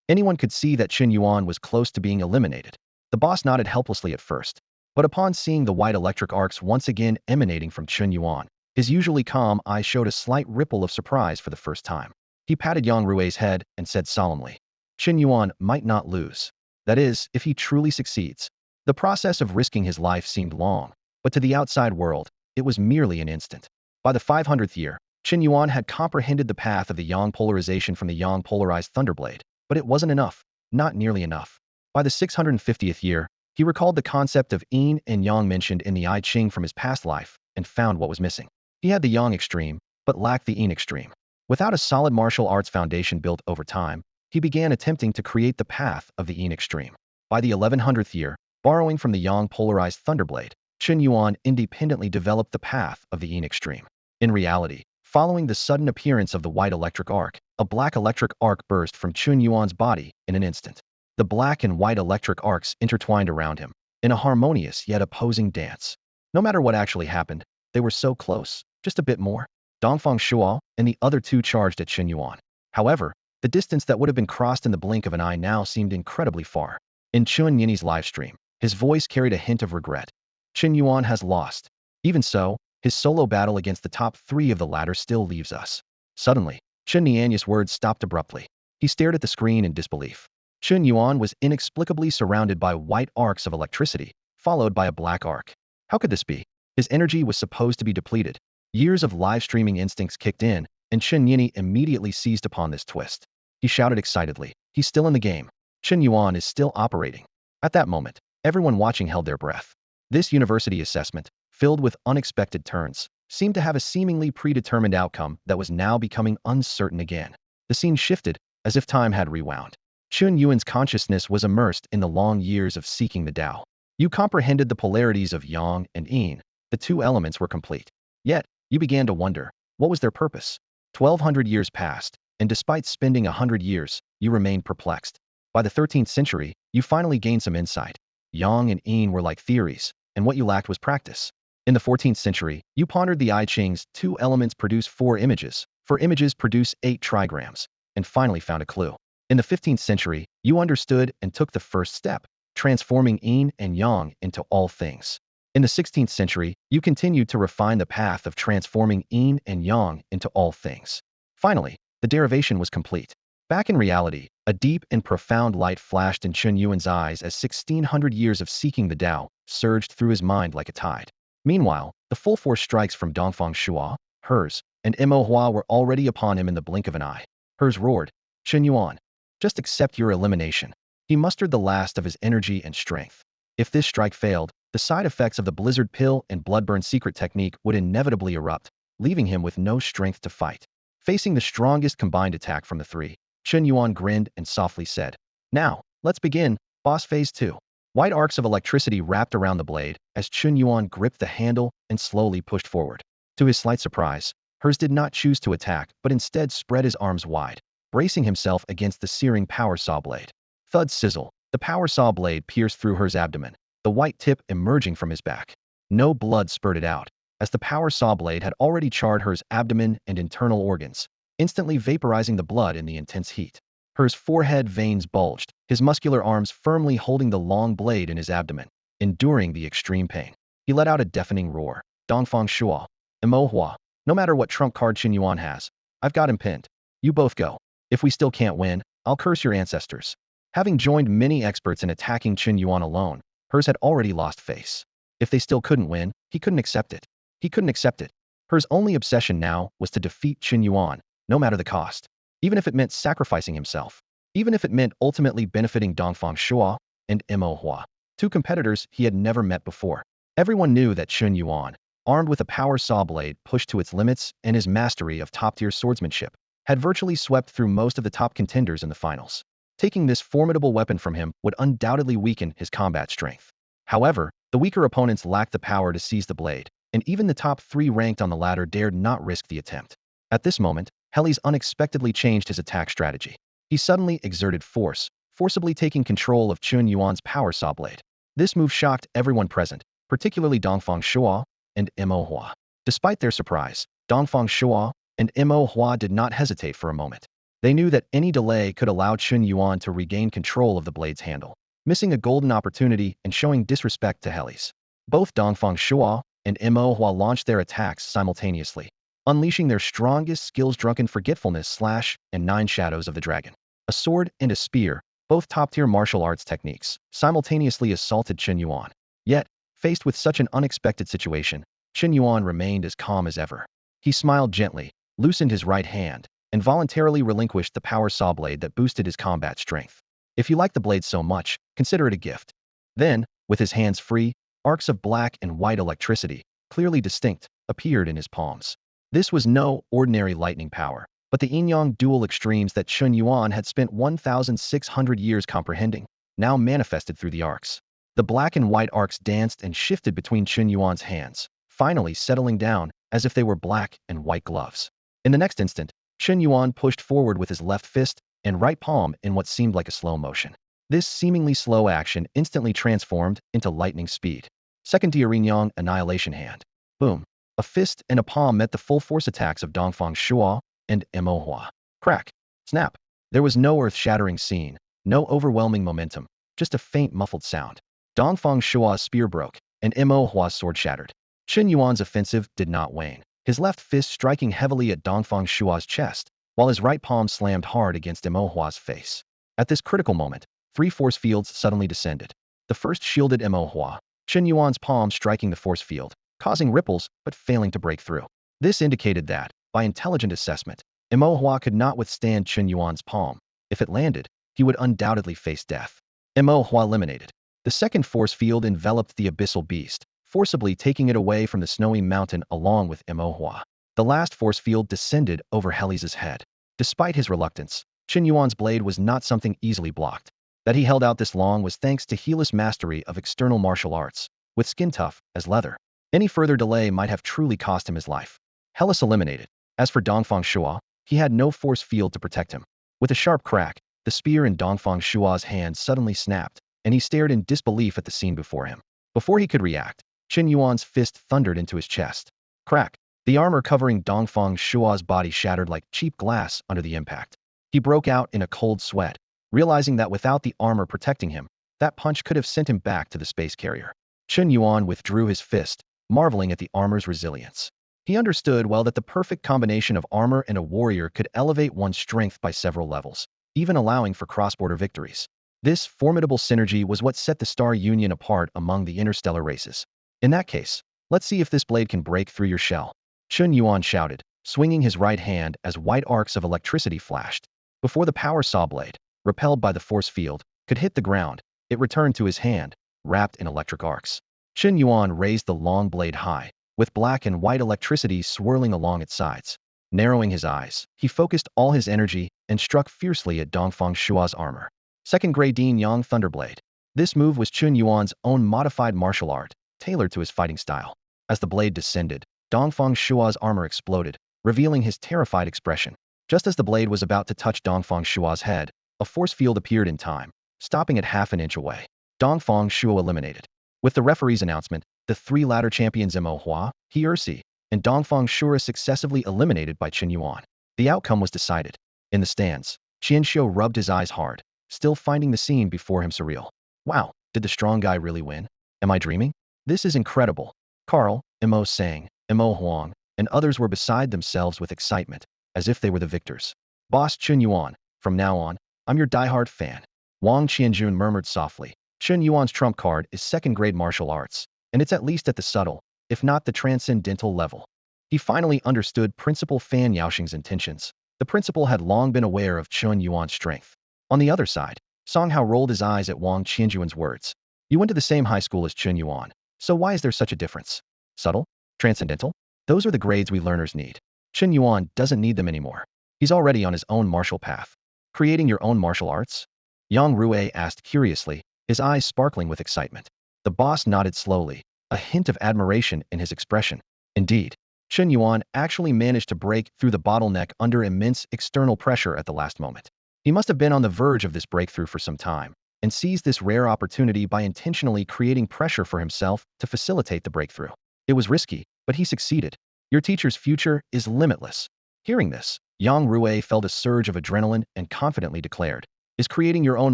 Anyone could see that Chen Yuan was close to being eliminated. The boss nodded helplessly at first, but upon seeing the white electric arcs once again emanating from Chen Yuan, his usually calm eyes showed a slight ripple of surprise for the first time. He patted Yang Rui's head and said solemnly, "Chen Yuan might not lose. That is, if he truly succeeds." The process of risking his life seemed long, but to the outside world, it was merely an instant. By the 500th year, Chen Yuan had comprehended the path of the Yang polarization from the Yang polarized thunderblade, but it wasn't enough, not nearly enough. By the 650th year, he recalled the concept of yin and yang mentioned in the I Ching from his past life and found what was missing. He had the yang extreme, but lacked the yin extreme. Without a solid martial arts foundation built over time, he began attempting to create the path of the yin extreme. By the 1100th year, borrowing from the yang polarized thunderblade, Chen Yuan independently developed the path of the yin extreme. In reality, following the sudden appearance of the white electric arc, a black electric arc burst from Chen Yuan's body in an instant. The black and white electric arcs intertwined around him, in a harmonious yet opposing dance. No matter what actually happened, They were so close. Just a bit more. Dongfang Shuo and the other two charged at Chen Yuan. However, the distance that would have been crossed in the blink of an eye now seemed incredibly far. In Chen Yin's livestream, his voice carried a hint of regret. Chen Yuan has lost. Even so, his solo battle against the top three of the ladder still leaves us. Suddenly, Chen Yuan's words stopped abruptly. He stared at the screen in disbelief. Chen Yuan was inexplicably surrounded by white arcs of electricity, followed by a black arc. How could this be? His energy was supposed to be depleted. Years of live streaming instincts kicked in, and Chen Yini immediately seized upon this twist. He shouted excitedly, "He's still in the game. Chen Yuan is still operating." At that moment, everyone watching held their breath. This university assessment, filled with unexpected turns, seemed to have a seemingly predetermined outcome that was now becoming uncertain again. The scene shifted, as if time had rewound. Chen Yuan's consciousness was immersed in the long years of seeking the Tao. You comprehended the polarities of yang and yin. The two elements were complete. Yet, you began to wonder, what was their purpose? 1,200 years passed, and despite spending 100 years, you remained perplexed. By the 13th century, you finally gained some insight. Yang and yin were like theories, and what you lacked was practice. In the 14th century, you pondered the I Ching's 2 elements produce 4 images, 4 images produce 8 trigrams, and finally found a clue. In the 15th century, you understood and took the first step, transforming yin and yang into all things. In the 16th century, you continued to refine the path of transforming yin and yang into all things. Finally, the derivation was complete. Back in reality, a deep and profound light flashed in Chen Yuan's eyes as 1,600 years of seeking the Tao surged through his mind like a tide. Meanwhile, the full force strikes from Dongfang Shuo, hers, and Mo Hua were already upon him in the blink of an eye. Hers roared, "Chen Yuan, just accept your elimination." He mustered the last of his energy and strength. If this strike failed, the side effects of the blizzard pill and bloodburn secret technique would inevitably erupt, leaving him with no strength to fight. Facing the strongest combined attack from the three, Chen Yuan grinned and softly said, "Now, let's begin, boss phase 2. White arcs of electricity wrapped around the blade as Chen Yuan gripped the handle and slowly pushed forward. To his slight surprise, hers did not choose to attack but instead spread his arms wide, bracing himself against the searing power saw blade. Thud sizzle, the power saw blade pierced through hers abdomen, the white tip emerging from his back. No blood spurted out, as the power saw blade had already charred hers abdomen and internal organs, instantly vaporizing the blood in the intense heat. Hers forehead veins bulged, his muscular arms firmly holding the long blade in his abdomen, enduring the extreme pain. He let out a deafening roar. "Dongfang Shuo, Mo Hua, no matter what trump card Chen Yuan has, I've got him pinned. You both go. If we still can't win, I'll curse your ancestors." Having joined many experts in attacking Chen Yuan alone, hers had already lost face. If they still couldn't win, he couldn't accept it. He couldn't accept it. Hers only obsession now was to defeat Chen Yuan, no matter the cost. Even if it meant sacrificing himself. Even if it meant ultimately benefiting Dongfang Shuo and Mo Hua, 2 competitors he had never met before. Everyone knew that Chen Yuan, armed with a power saw blade pushed to its limits and his mastery of top-tier swordsmanship, had virtually swept through most of the top contenders in the finals. Taking this formidable weapon from him would undoubtedly weaken his combat strength. However, the weaker opponents lacked the power to seize the blade, and even the top 3 ranked on the ladder dared not risk the attempt. At this moment, Helles unexpectedly changed his attack strategy. He suddenly exerted force, forcibly taking control of Chen Yuan's power saw blade. This move shocked everyone present, particularly Dongfang Shuo and Mo Hua. Despite their surprise, Dongfang Shuo and Mo Hua did not hesitate for a moment. They knew that any delay could allow Chen Yuan to regain control of the blade's handle, missing a golden opportunity and showing disrespect to Helles. Both Dongfang Shuo and Mo Hua launched their attacks simultaneously, unleashing their strongest skills: drunken forgetfulness, slash, and 9 shadows of the dragon. A sword and a spear, both top-tier martial arts techniques, simultaneously assaulted Chen Yuan. Yet, faced with such an unexpected situation, Chen Yuan remained as calm as ever. He smiled gently, loosened his right hand, and voluntarily relinquished the power saw blade that boosted his combat strength. "If you like the blade so much, consider it a gift." Then, with his hands free, arcs of black and white electricity, clearly distinct, appeared in his palms. This was no ordinary lightning power, but the yin-yang dual extremes that Chen Yuan had spent 1,600 years comprehending, now manifested through the arcs. The black and white arcs danced and shifted between Chen Yuan's hands, finally settling down as if they were black and white gloves. In the next instant, Chen Yuan pushed forward with his left fist and right palm in what seemed like a slow motion. This seemingly slow action instantly transformed into lightning speed. Second tier yin-yang annihilation hand. Boom. A fist and a palm met the full force attacks of Dongfang Shuo and Mo Hua. Crack. Snap. There was no earth-shattering scene, no overwhelming momentum, just a faint muffled sound. Dongfang Shuo's spear broke, and Mo Hua's sword shattered. Chen Yuan's offensive did not wane, his left fist striking heavily at Dongfang Shuo's chest, while his right palm slammed hard against Mo Hua's face. At this critical moment, 3 force fields suddenly descended. The first shielded Mo Hua, Chen Yuan's palm striking the force field, causing ripples but failing to break through. This indicated that, by intelligent assessment, Mo Hua could not withstand Chen Yuan's palm. If it landed, he would undoubtedly face death. Mo Hua eliminated. The second force field enveloped the abyssal beast, forcibly taking it away from the snowy mountain along with Mo Hua. The last force field descended over Heli's head. Despite his reluctance, Chen Yuan's blade was not something easily blocked. That he held out this long was thanks to Heli's mastery of external martial arts, with skin tough as leather. Any further delay might have truly cost him his life. Helis eliminated. As for Dongfang Shuo, he had no force field to protect him. With a sharp crack, the spear in Dongfang Shuo's hand suddenly snapped, and he stared in disbelief at the scene before him. Before he could react, Chen Yuan's fist thundered into his chest. Crack. The armor covering Dongfang Shuo's body shattered like cheap glass under the impact. He broke out in a cold sweat, realizing that without the armor protecting him, that punch could have sent him back to the space carrier. Chen Yuan withdrew his fist, marveling at the armor's resilience. He understood well that the perfect combination of armor and a warrior could elevate one's strength by several levels, even allowing for cross-border victories. This formidable synergy was what set the Star Union apart among the interstellar races. In that case, let's see if this blade can break through your shell. Chen Yuan shouted, swinging his right hand as white arcs of electricity flashed. Before the power saw blade, repelled by the force field, could hit the ground, it returned to his hand, wrapped in electric arcs. Chen Yuan raised the long blade high, with black and white electricity swirling along its sides. Narrowing his eyes, he focused all his energy and struck fiercely at Dongfang Shuo's armor. Second Grade Dean Yang Thunderblade. This move was Chen Yuan's own modified martial art, tailored to his fighting style. As the blade descended, Dongfang Shuo's armor exploded, revealing his terrified expression. Just as the blade was about to touch Dongfang Shuo's head, a force field appeared in time, stopping it half an inch away. Dongfang Shuo eliminated. With the referee's announcement, the 3 ladder champions Mo Hua, He Ersi, and Dongfang Shuo successively eliminated by Chen Yuan. The outcome was decided. In the stands, Qian Xiu rubbed his eyes hard, still finding the scene before him surreal. Wow, did the strong guy really win? Am I dreaming? This is incredible. Carl, Mo Sang, Mo Huang, and others were beside themselves with excitement, as if they were the victors. Boss Chen Yuan, from now on, I'm your diehard fan. Wang Qianjun murmured softly. Chen Yuan's trump card is second-grade martial arts, and it's at least at the subtle, if not the transcendental level. He finally understood Principal Fan Yaoxing's intentions. The principal had long been aware of Chen Yuan's strength. On the other side, Song Hao rolled his eyes at Wang Qianjuan's words. You went to the same high school as Chen Yuan, so why is there such a difference? Subtle? Transcendental? Those are the grades we learners need. Chen Yuan doesn't need them anymore. He's already on his own martial path. Creating your own martial arts? Yang Rui asked curiously, his eyes sparkling with excitement. The boss nodded slowly, a hint of admiration in his expression. Indeed, Chen Yuan actually managed to break through the bottleneck under immense external pressure at the last moment. He must have been on the verge of this breakthrough for some time, and seized this rare opportunity by intentionally creating pressure for himself to facilitate the breakthrough. It was risky, but he succeeded. Your teacher's future is limitless. Hearing this, Yang Rui felt a surge of adrenaline and confidently declared, is creating your own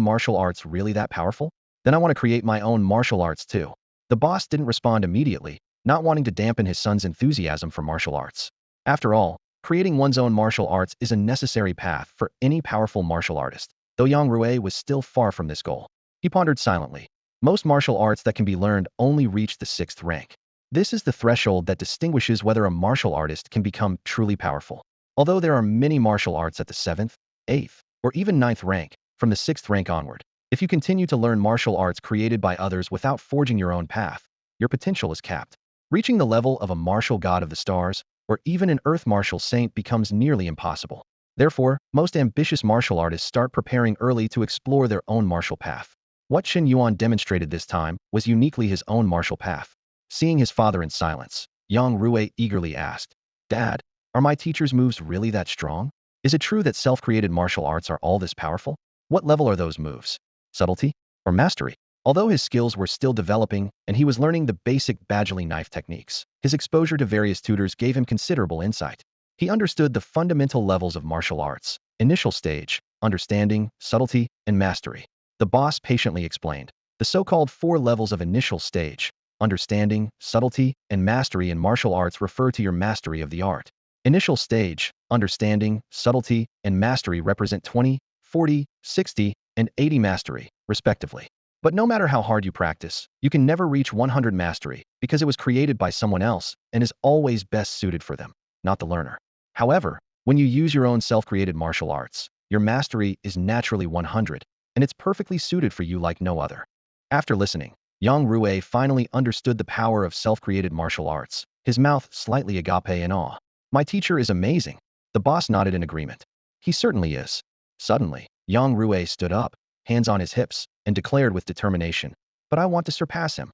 martial arts really that powerful? Then I want to create my own martial arts too. The boss didn't respond immediately, not wanting to dampen his son's enthusiasm for martial arts. After all, creating one's own martial arts is a necessary path for any powerful martial artist, though Yang Rui was still far from this goal. He pondered silently. Most martial arts that can be learned only reach the 6th rank. This is the threshold that distinguishes whether a martial artist can become truly powerful. Although there are many martial arts at the 7th, 8th, or even 9th rank, from the 6th rank onward, if you continue to learn martial arts created by others without forging your own path, your potential is capped. Reaching the level of a martial god of the stars, or even an earth martial saint becomes nearly impossible. Therefore, most ambitious martial artists start preparing early to explore their own martial path. What Chen Yuan demonstrated this time was uniquely his own martial path. Seeing his father in silence, Yang Rui eagerly asked, Dad, are my teacher's moves really that strong? Is it true that self-created martial arts are all this powerful? What level are those moves? Subtlety? Or mastery? Although his skills were still developing and he was learning the basic badgerly knife techniques, his exposure to various tutors gave him considerable insight. He understood the fundamental levels of martial arts: initial stage, understanding, subtlety, and mastery. The boss patiently explained. The so-called 4 levels of initial stage, understanding, subtlety, and mastery in martial arts refer to your mastery of the art. Initial stage, understanding, subtlety, and mastery represent 20, 40, 60, and 80 mastery, respectively. But no matter how hard you practice, you can never reach 100 mastery because it was created by someone else and is always best suited for them, not the learner. However, when you use your own self-created martial arts, your mastery is naturally 100, and it's perfectly suited for you like no other. After listening, Yang Rui finally understood the power of self-created martial arts, his mouth slightly agape in awe. My teacher is amazing. The boss nodded in agreement. He certainly is. Suddenly, Yang Rui stood up, hands on his hips, and declared with determination, "But I want to surpass him."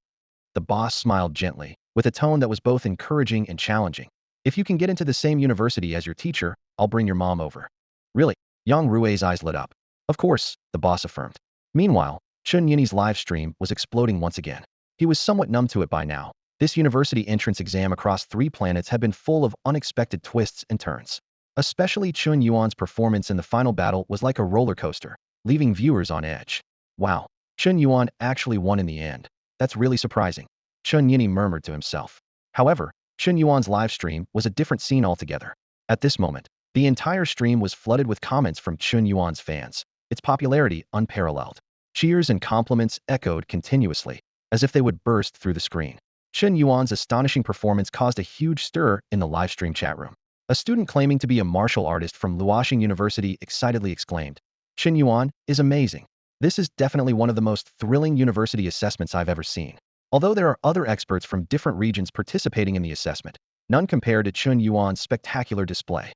The boss smiled gently, with a tone that was both encouraging and challenging. "If you can get into the same university as your teacher, I'll bring your mom over." "Really?" Yang Rui's eyes lit up. "Of course," the boss affirmed. Meanwhile, Chen Yuan's live stream was exploding once again. He was somewhat numb to it by now. This university entrance exam across 3 planets had been full of unexpected twists and turns. Especially Chen Yuan's performance in the final battle was like a roller coaster, leaving viewers on edge. "Wow, Chen Yuan actually won in the end. That's really surprising," Chen Yini murmured to himself. However, Chen Yuan's live stream was a different scene altogether. At this moment, the entire stream was flooded with comments from Chen Yuan's fans, its popularity unparalleled. Cheers and compliments echoed continuously, as if they would burst through the screen. Chen Yuan's astonishing performance caused a huge stir in the livestream chat room. A student claiming to be a martial artist from Luoxing University excitedly exclaimed, "Chen Yuan is amazing. This is definitely one of the most thrilling university assessments I've ever seen." Although there are other experts from different regions participating in the assessment, none compared to Chen Yuan's spectacular display.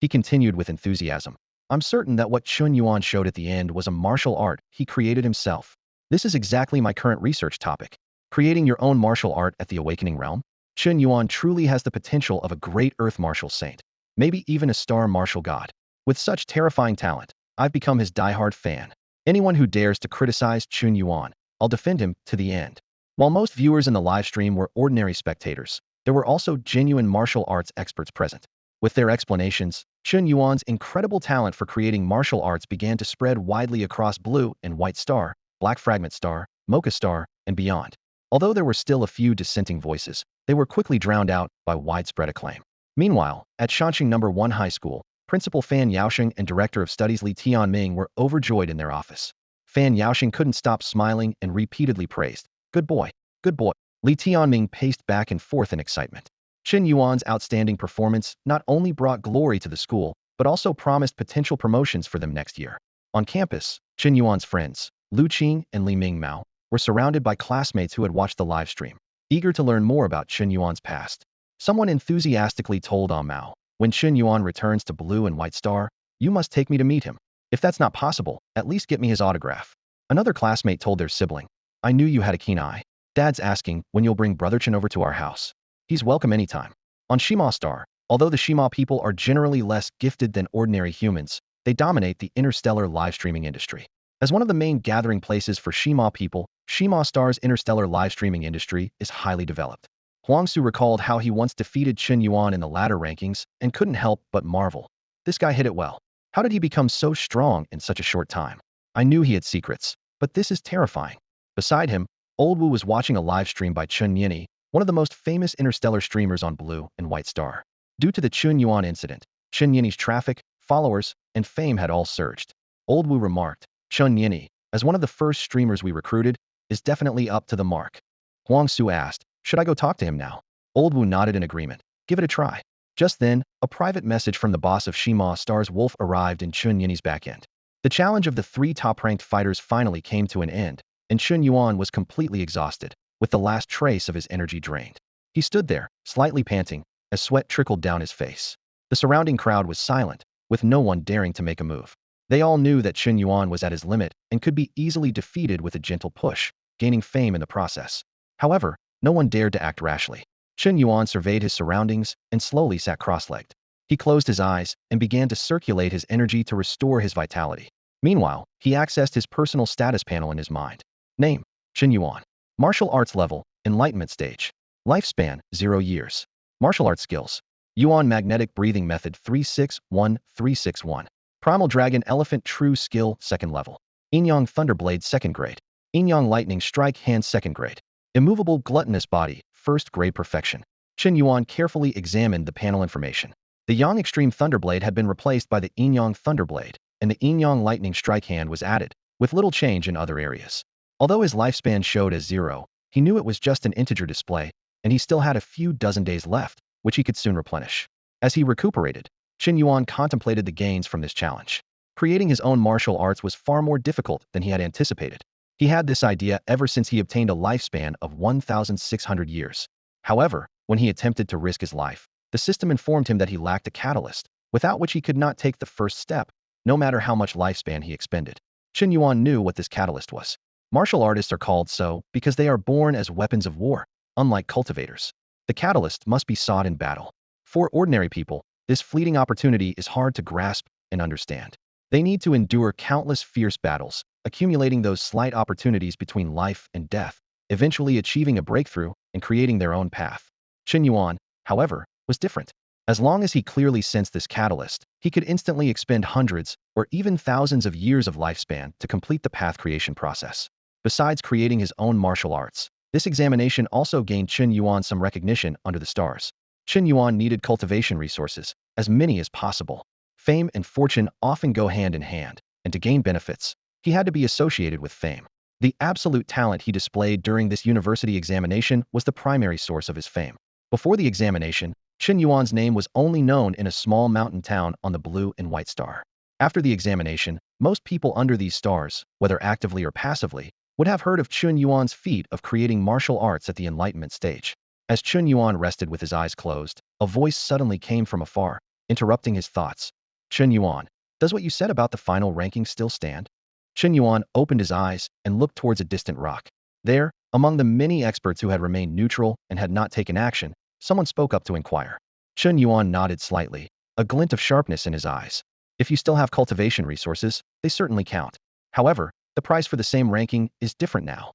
He continued with enthusiasm, "I'm certain that what Chen Yuan showed at the end was a martial art he created himself. This is exactly my current research topic. Creating your own martial art at the awakening realm? Chen Yuan truly has the potential of a great earth martial saint, maybe even a star martial god. With such terrifying talent, I've become his diehard fan. Anyone who dares to criticize Chen Yuan, I'll defend him to the end." While most viewers in the live stream were ordinary spectators, there were also genuine martial arts experts present. With their explanations, Chen Yuan's incredible talent for creating martial arts began to spread widely across Blue and White Star, Black Fragment Star, Mocha Star, and beyond. Although there were still a few dissenting voices, they were quickly drowned out by widespread acclaim. Meanwhile, at Shanxing No. 1 High School, Principal Fan Yaosheng and Director of Studies Lie Ming were overjoyed in their office. Fan Yaosheng couldn't stop smiling and repeatedly praised, "Good boy, good boy." Li Tianming paced back and forth in excitement. Chen Yuan's outstanding performance not only brought glory to the school, but also promised potential promotions for them next year. On campus, Chen Yuan's friends, Lu Qing and Lie Ming Mao, were surrounded by classmates who had watched the live stream, eager to learn more about Chen Yuan's past. Someone enthusiastically told Mao, "When Chen Yuan returns to Blue and White Star, you must take me to meet him. If that's not possible, at least get me his autograph." Another classmate told their sibling, "I knew you had a keen eye. Dad's asking when you'll bring Brother Chen over to our house. He's welcome anytime." On Shima Star, although the Shima people are generally less gifted than ordinary humans, they dominate the interstellar live streaming industry. As one of the main gathering places for Shima people, Shima Star's interstellar live streaming industry is highly developed. Huangsu recalled how he once defeated Chen Yuan in the ladder rankings and couldn't help but marvel. This guy hit it well. How did he become so strong in such a short time? I knew he had secrets, but this is terrifying. Beside him, Old Wu was watching a live stream by Chen Yini, one of the most famous interstellar streamers on Blue and White Star. Due to the Chen Yuan incident, Chen Yini's traffic, followers, and fame had all surged. Old Wu remarked, "Chen Yini, as one of the first streamers we recruited, is definitely up to the mark." Huang Su asked, "Should I go talk to him now?" Old Wu nodded in agreement. "Give it a try." Just then, a private message from the boss of Shima Star's Wolf arrived in Chen Yini's backend. The challenge of the 3 top-ranked fighters finally came to an end, and Chen Yuan was completely exhausted, with the last trace of his energy drained. He stood there, slightly panting, as sweat trickled down his face. The surrounding crowd was silent, with no one daring to make a move. They all knew that Chen Yuan was at his limit and could be easily defeated with a gentle push, gaining fame in the process. However, no one dared to act rashly. Chen Yuan surveyed his surroundings and slowly sat cross-legged. He closed his eyes and began to circulate his energy to restore his vitality. Meanwhile, he accessed his personal status panel in his mind. Name: Chen Yuan. Martial arts level, enlightenment stage. Lifespan, 0 years. Martial arts skills. Yuan magnetic breathing method 361. Primal dragon elephant true skill, 2nd level. Yin-yang thunderblade, 2nd grade. Yin-yang lightning strike hand, 2nd grade. Immovable gluttonous body, 1st grade perfection. Chen Yuan carefully examined the panel information. The Yang extreme thunderblade had been replaced by the Yin-yang thunderblade, and the Yin-yang lightning strike hand was added, with little change in other areas. Although his lifespan showed as 0, he knew it was just an integer display, and he still had a few dozen days left, which he could soon replenish. As he recuperated, Chen Yuan contemplated the gains from this challenge. Creating his own martial arts was far more difficult than he had anticipated. He had this idea ever since he obtained a lifespan of 1,600 years. However, when he attempted to risk his life, the system informed him that he lacked a catalyst, without which he could not take the first step, no matter how much lifespan he expended. Chen Yuan knew what this catalyst was. Martial artists are called so because they are born as weapons of war, unlike cultivators. The catalyst must be sought in battle. For ordinary people, this fleeting opportunity is hard to grasp and understand. They need to endure countless fierce battles, accumulating those slight opportunities between life and death, eventually achieving a breakthrough and creating their own path. Chen Yuan, however, was different. As long as he clearly sensed this catalyst, he could instantly expend hundreds or even thousands of years of lifespan to complete the path creation process. Besides creating his own martial arts, this examination also gained Chen Yuan some recognition under the stars. Chen Yuan needed cultivation resources, as many as possible. Fame and fortune often go hand in hand, and to gain benefits, he had to be associated with fame. The absolute talent he displayed during this university examination was the primary source of his fame. Before the examination, Chen Yuan's name was only known in a small mountain town on the blue and white star. After the examination, most people under these stars, whether actively or passively, would have heard of Chen Yuan's feat of creating martial arts at the enlightenment stage. As Chen Yuan rested with his eyes closed, a voice suddenly came from afar, interrupting his thoughts. Chen Yuan, does what you said about the final ranking still stand? Chen Yuan opened his eyes and looked towards a distant rock. There, among the many experts who had remained neutral and had not taken action, someone spoke up to inquire. Chen Yuan nodded slightly, a glint of sharpness in his eyes. If you still have cultivation resources, they certainly count. However, the price for the same ranking is different now.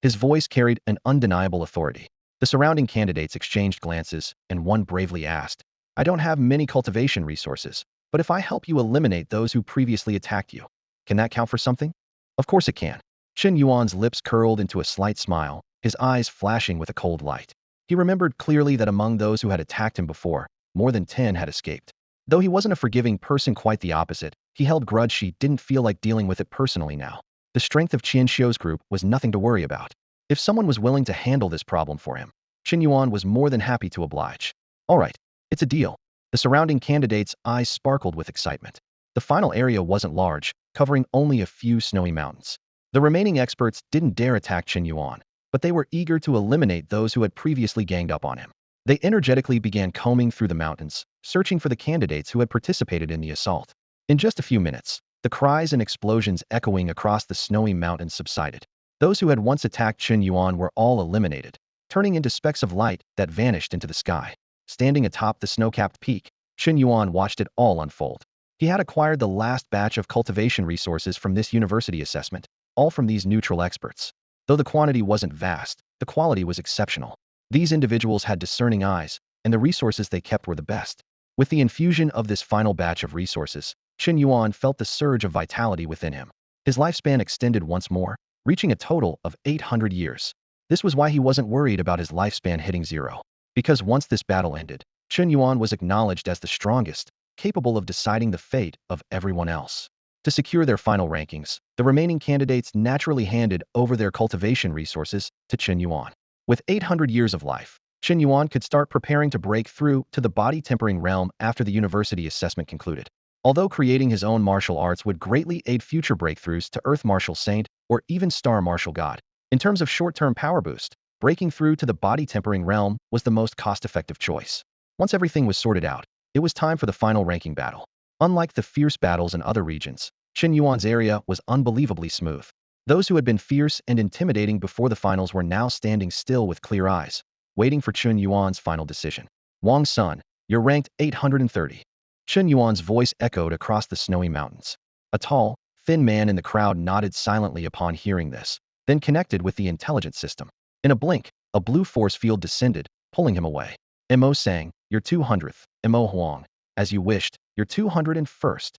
His voice carried an undeniable authority. The surrounding candidates exchanged glances, and one bravely asked, I don't have many cultivation resources, but if I help you eliminate those who previously attacked you, can that count for something? Of course it can. Chen Yuan's lips curled into a slight smile, his eyes flashing with a cold light. He remembered clearly that among those who had attacked him before, more than 10 had escaped. Though he wasn't a forgiving person, quite the opposite, he held grudge. She didn't feel like dealing with it personally now. The strength of Qian Xiu's group was nothing to worry about. If someone was willing to handle this problem for him, Chen Yuan was more than happy to oblige. All right, it's a deal. The surrounding candidates' eyes sparkled with excitement. The final area wasn't large, covering only a few snowy mountains. The remaining experts didn't dare attack Chen Yuan, but they were eager to eliminate those who had previously ganged up on him. They energetically began combing through the mountains, searching for the candidates who had participated in the assault. In just a few minutes, the cries and explosions echoing across the snowy mountains subsided. Those who had once attacked Chen Yuan were all eliminated, turning into specks of light that vanished into the sky. Standing atop the snow-capped peak, Chen Yuan watched it all unfold. He had acquired the last batch of cultivation resources from this university assessment, all from these neutral experts. Though the quantity wasn't vast, the quality was exceptional. These individuals had discerning eyes, and the resources they kept were the best. With the infusion of this final batch of resources, Chen Yuan felt the surge of vitality within him. His lifespan extended once more, reaching a total of 800 years. This was why he wasn't worried about his lifespan hitting 0. Because once this battle ended, Chen Yuan was acknowledged as the strongest, capable of deciding the fate of everyone else. To secure their final rankings, the remaining candidates naturally handed over their cultivation resources to Chen Yuan. With 800 years of life, Chen Yuan could start preparing to break through to the body-tempering realm after the university assessment concluded. Although creating his own martial arts would greatly aid future breakthroughs to Earth Martial Saint or even Star Martial God, in terms of short-term power boost, breaking through to the body-tempering realm was the most cost-effective choice. Once everything was sorted out, it was time for the final ranking battle. Unlike the fierce battles in other regions, Chen Yuan's area was unbelievably smooth. Those who had been fierce and intimidating before the finals were now standing still with clear eyes, waiting for Chen Yuan's final decision. Wang Sun, you're ranked 830. Chen Yuan's voice echoed across the snowy mountains. A tall, thin man in the crowd nodded silently upon hearing this. then connected with the intelligence system. In a blink, a blue force field descended, pulling him away. Mo sang, "Your 200th, Mo Huang. As you wished, your 201st."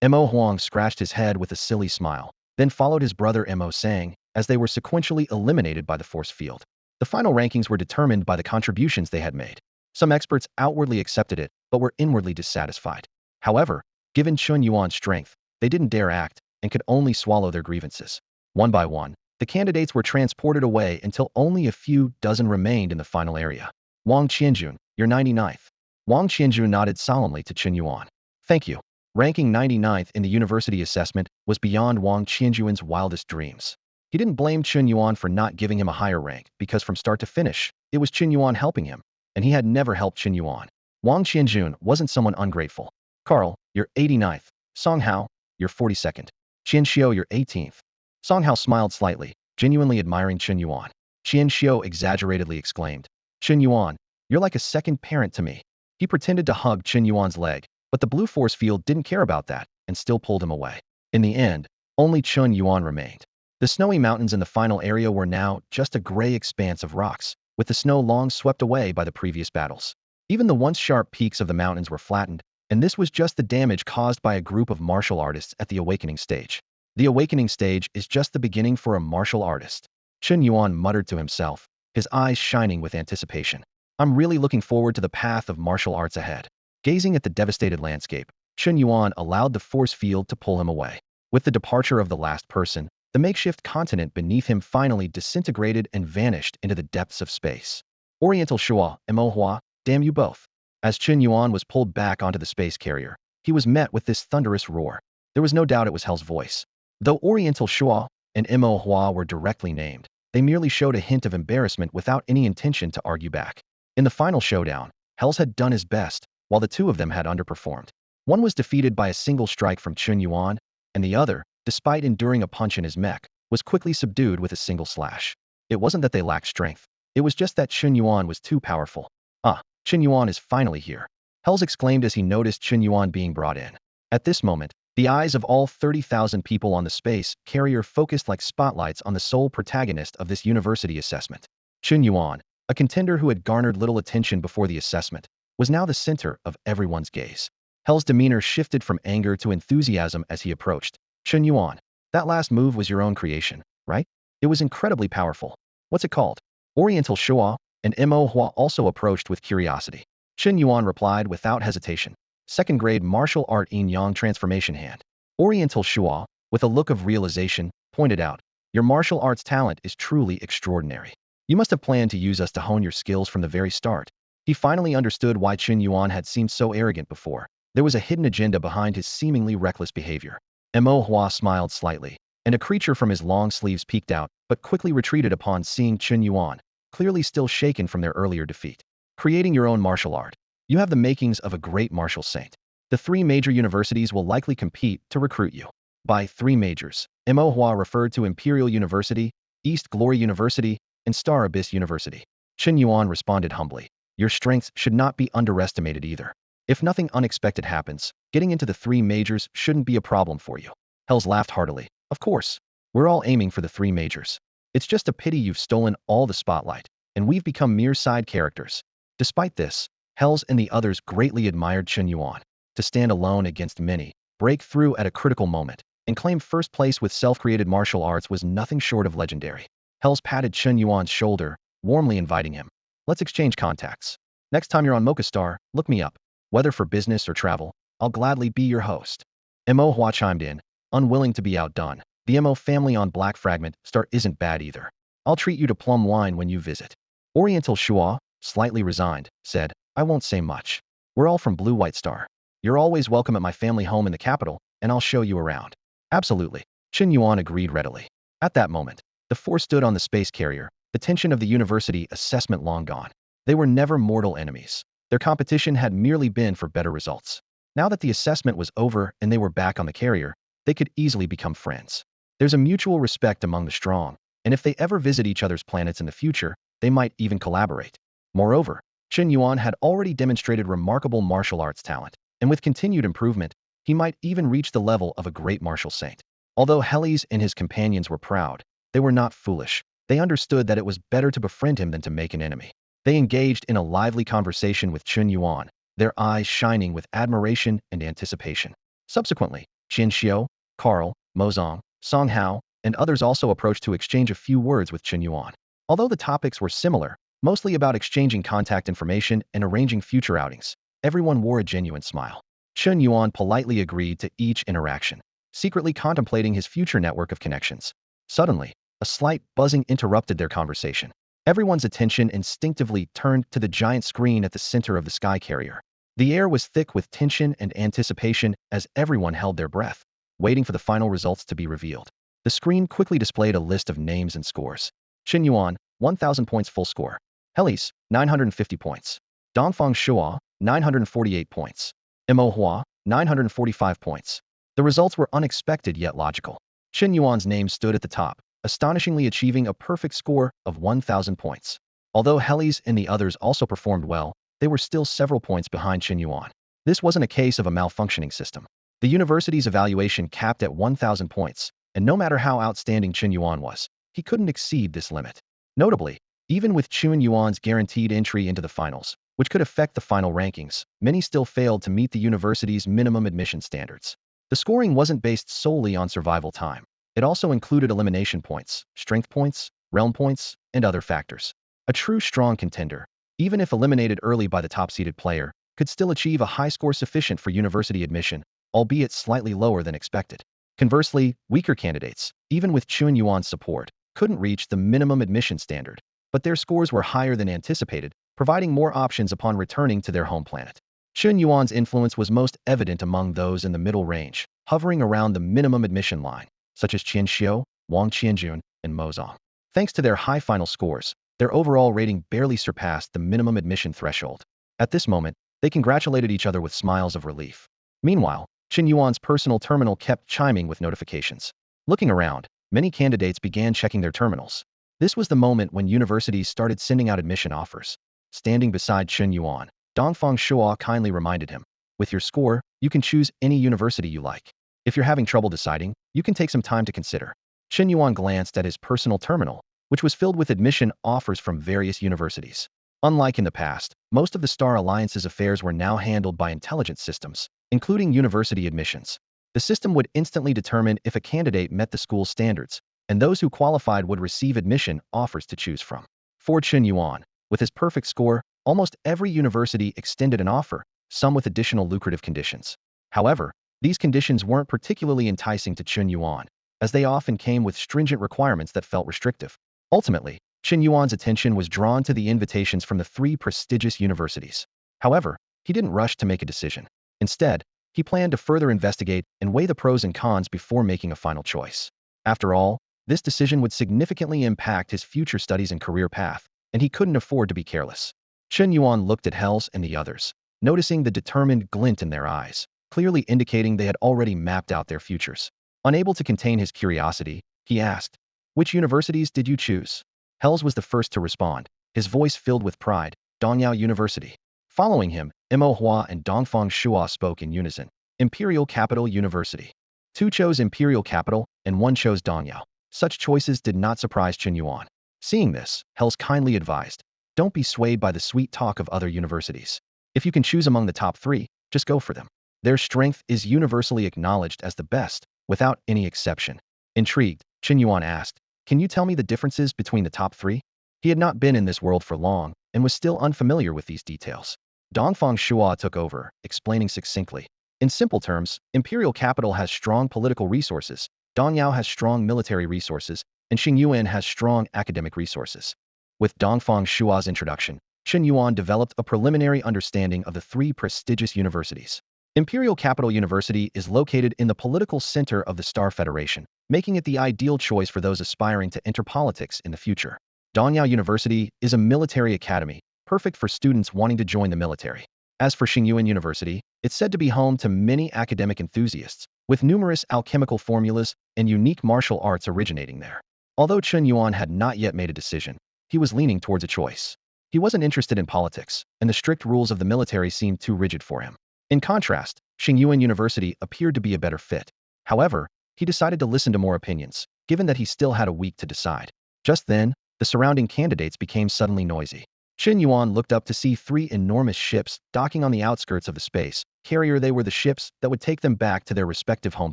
Mo Huang scratched his head with a silly smile, then followed his brother Mo Sang, as they were sequentially eliminated by the force field. The final rankings were determined by the contributions they had made. Some experts outwardly accepted it, but were inwardly dissatisfied. However, given Chen Yuan's strength, they didn't dare act and could only swallow their grievances. One by one, the candidates were transported away until only a few dozen remained in the final area. Wang Qianjun, you're 99th. Wang Qianjun nodded solemnly to Chen Yuan. Thank you. Ranking 99th in the university assessment was beyond Wang Qianjun's wildest dreams. He didn't blame Chen Yuan for not giving him a higher rank, because from start to finish, it was Chen Yuan helping him, and he had never helped Chen Yuan. Wang Qianjun wasn't someone ungrateful. Carl, you're 89th. Song Hao, you're 42nd. Qian Xiu, you're 18th. Song Hao smiled slightly, genuinely admiring Chen Yuan. Qian Xiu exaggeratedly exclaimed, "Chen Yuan, you're like a second parent to me." He pretended to hug Chen Yuan's leg, but the blue force field didn't care about that and still pulled him away. In the end, only Chen Yuan remained. The snowy mountains in the final area were now just a gray expanse of rocks, with the snow long swept away by the previous battles. Even the once sharp peaks of the mountains were flattened, and this was just the damage caused by a group of martial artists at the awakening stage. The awakening stage is just the beginning for a martial artist. Chen Yuan muttered to himself, his eyes shining with anticipation. I'm really looking forward to the path of martial arts ahead. Gazing at the devastated landscape, Chen Yuan allowed the force field to pull him away. With the departure of the last person, the makeshift continent beneath him finally disintegrated and vanished into the depths of space. Oriental Shua, Mo Hua, damn you both. As Chen Yuan was pulled back onto the space carrier, he was met with this thunderous roar. There was no doubt it was Hell's voice. Though Oriental Shua and Mo Hua were directly named, they merely showed a hint of embarrassment without any intention to argue back. In the final showdown, Hell's had done his best, while the two of them had underperformed. One was defeated by a single strike from Chen Yuan, and the other, despite enduring a punch in his mech, was quickly subdued with a single slash. It wasn't that they lacked strength. It was just that Chen Yuan was too powerful. Ah, Chen Yuan is finally here. Hells exclaimed as he noticed Chen Yuan being brought in. At this moment, the eyes of all 30,000 people on the space carrier focused like spotlights on the sole protagonist of this university assessment. Chen Yuan, a contender who had garnered little attention before the assessment, was now the center of everyone's gaze. Hell's demeanor shifted from anger to enthusiasm as he approached. Chen Yuan, that last move was your own creation, right? It was incredibly powerful. What's it called? Oriental Shua and Mo Hua also approached with curiosity. Chen Yuan replied without hesitation. Second-grade martial art yin-yang transformation hand. Oriental Shua, with a look of realization, pointed out, your martial arts talent is truly extraordinary. You must have planned to use us to hone your skills from the very start. He finally understood why Chen Yuan had seemed so arrogant before. There was a hidden agenda behind his seemingly reckless behavior. Mo Hua smiled slightly, and a creature from his long sleeves peeked out, but quickly retreated upon seeing Chen Yuan, clearly still shaken from their earlier defeat. Creating your own martial art. You have the makings of a great martial saint. The three major universities will likely compete to recruit you. By three majors, Mo Hua referred to Imperial University, East Glory University, and Star Abyss University. Chen Yuan responded humbly. Your strengths should not be underestimated either. If nothing unexpected happens, getting into the three majors shouldn't be a problem for you. Hells laughed heartily. Of course. We're all aiming for the three majors. It's just a pity you've stolen all the spotlight, and we've become mere side characters. Despite this, Hells and the others greatly admired Chen Yuan. To stand alone against many, break through at a critical moment, and claim first place with self-created martial arts was nothing short of legendary. Hells patted Chen Yuan's shoulder, warmly inviting him. Let's exchange contacts. Next time you're on Mocha Star, look me up. Whether for business or travel, I'll gladly be your host. Mo Hua chimed in, unwilling to be outdone. The Mo family on Black Fragment Star isn't bad either. I'll treat you to plum wine when you visit. Oriental Shua, slightly resigned, said, I won't say much. We're all from Blue White Star. You're always welcome at my family home in the capital, and I'll show you around. Absolutely. Chen Yuan agreed readily. At that moment, the four stood on the space carrier, the tension of the university assessment long gone. They were never mortal enemies. Their competition had merely been for better results. Now that the assessment was over and they were back on the carrier, they could easily become friends. There's a mutual respect among the strong, and if they ever visit each other's planets in the future, they might even collaborate. Moreover, Chen Yuan had already demonstrated remarkable martial arts talent, and with continued improvement, he might even reach the level of a great martial saint. Although Helis and his companions were proud, They were not foolish. They understood that it was better to befriend him than to make an enemy. They engaged in a lively conversation with Chen Yuan, their eyes shining with admiration and anticipation. Subsequently, Qin Xiao, Carl, Mozong, Song Hao, and others also approached to exchange a few words with Chen Yuan. Although the topics were similar, mostly about exchanging contact information and arranging future outings, everyone wore a genuine smile. Chen Yuan politely agreed to each interaction, secretly contemplating his future network of connections. Suddenly, a slight buzzing interrupted their conversation. Everyone's attention instinctively turned to the giant screen at the center of the sky carrier. The air was thick with tension and anticipation as everyone held their breath, waiting for the final results to be revealed. The screen quickly displayed a list of names and scores. Chen Yuan, 1,000 points full score. Helis, 950 points. Dongfang Shua, 948 points. Mo Hua, 945 points. The results were unexpected yet logical. Chen Yuan's name stood at the top, astonishingly achieving a perfect score of 1,000 points. Although Helis and the others also performed well, they were still several points behind Chen Yuan. This wasn't a case of a malfunctioning system. The university's evaluation capped at 1,000 points, and no matter how outstanding Chen Yuan was, he couldn't exceed this limit. Notably, even with Chen Yuan's guaranteed entry into the finals, which could affect the final rankings, many still failed to meet the university's minimum admission standards. The scoring wasn't based solely on survival time. It also included elimination points, strength points, realm points, and other factors. A true strong contender, even if eliminated early by the top-seeded player, could still achieve a high score sufficient for university admission, albeit slightly lower than expected. Conversely, weaker candidates, even with Chen Yuan's support, couldn't reach the minimum admission standard, but their scores were higher than anticipated, providing more options upon returning to their home planet. Chen Yuan's influence was most evident among those in the middle range, hovering around the minimum admission line, such as Qin Xiao, Wang Qianjun, and Mozong. Thanks to their high final scores, their overall rating barely surpassed the minimum admission threshold. At this moment, they congratulated each other with smiles of relief. Meanwhile, Chen Yuan's personal terminal kept chiming with notifications. Looking around, many candidates began checking their terminals. This was the moment when universities started sending out admission offers. Standing beside Chen Yuan, Dongfang Shua kindly reminded him, "With your score, you can choose any university you like. If you're having trouble deciding, you can take some time to consider." Chen Yuan glanced at his personal terminal, which was filled with admission offers from various universities. Unlike in the past, most of the Star Alliance's affairs were now handled by intelligence systems, including university admissions. The system would instantly determine if a candidate met the school's standards, and those who qualified would receive admission offers to choose from. For Chen Yuan, with his perfect score, almost every university extended an offer, some with additional lucrative conditions. However, these conditions weren't particularly enticing to Chen Yuan, as they often came with stringent requirements that felt restrictive. Ultimately, Chen Yuan's attention was drawn to the invitations from the three prestigious universities. However, he didn't rush to make a decision. Instead, he planned to further investigate and weigh the pros and cons before making a final choice. After all, this decision would significantly impact his future studies and career path, and he couldn't afford to be careless. Chen Yuan looked at Hels and the others, noticing the determined glint in their eyes, clearly indicating they had already mapped out their futures. Unable to contain his curiosity, he asked, "Which universities did you choose?" Hels was the first to respond, his voice filled with pride, "Dongyao University." Following him, Mo Hua and Dongfang Shua spoke in unison, "Imperial Capital University." Two chose Imperial Capital, and one chose Dongyao. Such choices did not surprise Chen Yuan. Seeing this, Hels kindly advised, "Don't be swayed by the sweet talk of other universities. If you can choose among the top three, just go for them. Their strength is universally acknowledged as the best, without any exception." Intrigued, Chen Yuan asked, "Can you tell me the differences between the top three?" He had not been in this world for long, and was still unfamiliar with these details. Dongfang Shua took over, explaining succinctly. In simple terms, Imperial Capital has strong political resources, Dongyao has strong military resources, and Chen Yuan has strong academic resources. With Dongfang Shua's introduction, Chen Yuan developed a preliminary understanding of the three prestigious universities. Imperial Capital University is located in the political center of the Star Federation, making it the ideal choice for those aspiring to enter politics in the future. Dongyao University is a military academy, perfect for students wanting to join the military. As for Chen Yuan University, it's said to be home to many academic enthusiasts, with numerous alchemical formulas and unique martial arts originating there. Although Chen Yuan had not yet made a decision, he was leaning towards a choice. He wasn't interested in politics, and the strict rules of the military seemed too rigid for him. In contrast, Chen Yuan University appeared to be a better fit. However, he decided to listen to more opinions, given that he still had a week to decide. Just then, the surrounding candidates became suddenly noisy. Chen Yuan looked up to see three enormous ships docking on the outskirts of the space carrier. They were the ships that would take them back to their respective home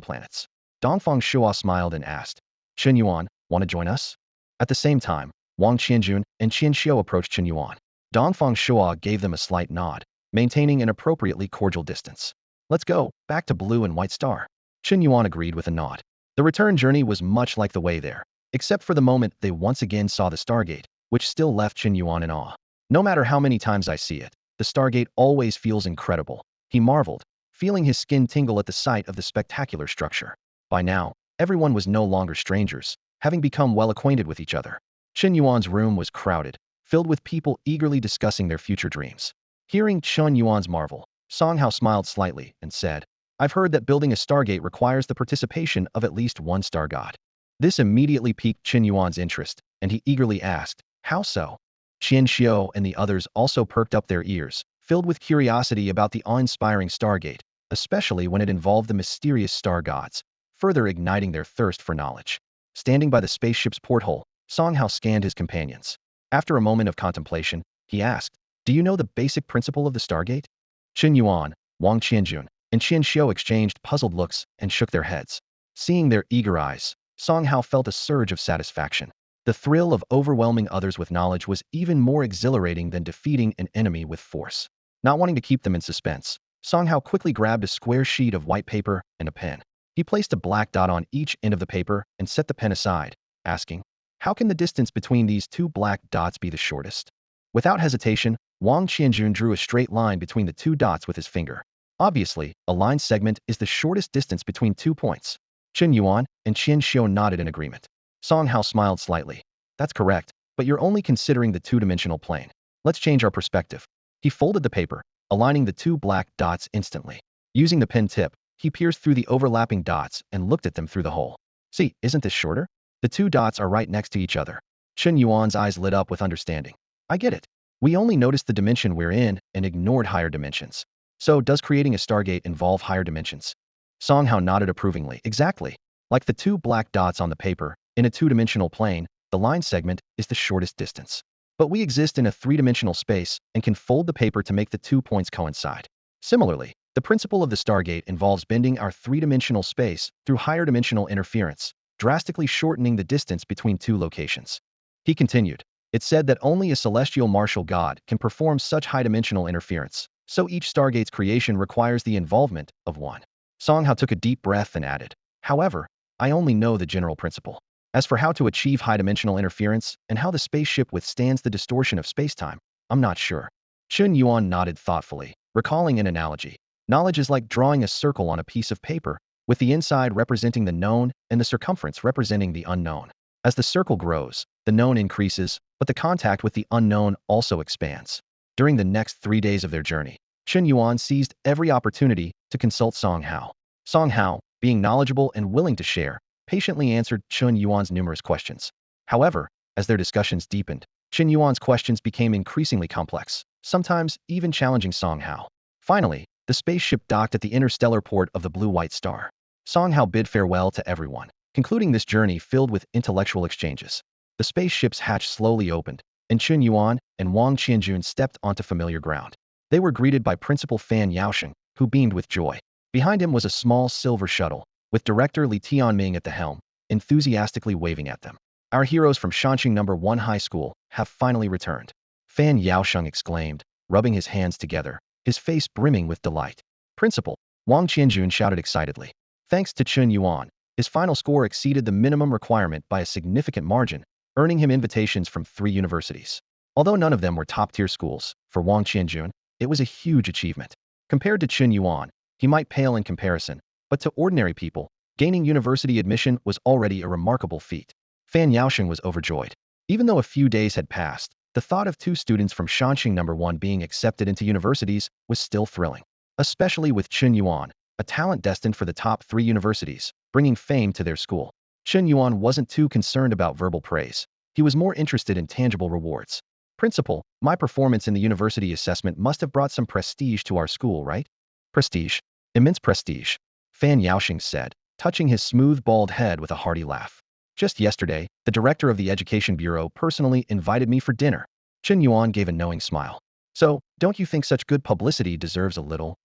planets. Dongfang Shuo smiled and asked, Chen Yuan, want to join us? At the same time, Wang Qianjun and Qian Xiu approached Chen Yuan. Dongfang Shuo gave them a slight nod, maintaining an appropriately cordial distance. Let's go, back to Blue and White Star. Chen Yuan agreed with a nod. The return journey was much like the way there, except for the moment they once again saw the Stargate, which still left Chen Yuan in awe. No matter how many times I see it, the Stargate always feels incredible, he marveled, feeling his skin tingle at the sight of the spectacular structure. By now, everyone was no longer strangers, having become well acquainted with each other. Chen Yuan's room was crowded, filled with people eagerly discussing their future dreams. Hearing Chen Yuan's marvel, Song Hao smiled slightly and said, I've heard that building a Stargate requires the participation of at least one star god. This immediately piqued Chen Yuan's interest, and he eagerly asked, how so? Qian Xiu and the others also perked up their ears, filled with curiosity about the awe-inspiring Stargate, especially when it involved the mysterious star gods, further igniting their thirst for knowledge. Standing by the spaceship's porthole, Song Hao scanned his companions. After a moment of contemplation, he asked, do you know the basic principle of the Stargate? Chen Yuan, Wang Qianjun, and Qian Xiu exchanged puzzled looks and shook their heads. Seeing their eager eyes, Song Hao felt a surge of satisfaction. The thrill of overwhelming others with knowledge was even more exhilarating than defeating an enemy with force. Not wanting to keep them in suspense, Song Hao quickly grabbed a square sheet of white paper and a pen. He placed a black dot on each end of the paper and set the pen aside, asking, how can the distance between these two black dots be the shortest? Without hesitation, Wang Qianjun drew a straight line between the two dots with his finger. Obviously, a line segment is the shortest distance between 2 points. Chen Yuan and Qian Xiu nodded in agreement. Song Hao smiled slightly. That's correct, but you're only considering the two-dimensional plane. Let's change our perspective. He folded the paper, aligning the two black dots instantly. Using the pen tip, he pierced through the overlapping dots and looked at them through the hole. See, isn't this shorter? The two dots are right next to each other. Chen Yuan's eyes lit up with understanding. I get it. We only noticed the dimension we're in and ignored higher dimensions. So does creating a Stargate involve higher dimensions? Song Hao nodded approvingly. Exactly. Like the two black dots on the paper, in a two-dimensional plane, the line segment is the shortest distance. But we exist in a three-dimensional space and can fold the paper to make the 2 points coincide. Similarly, the principle of the Stargate involves bending our three-dimensional space through higher dimensional interference, drastically shortening the distance between two locations. He continued, it's said that only a celestial martial god can perform such high-dimensional interference, so each Stargate's creation requires the involvement of one. Song Hao took a deep breath and added, however, I only know the general principle. As for how to achieve high-dimensional interference and how the spaceship withstands the distortion of spacetime, I'm not sure. Chen Yuan nodded thoughtfully, recalling an analogy. Knowledge is like drawing a circle on a piece of paper, with the inside representing the known and the circumference representing the unknown. As the circle grows, the known increases, but the contact with the unknown also expands. During the next 3 days of their journey, Chen Yuan seized every opportunity to consult Song Hao. Song Hao, being knowledgeable and willing to share, patiently answered Chen Yuan's numerous questions. However, as their discussions deepened, Chen Yuan's questions became increasingly complex, sometimes even challenging Song Hao. Finally, the spaceship docked at the interstellar port of the Blue-White Star. Song Hao bid farewell to everyone, concluding this journey filled with intellectual exchanges. The spaceship's hatch slowly opened, and Chen Yuan and Wang Qianjun stepped onto familiar ground. They were greeted by Principal Fan Yaosheng, who beamed with joy. Behind him was a small silver shuttle, with Director Lie Ming at the helm, enthusiastically waving at them. Our heroes from Shanxing No. 1 High School have finally returned. Fan Yaosheng exclaimed, rubbing his hands together, his face brimming with delight. Principal, Wang Qianjun shouted excitedly. Thanks to Chen Yuan, his final score exceeded the minimum requirement by a significant margin, earning him invitations from 3 universities. Although none of them were top-tier schools, for Wang Qianjun, it was a huge achievement. Compared to Chen Yuan, he might pale in comparison, but to ordinary people, gaining university admission was already a remarkable feat. Fan Yaosheng was overjoyed. Even though a few days had passed, the thought of 2 students from Shanxing No. 1 being accepted into universities was still thrilling. Especially with Chen Yuan, a talent destined for the top 3 universities, bringing fame to their school. Chen Yuan wasn't too concerned about verbal praise. He was more interested in tangible rewards. Principal, my performance in the university assessment must have brought some prestige to our school, right? Prestige. Immense prestige. Fan Yaosheng said, touching his smooth bald head with a hearty laugh. Just yesterday, the director of the Education Bureau personally invited me for dinner. Chen Yuan gave a knowing smile. So, don't you think such good publicity deserves a little?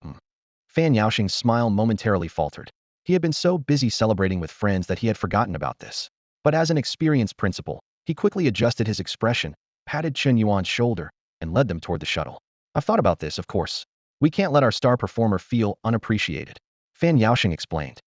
Fan Yaoxing's smile momentarily faltered. He had been so busy celebrating with friends that he had forgotten about this. But as an experienced principal, he quickly adjusted his expression, patted Chen Yuan's shoulder, and led them toward the shuttle. I've thought about this, of course. We can't let our star performer feel unappreciated. Fan Yaoxing explained.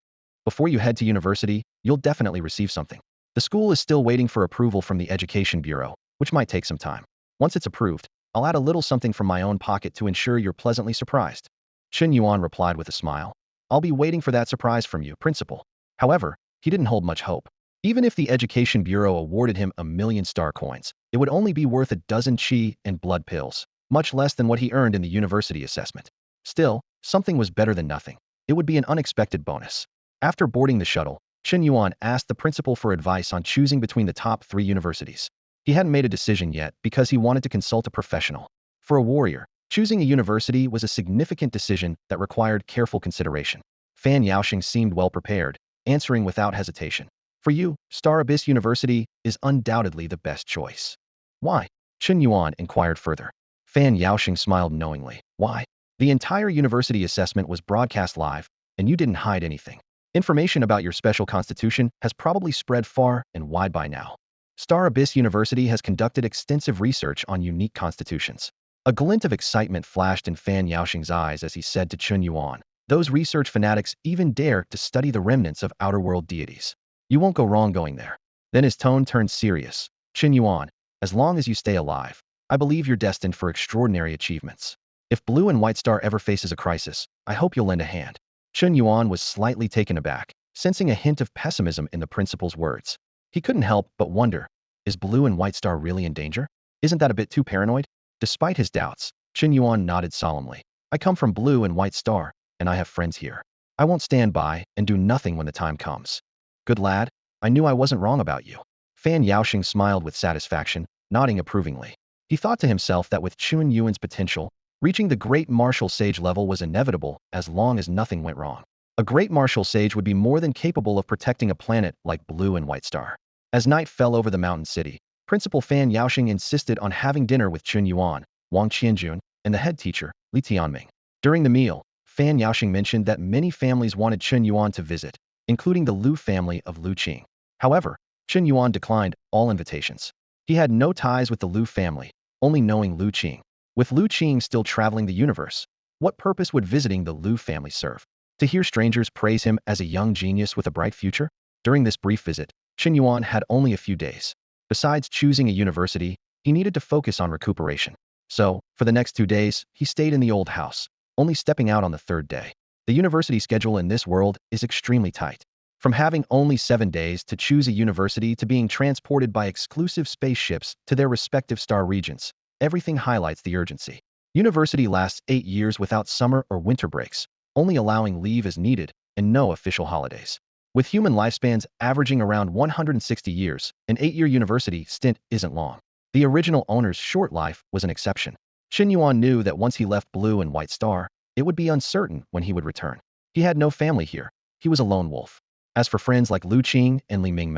Before you head to university, you'll definitely receive something. The school is still waiting for approval from the Education Bureau, which might take some time. Once it's approved, I'll add a little something from my own pocket to ensure you're pleasantly surprised. Chen Yuan replied with a smile. I'll be waiting for that surprise from you, principal. However, he didn't hold much hope. Even if the Education Bureau awarded him 1,000,000 star coins, it would only be worth a dozen qi and blood pills, much less than what he earned in the university assessment. Still, something was better than nothing. It would be an unexpected bonus. After boarding the shuttle, Chen Yuan asked the principal for advice on choosing between the top 3 universities. He hadn't made a decision yet because he wanted to consult a professional. For a warrior, choosing a university was a significant decision that required careful consideration. Fan Yaoxing seemed well prepared, answering without hesitation. For you, Star Abyss University is undoubtedly the best choice. Why? Chen Yuan inquired further. Fan Yaoxing smiled knowingly. Why? The entire university assessment was broadcast live, and you didn't hide anything. Information about your special constitution has probably spread far and wide by now. Star Abyss University has conducted extensive research on unique constitutions. A glint of excitement flashed in Fan Yaoxing's eyes as he said to Chen Yuan, those research fanatics even dare to study the remnants of outer-world deities. You won't go wrong going there. Then his tone turned serious. Chen Yuan, as long as you stay alive, I believe you're destined for extraordinary achievements. If Blue and White Star ever faces a crisis, I hope you'll lend a hand. Chen Yuan was slightly taken aback, sensing a hint of pessimism in the principal's words. He couldn't help but wonder, is Blue and White Star really in danger? Isn't that a bit too paranoid? Despite his doubts, Chen Yuan nodded solemnly. I come from Blue and White Star, and I have friends here. I won't stand by and do nothing when the time comes. Good lad, I knew I wasn't wrong about you. Fan Yaoxing smiled with satisfaction, nodding approvingly. He thought to himself that with Chen Yuan's potential, reaching the Great Martial Sage level was inevitable as long as nothing went wrong. A Great Martial Sage would be more than capable of protecting a planet like Blue and White Star. As night fell over the mountain city, Principal Fan Yaoxing insisted on having dinner with Chen Yuan, Wang Qianjun, and the head teacher, Li Tianming. During the meal, Fan Yaoxing mentioned that many families wanted Chen Yuan to visit, including the Lu family of Lu Qing. However, Chen Yuan declined all invitations. He had no ties with the Lu family, only knowing Lu Qing. With Lu Qing still traveling the universe, what purpose would visiting the Lu family serve? To hear strangers praise him as a young genius with a bright future? During this brief visit, Chen Yuan had only a few days. Besides choosing a university, he needed to focus on recuperation. So, for the next 2 days, he stayed in the old house, only stepping out on the 3rd day. The university schedule in this world is extremely tight. From having only 7 days to choose a university to being transported by exclusive spaceships to their respective star regions, everything highlights the urgency. University lasts 8 years without summer or winter breaks, only allowing leave as needed and no official holidays. With human lifespans averaging around 160 years, an 8-year university stint isn't long. The original owner's short life was an exception. Chen Yuan knew that once he left Blue and White Star, it would be uncertain when he would return. He had no family here. He was a lone wolf. As for friends like Lu Qing and Lie Ming,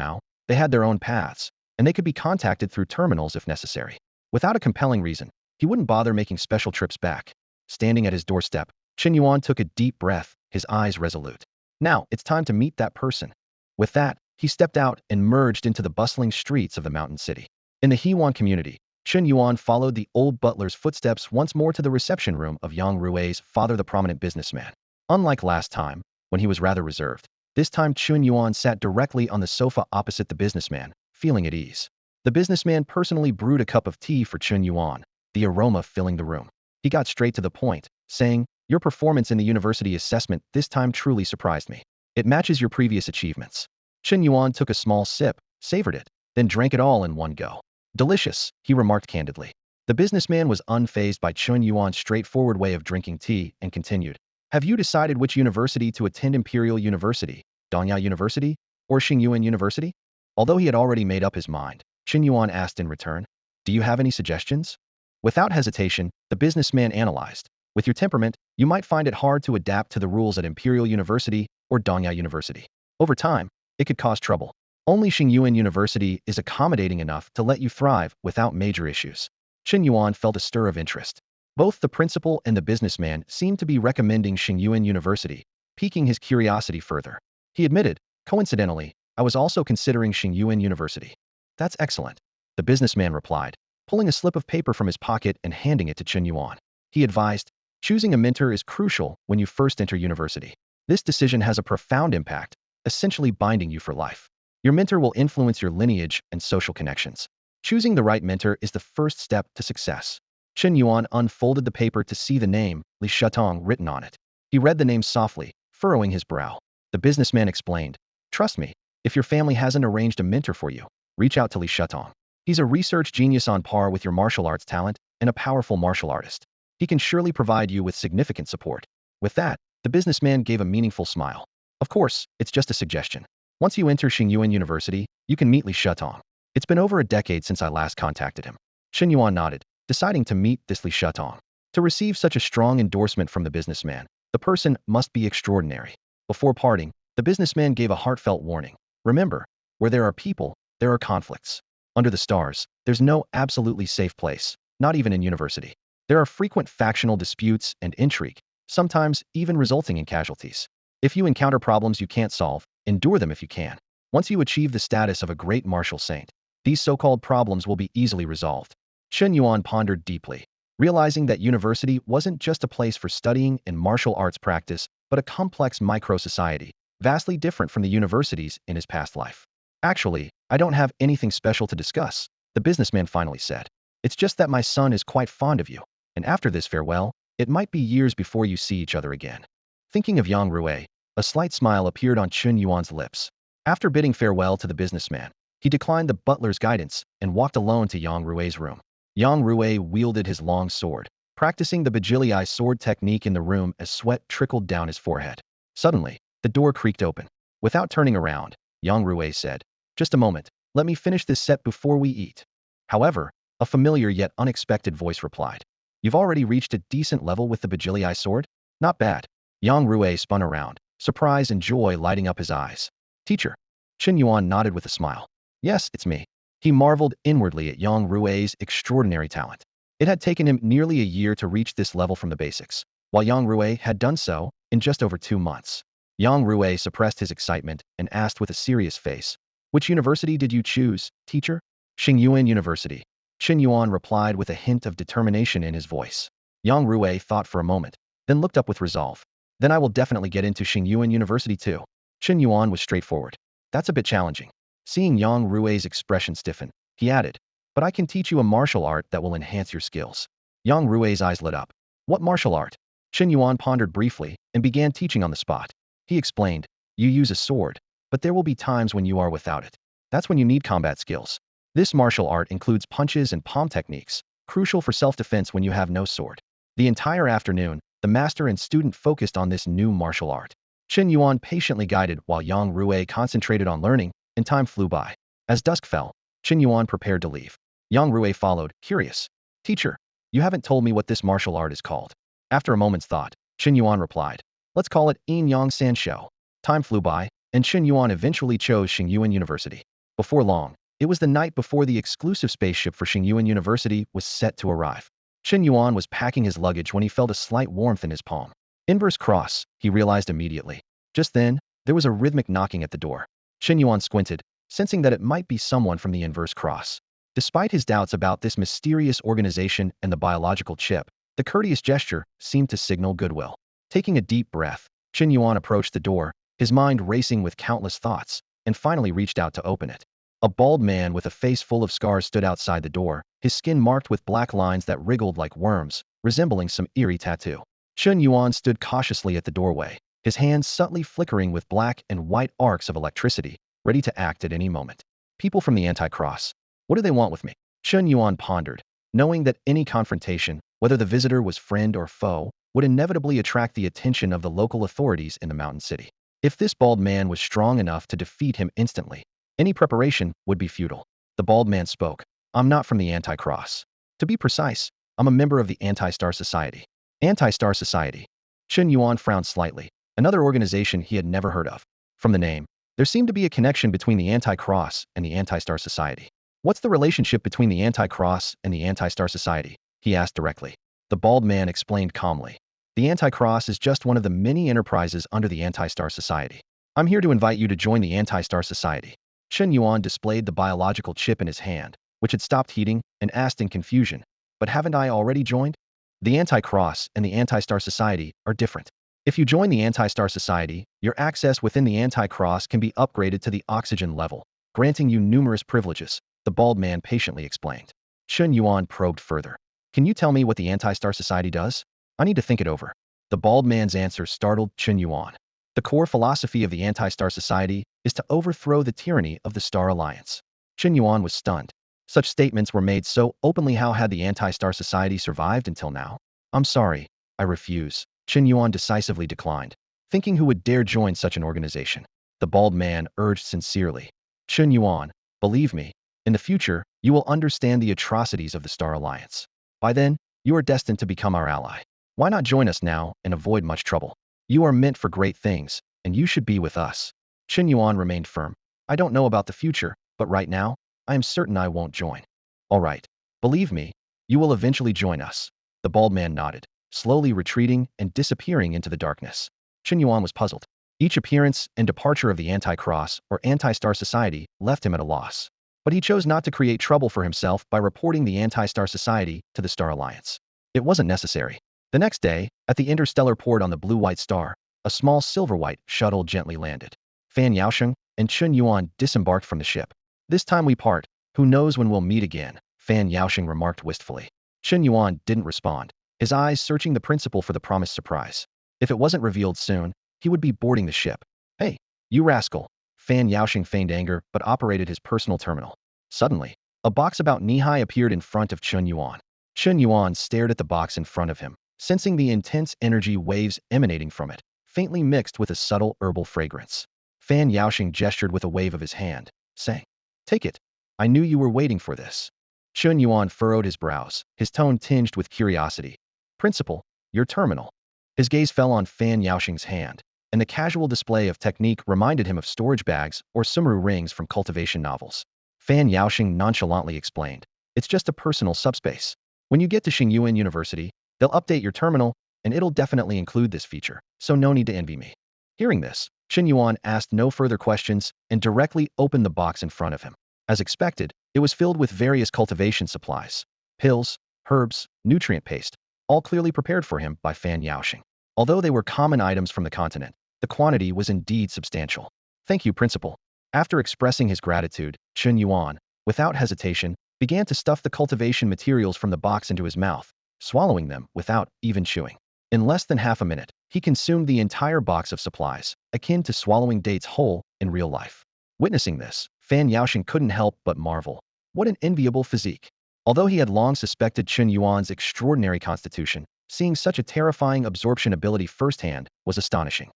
they had their own paths, and they could be contacted through terminals if necessary. Without a compelling reason, he wouldn't bother making special trips back. Standing at his doorstep, Chen Yuan took a deep breath, his eyes resolute. Now, it's time to meet that person. With that, he stepped out and merged into the bustling streets of the mountain city. In the Hewan community, Chen Yuan followed the old butler's footsteps once more to the reception room of Yang Rui's father, the prominent businessman. Unlike last time, when he was rather reserved, this time Chen Yuan sat directly on the sofa opposite the businessman, feeling at ease. The businessman personally brewed a cup of tea for Chen Yuan, the aroma filling the room. He got straight to the point, saying, your performance in the university assessment this time truly surprised me. It matches your previous achievements. Chen Yuan took a small sip, savored it, then drank it all in one go. Delicious, he remarked candidly. The businessman was unfazed by Chen Yuan's straightforward way of drinking tea and continued. Have you decided which university to attend? Imperial University, Dongya University, or Xingyuan University? Although he had already made up his mind, Chen Yuan asked in return, do you have any suggestions? Without hesitation, the businessman analyzed. With your temperament, you might find it hard to adapt to the rules at Imperial University or Dongya University. Over time, it could cause trouble. Only Shang Yuan University is accommodating enough to let you thrive without major issues. Chen Yuan felt a stir of interest. Both the principal and the businessman seemed to be recommending Shang Yuan University, piquing his curiosity further. He admitted, coincidentally, I was also considering Shang Yuan University. That's excellent. The businessman replied, pulling a slip of paper from his pocket and handing it to Chen Yuan. He advised, choosing a mentor is crucial when you first enter university. This decision has a profound impact, essentially binding you for life. Your mentor will influence your lineage and social connections. Choosing the right mentor is the first step to success. Chen Yuan unfolded the paper to see the name, Shatong, written on it. He read the name softly, furrowing his brow. The businessman explained, trust me, if your family hasn't arranged a mentor for you, reach out to Shatong. He's a research genius on par with your martial arts talent and a powerful martial artist. He can surely provide you with significant support. With that, the businessman gave a meaningful smile. Of course, it's just a suggestion. Once you enter Shang Yuan University, you can meet Shatong. It's been over a decade since I last contacted him. Chen Yuan nodded, deciding to meet this Shatong. To receive such a strong endorsement from the businessman, the person must be extraordinary. Before parting, the businessman gave a heartfelt warning. Remember, where there are people, there are conflicts. Under the stars, there's no absolutely safe place, not even in university. There are frequent factional disputes and intrigue, sometimes even resulting in casualties. If you encounter problems you can't solve, endure them if you can. Once you achieve the status of a great martial saint, these so-called problems will be easily resolved. Chen Yuan pondered deeply, realizing that university wasn't just a place for studying and martial arts practice, but a complex micro-society, vastly different from the universities in his past life. Actually, I don't have anything special to discuss, the businessman finally said. It's just that my son is quite fond of you, and after this farewell, it might be years before you see each other again. Thinking of Yang Rui, a slight smile appeared on Chen Yuan's lips. After bidding farewell to the businessman, he declined the butler's guidance and walked alone to Yang Rui's room. Yang Rui wielded his long sword, practicing the Bajilii sword technique in the room as sweat trickled down his forehead. Suddenly, the door creaked open. Without turning around, Yang Rui said, just a moment, let me finish this set before we eat. However, a familiar yet unexpected voice replied, you've already reached a decent level with the Bajilii sword? Not bad. Yang Rui spun around, surprise and joy lighting up his eyes. Teacher. Chen Yuan nodded with a smile. Yes, it's me. He marveled inwardly at Yang Rui's extraordinary talent. It had taken him nearly a year to reach this level from the basics, while Yang Rui had done so in just over 2 months. Yang Rui suppressed his excitement and asked with a serious face, which university did you choose, teacher? Shang Yuan University. Chen Yuan replied with a hint of determination in his voice. Yang Rui thought for a moment, then looked up with resolve. Then I will definitely get into Shang Yuan University too. Chen Yuan was straightforward. That's a bit challenging. Seeing Yang Rui's expression stiffen, he added, but I can teach you a martial art that will enhance your skills. Yang Rui's eyes lit up. What martial art? Chen Yuan pondered briefly and began teaching on the spot. He explained, you use a sword, but there will be times when you are without it. That's when you need combat skills. This martial art includes punches and palm techniques, crucial for self-defense when you have no sword. The entire afternoon, the master and student focused on this new martial art. Chen Yuan patiently guided while Yang Rui concentrated on learning, and time flew by. As dusk fell, Chen Yuan prepared to leave. Yang Rui followed, curious. Teacher, you haven't told me what this martial art is called. After a moment's thought, Chen Yuan replied, let's call it Yin Yang San Shou. Time flew by, and Chen Yuan eventually chose Shang Yuan University. Before long, it was the night before the exclusive spaceship for Shang Yuan University was set to arrive. Chen Yuan was packing his luggage when he felt a slight warmth in his palm. Inverse cross, he realized immediately. Just then, there was a rhythmic knocking at the door. Chen Yuan squinted, sensing that it might be someone from the inverse cross. Despite his doubts about this mysterious organization and the biological chip, the courteous gesture seemed to signal goodwill. Taking a deep breath, Chen Yuan approached the door, his mind racing with countless thoughts, and finally reached out to open it. A bald man with a face full of scars stood outside the door, his skin marked with black lines that wriggled like worms, resembling some eerie tattoo. Chen Yuan stood cautiously at the doorway, his hands subtly flickering with black and white arcs of electricity, ready to act at any moment. People from the Anti-Cross. What do they want with me? Chen Yuan pondered, knowing that any confrontation, whether the visitor was friend or foe, would inevitably attract the attention of the local authorities in the mountain city. If this bald man was strong enough to defeat him instantly, any preparation would be futile. The bald man spoke. I'm not from the Anti-Cross. To be precise, I'm a member of the Anti-Star Society. Anti-Star Society. Chen Yuan frowned slightly. Another organization he had never heard of. From the name, There seemed to be a connection between the Anti-Cross and the Anti-Star Society. What's the relationship between the Anti-Cross and the Anti-Star Society? He asked directly. The bald man explained calmly. The Anti-Cross is just one of the many enterprises under the Anti-Star Society. I'm here to invite you to join the Anti-Star Society. Chen Yuan displayed the biological chip in his hand, which had stopped heating, and asked in confusion, but haven't I already joined? The Anti-Cross and the Anti-Star Society are different. If you join the Anti-Star Society, your access within the Anti-Cross can be upgraded to the oxygen level, granting you numerous privileges, the bald man patiently explained. Chen Yuan probed further. Can you tell me what the Anti-Star Society does? I need to think it over. The bald man's answer startled Chen Yuan. The core philosophy of the Anti-Star Society is to overthrow the tyranny of the Star Alliance. Chen Yuan was stunned. Such statements were made so openly. How had the Anti-Star Society survived until now? I'm sorry, I refuse. Chen Yuan decisively declined, thinking who would dare join such an organization. The bald man urged sincerely. Chen Yuan, believe me, in the future, you will understand the atrocities of the Star Alliance. By then, you are destined to become our ally. Why not join us now and avoid much trouble? You are meant for great things, and you should be with us. Chen Yuan remained firm. I don't know about the future, but right now, I am certain I won't join. All right. Believe me, you will eventually join us. The bald man nodded, slowly retreating and disappearing into the darkness. Chen Yuan was puzzled. Each appearance and departure of the Anti-Cross or Anti-Star Society left him at a loss. But he chose not to create trouble for himself by reporting the Anti-Star Society to the Star Alliance. It wasn't necessary. The next day, at the Interstellar port on the Blue-White Star, a small silver-white shuttle gently landed. Fan Yaosheng and Chen Yuan disembarked from the ship. This time we part. Who knows when we'll meet again, Fan Yaosheng remarked wistfully. Chen Yuan didn't respond, his eyes searching the principal for the promised surprise. If it wasn't revealed soon, he would be boarding the ship. Hey, you rascal! Fan Yaosheng feigned anger but operated his personal terminal. Suddenly, a box about knee-high appeared in front of Chen Yuan. Chen Yuan stared at the box in front of him, sensing the intense energy waves emanating from it, faintly mixed with a subtle herbal fragrance. Fan Yaosheng gestured with a wave of his hand, saying, "Take it. I knew you were waiting for this." Chen Yuan furrowed his brows, his tone tinged with curiosity. "Principal, your terminal." His gaze fell on Fan Yaosheng's hand, and the casual display of technique reminded him of storage bags or sumru rings from cultivation novels. Fan Yaosheng nonchalantly explained, "It's just a personal subspace. When you get to Chen Yuan University, they'll update your terminal, and it'll definitely include this feature, so no need to envy me." Hearing this, Chen Yuan asked no further questions and directly opened the box in front of him. As expected, it was filled with various cultivation supplies, pills, herbs, nutrient paste, all clearly prepared for him by Fan Yaosheng. Although they were common items from the continent, the quantity was indeed substantial. "Thank you, Principal." After expressing his gratitude, Chen Yuan, without hesitation, began to stuff the cultivation materials from the box into his mouth, swallowing them without even chewing. In less than half a minute, he consumed the entire box of supplies, akin to swallowing dates whole in real life. Witnessing this, Fan Yaosheng couldn't help but marvel. What an enviable physique. Although he had long suspected Chen Yuan's extraordinary constitution, seeing such a terrifying absorption ability firsthand was astonishing.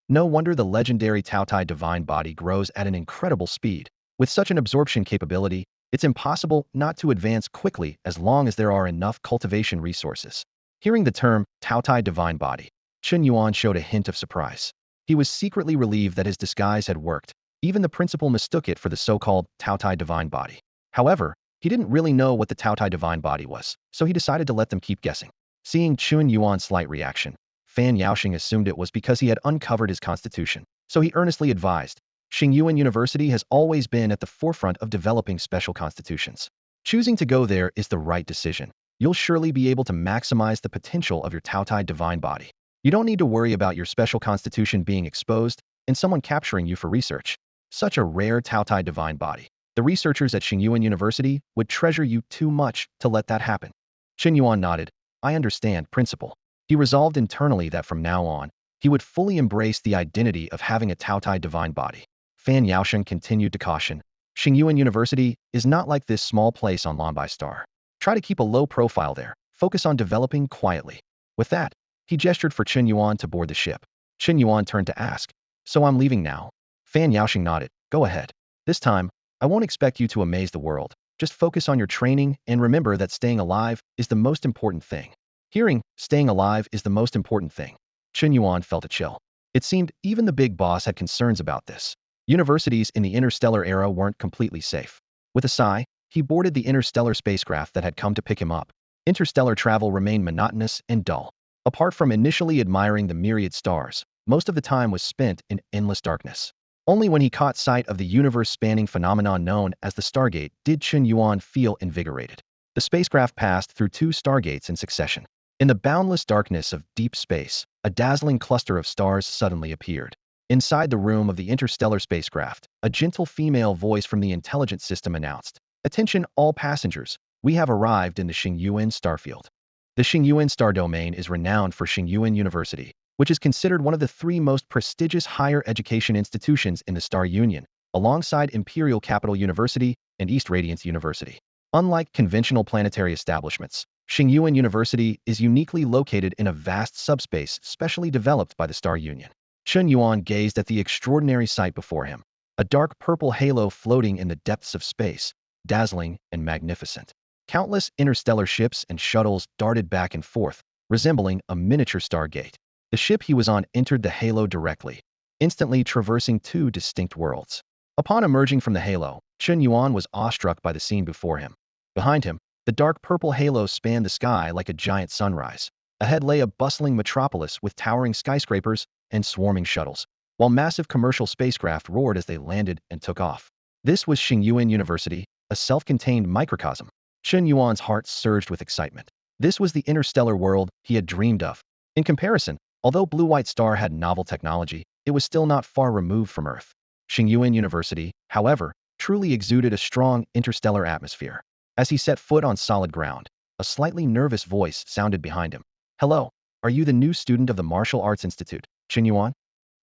No wonder the legendary Taotai divine body grows at an incredible speed. With such an absorption capability, it's impossible not to advance quickly as long as there are enough cultivation resources. Hearing the term Taotai divine body, Chen Yuan showed a hint of surprise. He was secretly relieved that his disguise had worked. Even the principal mistook it for the so-called Taotai divine body. However, he didn't really know what the Taotai divine body was, so he decided to let them keep guessing. Seeing Chen Yuan's slight reaction, Fan Yaosheng assumed it was because he had uncovered his constitution, so he earnestly advised, Chen Yuan University has always been at the forefront of developing special constitutions. Choosing to go there is the right decision. You'll surely be able to maximize the potential of your Taotai divine body. You don't need to worry about your special constitution being exposed and someone capturing you for research. Such a rare Taotai divine body. The researchers at Chen Yuan University would treasure you too much to let that happen. Chen Yuan nodded. I understand, Principal. He resolved internally that from now on, he would fully embrace the identity of having a Taotai divine body. Fan Yaosheng continued to caution. Chen Yuan University is not like this small place on Lie Ming Star. Try to keep a low profile there. Focus on developing quietly. With that, he gestured for Chen Yuan to board the ship. Chen Yuan turned to ask, "So I'm leaving now?" Fan Yaosheng nodded. "Go ahead. This time, I won't expect you to amaze the world. Just focus on your training and remember that staying alive is the most important thing." Hearing, "staying alive is the most important thing," Chen Yuan felt a chill. It seemed even the big boss had concerns about this. Universities in the interstellar era weren't completely safe. With a sigh, he boarded the interstellar spacecraft that had come to pick him up. Interstellar travel remained monotonous and dull. Apart from initially admiring the myriad stars, most of the time was spent in endless darkness. Only when he caught sight of the universe-spanning phenomenon known as the Stargate did Chen Yuan feel invigorated. The spacecraft passed through two stargates in succession. In the boundless darkness of deep space, a dazzling cluster of stars suddenly appeared. Inside the room of the interstellar spacecraft, a gentle female voice from the intelligence system announced, "Attention all passengers, we have arrived in the Shang Yuan starfield." The Shang Yuan star domain is renowned for Shang Yuan University, which is considered one of the three most prestigious higher education institutions in the Star Union, alongside Imperial Capital University and East Radiance University. Unlike conventional planetary establishments, Shang Yuan University is uniquely located in a vast subspace specially developed by the Star Union. Chen Yuan gazed at the extraordinary sight before him, a dark purple halo floating in the depths of space, dazzling and magnificent. Countless interstellar ships and shuttles darted back and forth, resembling a miniature stargate. The ship he was on entered the halo directly, instantly traversing two distinct worlds. Upon emerging from the halo, Chen Yuan was awestruck by the scene before him. Behind him, the dark purple halo spanned the sky like a giant sunrise. Ahead lay a bustling metropolis with towering skyscrapers and swarming shuttles, while massive commercial spacecraft roared as they landed and took off. This was Shang Yuan University, a self-contained microcosm. Chen Yuan's heart surged with excitement. This was the interstellar world he had dreamed of. In comparison, although Blue White Star had novel technology, it was still not far removed from Earth. Shang Yuan University, however, truly exuded a strong interstellar atmosphere. As he set foot on solid ground, a slightly nervous voice sounded behind him. "Hello, are you the new student of the Martial Arts Institute, Chen Yuan?"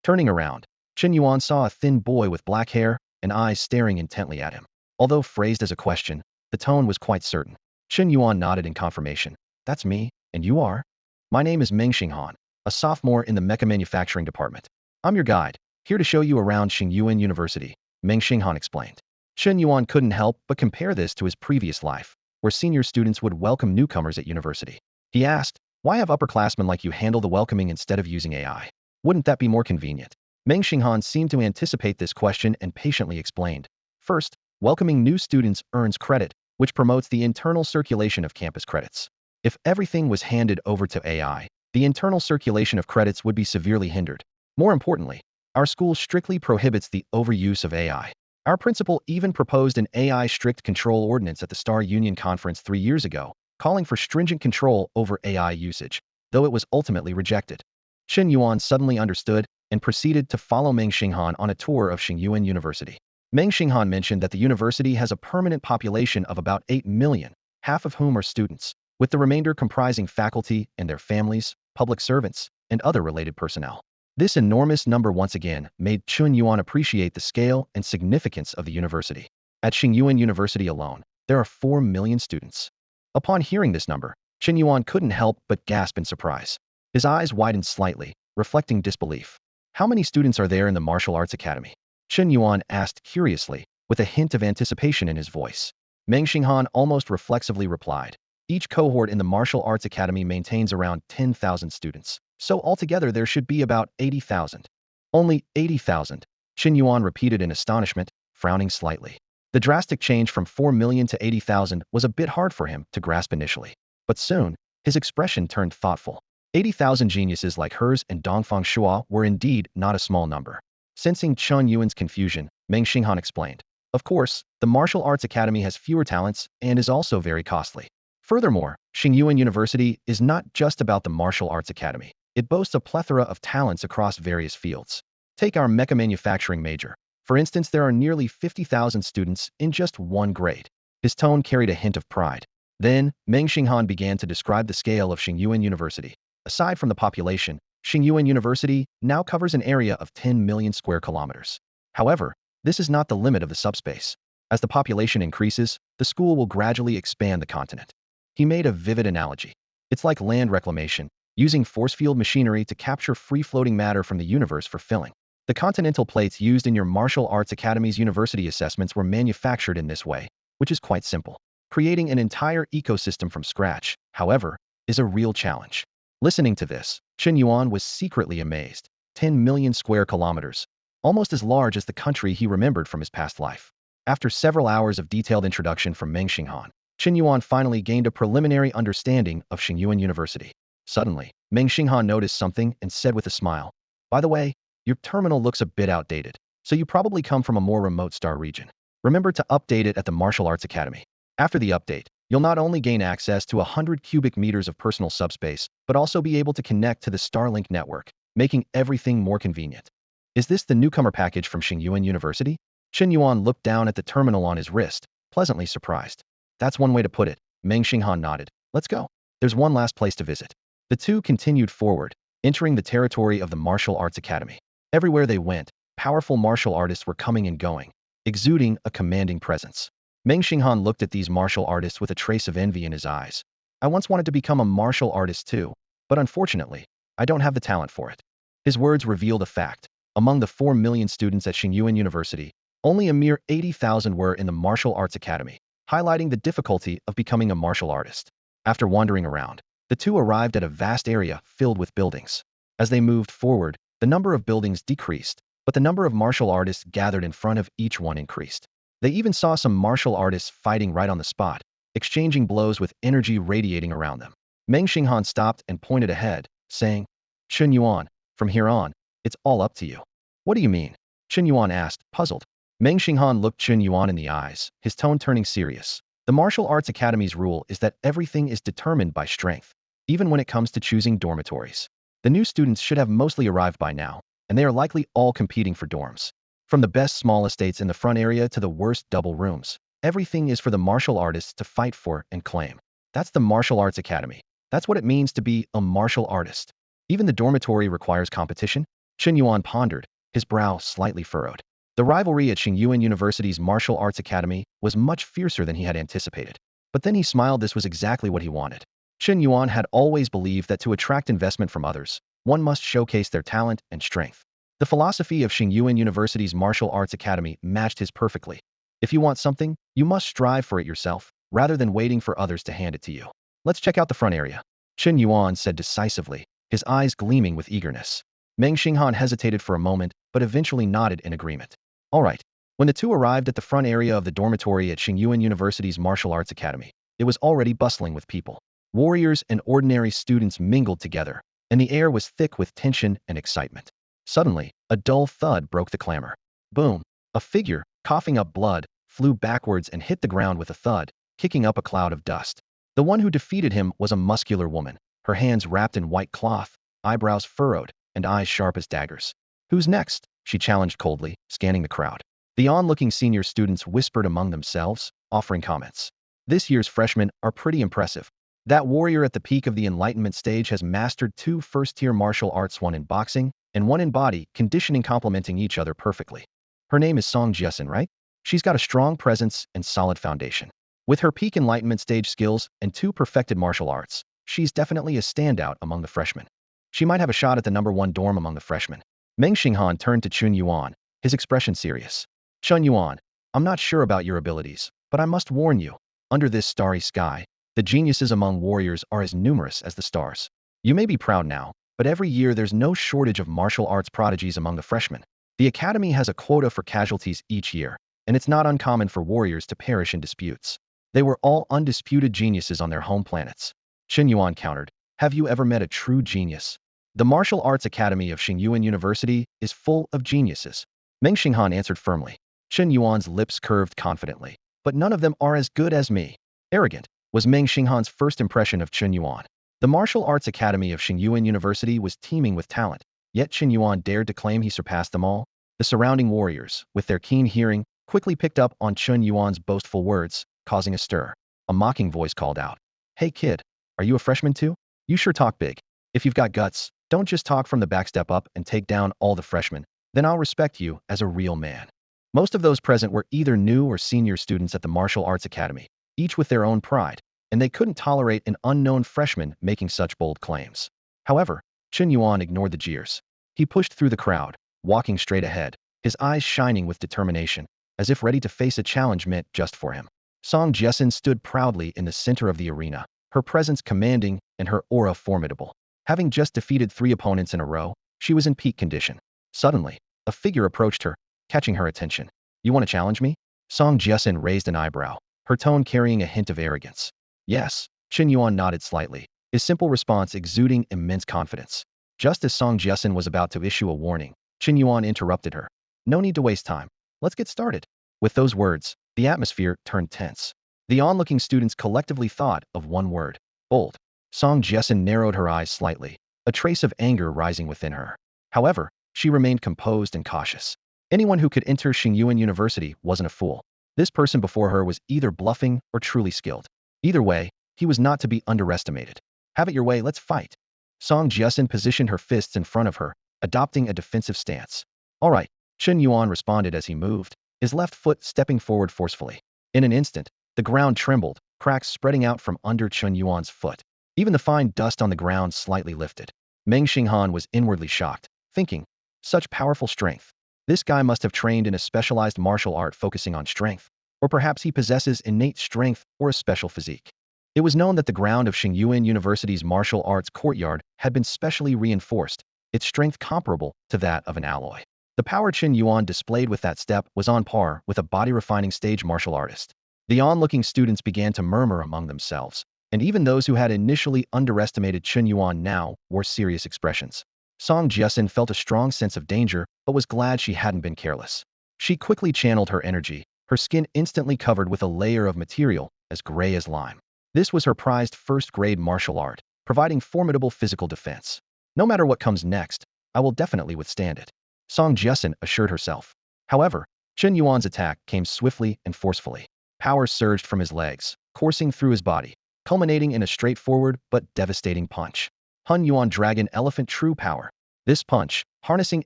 Turning around, Chen Yuan saw a thin boy with black hair and eyes staring intently at him. Although phrased as a question, the tone was quite certain. Chen Yuan nodded in confirmation. "That's me, and you are?" "My name is Meng Xinghan, a sophomore in the mecha manufacturing department. I'm your guide, here to show you around Shang Yuan University," Meng Xinghan explained. Chen Yuan couldn't help but compare this to his previous life, where senior students would welcome newcomers at university. He asked, "Why have upperclassmen like you handle the welcoming instead of using AI? Wouldn't that be more convenient?" Meng Xinghan seemed to anticipate this question and patiently explained. "First, welcoming new students earns credit, which promotes the internal circulation of campus credits. If everything was handed over to AI, the internal circulation of credits would be severely hindered. More importantly, our school strictly prohibits the overuse of AI. Our principal even proposed an AI strict control ordinance at the Star Union conference 3 years ago, calling for stringent control over AI usage, though it was ultimately rejected." Chen Yuan suddenly understood and proceeded to follow Meng Xinghan on a tour of Shang Yuan University. Meng Xinghan mentioned that the university has a permanent population of about 8 million, half of whom are students, with the remainder comprising faculty and their families, public servants, and other related personnel. This enormous number once again made Chen Yuan appreciate the scale and significance of the university. At Shang Yuan University alone, there are 4 million students. Upon hearing this number, Chen Yuan couldn't help but gasp in surprise. His eyes widened slightly, reflecting disbelief. "How many students are there in the Martial Arts Academy?" Chen Yuan asked curiously, with a hint of anticipation in his voice. Meng Xinghan almost reflexively replied, "Each cohort in the Martial Arts Academy maintains around 10,000 students, so altogether there should be about 80,000. "Only 80,000, Chen Yuan repeated in astonishment, frowning slightly. The drastic change from 4 million to 80,000 was a bit hard for him to grasp initially. But soon, his expression turned thoughtful. 80,000 geniuses like hers and Dongfang Shuo were indeed not a small number. Sensing Chen Yuan's confusion, Meng Xinghan explained, "Of course, the Martial Arts Academy has fewer talents and is also very costly. Furthermore, Shang Yuan University is not just about the Martial Arts Academy. It boasts a plethora of talents across various fields. Take our mecha manufacturing major. For instance, there are nearly 50,000 students in just one grade." His tone carried a hint of pride. Then, Meng Xinghan began to describe the scale of Shang Yuan University. Aside from the population, Shang Yuan University now covers an area of 10 million square kilometers. However, this is not the limit of the subspace. As the population increases, the school will gradually expand the continent. He made a vivid analogy. It's like land reclamation, using force field machinery to capture free-floating matter from the universe for filling. The continental plates used in your Martial Arts Academy's university assessments were manufactured in this way, which is quite simple. Creating an entire ecosystem from scratch, however, is a real challenge. Listening to this, Chen Yuan was secretly amazed. 10 million square kilometers. almost as large as the country he remembered from his past life. After several hours of detailed introduction from Meng Xinghan, Chen Yuan finally gained a preliminary understanding of Yuan University. Suddenly, Meng Xinghan noticed something and said with a smile, "By the way, your terminal looks a bit outdated, so you probably come from a more remote star region. Remember to update it at the Martial Arts Academy. After the update, you'll not only gain access to 100 cubic meters of personal subspace, but also be able to connect to the Starlink network, making everything more convenient." Is this the newcomer package from Yuan University? Chen Yuan looked down at the terminal on his wrist, pleasantly surprised. That's one way to put it. Meng Xinghan nodded. Let's go. There's one last place to visit. The two continued forward, entering the territory of the Martial Arts Academy. Everywhere they went, powerful martial artists were coming and going, exuding a commanding presence. Meng Xinghan looked at these martial artists with a trace of envy in his eyes. I once wanted to become a martial artist too, but unfortunately, I don't have the talent for it. His words revealed a fact. Among the 4 million students at Yuan University, only a mere 80,000 were in the Martial Arts Academy, highlighting the difficulty of becoming a martial artist. After wandering around, the two arrived at a vast area filled with buildings. As they moved forward, the number of buildings decreased, but the number of martial artists gathered in front of each one increased. They even saw some martial artists fighting right on the spot, exchanging blows with energy radiating around them. Meng Xinghan stopped and pointed ahead, saying, "Chen Yuan, from here on, it's all up to you." What do you mean? Chen Yuan asked, puzzled. Meng Xinghan looked Chen Yuan in the eyes, his tone turning serious. The Martial Arts Academy's rule is that everything is determined by strength, even when it comes to choosing dormitories. The new students should have mostly arrived by now, and they are likely all competing for dorms. From the best small estates in the front area to the worst double rooms, everything is for the martial artists to fight for and claim. That's the Martial Arts Academy. That's what it means to be a martial artist. Even the dormitory requires competition? Chen Yuan pondered, his brow slightly furrowed. The rivalry at Yuan University's Martial Arts Academy was much fiercer than he had anticipated. But then he smiled. This was exactly what he wanted. Chen Yuan had always believed that to attract investment from others, one must showcase their talent and strength. The philosophy of Yuan University's Martial Arts Academy matched his perfectly. If you want something, you must strive for it yourself, rather than waiting for others to hand it to you. Let's check out the front area, Chen Yuan said decisively, his eyes gleaming with eagerness. Meng Xinghan hesitated for a moment, but eventually nodded in agreement. All right. When the two arrived at the front area of the dormitory at Yuan University's Martial Arts Academy, it was already bustling with people. Warriors and ordinary students mingled together, and the air was thick with tension and excitement. Suddenly, a dull thud broke the clamor. Boom! A figure, coughing up blood, flew backwards and hit the ground with a thud, kicking up a cloud of dust. The one who defeated him was a muscular woman, her hands wrapped in white cloth, eyebrows furrowed, and eyes sharp as daggers. "Who's next?" she challenged coldly, scanning the crowd. The on-looking senior students whispered among themselves, offering comments. This year's freshmen are pretty impressive. That warrior at the peak of the enlightenment stage has mastered 2 first-tier martial arts, one in boxing and one in body conditioning, complementing each other perfectly. Her name is Song Jiasen, right? She's got a strong presence and solid foundation. With her peak enlightenment stage skills and 2 perfected martial arts, she's definitely a standout among the freshmen. She might have a shot at the #1 dorm among the freshmen. Meng Xinghan turned to Chen Yuan, his expression serious. "Chen Yuan, I'm not sure about your abilities, but I must warn you, under this starry sky, the geniuses among warriors are as numerous as the stars. You may be proud now, but every year there's no shortage of martial arts prodigies among the freshmen. The academy has a quota for casualties each year, and it's not uncommon for warriors to perish in disputes. They were all undisputed geniuses on their home planets." Chen Yuan countered, "Have you ever met a true genius? The Martial Arts Academy of Yuan University is full of geniuses." Meng Xinghan answered firmly. Chen Yuan's lips curved confidently. "But none of them are as good as me." Arrogant, was Meng Xinghan's first impression of Chen Yuan. The Martial Arts Academy of Yuan University was teeming with talent, yet Chen Yuan dared to claim he surpassed them all. The surrounding warriors, with their keen hearing, quickly picked up on Chen Yuan's boastful words, causing a stir. A mocking voice called out, "Hey kid, are you a freshman too? You sure talk big. If you've got guts, don't just talk from the back, step up and take down all the freshmen. Then I'll respect you as a real man." Most of those present were either new or senior students at the Martial Arts Academy, each with their own pride, and they couldn't tolerate an unknown freshman making such bold claims. However, Chen Yuan ignored the jeers. He pushed through the crowd, walking straight ahead, his eyes shining with determination, as if ready to face a challenge meant just for him. Song Jiasen stood proudly in the center of the arena, her presence commanding and her aura formidable. Having just defeated 3 opponents in a row, she was in peak condition. Suddenly, a figure approached her, catching her attention. You want to challenge me? Song Jiasin raised an eyebrow, her tone carrying a hint of arrogance. Yes, Chen Yuan nodded slightly, his simple response exuding immense confidence. Just as Song Jiasin was about to issue a warning, Chen Yuan interrupted her. No need to waste time. Let's get started. With those words, the atmosphere turned tense. The onlooking students collectively thought of one word: bold. Song Jiasin narrowed her eyes slightly, a trace of anger rising within her. However, she remained composed and cautious. Anyone who could enter Yuan University wasn't a fool. This person before her was either bluffing or truly skilled. Either way, he was not to be underestimated. Have it your way, let's fight. Song Jiasin positioned her fists in front of her, adopting a defensive stance. All right, Chen Yuan responded as he moved, his left foot stepping forward forcefully. In an instant, the ground trembled, cracks spreading out from under Chen Yuan's foot. Even the fine dust on the ground slightly lifted. Meng Xinghan was inwardly shocked, thinking, such powerful strength. This guy must have trained in a specialized martial art focusing on strength, or perhaps he possesses innate strength or a special physique. It was known that the ground of Yuan University's martial arts courtyard had been specially reinforced, its strength comparable to that of an alloy. The power Chen Yuan displayed with that step was on par with a body-refining stage martial artist. The onlooking students began to murmur among themselves, and even those who had initially underestimated Chen Yuan now wore serious expressions. Song Jiasin felt a strong sense of danger, but was glad she hadn't been careless. She quickly channeled her energy, her skin instantly covered with a layer of material as gray as lime. This was her prized first-grade martial art, providing formidable physical defense. No matter what comes next, I will definitely withstand it, Song Jiasin assured herself. However, Chen Yuan's attack came swiftly and forcefully. Power surged from his legs, coursing through his body, culminating in a straightforward but devastating punch. Hun Yuan Dragon Elephant True Power. This punch, harnessing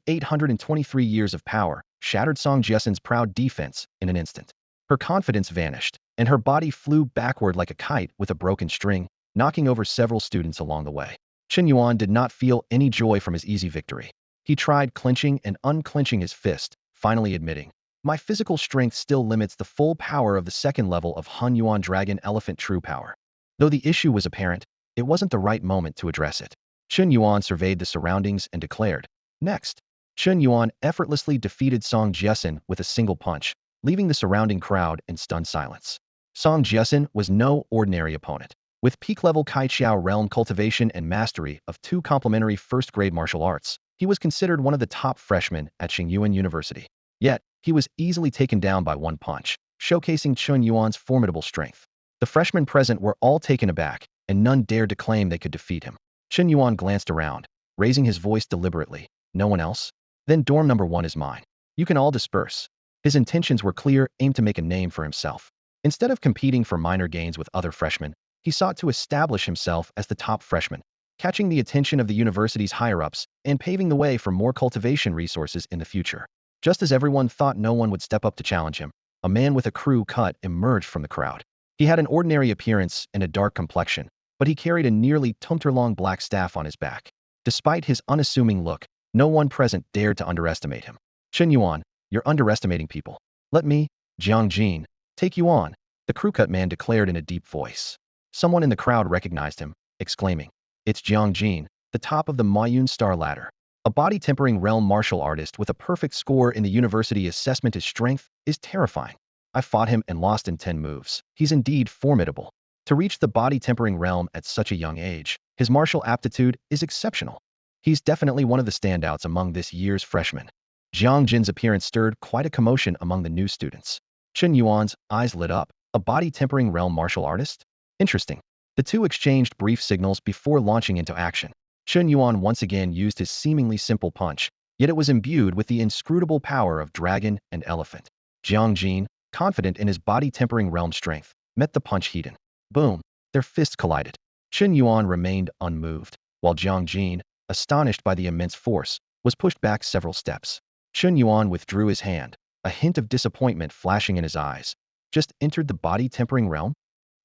823 years of power, shattered Song Jiasin's proud defense in an instant. Her confidence vanished, and her body flew backward like a kite with a broken string, knocking over several students along the way. Chen Yuan did not feel any joy from his easy victory. He tried clenching and unclenching his fist, finally admitting, my physical strength still limits the full power of the second level of Hun Yuan Dragon Elephant True Power. Though the issue was apparent, it wasn't the right moment to address it. Chen Yuan surveyed the surroundings and declared, next. Chen Yuan effortlessly defeated Song Jiasin with a single punch, leaving the surrounding crowd in stunned silence. Song Jiasin was no ordinary opponent. With peak-level Kaiqiao realm cultivation and mastery of two complementary first-grade martial arts, he was considered one of the top freshmen at Yuan University. Yet, he was easily taken down by one punch, showcasing Chen Yuan's formidable strength. The freshmen present were all taken aback, and none dared to claim they could defeat him. Chen Yuan glanced around, raising his voice deliberately. No one else? Then dorm number 1 is mine. You can all disperse. His intentions were clear, aimed to make a name for himself. Instead of competing for minor gains with other freshmen, he sought to establish himself as the top freshman, catching the attention of the university's higher-ups and paving the way for more cultivation resources in the future. Just as everyone thought no one would step up to challenge him, a man with a crew cut emerged from the crowd. He had an ordinary appearance and a dark complexion, but he carried a nearly tumter-long black staff on his back. Despite his unassuming look, no one present dared to underestimate him. Chen Yuan, you're underestimating people. Let me, Jiang Jin, take you on, the crew-cut man declared in a deep voice. Someone in the crowd recognized him, exclaiming, it's Jiang Jin, the top of the Mayun star ladder. A body-tempering realm martial artist with a perfect score in the university assessment his strength is terrifying. I fought him and lost in 10 moves. He's indeed formidable. To reach the body-tempering realm at such a young age, his martial aptitude is exceptional. He's definitely one of the standouts among this year's freshmen. Jiang Jin's appearance stirred quite a commotion among the new students. Chen Yuan's eyes lit up. A body-tempering realm martial artist? Interesting. The two exchanged brief signals before launching into action. Chen Yuan once again used his seemingly simple punch, yet it was imbued with the inscrutable power of dragon and elephant. Jiang Jin, confident in his body-tempering realm strength, met the punch heat-in. Boom! Their fists collided. Chen Yuan remained unmoved, while Jiang Jin, astonished by the immense force, was pushed back several steps. Chen Yuan withdrew his hand, a hint of disappointment flashing in his eyes. Just entered the body-tempering realm?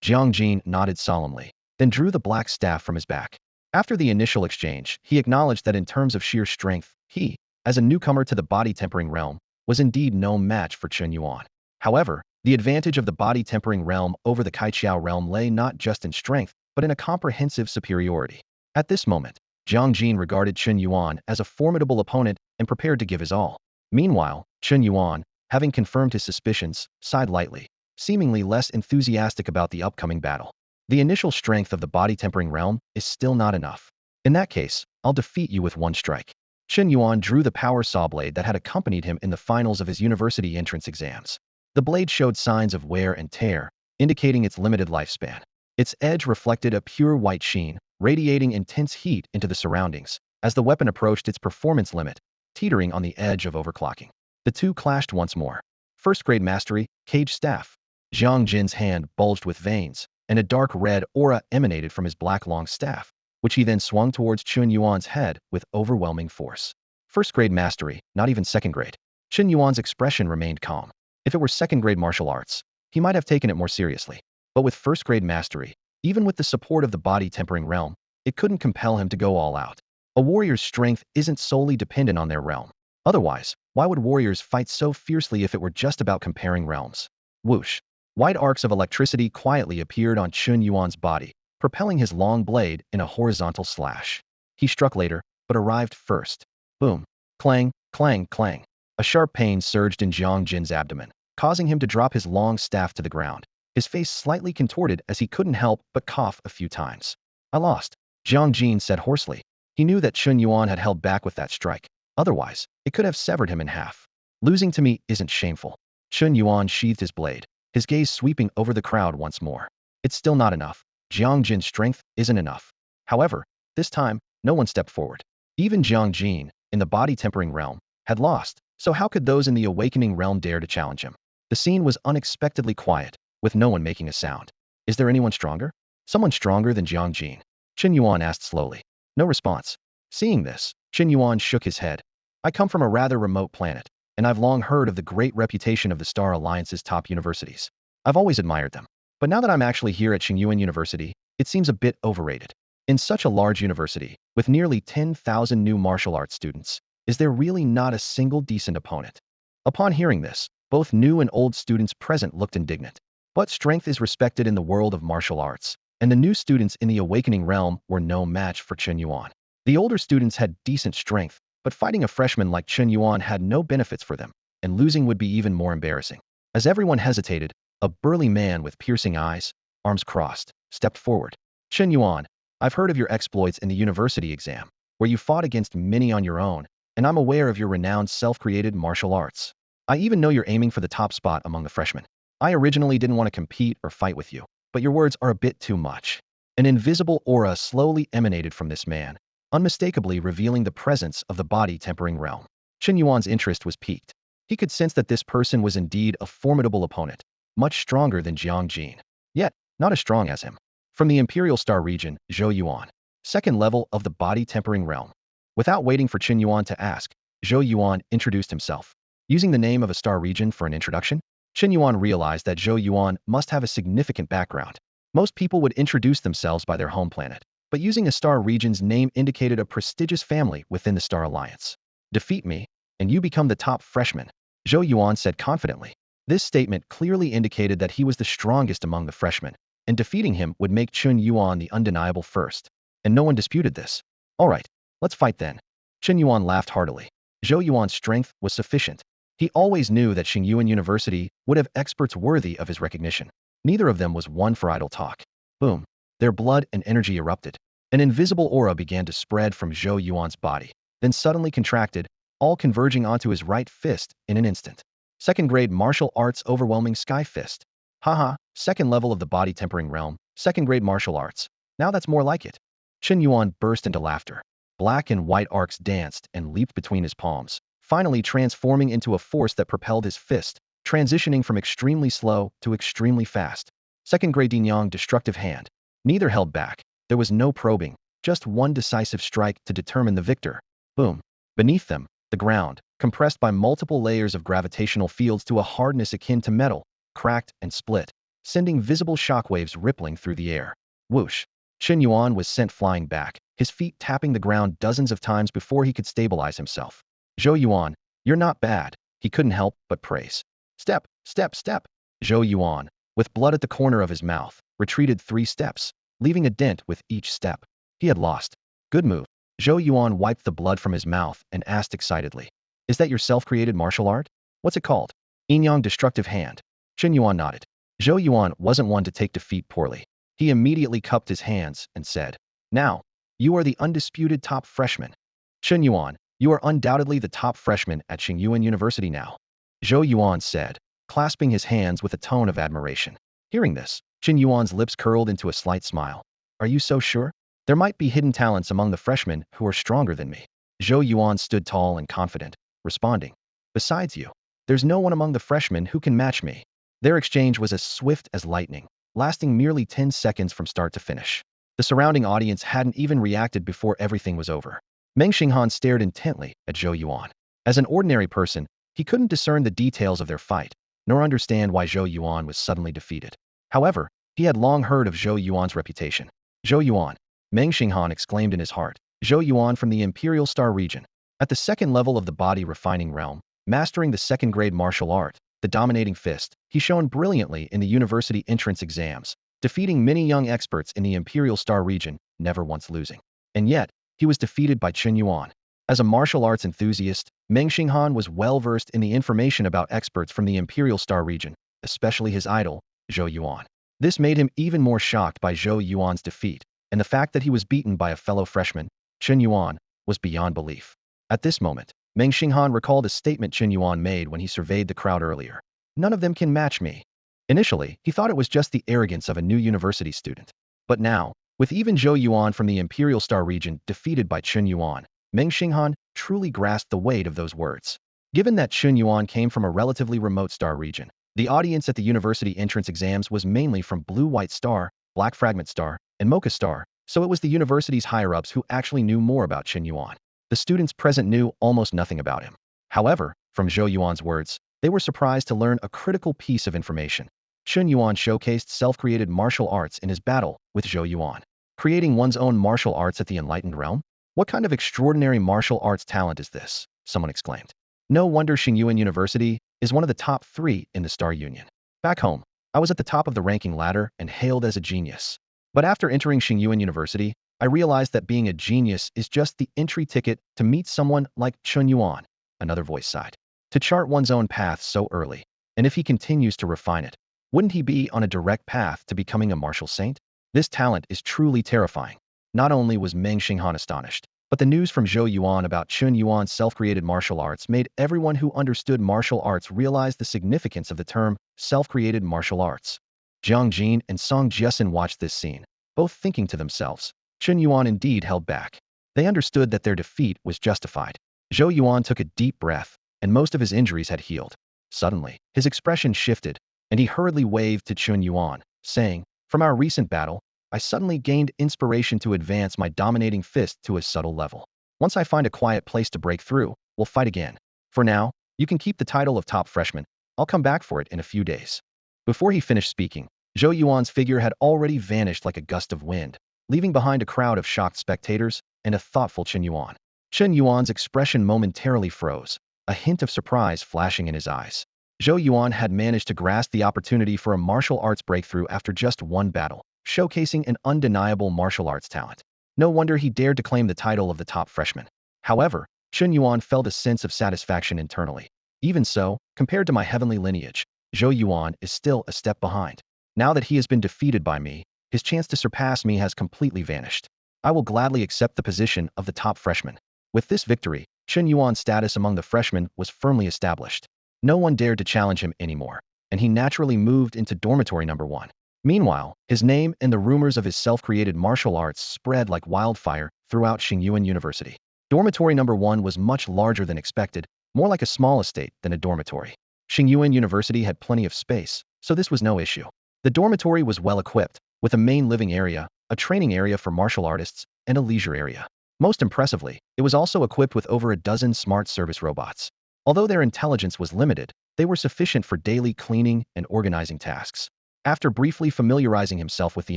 Jiang Jin nodded solemnly, then drew the black staff from his back. After the initial exchange, he acknowledged that in terms of sheer strength, he, as a newcomer to the body-tempering realm, was indeed no match for Chen Yuan. However, the advantage of the body-tempering realm over the Kaiqiao realm lay not just in strength, but in a comprehensive superiority. At this moment, Jiang Jin regarded Chen Yuan as a formidable opponent and prepared to give his all. Meanwhile, Chen Yuan, having confirmed his suspicions, sighed lightly, seemingly less enthusiastic about the upcoming battle. The initial strength of the body-tempering realm is still not enough. In that case, I'll defeat you with one strike. Chen Yuan drew the power saw blade that had accompanied him in the finals of his university entrance exams. The blade showed signs of wear and tear, indicating its limited lifespan. Its edge reflected a pure white sheen, radiating intense heat into the surroundings, as the weapon approached its performance limit, teetering on the edge of overclocking. The two clashed once more. First-grade mastery, cage staff. Zhang Jin's hand bulged with veins, and a dark red aura emanated from his black long staff, which he then swung towards Chen Yuan's head with overwhelming force. First-grade mastery, not even second-grade. Chen Yuan's expression remained calm. If it were second-grade martial arts, he might have taken it more seriously. But with first-grade mastery, even with the support of the body-tempering realm, it couldn't compel him to go all out. A warrior's strength isn't solely dependent on their realm. Otherwise, why would warriors fight so fiercely if it were just about comparing realms? Whoosh! White arcs of electricity quietly appeared on Chen Yuan's body, propelling his long blade in a horizontal slash. He struck later, but arrived first. Boom! Clang, clang, clang. A sharp pain surged in Zhang Jin's abdomen, causing him to drop his long staff to the ground. His face slightly contorted as he couldn't help but cough a few times. I lost, Zhang Jin said hoarsely. He knew that Chen Yuan had held back with that strike. Otherwise, it could have severed him in half. Losing to me isn't shameful. Chen Yuan sheathed his blade, his gaze sweeping over the crowd once more. It's still not enough. Zhang Jin's strength isn't enough. However, this time, no one stepped forward. Even Zhang Jin, in the body-tempering realm, had lost, so how could those in the awakening realm dare to challenge him? The scene was unexpectedly quiet, with no one making a sound. Is there anyone stronger? Someone stronger than Zhang Jin? Chen Yuan asked slowly. No response. Seeing this, Chen Yuan shook his head. I come from a rather remote planet, and I've long heard of the great reputation of the Star Alliance's top universities. I've always admired them. But now that I'm actually here at Chen Yuan University, it seems a bit overrated. In such a large university, with nearly 10,000 new martial arts students, is there really not a single decent opponent? Upon hearing this, both new and old students present looked indignant. But strength is respected in the world of martial arts, and the new students in the awakening realm were no match for Chen Yuan. The older students had decent strength, but fighting a freshman like Chen Yuan had no benefits for them, and losing would be even more embarrassing. As everyone hesitated, a burly man with piercing eyes, arms crossed, stepped forward. Chen Yuan, I've heard of your exploits in the university exam, where you fought against many on your own, and I'm aware of your renowned self-created martial arts. I even know you're aiming for the top spot among the freshmen. I originally didn't want to compete or fight with you, but your words are a bit too much. An invisible aura slowly emanated from this man, unmistakably revealing the presence of the body-tempering realm. Chen Yuan's interest was piqued. He could sense that this person was indeed a formidable opponent, much stronger than Zhang Jin, yet not as strong as him. From the Imperial Star region, Zhou Yuan, second level of the body-tempering realm. Without waiting for Chen Yuan to ask, Zhou Yuan introduced himself. Using the name of a star region for an introduction, Chen Yuan realized that Zhou Yuan must have a significant background. Most people would introduce themselves by their home planet, but using a star region's name indicated a prestigious family within the Star Alliance. Defeat me, and you become the top freshman, Zhou Yuan said confidently. This statement clearly indicated that he was the strongest among the freshmen, and defeating him would make Chen Yuan the undeniable first. And no one disputed this. All right, let's fight then. Chen Yuan laughed heartily. Zhou Yuan's strength was sufficient. He always knew that Chen Yuan University would have experts worthy of his recognition. Neither of them was one for idle talk. Boom. Their blood and energy erupted. An invisible aura began to spread from Zhou Yuan's body, then suddenly contracted, all converging onto his right fist in an instant. Second-grade martial arts overwhelming sky fist. Haha, second level of the body-tempering realm, second-grade martial arts. Now that's more like it. Chen Yuan burst into laughter. Black and white arcs danced and leaped between his palms, finally transforming into a force that propelled his fist, transitioning from extremely slow to extremely fast. Second-grade Dinyang destructive hand. Neither held back. There was no probing, just one decisive strike to determine the victor. Boom. Beneath them, the ground, compressed by multiple layers of gravitational fields to a hardness akin to metal, cracked and split, sending visible shockwaves rippling through the air. Whoosh. Chen Yuan was sent flying back, his feet tapping the ground dozens of times before he could stabilize himself. Zhou Yuan, you're not bad, he couldn't help but praise. Step, step, step. Zhou Yuan, with blood at the corner of his mouth, retreated 3 steps, leaving a dent with each step. He had lost. Good move. Zhou Yuan wiped the blood from his mouth and asked excitedly. Is that your self-created martial art? What's it called? Enyang destructive hand. Chen Yuan nodded. Zhou Yuan wasn't one to take defeat poorly. He immediately cupped his hands and said, "Now, you are the undisputed top freshman. Chen Yuan, you are undoubtedly the top freshman at Yuan University now," Zhou Yuan said, clasping his hands with a tone of admiration. Hearing this, Chen Yuan's lips curled into a slight smile. "Are you so sure? There might be hidden talents among the freshmen who are stronger than me." Zhou Yuan stood tall and confident, responding, "Besides you, there's no one among the freshmen who can match me." Their exchange was as swift as lightning, lasting merely 10 seconds from start to finish. The surrounding audience hadn't even reacted before everything was over. Meng Xinghan stared intently at Zhou Yuan. As an ordinary person, he couldn't discern the details of their fight, nor understand why Zhou Yuan was suddenly defeated. However, he had long heard of Zhou Yuan's reputation. "Zhou Yuan," Meng Xinghan exclaimed in his heart. "Zhou Yuan from the Imperial Star region. At the second level of the body refining realm, mastering the second-grade martial art, the dominating fist, he shone brilliantly in the university entrance exams, defeating many young experts in the Imperial Star region, never once losing. And yet, he was defeated by Chen Yuan." As a martial arts enthusiast, Meng Xinghan was well-versed in the information about experts from the Imperial Star region, especially his idol, Zhou Yuan. This made him even more shocked by Zhou Yuan's defeat, and the fact that he was beaten by a fellow freshman, Chen Yuan, was beyond belief. At this moment, Meng Xinghan recalled a statement Chen Yuan made when he surveyed the crowd earlier. "None of them can match me." Initially, he thought it was just the arrogance of a new university student. But now, with even Zhou Yuan from the Imperial Star region defeated by Chen Yuan, Meng Xinghan truly grasped the weight of those words. Given that Chen Yuan came from a relatively remote star region, the audience at the university entrance exams was mainly from Blue-White Star, Black Fragment Star, and Mocha Star, so it was the university's higher-ups who actually knew more about Chen Yuan. The students present knew almost nothing about him. However, from Zhou Yuan's words, they were surprised to learn a critical piece of information. Chen Yuan showcased self-created martial arts in his battle with Zhou Yuan. Creating one's own martial arts at the enlightened realm? What kind of extraordinary martial arts talent is this? Someone exclaimed. No wonder Yuan University is one of the top 3 in the Star Union. Back home, I was at the top of the ranking ladder and hailed as a genius. But after entering Yuan University, I realized that being a genius is just the entry ticket to meet someone like Chen Yuan. Another voice sighed. To chart one's own path so early, and if he continues to refine it, wouldn't he be on a direct path to becoming a martial saint? This talent is truly terrifying. Not only was Meng Xinghan astonished, but the news from Zhou Yuan about Chen Yuan's self-created martial arts made everyone who understood martial arts realize the significance of the term self-created martial arts. Jiang Jin and Song Jiasin watched this scene, both thinking to themselves, Chen Yuan indeed held back. They understood that their defeat was justified. Zhou Yuan took a deep breath, and most of his injuries had healed. Suddenly, his expression shifted, and he hurriedly waved to Chen Yuan, saying, "From our recent battle, I suddenly gained inspiration to advance my dominating fist to a subtle level. Once I find a quiet place to break through, we'll fight again. For now, you can keep the title of top freshman. I'll come back for it in a few days." Before he finished speaking, Zhou Yuan's figure had already vanished like a gust of wind, leaving behind a crowd of shocked spectators and a thoughtful Chen Yuan. Chen Yuan's expression momentarily froze, a hint of surprise flashing in his eyes. Zhou Yuan had managed to grasp the opportunity for a martial arts breakthrough after just one battle, showcasing an undeniable martial arts talent. No wonder he dared to claim the title of the top freshman. However, Chen Yuan felt a sense of satisfaction internally. Even so, compared to my heavenly lineage, Zhou Yuan is still a step behind. Now that he has been defeated by me, his chance to surpass me has completely vanished. I will gladly accept the position of the top freshman. With this victory, Chen Yuan's status among the freshmen was firmly established. No one dared to challenge him anymore, and he naturally moved into dormitory number 1. Meanwhile, his name and the rumors of his self-created martial arts spread like wildfire throughout Yuan University. Dormitory number 1 was much larger than expected, more like a small estate than a dormitory. Yuan University had plenty of space, so this was no issue. The dormitory was well equipped, with a main living area, a training area for martial artists, and a leisure area. Most impressively, it was also equipped with over a dozen smart service robots. Although their intelligence was limited, they were sufficient for daily cleaning and organizing tasks. After briefly familiarizing himself with the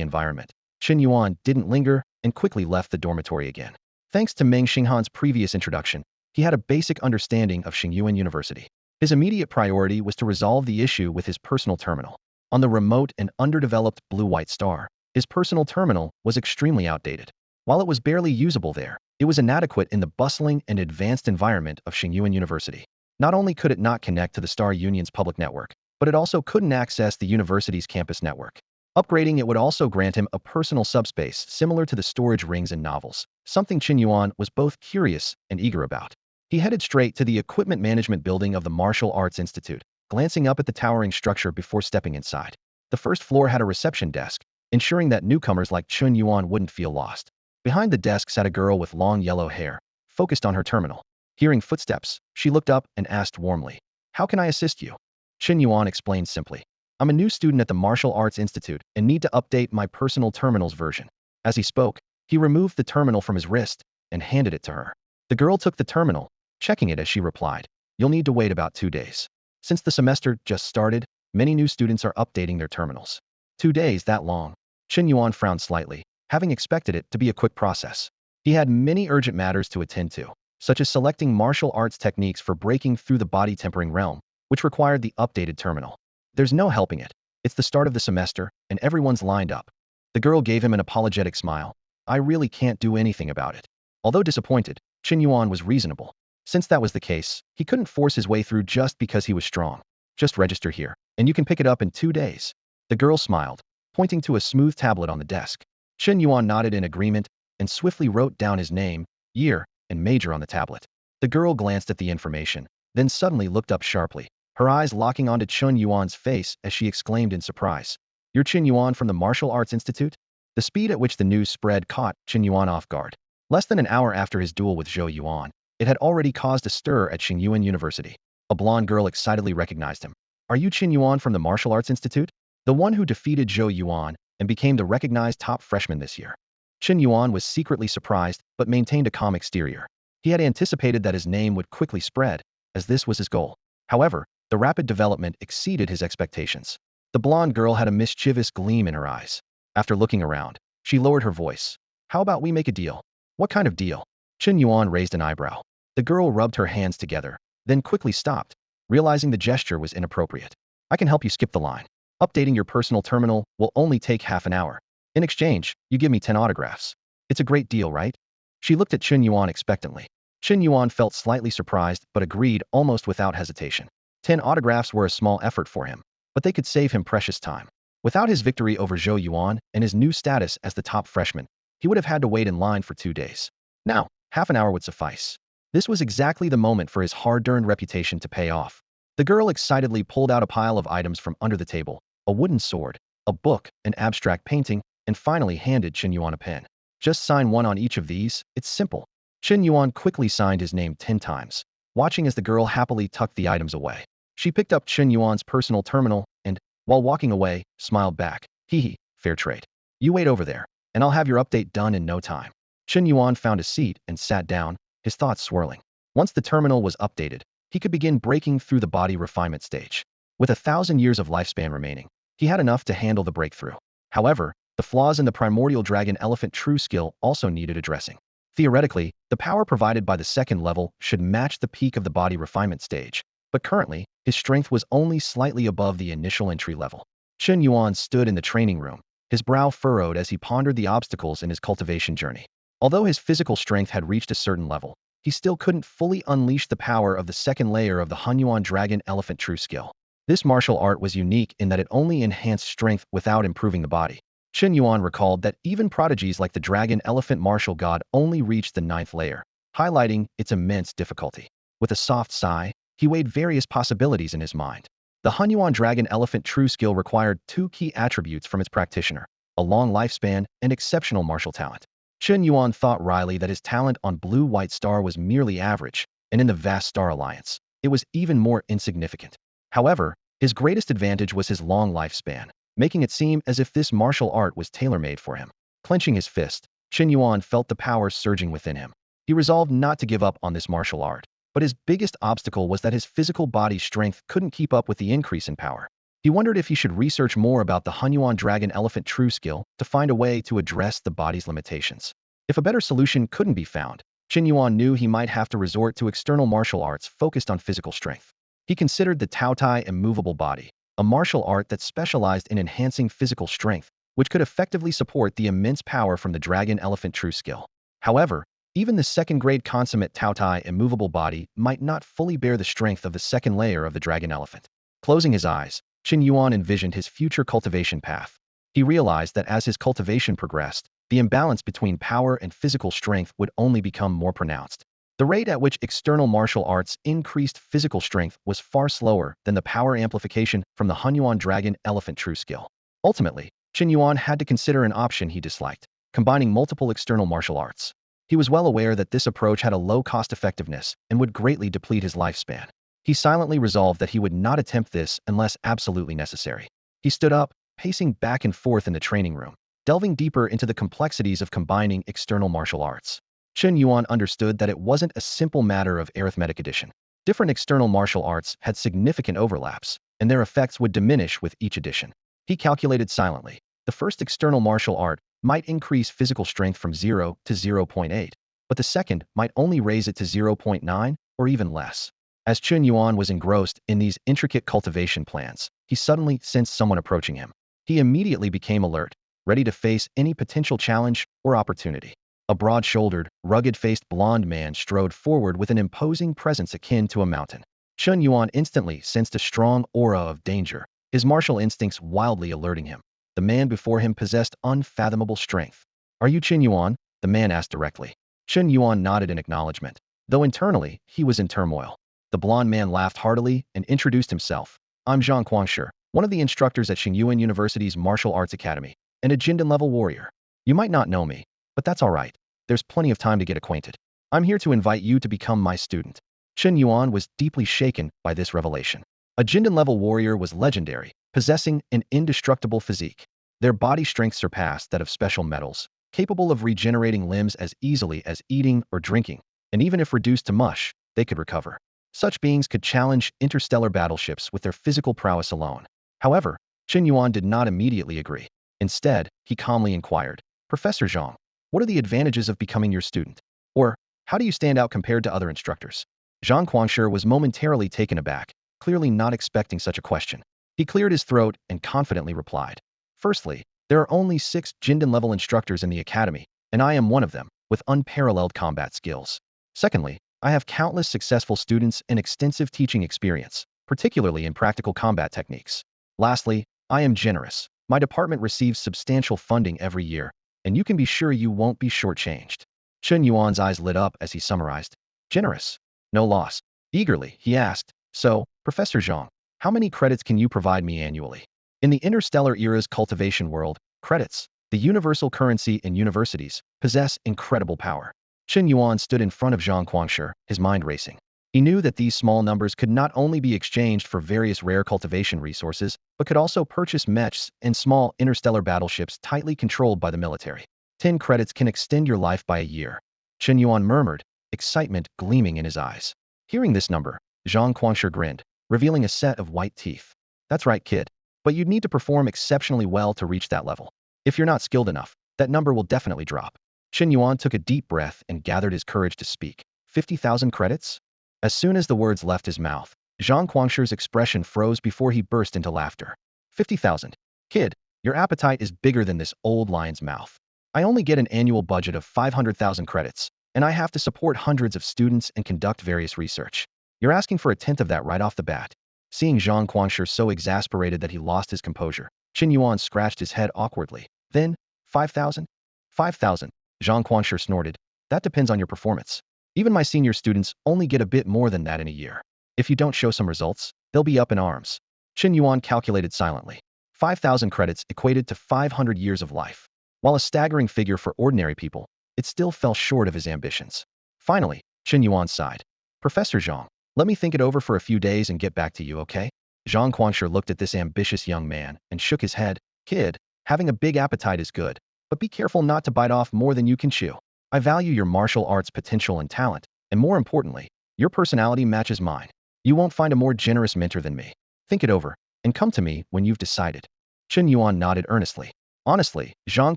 environment, Chen Yuan didn't linger and quickly left the dormitory again. Thanks to Meng Xinghan's previous introduction, he had a basic understanding of Yuan University. His immediate priority was to resolve the issue with his personal terminal. On the remote and underdeveloped Blue-White Star, his personal terminal was extremely outdated. While it was barely usable there, It was inadequate in the bustling and advanced environment of Shang Yuan University. Not only could it not connect to the Star Union's public network, but it also couldn't access the university's campus network. Upgrading it would also grant him a personal subspace similar to the storage rings in novels, something Chen Yuan was both curious and eager about. He headed straight to the equipment management building of the Martial Arts Institute, glancing up at the towering structure before stepping inside. The first floor had a reception desk, ensuring that newcomers like Chen Yuan wouldn't feel lost. Behind the desk sat a girl with long yellow hair, focused on her terminal. Hearing footsteps, she looked up and asked warmly, "How can I assist you?" Chen Yuan explained simply, "I'm a new student at the Martial Arts Institute and need to update my personal terminal's version." As he spoke, he removed the terminal from his wrist and handed it to her. The girl took the terminal, checking it as she replied, "You'll need to wait about 2 days. Since the semester just started, many new students are updating their terminals." 2 days that long? Chen Yuan frowned slightly, having expected it to be a quick process. He had many urgent matters to attend to, such as selecting martial arts techniques for breaking through the body tempering realm, which required the updated terminal. There's no helping it. It's the start of the semester, and everyone's lined up. The girl gave him an apologetic smile. "I really can't do anything about it." Although disappointed, Chen Yuan was reasonable. Since that was the case, he couldn't force his way through just because he was strong. "Just register here, and you can pick it up in 2 days. The girl smiled, pointing to a smooth tablet on the desk. Chen Yuan nodded in agreement and swiftly wrote down his name, year, and major on the tablet. The girl glanced at the information, then suddenly looked up sharply, her eyes locking onto Chen Yuan's face as she exclaimed in surprise, "You're Chen Yuan from the Martial Arts Institute?" The speed at which the news spread caught Chen Yuan off guard. Less than an hour after his duel with Zhou Yuan, it had already caused a stir at Shang Yuan University. A blonde girl excitedly recognized him. "Are you Chen Yuan from the Martial Arts Institute? The one who defeated Zhou Yuan and became the recognized top freshman this year?" Chen Yuan was secretly surprised but maintained a calm exterior. He had anticipated that his name would quickly spread, as this was his goal. However, the rapid development exceeded his expectations. The blonde girl had a mischievous gleam in her eyes. After looking around, she lowered her voice. "How about we make a deal?" "What kind of deal?" Chen Yuan raised an eyebrow. The girl rubbed her hands together, then quickly stopped, realizing the gesture was inappropriate. "I can help you skip the line. Updating your personal terminal will only take half an hour. In exchange, you give me 10 autographs. It's a great deal, right?" She looked at Chen Yuan expectantly. Chen Yuan felt slightly surprised but agreed almost without hesitation. 10 autographs were a small effort for him, but they could save him precious time. Without his victory over Zhou Yuan and his new status as the top freshman, he would have had to wait in line for 2 days. Now, half an hour would suffice. This was exactly the moment for his hard-earned reputation to pay off. The girl excitedly pulled out a pile of items from under the table, a wooden sword, a book, an abstract painting, and finally handed Chen Yuan a pen. "Just sign one on each of these, it's simple." Chen Yuan quickly signed his name 10 times, watching as the girl happily tucked the items away. She picked up Chen Yuan's personal terminal and, while walking away, smiled back. "Hee hee, fair trade. You wait over there, and I'll have your update done in no time." Chen Yuan found a seat and sat down, his thoughts swirling. Once the terminal was updated, he could begin breaking through the body refinement stage. With 1,000 years of lifespan remaining, he had enough to handle the breakthrough. However, the flaws in the primordial dragon elephant true skill also needed addressing. Theoretically, the power provided by the second level should match the peak of the body refinement stage, but currently, his strength was only slightly above the initial entry level. Chen Yuan stood in the training room, his brow furrowed as he pondered the obstacles in his cultivation journey. Although his physical strength had reached a certain level, he still couldn't fully unleash the power of the second layer of the Hunyuan Dragon Elephant True Skill. This martial art was unique in that it only enhanced strength without improving the body. Chen Yuan recalled that even prodigies like the Dragon Elephant Martial God only reached the 9th layer, highlighting its immense difficulty. With a soft sigh, he weighed various possibilities in his mind. The Hunyuan Dragon Elephant True Skill required 2 key attributes from its practitioner: a long lifespan and exceptional martial talent. Chen Yuan thought wryly that his talent on Blue-White Star was merely average, and in the vast Star Alliance, it was even more insignificant. However, his greatest advantage was his long lifespan, making it seem as if this martial art was tailor-made for him. Clenching his fist, Chen Yuan felt the power surging within him. He resolved not to give up on this martial art, but his biggest obstacle was that his physical body's strength couldn't keep up with the increase in power. He wondered if he should research more about the Hunyuan Dragon Elephant True Skill to find a way to address the body's limitations. If a better solution couldn't be found, Chen Yuan knew he might have to resort to external martial arts focused on physical strength. He considered the Tao Tai Immovable Body, a martial art that specialized in enhancing physical strength, which could effectively support the immense power from the Dragon Elephant True Skill. However, Even the second-grade consummate Taotai immovable body might not fully bear the strength of the second layer of the dragon elephant. Closing his eyes, Chen Yuan envisioned his future cultivation path. He realized that as his cultivation progressed, the imbalance between power and physical strength would only become more pronounced. The rate at which external martial arts increased physical strength was far slower than the power amplification from the Hunyuan dragon elephant true skill. Ultimately, Chen Yuan had to consider an option he disliked, combining multiple external martial arts. He was well aware that this approach had a low cost-effectiveness and would greatly deplete his lifespan. He silently resolved that he would not attempt this unless absolutely necessary. He stood up, pacing back and forth in the training room, delving deeper into the complexities of combining external martial arts. Chen Yuan understood that it wasn't a simple matter of arithmetic addition. Different external martial arts had significant overlaps, and their effects would diminish with each addition. He calculated silently. The first external martial art might increase physical strength from 0 to 0.8, but the second might only raise it to 0.9 or even less. As Chen Yuan was engrossed in these intricate cultivation plans, he suddenly sensed someone approaching him. He immediately became alert, ready to face any potential challenge or opportunity. A broad-shouldered, rugged-faced blond man strode forward with an imposing presence akin to a mountain. Chen Yuan instantly sensed a strong aura of danger, his martial instincts wildly alerting him. The man before him possessed unfathomable strength. "Are you Chen Yuan?" the man asked directly. Chen Yuan nodded in acknowledgement, though internally he was in turmoil. The blond man laughed heartily and introduced himself. "I'm Zhang Guangshi, one of the instructors at Chen Yuan University's Martial Arts Academy, and a Jindan-level warrior. You might not know me, but that's all right. There's plenty of time to get acquainted. I'm here to invite you to become my student." Chen Yuan was deeply shaken by this revelation. A Jindan-level warrior was legendary, possessing an indestructible physique. Their body strength surpassed that of special metals, capable of regenerating limbs as easily as eating or drinking, and even if reduced to mush, they could recover. Such beings could challenge interstellar battleships with their physical prowess alone. However, Chen Yuan did not immediately agree. Instead, he calmly inquired, "Professor Zhang, what are the advantages of becoming your student? Or, how do you stand out compared to other instructors?" Zhang Guangshi was momentarily taken aback, clearly not expecting such a question. He cleared his throat and confidently replied, "Firstly, there are only 6 Jindan-level instructors in the academy, and I am one of them, with unparalleled combat skills. Secondly, I have countless successful students and extensive teaching experience, particularly in practical combat techniques. Lastly, I am generous. My department receives substantial funding every year, and you can be sure you won't be shortchanged." Chen Yuan's eyes lit up as he summarized. "Generous? No loss." Eagerly, he asked, "So, Professor Zhang, how many credits can you provide me annually?" In the interstellar era's cultivation world, credits, the universal currency in universities, possess incredible power. Chen Yuan stood in front of Zhang Guangshi, his mind racing. He knew that these small numbers could not only be exchanged for various rare cultivation resources, but could also purchase mechs and small interstellar battleships tightly controlled by the military. 10 credits can extend your life by a year. Chen Yuan murmured, excitement gleaming in his eyes. Hearing this number, Zhang Guangshi grinned, revealing a set of white teeth. "That's right, kid. But you'd need to perform exceptionally well to reach that level. If you're not skilled enough, that number will definitely drop." Chen Yuan took a deep breath and gathered his courage to speak. 50,000 credits? As soon as the words left his mouth, Zhang Guangshi's expression froze before he burst into laughter. 50,000? Kid, your appetite is bigger than this old lion's mouth. I only get an annual budget of 500,000 credits, and I have to support hundreds of students and conduct various research. You're asking for a tenth of that right off the bat. Seeing Zhang Guangshi so exasperated that he lost his composure, Chen Yuan scratched his head awkwardly. Then, 5,000? 5,000. Zhang Guangshi snorted. "That depends on your performance. Even my senior students only get a bit more than that in a year. If you don't show some results, they'll be up in arms." Chen Yuan calculated silently. 5,000 credits equated to 500 years of life. While a staggering figure for ordinary people, it still fell short of his ambitions. Finally, Chen Yuan sighed. "Professor Zhang, let me think it over for a few days and get back to you, okay?" Zhang Guangshi looked at this ambitious young man and shook his head. "Kid, having a big appetite is good, but be careful not to bite off more than you can chew. I value your martial arts potential and talent, and more importantly, your personality matches mine. You won't find a more generous mentor than me. Think it over, and come to me when you've decided." Chen Yuan nodded earnestly. Honestly, Zhang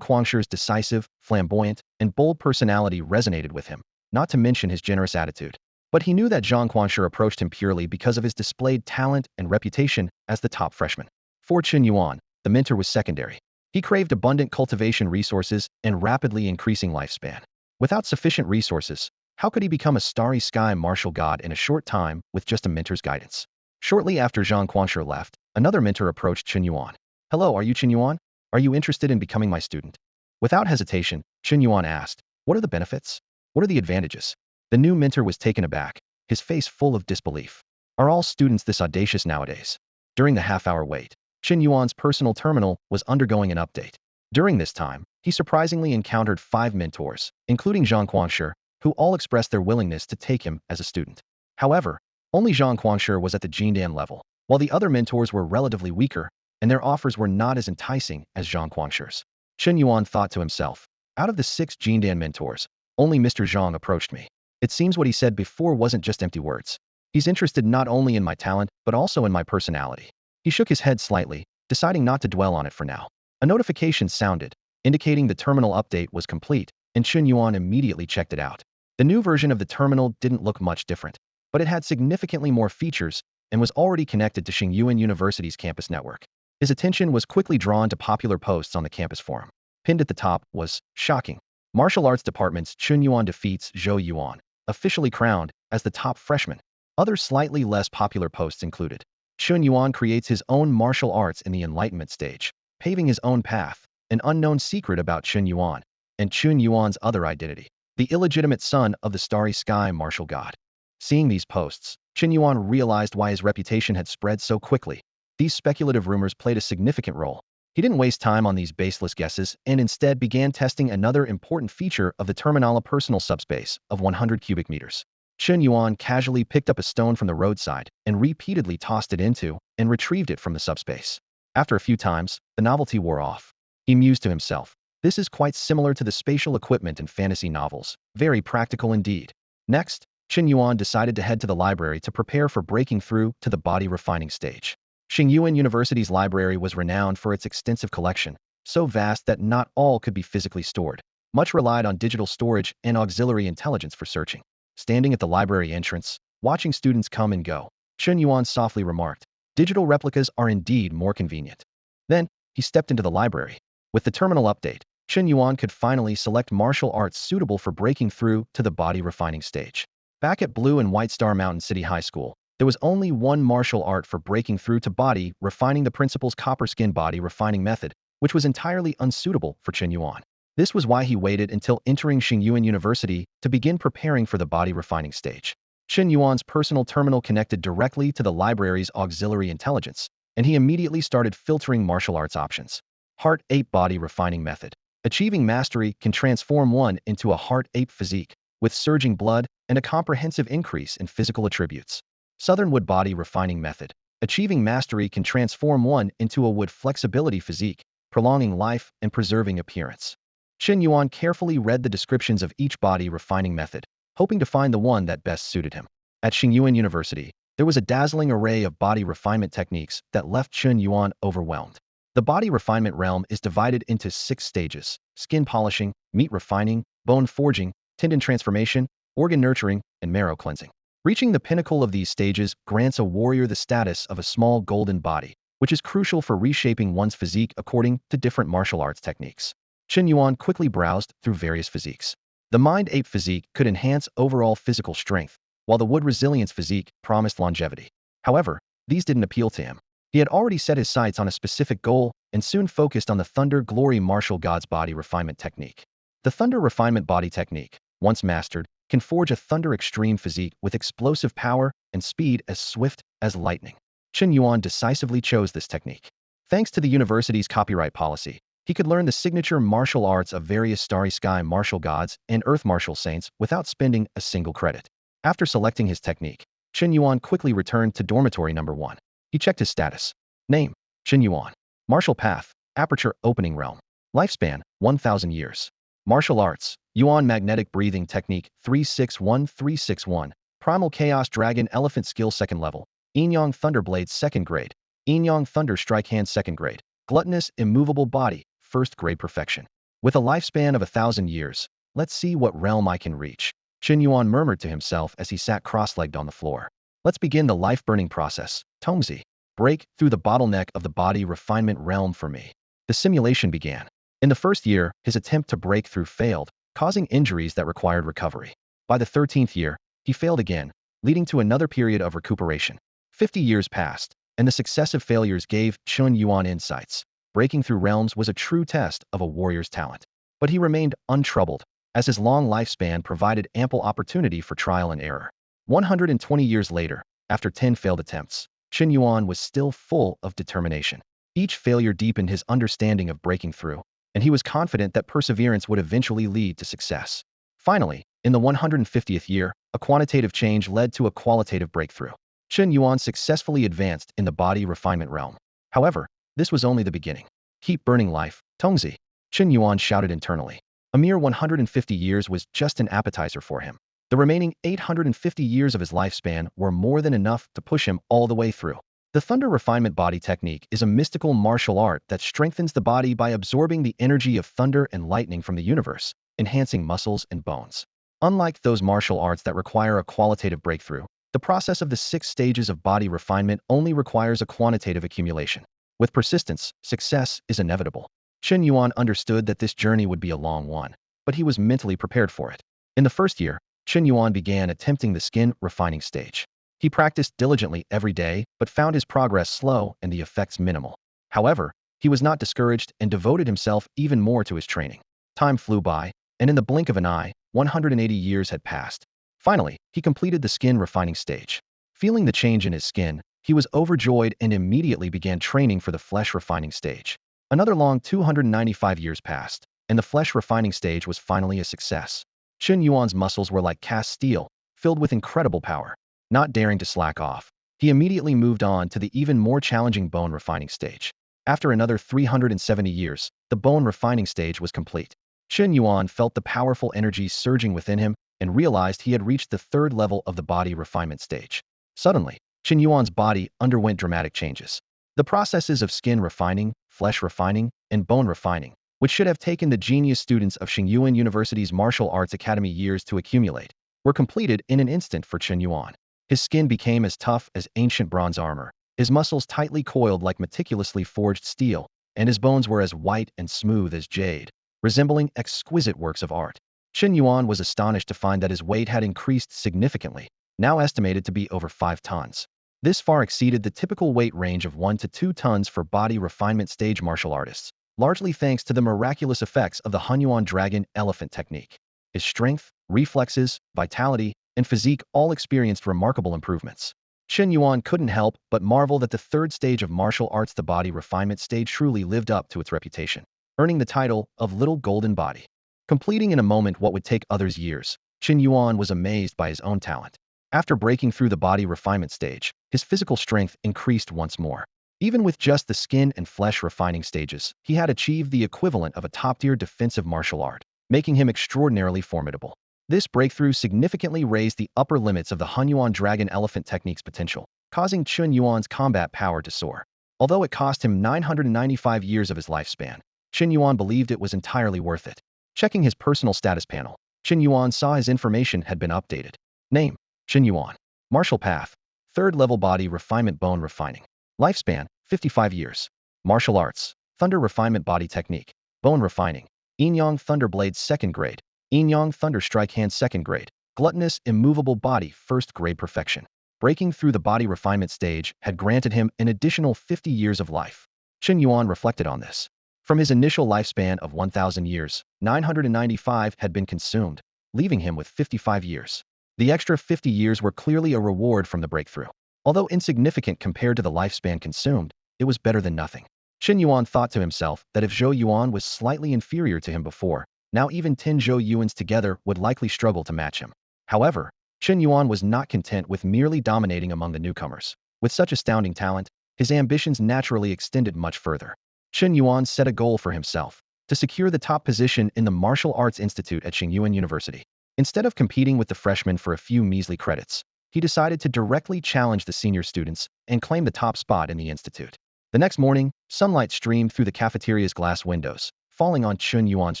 Guangshi's decisive, flamboyant, and bold personality resonated with him, not to mention his generous attitude. But he knew that Zhang Guangshi approached him purely because of his displayed talent and reputation as the top freshman. For Chen Yuan, the mentor was secondary. He craved abundant cultivation resources and rapidly increasing lifespan. Without sufficient resources, how could he become a starry sky martial god in a short time with just a mentor's guidance? Shortly after Zhang Quanshi left, another mentor approached Chen Yuan. Hello, are you Chen Yuan? Are you interested in becoming my student? Without hesitation, Chen Yuan asked, what are the benefits? What are the advantages? The new mentor was taken aback, his face full of disbelief. Are all students this audacious nowadays? During the half-hour wait, Chen Yuan's personal terminal was undergoing an update. During this time, he surprisingly encountered 5 mentors, including Zhang Quanshi, who all expressed their willingness to take him as a student. However, only Zhang Quanshi was at the Jindan level, while the other mentors were relatively weaker, and their offers were not as enticing as Zhang Quanshi's. Chen Yuan thought to himself, out of the 6 Jindan mentors, only Mr. Zhang approached me. It seems what he said before wasn't just empty words. He's interested not only in my talent, but also in my personality. He shook his head slightly, deciding not to dwell on it for now. A notification sounded, indicating the terminal update was complete, and Chen Yuan immediately checked it out. The new version of the terminal didn't look much different, but it had significantly more features and was already connected to Shang Yuan University's campus network. His attention was quickly drawn to popular posts on the campus forum. Pinned at the top was, shocking. Martial Arts Department's Chen Yuan defeats Zhou Yuan, officially crowned as the top freshman. Other slightly less popular posts included, Chen Yuan creates his own martial arts in the enlightenment stage, paving his own path, an unknown secret about Chen Yuan, and Chen Yuan's other identity, the illegitimate son of the starry sky martial god. Seeing these posts, Chen Yuan realized why his reputation had spread so quickly. These speculative rumors played a significant role. He didn't waste time on these baseless guesses and instead began testing another important feature of the terminal, a personal subspace of 100 cubic meters. Chen Yuan casually picked up a stone from the roadside and repeatedly tossed it into and retrieved it from the subspace. After a few times, the novelty wore off. He mused to himself, this is quite similar to the spatial equipment in fantasy novels, very practical indeed. Next, Chen Yuan decided to head to the library to prepare for breaking through to the body refining stage. Shang Yuan University's library was renowned for its extensive collection, so vast that not all could be physically stored. Much relied on digital storage and auxiliary intelligence for searching. Standing at the library entrance, watching students come and go, Chen Yuan softly remarked, digital replicas are indeed more convenient. Then, he stepped into the library. With the terminal update, Chen Yuan could finally select martial arts suitable for breaking through to the body refining stage. Back at Blue and White Star Mountain City High School, there was only one martial art for breaking through to body refining, the principal's copper skin body refining method, which was entirely unsuitable for Chen Yuan. This was why he waited until entering Shang Yuan University to begin preparing for the body refining stage. Chen Yuan's personal terminal connected directly to the library's auxiliary intelligence, and he immediately started filtering martial arts options. Heart Ape Body Refining Method. Achieving mastery can transform one into a heart ape physique, with surging blood and a comprehensive increase in physical attributes. Southern Wood Body Refining Method. Achieving mastery can transform one into a wood flexibility physique, prolonging life and preserving appearance. Chen Yuan carefully read the descriptions of each body refining method, hoping to find the one that best suited him. At Shang Yuan University, there was a dazzling array of body refinement techniques that left Chen Yuan overwhelmed. The body refinement realm is divided into 6 stages: skin polishing, meat refining, bone forging, tendon transformation, organ nurturing, and marrow cleansing. Reaching the pinnacle of these stages grants a warrior the status of a small golden body, which is crucial for reshaping one's physique according to different martial arts techniques. Chen Yuan quickly browsed through various physiques. The Mind Ape physique could enhance overall physical strength, while the Wood Resilience physique promised longevity. However, these didn't appeal to him. He had already set his sights on a specific goal and soon focused on the Thunder Glory Martial God's Body Refinement Technique. The Thunder Refinement Body Technique, once mastered, can forge a Thunder Extreme physique with explosive power and speed as swift as lightning. Chen Yuan decisively chose this technique. Thanks to the university's copyright policy, he could learn the signature martial arts of various starry sky martial gods and earth martial saints without spending a single credit. After selecting his technique, Chen Yuan quickly returned to dormitory number 1. He checked his status. Name: Chen Yuan. Martial path: Aperture Opening Realm. Lifespan: 1,000 years. Martial arts: Yuan Magnetic Breathing Technique 361361. Primal Chaos Dragon Elephant Skill 2nd level. Yin-Yang Thunder Blade 2nd grade. Yin-Yang Thunder Strike Hand 2nd grade. Gluttonous Immovable Body 1st grade perfection. With a lifespan of 1,000 years, let's see what realm I can reach. Chen Yuan murmured to himself as he sat cross-legged on the floor. Let's begin the life-burning process. Tomzi. Break through the bottleneck of the body refinement realm for me. The simulation began. In the first year, his attempt to break through failed, causing injuries that required recovery. By the 13th year, he failed again, leading to another period of recuperation. 50 years passed, and the successive failures gave Chen Yuan insights. Breaking through realms was a true test of a warrior's talent. But he remained untroubled, as his long lifespan provided ample opportunity for trial and error. 120 years later, after 10 failed attempts, Chen Yuan was still full of determination. Each failure deepened his understanding of breaking through, and he was confident that perseverance would eventually lead to success. Finally, in the 150th year, a quantitative change led to a qualitative breakthrough. Chen Yuan successfully advanced in the body refinement realm. However, this was only the beginning. Keep burning life, Tongzi, Chen Yuan shouted internally. A mere 150 years was just an appetizer for him. The remaining 850 years of his lifespan were more than enough to push him all the way through. The Thunder Refinement Body Technique is a mystical martial art that strengthens the body by absorbing the energy of thunder and lightning from the universe, enhancing muscles and bones. Unlike those martial arts that require a qualitative breakthrough, the process of the 6 stages of body refinement only requires a quantitative accumulation. With persistence, success is inevitable. Chen Yuan understood that this journey would be a long one, but he was mentally prepared for it. In the first year, Chen Yuan began attempting the skin refining stage. He practiced diligently every day, but found his progress slow and the effects minimal. However, he was not discouraged and devoted himself even more to his training. Time flew by, and in the blink of an eye, 180 years had passed. Finally, he completed the skin refining stage. Feeling the change in his skin, he was overjoyed and immediately began training for the flesh refining stage. Another long 295 years passed, and the flesh refining stage was finally a success. Chen Yuan's muscles were like cast steel, filled with incredible power. Not daring to slack off, he immediately moved on to the even more challenging bone refining stage. After another 370 years, the bone refining stage was complete. Chen Yuan felt the powerful energy surging within him and realized he had reached the 3rd level of the body refinement stage. Suddenly, Chen Yuan's body underwent dramatic changes. The processes of skin refining, flesh refining, and bone refining, which should have taken the genius students of Chen Yuan University's Martial Arts Academy years to accumulate, were completed in an instant for Chen Yuan. His skin became as tough as ancient bronze armor, his muscles tightly coiled like meticulously forged steel, and his bones were as white and smooth as jade, resembling exquisite works of art. Chen Yuan was astonished to find that his weight had increased significantly, now estimated to be over 5 tons. This far exceeded the typical weight range of 1 to 2 tons for body refinement stage martial artists, largely thanks to the miraculous effects of the Hunyuan Dragon Elephant technique. His strength, reflexes, vitality, and physique all experienced remarkable improvements. Chen Yuan couldn't help but marvel that the 3rd stage of martial arts, the body refinement stage, truly lived up to its reputation, earning the title of Little Golden Body. Completing in a moment what would take others years, Chen Yuan was amazed by his own talent. After breaking through the body refinement stage, his physical strength increased once more. Even with just the skin and flesh refining stages, he had achieved the equivalent of a top-tier defensive martial art, making him extraordinarily formidable. This breakthrough significantly raised the upper limits of the Hunyuan Dragon Elephant technique's potential, causing Chen Yuan's combat power to soar. Although it cost him 995 years of his lifespan, Chen Yuan believed it was entirely worth it. Checking his personal status panel, Chen Yuan saw his information had been updated. Name: Chen Yuan. Martial path: 3rd level body refinement bone refining. Lifespan: 55 years. Martial arts: Thunder refinement body technique. Bone refining: Yin-Yang Thunder Blade 2nd grade. Yin-Yang Thunder Strike Hand 2nd grade. Gluttonous immovable body 1st grade perfection. Breaking through the body refinement stage had granted him an additional 50 years of life. Chen Yuan reflected on this. From his initial lifespan of 1,000 years, 995 had been consumed, leaving him with 55 years. The extra 50 years were clearly a reward from the breakthrough. Although insignificant compared to the lifespan consumed, it was better than nothing. Chen Yuan thought to himself that if Zhou Yuan was slightly inferior to him before, now even 10 Zhou Yuans together would likely struggle to match him. However, Chen Yuan was not content with merely dominating among the newcomers. With such astounding talent, his ambitions naturally extended much further. Chen Yuan set a goal for himself: to secure the top position in the Martial Arts Institute at Chen Yuan University. Instead of competing with the freshmen for a few measly credits, he decided to directly challenge the senior students and claim the top spot in the institute. The next morning, sunlight streamed through the cafeteria's glass windows, falling on Chen Yuan's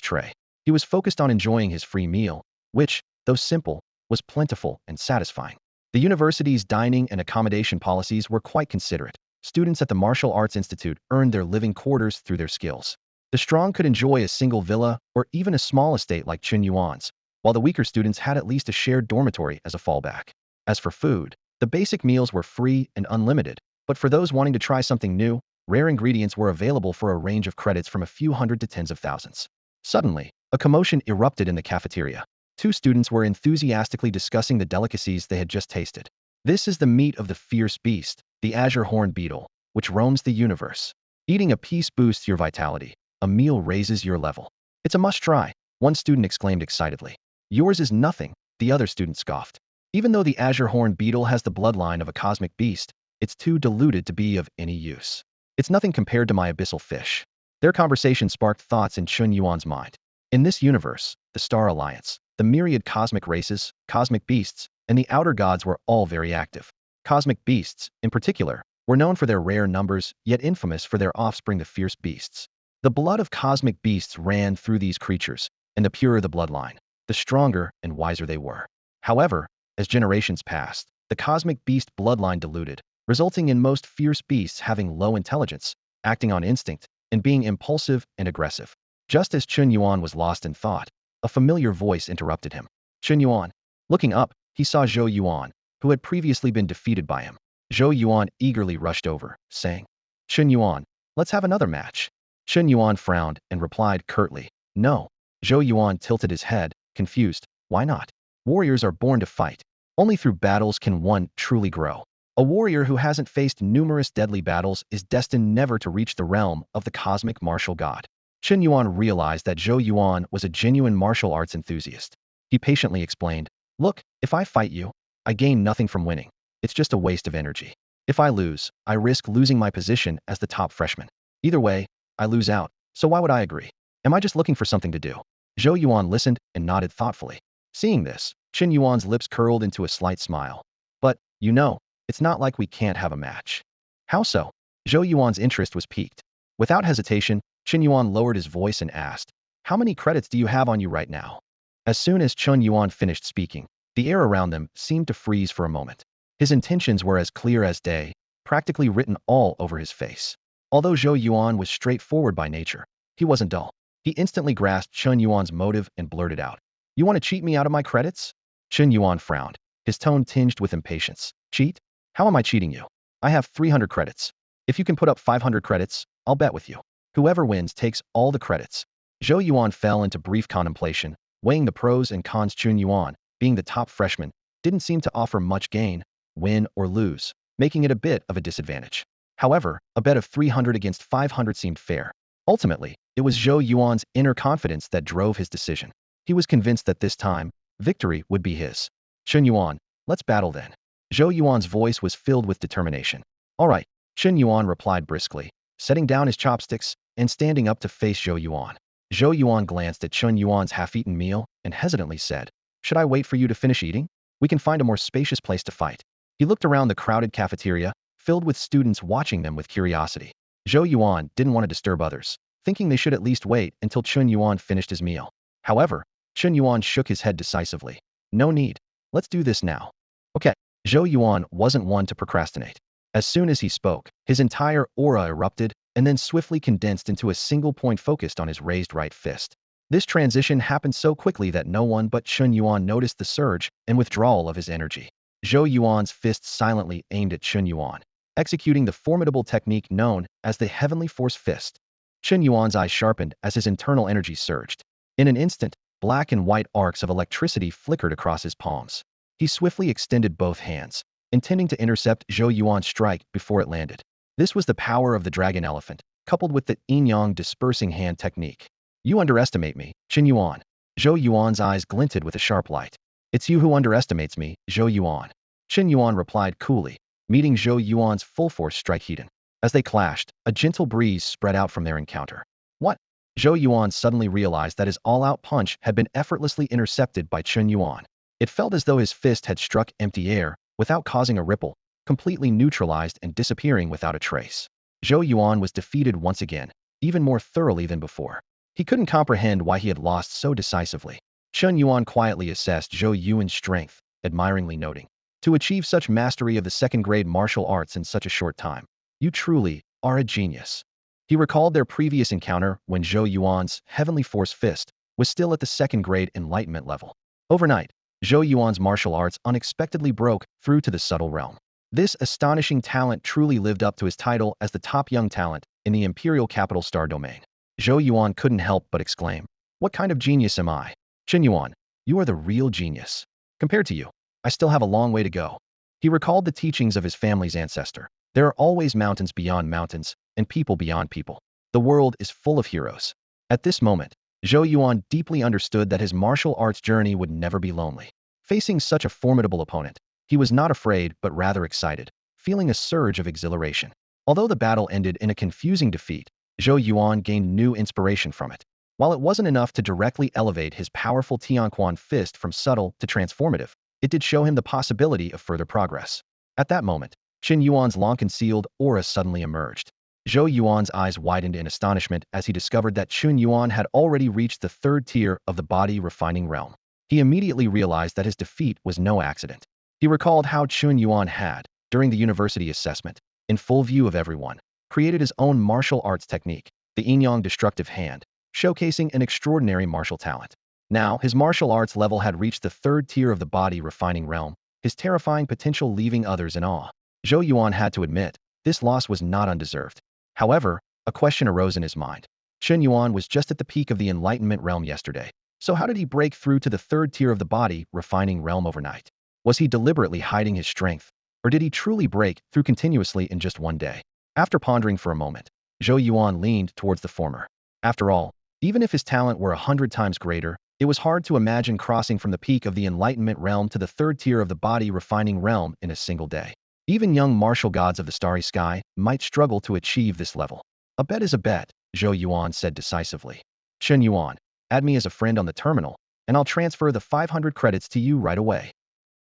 tray. He was focused on enjoying his free meal, which, though simple, was plentiful and satisfying. The university's dining and accommodation policies were quite considerate. Students at the Martial Arts Institute earned their living quarters through their skills. The strong could enjoy a single villa or even a small estate like Chen Yuan's, while the weaker students had at least a shared dormitory as a fallback. As for food, the basic meals were free and unlimited, but for those wanting to try something new, rare ingredients were available for a range of credits from a few hundred to tens of thousands. Suddenly, a commotion erupted in the cafeteria. Two students were enthusiastically discussing the delicacies they had just tasted. This is the meat of the fierce beast, the azure horn beetle, which roams the universe. Eating a piece boosts your vitality. A meal raises your level. It's a must-try, one student exclaimed excitedly. Yours is nothing, the other student scoffed. Even though the azure horn beetle has the bloodline of a cosmic beast, it's too diluted to be of any use. It's nothing compared to my abyssal fish. Their conversation sparked thoughts in Chen Yuan's mind. In this universe, the Star Alliance, the myriad cosmic races, cosmic beasts, and the outer gods were all very active. Cosmic beasts, in particular, were known for their rare numbers, yet infamous for their offspring, the fierce beasts. The blood of cosmic beasts ran through these creatures, and the purer the bloodline, the stronger and wiser they were. However, as generations passed, the cosmic beast bloodline diluted, resulting in most fierce beasts having low intelligence, acting on instinct, and being impulsive and aggressive. Just as Chen Yuan was lost in thought, a familiar voice interrupted him. Chen Yuan. Looking up, he saw Zhou Yuan, who had previously been defeated by him. Zhou Yuan eagerly rushed over, saying, Chen Yuan, let's have another match. Chen Yuan frowned and replied curtly, no. Zhou Yuan tilted his head, confused. Why not? Warriors are born to fight. Only through battles can one truly grow. A warrior who hasn't faced numerous deadly battles is destined never to reach the realm of the cosmic martial god. Chen Yuan realized that Zhou Yuan was a genuine martial arts enthusiast. He patiently explained, look, if I fight you, I gain nothing from winning. It's just a waste of energy. If I lose, I risk losing my position as the top freshman. Either way, I lose out, so why would I agree? Am I just looking for something to do? Zhou Yuan listened and nodded thoughtfully. Seeing this, Chen Yuan's lips curled into a slight smile. But, you know, it's not like we can't have a match. How so? Zhou Yuan's interest was piqued. Without hesitation, Chen Yuan lowered his voice and asked, how many credits do you have on you right now? As soon as Chen Yuan finished speaking, the air around them seemed to freeze for a moment. His intentions were as clear as day, practically written all over his face. Although Zhou Yuan was straightforward by nature, he wasn't dull. He instantly grasped Chen Yuan's motive and blurted out, you want to cheat me out of my credits? Chen Yuan frowned, his tone tinged with impatience. Cheat? How am I cheating you? I have 300 credits. If you can put up 500 credits, I'll bet with you. Whoever wins takes all the credits. Zhou Yuan fell into brief contemplation, weighing the pros and cons. Chen Yuan, being the top freshman, didn't seem to offer much gain, win or lose, making it a bit of a disadvantage. However, a bet of 300 against 500 seemed fair. Ultimately, it was Zhou Yuan's inner confidence that drove his decision. He was convinced that this time, victory would be his. Chen Yuan, let's battle then. Zhou Yuan's voice was filled with determination. All right, Chen Yuan replied briskly, setting down his chopsticks and standing up to face Zhou Yuan. Zhou Yuan glanced at Chen Yuan's half-eaten meal and hesitantly said, should I wait for you to finish eating? We can find a more spacious place to fight. He looked around the crowded cafeteria, filled with students watching them with curiosity. Zhou Yuan didn't want to disturb others, thinking they should at least wait until Chen Yuan finished his meal. However, Chen Yuan shook his head decisively. No need. Let's do this now. Okay. Zhou Yuan wasn't one to procrastinate. As soon as he spoke, his entire aura erupted and then swiftly condensed into a single point focused on his raised right fist. This transition happened so quickly that no one but Chen Yuan noticed the surge and withdrawal of his energy. Zhou Yuan's fist silently aimed at Chen Yuan, executing the formidable technique known as the Heavenly Force Fist. Chen Yuan's eyes sharpened as his internal energy surged. In an instant, black and white arcs of electricity flickered across his palms. He swiftly extended both hands, intending to intercept Zhou Yuan's strike before it landed. This was the power of the dragon elephant, coupled with the yin-yang dispersing hand technique. You underestimate me, Chen Yuan. Zhou Yuan's eyes glinted with a sharp light. It's you who underestimates me, Zhou Yuan. Chen Yuan replied coolly, meeting Zhou Yuan's full-force strike heat. As they clashed, a gentle breeze spread out from their encounter. What? Zhou Yuan suddenly realized that his all-out punch had been effortlessly intercepted by Chen Yuan. It felt as though his fist had struck empty air, without causing a ripple, completely neutralized and disappearing without a trace. Zhou Yuan was defeated once again, even more thoroughly than before. He couldn't comprehend why he had lost so decisively. Chen Yuan quietly assessed Zhou Yuan's strength, admiringly noting, to achieve such mastery of the second-grade martial arts in such a short time, you truly are a genius. He recalled their previous encounter when Zhou Yuan's Heavenly Force Fist was still at the second-grade enlightenment level. Overnight, Zhou Yuan's martial arts unexpectedly broke through to the subtle realm. This astonishing talent truly lived up to his title as the top young talent in the Imperial Capital Star domain. Zhou Yuan couldn't help but exclaim, "What kind of genius am I? Chen Yuan, you are the real genius. Compared to you, I still have a long way to go." He recalled the teachings of his family's ancestor. There are always mountains beyond mountains, and people beyond people. The world is full of heroes. At this moment, Zhou Yuan deeply understood that his martial arts journey would never be lonely. Facing such a formidable opponent, he was not afraid but rather excited, feeling a surge of exhilaration. Although the battle ended in a confusing defeat, Zhou Yuan gained new inspiration from it. While it wasn't enough to directly elevate his powerful Tianquan fist from subtle to transformative, it did show him the possibility of further progress. At that moment, Chen Yuan's long-concealed aura suddenly emerged. Zhou Yuan's eyes widened in astonishment as he discovered that Chen Yuan had already reached the third tier of the body refining realm. He immediately realized that his defeat was no accident. He recalled how Chen Yuan had, during the university assessment, in full view of everyone, created his own martial arts technique, the Yin-Yang destructive hand, showcasing an extraordinary martial talent. Now, his martial arts level had reached the third tier of the body refining realm, his terrifying potential leaving others in awe. Zhou Yuan had to admit, this loss was not undeserved. However, a question arose in his mind. Chen Yuan was just at the peak of the enlightenment realm yesterday, so how did he break through to the third tier of the body refining realm overnight? Was he deliberately hiding his strength, or did he truly break through continuously in just one day? After pondering for a moment, Zhou Yuan leaned towards the former. After all, even if his talent were 100 times greater, it was hard to imagine crossing from the peak of the enlightenment realm to the third tier of the body refining realm in a single day. Even young martial gods of the starry sky might struggle to achieve this level. A bet is a bet, Zhou Yuan said decisively. Chen Yuan, add me as a friend on the terminal, and I'll transfer the 500 credits to you right away.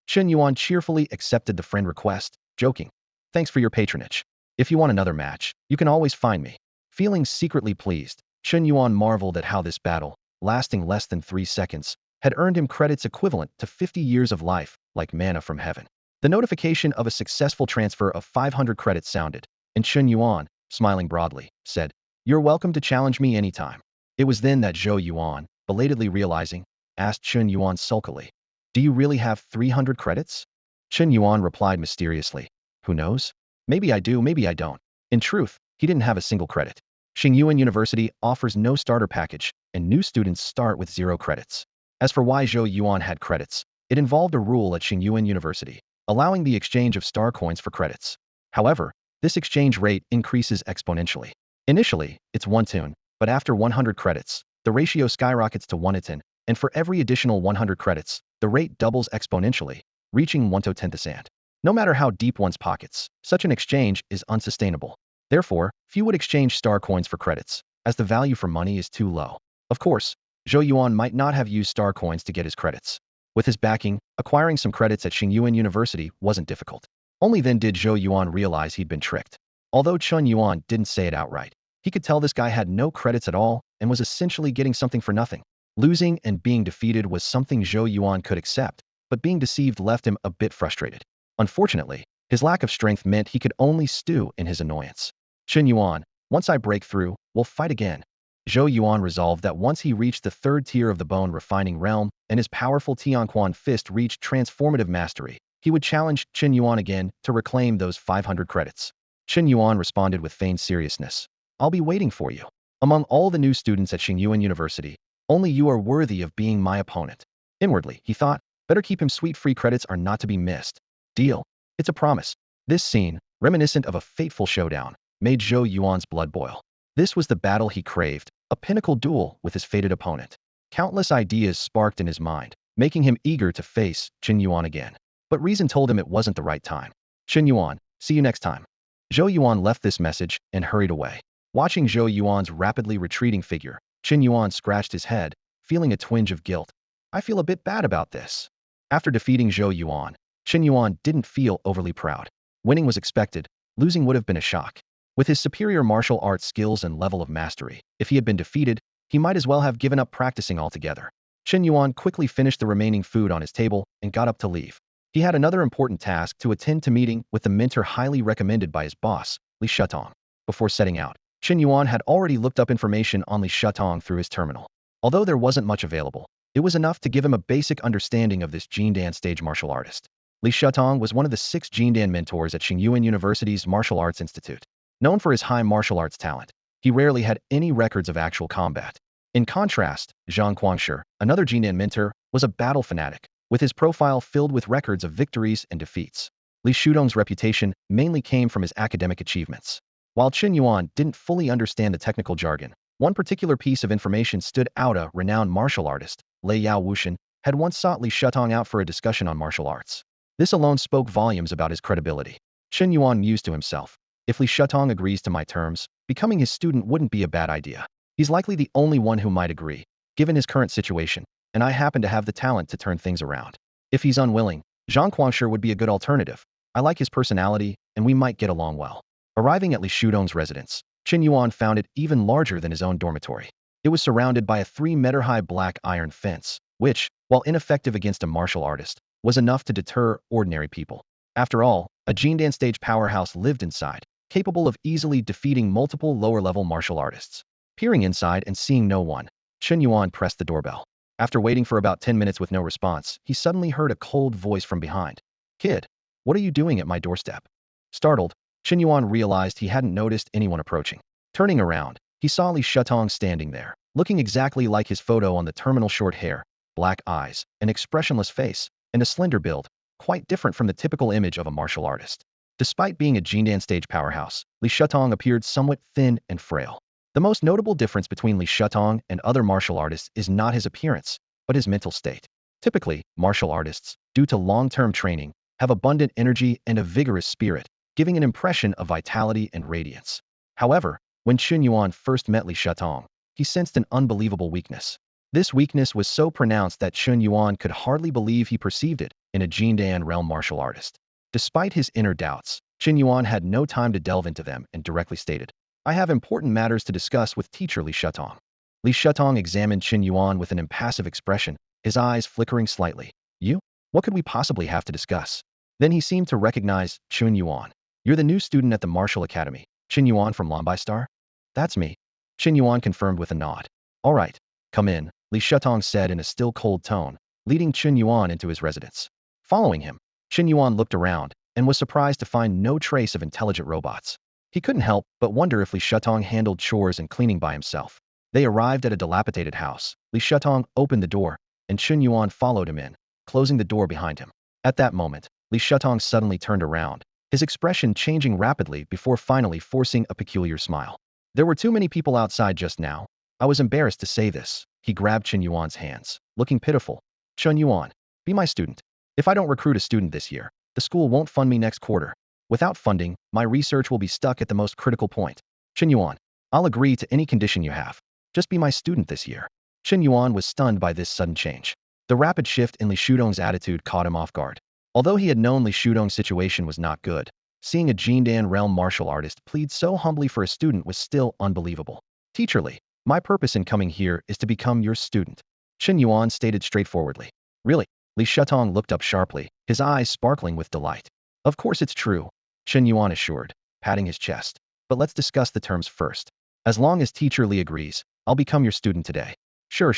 Chen Yuan cheerfully accepted the friend request, joking, "Thanks for your patronage. If you want another match, you can always find me." Feeling secretly pleased, Chen Yuan marveled at how this battle, lasting less than 3 seconds, had earned him credits equivalent to 50 years of life, like manna from heaven. The notification of a successful transfer of 500 credits sounded, and Chen Yuan, smiling broadly, said, "You're welcome to challenge me anytime." It was then that Zhou Yuan, belatedly realizing, asked Chen Yuan sulkily, "Do you really have 300 credits?" Chen Yuan replied mysteriously, "Who knows? Maybe I do, maybe I don't." In truth, he didn't have a single credit. Shang Yuan University offers no starter package, and new students start with 0 credits. As for why Zhou Yuan had credits, it involved a rule at Shang Yuan University, allowing the exchange of star coins for credits. However, this exchange rate increases exponentially. Initially, it's 1 tun, but after 100 credits, the ratio skyrockets to 1 tun, and for every additional 100 credits, the rate doubles exponentially, reaching 1 to 10 sand. No matter how deep one's pockets, such an exchange is unsustainable. Therefore, few would exchange star coins for credits, as the value for money is too low. Of course, Zhou Yuan might not have used star coins to get his credits. With his backing, acquiring some credits at Shang Yuan University wasn't difficult. Only then did Zhou Yuan realize he'd been tricked. Although Chen Yuan didn't say it outright, he could tell this guy had no credits at all and was essentially getting something for nothing. Losing and being defeated was something Zhou Yuan could accept, but being deceived left him a bit frustrated. Unfortunately, his lack of strength meant he could only stew in his annoyance. "Chen Yuan, once I break through, we'll fight again." Zhou Yuan resolved that once he reached the third tier of the bone refining realm and his powerful Tianquan fist reached transformative mastery, he would challenge Chen Yuan again to reclaim those 500 credits. Chen Yuan responded with feigned seriousness, "I'll be waiting for you. Among all the new students at Shang Yuan University, only you are worthy of being my opponent." Inwardly, he thought, better keep him sweet. Free credits are not to be missed. Deal. It's a promise. This scene, reminiscent of a fateful showdown, made Zhou Yuan's blood boil. This was the battle he craved, a pinnacle duel with his fated opponent. Countless ideas sparked in his mind, making him eager to face Chen Yuan again. But reason told him it wasn't the right time. "Chen Yuan, see you next time." Zhou Yuan left this message and hurried away. Watching Zhou Yuan's rapidly retreating figure, Chen Yuan scratched his head, feeling a twinge of guilt. "I feel a bit bad about this." After defeating Zhou Yuan, Chen Yuan didn't feel overly proud. Winning was expected, losing would have been a shock. With his superior martial arts skills and level of mastery, if he had been defeated, he might as well have given up practicing altogether. Chen Yuan quickly finished the remaining food on his table and got up to leave. He had another important task to attend to, meeting with the mentor highly recommended by his boss, Shatong. Before setting out, Chen Yuan had already looked up information on Li Shatong through his terminal. Although there wasn't much available, it was enough to give him a basic understanding of this Jindan stage martial artist. Li Shatong was one of the 6 Jindan mentors at Chen Yuan University's Martial Arts Institute. Known for his high martial arts talent, he rarely had any records of actual combat. In contrast, Zhang Guangshi, another Jindan mentor, was a battle fanatic, with his profile filled with records of victories and defeats. Li Shudong's reputation mainly came from his academic achievements. While Chen Yuan didn't fully understand the technical jargon, one particular piece of information stood out. A renowned martial artist, Lei Yao Wuxian, had once sought Li Shatong out for a discussion on martial arts. This alone spoke volumes about his credibility. Chen Yuan mused to himself, if Li Shatong agrees to my terms, becoming his student wouldn't be a bad idea. He's likely the only one who might agree, given his current situation, and I happen to have the talent to turn things around. If he's unwilling, Zhang Guangshi would be a good alternative. I like his personality, and we might get along well. Arriving at Li Shudong's residence, Chen Yuan found it even larger than his own dormitory. It was surrounded by a 3-meter-high black iron fence, which, while ineffective against a martial artist, was enough to deter ordinary people. After all, a Jindan stage powerhouse lived inside, capable of easily defeating multiple lower-level martial artists. Peering inside and seeing no one, Chen Yuan pressed the doorbell. After waiting for about 10 minutes with no response, he suddenly heard a cold voice from behind. Kid, what are you doing at my doorstep? Startled, Chen Yuan realized he hadn't noticed anyone approaching. Turning around, he saw Li Shatong standing there, looking exactly like his photo on the terminal. Short hair, black eyes, an expressionless face, and a slender build, quite different from the typical image of a martial artist. Despite being a Jindan stage powerhouse, Li Shatong appeared somewhat thin and frail. The most notable difference between Li Shatong and other martial artists is not his appearance, but his mental state. Typically, martial artists, due to long-term training, have abundant energy and a vigorous spirit, giving an impression of vitality and radiance. However, when Chen Yuan first met Li Shatong, he sensed an unbelievable weakness. This weakness was so pronounced that Chen Yuan could hardly believe he perceived it in a Jindan realm martial artist. Despite his inner doubts, Chen Yuan had no time to delve into them and directly stated, I have important matters to discuss with teacher Li Shatong. Li Shatong examined Chen Yuan with an impassive expression, his eyes flickering slightly. You? What could we possibly have to discuss? Then he seemed to recognize Chen Yuan. You're the new student at the Martial Academy, Chen Yuan from Star? That's me. Chen Yuan confirmed with a nod. All right, come in, Li Shatong said in a still cold tone, leading Chen Yuan into his residence. Following him, Chen Yuan looked around and was surprised to find no trace of intelligent robots. He couldn't help but wonder if Li Shatong handled chores and cleaning by himself. They arrived at a dilapidated house. Li Shatong opened the door, and Chen Yuan followed him in, closing the door behind him. At that moment, Li Shatong suddenly turned around, his expression changing rapidly before finally forcing a peculiar smile. There were too many people outside just now. I was embarrassed to say this. He grabbed Chen Yuan's hands, looking pitiful. Chen Yuan, be my student. If I don't recruit a student this year, the school won't fund me next quarter. Without funding, my research will be stuck at the most critical point. Chen Yuan, I'll agree to any condition you have. Just be my student this year. Chen Yuan was stunned by this sudden change. The rapid shift in Li Shudong's attitude caught him off guard. Although he had known Li Shudong's situation was not good, seeing a Jindan realm martial artist plead so humbly for a student was still unbelievable. Teacher Li, my purpose in coming here is to become your student, Chen Yuan stated straightforwardly. Really? Li Shatong looked up sharply, his eyes sparkling with delight. Of course it's true, Chen Yuan assured, patting his chest. But let's discuss the terms first. As long as teacher Li agrees, I'll become your student today. Sure,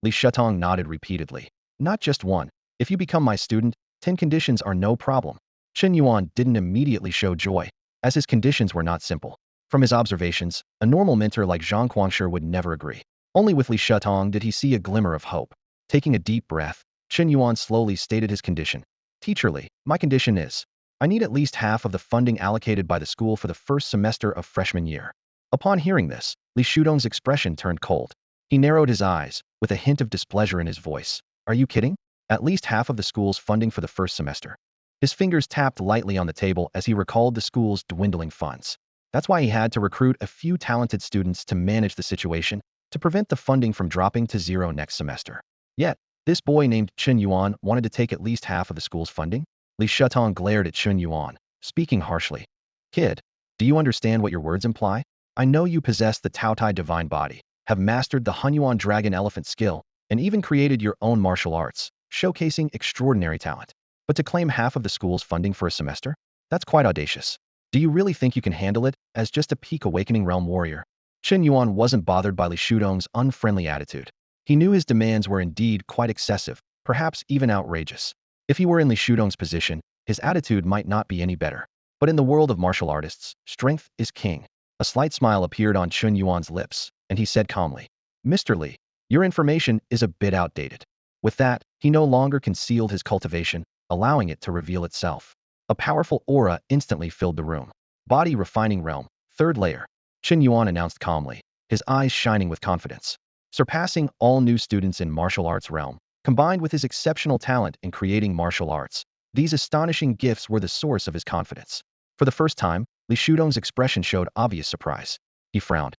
Li Shatong nodded repeatedly. Not just one. If you become my student, 10 conditions are no problem. Chen Yuan didn't immediately show joy, as his conditions were not simple. From his observations, a normal mentor like Zhang Guangshi would never agree. Only with Li Shatong did he see a glimmer of hope. Taking a deep breath, Chen Yuan slowly stated his condition. Teacher Li, my condition is, I need at least half of the funding allocated by the school for the first semester of freshman year. Upon hearing this, Li Shudong's expression turned cold. He narrowed his eyes, with a hint of displeasure in his voice. Are you kidding? At least half of the school's funding for the first semester. His fingers tapped lightly on the table as he recalled the school's dwindling funds. That's why he had to recruit a few talented students to manage the situation, to prevent the funding from dropping to zero next semester. Yet, this boy named Chen Yuan wanted to take at least half of the school's funding? Li Shatong glared at Chen Yuan, speaking harshly. Kid, do you understand what your words imply? I know you possess the Taotai divine body, have mastered the Hunyuan dragon elephant skill, and even created your own martial arts, showcasing extraordinary talent. But to claim half of the school's funding for a semester? That's quite audacious. Do you really think you can handle it as just a peak awakening realm warrior? Chen Yuan wasn't bothered by Li Shudong's unfriendly attitude. He knew his demands were indeed quite excessive, perhaps even outrageous. If he were in Li Shudong's position, his attitude might not be any better. But in the world of martial artists, strength is king. A slight smile appeared on Chen Yuan's lips, and he said calmly, Mr. Li, your information is a bit outdated. With that, he no longer concealed his cultivation, allowing it to reveal itself. A powerful aura instantly filled the room. Body refining realm, third layer. Chen Yuan announced calmly, his eyes shining with confidence. Surpassing all new students in martial arts realm, combined with his exceptional talent in creating martial arts, these astonishing gifts were the source of his confidence. For the first time, Li Shudong's expression showed obvious surprise. He frowned.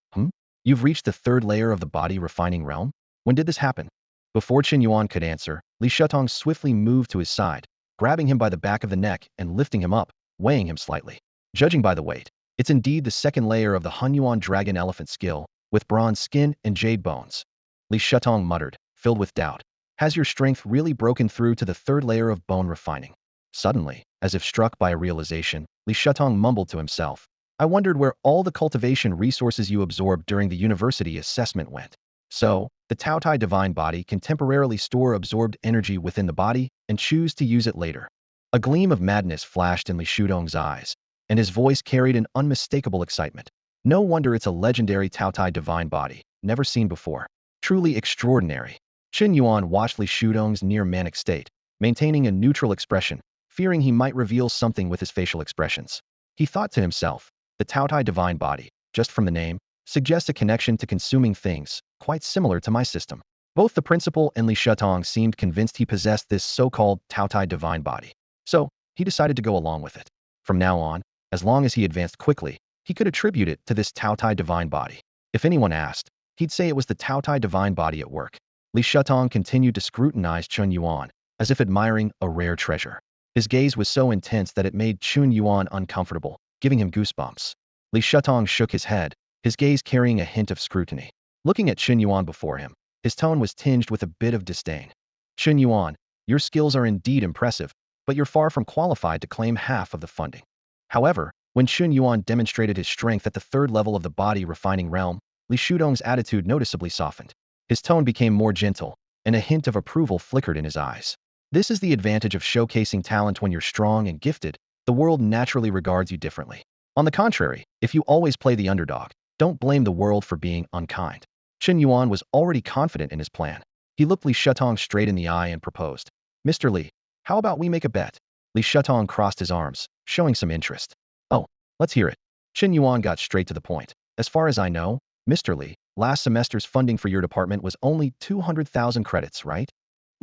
You've reached the third layer of the body refining realm? When did this happen? Before Chen Yuan could answer, Li Shatong swiftly moved to his side, grabbing him by the back of the neck and lifting him up, weighing him slightly. Judging by the weight, it's indeed the second layer of the Hunyuan dragon elephant skill, with bronze skin and jade bones. Li Shatong muttered, filled with doubt. Has your strength really broken through to the third layer of bone refining? Suddenly, as if struck by a realization, Li Shatong mumbled to himself. I wondered where all the cultivation resources you absorbed during the university assessment went. So, the Taotai divine body can temporarily store absorbed energy within the body and choose to use it later. A gleam of madness flashed in Li Shudong's eyes, and his voice carried an unmistakable excitement. No wonder it's a legendary Taotai divine body, never seen before. Truly extraordinary. Chen Yuan watched Li Shudong's near-manic state, maintaining a neutral expression, fearing he might reveal something with his facial expressions. He thought to himself, the Taotai divine body, just from the name, suggests a connection to consuming things, quite similar to my system. Both the principal and Li Shatong seemed convinced he possessed this so-called Taotai divine body. So, he decided to go along with it. From now on, as long as he advanced quickly, he could attribute it to this Taotai divine body. If anyone asked, he'd say it was the Taotai divine body at work. Li Shatong continued to scrutinize Chen Yuan, as if admiring a rare treasure. His gaze was so intense that it made Chen Yuan uncomfortable, giving him goosebumps. Li Shatong shook his head, his gaze carrying a hint of scrutiny. Looking at Chen Yuan before him, his tone was tinged with a bit of disdain. Chen Yuan, your skills are indeed impressive, but you're far from qualified to claim half of the funding. However, when Chen Yuan demonstrated his strength at the third level of the body refining realm, Li Shudong's attitude noticeably softened. His tone became more gentle, and a hint of approval flickered in his eyes. This is the advantage of showcasing talent when you're strong and gifted. The world naturally regards you differently. On the contrary, if you always play the underdog, don't blame the world for being unkind. Chen Yuan was already confident in his plan. He looked Li Shatong straight in the eye and proposed, Mr. Li, how about we make a bet? Li Shatong crossed his arms, showing some interest. Oh, let's hear it. Chen Yuan got straight to the point. As far as I know, Mr. Li, last semester's funding for your department was only 200,000 credits, right?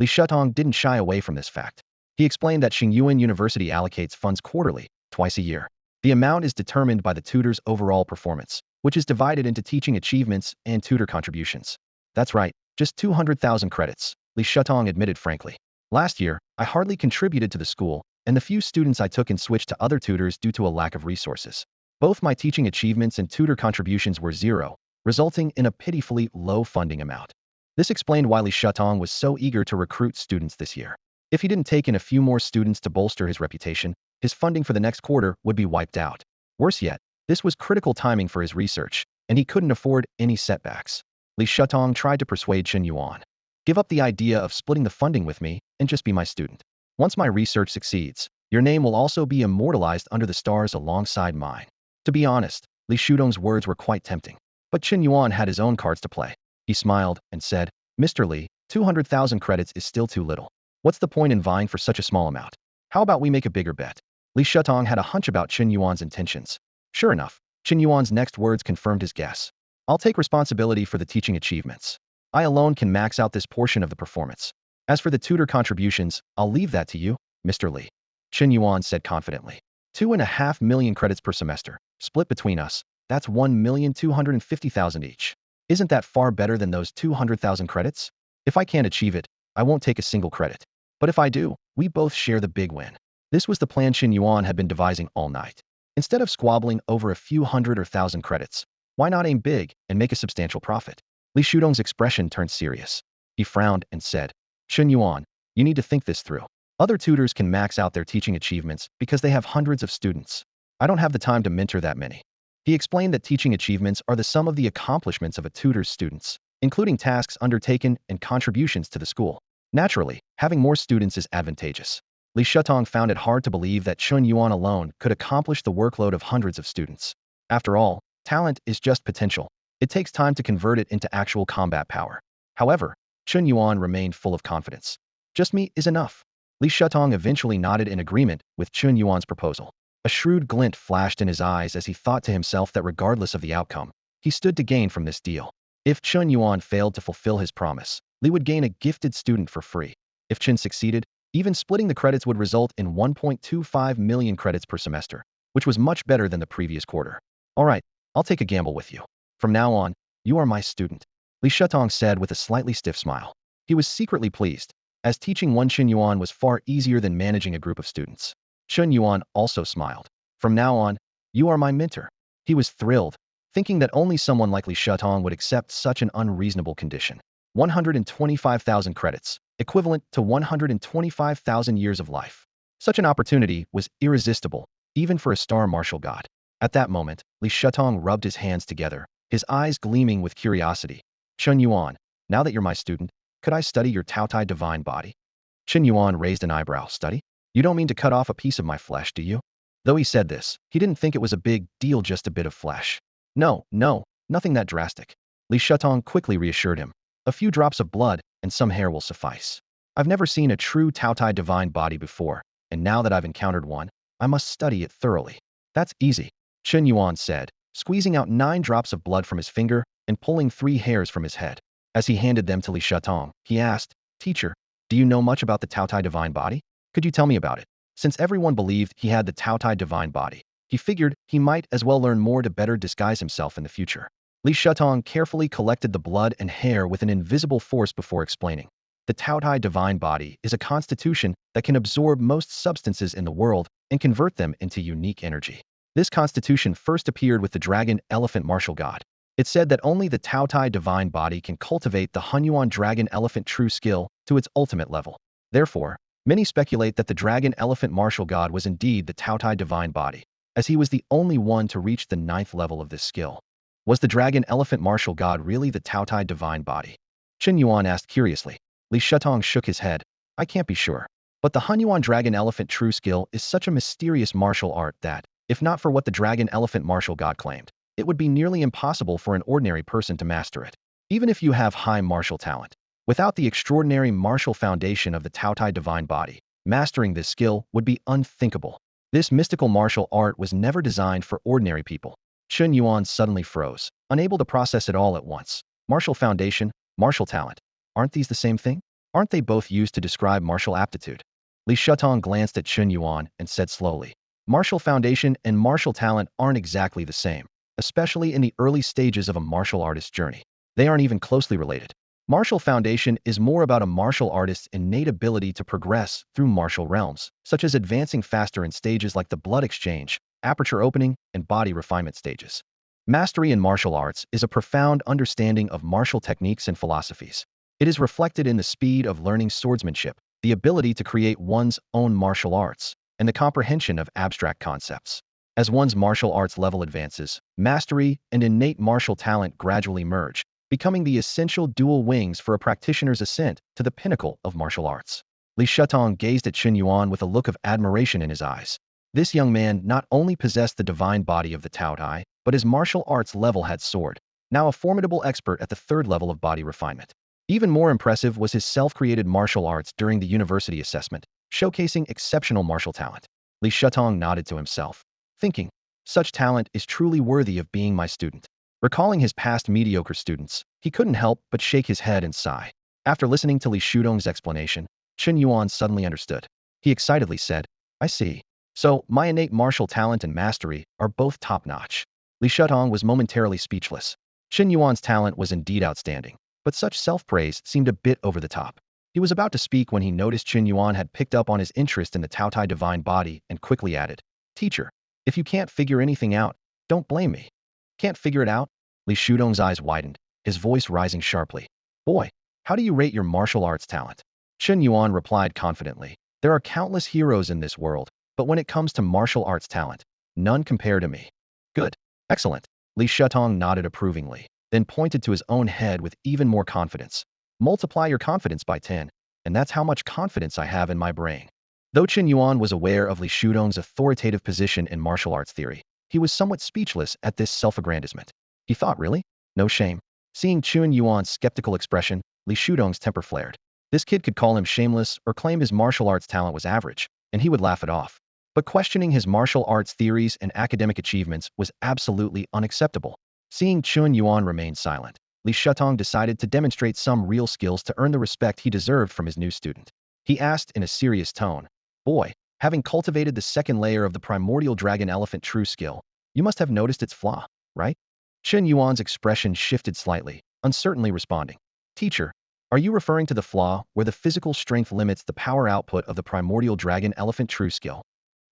Li Shatong didn't shy away from this fact. He explained that Chen Yuan University allocates funds quarterly, twice a year. The amount is determined by the tutor's overall performance, which is divided into teaching achievements and tutor contributions. That's right, just 200,000 credits, Li Shatong admitted frankly. Last year, I hardly contributed to the school, and the few students I took in switched to other tutors due to a lack of resources. Both my teaching achievements and tutor contributions were zero, resulting in a pitifully low funding amount. This explained why Li Shatong was so eager to recruit students this year. If he didn't take in a few more students to bolster his reputation, his funding for the next quarter would be wiped out. Worse yet, this was critical timing for his research, and he couldn't afford any setbacks. Li Shatong tried to persuade Chen Yuan. Give up the idea of splitting the funding with me and just be my student. Once my research succeeds, your name will also be immortalized under the stars alongside mine. To be honest, Li Shudong's words were quite tempting. But Chen Yuan had his own cards to play. He smiled and said, Mr. Li, 200,000 credits is still too little. What's the point in vying for such a small amount? How about we make a bigger bet? Li Shatong had a hunch about Chen Yuan's intentions. Sure enough, Chen Yuan's next words confirmed his guess. I'll take responsibility for the teaching achievements. I alone can max out this portion of the performance. As for the tutor contributions, I'll leave that to you, Mr. Li. Chen Yuan said confidently. 2.5 million credits per semester, split between us, that's 1,250,000 each. Isn't that far better than those 200,000 credits? If I can't achieve it, I won't take a single credit. But if I do, we both share the big win. This was the plan Chen Yuan had been devising all night. Instead of squabbling over a few hundred or thousand credits, why not aim big and make a substantial profit? Li Shudong's expression turned serious. He frowned and said, Chen Yuan, you need to think this through. Other tutors can max out their teaching achievements because they have hundreds of students. I don't have the time to mentor that many. He explained that teaching achievements are the sum of the accomplishments of a tutor's students, including tasks undertaken and contributions to the school. Naturally, having more students is advantageous. Li Shatong found it hard to believe that Chen Yuan alone could accomplish the workload of hundreds of students. After all, talent is just potential. It takes time to convert it into actual combat power. However, Chen Yuan remained full of confidence. Just me is enough. Li Shatong eventually nodded in agreement with Chen Yuan's proposal. A shrewd glint flashed in his eyes as he thought to himself that regardless of the outcome, he stood to gain from this deal. If Chen Yuan failed to fulfill his promise, Li would gain a gifted student for free. If Chen succeeded, even splitting the credits would result in 1.25 million credits per semester, which was much better than the previous quarter. All right, I'll take a gamble with you. From now on, you are my student, Li Shatong said with a slightly stiff smile. He was secretly pleased, as teaching one Chen Yuan was far easier than managing a group of students. Chen Yuan also smiled. From now on, you are my mentor. He was thrilled, thinking that only someone like Li Shatong would accept such an unreasonable condition. 125,000 credits, equivalent to 125,000 years of life. Such an opportunity was irresistible, even for a star martial god. At that moment, Li Shatong rubbed his hands together, his eyes gleaming with curiosity. Chen Yuan, now that you're my student, could I study your Taotai divine body? Chen Yuan raised an eyebrow. Study? You don't mean to cut off a piece of my flesh, do you? Though he said this, he didn't think it was a big deal, just a bit of flesh. No, nothing that drastic. Li Shatong quickly reassured him. A few drops of blood and some hair will suffice. I've never seen a true Taotai divine body before, and now that I've encountered one, I must study it thoroughly. That's easy, Chen Yuan said, squeezing out 9 drops of blood from his finger and pulling 3 hairs from his head. As he handed them to Li Shatong, he asked, Teacher, do you know much about the Taotai divine body? Could you tell me about it? Since everyone believed he had the Taotai divine body, he figured he might as well learn more to better disguise himself in the future. Li Shatong carefully collected the blood and hair with an invisible force before explaining. The Taotai divine body is a constitution that can absorb most substances in the world and convert them into unique energy. This constitution first appeared with the dragon elephant martial god. It said that only the Taotai divine body can cultivate the Hunyuan dragon elephant true skill to its ultimate level. Therefore, many speculate that the dragon elephant martial god was indeed the Taotai divine body, as he was the only one to reach the 9th level of this skill. Was the dragon elephant martial god really the Taotai divine body? Chen Yuan asked curiously. Li Shatong shook his head. I can't be sure. But the Hunyuan dragon elephant true skill is such a mysterious martial art that, if not for what the dragon elephant martial god claimed, it would be nearly impossible for an ordinary person to master it. Even if you have high martial talent, without the extraordinary martial foundation of the Taotai divine body, mastering this skill would be unthinkable. This mystical martial art was never designed for ordinary people. Chen Yuan suddenly froze, unable to process it all at once. Martial foundation, martial talent. Aren't these the same thing? Aren't they both used to describe martial aptitude? Li Shatong glanced at Chen Yuan and said slowly, martial foundation and martial talent aren't exactly the same, especially in the early stages of a martial artist's journey. They aren't even closely related. Martial foundation is more about a martial artist's innate ability to progress through martial realms, such as advancing faster in stages like the blood exchange, aperture opening, and body refinement stages. Mastery in martial arts is a profound understanding of martial techniques and philosophies. It is reflected in the speed of learning swordsmanship, the ability to create one's own martial arts, and the comprehension of abstract concepts. As one's martial arts level advances, mastery and innate martial talent gradually merge, becoming the essential dual wings for a practitioner's ascent to the pinnacle of martial arts. Li Shatong gazed at Chen Yuan with a look of admiration in his eyes. This young man not only possessed the divine body of the Taotai, but his martial arts level had soared, now a formidable expert at the 3rd level of body refinement. Even more impressive was his self-created martial arts during the university assessment, showcasing exceptional martial talent. Li Shatong nodded to himself, thinking, such talent is truly worthy of being my student. Recalling his past mediocre students, he couldn't help but shake his head and sigh. After listening to Li Shudong's explanation, Chen Yuan suddenly understood. He excitedly said, I see. So, my innate martial talent and mastery are both top-notch. Li Shatong was momentarily speechless. Chen Yuan's talent was indeed outstanding, but such self-praise seemed a bit over the top. He was about to speak when he noticed Chen Yuan had picked up on his interest in the Taotai divine body and quickly added, Teacher, if you can't figure anything out, don't blame me. Can't figure it out? Li Shudong's eyes widened, his voice rising sharply. Boy, how do you rate your martial arts talent? Chen Yuan replied confidently, there are countless heroes in this world, but when it comes to martial arts talent, None compare to me. Good. Excellent. Li Shatong nodded approvingly, then pointed to his own head with even more confidence. Multiply your confidence by 10, and that's how much confidence I have in my brain. Though Chen Yuan was aware of Li Shudong's authoritative position in martial arts theory, he was somewhat speechless at this self-aggrandizement. He thought, really? No shame. Seeing Chen Yuan's skeptical expression, Li Shudong's temper flared. This kid could call him shameless or claim his martial arts talent was average, and he would laugh it off. But questioning his martial arts theories and academic achievements was absolutely unacceptable. Seeing Chen Yuan remain silent, Li Shatong decided to demonstrate some real skills to earn the respect he deserved from his new student. He asked in a serious tone, "Boy, having cultivated the second layer of the primordial dragon elephant true skill, you must have noticed its flaw, right?" Chen Yuan's expression shifted slightly, uncertainly responding, "Teacher, are you referring to the flaw where the physical strength limits the power output of the primordial dragon elephant true skill?"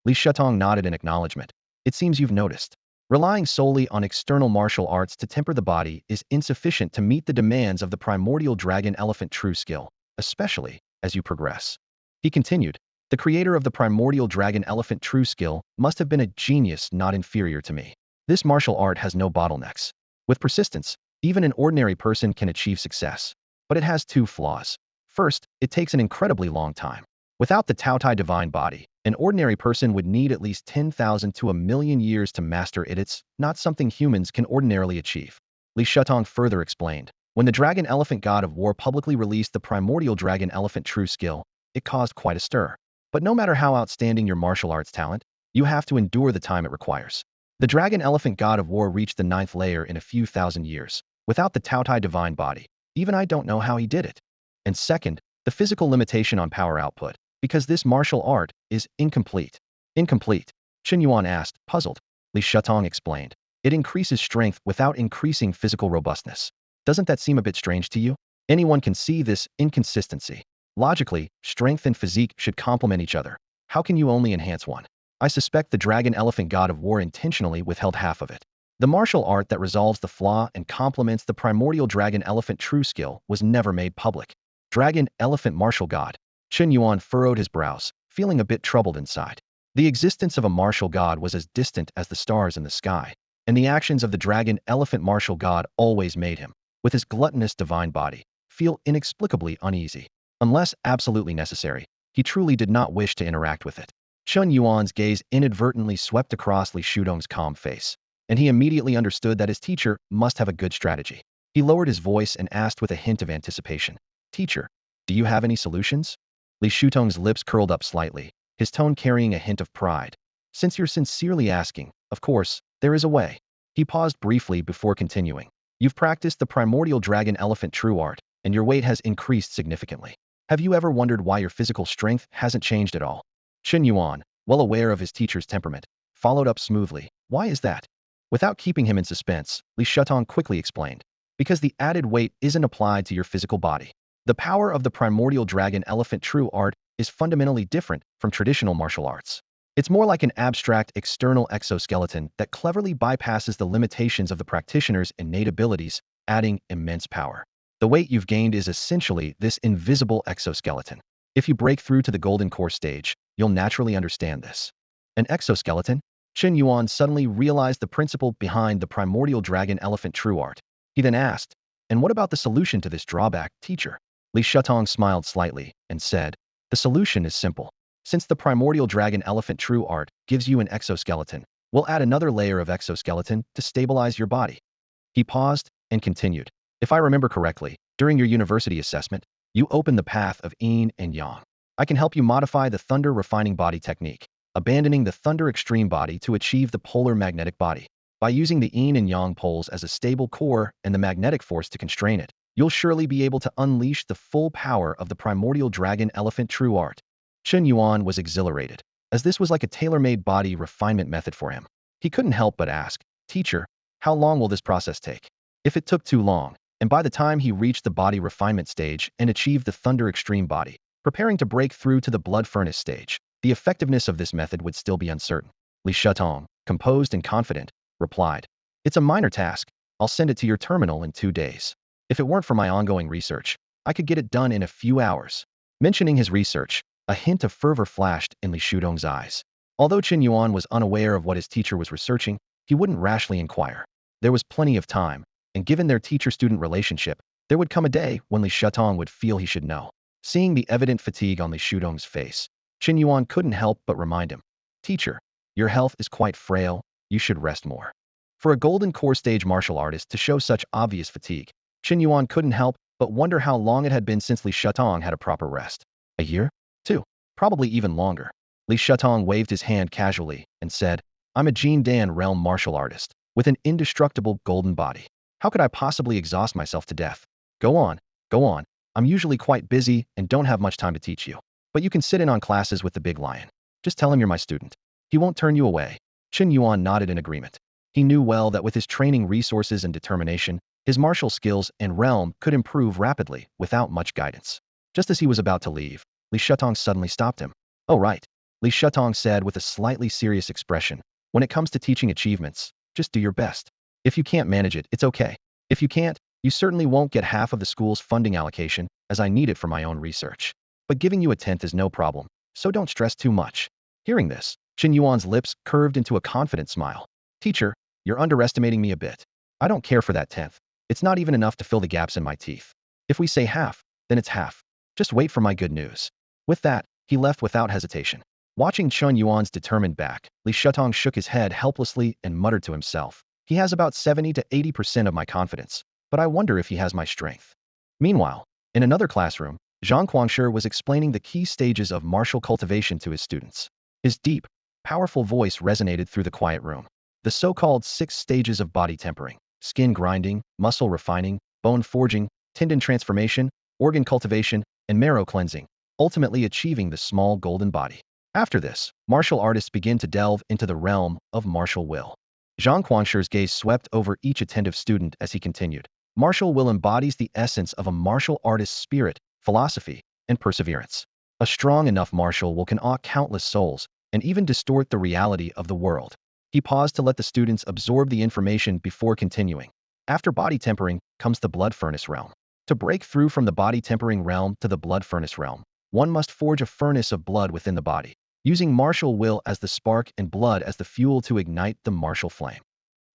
Li Shatong nodded in acknowledgement. "It seems you've noticed. Relying solely on external martial arts to temper the body is insufficient to meet the demands of the primordial dragon elephant true skill, especially as you progress." He continued, "The creator of the primordial dragon elephant true skill must have been a genius not inferior to me. This martial art has no bottlenecks. With persistence, even an ordinary person can achieve success. But it has two flaws. First, it takes an incredibly long time. Without the Taotai divine body, an ordinary person would need at least 10,000 to a million years to master it. It's not something humans can ordinarily achieve." Li Shatong further explained, "When the dragon elephant god of war publicly released the primordial dragon elephant true skill, it caused quite a stir. But no matter how outstanding your martial arts talent, you have to endure the time it requires. The dragon elephant god of war reached the 9th layer in a few thousand years, without the Taotai divine body. Even I don't know how he did it. And second, the physical limitation on power output, because this martial art is incomplete." "Incomplete?" Chen Yuan asked, puzzled. Li Shatong explained, "It increases strength without increasing physical robustness. Doesn't that seem a bit strange to you? Anyone can see this inconsistency. Logically, strength and physique should complement each other. How can you only enhance one? I suspect the dragon elephant god of war intentionally withheld half of it. The martial art that resolves the flaw and complements the primordial dragon elephant true skill was never made public." Dragon elephant martial god. Chen Yuan furrowed his brows, feeling a bit troubled inside. The existence of a martial god was as distant as the stars in the sky, and the actions of the dragon elephant martial god always made him, with his gluttonous divine body, feel inexplicably uneasy. Unless absolutely necessary, he truly did not wish to interact with it. Chen Yuan's gaze inadvertently swept across Li Shudong's calm face, and he immediately understood that his teacher must have a good strategy. He lowered his voice and asked with a hint of anticipation, "Teacher, do you have any solutions?" Li Shutong's lips curled up slightly, his tone carrying a hint of pride. "Since you're sincerely asking, of course, there is a way." He paused briefly before continuing. "You've practiced the primordial dragon elephant true art, and your weight has increased significantly. Have you ever wondered why your physical strength hasn't changed at all?" Chen Yuan, well aware of his teacher's temperament, followed up smoothly, "Why is that?" Without keeping him in suspense, Li Shatong quickly explained, "Because the added weight isn't applied to your physical body. The power of the primordial dragon elephant true art is fundamentally different from traditional martial arts. It's more like an abstract external exoskeleton that cleverly bypasses the limitations of the practitioner's innate abilities, adding immense power. The weight you've gained is essentially this invisible exoskeleton. If you break through to the golden core stage, you'll naturally understand this." An exoskeleton? Chen Yuan suddenly realized the principle behind the primordial dragon elephant true art. He then asked, "And what about the solution to this drawback, teacher?" Li Shatong smiled slightly and said, "The solution is simple. Since the primordial dragon elephant true art gives you an exoskeleton, we'll add another layer of exoskeleton to stabilize your body." He paused and continued, "If I remember correctly, during your university assessment, you opened the path of yin and yang. I can help you modify the thunder refining body technique, abandoning the thunder extreme body to achieve the polar magnetic body. By using the yin and yang poles as a stable core and the magnetic force to constrain it, you'll surely be able to unleash the full power of the primordial dragon elephant true art." Chen Yuan was exhilarated, as this was like a tailor-made body refinement method for him. He couldn't help but ask, "Teacher, how long will this process take?" If it took too long, and by the time he reached the body refinement stage and achieved the thunder extreme body, preparing to break through to the blood furnace stage, the effectiveness of this method would still be uncertain. Li Shatong, composed and confident, replied, "It's a minor task. I'll send it to your terminal in 2 days. If it weren't for my ongoing research, I could get it done in a few hours." Mentioning his research, a hint of fervor flashed in Li Shudong's eyes. Although Chen Yuan was unaware of what his teacher was researching, he wouldn't rashly inquire. There was plenty of time, and given their teacher-student relationship, there would come a day when Li Shatong would feel he should know. Seeing the evident fatigue on Li Shudong's face, Chen Yuan couldn't help but remind him, "Teacher, your health is quite frail, you should rest more." For a golden core stage martial artist to show such obvious fatigue, Chen Yuan couldn't help but wonder how long it had been since Li Shatong had a proper rest. A year? 2? Probably even longer. Li Shatong waved his hand casually and said, "I'm a Jin Dan realm martial artist, with an indestructible golden body. How could I possibly exhaust myself to death? Go on, go on. I'm usually quite busy and don't have much time to teach you. But you can sit in on classes with the big lion. Just tell him you're my student. He won't turn you away." Chen Yuan nodded in agreement. He knew well that with his training resources and determination, his martial skills and realm could improve rapidly without much guidance. Just as he was about to leave, Li Shatong suddenly stopped him. "Oh right," Li Shatong said with a slightly serious expression. "When it comes to teaching achievements, just do your best. If you can't manage it, it's okay. If you can't, you certainly won't get half of the school's funding allocation, as I need it for my own research. But giving you a tenth is no problem, so don't stress too much." Hearing this, Chen Yuan's lips curved into a confident smile. "Teacher, you're underestimating me a bit. I don't care for that tenth. It's not even enough to fill the gaps in my teeth. If we say half, then it's half. Just wait for my good news." With that, he left without hesitation. Watching Chen Yuan's determined back, Li Shatong shook his head helplessly and muttered to himself, "He has about 70 to 80% of my confidence, but I wonder if he has my strength." Meanwhile, in another classroom, Zhang Guangshi was explaining the key stages of martial cultivation to his students. His deep, powerful voice resonated through the quiet room. The so-called 6 stages of body tempering: skin grinding, muscle refining, bone forging, tendon transformation, organ cultivation, and marrow cleansing, ultimately achieving the small golden body. After this, martial artists begin to delve into the realm of martial will. Zhang Guangshi's gaze swept over each attentive student as he continued. Martial will embodies the essence of a martial artist's spirit, philosophy, and perseverance. A strong enough martial will can awe countless souls and even distort the reality of the world. He paused to let the students absorb the information before continuing. After body tempering comes the blood furnace realm. To break through from the body tempering realm to the blood furnace realm, one must forge a furnace of blood within the body, using martial will as the spark and blood as the fuel to ignite the martial flame.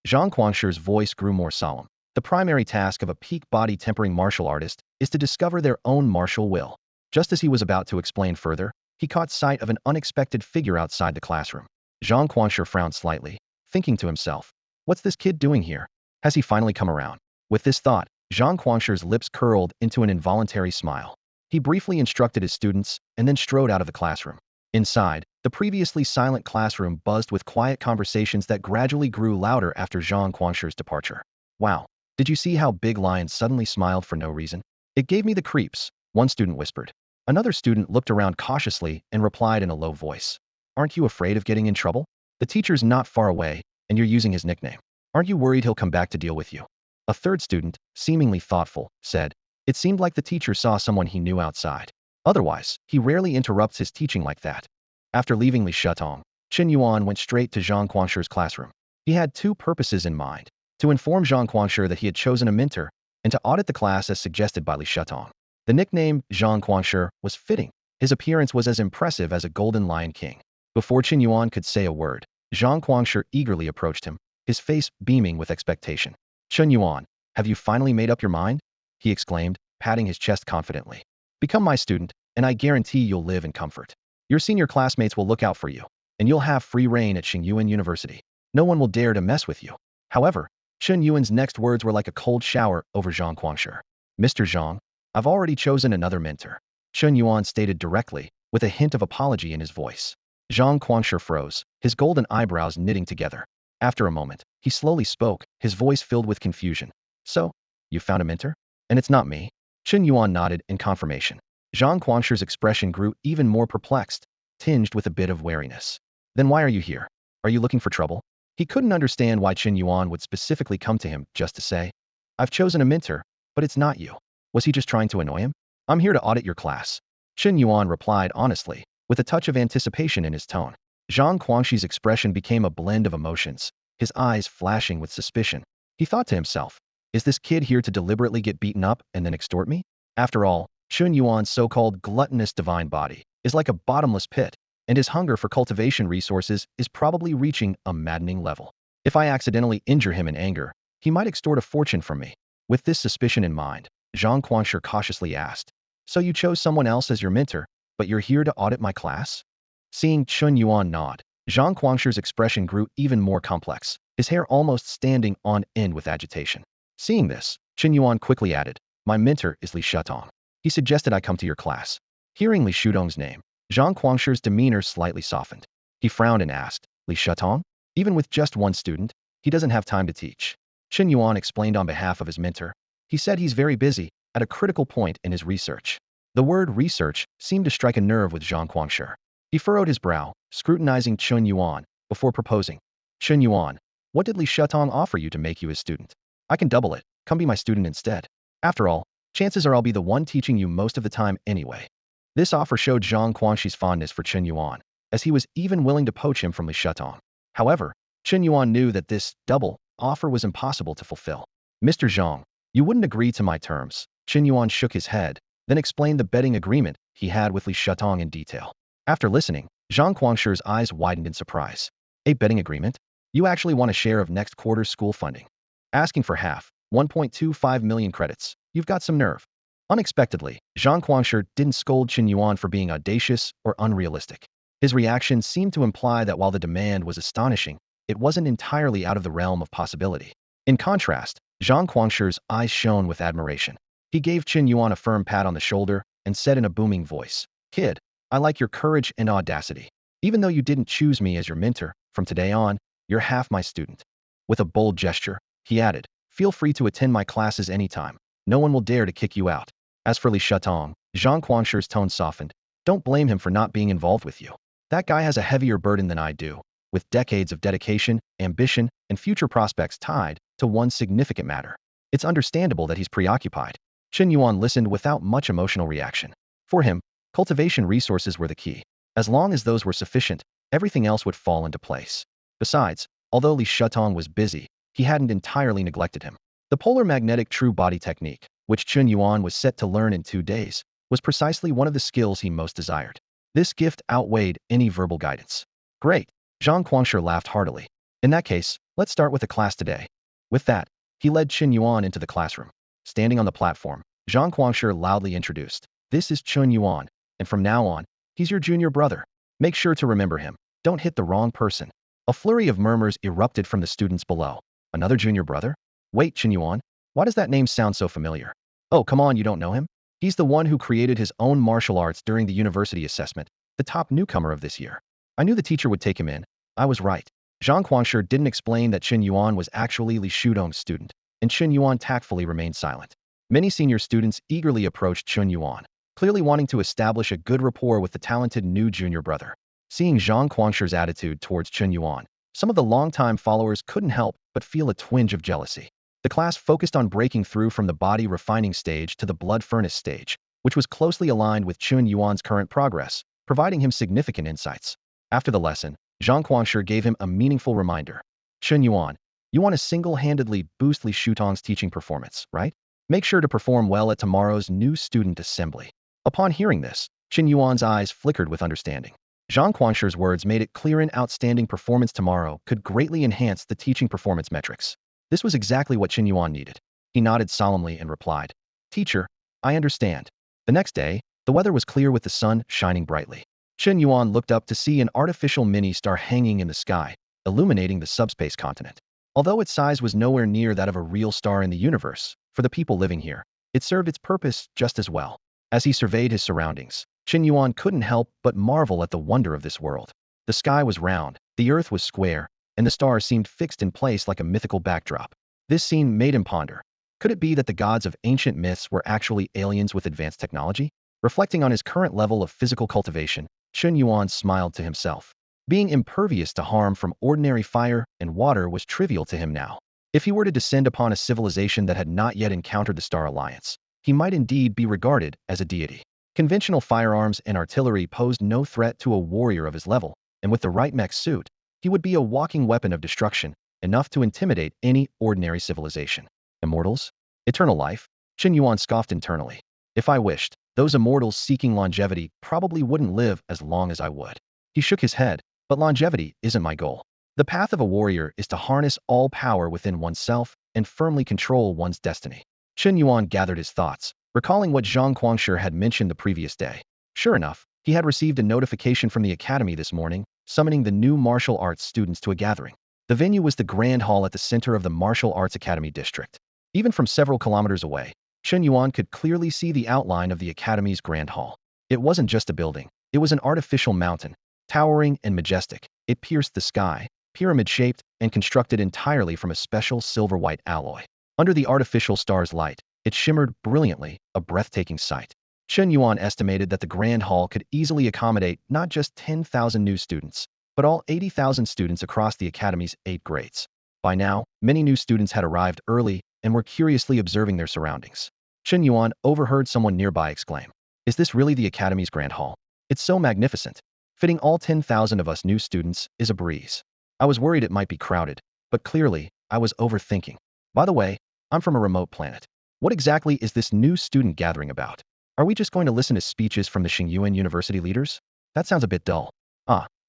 Zhang Guangshi's voice grew more solemn. The primary task of a peak body tempering martial artist is to discover their own martial will. Just as he was about to explain further, he caught sight of an unexpected figure outside the classroom. Zhang Guangshi frowned slightly, thinking to himself, "What's this kid doing here? Has he finally come around?" With this thought, Zhang Guangshi's lips curled into an involuntary smile. He briefly instructed his students and then strode out of the classroom. Inside, the previously silent classroom buzzed with quiet conversations that gradually grew louder after Zhang Guangshi's departure. "Wow, did you see how Big Lion suddenly smiled for no reason? It gave me the creeps," one student whispered. Another student looked around cautiously and replied in a low voice, "Aren't you afraid of getting in trouble? The teacher's not far away, and you're using his nickname. Aren't you worried he'll come back to deal with you?" A third student, seemingly thoughtful, said, "It seemed like the teacher saw someone he knew outside. Otherwise, he rarely interrupts his teaching like that." After leaving Li Shatong, Chen Yuan went straight to Zhang Guangshi's classroom. He had 2 purposes in mind: to inform Zhang Guangshi that he had chosen a mentor, and to audit the class as suggested by Li Shatong. The nickname Zhang Guangshi was fitting. His appearance was as impressive as a golden lion king. Before Chen Yuan could say a word, Zhang Guangshi eagerly approached him, his face beaming with expectation. "Chen Yuan, have you finally made up your mind?" he exclaimed, patting his chest confidently. "Become my student, and I guarantee you'll live in comfort. Your senior classmates will look out for you, and you'll have free reign at Shang Yuan University. No one will dare to mess with you." However, Chen Yuan's next words were like a cold shower over Zhang Guangshi. "Mr. Zhang, I've already chosen another mentor," Chen Yuan stated directly, with a hint of apology in his voice. Zhang Guangshi froze, his golden eyebrows knitting together. After a moment, he slowly spoke, his voice filled with confusion. "So, you found a mentor? And it's not me?" Chen Yuan nodded in confirmation. Zhang Guangshi's expression grew even more perplexed, tinged with a bit of wariness. "Then why are you here? Are you looking for trouble?" He couldn't understand why Chen Yuan would specifically come to him just to say, "I've chosen a mentor, but it's not you." Was he just trying to annoy him? "I'm here to audit your class," Chen Yuan replied honestly, with a touch of anticipation in his tone. Zhang Guangshi's expression became a blend of emotions, his eyes flashing with suspicion. He thought to himself, "Is this kid here to deliberately get beaten up and then extort me?" After all, Chen Yuan's so-called gluttonous divine body is like a bottomless pit. and his hunger for cultivation resources is probably reaching a maddening level. If I accidentally injure him in anger, he might extort a fortune from me. With this suspicion in mind, Zhang Quanshi cautiously asked, "So you chose someone else as your mentor, but you're here to audit my class?" Seeing Chen Yuan nod, Zhang Quangshi's expression grew even more complex, his hair almost standing on end with agitation. Seeing this, Chen Yuan quickly added, "My mentor is Li Shatong. He suggested I come to your class." Hearing Li Shutong's name, Zhang Quangshi's demeanor slightly softened. He frowned and asked, "Li Shatong? Even with just one student, he doesn't have time to teach." Chen Yuan explained on behalf of his mentor. He said he's very busy, at a critical point in his research. The word research seemed to strike a nerve with Zhang Quangshi. He furrowed his brow, scrutinizing Chen Yuan, before proposing, "Chen Yuan, what did Li Shatong offer you to make you his student? I can double it, come be my student instead. After all, chances are I'll be the one teaching you most of the time anyway." This offer showed Zhang Quangshi's fondness for Chen Yuan, as he was even willing to poach him from Li Shatong. However, Chen Yuan knew that this double offer was impossible to fulfill. "Mr. Zhang, you wouldn't agree to my terms." Chen Yuan shook his head, then explained the betting agreement he had with Li Shatong in detail. After listening, Zhang Quangshi's eyes widened in surprise. "A betting agreement? You actually want a share of next quarter's school funding? Asking for half, 1.25 million credits. You've got some nerve." Unexpectedly, Zhang Quangshi didn't scold Chen Yuan for being audacious or unrealistic. His reaction seemed to imply that while the demand was astonishing, it wasn't entirely out of the realm of possibility. In contrast, Zhang Quangshi's eyes shone with admiration. He gave Chen Yuan a firm pat on the shoulder and said in a booming voice, "Kid, I like your courage and audacity. Even though you didn't choose me as your mentor, from today on, you're half my student." With a bold gesture, he added, "Feel free to attend my classes anytime. No one will dare to kick you out." As for Li Shatong, Zhang Quangshi's tone softened. "Don't blame him for not being involved with you. That guy has a heavier burden than I do, with decades of dedication, ambition, and future prospects tied to one significant matter. It's understandable that he's preoccupied." Chen Yuan listened without much emotional reaction. For him, cultivation resources were the key. As long as those were sufficient, everything else would fall into place. Besides, although Li Shatong was busy, he hadn't entirely neglected him. The polar magnetic true body technique, which Chen Yuan was set to learn in 2 days, was precisely one of the skills he most desired. This gift outweighed any verbal guidance. "Great." Zhang Quangshi laughed heartily. "In that case, let's start with the class today." With that, he led Chen Yuan into the classroom. Standing on the platform, Zhang Quangshi loudly introduced, "This is Chen Yuan, and from now on, he's your junior brother. Make sure to remember him. Don't hit the wrong person." A flurry of murmurs erupted from the students below. "Another junior brother? Wait, Chen Yuan, why does that name sound so familiar? Oh, come on, you don't know him? He's the one who created his own martial arts during the university assessment, the top newcomer of this year. I knew the teacher would take him in. I was right." Zhang Quangshi didn't explain that Chen Yuan was actually Li Shudong's student, and Chen Yuan tactfully remained silent. Many senior students eagerly approached Chen Yuan, clearly wanting to establish a good rapport with the talented new junior brother. Seeing Zhang Quangshi's attitude towards Chen Yuan, some of the longtime followers couldn't help but feel a twinge of jealousy. The class focused on breaking through from the body refining stage to the blood furnace stage, which was closely aligned with Chen Yuan's current progress, providing him significant insights. After the lesson, Zhang Quangshi gave him a meaningful reminder. "Chen Yuan, you want to single-handedly boost Li Shutong's teaching performance, right? Make sure to perform well at tomorrow's new student assembly." Upon hearing this, Chen Yuan's eyes flickered with understanding. Zhang Quangshi's words made it clear an outstanding performance tomorrow could greatly enhance the teaching performance metrics. This was exactly what Chen Yuan needed. He nodded solemnly and replied, "Teacher, I understand." The next day, the weather was clear with the sun shining brightly. Chen Yuan looked up to see an artificial mini-star hanging in the sky, illuminating the subspace continent. Although its size was nowhere near that of a real star in the universe, for the people living here, it served its purpose just as well. As he surveyed his surroundings, Chen Yuan couldn't help but marvel at the wonder of this world. The sky was round, the earth was square, and the stars seemed fixed in place like a mythical backdrop. This scene made him ponder. Could it be that the gods of ancient myths were actually aliens with advanced technology? Reflecting on his current level of physical cultivation, Chen Yuan smiled to himself. Being impervious to harm from ordinary fire and water was trivial to him now. If he were to descend upon a civilization that had not yet encountered the Star Alliance, he might indeed be regarded as a deity. Conventional firearms and artillery posed no threat to a warrior of his level, and with the right mech suit, he would be a walking weapon of destruction, enough to intimidate any ordinary civilization. Immortals? Eternal life? Chen Yuan scoffed internally. If I wished, those immortals seeking longevity probably wouldn't live as long as I would. He shook his head, but longevity isn't my goal. The path of a warrior is to harness all power within oneself and firmly control one's destiny. Chen Yuan gathered his thoughts, recalling what Zhang Guangshi had mentioned the previous day. Sure enough, he had received a notification from the academy this morning, summoning the new martial arts students to a gathering. The venue was the Grand Hall at the center of the Martial Arts Academy district. Even from several kilometers away, Chen Yuan could clearly see the outline of the academy's Grand Hall. It wasn't just a building, it was an artificial mountain, towering and majestic. It pierced the sky, pyramid-shaped and constructed entirely from a special silver-white alloy. Under the artificial star's light, it shimmered brilliantly, a breathtaking sight. Chen Yuan estimated that the Grand Hall could easily accommodate not just 10,000 new students, but all 80,000 students across the academy's 8 grades. By now, many new students had arrived early and were curiously observing their surroundings. Chen Yuan overheard someone nearby exclaim, "Is this really the academy's Grand Hall? It's so magnificent. Fitting all 10,000 of us new students is a breeze." I was worried it might be crowded, but clearly, I was overthinking. By the way, I'm from a remote planet. What exactly is this new student gathering about? Are we just going to listen to speeches from the Chen Yuan University leaders? That sounds a bit dull.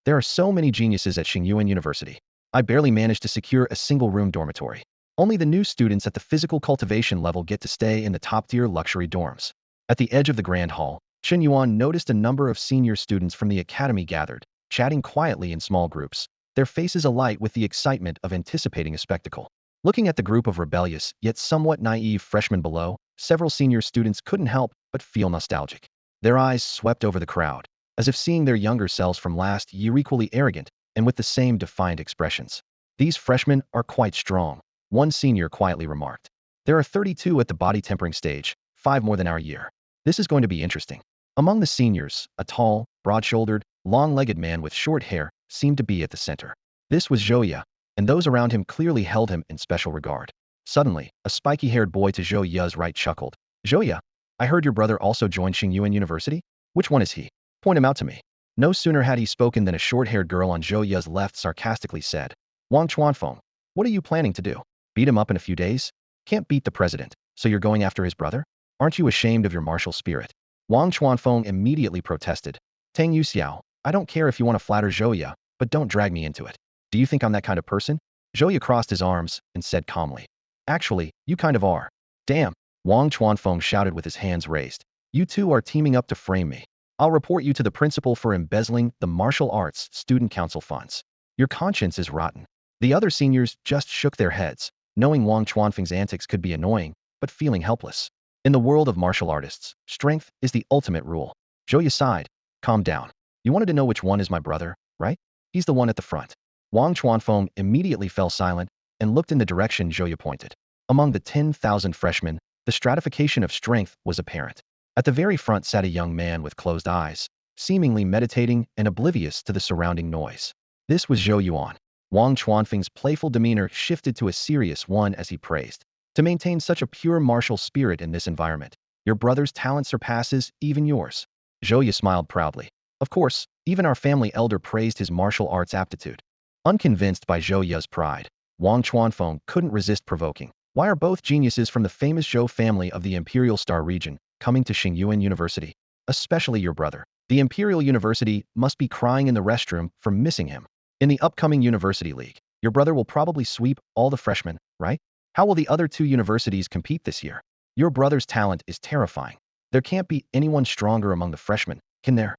There are so many geniuses at Chen Yuan University. I barely managed to secure a single-room dormitory. Only the new students at the physical cultivation level get to stay in the top-tier luxury dorms. At the edge of the Grand Hall, Chen Yuan noticed a number of senior students from the academy gathered, chatting quietly in small groups, their faces alight with the excitement of anticipating a spectacle. Looking at the group of rebellious, yet somewhat naive freshmen below, several senior students couldn't help but feel nostalgic. Their eyes swept over the crowd, as if seeing their younger selves from last year equally arrogant and with the same defiant expressions. "These freshmen are quite strong," one senior quietly remarked. "There are 32 at the body tempering stage, 5 more than our year. This is going to be interesting." Among the seniors, a tall, broad-shouldered, long-legged man with short hair seemed to be at the center. This was Zhou, and those around him clearly held him in special regard. Suddenly, a spiky-haired boy to Zhou's right chuckled. "Zhou, I heard your brother also joined Chen Yuan University? Which one is he? Point him out to me." No sooner had he spoken than a short-haired girl on Zhou's left sarcastically said, "Wang Chuanfeng, what are you planning to do? Beat him up in a few days? Can't beat the president, so you're going after his brother? Aren't you ashamed of your martial spirit?" Wang Chuanfeng immediately protested. "Tang Yuxiao, I don't care if you want to flatter Zhou, but don't drag me into it. Do you think I'm that kind of person?" Zhou crossed his arms and said calmly, "Actually, you kind of are." "Damn," Wang Chuanfeng shouted with his hands raised. "You two are teaming up to frame me. I'll report you to the principal for embezzling the martial arts student council funds. Your conscience is rotten." The other seniors just shook their heads, knowing Wang Chuanfeng's antics could be annoying, but feeling helpless. In the world of martial artists, strength is the ultimate rule. Zhou sighed. "Calm down. You wanted to know which one is my brother, right? He's the one at the front." Wang Chuanfeng immediately fell silent and looked in the direction Zhou pointed. Among the 10,000 freshmen, the stratification of strength was apparent. At the very front sat a young man with closed eyes, seemingly meditating and oblivious to the surrounding noise. This was Zhou Yuan. Wang Chuanfeng's playful demeanor shifted to a serious one as he praised. "To maintain such a pure martial spirit in this environment, your brother's talent surpasses even yours." Zhou smiled proudly. "Of course, even our family elder praised his martial arts aptitude." Unconvinced by Zhou's pride, Wang Chuanfeng couldn't resist provoking. "Why are both geniuses from the famous Zhou family of the Imperial Star region coming to Chen Yuan University? Especially your brother. The Imperial University must be crying in the restroom for missing him. In the upcoming University League, your brother will probably sweep all the freshmen, right? How will the other 2 universities compete this year? Your brother's talent is terrifying. There can't be anyone stronger among the freshmen, can there?"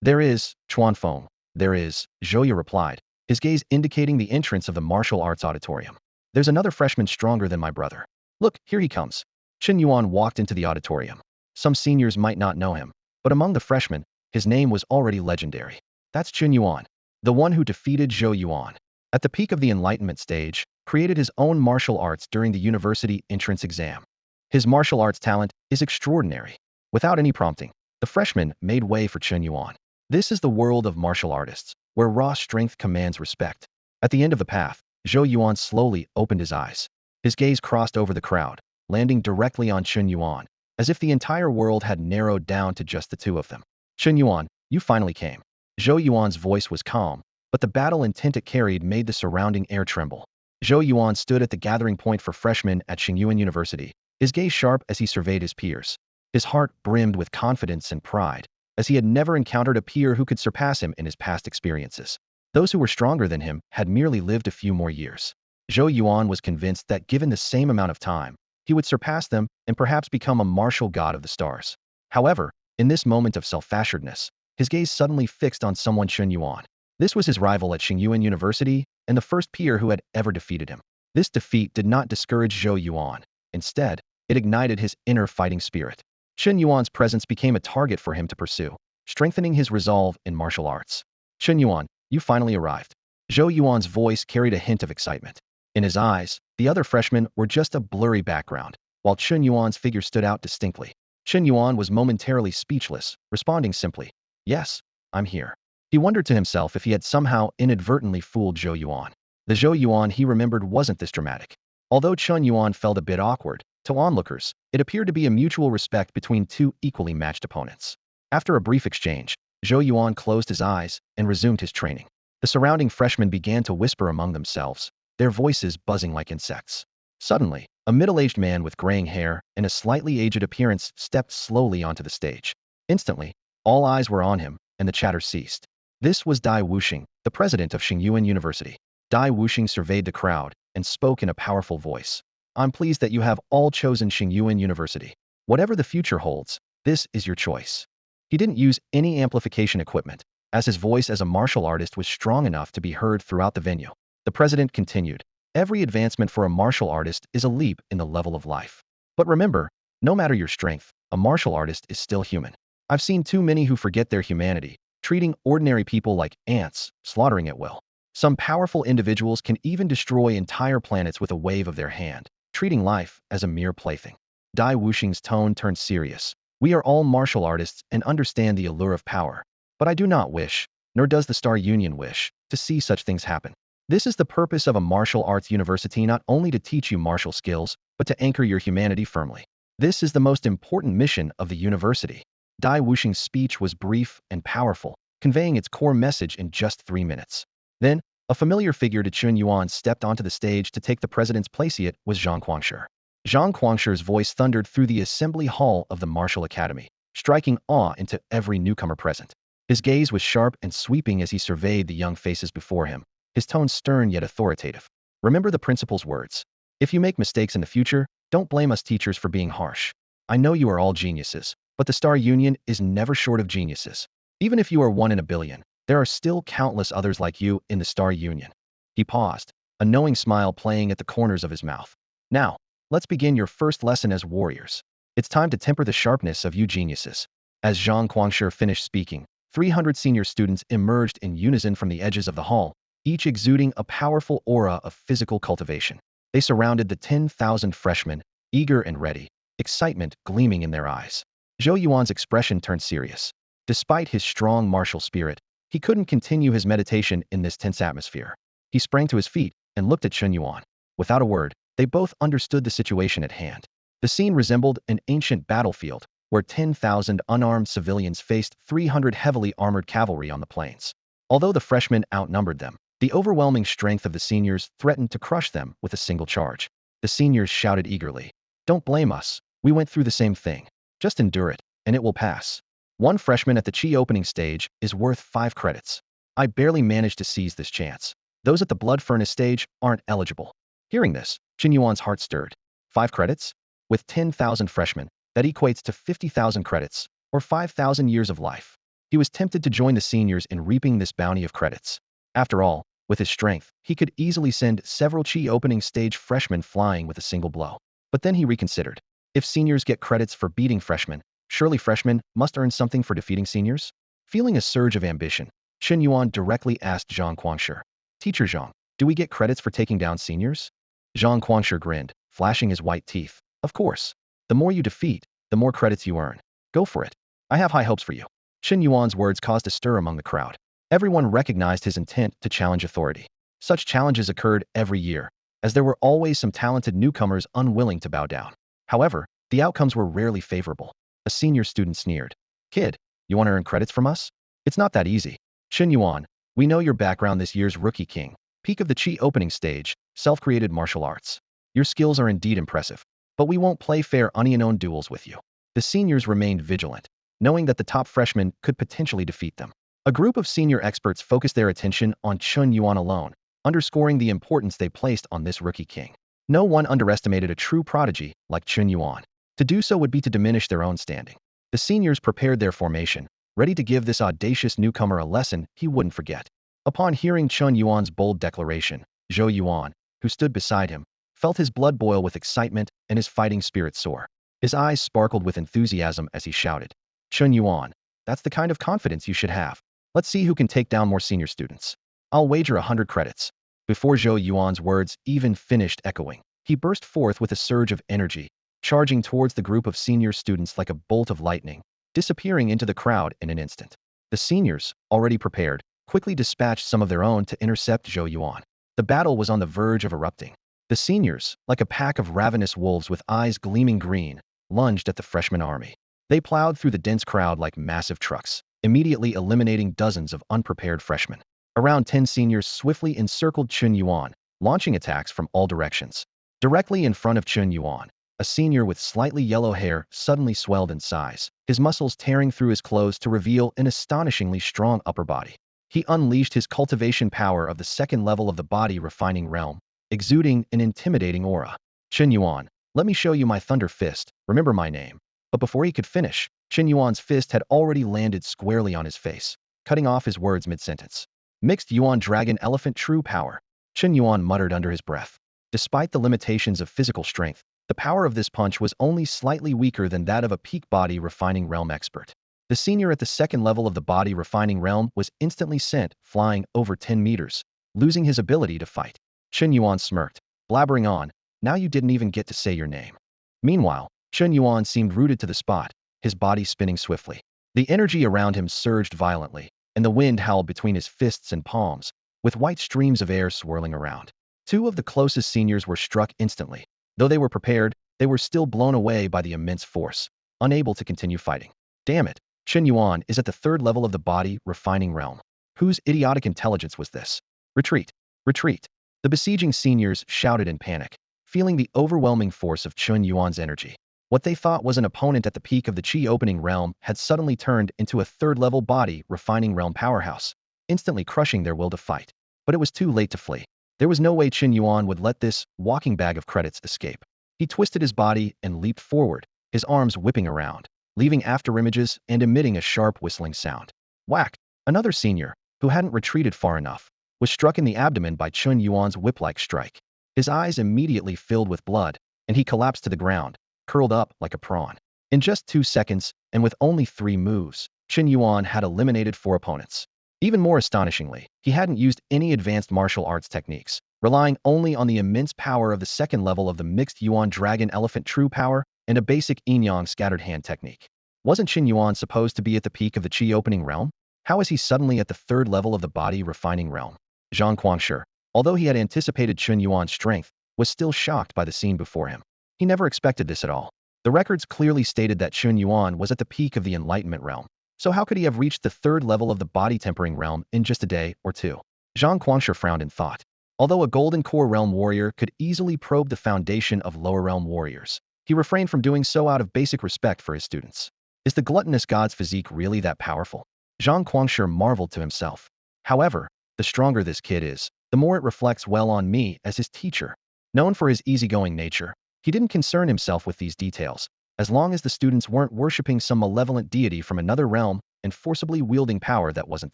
"There is, Chuanfeng, there is," Zhou replied, his gaze indicating the entrance of the martial arts auditorium. "There's another freshman stronger than my brother. Look, here he comes." Chen Yuan walked into the auditorium. Some seniors might not know him, but among the freshmen, his name was already legendary. That's Chen Yuan, the one who defeated Zhou Yuan. At the peak of the enlightenment stage, created his own martial arts during the university entrance exam. His martial arts talent is extraordinary. Without any prompting, the freshman made way for Chen Yuan. This is the world of martial artists, where raw strength commands respect. At the end of the path, Zhou Yuan slowly opened his eyes. His gaze crossed over the crowd, landing directly on Chen Yuan, as if the entire world had narrowed down to just the 2 of them. "Chen Yuan, you finally came." Zhou Yuan's voice was calm, but the battle intent it carried made the surrounding air tremble. Zhou Yuan stood at the gathering point for freshmen at Chen Yuan University, his gaze sharp as he surveyed his peers. His heart brimmed with confidence and pride, as he had never encountered a peer who could surpass him in his past experiences. Those who were stronger than him had merely lived a few more years. Zhou Yuan was convinced that given the same amount of time, he would surpass them and perhaps become a martial god of the stars. However, in this moment of self-assuredness, his gaze suddenly fixed on someone Chen Yuan. This was his rival at Yuan University and the first peer who had ever defeated him. This defeat did not discourage Zhou Yuan. Instead, it ignited his inner fighting spirit. Chen Yuan's presence became a target for him to pursue, strengthening his resolve in martial arts. Chen Yuan, you finally arrived. Zhou Yuan's voice carried a hint of excitement. In his eyes, the other freshmen were just a blurry background, while Chen Yuan's figure stood out distinctly. Chen Yuan was momentarily speechless, responding simply, "Yes, I'm here." He wondered to himself if he had somehow inadvertently fooled Zhou Yuan. The Zhou Yuan he remembered wasn't this dramatic. Although Chen Yuan felt a bit awkward, to onlookers, it appeared to be a mutual respect between two equally matched opponents. After a brief exchange, Zhou Yuan closed his eyes and resumed his training. The surrounding freshmen began to whisper among themselves, their voices buzzing like insects. Suddenly, a middle-aged man with graying hair and a slightly aged appearance stepped slowly onto the stage. Instantly, all eyes were on him, and the chatter ceased. This was Dai Wuxing, the president of Yuan University. Dai Wuxing surveyed the crowd and spoke in a powerful voice. "I'm pleased that you have all chosen Yuan University. Whatever the future holds, this is your choice." He didn't use any amplification equipment, as his voice as a martial artist was strong enough to be heard throughout the venue. The president continued, "Every advancement for a martial artist is a leap in the level of life. But remember, no matter your strength, a martial artist is still human. I've seen too many who forget their humanity, treating ordinary people like ants, slaughtering at will. Some powerful individuals can even destroy entire planets with a wave of their hand, treating life as a mere plaything." Dai Wuxing's tone turned serious. "We are all martial artists and understand the allure of power. But I do not wish, nor does the Star Union wish, to see such things happen. This is the purpose of a martial arts university, not only to teach you martial skills, but to anchor your humanity firmly. This is the most important mission of the university." Dai Wuxing's speech was brief and powerful, conveying its core message in just 3 minutes. Then, a familiar figure to Chen Yuan stepped onto the stage to take the president's place. It was Zhang Quangshe. Zhang Quangshe's voice thundered through the assembly hall of the Martial Academy, striking awe into every newcomer present. His gaze was sharp and sweeping as he surveyed the young faces before him, his tone stern yet authoritative. "Remember the principal's words. If you make mistakes in the future, don't blame us teachers for being harsh. I know you are all geniuses, but the Star Union is never short of geniuses. Even if you are one in a billion, there are still countless others like you in the Star Union." He paused, a knowing smile playing at the corners of his mouth. "Now, let's begin your first lesson as warriors. It's time to temper the sharpness of you geniuses." As Zhang Quangshe finished speaking, 300 senior students emerged in unison from the edges of the hall, each exuding a powerful aura of physical cultivation. They surrounded the 10,000 freshmen, eager and ready, excitement gleaming in their eyes. Zhou Yuan's expression turned serious. Despite his strong martial spirit, he couldn't continue his meditation in this tense atmosphere. He sprang to his feet and looked at Chen Yuan. Without a word, they both understood the situation at hand. The scene resembled an ancient battlefield, where 10,000 unarmed civilians faced 300 heavily armored cavalry on the plains. Although the freshmen outnumbered them, the overwhelming strength of the seniors threatened to crush them with a single charge. The seniors shouted eagerly, "Don't blame us. We went through the same thing. Just endure it, and it will pass. One freshman at the Qi opening stage is worth 5 credits. I barely managed to seize this chance. Those at the blood furnace stage aren't eligible." Hearing this, Chen Yuan's heart stirred. 5 credits? With 10,000 freshmen, that equates to 50,000 credits, or 5,000 years of life. He was tempted to join the seniors in reaping this bounty of credits. After all, with his strength, he could easily send several Qi opening stage freshmen flying with a single blow. But then he reconsidered. If seniors get credits for beating freshmen, surely freshmen must earn something for defeating seniors? Feeling a surge of ambition, Chen Yuan directly asked Zhang Quangshe, "Teacher Zhang, do we get credits for taking down seniors?" Zhang Quangshe grinned, flashing his white teeth. "Of course. The more you defeat, the more credits you earn. Go for it. I have high hopes for you." Chen Yuan's words caused a stir among the crowd. Everyone recognized his intent to challenge authority. Such challenges occurred every year, as there were always some talented newcomers unwilling to bow down. However, the outcomes were rarely favorable. A senior student sneered, "Kid, you want to earn credits from us? It's not that easy. Chen Yuan, we know your background, this year's Rookie King, peak of the Qi opening stage, self-created martial arts. Your skills are indeed impressive, but we won't play fair onion-owned duels with you." The seniors remained vigilant. knowing that the top freshmen could potentially defeat them. A group of senior experts focused their attention on Chen Yuan alone, underscoring the importance they placed on this rookie king. No one underestimated a true prodigy like Chen Yuan. To do so would be to diminish their own standing. The seniors prepared their formation, ready to give this audacious newcomer a lesson he wouldn't forget. Upon hearing Chen Yuan's bold declaration, Zhou Yuan, who stood beside him, felt his blood boil with excitement and his fighting spirit soar. His eyes sparkled with enthusiasm as he shouted, "Chen Yuan, that's the kind of confidence you should have. Let's see who can take down more senior students. I'll wager 100 credits." Before Zhou Yuan's words even finished echoing, he burst forth with a surge of energy, charging towards the group of senior students like a bolt of lightning, disappearing into the crowd in an instant. The seniors, already prepared, quickly dispatched some of their own to intercept Zhou Yuan. The battle was on the verge of erupting. The seniors, like a pack of ravenous wolves with eyes gleaming green, lunged at the freshman army. They plowed through the dense crowd like massive trucks, immediately eliminating dozens of unprepared freshmen. Around 10 seniors swiftly encircled Chen Yuan, launching attacks from all directions. Directly in front of Chen Yuan, a senior with slightly yellow hair suddenly swelled in size, his muscles tearing through his clothes to reveal an astonishingly strong upper body. He unleashed his cultivation power of the second level of the body refining realm, exuding an intimidating aura. "Chen Yuan, let me show you my Thunder Fist, remember my name." But before he could finish, Chen Yuan's fist had already landed squarely on his face, cutting off his words mid-sentence. "Mixed Yuan Dragon Elephant True Power," Chen Yuan muttered under his breath. Despite the limitations of physical strength, the power of this punch was only slightly weaker than that of a peak body refining realm expert. The senior at the second level of the body refining realm was instantly sent flying over 10 meters, losing his ability to fight. Chen Yuan smirked, blabbering on, "Now you didn't even get to say your name." Meanwhile, Chen Yuan seemed rooted to the spot, his body spinning swiftly. The energy around him surged violently, and the wind howled between his fists and palms, with white streams of air swirling around. Two of the closest seniors were struck instantly. Though they were prepared, they were still blown away by the immense force, unable to continue fighting. Damn it, Chen Yuan is at the third level of the body refining realm. Whose idiotic intelligence was this? Retreat! Retreat! The besieging seniors shouted in panic, feeling the overwhelming force of Chen Yuan's energy. What they thought was an opponent at the peak of the Qi opening realm had suddenly turned into a third-level body refining realm powerhouse, instantly crushing their will to fight. But it was too late to flee. There was no way Chen Yuan would let this walking bag of credits escape. He twisted his body and leaped forward, his arms whipping around, leaving afterimages and emitting a sharp whistling sound. Whack! Another senior, who hadn't retreated far enough, was struck in the abdomen by Chen Yuan's whip-like strike. His eyes immediately filled with blood, and he collapsed to the ground, curled up like a prawn. In just 2 seconds, and with only 3 moves, Chen Yuan had eliminated 4 opponents. Even more astonishingly, he hadn't used any advanced martial arts techniques, relying only on the immense power of the second level of the mixed Yuan Dragon Elephant True Power and a basic yin-yang scattered hand technique. Wasn't Chen Yuan supposed to be at the peak of the Qi opening realm? How is he suddenly at the third level of the body refining realm? Zhang Quangshe, although he had anticipated Chen Yuan's strength, was still shocked by the scene before him. He never expected this at all. The records clearly stated that Chen Yuan was at the peak of the enlightenment realm. So how could he have reached the third level of the body tempering realm in just a day or two? Zhang Quangshe frowned in thought. Although a golden core realm warrior could easily probe the foundation of lower realm warriors, he refrained from doing so out of basic respect for his students. Is the gluttonous god's physique really that powerful? Zhang Quangshe marveled to himself. However, the stronger this kid is, the more it reflects well on me as his teacher. Known for his easygoing nature, he didn't concern himself with these details, as long as the students weren't worshipping some malevolent deity from another realm and forcibly wielding power that wasn't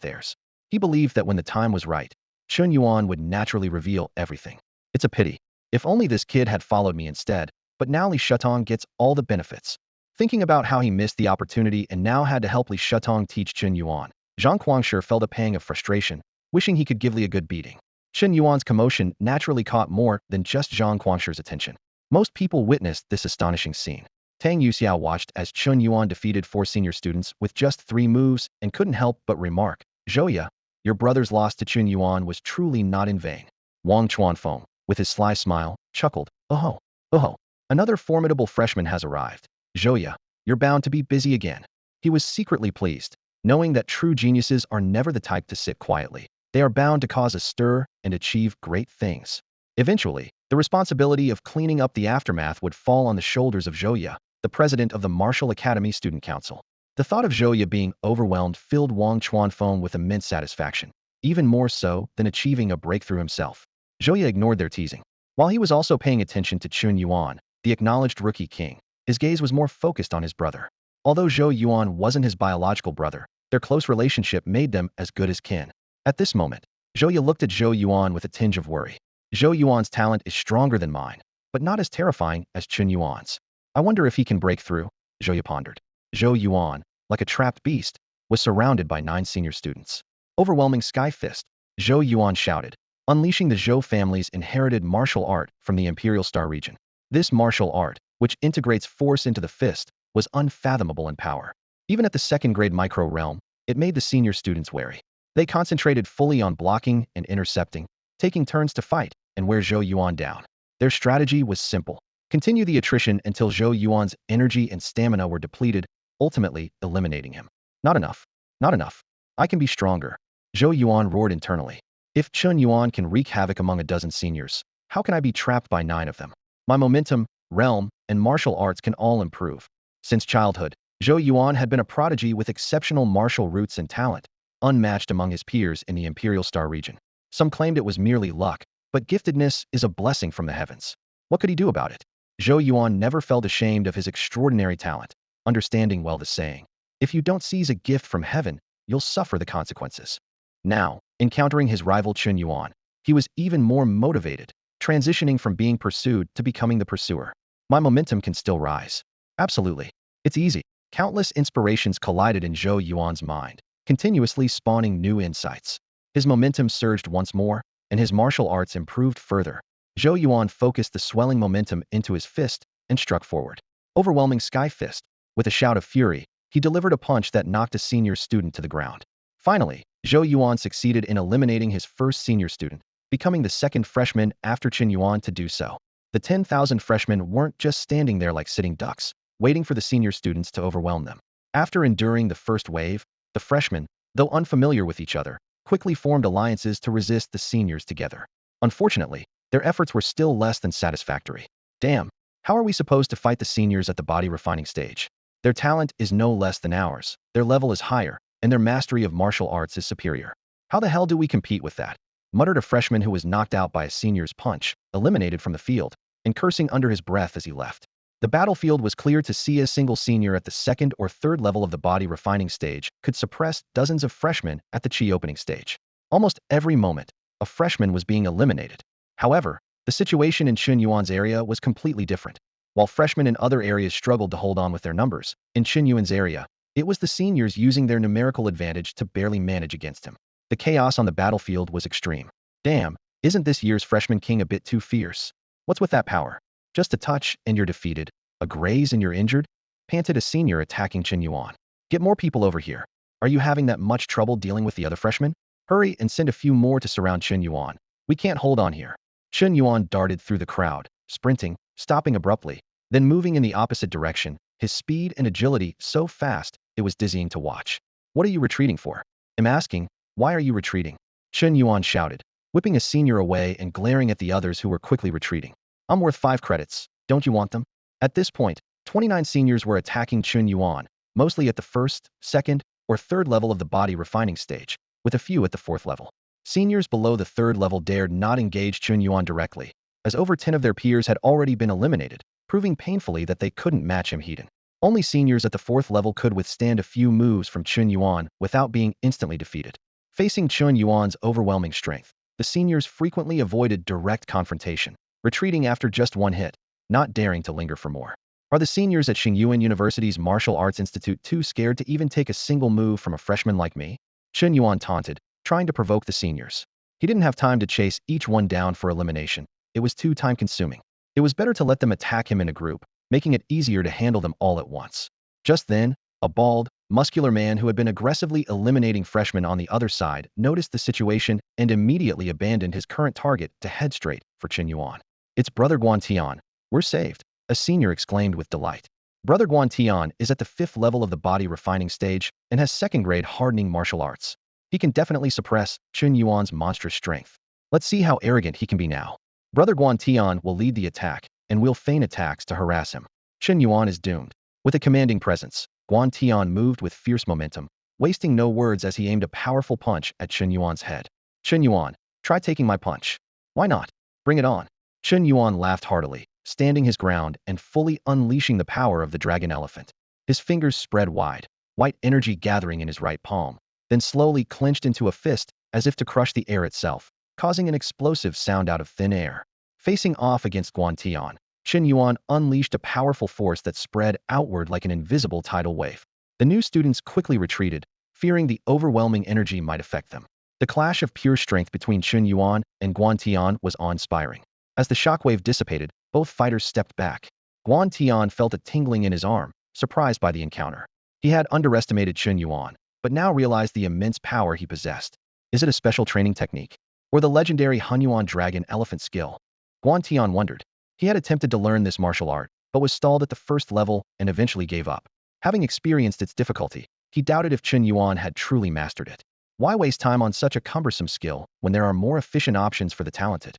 theirs. He believed that when the time was right, Chen Yuan would naturally reveal everything. It's a pity. If only this kid had followed me instead, but now Li Shatong gets all the benefits. Thinking about how he missed the opportunity and now had to help Li Shatong teach Chen Yuan, Zhang Quangshe felt a pang of frustration, wishing he could give Li a good beating. Chen Yuan's commotion naturally caught more than just Zhang Quangshe's attention. Most people witnessed this astonishing scene. Tang Yuxiao watched as Chen Yuan defeated 4 senior students with just 3 moves and couldn't help but remark, "Zhouya, your brother's loss to Chen Yuan was truly not in vain." Wang Chuanfeng, with his sly smile, chuckled, "Oh, oh, another formidable freshman has arrived. Zhouya, you're bound to be busy again." He was secretly pleased, knowing that true geniuses are never the type to sit quietly. They are bound to cause a stir and achieve great things. Eventually, the responsibility of cleaning up the aftermath would fall on the shoulders of Zhouya, the president of the Martial Academy Student Council. The thought of Zhouya being overwhelmed filled Wang Chuanfeng with immense satisfaction, even more so than achieving a breakthrough himself. Zhouya ignored their teasing. While he was also paying attention to Chen Yuan, the acknowledged rookie king, his gaze was more focused on his brother. Although Zhou Yuan wasn't his biological brother, their close relationship made them as good as kin. At this moment, Zhouya looked at Zhou Yuan with a tinge of worry. Zhou Yuan's talent is stronger than mine, but not as terrifying as Chen Yuan's. I wonder if he can break through, Zhouya pondered. Zhou Yuan, like a trapped beast, was surrounded by 9 senior students. Overwhelming Sky Fist, Zhou Yuan shouted, unleashing the Zhou family's inherited martial art from the Imperial Star region. This martial art, which integrates force into the fist, was unfathomable in power. Even at the second-grade micro-realm, it made the senior students wary. They concentrated fully on blocking and intercepting, taking turns to fight and wear Zhou Yuan down. Their strategy was simple. Continue the attrition until Zhou Yuan's energy and stamina were depleted, ultimately eliminating him. Not enough. Not enough. I can be stronger. Zhou Yuan roared internally. If Chen Yuan can wreak havoc among a dozen seniors, how can I be trapped by 9 of them? My momentum, realm, and martial arts can all improve. Since childhood, Zhou Yuan had been a prodigy with exceptional martial roots and talent, unmatched among his peers in the Imperial Star region. Some claimed it was merely luck, but giftedness is a blessing from the heavens. What could he do about it? Zhou Yuan never felt ashamed of his extraordinary talent, understanding well the saying, if you don't seize a gift from heaven, you'll suffer the consequences. Now, encountering his rival Chen Yuan, he was even more motivated, transitioning from being pursued to becoming the pursuer. My momentum can still rise. Absolutely. It's easy. Countless inspirations collided in Zhou Yuan's mind, continuously spawning new insights. His momentum surged once more, and his martial arts improved further. Zhou Yuan focused the swelling momentum into his fist and struck forward. Overwhelming Sky Fist. With a shout of fury, he delivered a punch that knocked a senior student to the ground. Finally, Zhou Yuan succeeded in eliminating his first senior student, becoming the second freshman after Chen Yuan to do so. The 10,000 freshmen weren't just standing there like sitting ducks, waiting for the senior students to overwhelm them. After enduring the first wave, the freshmen, though unfamiliar with each other, quickly formed alliances to resist the seniors together. Unfortunately, their efforts were still less than satisfactory. Damn, how are we supposed to fight the seniors at the body refining stage? Their talent is no less than ours, their level is higher, and their mastery of martial arts is superior. How the hell do we compete with that? Muttered a freshman who was knocked out by a senior's punch, eliminated from the field, and cursing under his breath as he left. The battlefield was clear to see a single senior at the second or third level of the body refining stage could suppress dozens of freshmen at the chi opening stage. Almost every moment, a freshman was being eliminated. However, the situation in Chen Yuan's area was completely different. While freshmen in other areas struggled to hold on with their numbers, in Chen Yuan's area, it was the seniors using their numerical advantage to barely manage against him. The chaos on the battlefield was extreme. Damn, isn't this year's freshman king a bit too fierce? What's with that power? Just a touch and you're defeated. A graze and you're injured? Panted a senior attacking Chen Yuan. Get more people over here. Are you having that much trouble dealing with the other freshmen? Hurry and send a few more to surround Chen Yuan. We can't hold on here. Chen Yuan darted through the crowd, sprinting, stopping abruptly, then moving in the opposite direction, his speed and agility so fast it was dizzying to watch. What are you retreating for? I'm asking, why are you retreating? Chen Yuan shouted, whipping a senior away and glaring at the others who were quickly retreating. I'm worth 5 credits, don't you want them? At this point, 29 seniors were attacking Chen Yuan, mostly at the first, second, or third level of the body refining stage, with a few at the 4th level. Seniors below the 3rd level dared not engage Chen Yuan directly, as over 10 of their peers had already been eliminated, proving painfully that they couldn't match him heated. Only seniors at the 4th level could withstand a few moves from Chen Yuan without being instantly defeated. Facing Chen Yuan's overwhelming strength, the seniors frequently avoided direct confrontation, retreating after just one hit, not daring to linger for more. Are the seniors at Tsinghua University's Martial Arts Institute too scared to even take a single move from a freshman like me? Chen Yuan taunted, trying to provoke the seniors. He didn't have time to chase each one down for elimination. It was too time-consuming. It was better to let them attack him in a group, making it easier to handle them all at once. Just then, a bald, muscular man who had been aggressively eliminating freshmen on the other side noticed the situation and immediately abandoned his current target to head straight for Chen Yuan. It's Brother Guantian. We're saved, a senior exclaimed with delight. Brother Guantian is at the 5th level of the body refining stage and has 2nd-grade hardening martial arts. He can definitely suppress Chen Yuan's monstrous strength. Let's see how arrogant he can be now. Brother Guantian will lead the attack, and we'll feign attacks to harass him. Chen Yuan is doomed. With a commanding presence, Guan Tian moved with fierce momentum, wasting no words as he aimed a powerful punch at Chen Yuan's head. Chen Yuan, try taking my punch. Why not? Bring it on. Chen Yuan laughed heartily, standing his ground and fully unleashing the power of the dragon elephant. His fingers spread wide, white energy gathering in his right palm, then slowly clenched into a fist as if to crush the air itself, causing an explosive sound out of thin air. Facing off against Guan Tian, Chen Yuan unleashed a powerful force that spread outward like an invisible tidal wave. The new students quickly retreated, fearing the overwhelming energy might affect them. The clash of pure strength between Chen Yuan and Guan Tian was awe-inspiring. As the shockwave dissipated, both fighters stepped back. Guan Tian felt a tingling in his arm, surprised by the encounter. He had underestimated Chen Yuan, but now realized the immense power he possessed. Is it a special training technique? Or the legendary Hunyuan dragon elephant skill? Guan Tian wondered. He had attempted to learn this martial art, but was stalled at the first level and eventually gave up. Having experienced its difficulty, he doubted if Chen Yuan had truly mastered it. Why waste time on such a cumbersome skill when there are more efficient options for the talented?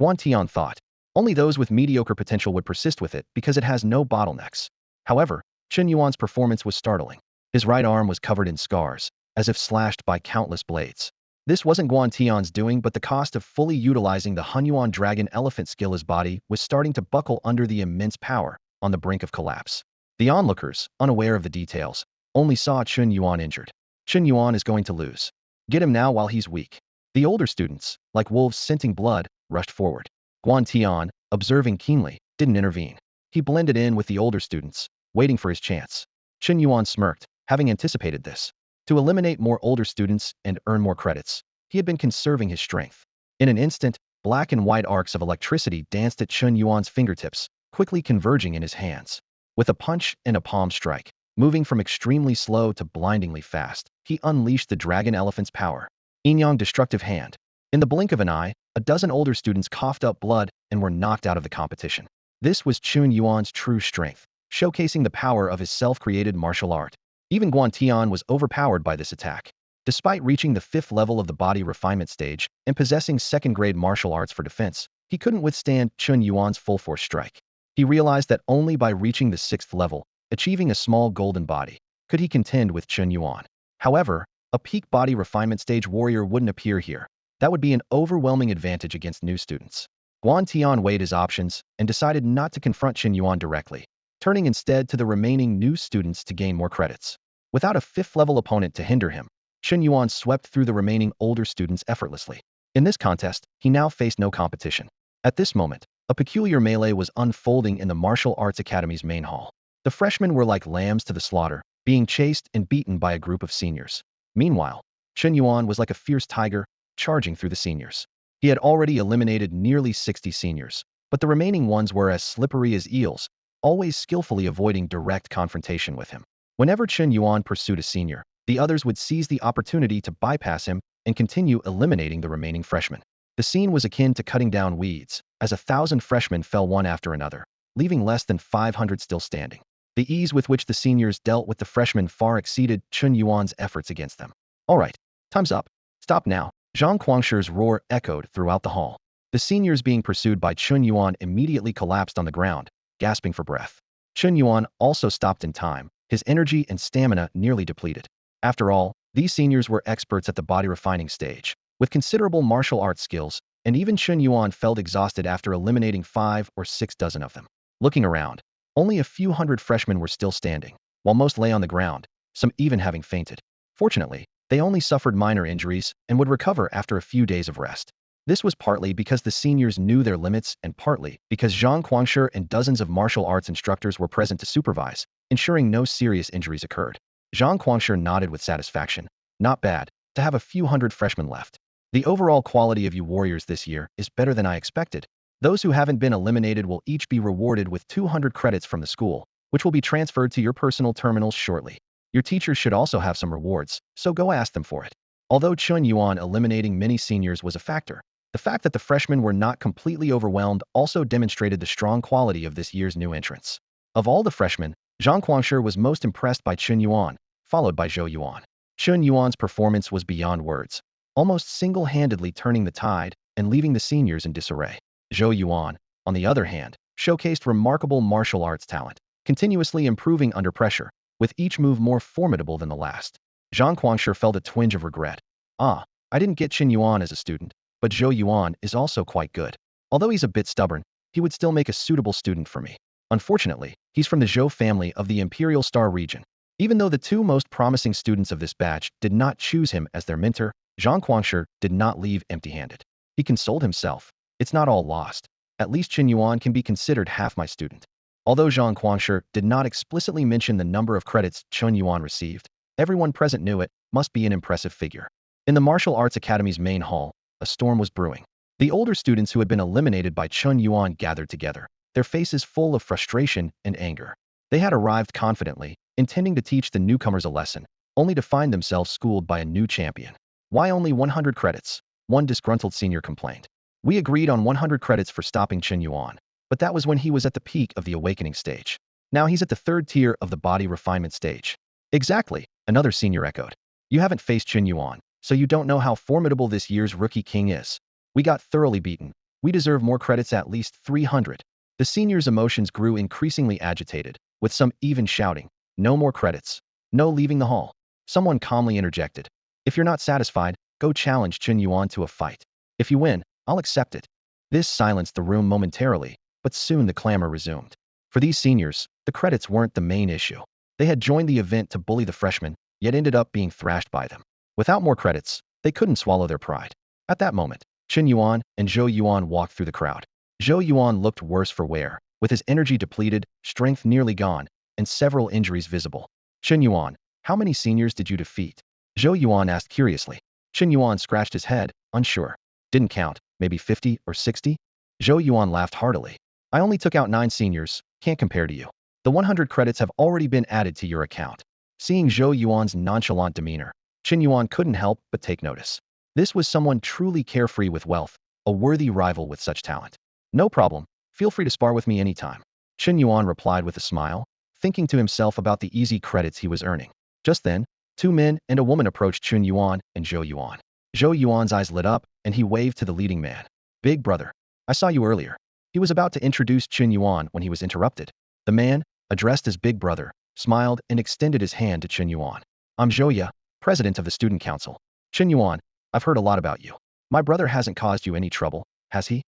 Guan Tian thought. Only those with mediocre potential would persist with it because it has no bottlenecks. However, Chen Yuan's performance was startling. His right arm was covered in scars, as if slashed by countless blades. This wasn't Guan Tian's doing, but the cost of fully utilizing the Hunyuan dragon elephant skill. His body was starting to buckle under the immense power, on the brink of collapse. The onlookers, unaware of the details, only saw Chen Yuan injured. Chen Yuan is going to lose. Get him now while he's weak. The older students, like wolves scenting blood, rushed forward. Guan Tian, observing keenly, didn't intervene. He blended in with the older students, waiting for his chance. Chen Yuan smirked, having anticipated this. To eliminate more older students and earn more credits, he had been conserving his strength. In an instant, black and white arcs of electricity danced at Chen Yuan's fingertips, quickly converging in his hands. With a punch and a palm strike, moving from extremely slow to blindingly fast, he unleashed the dragon elephant's power. Enyang destructive hand. In the blink of an eye, a dozen older students coughed up blood and were knocked out of the competition. This was Chen Yuan's true strength, showcasing the power of his self-created martial art. Even Guan Tian was overpowered by this attack. Despite reaching the 5th level of the body refinement stage and possessing second-grade martial arts for defense, he couldn't withstand Chen Yuan's full-force strike. He realized that only by reaching the 6th level, achieving a small golden body, could he contend with Chen Yuan. However, a peak body refinement stage warrior wouldn't appear here. That would be an overwhelming advantage against new students. Guan Tian weighed his options and decided not to confront Chen Yuan directly, turning instead to the remaining new students to gain more credits. Without a 5th-level opponent to hinder him, Chen Yuan swept through the remaining older students effortlessly. In this contest, he now faced no competition. At this moment, a peculiar melee was unfolding in the Martial Arts Academy's main hall. The freshmen were like lambs to the slaughter, being chased and beaten by a group of seniors. Meanwhile, Chen Yuan was like a fierce tiger, charging through the seniors. He had already eliminated nearly 60 seniors, but the remaining ones were as slippery as eels, always skillfully avoiding direct confrontation with him. Whenever Chen Yuan pursued a senior, the others would seize the opportunity to bypass him and continue eliminating the remaining freshmen. The scene was akin to cutting down weeds, as 1,000 freshmen fell one after another, leaving less than 500 still standing. The ease with which the seniors dealt with the freshmen far exceeded Chen Yuan's efforts against them. All right, time's up. Stop now. Zhang Quangshi's roar echoed throughout the hall. The seniors being pursued by Chen Yuan immediately collapsed on the ground, gasping for breath. Chen Yuan also stopped in time, his energy and stamina nearly depleted. After all, these seniors were experts at the body refining stage, with considerable martial arts skills, and even Chen Yuan felt exhausted after eliminating 5 or 6 dozen of them. Looking around, only a few hundred freshmen were still standing, while most lay on the ground, some even having fainted. Fortunately, they only suffered minor injuries and would recover after a few days of rest. This was partly because the seniors knew their limits and partly because Zhang Quangshi and dozens of martial arts instructors were present to supervise, ensuring no serious injuries occurred. Zhang Quangshi nodded with satisfaction. Not bad, to have a few hundred freshmen left. The overall quality of you warriors this year is better than I expected. Those who haven't been eliminated will each be rewarded with 200 credits from the school, which will be transferred to your personal terminals shortly. Your teachers should also have some rewards, so go ask them for it. Although Chen Yuan eliminating many seniors was a factor, the fact that the freshmen were not completely overwhelmed also demonstrated the strong quality of this year's new entrants. Of all the freshmen, Zhang Quangshi was most impressed by Chen Yuan, followed by Zhou Yuan. Chen Yuan's performance was beyond words, almost single-handedly turning the tide and leaving the seniors in disarray. Zhou Yuan, on the other hand, showcased remarkable martial arts talent, continuously improving under pressure. with each move more formidable than the last. Zhang Guangshi felt a twinge of regret. Ah, I didn't get Chen Yuan as a student, but Zhou Yuan is also quite good. Although he's a bit stubborn, he would still make a suitable student for me. Unfortunately, he's from the Zhou family of the Imperial Star region. Even though the two most promising students of this batch did not choose him as their mentor, Zhang Guangshi did not leave empty-handed. He consoled himself. It's not all lost. At least Chen Yuan can be considered half my student. Although Zhang Guangshi did not explicitly mention the number of credits Chen Yuan received, everyone present knew it must be an impressive figure. In the Martial Arts Academy's main hall, a storm was brewing. The older students who had been eliminated by Chen Yuan gathered together, their faces full of frustration and anger. They had arrived confidently, intending to teach the newcomers a lesson, only to find themselves schooled by a new champion. Why only 100 credits? One disgruntled senior complained. We agreed on 100 credits for stopping Chen Yuan, but that was when he was at the peak of the awakening stage. Now he's at the third tier of the body refinement stage. Exactly, another senior echoed. You haven't faced Chen Yuan, so you don't know how formidable this year's rookie king is. We got thoroughly beaten. We deserve more credits, at least 300. The seniors' emotions grew increasingly agitated, with some even shouting, no more credits. No leaving the hall. Someone calmly interjected. If you're not satisfied, go challenge Chen Yuan to a fight. If you win, I'll accept it. This silenced the room momentarily, but soon the clamor resumed. For these seniors, the credits weren't the main issue. They had joined the event to bully the freshmen, yet ended up being thrashed by them. Without more credits, they couldn't swallow their pride. At that moment, Chen Yuan and Zhou Yuan walked through the crowd. Zhou Yuan looked worse for wear, with his energy depleted, strength nearly gone, and several injuries visible. Chen Yuan, how many seniors did you defeat? Zhou Yuan asked curiously. Chen Yuan scratched his head, unsure. Didn't count, maybe 50 or 60? Zhou Yuan laughed heartily. I only took out 9 seniors, can't compare to you. The 100 credits have already been added to your account. Seeing Zhou Yuan's nonchalant demeanor, Chen Yuan couldn't help but take notice. This was someone truly carefree with wealth, a worthy rival with such talent. No problem, feel free to spar with me anytime. Chen Yuan replied with a smile, thinking to himself about the easy credits he was earning. Just then, 2 men and a woman approached Chen Yuan and Zhou Yuan. Zhou Yuan's eyes lit up, and he waved to the leading man. Big brother, I saw you earlier. He was about to introduce Chen Yuan when he was interrupted. The man, addressed as Big Brother, smiled and extended his hand to Chen Yuan. I'm Zhou Yu, president of the student council. Chen Yuan, I've heard a lot about you. My brother hasn't caused you any trouble, has he?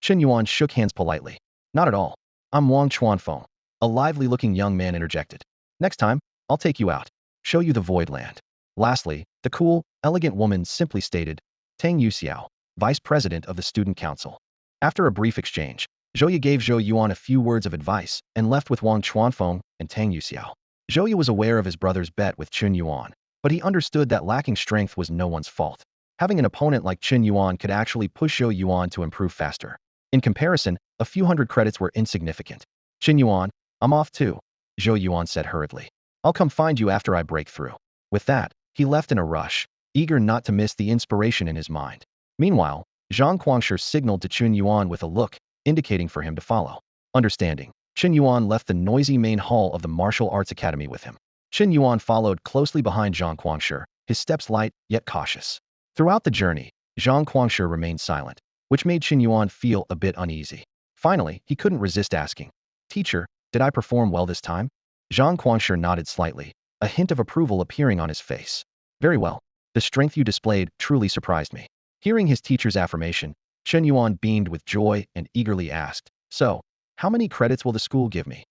Chen Yuan shook hands politely. Not at all. I'm Wang Chuanfeng. A lively-looking young man interjected. Next time, I'll take you out. Show you the void land. Lastly, the cool, elegant woman simply stated, Tang Yuxiao, vice president of the student council. After a brief exchange, Zhou Yu gave Zhou Yuan a few words of advice and left with Wang Chuanfeng and Tang Yuxiao. Zhou Yu was aware of his brother's bet with Chen Yuan, but he understood that lacking strength was no one's fault. Having an opponent like Chen Yuan could actually push Zhou Yuan to improve faster. In comparison, a few hundred credits were insignificant. Chen Yuan, I'm off too, Zhou Yuan said hurriedly. I'll come find you after I break through. With that, he left in a rush, eager not to miss the inspiration in his mind. Meanwhile, Zhang Guangshi signaled to Chen Yuan with a look, indicating for him to follow. Understanding, Chen Yuan left the noisy main hall of the Martial Arts Academy with him. Chen Yuan followed closely behind Zhang Guangshi, his steps light yet cautious. Throughout the journey, Zhang Guangshi remained silent, which made Chen Yuan feel a bit uneasy. Finally, he couldn't resist asking, Teacher, did I perform well this time? Zhang Guangshi nodded slightly, a hint of approval appearing on his face. Very well. The strength you displayed truly surprised me. Hearing his teacher's affirmation, Chen Yuan beamed with joy and eagerly asked, So, how many credits will the school give me?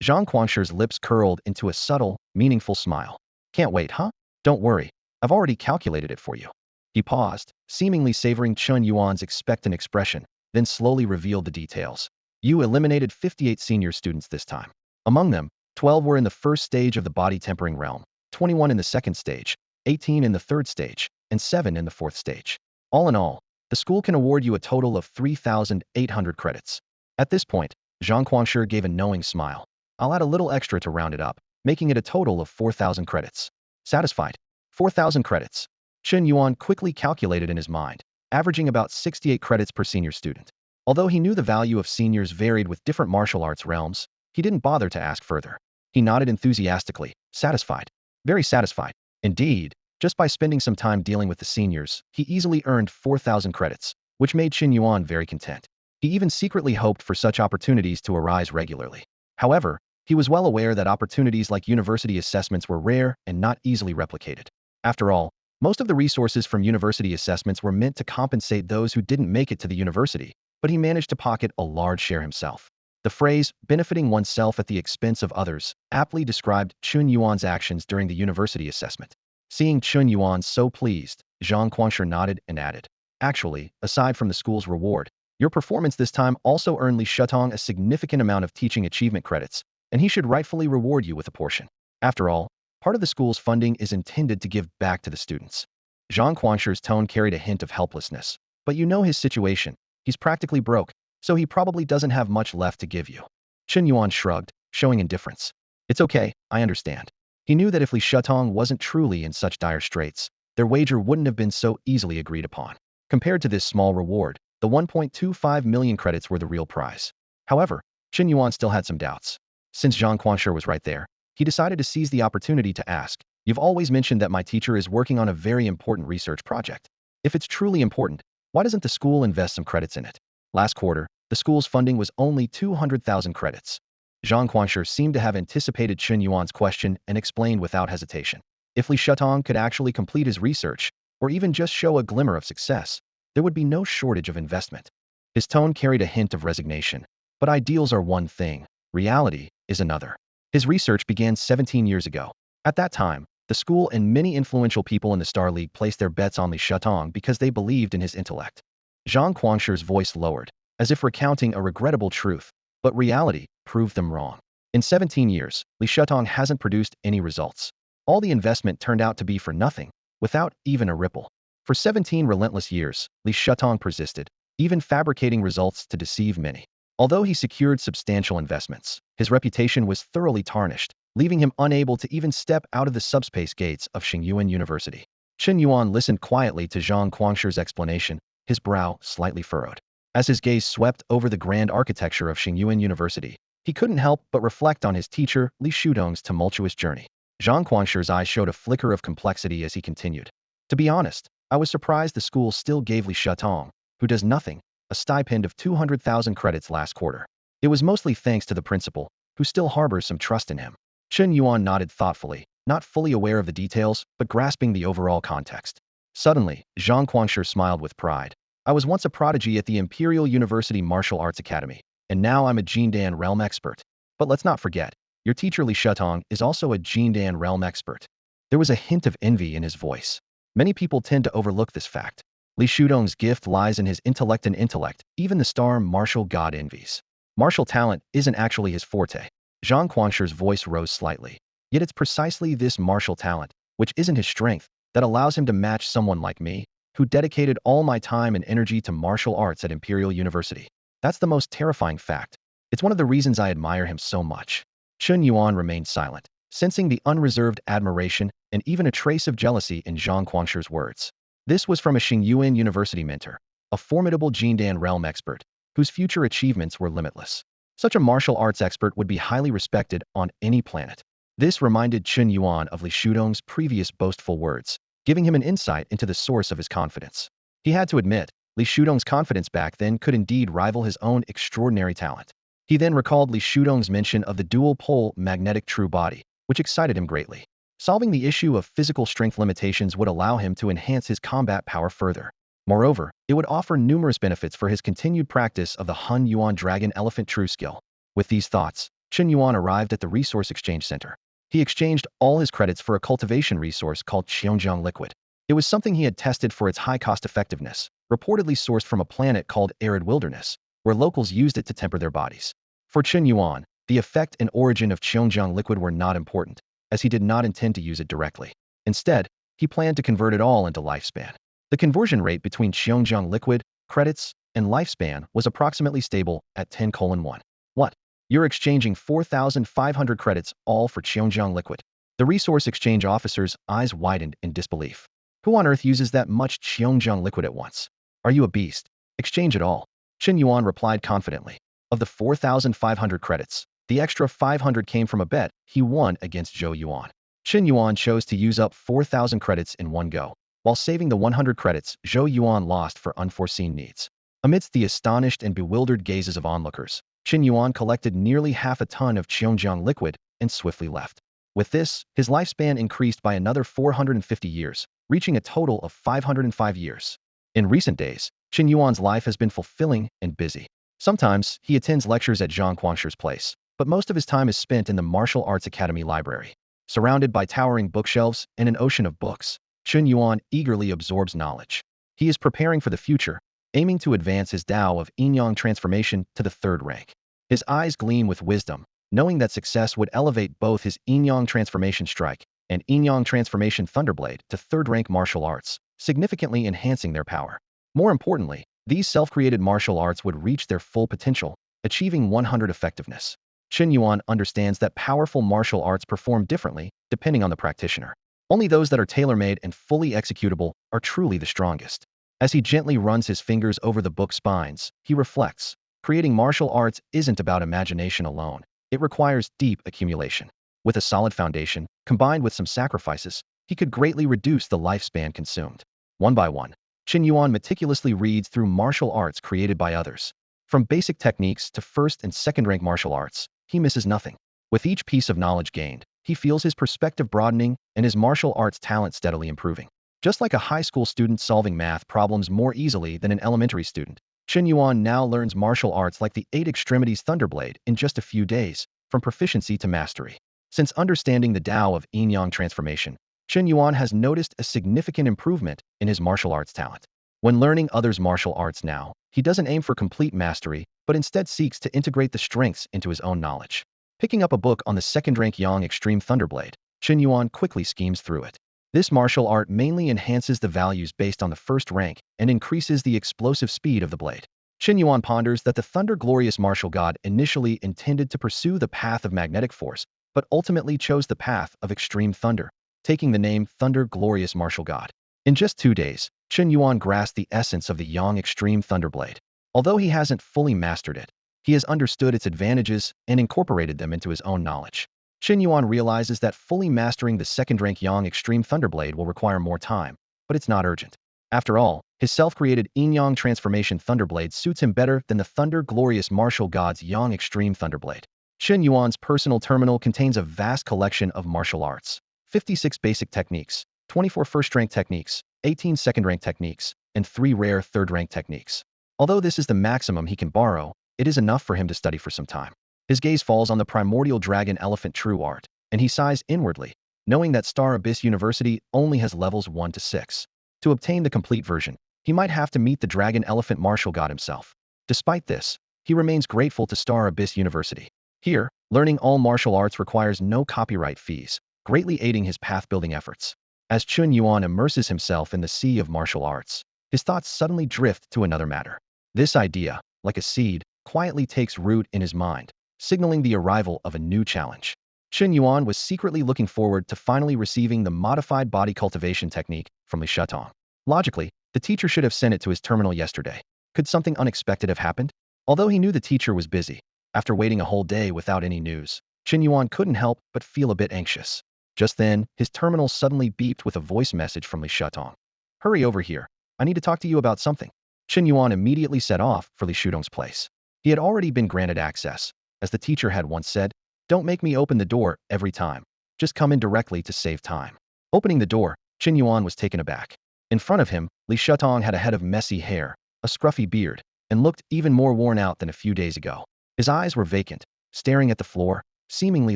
Zhang Guangshi's lips curled into a subtle, meaningful smile. Can't wait, huh? Don't worry, I've already calculated it for you. He paused, seemingly savoring Chen Yuan's expectant expression, then slowly revealed the details. You eliminated 58 senior students this time. Among them, 12 were in the first stage of the body tempering realm, 21 in the second stage, 18 in the third stage, and 7 in the fourth stage. All in all, the school can award you a total of 3,800 credits. At this point, Zhang Guangshi gave a knowing smile. I'll add a little extra to round it up, making it a total of 4,000 credits. Satisfied? 4,000 credits. Chen Yuan quickly calculated in his mind, averaging about 68 credits per senior student. Although he knew the value of seniors varied with different martial arts realms, he didn't bother to ask further. He nodded enthusiastically, satisfied. Very satisfied. Indeed, just by spending some time dealing with the seniors, he easily earned 4,000 credits, which made Chen Yuan very content. He even secretly hoped for such opportunities to arise regularly. However, He was well aware that opportunities like university assessments were rare and not easily replicated. After all, most of the resources from university assessments were meant to compensate those who didn't make it to the university, but he managed to pocket a large share himself. The phrase, benefiting oneself at the expense of others, aptly described Chen Yuan's actions during the university assessment. Seeing Chen Yuan so pleased, Zhang Quanshi nodded and added, "Actually, aside from the school's reward, your performance this time also earned Li Shatong a significant amount of teaching achievement credits, and he should rightfully reward you with a portion. After all, part of the school's funding is intended to give back to the students." Zhang Quanshi's tone carried a hint of helplessness. "But you know his situation. He's practically broke, so he probably doesn't have much left to give you." Chen Yuan shrugged, showing indifference. "It's okay, I understand." He knew that if Li Shatong wasn't truly in such dire straits, their wager wouldn't have been so easily agreed upon. Compared to this small reward, the 1.25 million credits were the real prize. However, Chen Yuan still had some doubts. Since Zhang Quanshi was right there, he decided to seize the opportunity to ask, "You've always mentioned that my teacher is working on a very important research project. If it's truly important, why doesn't the school invest some credits in it?" Last quarter, the school's funding was only 200,000 credits. Zhang Quanshi seemed to have anticipated Chen Yuan's question and explained without hesitation. If Li Shatong could actually complete his research, or even just show a glimmer of success, there would be no shortage of investment. His tone carried a hint of resignation. But ideals are one thing, reality is another. His research began 17 years ago. At that time, the school and many influential people in the Star League placed their bets on Li Shatong because they believed in his intellect. Zhang Quanshi's voice lowered, as if recounting a regrettable truth, but reality proved them wrong. In 17 years, Li Shatong hasn't produced any results. All the investment turned out to be for nothing, without even a ripple. For 17 relentless years, Li Shatong persisted, even fabricating results to deceive many. Although he secured substantial investments, his reputation was thoroughly tarnished, leaving him unable to even step out of the subspace gates of Shang Yuan University. Chen Yuan listened quietly to Zhang Quanshi's explanation, his brow slightly furrowed. As his gaze swept over the grand architecture of Shang Yuan University, he couldn't help but reflect on his teacher Li Shudong's tumultuous journey. Zhang Quanshi's eyes showed a flicker of complexity as he continued. "To be honest, I was surprised the school still gave Li Shatong, who does nothing, a stipend of 200,000 credits last quarter. It was mostly thanks to the principal, who still harbors some trust in him." Chen Yuan nodded thoughtfully, not fully aware of the details, but grasping the overall context. Suddenly, Zhang Quanshi smiled with pride. "I was once a prodigy at the Imperial University Martial Arts Academy, and now I'm a Jindan realm expert. But let's not forget, your teacher Li Shatong is also a Jindan realm expert." There was a hint of envy in his voice. Many people tend to overlook this fact. Li Shudong's gift lies in his intellect, and intellect, even the star martial god envies. Martial talent isn't actually his forte. Zhang Quanshi's voice rose slightly. Yet it's precisely this martial talent, which isn't his strength, that allows him to match someone like me, who dedicated all my time and energy to martial arts at Imperial University. That's the most terrifying fact. It's one of the reasons I admire him so much. Chen Yuan remained silent, sensing the unreserved admiration and even a trace of jealousy in Zhang Quanshi's words. This was from a Shang Yuan University mentor, a formidable Jindan realm expert, whose future achievements were limitless. Such a martial arts expert would be highly respected on any planet. This reminded Chen Yuan of Li Shudong's previous boastful words, giving him an insight into the source of his confidence. He had to admit, Li Shudong's confidence back then could indeed rival his own extraordinary talent. He then recalled Li Shudong's mention of the dual-pole magnetic true body, which excited him greatly. Solving the issue of physical strength limitations would allow him to enhance his combat power further. Moreover, it would offer numerous benefits for his continued practice of the Hun Yuan Dragon Elephant True skill. With these thoughts, Chen Yuan arrived at the Resource Exchange Center. He exchanged all his credits for a cultivation resource called Cheonjiang Liquid. It was something he had tested for its high cost effectiveness, reportedly sourced from a planet called Arid Wilderness, where locals used it to temper their bodies. For Chen Yuan, the effect and origin of Cheonjiang Liquid were not important, as he did not intend to use it directly. Instead, he planned to convert it all into lifespan. The conversion rate between Cheonjiang Liquid, credits, and lifespan was approximately stable at 10:1. What? You're exchanging 4,500 credits all for Cheonjiang Liquid? The resource exchange officer's eyes widened in disbelief. Who on earth uses that much Cheonjiang Liquid at once? Are you a beast? Exchange it all. Chen Yuan replied confidently. Of the 4,500 credits, the extra 500 came from a bet he won against Zhou Yuan. Chen Yuan chose to use up 4,000 credits in one go, while saving the 100 credits Zhou Yuan lost for unforeseen needs. Amidst the astonished and bewildered gazes of onlookers, Chen Yuan collected nearly half a ton of Cheongjiang liquid and swiftly left. With this, his lifespan increased by another 450 years, reaching a total of 505 years. In recent days, Chen Yuan's life has been fulfilling and busy. Sometimes, he attends lectures at Zhang Quangshi's place, but most of his time is spent in the Martial Arts Academy library. Surrounded by towering bookshelves and an ocean of books, Chen Yuan eagerly absorbs knowledge. He is preparing for the future, aiming to advance his Tao of Yin-Yang transformation to the third rank. His eyes gleam with wisdom, knowing that success would elevate both his Yin-Yang transformation strike and Yin-Yang transformation thunderblade to third-rank martial arts, significantly enhancing their power. More importantly, these self-created martial arts would reach their full potential, achieving 100 effectiveness. Chen Yuan understands that powerful martial arts perform differently depending on the practitioner. Only those that are tailor-made and fully executable are truly the strongest. As he gently runs his fingers over the book spines, he reflects. Creating martial arts isn't about imagination alone. It requires deep accumulation. With a solid foundation, combined with some sacrifices, he could greatly reduce the lifespan consumed. One by one, Chen Yuan meticulously reads through martial arts created by others. From basic techniques to first and second-rank martial arts, he misses nothing. With each piece of knowledge gained, he feels his perspective broadening and his martial arts talent steadily improving. Just like a high school student solving math problems more easily than an elementary student, Chen Yuan now learns martial arts like the Eight Extremities Thunderblade in just a few days, from proficiency to mastery. Since understanding the Tao of Yin-Yang transformation, Chen Yuan has noticed a significant improvement in his martial arts talent. When learning others' martial arts now, he doesn't aim for complete mastery, but instead seeks to integrate the strengths into his own knowledge. Picking up a book on the second-rank Yang Extreme Thunderblade, Chen Yuan quickly schemes through it. This martial art mainly enhances the values based on the first rank and increases the explosive speed of the blade. Chen Yuan ponders that the Thunder Glorious martial god initially intended to pursue the path of magnetic force, but ultimately chose the path of extreme thunder, taking the name Thunder Glorious Martial God. In just 2 days, Chen Yuan grasped the essence of the Yang Extreme Thunderblade. Although he hasn't fully mastered it, he has understood its advantages and incorporated them into his own knowledge. Chen Yuan realizes that fully mastering the second-rank Yang Extreme Thunderblade will require more time, but it's not urgent. After all, his self-created Yin-Yang transformation Thunderblade suits him better than the Thunder Glorious Martial God's Yang Extreme Thunderblade. Chen Yuan's personal terminal contains a vast collection of martial arts. 56 basic techniques, 24 first-rank techniques, 18 second-rank techniques, and 3 rare third-rank techniques. Although this is the maximum he can borrow, it is enough for him to study for some time. His gaze falls on the primordial dragon elephant true art, and he sighs inwardly, knowing that Star Abyss University only has levels 1 to 6. To obtain the complete version, he might have to meet the dragon elephant martial god himself. Despite this, he remains grateful to Star Abyss University. Here, learning all martial arts requires no copyright fees, greatly aiding his path-building efforts. As Chen Yuan immerses himself in the sea of martial arts, his thoughts suddenly drift to another matter. This idea, like a seed, quietly takes root in his mind, signaling the arrival of a new challenge. Chen Yuan was secretly looking forward to finally receiving the modified body cultivation technique from Shatong. Logically, the teacher should have sent it to his terminal yesterday. Could something unexpected have happened? Although he knew the teacher was busy, after waiting a whole day without any news, Chen Yuan couldn't help but feel a bit anxious. Just then, his terminal suddenly beeped with a voice message from Shatong. "Hurry over here. I need to talk to you about something." Chen Yuan immediately set off for Shatong's place. He had already been granted access. As the teacher had once said, "Don't make me open the door every time. Just come in directly to save time." Opening the door, Chen Yuan was taken aback. In front of him, Shatong had a head of messy hair, a scruffy beard, and looked even more worn out than a few days ago. His eyes were vacant, staring at the floor, seemingly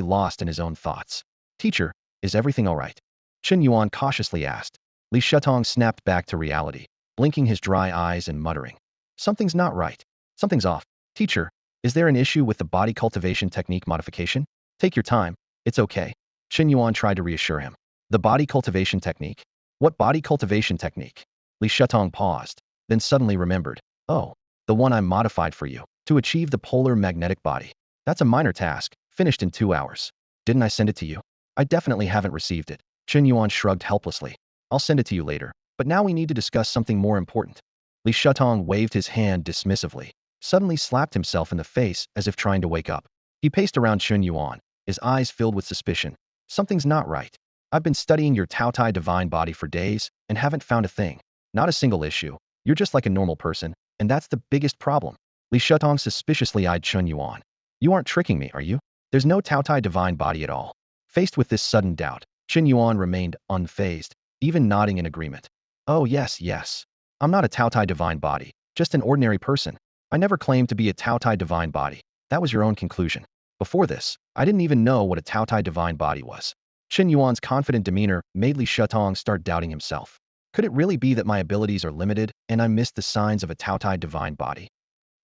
lost in his own thoughts. "Teacher, is everything all right?" Chen Yuan cautiously asked. Shatong snapped back to reality, blinking his dry eyes and muttering, "Something's not right. Something's off. Teacher, is there an issue with the body cultivation technique modification? Take your time, it's okay." Chen Yuan tried to reassure him. "The body cultivation technique? What body cultivation technique?" Shatong paused, then suddenly remembered. "Oh, the one I modified for you, to achieve the polar magnetic body. That's a minor task, finished in 2 hours. Didn't I send it to you?" "I definitely haven't received it." Chen Yuan shrugged helplessly. "I'll send it to you later, but now we need to discuss something more important." Shatong waved his hand dismissively, suddenly slapped himself in the face as if trying to wake up. He paced around Chen Yuan, his eyes filled with suspicion. "Something's not right. I've been studying your Tao Tai divine body for days and haven't found a thing. Not a single issue. You're just like a normal person, and that's the biggest problem." Li Shatong suspiciously eyed Chen Yuan. You aren't tricking me, are you? There's no Taotai divine body at all. Faced with this sudden doubt, Chen Yuan remained unfazed, even nodding in agreement. Oh yes, yes. I'm not a Taotai divine body, just an ordinary person. I never claimed to be a Taotai divine body. That was your own conclusion. Before this, I didn't even know what a Taotai divine body was. Chen Yuan's confident demeanor made Li Shatong start doubting himself. Could it really be that my abilities are limited and I missed the signs of a Taotai divine body?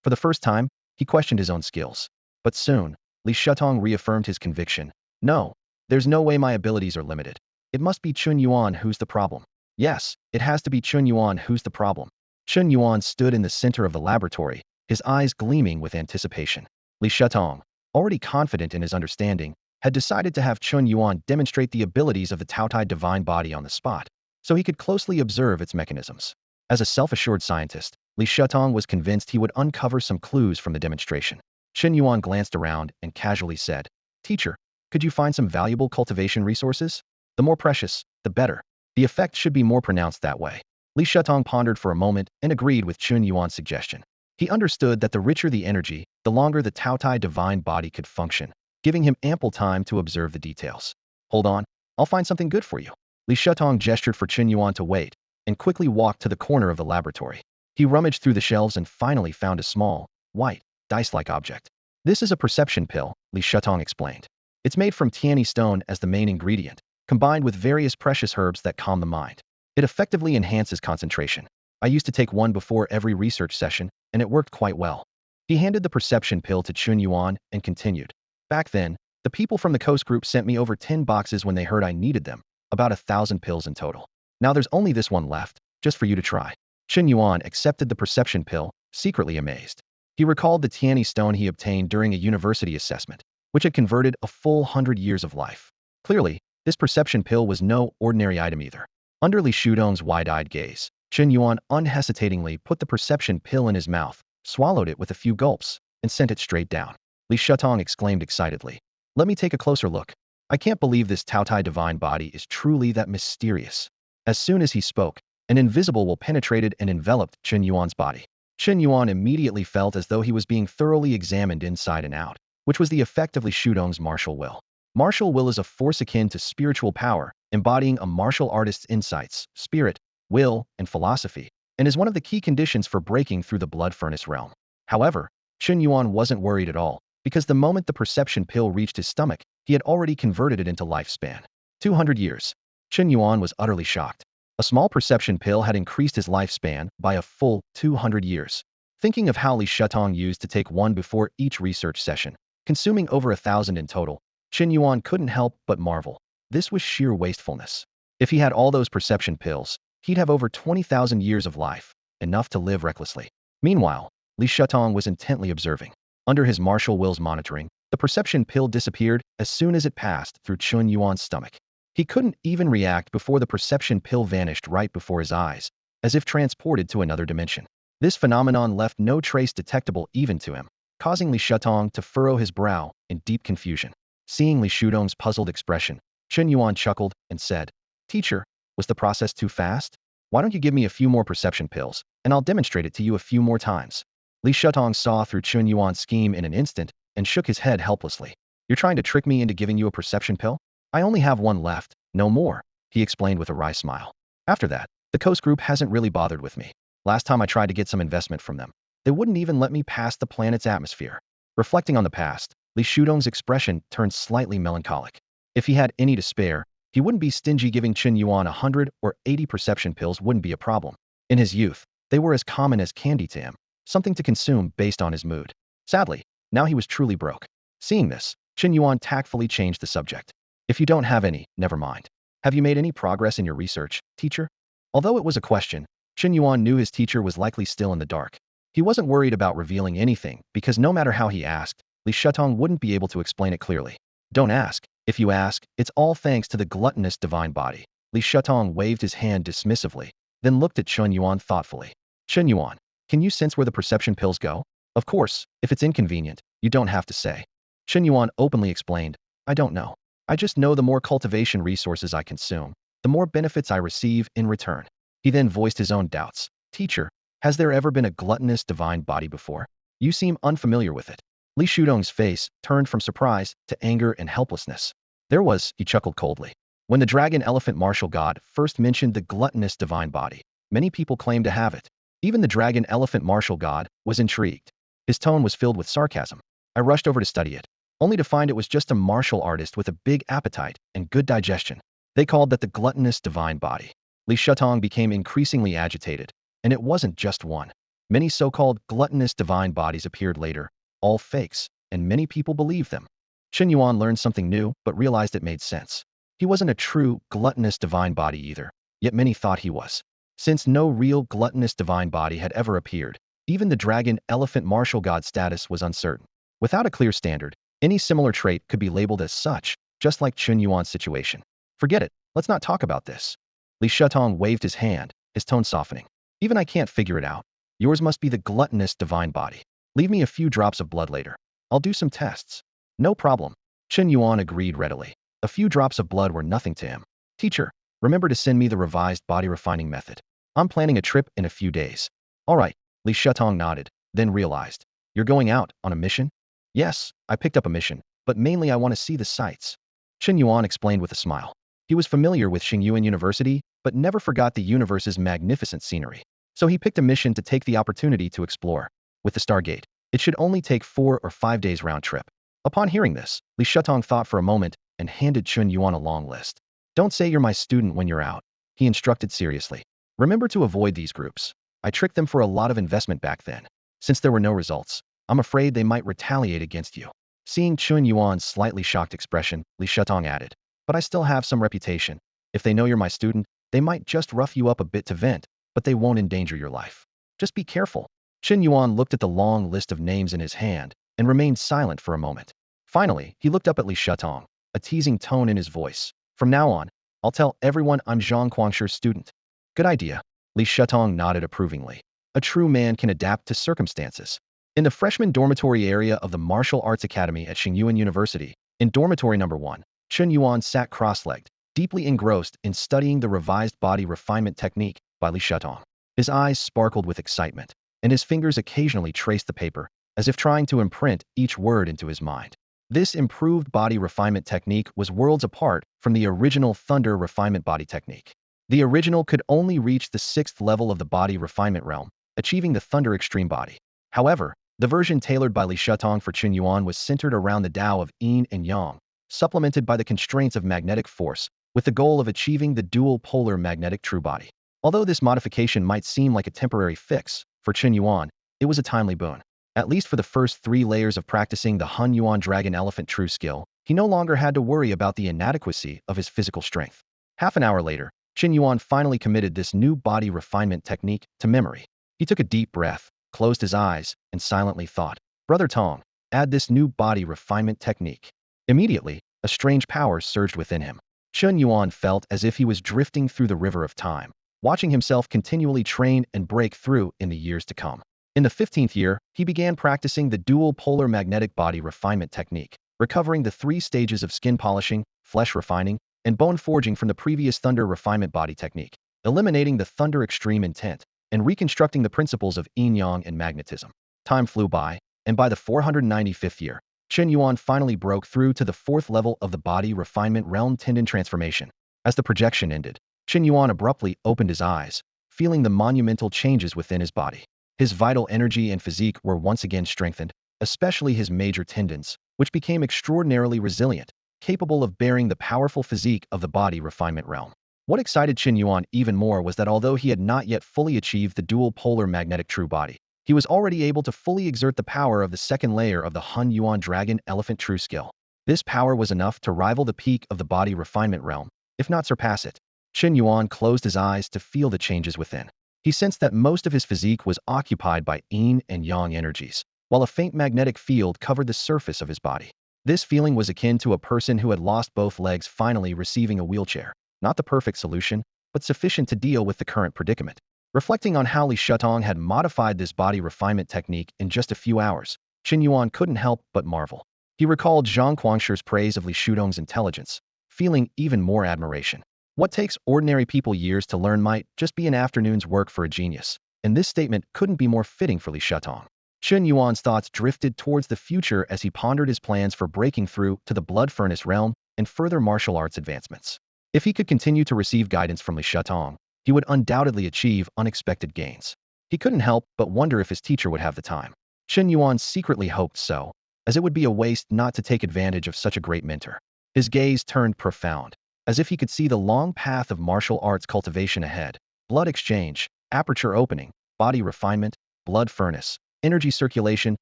For the first time, he questioned his own skills. But soon, Li Shatong reaffirmed his conviction. No, there's no way my abilities are limited. It must be Chen Yuan who's the problem. Yes, it has to be Chen Yuan who's the problem. Chen Yuan stood in the center of the laboratory, his eyes gleaming with anticipation. Li Shatong, already confident in his understanding, had decided to have Chen Yuan demonstrate the abilities of the Taotai divine body on the spot, so he could closely observe its mechanisms. As a self-assured scientist, Li Shatong was convinced he would uncover some clues from the demonstration. Chen Yuan glanced around and casually said, Teacher, could you find some valuable cultivation resources? The more precious, the better. The effect should be more pronounced that way. Li Shatong pondered for a moment and agreed with Chen Yuan's suggestion. He understood that the richer the energy, the longer the Taotai divine body could function, giving him ample time to observe the details. Hold on, I'll find something good for you. Li Shatong gestured for Chen Yuan to wait, and quickly walked to the corner of the laboratory. He rummaged through the shelves and finally found a small, white, dice-like object. This is a perception pill, Li Shatong explained. It's made from tianyi stone as the main ingredient, combined with various precious herbs that calm the mind. It effectively enhances concentration. I used to take one before every research session, and it worked quite well. He handed the perception pill to Chen Yuan and continued. Back then, the people from the Coast Group sent me over 10 boxes when they heard I needed them, about 1,000 pills in total. Now there's only this one left, just for you to try. Chen Yuan accepted the perception pill, secretly amazed. He recalled the tianyi stone he obtained during a university assessment, which had converted a full 100 years of life. Clearly, this perception pill was no ordinary item either. Under Li Shudong's wide-eyed gaze, Chen Yuan unhesitatingly put the perception pill in his mouth, swallowed it with a few gulps, and sent it straight down. Li Shatong exclaimed excitedly, Let me take a closer look. I can't believe this Taotai divine body is truly that mysterious. As soon as he spoke, an invisible will penetrated and enveloped Chen Yuan's body. Chen Yuan immediately felt as though he was being thoroughly examined inside and out, which was the effect of Li Shudong's martial will. Martial will is a force akin to spiritual power, embodying a martial artist's insights, spirit, will, and philosophy, and is one of the key conditions for breaking through the blood furnace realm. However, Chen Yuan wasn't worried at all, because the moment the perception pill reached his stomach, he had already converted it into lifespan. 200 years. Chen Yuan was utterly shocked. A small perception pill had increased his lifespan by a full 200 years. Thinking of how Li Shatong used to take one before each research session, consuming over 1,000 in total, Chen Yuan couldn't help but marvel. This was sheer wastefulness. If he had all those perception pills, he'd have over 20,000 years of life, enough to live recklessly. Meanwhile, Li Shatong was intently observing. Under his martial will's monitoring, the perception pill disappeared as soon as it passed through Chen Yuan's stomach. He couldn't even react before the perception pill vanished right before his eyes, as if transported to another dimension. This phenomenon left no trace detectable even to him, causing Li Shatong to furrow his brow in deep confusion. Seeing Li Shudong's puzzled expression, Chen Yuan chuckled and said, Teacher, was the process too fast? Why don't you give me a few more perception pills, and I'll demonstrate it to you a few more times. Li Shatong saw through Chen Yuan's scheme in an instant and shook his head helplessly. You're trying to trick me into giving you a perception pill? I only have one left, no more, he explained with a wry smile. After that, the Coast Group hasn't really bothered with me. Last time I tried to get some investment from them, they wouldn't even let me pass the planet's atmosphere. Reflecting on the past, Li Shudong's expression turned slightly melancholic. If he had any to spare, he wouldn't be stingy. Giving Chen Yuan 100 or 80 perception pills wouldn't be a problem. In his youth, they were as common as candy to him, something to consume based on his mood. Sadly, now he was truly broke. Seeing this, Chen Yuan tactfully changed the subject. If you don't have any, never mind. Have you made any progress in your research, teacher? Although it was a question, Chen Yuan knew his teacher was likely still in the dark. He wasn't worried about revealing anything because no matter how he asked, Li Shatong wouldn't be able to explain it clearly. Don't ask. If you ask, it's all thanks to the gluttonous divine body. Li Shatong waved his hand dismissively, then looked at Chen Yuan thoughtfully. Chen Yuan, can you sense where the perception pills go? Of course, if it's inconvenient, you don't have to say. Chen Yuan openly explained, I don't know. I just know the more cultivation resources I consume, the more benefits I receive in return. He then voiced his own doubts. Teacher, has there ever been a gluttonous divine body before? You seem unfamiliar with it. Li Shudong's face turned from surprise to anger and helplessness. He chuckled coldly. When the dragon elephant martial god first mentioned the gluttonous divine body, many people claimed to have it. Even the dragon elephant martial god was intrigued. His tone was filled with sarcasm. I rushed over to study it, only to find it was just a martial artist with a big appetite and good digestion. They called that the gluttonous divine body. Li Shatong became increasingly agitated, and it wasn't just one. Many so-called gluttonous divine bodies appeared later, all fakes, and many people believed them. Chen Yuan learned something new, but realized it made sense. He wasn't a true, gluttonous divine body either, yet many thought he was. Since no real gluttonous divine body had ever appeared, even the dragon elephant martial god status was uncertain. Without a clear standard, any similar trait could be labeled as such, just like Chen Yuan's situation. Forget it, let's not talk about this. Li Shatong waved his hand, his tone softening. Even I can't figure it out. Yours must be the gluttonous divine body. Leave me a few drops of blood later. I'll do some tests. No problem. Chen Yuan agreed readily. A few drops of blood were nothing to him. Teacher, remember to send me the revised body refining method. I'm planning a trip in a few days. All right, Li Shatong nodded, then realized. You're going out on a mission? Yes, I picked up a mission, but mainly I want to see the sights. Chen Yuan explained with a smile. He was familiar with Shang Yuan University, but never forgot the universe's magnificent scenery. So he picked a mission to take the opportunity to explore. With the Stargate, it should only take 4 or 5 days round trip. Upon hearing this, Li Shatong thought for a moment and handed Chen Yuan a long list. Don't say you're my student when you're out, he instructed seriously. Remember to avoid these groups. I tricked them for a lot of investment back then. Since there were no results, I'm afraid they might retaliate against you. Seeing Chen Yuan's slightly shocked expression, Li Shatong added, but I still have some reputation. If they know you're my student, they might just rough you up a bit to vent, but they won't endanger your life. Just be careful. Chen Yuan looked at the long list of names in his hand and remained silent for a moment. Finally, he looked up at Li Shatong, a teasing tone in his voice. From now on, I'll tell everyone I'm Zhang Quangshi's student. Good idea. Li Shatong nodded approvingly. A true man can adapt to circumstances. In the freshman dormitory area of the Martial Arts Academy at Shang Yuan University, in dormitory number 1, Chen Yuan sat cross-legged, deeply engrossed in studying the revised body refinement technique by Li Shatong. His eyes sparkled with excitement, and his fingers occasionally traced the paper, as if trying to imprint each word into his mind. This improved body refinement technique was worlds apart from the original Thunder refinement body technique. The original could only reach the 6th level of the body refinement realm, achieving the Thunder extreme body. However, the version tailored by Li Shatong for Chen Yuan was centered around the Tao of Yin and Yang, supplemented by the constraints of magnetic force, with the goal of achieving the dual polar magnetic true body. Although this modification might seem like a temporary fix, for Chen Yuan, it was a timely boon. At least for the first 3 layers of practicing the Hun Yuan Dragon Elephant True skill, he no longer had to worry about the inadequacy of his physical strength. Half an hour later, Chen Yuan finally committed this new body refinement technique to memory. He took a deep breath, closed his eyes, and silently thought, Brother Tong, add this new body refinement technique. Immediately, a strange power surged within him. Chen Yuan felt as if he was drifting through the river of time, watching himself continually train and break through in the years to come. In the 15th year, he began practicing the dual polar magnetic body refinement technique, recovering the 3 stages of skin polishing, flesh refining, and bone forging from the previous Thunder refinement body technique, eliminating the Thunder extreme intent, and reconstructing the principles of yin-yang and magnetism. Time flew by, and by the 495th year, Chen Yuan finally broke through to the 4th level of the body refinement realm tendon transformation. As the projection ended, Chen Yuan abruptly opened his eyes, feeling the monumental changes within his body. His vital energy and physique were once again strengthened, especially his major tendons, which became extraordinarily resilient, capable of bearing the powerful physique of the body refinement realm. What excited Chen Yuan even more was that although he had not yet fully achieved the dual polar magnetic true body, he was already able to fully exert the power of the 2nd layer of the Hun Yuan Dragon Elephant True skill. This power was enough to rival the peak of the body refinement realm, if not surpass it. Chen Yuan closed his eyes to feel the changes within. He sensed that most of his physique was occupied by yin and yang energies, while a faint magnetic field covered the surface of his body. This feeling was akin to a person who had lost both legs finally receiving a wheelchair. Not the perfect solution, but sufficient to deal with the current predicament. Reflecting on how Li Shatong had modified this body refinement technique in just a few hours, Chen Yuan couldn't help but marvel. He recalled Zhang Quangshi's praise of Li Shudong's intelligence, feeling even more admiration. What takes ordinary people years to learn might just be an afternoon's work for a genius, and this statement couldn't be more fitting for Li Shatong. Chen Yuan's thoughts drifted towards the future as he pondered his plans for breaking through to the blood furnace realm and further martial arts advancements. If he could continue to receive guidance from Shatong, he would undoubtedly achieve unexpected gains. He couldn't help but wonder if his teacher would have the time. Chen Yuan secretly hoped so, as it would be a waste not to take advantage of such a great mentor. His gaze turned profound, as if he could see the long path of martial arts cultivation ahead: blood exchange, aperture opening, body refinement, blood furnace, energy circulation,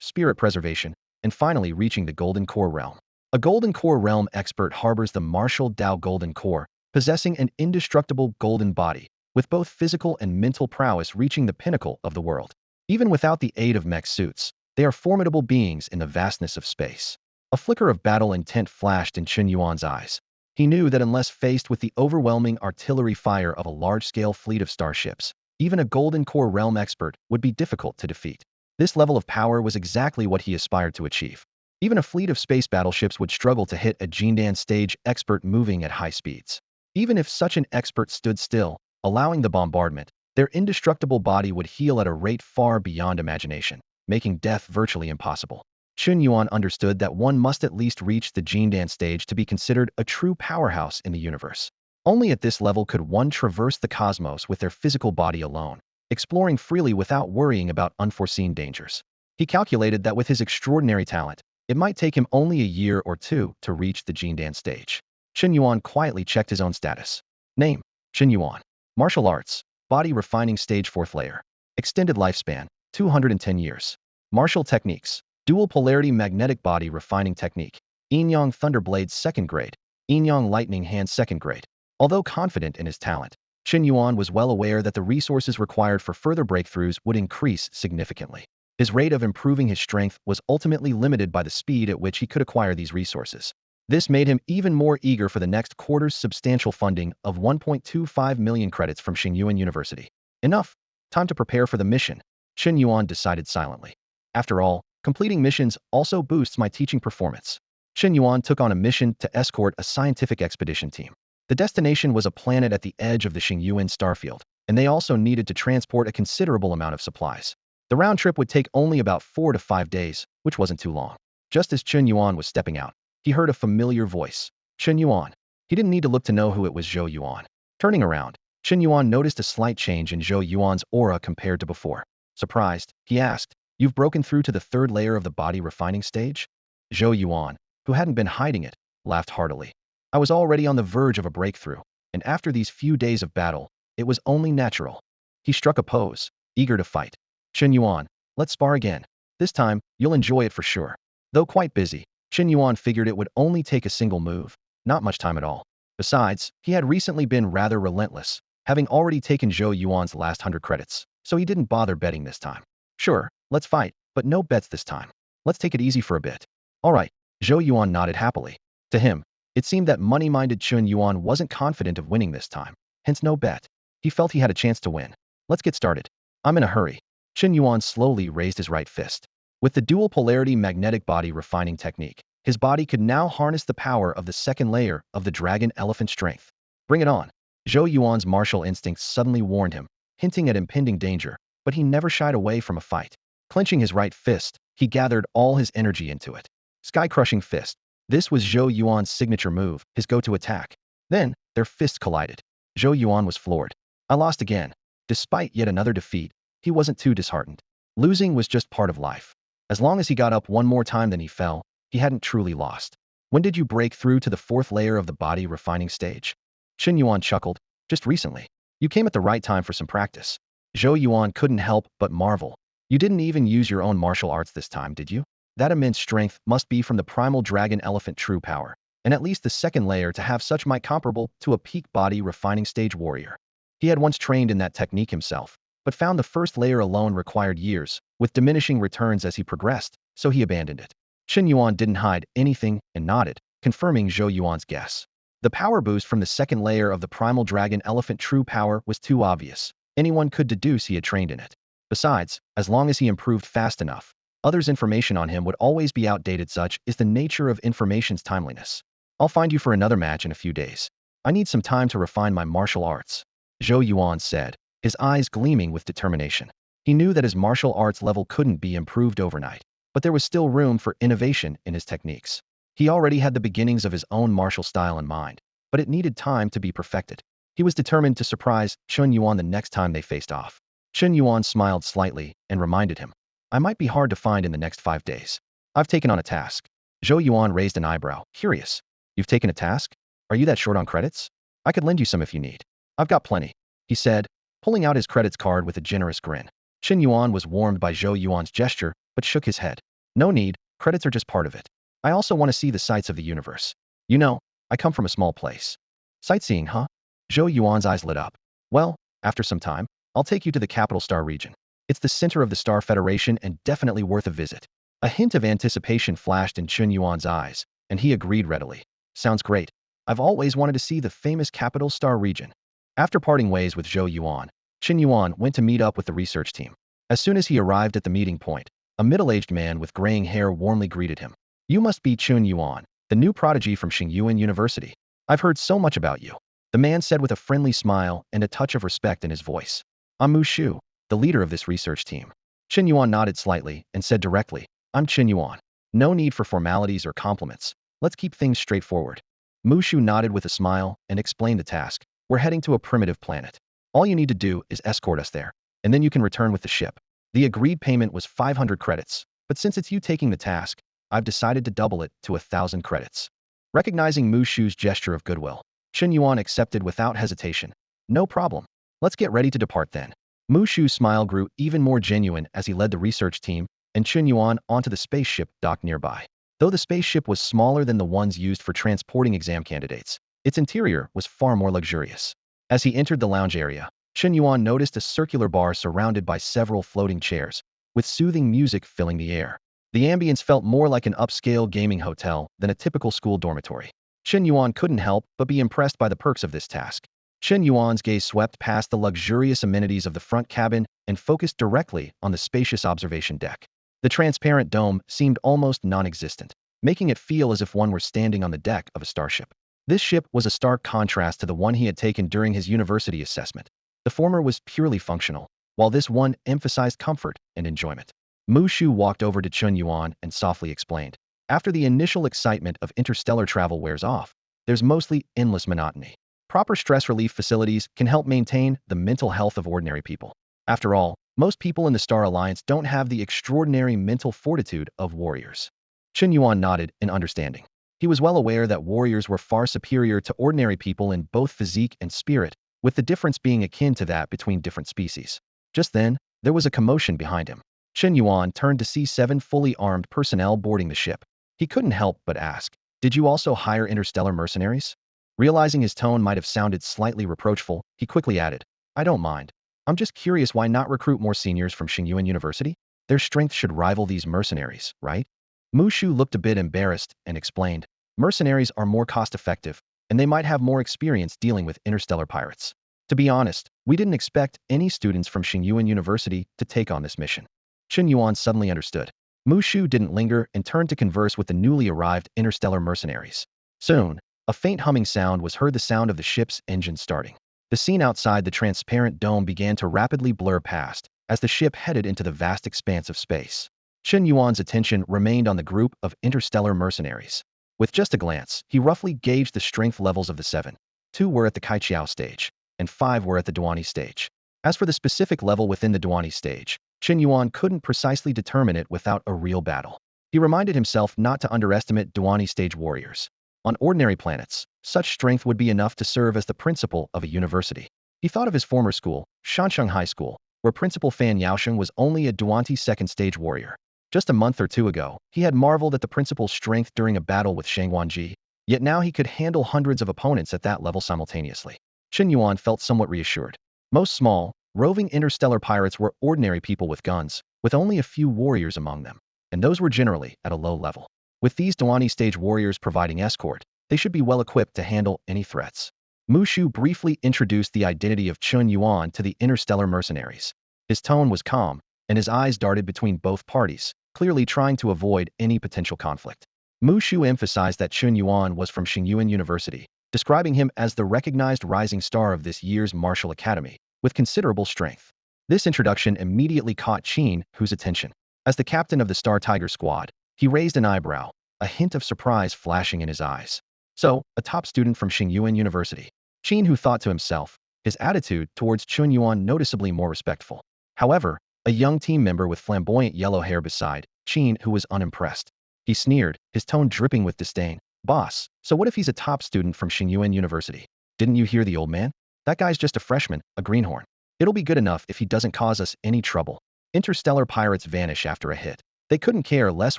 spirit preservation, and finally reaching the Golden Core realm. A Golden Core realm expert harbors the martial Tao Golden Core, possessing an indestructible golden body, with both physical and mental prowess reaching the pinnacle of the world. Even without the aid of mech suits, they are formidable beings in the vastness of space. A flicker of battle intent flashed in Chen Yuan's eyes. He knew that unless faced with the overwhelming artillery fire of a large-scale fleet of starships, even a Golden Core realm expert would be difficult to defeat. This level of power was exactly what he aspired to achieve. Even a fleet of space battleships would struggle to hit a Jindan stage expert moving at high speeds. Even if such an expert stood still, allowing the bombardment, their indestructible body would heal at a rate far beyond imagination, making death virtually impossible. Chen Yuan understood that one must at least reach the Jindan stage to be considered a true powerhouse in the universe. Only at this level could one traverse the cosmos with their physical body alone, exploring freely without worrying about unforeseen dangers. He calculated that with his extraordinary talent, it might take him only a year or two to reach the Jindan stage. Chen Yuan quietly checked his own status. Name: Chen Yuan. Martial arts, body refining stage 4th layer. Extended lifespan, 210 years. Martial techniques: dual polarity magnetic body refining technique, Yin-Yang Thunder Blades 2nd grade, Yin-Yang Lightning Hand 2nd grade. Although confident in his talent, Chen Yuan was well aware that the resources required for further breakthroughs would increase significantly. His rate of improving his strength was ultimately limited by the speed at which he could acquire these resources. This made him even more eager for the next quarter's substantial funding of 1.25 million credits from Yuan University. Enough. Time to prepare for the mission, Chen Yuan decided silently. After all, completing missions also boosts my teaching performance. Chen Yuan took on a mission to escort a scientific expedition team. The destination was a planet at the edge of the Yuan starfield, and they also needed to transport a considerable amount of supplies. The round trip would take only about 4 to 5 days, which wasn't too long. Just as Chen Yuan was stepping out, he heard a familiar voice. Chen Yuan. He didn't need to look to know who it was. Zhou Yuan. Turning around, Chen Yuan noticed a slight change in Zhou Yuan's aura compared to before. Surprised, he asked, "You've broken through to the 3rd layer of the body refining stage?" Zhou Yuan, who hadn't been hiding it, laughed heartily. "I was already on the verge of a breakthrough, and after these few days of battle, it was only natural." He struck a pose, eager to fight. "Chen Yuan, let's spar again. This time, you'll enjoy it for sure." Though quite busy, Chen Yuan figured it would only take a single move, not much time at all. Besides, he had recently been rather relentless, having already taken Zhou Yuan's last 100 credits, so he didn't bother betting this time. "Sure, let's fight, but no bets this time. Let's take it easy for a bit." "All right," Zhou Yuan nodded happily. To him, it seemed that money-minded Chen Yuan wasn't confident of winning this time, hence no bet. He felt he had a chance to win. "Let's get started. I'm in a hurry." Chen Yuan slowly raised his right fist. With the dual polarity magnetic body refining technique, his body could now harness the power of the 2nd layer of the dragon elephant strength. "Bring it on." Zhou Yuan's martial instincts suddenly warned him, hinting at impending danger, but he never shied away from a fight. Clenching his right fist, he gathered all his energy into it. Sky-crushing fist. This was Zhou Yuan's signature move, his go-to attack. Then, their fists collided. Zhou Yuan was floored. "I lost again." Despite yet another defeat, he wasn't too disheartened. Losing was just part of life. As long as he got up one more time than he fell, he hadn't truly lost. "When did you break through to the 4th layer of the body refining stage?" Chen Yuan chuckled. "Just recently. You came at the right time for some practice." Zhou Yuan couldn't help but marvel. "You didn't even use your own martial arts this time, did you?" That immense strength must be from the primal dragon elephant true power, and at least the 2nd layer to have such might comparable to a peak body refining stage warrior. He had once trained in that technique himself, but found the 1st layer alone required years, with diminishing returns as he progressed, so he abandoned it. Chen Yuan didn't hide anything and nodded, confirming Zhou Yuan's guess. The power boost from the 2nd layer of the primal dragon elephant true power was too obvious. Anyone could deduce he had trained in it. Besides, as long as he improved fast enough, others' information on him would always be outdated. Such is the nature of information's timeliness. "I'll find you for another match in a few days. I need some time to refine my martial arts," Zhou Yuan said, his eyes gleaming with determination. He knew that his martial arts level couldn't be improved overnight, but there was still room for innovation in his techniques. He already had the beginnings of his own martial style in mind, but it needed time to be perfected. He was determined to surprise Chen Yuan the next time they faced off. Chen Yuan smiled slightly and reminded him, I might be hard to find in the next 5 days. I've taken on a task. Zhou Yuan raised an eyebrow, curious. You've taken a task? Are you that short on credits? I could lend you some if you need. I've got plenty, he said, pulling out his credits card with a generous grin. Chen Yuan was warmed by Zhou Yuan's gesture, but shook his head. No need, credits are just part of it. I also want to see the sights of the universe. You know, I come from a small place. Sightseeing, huh? Zhou Yuan's eyes lit up. Well, after some time, I'll take you to the capital star region. It's the center of the Star Federation and definitely worth a visit. A hint of anticipation flashed in Chen Yuan's eyes, and he agreed readily. Sounds great. I've always wanted to see the famous capital star region. After parting ways with Zhou Yuan, Chen Yuan went to meet up with the research team. As soon as he arrived at the meeting point, a middle-aged man with graying hair warmly greeted him. You must be Chen Yuan, the new prodigy from Shang Yuan University. I've heard so much about you. The man said with a friendly smile and a touch of respect in his voice. I'm Mu Shu, the leader of this research team. Chen Yuan nodded slightly and said directly, I'm Chen Yuan. No need for formalities or compliments. Let's keep things straightforward. Mu Shu nodded with a smile and explained the task. We're heading to a primitive planet. All you need to do is escort us there, and then you can return with the ship. The agreed payment was 500 credits, but since it's you taking the task, I've decided to double it to 1,000 credits. Recognizing Mu Shu's gesture of goodwill, Chen Yuan accepted without hesitation. No problem. Let's get ready to depart then. Mu Shu's smile grew even more genuine as he led the research team and Chen Yuan onto the spaceship docked nearby. Though the spaceship was smaller than the ones used for transporting exam candidates, its interior was far more luxurious. As he entered the lounge area, Chen Yuan noticed a circular bar surrounded by several floating chairs, with soothing music filling the air. The ambience felt more like an upscale gaming hotel than a typical school dormitory. Chen Yuan couldn't help but be impressed by the perks of this task. Chen Yuan's gaze swept past the luxurious amenities of the front cabin and focused directly on the spacious observation deck. The transparent dome seemed almost non-existent, making it feel as if one were standing on the deck of a starship. This ship was a stark contrast to the one he had taken during his university assessment. The former was purely functional, while this one emphasized comfort and enjoyment. Mu Shu walked over to Chen Yuan and softly explained. After the initial excitement of interstellar travel wears off, there's mostly endless monotony. Proper stress relief facilities can help maintain the mental health of ordinary people. After all, most people in the Star Alliance don't have the extraordinary mental fortitude of warriors. Chen Yuan nodded in understanding. He was well aware that warriors were far superior to ordinary people in both physique and spirit, with the difference being akin to that between different species. Just then, there was a commotion behind him. Chen Yuan turned to see 7 fully armed personnel boarding the ship. He couldn't help but ask, did you also hire interstellar mercenaries? Realizing his tone might have sounded slightly reproachful, he quickly added, I don't mind. I'm just curious why not recruit more seniors from Shang Yuan University? Their strength should rival these mercenaries, right? Mu Shu looked a bit embarrassed and explained, mercenaries are more cost-effective, and they might have more experience dealing with interstellar pirates. To be honest, we didn't expect any students from Shang Yuan University to take on this mission. Chen Yuan suddenly understood. Mu Shu didn't linger and turned to converse with the newly arrived interstellar mercenaries. Soon, a faint humming sound was heard, the sound of the ship's engine starting. The scene outside the transparent dome began to rapidly blur past as the ship headed into the vast expanse of space. Chen Yuan's attention remained on the group of interstellar mercenaries. With just a glance, he roughly gauged the strength levels of the 7. 2 were at the Kaiqiao stage, and 5 were at the Duani stage. As for the specific level within the Duani stage, Chen Yuan couldn't precisely determine it without a real battle. He reminded himself not to underestimate Duani stage warriors. On ordinary planets, such strength would be enough to serve as the principal of a university. He thought of his former school, Shansheng High School, where Principal Fan Yaosheng was only a Duanti second-stage warrior. Just a month or two ago, he had marveled at the principal's strength during a battle with Shang Wanji, yet now he could handle hundreds of opponents at that level simultaneously. Chen Yuan felt somewhat reassured. Most small, roving interstellar pirates were ordinary people with guns, with only a few warriors among them, and those were generally at a low level. With these Duani stage warriors providing escort, they should be well equipped to handle any threats. Mu Shu briefly introduced the identity of Chen Yuan to the interstellar mercenaries. His tone was calm, and his eyes darted between both parties, clearly trying to avoid any potential conflict. Mu Shu emphasized that Chen Yuan was from Shang Yuan University, describing him as the recognized rising star of this year's martial academy, with considerable strength. This introduction immediately caught Chen Yuan's attention. As the captain of the Star Tiger squad, he raised an eyebrow, a hint of surprise flashing in his eyes. So, a top student from Shang Yuan University. Chen Yuan thought to himself, his attitude towards Chen Yuan noticeably more respectful. However, a young team member with flamboyant yellow hair beside Chen Yuan was unimpressed. He sneered, his tone dripping with disdain. Boss, so what if he's a top student from Shang Yuan University? Didn't you hear the old man? That guy's just a freshman, a greenhorn. It'll be good enough if he doesn't cause us any trouble. Interstellar pirates vanish after a hit. They couldn't care less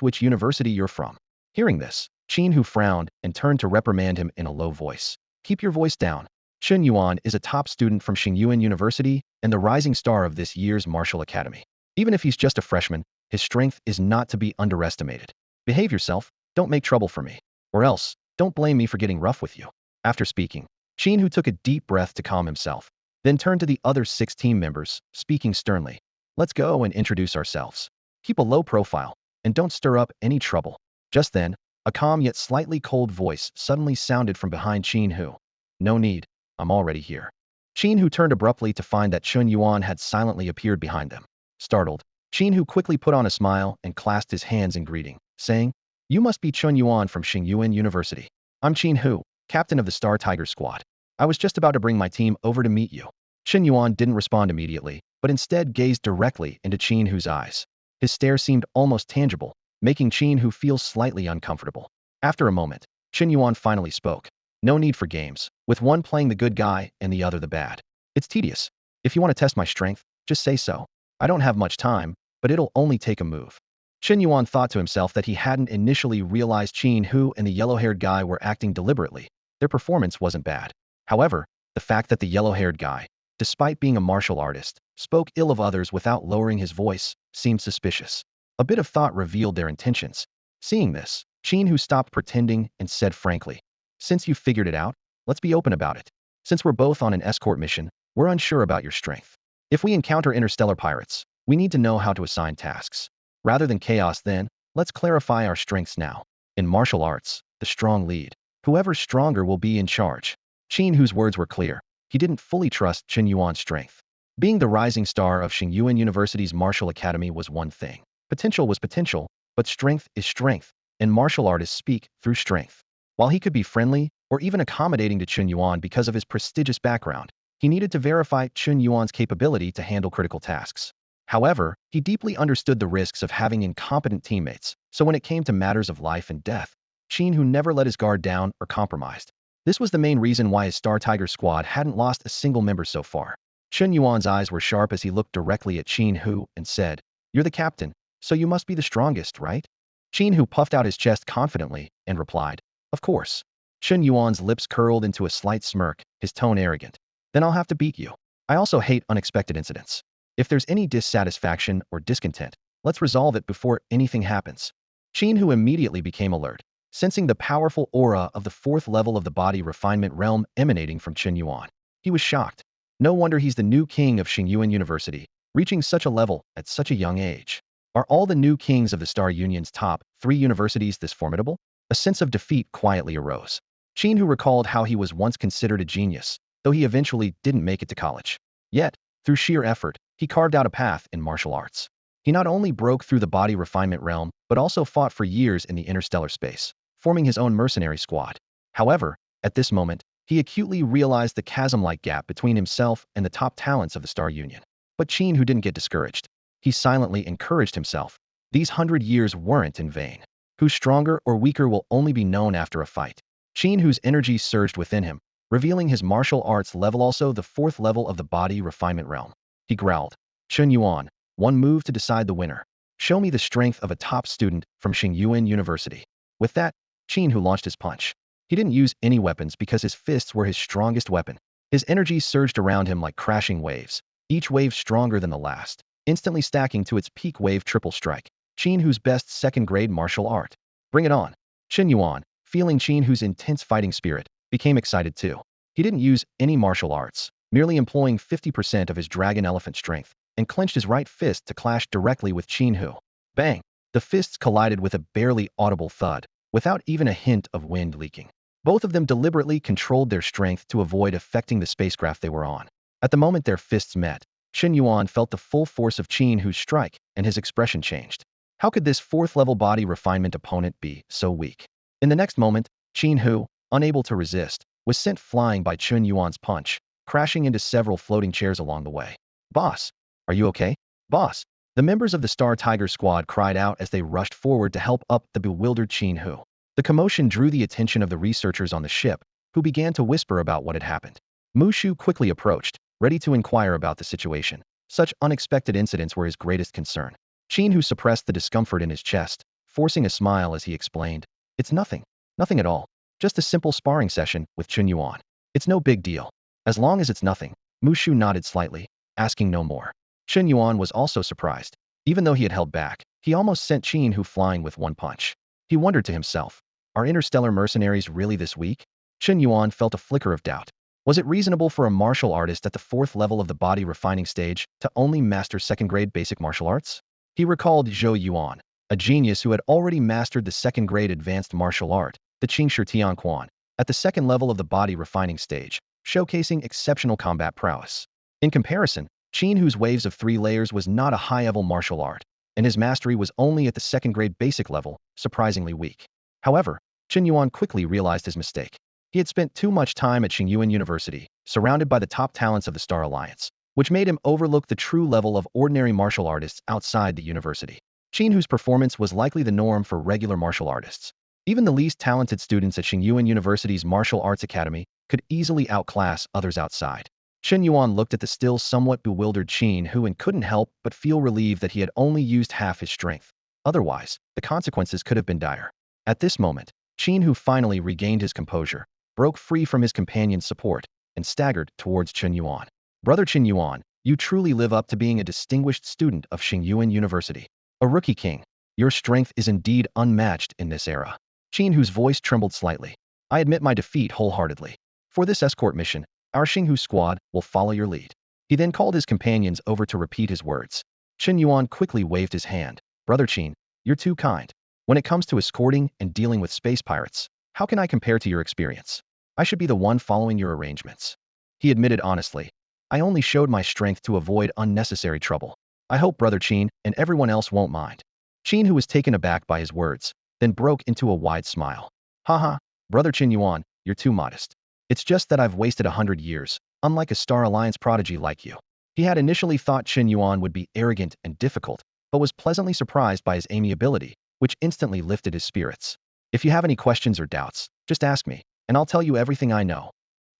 which university you're from. Hearing this, Chen Yuan frowned and turned to reprimand him in a low voice. Keep your voice down. Chen Yuan is a top student from Shang Yuan University and the rising star of this year's martial academy. Even if he's just a freshman, his strength is not to be underestimated. Behave yourself, don't make trouble for me. Or else, don't blame me for getting rough with you. After speaking, Chen Yuan took a deep breath to calm himself, then turned to the other 6 team members, speaking sternly. Let's go and introduce ourselves. Keep a low profile, and don't stir up any trouble. Just then, a calm yet slightly cold voice suddenly sounded from behind Chen Yuan. No need, I'm already here. Chen Yuan turned abruptly to find that Chen Yuan had silently appeared behind them. Startled, Chen Yuan quickly put on a smile and clasped his hands in greeting, saying, You must be Chen Yuan from Shang Yuan University. I'm Chen Yuan, captain of the Star Tiger squad. I was just about to bring my team over to meet you. Chen Yuan didn't respond immediately, but instead gazed directly into Chen Yuan's eyes. His stare seemed almost tangible, making Chen Yuan feel slightly uncomfortable. After a moment, Chen Yuan finally spoke. No need for games, with one playing the good guy and the other the bad. It's tedious. If you want to test my strength, just say so. I don't have much time, but it'll only take a move. Chen Yuan thought to himself that he hadn't initially realized Chen Yuan and the yellow-haired guy were acting deliberately. Their performance wasn't bad. However, the fact that the yellow-haired guy, despite being a martial artist, spoke ill of others without lowering his voice, seemed suspicious. A bit of thought revealed their intentions. Seeing this, Chen Yuan stopped pretending and said frankly, Since you figured it out, let's be open about it. Since we're both on an escort mission, we're unsure about your strength. If we encounter interstellar pirates, we need to know how to assign tasks. Rather than chaos then, let's clarify our strengths now. In martial arts, the strong lead. Whoever's stronger will be in charge. Chen Yuan's words were clear. He didn't fully trust Chen Yuan's strength. Being the rising star of Shang Yuan University's martial academy was one thing. Potential was potential, but strength is strength, and martial artists speak through strength. While he could be friendly or even accommodating to Chen Yuan because of his prestigious background, he needed to verify Chen Yuan's capability to handle critical tasks. However, he deeply understood the risks of having incompetent teammates, so when it came to matters of life and death, Chen Yuan never let his guard down or compromised. This was the main reason why his Star Tiger squad hadn't lost a single member so far. Chen Yuan's eyes were sharp as he looked directly at Chen Yuan and said, You're the captain, so you must be the strongest, right? Chen Yuan puffed out his chest confidently and replied, Of course. Chen Yuan's lips curled into a slight smirk, his tone arrogant. Then I'll have to beat you. I also hate unexpected incidents. If there's any dissatisfaction or discontent, let's resolve it before anything happens. Chen Yuan immediately became alert, sensing the powerful aura of the 4th level of the body refinement realm emanating from Chen Yuan. He was shocked. No wonder he's the new king of Shang Yuan University, reaching such a level at such a young age. Are all the new kings of the Star Union's top 3 universities this formidable? A sense of defeat quietly arose. Chen Yuan recalled how he was once considered a genius, though he eventually didn't make it to college. Yet, through sheer effort, he carved out a path in martial arts. He not only broke through the body refinement realm, but also fought for years in the interstellar space, forming his own mercenary squad. However, at this moment, he acutely realized the chasm-like gap between himself and the top talents of the Star Union. But Chen Yuan didn't get discouraged. He silently encouraged himself. These 100 years weren't in vain. Who's stronger or weaker will only be known after a fight. Chen Yuan's energy surged within him, revealing his martial arts level, also the 4th level of the body refinement realm. He growled, Chen Yuan, one move to decide the winner. Show me the strength of a top student from Shang Yuan University. With that, Chen Yuan launched his punch. He didn't use any weapons because his fists were his strongest weapon. His energy surged around him like crashing waves, each wave stronger than the last, instantly stacking to its peak wave triple strike. Chen Yuan's best 2nd-grade martial art. Bring it on. Chen Yuan, feeling Chen Yuan's intense fighting spirit, became excited too. He didn't use any martial arts, merely employing 50% of his dragon elephant strength, and clenched his right fist to clash directly with Chen Yuan. Bang! The fists collided with a barely audible thud, without even a hint of wind leaking. Both of them deliberately controlled their strength to avoid affecting the spacecraft they were on. At the moment their fists met, Chen Yuan felt the full force of Chen Hu's strike, and his expression changed. How could this fourth-level body refinement opponent be so weak? In the next moment, Chen Hu, unable to resist, was sent flying by Chen Yuan's punch, crashing into several floating chairs along the way. Boss, are you okay? Boss, the members of the Star Tiger squad cried out as they rushed forward to help up the bewildered Chen Hu. The commotion drew the attention of the researchers on the ship, who began to whisper about what had happened. Mu Shu quickly approached, ready to inquire about the situation. Such unexpected incidents were his greatest concern. Chen Hu suppressed the discomfort in his chest, forcing a smile as he explained, "It's nothing. Nothing at all. Just a simple sparring session with Chen Yuan. It's no big deal. As long as it's nothing." Mu Shu nodded slightly, asking no more. Chen Yuan was also surprised. Even though he had held back, he almost sent Chen Hu flying with one punch. He wondered to himself, are interstellar mercenaries really this weak? Chen Yuan felt a flicker of doubt. Was it reasonable for a martial artist at the fourth level of the body refining stage to only master second-grade basic martial arts? He recalled Zhou Yuan, a genius who had already mastered the second-grade advanced martial art, the Qingshi Tianquan, at the second level of the body refining stage, showcasing exceptional combat prowess. In comparison, Chen Hu's waves of 3 layers was not a high-level martial art, and his mastery was only at the second-grade basic level, surprisingly weak. However, Chen Yuan quickly realized his mistake. He had spent too much time at Chen Yuan University, surrounded by the top talents of the Star Alliance, which made him overlook the true level of ordinary martial artists outside the university. Chen Hu's performance was likely the norm for regular martial artists. Even the least talented students at Chen Yuan University's Martial Arts Academy could easily outclass others outside. Chen Yuan looked at the still somewhat bewildered Chen Hu and couldn't help but feel relieved that he had only used half his strength. Otherwise, the consequences could have been dire. At this moment, Chen Hu finally regained his composure, broke free from his companion's support, and staggered towards Chen Yuan. "Brother Chen Yuan, you truly live up to being a distinguished student of Chen Yuan University. A rookie king. Your strength is indeed unmatched in this era." Chen Hu's voice trembled slightly. "I admit my defeat wholeheartedly. For this escort mission, our Xinghu squad will follow your lead." He then called his companions over to repeat his words. Chen Yuan quickly waved his hand. "Brother Chen, you're too kind. When it comes to escorting and dealing with space pirates, how can I compare to your experience? I should be the one following your arrangements." He admitted honestly, "I only showed my strength to avoid unnecessary trouble. I hope Brother Chen and everyone else won't mind." Chen, who was taken aback by his words, then broke into a wide smile. "Haha, Brother Chen Yuan, you're too modest. It's just that I've wasted 100 years, unlike a Star Alliance prodigy like you." He had initially thought Chen Yuan would be arrogant and difficult, but was pleasantly surprised by his amiability, which instantly lifted his spirits. "If you have any questions or doubts, just ask me, and I'll tell you everything I know."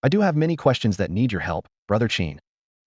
"I do have many questions that need your help, Brother Chen."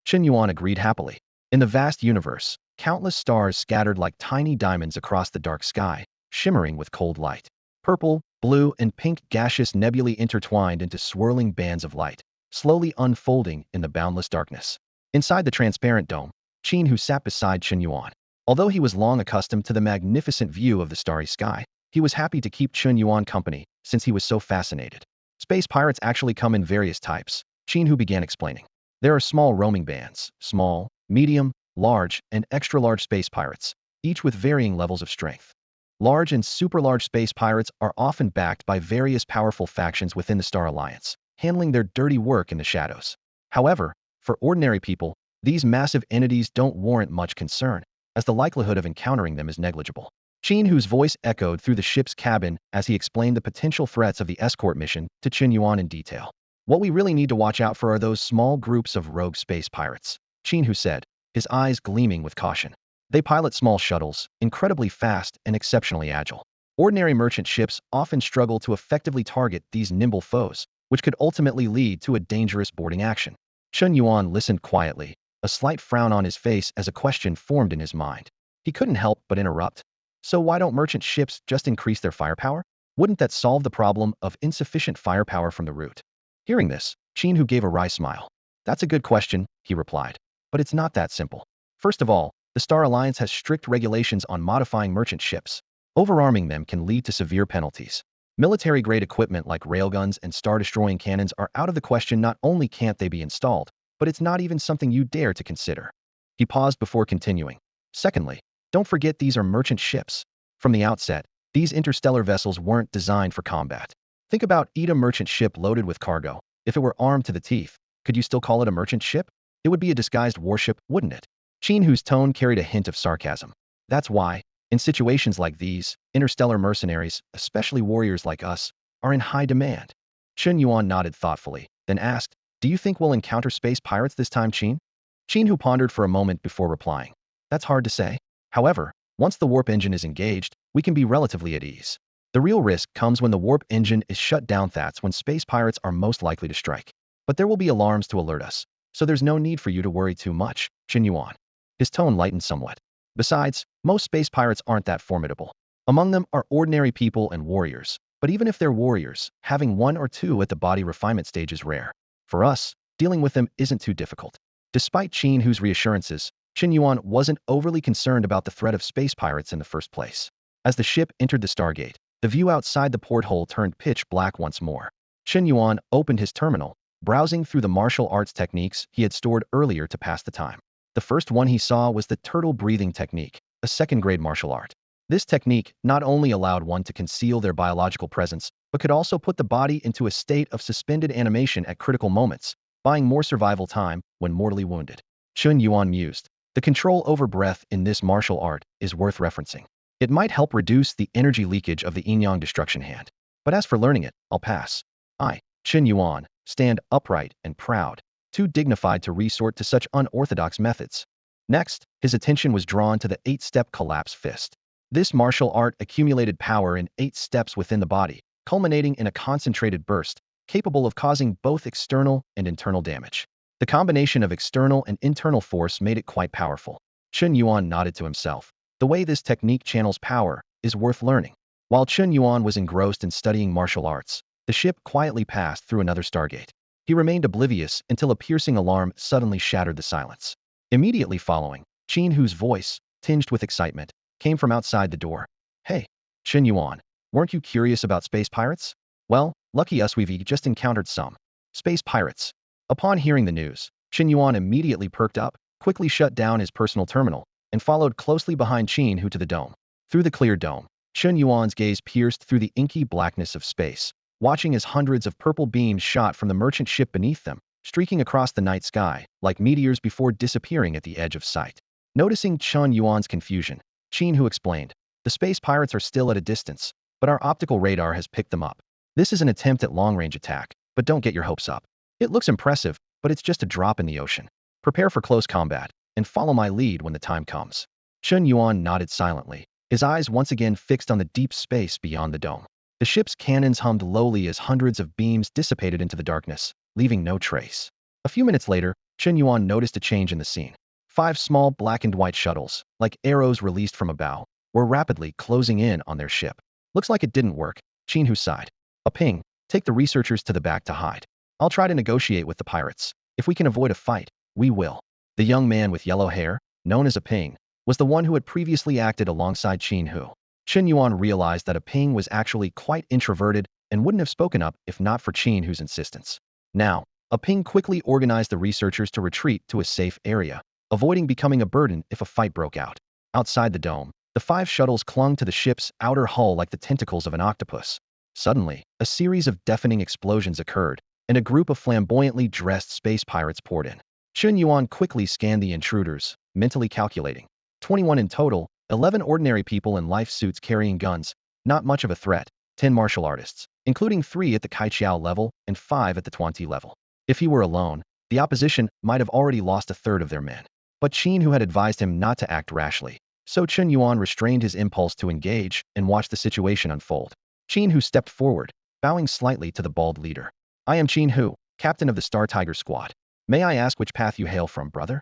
Chen Yuan agreed happily. In the vast universe, countless stars scattered like tiny diamonds across the dark sky, shimmering with cold light. Purple, blue, and pink gaseous nebulae intertwined into swirling bands of light, slowly unfolding in the boundless darkness. Inside the transparent dome, Chen Hu sat beside Chen Yuan. Although he was long accustomed to the magnificent view of the starry sky, he was happy to keep Chen Yuan company since he was so fascinated. "Space pirates actually come in various types," Chen Hu began explaining. "There are small roaming bands, small, medium, large, and extra-large space pirates, each with varying levels of strength. Large and super-large space pirates are often backed by various powerful factions within the Star Alliance, handling their dirty work in the shadows. However, for ordinary people, these massive entities don't warrant much concern, as the likelihood of encountering them is negligible." Chen Hu's voice echoed through the ship's cabin as he explained the potential threats of the escort mission to Chen Yuan in detail. "What we really need to watch out for are those small groups of rogue space pirates," Chen Hu said, his eyes gleaming with caution. "They pilot small shuttles, incredibly fast and exceptionally agile. Ordinary merchant ships often struggle to effectively target these nimble foes, which could ultimately lead to a dangerous boarding action." Chen Yuan listened quietly, a slight frown on his face as a question formed in his mind. He couldn't help but interrupt. "So why don't merchant ships just increase their firepower? Wouldn't that solve the problem of insufficient firepower from the root?" Hearing this, Chen Hu gave a wry smile. "That's a good question," he replied. "But it's not that simple. First of all, the Star Alliance has strict regulations on modifying merchant ships. Overarming them can lead to severe penalties. Military-grade equipment like railguns and star-destroying cannons are out of the question. Not only can't they be installed, but it's not even something you dare to consider." He paused before continuing. "Secondly, don't forget these are merchant ships. From the outset, these interstellar vessels weren't designed for combat. Think about a merchant ship loaded with cargo. If it were armed to the teeth, could you still call it a merchant ship? It would be a disguised warship, wouldn't it? Chen Hu's tone carried a hint of sarcasm. That's why, in situations like these, interstellar mercenaries, especially warriors like us, are in high demand. Chen Yuan nodded thoughtfully, then asked, do you think we'll encounter space pirates this time, Chen? Chen Hu pondered for a moment before replying. That's hard to say. However, once the warp engine is engaged, we can be relatively at ease. The real risk comes when the warp engine is shut down. That's when space pirates are most likely to strike. But there will be alarms to alert us, so there's no need for you to worry too much, Chen Yuan. His tone lightened somewhat. Besides, most space pirates aren't that formidable. Among them are ordinary people and warriors. But even if they're warriors, having one or two at the body refinement stage is rare. For us, dealing with them isn't too difficult. Despite Chen Hu's reassurances, Chen Yuan wasn't overly concerned about the threat of space pirates in the first place. As the ship entered the Stargate, the view outside the porthole turned pitch black once more. Chen Yuan opened his terminal, browsing through the martial arts techniques he had stored earlier to pass the time. The first one he saw was the turtle breathing technique, a second-grade martial art. This technique not only allowed one to conceal their biological presence, but could also put the body into a state of suspended animation at critical moments, buying more survival time when mortally wounded. Chen Yuan mused. The control over breath in this martial art is worth referencing. It might help reduce the energy leakage of the yin-yang destruction hand. But as for learning it, I'll pass. I, Chen Yuan, stand upright and proud, too dignified to resort to such unorthodox methods. Next, his attention was drawn to the 8-step collapse fist. This martial art accumulated power in 8 steps within the body, culminating in a concentrated burst, capable of causing both external and internal damage. The combination of external and internal force made it quite powerful. Chen Yuan nodded to himself. The way this technique channels power is worth learning. While Chen Yuan was engrossed in studying martial arts, the ship quietly passed through another Stargate. He remained oblivious until a piercing alarm suddenly shattered the silence. Immediately following, Chen Hu's voice, tinged with excitement, came from outside the door. Hey, Chen Yuan, weren't you curious about space pirates? Well, lucky us, we've just encountered some space pirates. Upon hearing the news, Chen Yuan immediately perked up, quickly shut down his personal terminal, and followed closely behind Chen Hu to the dome. Through the clear dome, Chen Yuan's gaze pierced through the inky blackness of space, watching as hundreds of purple beams shot from the merchant ship beneath them, streaking across the night sky, like meteors before disappearing at the edge of sight. Noticing Chen Yuan's confusion, Chen Hu explained, the space pirates are still at a distance, but our optical radar has picked them up. This is an attempt at long-range attack, but don't get your hopes up. It looks impressive, but it's just a drop in the ocean. Prepare for close combat, and follow my lead when the time comes. Chen Yuan nodded silently, his eyes once again fixed on the deep space beyond the dome. The ship's cannons hummed lowly as hundreds of beams dissipated into the darkness, leaving no trace. A few minutes later, Chen Yuan noticed a change in the scene. 5 small black and white shuttles, like arrows released from a bow, were rapidly closing in on their ship. Looks like it didn't work, Chen Hu sighed. A ping, take the researchers to the back to hide. I'll try to negotiate with the pirates. If we can avoid a fight, we will. The young man with yellow hair, known as a ping, was the one who had previously acted alongside Chen Hu. Chen Yuan realized that a ping was actually quite introverted and wouldn't have spoken up if not for Chen Hu's insistence. Now, a ping quickly organized the researchers to retreat to a safe area, avoiding becoming a burden if a fight broke out. Outside the dome, the 5 shuttles clung to the ship's outer hull like the tentacles of an octopus. Suddenly, a series of deafening explosions occurred, and a group of flamboyantly dressed space pirates poured in. Chen Yuan quickly scanned the intruders, mentally calculating. 21 in total, 11 ordinary people in life suits carrying guns, not much of a threat, 10 martial artists, including 3 at the Kaiqiao level and 5 at the Tuanti level. If he were alone, the opposition might have already lost a third of their men. But Chen Hu had advised him not to act rashly, so Chen Yuan restrained his impulse to engage and watch the situation unfold. Chen Hu stepped forward, bowing slightly to the bald leader. I am Chen Hu, captain of the Star Tiger squad. May I ask which path you hail from, brother?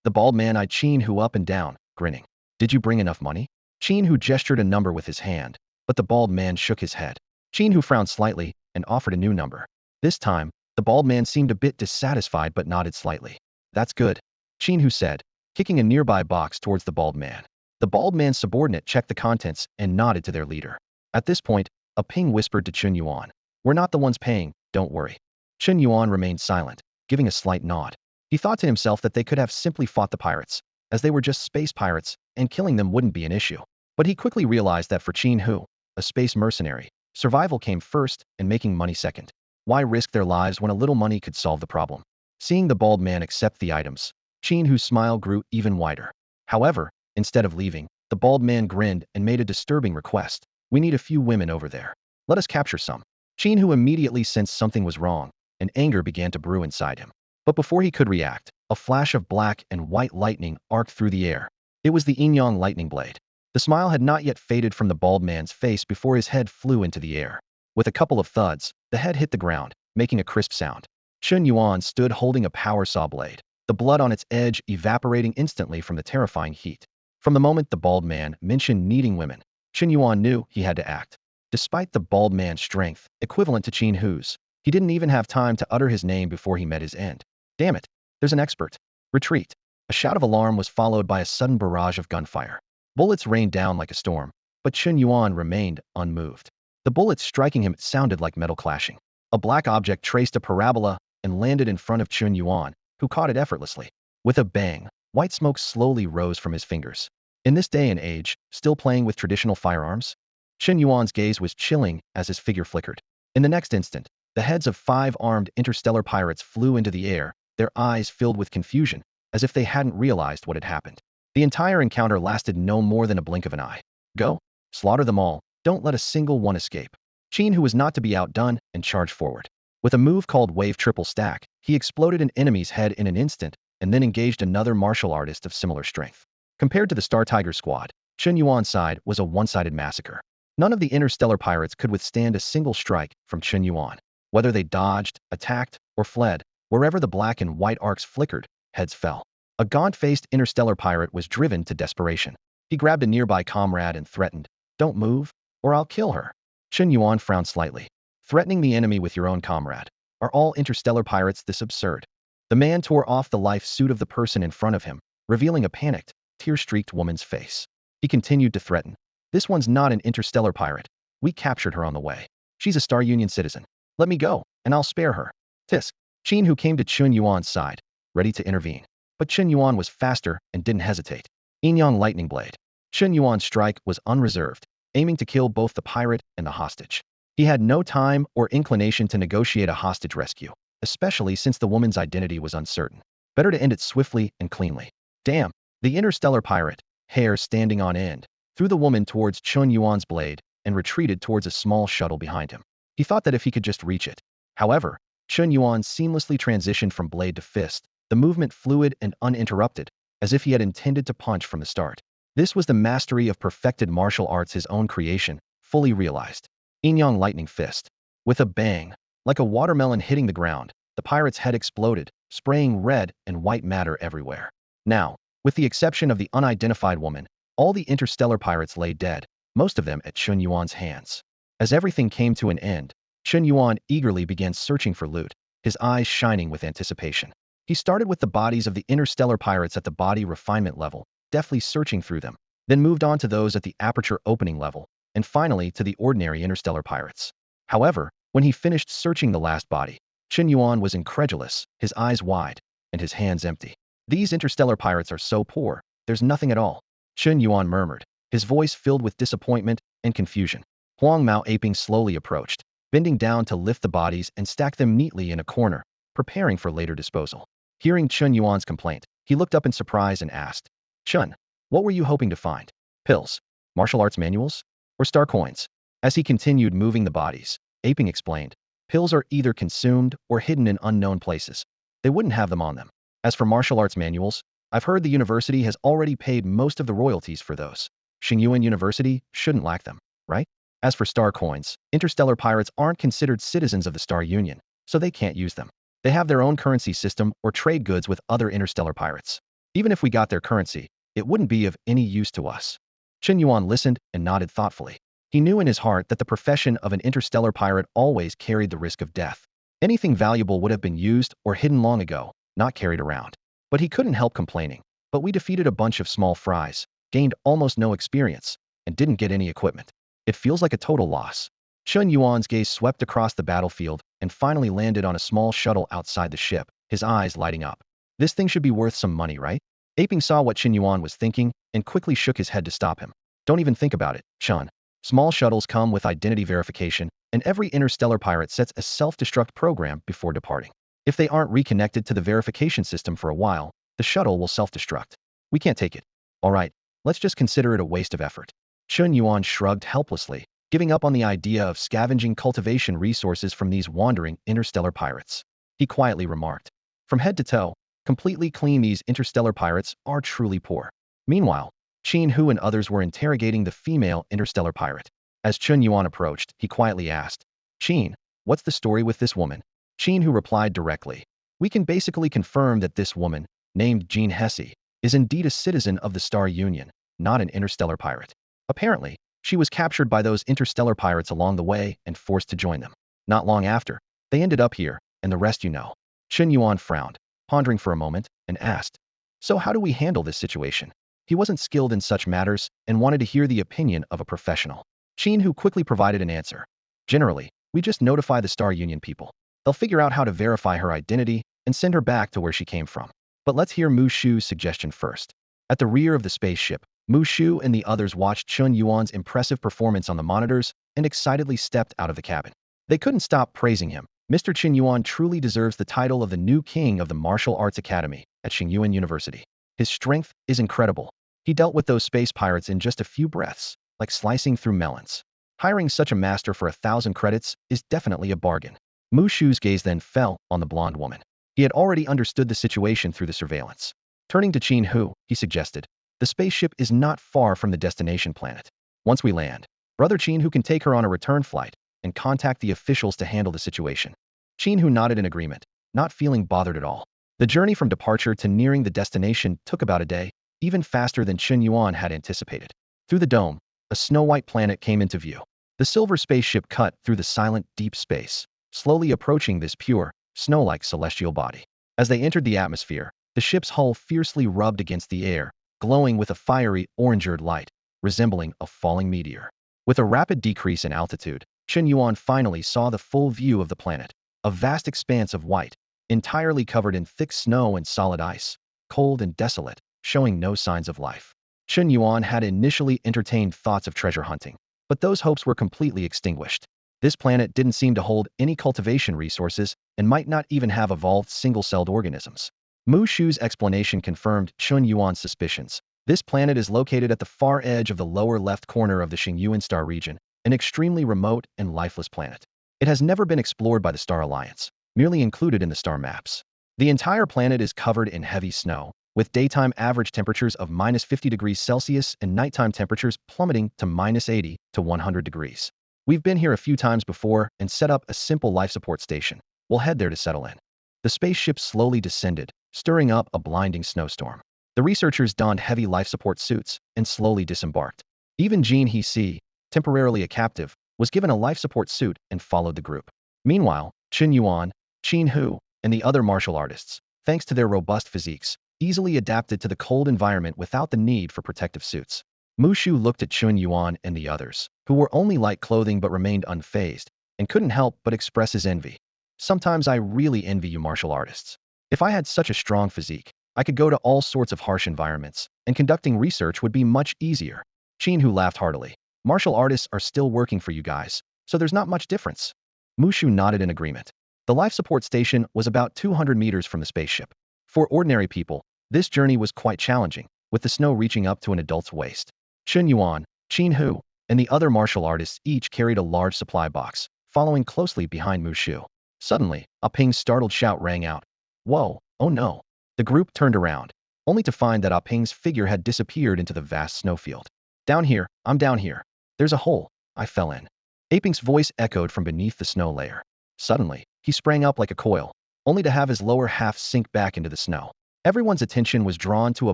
The bald man eyed Chen Hu up and down, grinning. Did you bring enough money? Chen Hu gestured a number with his hand, but the bald man shook his head. Chen Hu frowned slightly and offered a new number. This time, the bald man seemed a bit dissatisfied but nodded slightly. That's good, Chen Hu said, kicking a nearby box towards the bald man. The bald man's subordinate checked the contents and nodded to their leader. At this point, a ping whispered to Chen Yuan. We're not the ones paying, don't worry. Chen Yuan remained silent, giving a slight nod. He thought to himself that they could have simply fought the pirates, as they were just space pirates, and killing them wouldn't be an issue. But he quickly realized that for Chen Hu, a space mercenary, survival came first and making money second. Why risk their lives when a little money could solve the problem? Seeing the bald man accept the items, Chen Hu's smile grew even wider. However, instead of leaving, the bald man grinned and made a disturbing request. We need a few women over there. Let us capture some. Chen Hu immediately sensed something was wrong, and anger began to brew inside him. But before he could react, a flash of black and white lightning arced through the air. It was the Yin-Yang lightning blade. The smile had not yet faded from the bald man's face before his head flew into the air. With a couple of thuds, the head hit the ground, making a crisp sound. Chen Yuan stood holding a power saw blade, the blood on its edge evaporating instantly from the terrifying heat. From the moment the bald man mentioned needing women, Chen Yuan knew he had to act. Despite the bald man's strength, equivalent to Chen Hu's, he didn't even have time to utter his name before he met his end. Damn it, there's an expert. Retreat. A shout of alarm was followed by a sudden barrage of gunfire. Bullets rained down like a storm, but Chen Yuan remained unmoved. The bullets striking him sounded like metal clashing. A black object traced a parabola and landed in front of Chen Yuan, who caught it effortlessly. With a bang, white smoke slowly rose from his fingers. In this day and age, still playing with traditional firearms? Chen Yuan's gaze was chilling as his figure flickered. In the next instant, the heads of 5 armed interstellar pirates flew into the air, their eyes filled with confusion, as if they hadn't realized what had happened. The entire encounter lasted no more than a blink of an eye. Go. Slaughter them all. Don't let a single one escape. Chen, who was not to be outdone, and charged forward. With a move called Wave Triple Stack, he exploded an enemy's head in an instant, and then engaged another martial artist of similar strength. Compared to the Star Tiger squad, Chen Yuan's side was a one-sided massacre. None of the interstellar pirates could withstand a single strike from Chen Yuan. Whether they dodged, attacked, or fled, wherever the black and white arcs flickered, heads fell. A gaunt-faced interstellar pirate was driven to desperation. He grabbed a nearby comrade and threatened, "Don't move, or I'll kill her." Chen Yuan frowned slightly. Threatening the enemy with your own comrade. Are all interstellar pirates this absurd? The man tore off the life suit of the person in front of him, revealing a panicked, tear-streaked woman's face. He continued to threaten. This one's not an interstellar pirate. We captured her on the way. She's a Star Union citizen. Let me go, and I'll spare her. Tisk. Chen, who came to Chen Yuan's side, ready to intervene. But Chen Yuan was faster and didn't hesitate. Yin-Yang lightning blade. Chen Yuan's strike was unreserved, aiming to kill both the pirate and the hostage. He had no time or inclination to negotiate a hostage rescue, especially since the woman's identity was uncertain. Better to end it swiftly and cleanly. Damn. The interstellar pirate, hair standing on end, threw the woman towards Chen Yuan's blade and retreated towards a small shuttle behind him. He thought that if he could just reach it. However, Chen Yuan seamlessly transitioned from blade to fist, the movement fluid and uninterrupted, as if he had intended to punch from the start. This was the mastery of perfected martial arts, his own creation, fully realized. Yin-Yang lightning fist. With a bang, like a watermelon hitting the ground, the pirate's head exploded, spraying red and white matter everywhere. Now, with the exception of the unidentified woman, all the interstellar pirates lay dead, most of them at Chen Yuan's hands. As everything came to an end, Chen Yuan eagerly began searching for loot, his eyes shining with anticipation. He started with the bodies of the interstellar pirates at the body refinement level, deftly searching through them, then moved on to those at the aperture opening level, and finally to the ordinary interstellar pirates. However, when he finished searching the last body, Chen Yuan was incredulous, his eyes wide, and his hands empty. These interstellar pirates are so poor, there's nothing at all. Chen Yuan murmured, his voice filled with disappointment and confusion. Huang Mao aping slowly approached, bending down to lift the bodies and stack them neatly in a corner, preparing for later disposal. Hearing Chen Yuan's complaint, he looked up in surprise and asked, "Chen, what were you hoping to find? Pills? Martial arts manuals? Or star coins?" As he continued moving the bodies, Aping explained, "Pills are either consumed or hidden in unknown places. They wouldn't have them on them. As for martial arts manuals, I've heard the university has already paid most of the royalties for those. Shang Yuan University shouldn't lack them, right? As for star coins, interstellar pirates aren't considered citizens of the Star Union, so they can't use them. They have their own currency system or trade goods with other interstellar pirates. Even if we got their currency, it wouldn't be of any use to us." Chen Yuan listened and nodded thoughtfully. He knew in his heart that the profession of an interstellar pirate always carried the risk of death. Anything valuable would have been used or hidden long ago, not carried around. But he couldn't help complaining. "But we defeated a bunch of small fries, gained almost no experience, and didn't get any equipment. It feels like a total loss." Chen Yuan's gaze swept across the battlefield and finally landed on a small shuttle outside the ship, his eyes lighting up. "This thing should be worth some money, right?" Aping saw what Chen Yuan was thinking and quickly shook his head to stop him. "Don't even think about it, Chen. Small shuttles come with identity verification, and every interstellar pirate sets a self-destruct program before departing. If they aren't reconnected to the verification system for a while, the shuttle will self-destruct. We can't take it. All right, let's just consider it a waste of effort. Chen Yuan shrugged helplessly, giving up on the idea of scavenging cultivation resources from these wandering interstellar pirates. He quietly remarked, from head to toe, completely clean, these interstellar pirates are truly poor. Meanwhile, Chen Hu and others were interrogating the female interstellar pirate. As Chen Yuan approached, he quietly asked, Chen, what's the story with this woman? Chen Hu replied directly, we can basically confirm that this woman, named Jean Hesse, is indeed a citizen of the Star Union, not an interstellar pirate. Apparently, she was captured by those interstellar pirates along the way and forced to join them. Not long after, they ended up here, and the rest you know. Chen Yuan frowned, pondering for a moment, and asked, so how do we handle this situation? He wasn't skilled in such matters and wanted to hear the opinion of a professional. Chen Hu quickly provided an answer. Generally, we just notify the Star Union people. They'll figure out how to verify her identity and send her back to where she came from. But let's hear Mu Shu's suggestion first. At the rear of the spaceship, Mu Shu and the others watched Chen Yuan's impressive performance on the monitors and excitedly stepped out of the cabin. They couldn't stop praising him. Mr. Chen Yuan truly deserves the title of the new king of the Martial Arts Academy at Shang Yuan University. His strength is incredible. He dealt with those space pirates in just a few breaths, like slicing through melons. Hiring such a master for 1,000 credits is definitely a bargain. Mu Shu's gaze then fell on the blonde woman. He had already understood the situation through the surveillance. Turning to Chen Hu, he suggested, the spaceship is not far from the destination planet. Once we land, Brother Chen Hu can take her on a return flight and contact the officials to handle the situation. Chen Hu nodded in agreement, not feeling bothered at all. The journey from departure to nearing the destination took about a day, even faster than Chen Yuan had anticipated. Through the dome, a snow-white planet came into view. The silver spaceship cut through the silent, deep space, slowly approaching this pure, snow-like celestial body. As they entered the atmosphere, the ship's hull fiercely rubbed against the air, glowing with a fiery, orange-red light, resembling a falling meteor. With a rapid decrease in altitude, Chen Yuan finally saw the full view of the planet, a vast expanse of white, entirely covered in thick snow and solid ice, cold and desolate, showing no signs of life. Chen Yuan had initially entertained thoughts of treasure hunting, but those hopes were completely extinguished. This planet didn't seem to hold any cultivation resources and might not even have evolved single-celled organisms. Mu Shu's explanation confirmed Chen Yuan's suspicions. This planet is located at the far edge of the lower left corner of the Shang Yuan star region, an extremely remote and lifeless planet. It has never been explored by the Star Alliance, merely included in the star maps. The entire planet is covered in heavy snow, with daytime average temperatures of -50°C and nighttime temperatures plummeting to -80 to 100 degrees. We've been here a few times before and set up a simple life support station. We'll head there to settle in. The spaceship slowly descended, stirring up a blinding snowstorm. The researchers donned heavy life support suits and slowly disembarked. Even Jean Hesse, temporarily a captive, was given a life support suit and followed the group. Meanwhile, Chen Yuan, Chen Hu, and the other martial artists, thanks to their robust physiques, easily adapted to the cold environment without the need for protective suits. Mu Shu looked at Chen Yuan and the others, who wore only light clothing but remained unfazed, and couldn't help but express his envy. Sometimes I really envy you martial artists. If I had such a strong physique, I could go to all sorts of harsh environments, and conducting research would be much easier. Chen Hu laughed heartily. Martial artists are still working for you guys, so there's not much difference. Mu Shu nodded in agreement. The life support station was about 200 meters from the spaceship. For ordinary people, this journey was quite challenging, with the snow reaching up to an adult's waist. Chen Yuan, Chen Hu, and the other martial artists each carried a large supply box, following closely behind Mu Shu. Suddenly, a Ping's startled shout rang out. Whoa, oh no. The group turned around, only to find that Ah Ping's figure had disappeared into the vast snowfield. Down here, I'm down here. There's a hole. I fell in. Aping's voice echoed from beneath the snow layer. Suddenly, he sprang up like a coil, only to have his lower half sink back into the snow. Everyone's attention was drawn to a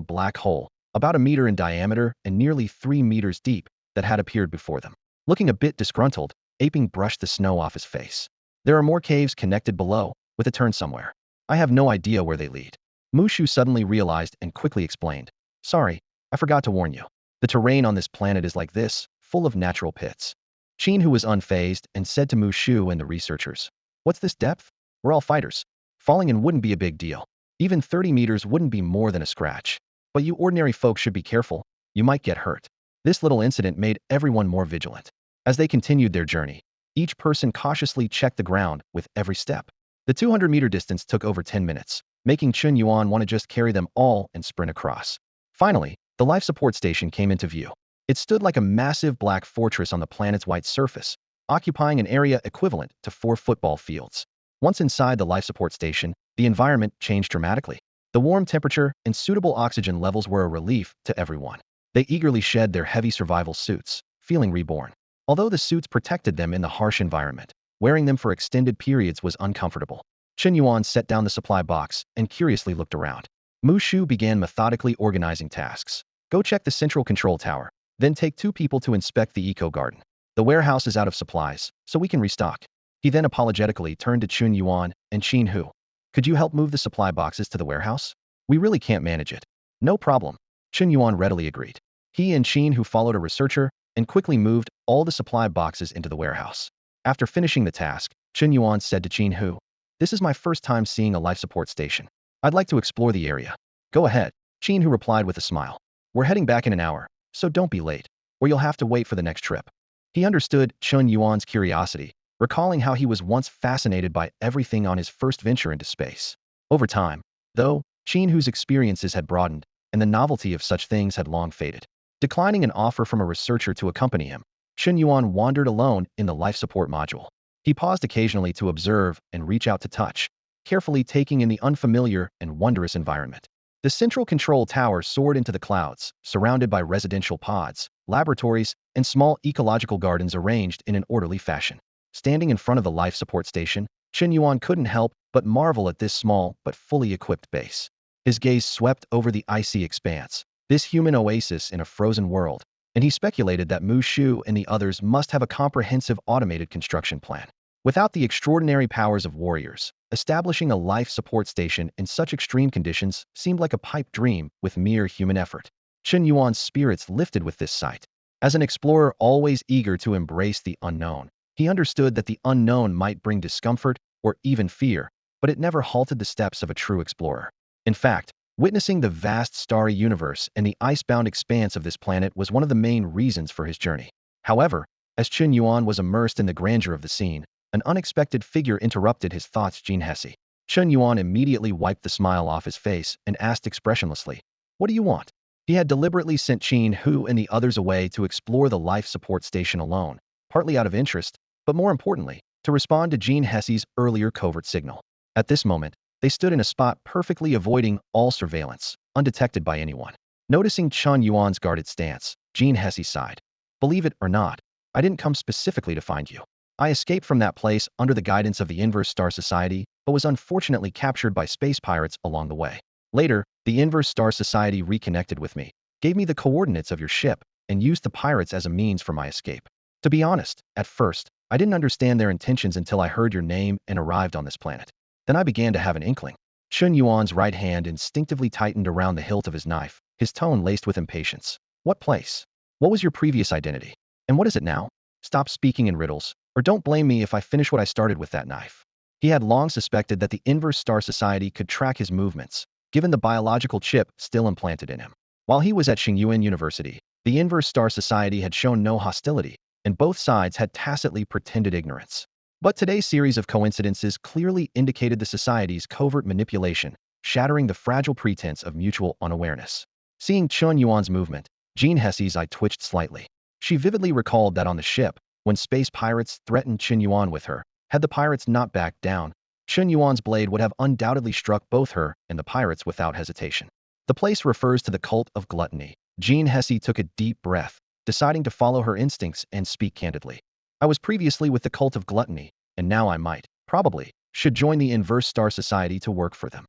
black hole, about a meter in diameter and nearly 3 meters deep, that had appeared before them. Looking a bit disgruntled, Aping brushed the snow off his face. There are more caves connected below, with a turn somewhere. I have no idea where they lead. Mu Shu suddenly realized and quickly explained. Sorry, I forgot to warn you. The terrain on this planet is like this, full of natural pits. Chen, who was unfazed, and said to Mu Shu and the researchers, what's this depth? We're all fighters. Falling in wouldn't be a big deal. Even 30 meters wouldn't be more than a scratch. But you ordinary folks should be careful. You might get hurt. This little incident made everyone more vigilant. As they continued their journey, each person cautiously checked the ground with every step. The 200-meter distance took over 10 minutes, making Chen Yuan want to just carry them all and sprint across. Finally, the life support station came into view. It stood like a massive black fortress on the planet's white surface, occupying an area equivalent to 4 football fields. Once inside the life support station, the environment changed dramatically. The warm temperature and suitable oxygen levels were a relief to everyone. They eagerly shed their heavy survival suits, feeling reborn. Although the suits protected them in the harsh environment, wearing them for extended periods was uncomfortable. Chen Yuan set down the supply box and curiously looked around. Mu Shu began methodically organizing tasks. Go check the central control tower, then take 2 people to inspect the eco-garden. The warehouse is out of supplies, so we can restock. He then apologetically turned to Chen Yuan and Qin Hu. Could you help move the supply boxes to the warehouse? We really can't manage it. No problem. Chen Yuan readily agreed. He and Qin Hu followed a researcher and quickly moved all the supply boxes into the warehouse. After finishing the task, Chen Yuan said to Qin Hu, "This is my first time seeing a life support station. I'd like to explore the area." "Go ahead," Qin Hu replied with a smile. "We're heading back in an hour, so don't be late, or you'll have to wait for the next trip." He understood Chen Yuan's curiosity, recalling how he was once fascinated by everything on his first venture into space. Over time, though, Qin Hu's experiences had broadened, and the novelty of such things had long faded. Declining an offer from a researcher to accompany him, Chen Yuan wandered alone in the life support module. He paused occasionally to observe and reach out to touch, carefully taking in the unfamiliar and wondrous environment. The central control tower soared into the clouds, surrounded by residential pods, laboratories, and small ecological gardens arranged in an orderly fashion. Standing in front of the life support station, Chen Yuan couldn't help but marvel at this small but fully equipped base. His gaze swept over the icy expanse, this human oasis in a frozen world, and he speculated that Mu Shu and the others must have a comprehensive automated construction plan. Without the extraordinary powers of warriors, establishing a life support station in such extreme conditions seemed like a pipe dream with mere human effort. Chen Yuan's spirits lifted with this sight. As an explorer always eager to embrace the unknown, he understood that the unknown might bring discomfort or even fear, but it never halted the steps of a true explorer. In fact, witnessing the vast starry universe and the icebound expanse of this planet was one of the main reasons for his journey. However, as Chen Yuan was immersed in the grandeur of the scene, an unexpected figure interrupted his thoughts. Jin Hesse. Chen Yuan immediately wiped the smile off his face and asked expressionlessly, "What do you want?" He had deliberately sent Qin Hu and the others away to explore the life support station alone, partly out of interest, but more importantly, to respond to Jin Hesse's earlier covert signal. At this moment, they stood in a spot perfectly avoiding all surveillance, undetected by anyone. Noticing Chen Yuan's guarded stance, Jin Hesse sighed. "Believe it or not, I didn't come specifically to find you. I escaped from that place under the guidance of the Inverse Star Society, but was unfortunately captured by space pirates along the way. Later, the Inverse Star Society reconnected with me, gave me the coordinates of your ship, and used the pirates as a means for my escape. To be honest, at first, I didn't understand their intentions until I heard your name and arrived on this planet. Then I began to have an inkling." Chen Yuan's right hand instinctively tightened around the hilt of his knife, his tone laced with impatience. "What place? What was your previous identity? And what is it now? Stop speaking in riddles, or don't blame me if I finish what I started with that knife." He had long suspected that the Inverse Star Society could track his movements, given the biological chip still implanted in him. While he was at Chen Yuan University, the Inverse Star Society had shown no hostility, and both sides had tacitly pretended ignorance. But today's series of coincidences clearly indicated the society's covert manipulation, shattering the fragile pretense of mutual unawareness. Seeing Chen Yuan's movement, Jin Hesse's eye twitched slightly. She vividly recalled that on the ship, when space pirates threatened Chen Yuan with her, had the pirates not backed down, Chen Yuan's blade would have undoubtedly struck both her and the pirates without hesitation. The place refers to the cult of gluttony. Jin Hesse took a deep breath, deciding to follow her instincts and speak candidly. "I was previously with the cult of gluttony, and now I might, probably, should join the Inverse Star Society to work for them."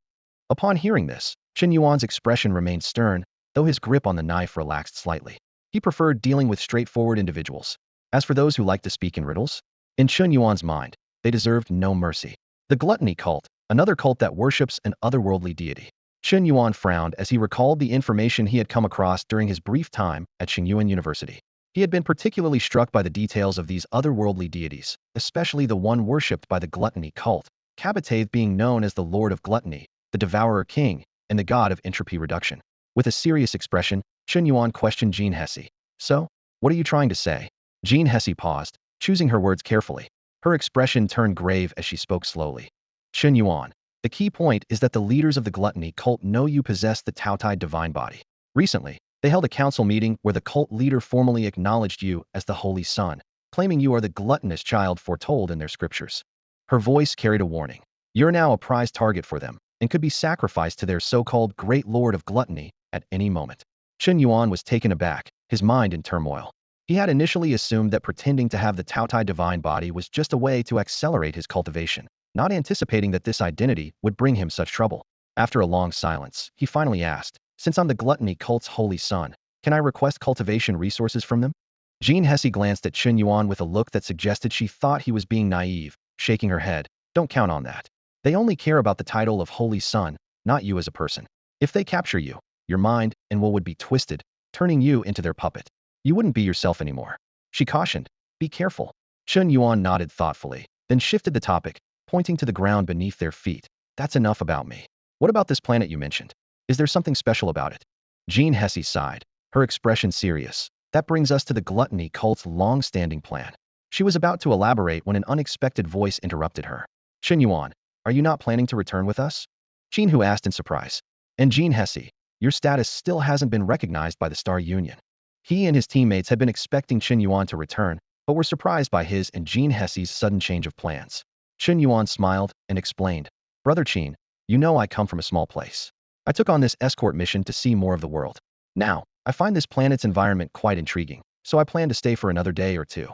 Upon hearing this, Chen Yuan's expression remained stern, though his grip on the knife relaxed slightly. He preferred dealing with straightforward individuals. As for those who like to speak in riddles, in Chen Yuan's mind, they deserved no mercy. The gluttony cult, another cult that worships an otherworldly deity. Chen Yuan frowned as he recalled the information he had come across during his brief time at Chen Yuan University. He had been particularly struck by the details of these otherworldly deities, especially the one worshipped by the gluttony cult, Kabatave being known as the Lord of Gluttony, the Devourer King, and the God of Entropy Reduction. With a serious expression, Chen Yuan questioned Jin Hesse. "So, what are you trying to say?" Jin Hesse paused, choosing her words carefully. Her expression turned grave as she spoke slowly. Chen Yuan. The key point is that the leaders of the gluttony cult know you possess the Taotai divine body. Recently, they held a council meeting where the cult leader formally acknowledged you as the Holy Son, claiming you are the gluttonous child foretold in their scriptures. Her voice carried a warning. You're now a prize target for them, and could be sacrificed to their so-called Great Lord of Gluttony at any moment. Chen Yuan was taken aback, his mind in turmoil. He had initially assumed that pretending to have the Taotai divine body was just a way to accelerate his cultivation, not anticipating that this identity would bring him such trouble. After a long silence, he finally asked, "Since I'm the gluttony cult's holy son, can I request cultivation resources from them?" Jean Hesse glanced at Chen Yuan with a look that suggested she thought he was being naive, shaking her head. "Don't count on that. They only care about the title of holy son, not you as a person. If they capture you, your mind and will would be twisted, turning you into their puppet. You wouldn't be yourself anymore." She cautioned, "Be careful." Chen Yuan nodded thoughtfully, then shifted the topic, pointing to the ground beneath their feet. "That's enough about me. What about this planet you mentioned? Is there something special about it?" Jean Hesse sighed, her expression serious. "That brings us to the gluttony cult's long-standing plan." She was about to elaborate when an unexpected voice interrupted her. "Chen Yuan, are you not planning to return with us?" Jean Hu asked in surprise. "And Jean Hesse, your status still hasn't been recognized by the Star Union." He and his teammates had been expecting Chen Yuan to return, but were surprised by his and Jean Hesse's sudden change of plans. Chen Yuan smiled and explained, "Brother Chen, you know I come from a small place. I took on this escort mission to see more of the world. Now, I find this planet's environment quite intriguing, so I plan to stay for another day or two."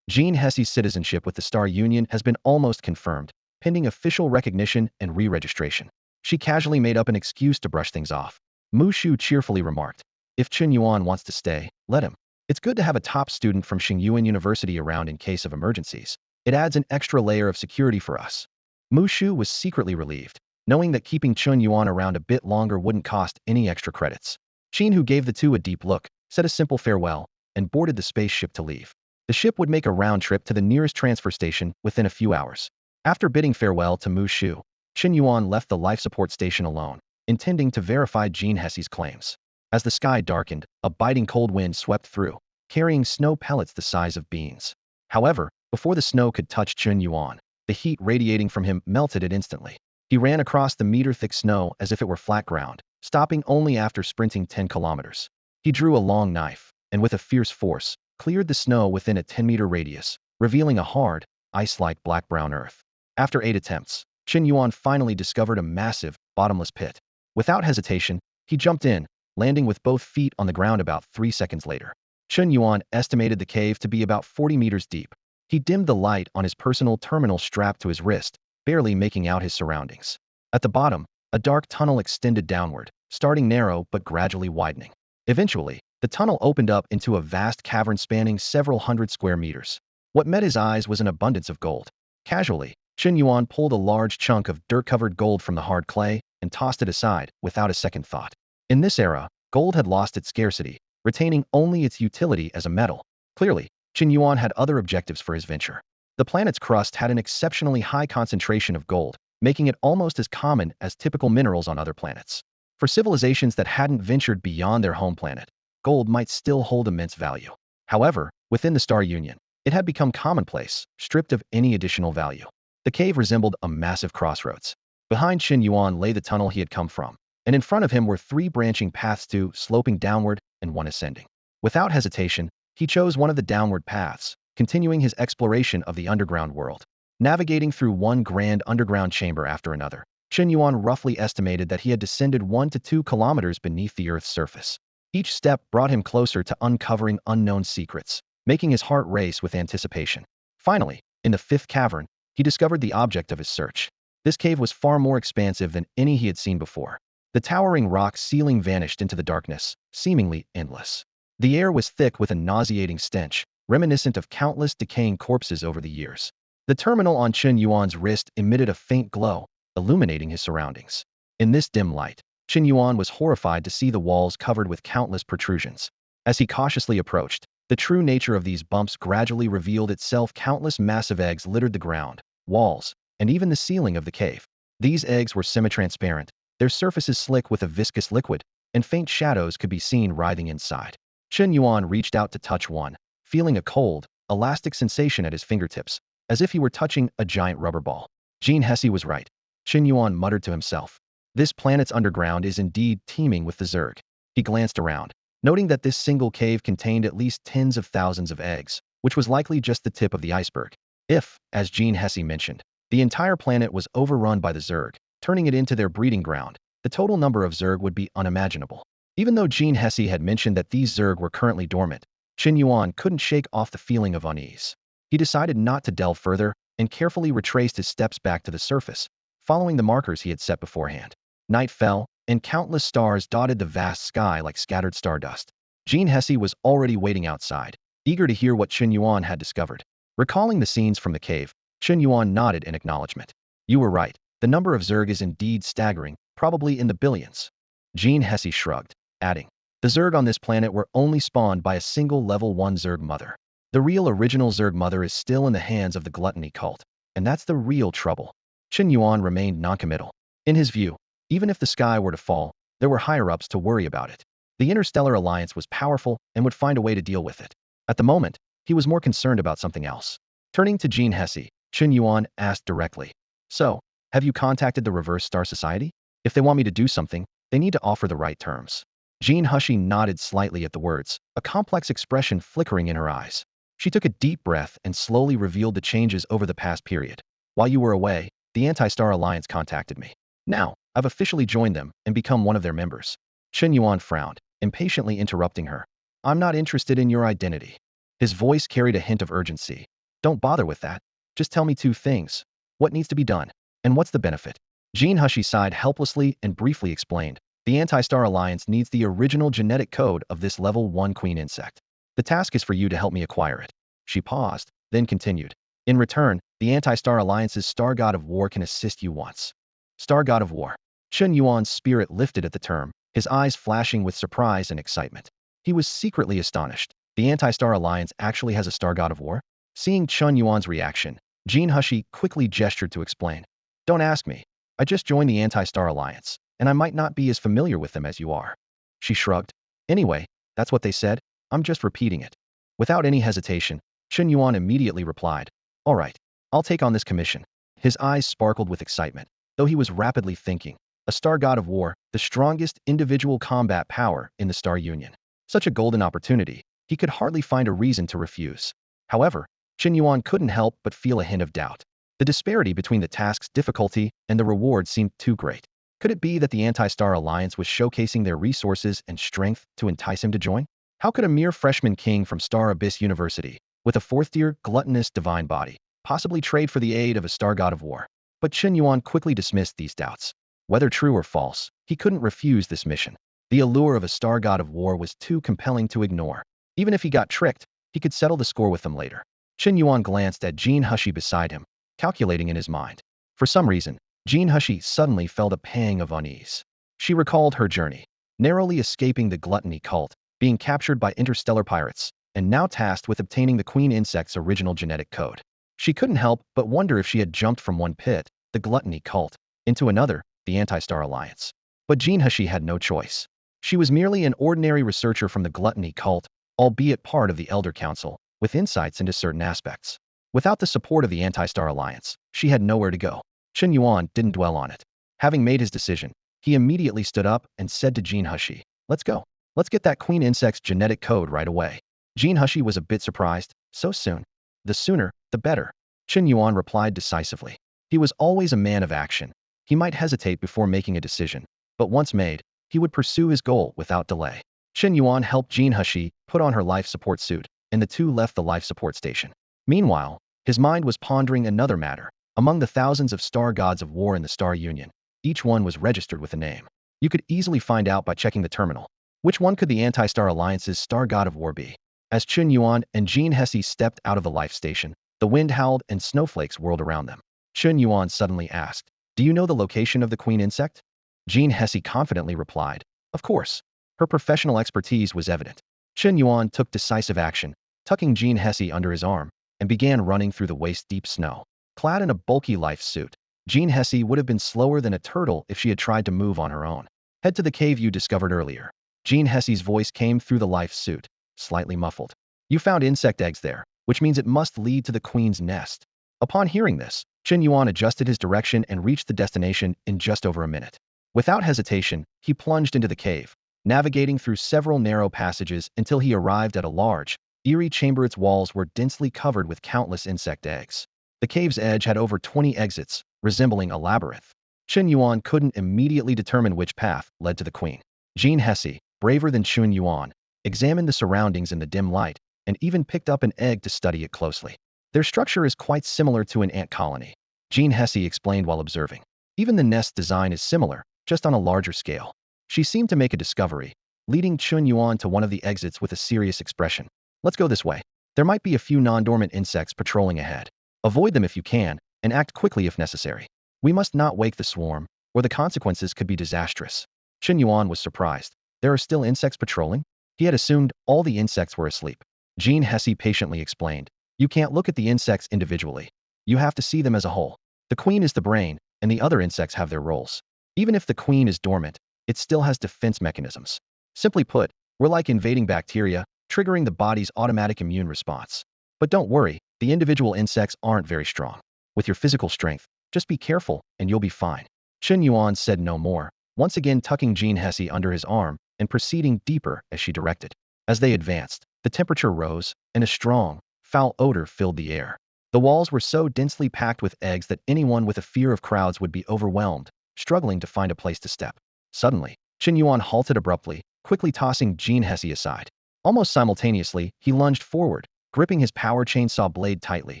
Jean Hesse's citizenship with the Star Union has been almost confirmed, pending official recognition and re-registration. She casually made up an excuse to brush things off. Mu Shu cheerfully remarked, "If Chen Yuan wants to stay, let him. It's good to have a top student from Shang Yuan University around in case of emergencies. It adds an extra layer of security for us." Mu Shu was secretly relieved, knowing that keeping Chen Yuan around a bit longer wouldn't cost any extra credits. Qin, who gave the two a deep look, said a simple farewell, and boarded the spaceship to leave. The ship would make a round trip to the nearest transfer station within a few hours. After bidding farewell to Mu Shu, Chen Yuan left the life support station alone, intending to verify Jean Hesse's claims. As the sky darkened, a biting cold wind swept through, carrying snow pellets the size of beans. However, before the snow could touch Chen Yuan, the heat radiating from him melted it instantly. He ran across the meter-thick snow as if it were flat ground, stopping only after sprinting 10 kilometers. He drew a long knife, and with a fierce force, cleared the snow within a 10-meter radius, revealing a hard, ice-like black-brown earth. After 8 attempts, Chen Yuan finally discovered a massive, bottomless pit. Without hesitation, he jumped in, landing with both feet on the ground about 3 seconds later. Chen Yuan estimated the cave to be about 40 meters deep. He dimmed the light on his personal terminal strapped to his wrist, barely making out his surroundings. At the bottom, a dark tunnel extended downward, starting narrow but gradually widening. Eventually, the tunnel opened up into a vast cavern spanning several hundred square meters. What met his eyes was an abundance of gold. Casually, Chen Yuan pulled a large chunk of dirt-covered gold from the hard clay and tossed it aside without a second thought. In this era, gold had lost its scarcity, retaining only its utility as a metal. Clearly, Chen Yuan had other objectives for his venture. The planet's crust had an exceptionally high concentration of gold, making it almost as common as typical minerals on other planets. For civilizations that hadn't ventured beyond their home planet, gold might still hold immense value. However, within the Star Union, it had become commonplace, stripped of any additional value. The cave resembled a massive crossroads. Behind Chen Yuan lay the tunnel he had come from, and in front of him were 3 branching paths, 2 sloping downward and 1 ascending. Without hesitation, he chose one of the downward paths, continuing his exploration of the underground world. Navigating through one grand underground chamber after another, Chen Yuan roughly estimated that he had descended 1 to 2 kilometers beneath the Earth's surface. Each step brought him closer to uncovering unknown secrets, making his heart race with anticipation. Finally, in the 5th cavern, he discovered the object of his search. This cave was far more expansive than any he had seen before. The towering rock ceiling vanished into the darkness, seemingly endless. The air was thick with a nauseating stench, reminiscent of countless decaying corpses over the years. The terminal on Chen Yuan's wrist emitted a faint glow, illuminating his surroundings. In this dim light, Chen Yuan was horrified to see the walls covered with countless protrusions. As he cautiously approached, the true nature of these bumps gradually revealed itself. Countless massive eggs littered the ground, walls, and even the ceiling of the cave. These eggs were semi-transparent, their surfaces slick with a viscous liquid, and faint shadows could be seen writhing inside. Chen Yuan reached out to touch one, feeling a cold, elastic sensation at his fingertips, as if he were touching a giant rubber ball. Jean Hesse was right. Chen Yuan muttered to himself. This planet's underground is indeed teeming with the Zerg. He glanced around, noting that this single cave contained at least tens of thousands of eggs, which was likely just the tip of the iceberg. If, as Gene Hesse mentioned, the entire planet was overrun by the Zerg, turning it into their breeding ground, the total number of Zerg would be unimaginable. Even though Gene Hesse had mentioned that these Zerg were currently dormant, Chen Yuan couldn't shake off the feeling of unease. He decided not to delve further and carefully retraced his steps back to the surface, following the markers he had set beforehand. Night fell, and countless stars dotted the vast sky like scattered stardust. Gene Hesse was already waiting outside, eager to hear what Chen Yuan had discovered. Recalling the scenes from the cave, Chen Yuan nodded in acknowledgement. You were right. The number of Zerg is indeed staggering, probably in the billions. Gene Hesse shrugged, adding, the Zerg on this planet were only spawned by a single level 1 Zerg mother. The real original Zerg mother is still in the hands of the gluttony cult, and that's the real trouble. Chen Yuan remained noncommittal. In his view, even if the sky were to fall, there were higher-ups to worry about it. The Interstellar Alliance was powerful and would find a way to deal with it. At the moment, he was more concerned about something else. Turning to Gene Hesse, Chen Yuan asked directly, so, have you contacted the Reverse Star Society? If they want me to do something, they need to offer the right terms. Gene Hesse nodded slightly at the words, a complex expression flickering in her eyes. She took a deep breath and slowly revealed the changes over the past period. While you were away, the Anti-Star Alliance contacted me. Now, I've officially joined them and become one of their members. Chen Yuan frowned, impatiently interrupting her. I'm not interested in your identity. His voice carried a hint of urgency. Don't bother with that. Just tell me two things. What needs to be done? And what's the benefit? Gene Hesse sighed helplessly and briefly explained. The Anti-Star Alliance needs the original genetic code of this level 1 queen insect. The task is for you to help me acquire it. She paused, then continued. In return, the Anti-Star Alliance's Star God of War can assist you once. Star God of War. Chen Yuan's spirit lifted at the term, his eyes flashing with surprise and excitement. He was secretly astonished. The Anti-Star Alliance actually has a Star God of War? Seeing Chen Yuan's reaction, Gene Hesse quickly gestured to explain. Don't ask me. I just joined the Anti-Star Alliance, and I might not be as familiar with them as you are. She shrugged. Anyway, that's what they said. I'm just repeating it. Without any hesitation, Chen Yuan immediately replied, all right, I'll take on this commission. His eyes sparkled with excitement, though he was rapidly thinking, a Star God of War, the strongest individual combat power in the Star Union. Such a golden opportunity, he could hardly find a reason to refuse. However, Chen Yuan couldn't help but feel a hint of doubt. The disparity between the task's difficulty and the reward seemed too great. Could it be that the Anti-Star Alliance was showcasing their resources and strength to entice him to join? How could a mere freshman king from Star Abyss University, with a fourth-tier, gluttonous divine body, possibly trade for the aid of a Star God of War? But Chen Yuan quickly dismissed these doubts. Whether true or false, he couldn't refuse this mission. The allure of a Star God of War was too compelling to ignore. Even if he got tricked, he could settle the score with them later. Chen Yuan glanced at Gene Hesse beside him, calculating in his mind. For some reason, Gene Hesse suddenly felt a pang of unease. She recalled her journey, narrowly escaping the gluttony cult, being captured by interstellar pirates, and now tasked with obtaining the queen insect's original genetic code. She couldn't help but wonder if she had jumped from one pit, the gluttony cult, into another, the Anti-Star Alliance. But Gene Hesse had no choice. She was merely an ordinary researcher from the gluttony cult, albeit part of the Elder Council, with insights into certain aspects. Without the support of the Anti-Star Alliance, she had nowhere to go. Chen Yuan didn't dwell on it. Having made his decision, he immediately stood up and said to Gene Hesse, let's go. Let's get that queen insect's genetic code right away. Gene Hesse was a bit surprised. So soon? The sooner, the better. Chen Yuan replied decisively. He was always a man of action. He might hesitate before making a decision, but once made, he would pursue his goal without delay. Chen Yuan helped Gene Hesse put on her life support suit, and the two left the life support station. Meanwhile, his mind was pondering another matter. Among the thousands of Star Gods of War in the Star Union, each one was registered with a name. You could easily find out by checking the terminal. Which one could the Anti-Star Alliance's Star God of War be? As Chen Yuan and Gene Hesse stepped out of the life station, the wind howled and snowflakes whirled around them. Chen Yuan suddenly asked, do you know the location of the queen insect? Gene Hesse confidently replied, of course. Her professional expertise was evident. Chen Yuan took decisive action, tucking Gene Hesse under his arm, and began running through the waist-deep snow. Clad in a bulky life suit, Gene Hesse would have been slower than a turtle if she had tried to move on her own. Head to the cave you discovered earlier. Gene Hesse's voice came through the life suit, slightly muffled. You found insect eggs there, which means it must lead to the queen's nest. Upon hearing this, Chen Yuan adjusted his direction and reached the destination in just over a minute. Without hesitation, he plunged into the cave, navigating through several narrow passages until he arrived at a large, eerie chamber. Its walls were densely covered with countless insect eggs. The cave's edge had over 20 exits, resembling a labyrinth. Chen Yuan couldn't immediately determine which path led to the queen. Jean Hesse, braver than Chen Yuan, examined the surroundings in the dim light and even picked up an egg to study it closely. Their structure is quite similar to an ant colony, Jean Hesse explained while observing. Even the nest design is similar, just on a larger scale. She seemed to make a discovery, leading Chen Yuan to one of the exits with a serious expression. Let's go this way. There might be a few non-dormant insects patrolling ahead. Avoid them if you can, and act quickly if necessary. We must not wake the swarm, or the consequences could be disastrous. Chen Yuan was surprised. There are still insects patrolling? He had assumed all the insects were asleep. Jean Hesse patiently explained. You can't look at the insects individually. You have to see them as a whole. The queen is the brain, and the other insects have their roles. Even if the queen is dormant, it still has defense mechanisms. Simply put, we're like invading bacteria, triggering the body's automatic immune response. But don't worry, the individual insects aren't very strong. With your physical strength, just be careful, and you'll be fine. Chen Yuan said no more, once again tucking Jean Hesse under his arm and proceeding deeper as she directed. As they advanced, the temperature rose, and a strong, foul odor filled the air. The walls were so densely packed with eggs that anyone with a fear of crowds would be overwhelmed, struggling to find a place to step. Suddenly, Chen Yuan halted abruptly, quickly tossing Jean Hesse aside. Almost simultaneously, he lunged forward, gripping his power chainsaw blade tightly,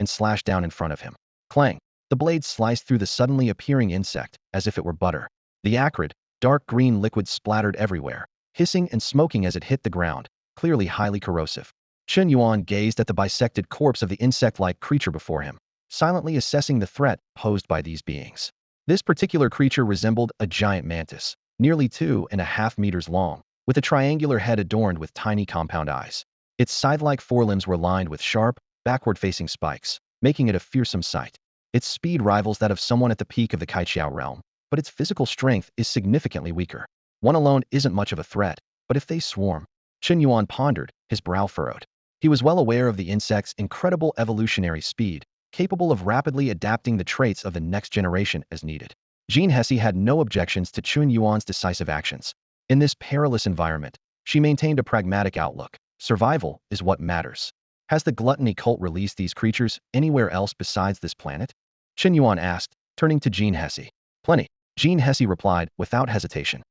and slashed down in front of him. Clang! The blade sliced through the suddenly appearing insect, as if it were butter. The acrid, dark green liquid splattered everywhere, hissing and smoking as it hit the ground, clearly highly corrosive. Chen Yuan gazed at the bisected corpse of the insect-like creature before him, silently assessing the threat posed by these beings. This particular creature resembled a giant mantis, nearly 2.5 meters long, with a triangular head adorned with tiny compound eyes. Its scythe-like forelimbs were lined with sharp, backward-facing spikes, making it a fearsome sight. Its speed rivals that of someone at the peak of the Kaiqiao realm, but its physical strength is significantly weaker. One alone isn't much of a threat, but if they swarm, Chen Yuan pondered, his brow furrowed. He was well aware of the insect's incredible evolutionary speed, capable of rapidly adapting the traits of the next generation as needed. Jean Hesse had no objections to Chen Yuan's decisive actions. In this perilous environment, she maintained a pragmatic outlook. Survival is what matters. Has the gluttony cult released these creatures anywhere else besides this planet? Chen Yuan asked, turning to Jean Hesse. Plenty. Jean Hesse replied, without hesitation.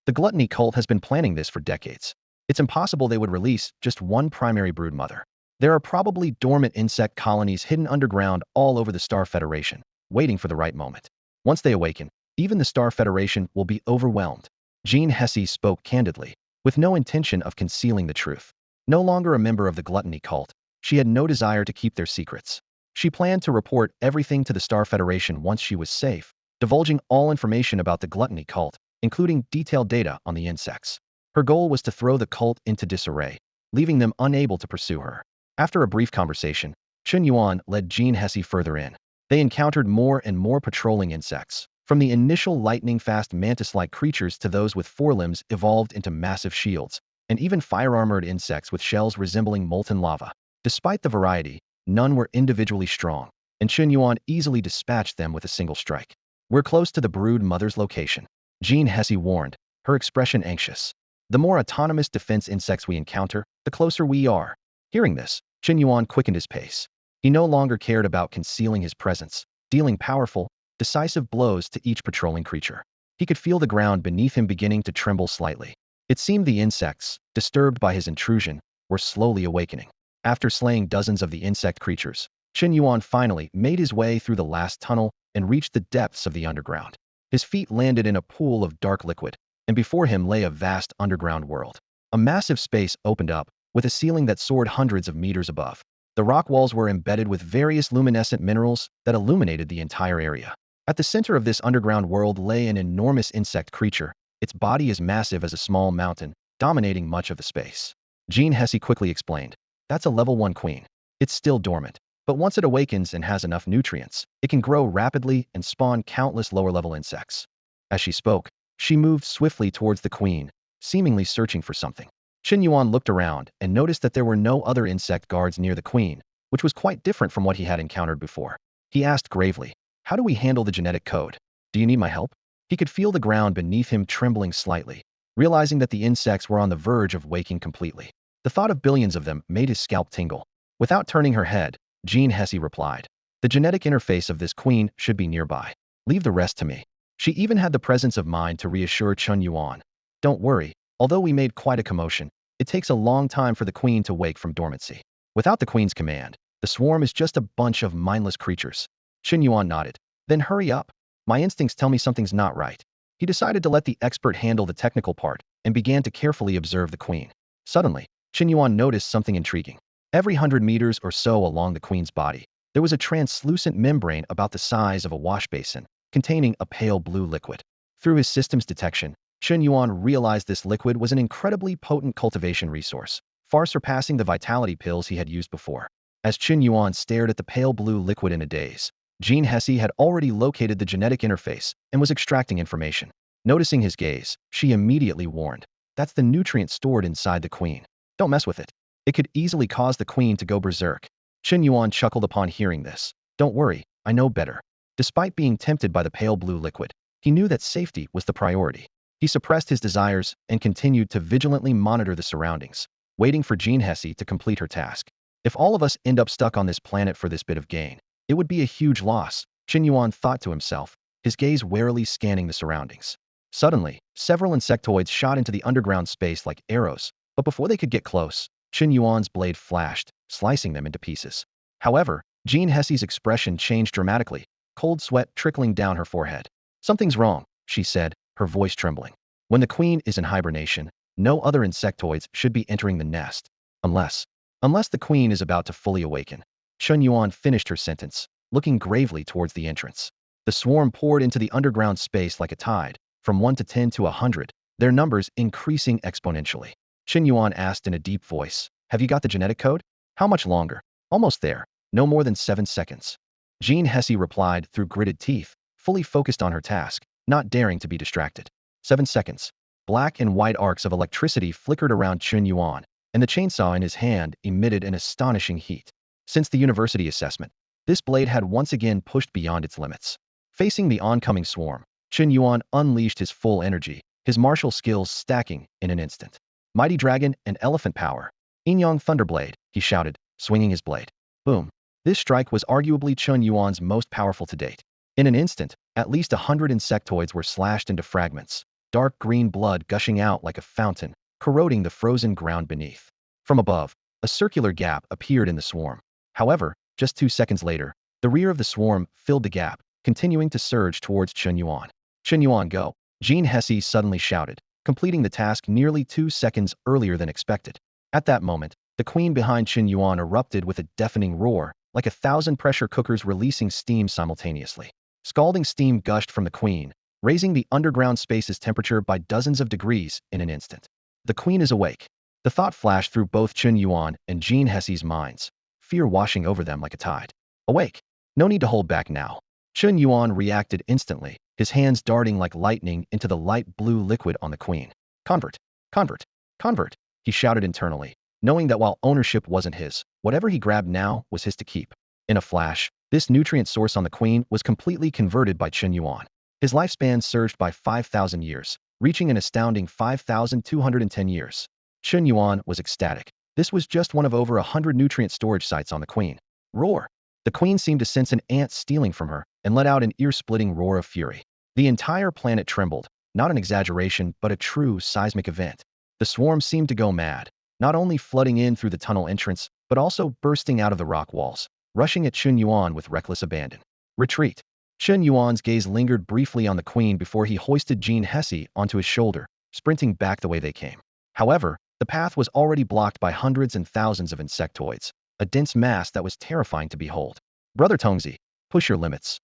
The gluttony cult has been planning this for decades. It's impossible they would release just one primary broodmother. There are probably dormant insect colonies hidden underground all over the Star Federation, waiting for the right moment. Once they awaken, even the Star Federation will be overwhelmed. Jean Hesse spoke candidly, with no intention of concealing the truth. No longer a member of the gluttony cult, she had no desire to keep their secrets. She planned to report everything to the Star Federation once she was safe, divulging all information about the gluttony cult, including detailed data on the insects. Her goal was to throw the cult into disarray, leaving them unable to pursue her. After a brief conversation, Chen Yuan led Jean Hesse further in. They encountered more and more patrolling insects, from the initial lightning-fast mantis-like creatures to those with forelimbs evolved into massive shields, and even fire-armored insects with shells resembling molten lava. Despite the variety, none were individually strong, and Chen Yuan easily dispatched them with a single strike. We're close to the brood mother's location, Jean Hesse warned, her expression anxious. The more autonomous defense insects we encounter, the closer we are. Hearing this, Chen Yuan quickened his pace. He no longer cared about concealing his presence, dealing powerful, decisive blows to each patrolling creature. He could feel the ground beneath him beginning to tremble slightly. It seemed the insects, disturbed by his intrusion, were slowly awakening. After slaying dozens of the insect creatures, Chen Yuan finally made his way through the last tunnel and reached the depths of the underground. His feet landed in a pool of dark liquid, and before him lay a vast underground world. A massive space opened up, with a ceiling that soared hundreds of meters above. The rock walls were embedded with various luminescent minerals that illuminated the entire area. At the center of this underground world lay an enormous insect creature, its body as massive as a small mountain, dominating much of the space. Jean Hesse quickly explained, that's a level 1 queen. It's still dormant, but once it awakens and has enough nutrients, it can grow rapidly and spawn countless lower-level insects. As she spoke, she moved swiftly towards the queen, seemingly searching for something. Chen Yuan looked around and noticed that there were no other insect guards near the queen, which was quite different from what he had encountered before. He asked gravely, "How do we handle the genetic code? Do you need my help?" He could feel the ground beneath him trembling slightly, realizing that the insects were on the verge of waking completely. The thought of billions of them made his scalp tingle. Without turning her head, Jean Hesse replied, "The genetic interface of this queen should be nearby. Leave the rest to me." She even had the presence of mind to reassure Chen Yuan. "Don't worry, although we made quite a commotion, it takes a long time for the queen to wake from dormancy. Without the queen's command, the swarm is just a bunch of mindless creatures." Chen Yuan nodded. "Then hurry up. My instincts tell me something's not right." He decided to let the expert handle the technical part and began to carefully observe the queen. Suddenly, Chen Yuan noticed something intriguing. Every 100 meters or so along the queen's body, there was a translucent membrane about the size of a wash basin, containing a pale blue liquid. Through his system's detection, Chen Yuan realized this liquid was an incredibly potent cultivation resource, far surpassing the vitality pills he had used before. As Chen Yuan stared at the pale blue liquid in a daze, Jean Hesse had already located the genetic interface and was extracting information. Noticing his gaze, she immediately warned, "That's the nutrient stored inside the queen. Don't mess with it. It could easily cause the queen to go berserk." Chen Yuan chuckled upon hearing this. "Don't worry, I know better." Despite being tempted by the pale blue liquid, he knew that safety was the priority. He suppressed his desires and continued to vigilantly monitor the surroundings, waiting for Jean Hesse to complete her task. "If all of us end up stuck on this planet for this bit of gain, it would be a huge loss," Chen Yuan thought to himself, his gaze warily scanning the surroundings. Suddenly, several insectoids shot into the underground space like arrows, but before they could get close, Chen Yuan's blade flashed, slicing them into pieces. However, Jean Hesse's expression changed dramatically, cold sweat trickling down her forehead. "Something's wrong," she said, her voice trembling. "When the queen is in hibernation, no other insectoids should be entering the nest. Unless the queen is about to fully awaken." Chen Yuan finished her sentence, looking gravely towards the entrance. The swarm poured into the underground space like a tide, from 1 to 10 to 100, their numbers increasing exponentially. Chen Yuan asked in a deep voice, "Have you got the genetic code? How much longer?" "Almost there. No more than 7 seconds." Jean Hesse replied through gritted teeth, fully focused on her task, not daring to be distracted. 7 seconds. Black and white arcs of electricity flickered around Chen Yuan, and the chainsaw in his hand emitted an astonishing heat. Since the university assessment, this blade had once again pushed beyond its limits. Facing the oncoming swarm, Chen Yuan unleashed his full energy, his martial skills stacking in an instant. "Mighty Dragon and Elephant Power. Inyang Thunderblade," he shouted, swinging his blade. Boom. This strike was arguably Chen Yuan's most powerful to date. In an instant, at least 100 insectoids were slashed into fragments, dark green blood gushing out like a fountain, corroding the frozen ground beneath. From above, a circular gap appeared in the swarm. However, just 2 seconds later, the rear of the swarm filled the gap, continuing to surge towards Chen Yuan. "Chen Yuan, go!" Jean Hesse suddenly shouted, completing the task nearly 2 seconds earlier than expected. At that moment, the queen behind Chen Yuan erupted with a deafening roar, like 1,000 pressure cookers releasing steam simultaneously. Scalding steam gushed from the queen, raising the underground space's temperature by dozens of degrees in an instant. "The queen is awake." The thought flashed through both Chen Yuan and Jean Hesse's minds, fear washing over them like a tide. "Awake! No need to hold back now." Chen Yuan reacted instantly, his hands darting like lightning into the light blue liquid on the queen. "Convert! Convert! Convert!" he shouted internally, knowing that while ownership wasn't his, whatever he grabbed now was his to keep. In a flash, this nutrient source on the queen was completely converted by Chen Yuan. His lifespan surged by 5,000 years, reaching an astounding 5,210 years. Chen Yuan was ecstatic. This was just one of over 100 nutrient storage sites on the queen. Roar! The queen seemed to sense an ant stealing from her and let out an ear-splitting roar of fury. The entire planet trembled, not an exaggeration but a true seismic event. The swarm seemed to go mad, not only flooding in through the tunnel entrance, but also bursting out of the rock walls, rushing at Chen Yuan with reckless abandon. "Retreat!" Chen Yuan's gaze lingered briefly on the queen before he hoisted Jean Hesse onto his shoulder, sprinting back the way they came. However, the path was already blocked by hundreds and thousands of insectoids, a dense mass that was terrifying to behold. "Brother Tongzi, push your limits,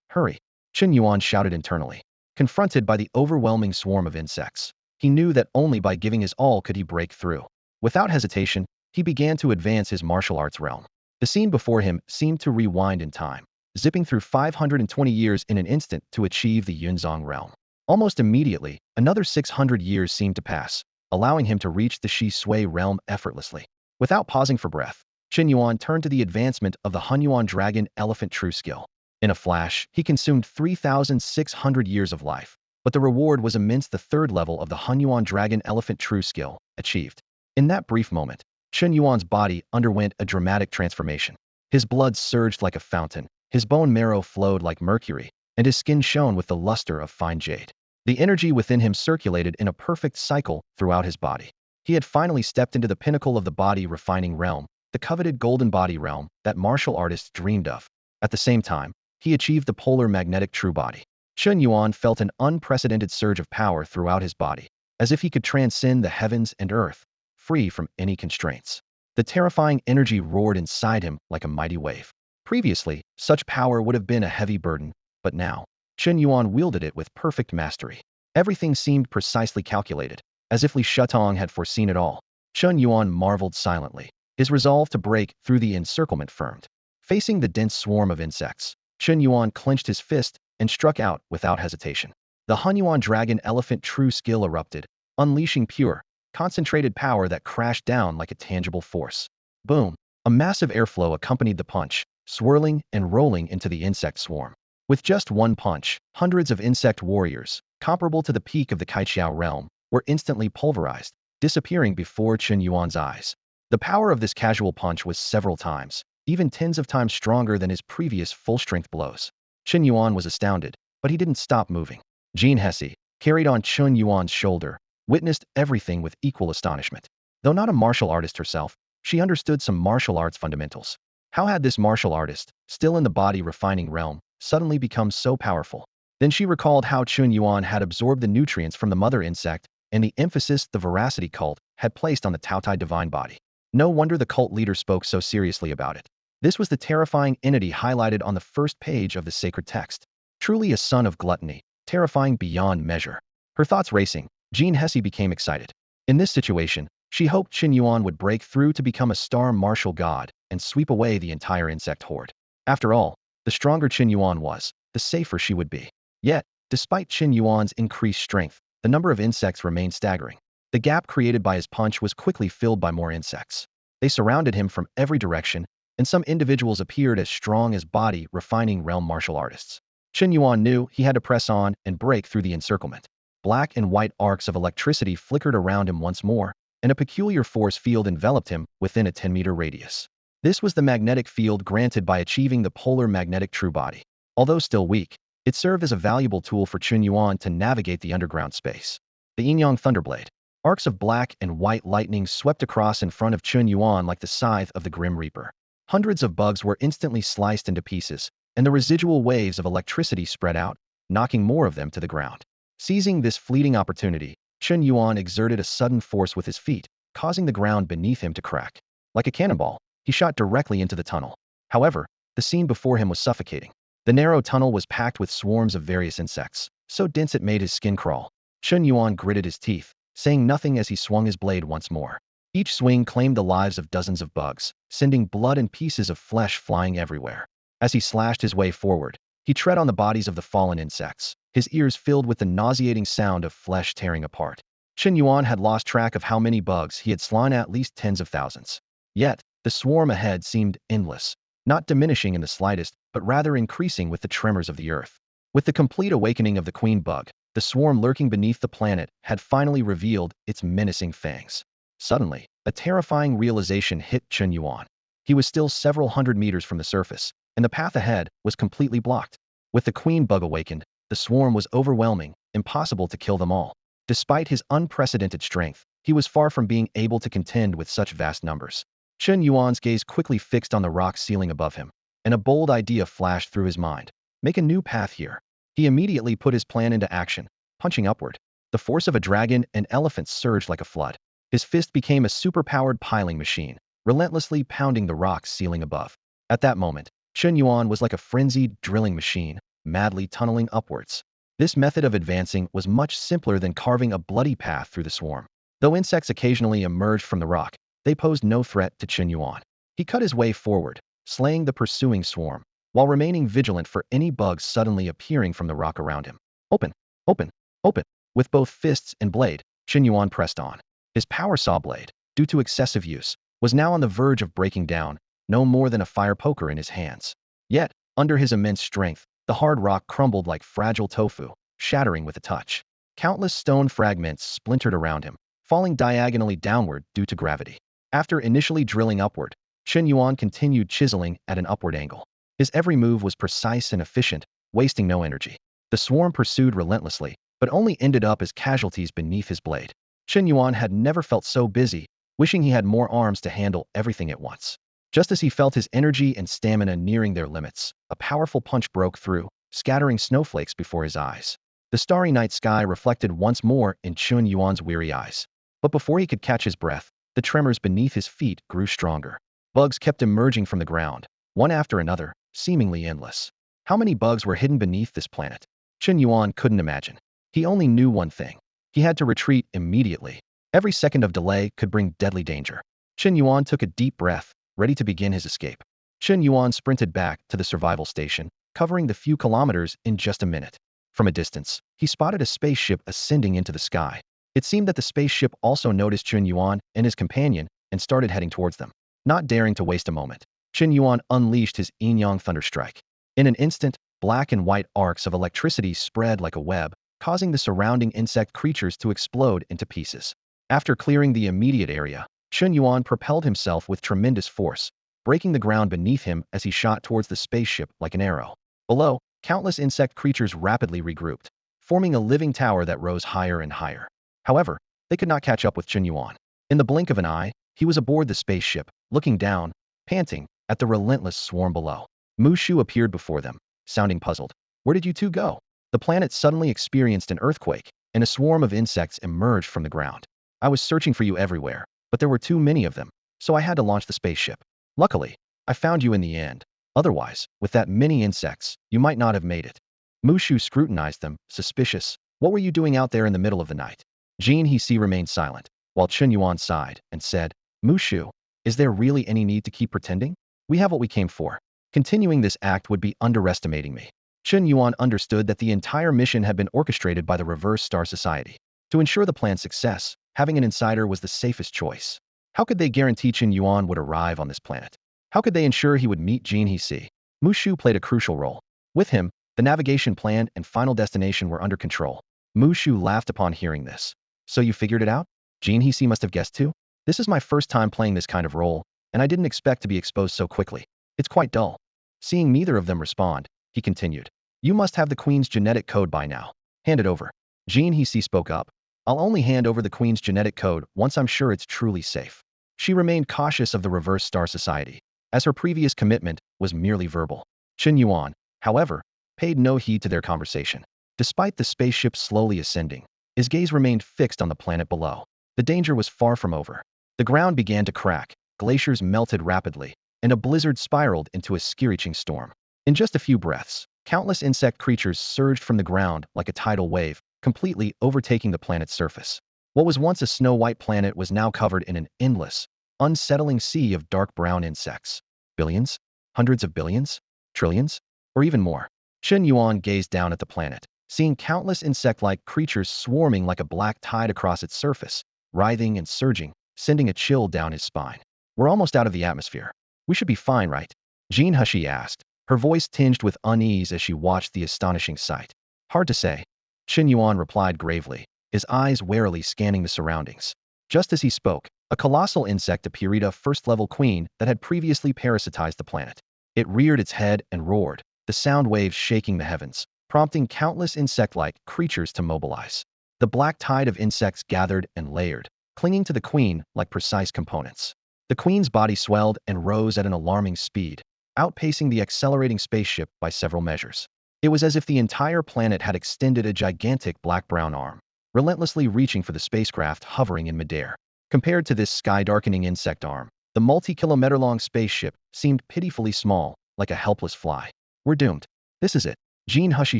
hurry!" Chen Yuan shouted internally. Confronted by the overwhelming swarm of insects, he knew that only by giving his all could he break through. Without hesitation, he began to advance his martial arts realm. The scene before him seemed to rewind in time, zipping through 520 years in an instant to achieve the Yunzong realm. Almost immediately, another 600 years seemed to pass, allowing him to reach the Shi Sui realm effortlessly. Without pausing for breath, Chen Yuan turned to the advancement of the Hun Yuan Dragon Elephant True skill. In a flash, he consumed 3,600 years of life, but the reward was immense. The third level of the Hun Yuan Dragon Elephant True skill, achieved. In that brief moment, Chen Yuan's body underwent a dramatic transformation. His blood surged like a fountain, his bone marrow flowed like mercury, and his skin shone with the luster of fine jade. The energy within him circulated in a perfect cycle throughout his body. He had finally stepped into the pinnacle of the body refining realm, the coveted golden body realm that martial artists dreamed of. At the same time, he achieved the polar magnetic true body. Chen Yuan felt an unprecedented surge of power throughout his body, as if he could transcend the heavens and earth, free from any constraints. The terrifying energy roared inside him like a mighty wave. Previously, such power would have been a heavy burden, but now, Chen Yuan wielded it with perfect mastery. Everything seemed precisely calculated, as if Li Shatong had foreseen it all. Chen Yuan marveled silently, his resolve to break through the encirclement firmed. Facing the dense swarm of insects, Chen Yuan clenched his fist and struck out without hesitation. The Hun Yuan Dragon Elephant True skill erupted, unleashing pure, concentrated power that crashed down like a tangible force. Boom! A massive airflow accompanied the punch, swirling and rolling into the insect swarm. With just one punch, hundreds of insect warriors, comparable to the peak of the Kaiqiao realm, were instantly pulverized, disappearing before Chen Yuan's eyes. The power of this casual punch was several times, even tens of times stronger than his previous full-strength blows. Chen Yuan was astounded, but he didn't stop moving. Jean Hesse, carried on Chen Yuan's shoulder, witnessed everything with equal astonishment. Though not a martial artist herself, she understood some martial arts fundamentals. How had this martial artist, still in the body refining realm, suddenly become so powerful? Then she recalled how Chen Yuan had absorbed the nutrients from the mother insect and the emphasis the veracity cult had placed on the Taotai divine body. No wonder the cult leader spoke so seriously about it. This was the terrifying entity highlighted on the first page of the sacred text. Truly a son of gluttony, terrifying beyond measure. Her thoughts racing, Jean Hesse became excited. In this situation, she hoped Chen Yuan would break through to become a star martial god and sweep away the entire insect horde. After all, the stronger Chen Yuan was, the safer she would be. Yet, despite Chen Yuan's increased strength, the number of insects remained staggering. The gap created by his punch was quickly filled by more insects. They surrounded him from every direction, and some individuals appeared as strong as body refining realm martial artists. Chen Yuan knew he had to press on and break through the encirclement. Black and white arcs of electricity flickered around him once more, and a peculiar force field enveloped him within a 10-meter radius. This was the magnetic field granted by achieving the polar magnetic true body. Although still weak, it served as a valuable tool for Chen Yuan to navigate the underground space. The Yin-Yang Thunderblade. Arcs of black and white lightning swept across in front of Chen Yuan like the scythe of the Grim Reaper. Hundreds of bugs were instantly sliced into pieces, and the residual waves of electricity spread out, knocking more of them to the ground. Seizing this fleeting opportunity, Chen Yuan exerted a sudden force with his feet, causing the ground beneath him to crack. Like a cannonball, he shot directly into the tunnel. However, the scene before him was suffocating. The narrow tunnel was packed with swarms of various insects, so dense it made his skin crawl. Chen Yuan gritted his teeth, saying nothing as he swung his blade once more. Each swing claimed the lives of dozens of bugs, sending blood and pieces of flesh flying everywhere. As he slashed his way forward, he tread on the bodies of the fallen insects, his ears filled with the nauseating sound of flesh tearing apart. Chen Yuan had lost track of how many bugs he had slain, at least tens of thousands. Yet, the swarm ahead seemed endless, not diminishing in the slightest, but rather increasing with the tremors of the earth. With the complete awakening of the queen bug, the swarm lurking beneath the planet had finally revealed its menacing fangs. Suddenly, a terrifying realization hit Chen Yuan. He was still several hundred meters from the surface, and the path ahead was completely blocked. With the queen bug awakened, the swarm was overwhelming, impossible to kill them all. Despite his unprecedented strength, he was far from being able to contend with such vast numbers. Chen Yuan's gaze quickly fixed on the rock ceiling above him, and a bold idea flashed through his mind. Make a new path here. He immediately put his plan into action, punching upward. The force of a dragon and elephant surged like a flood. His fist became a super-powered piling machine, relentlessly pounding the rock ceiling above. At that moment, Chen Yuan was like a frenzied drilling machine, madly tunneling upwards. This method of advancing was much simpler than carving a bloody path through the swarm. Though insects occasionally emerged from the rock, they posed no threat to Chen Yuan. He cut his way forward, slaying the pursuing swarm, while remaining vigilant for any bugs suddenly appearing from the rock around him. Open! Open! Open! With both fists and blade, Chen Yuan pressed on. His power saw blade, due to excessive use, was now on the verge of breaking down, no more than a fire poker in his hands. Yet, under his immense strength, the hard rock crumbled like fragile tofu, shattering with a touch. Countless stone fragments splintered around him, falling diagonally downward due to gravity. After initially drilling upward, Chen Yuan continued chiseling at an upward angle. His every move was precise and efficient, wasting no energy. The swarm pursued relentlessly, but only ended up as casualties beneath his blade. Chen Yuan had never felt so busy, wishing he had more arms to handle everything at once. Just as he felt his energy and stamina nearing their limits, a powerful punch broke through, scattering snowflakes before his eyes. The starry night sky reflected once more in Chen Yuan's weary eyes. But before he could catch his breath, the tremors beneath his feet grew stronger. Bugs kept emerging from the ground, one after another, seemingly endless. How many bugs were hidden beneath this planet? Chen Yuan couldn't imagine. He only knew one thing. He had to retreat immediately. Every second of delay could bring deadly danger. Chen Yuan took a deep breath, ready to begin his escape. Chen Yuan sprinted back to the survival station, covering the few kilometers in just a minute. From a distance, he spotted a spaceship ascending into the sky. It seemed that the spaceship also noticed Chen Yuan and his companion and started heading towards them. Not daring to waste a moment, Chen Yuan unleashed his yin-yang thunderstrike. In an instant, black and white arcs of electricity spread like a web, causing the surrounding insect creatures to explode into pieces. After clearing the immediate area, Chen Yuan propelled himself with tremendous force, breaking the ground beneath him as he shot towards the spaceship like an arrow. Below, countless insect creatures rapidly regrouped, forming a living tower that rose higher and higher. However, they could not catch up with Chen Yuan. In the blink of an eye, he was aboard the spaceship, looking down, panting, at the relentless swarm below. Mushu appeared before them, sounding puzzled. Where did you two go? The planet suddenly experienced an earthquake, and a swarm of insects emerged from the ground. I was searching for you everywhere, but there were too many of them, so I had to launch the spaceship. Luckily, I found you in the end. Otherwise, with that many insects, you might not have made it. Mushu scrutinized them, suspicious. What were you doing out there in the middle of the night? Jin Hisi remained silent, while Chen Yuan sighed and said, Mushu, is there really any need to keep pretending? We have what we came for. Continuing this act would be underestimating me. Chen Yuan understood that the entire mission had been orchestrated by the Reverse Star Society. To ensure the plan's success, having an insider was the safest choice. How could they guarantee Chen Yuan would arrive on this planet? How could they ensure he would meet Jin Hisi? Mushu played a crucial role. With him, the navigation plan and final destination were under control. Mushu laughed upon hearing this. So you figured it out? Jin Hisi must have guessed too? This is my first time playing this kind of role, and I didn't expect to be exposed so quickly. It's quite dull. Seeing neither of them respond, he continued. You must have the Queen's genetic code by now. Hand it over. Jin Hisi spoke up. I'll only hand over the Queen's genetic code once I'm sure it's truly safe. She remained cautious of the Reverse Star Society, as her previous commitment was merely verbal. Chen Yuan, however, paid no heed to their conversation. Despite the spaceship slowly ascending, his gaze remained fixed on the planet below. The danger was far from over. The ground began to crack, glaciers melted rapidly, and a blizzard spiraled into a screeching storm. In just a few breaths, countless insect creatures surged from the ground like a tidal wave, completely overtaking the planet's surface. What was once a snow-white planet was now covered in an endless, unsettling sea of dark brown insects. Billions? Hundreds of billions? Trillions? Or even more. Chen Yuan gazed down at the planet, seeing countless insect-like creatures swarming like a black tide across its surface, writhing and surging, sending a chill down his spine. We're almost out of the atmosphere. We should be fine, right? Jin Hisi asked, her voice tinged with unease as she watched the astonishing sight. Hard to say. Chen Yuan replied gravely, his eyes warily scanning the surroundings. Just as he spoke, a colossal insect appeared, a first-level queen that had previously parasitized the planet. It reared its head and roared, the sound waves shaking the heavens, prompting countless insect-like creatures to mobilize. The black tide of insects gathered and layered, clinging to the queen like precise components. The queen's body swelled and rose at an alarming speed, outpacing the accelerating spaceship by several measures. It was as if the entire planet had extended a gigantic black-brown arm, relentlessly reaching for the spacecraft hovering in midair. Compared to this sky-darkening insect arm, the multi-kilometer-long spaceship seemed pitifully small, like a helpless fly. We're doomed. This is it. Jin Hisi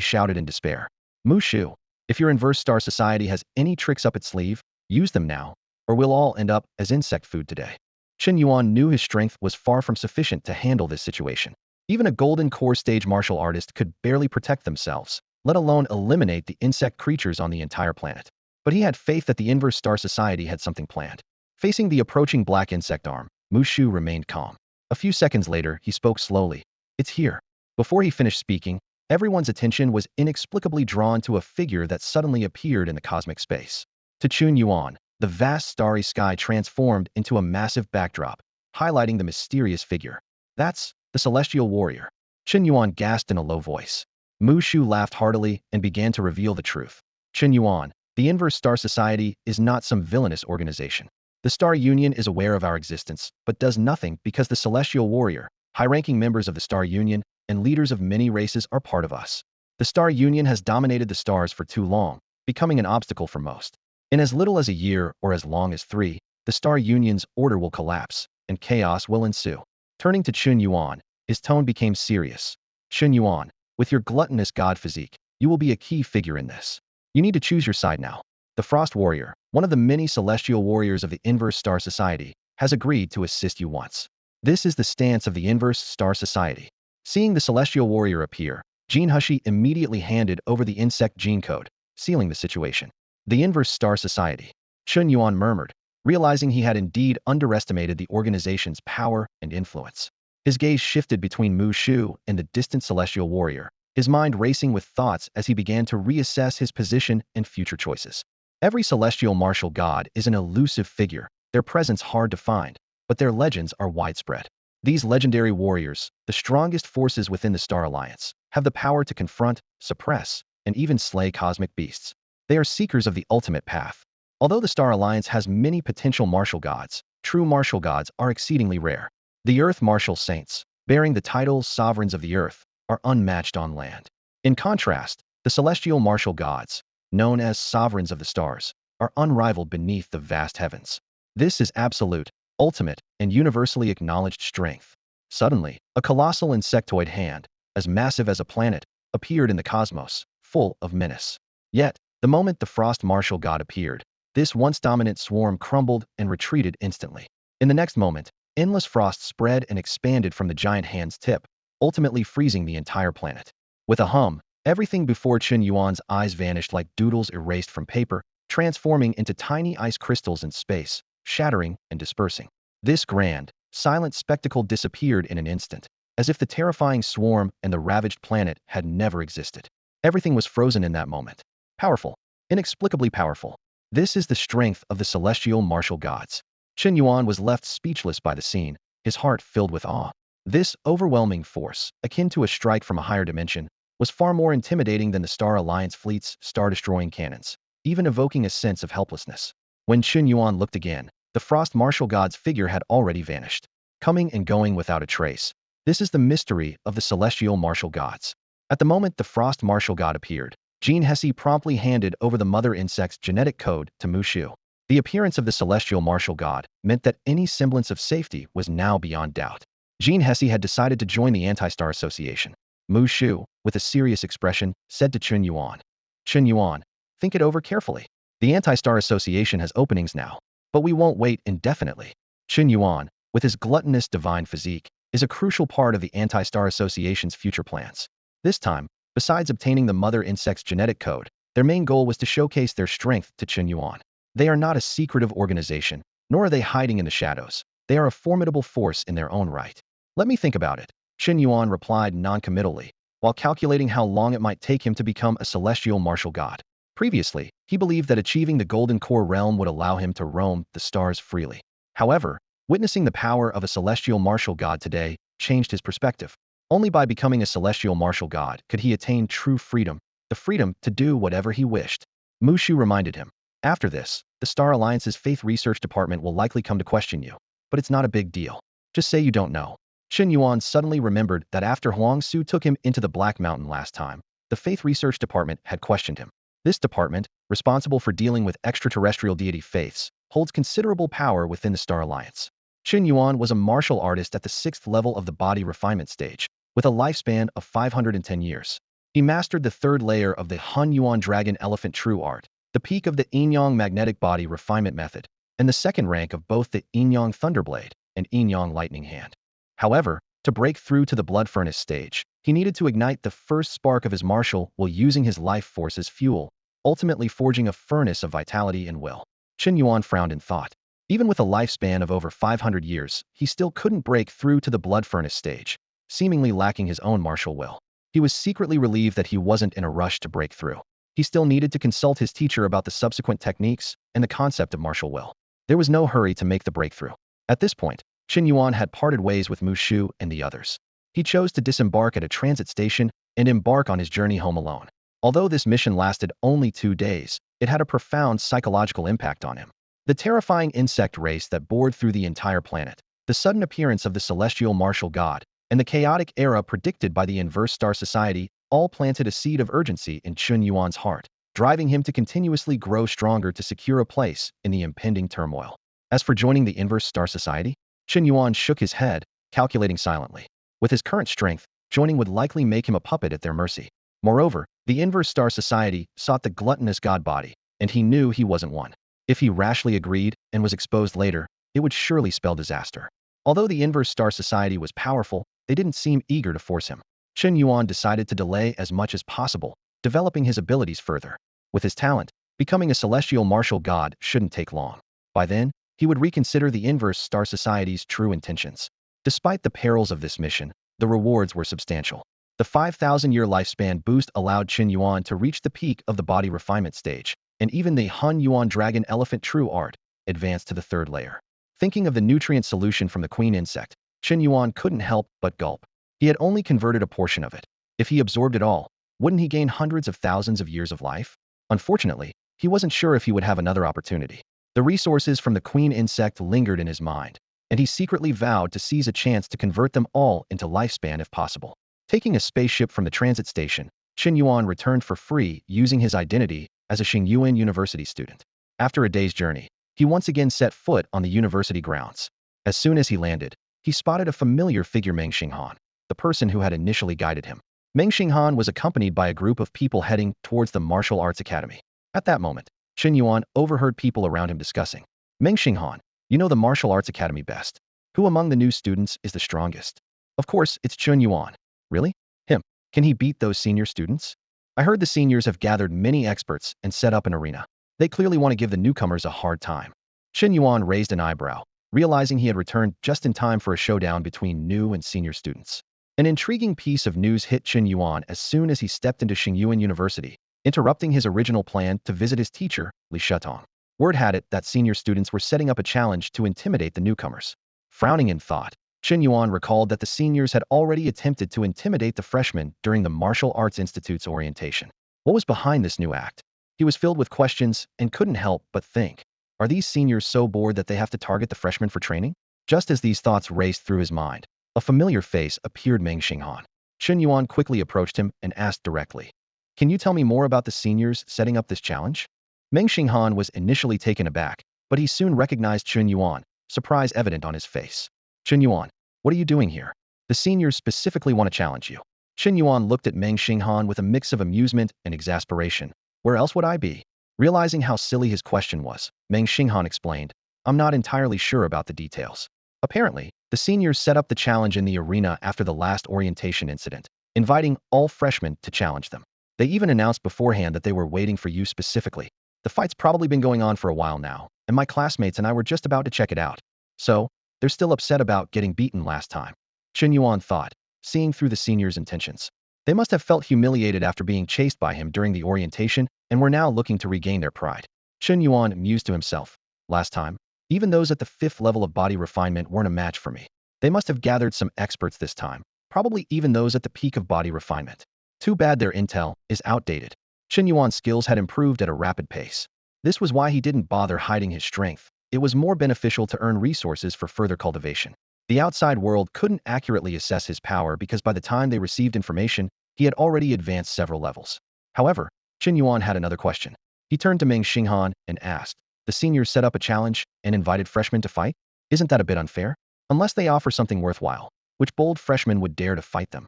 shouted in despair. Mushu, if your Inverse Star Society has any tricks up its sleeve, use them now, or we'll all end up as insect food today. Chen Yuan knew his strength was far from sufficient to handle this situation. Even a golden core stage martial artist could barely protect themselves, let alone eliminate the insect creatures on the entire planet. But he had faith that the Inverse Star Society had something planned. Facing the approaching black insect arm, Mushu remained calm. A few seconds later, he spoke slowly. It's here. Before he finished speaking, everyone's attention was inexplicably drawn to a figure that suddenly appeared in the cosmic space. To Chen Yuan, the vast starry sky transformed into a massive backdrop, highlighting the mysterious figure. That's the celestial warrior. Chen Yuan gasped in a low voice. Mushu laughed heartily and began to reveal the truth. Chen Yuan, the Inverse Star Society is not some villainous organization. The Star Union is aware of our existence, but does nothing because the Celestial Warrior, high-ranking members of the Star Union, and leaders of many races are part of us. The Star Union has dominated the stars for too long, becoming an obstacle for most. In as little as a year or as long as 3, the Star Union's order will collapse, and chaos will ensue. Turning to Chen Yuan, his tone became serious. Chen Yuan, with your gluttonous god physique, you will be a key figure in this. You need to choose your side now. The Frost Warrior, one of the many celestial warriors of the Inverse Star Society, has agreed to assist you once. This is the stance of the Inverse Star Society. Seeing the celestial warrior appear, Gene Hushi immediately handed over the insect gene code, sealing the situation. The Inverse Star Society. Chen Yuan murmured, realizing he had indeed underestimated the organization's power and influence. His gaze shifted between Mu Shu and the distant celestial warrior, his mind racing with thoughts as he began to reassess his position and future choices. Every celestial martial god is an elusive figure, their presence hard to find, but their legends are widespread. These legendary warriors, the strongest forces within the Star Alliance, have the power to confront, suppress, and even slay cosmic beasts. They are seekers of the ultimate path. Although the Star Alliance has many potential martial gods, true martial gods are exceedingly rare. The Earth Martial Saints, bearing the title Sovereigns of the Earth, are unmatched on land. In contrast, the celestial martial gods, known as Sovereigns of the Stars, are unrivaled beneath the vast heavens. This is absolute, ultimate, and universally acknowledged strength. Suddenly, a colossal insectoid hand, as massive as a planet, appeared in the cosmos, full of menace. Yet, the moment the Frost Martial God appeared, this once dominant swarm crumbled and retreated instantly. In the next moment, endless frost spread and expanded from the giant hand's tip, ultimately freezing the entire planet. With a hum, everything before Chen Yuan's eyes vanished like doodles erased from paper, transforming into tiny ice crystals in space, shattering and dispersing. This grand, silent spectacle disappeared in an instant, as if the terrifying swarm and the ravaged planet had never existed. Everything was frozen in that moment. Powerful. Inexplicably powerful. This is the strength of the celestial martial gods. Chen Yuan was left speechless by the scene, his heart filled with awe. This overwhelming force, akin to a strike from a higher dimension, was far more intimidating than the Star Alliance fleet's star-destroying cannons, even evoking a sense of helplessness. When Chen Yuan looked again, the Frost Martial God's figure had already vanished, coming and going without a trace. This is the mystery of the celestial martial gods. At the moment the Frost Martial God appeared, Gene Hesse promptly handed over the mother insect's genetic code to Mushu. The appearance of the celestial martial god meant that any semblance of safety was now beyond doubt. Gene Hesse had decided to join the Anti-Star Association. Mushu, with a serious expression, said to Chen Yuan. Chen Yuan, think it over carefully. The Anti-Star Association has openings now, but we won't wait indefinitely. Chen Yuan, with his gluttonous divine physique, is a crucial part of the Anti-Star Association's future plans. This time, besides obtaining the mother insect's genetic code, their main goal was to showcase their strength to Chen Yuan. They are not a secretive organization, nor are they hiding in the shadows. They are a formidable force in their own right. Let me think about it. Chen Yuan replied non-committally, while calculating how long it might take him to become a celestial martial god. Previously, he believed that achieving the Golden Core realm would allow him to roam the stars freely. However, witnessing the power of a celestial martial god today changed his perspective. Only by becoming a celestial martial god could he attain true freedom, the freedom to do whatever he wished. Mushu reminded him. After this, the Star Alliance's Faith Research Department will likely come to question you, but it's not a big deal. Just say you don't know. Chen Yuan suddenly remembered that after Huang Su took him into the Black Mountain last time, the Faith Research Department had questioned him. This department, responsible for dealing with extraterrestrial deity faiths, holds considerable power within the Star Alliance. Chen Yuan was a martial artist at the 6th level of the body refinement stage, with a lifespan of 510 years. He mastered the 3rd layer of the Hun Yuan Dragon Elephant True Art, the peak of the Yin-Yang Magnetic Body Refinement Method, and the 2nd rank of both the Yin-Yang Thunderblade and Yin-Yang Lightning Hand. However, to break through to the Blood Furnace stage, he needed to ignite the first spark of his martial while using his life force as fuel, ultimately forging a furnace of vitality and will. Chen Yuan frowned in thought. Even with a lifespan of over 500 years, he still couldn't break through to the blood furnace stage, seemingly lacking his own martial will. He was secretly relieved that he wasn't in a rush to break through. He still needed to consult his teacher about the subsequent techniques and the concept of martial will. There was no hurry to make the breakthrough. At this point, Chen Yuan had parted ways with Mushu and the others. He chose to disembark at a transit station and embark on his journey home alone. Although this mission lasted only 2 days, it had a profound psychological impact on him. The terrifying insect race that bored through the entire planet, the sudden appearance of the celestial martial god, and the chaotic era predicted by the inverse star society all planted a seed of urgency in Chen Yuan's heart, driving him to continuously grow stronger to secure a place in the impending turmoil. As for joining the inverse star society, Chen Yuan shook his head, calculating silently. With his current strength, joining would likely make him a puppet at their mercy. Moreover, the inverse star society sought the gluttonous god body, and he knew he wasn't one. If he rashly agreed and was exposed later, it would surely spell disaster. Although the inverse star society was powerful, they didn't seem eager to force him. Chen Yuan decided to delay as much as possible, developing his abilities further. With his talent, becoming a celestial martial god shouldn't take long. By then, he would reconsider the inverse star society's true intentions. Despite the perils of this mission, the rewards were substantial. The 5,000-year lifespan boost allowed Chen Yuan to reach the peak of the body refinement stage, and even the Han Yuan Dragon Elephant True Art advanced to the 3rd layer. Thinking of the nutrient solution from the queen insect, Chen Yuan couldn't help but gulp. He had only converted a portion of it. If he absorbed it all, wouldn't he gain hundreds of thousands of years of life? Unfortunately, he wasn't sure if he would have another opportunity. The resources from the queen insect lingered in his mind, and he secretly vowed to seize a chance to convert them all into lifespan if possible. Taking a spaceship from the transit station, Chen Yuan returned for free using his identity as a Chen Yuan University student. After a day's journey, he once again set foot on the university grounds. As soon as he landed, he spotted a familiar figure, Meng Xinghan, the person who had initially guided him. Meng Xinghan was accompanied by a group of people heading towards the Martial Arts Academy. At that moment, Chen Yuan overheard people around him discussing. Meng Xinghan, you know the Martial Arts Academy best. Who among the new students is the strongest? Of course, it's Chen Yuan. Really? Him. Can he beat those senior students? I heard the seniors have gathered many experts and set up an arena. They clearly want to give the newcomers a hard time. Chen Yuan raised an eyebrow, realizing he had returned just in time for a showdown between new and senior students. An intriguing piece of news hit Chen Yuan as soon as he stepped into Chen Yuan University, interrupting his original plan to visit his teacher, Shatong. Word had it that senior students were setting up a challenge to intimidate the newcomers. Frowning in thought, Chen Yuan recalled that the seniors had already attempted to intimidate the freshmen during the Martial Arts Institute's orientation. What was behind this new act? He was filled with questions and couldn't help but think. Are these seniors so bored that they have to target the freshmen for training? Just as these thoughts raced through his mind, a familiar face appeared, Meng Xinghan. Chen Yuan quickly approached him and asked directly. Can you tell me more about the seniors setting up this challenge? Meng Xinghan was initially taken aback, but he soon recognized Chen Yuan, surprise evident on his face. Chen Yuan, what are you doing here? The seniors specifically want to challenge you. Chen Yuan looked at Meng Xinghan with a mix of amusement and exasperation. Where else would I be? Realizing how silly his question was, Meng Xinghan explained, I'm not entirely sure about the details. Apparently, the seniors set up the challenge in the arena after the last orientation incident, inviting all freshmen to challenge them. They even announced beforehand that they were waiting for you specifically. The fight's probably been going on for a while now, and my classmates and I were just about to check it out. So, they're still upset about getting beaten last time. Chen Yuan thought, seeing through the seniors' intentions. They must have felt humiliated after being chased by him during the orientation and were now looking to regain their pride. Chen Yuan mused to himself. Last time, even those at the 5th level of body refinement weren't a match for me. They must have gathered some experts this time, probably even those at the peak of body refinement. Too bad their intel is outdated. Chen Yuan's skills had improved at a rapid pace. This was why he didn't bother hiding his strength. It was more beneficial to earn resources for further cultivation. The outside world couldn't accurately assess his power because by the time they received information, he had already advanced several levels. However, Chen Yuan had another question. He turned to Meng Xinghan and asked, the seniors set up a challenge and invited freshmen to fight? Isn't that a bit unfair? Unless they offer something worthwhile, which bold freshman would dare to fight them?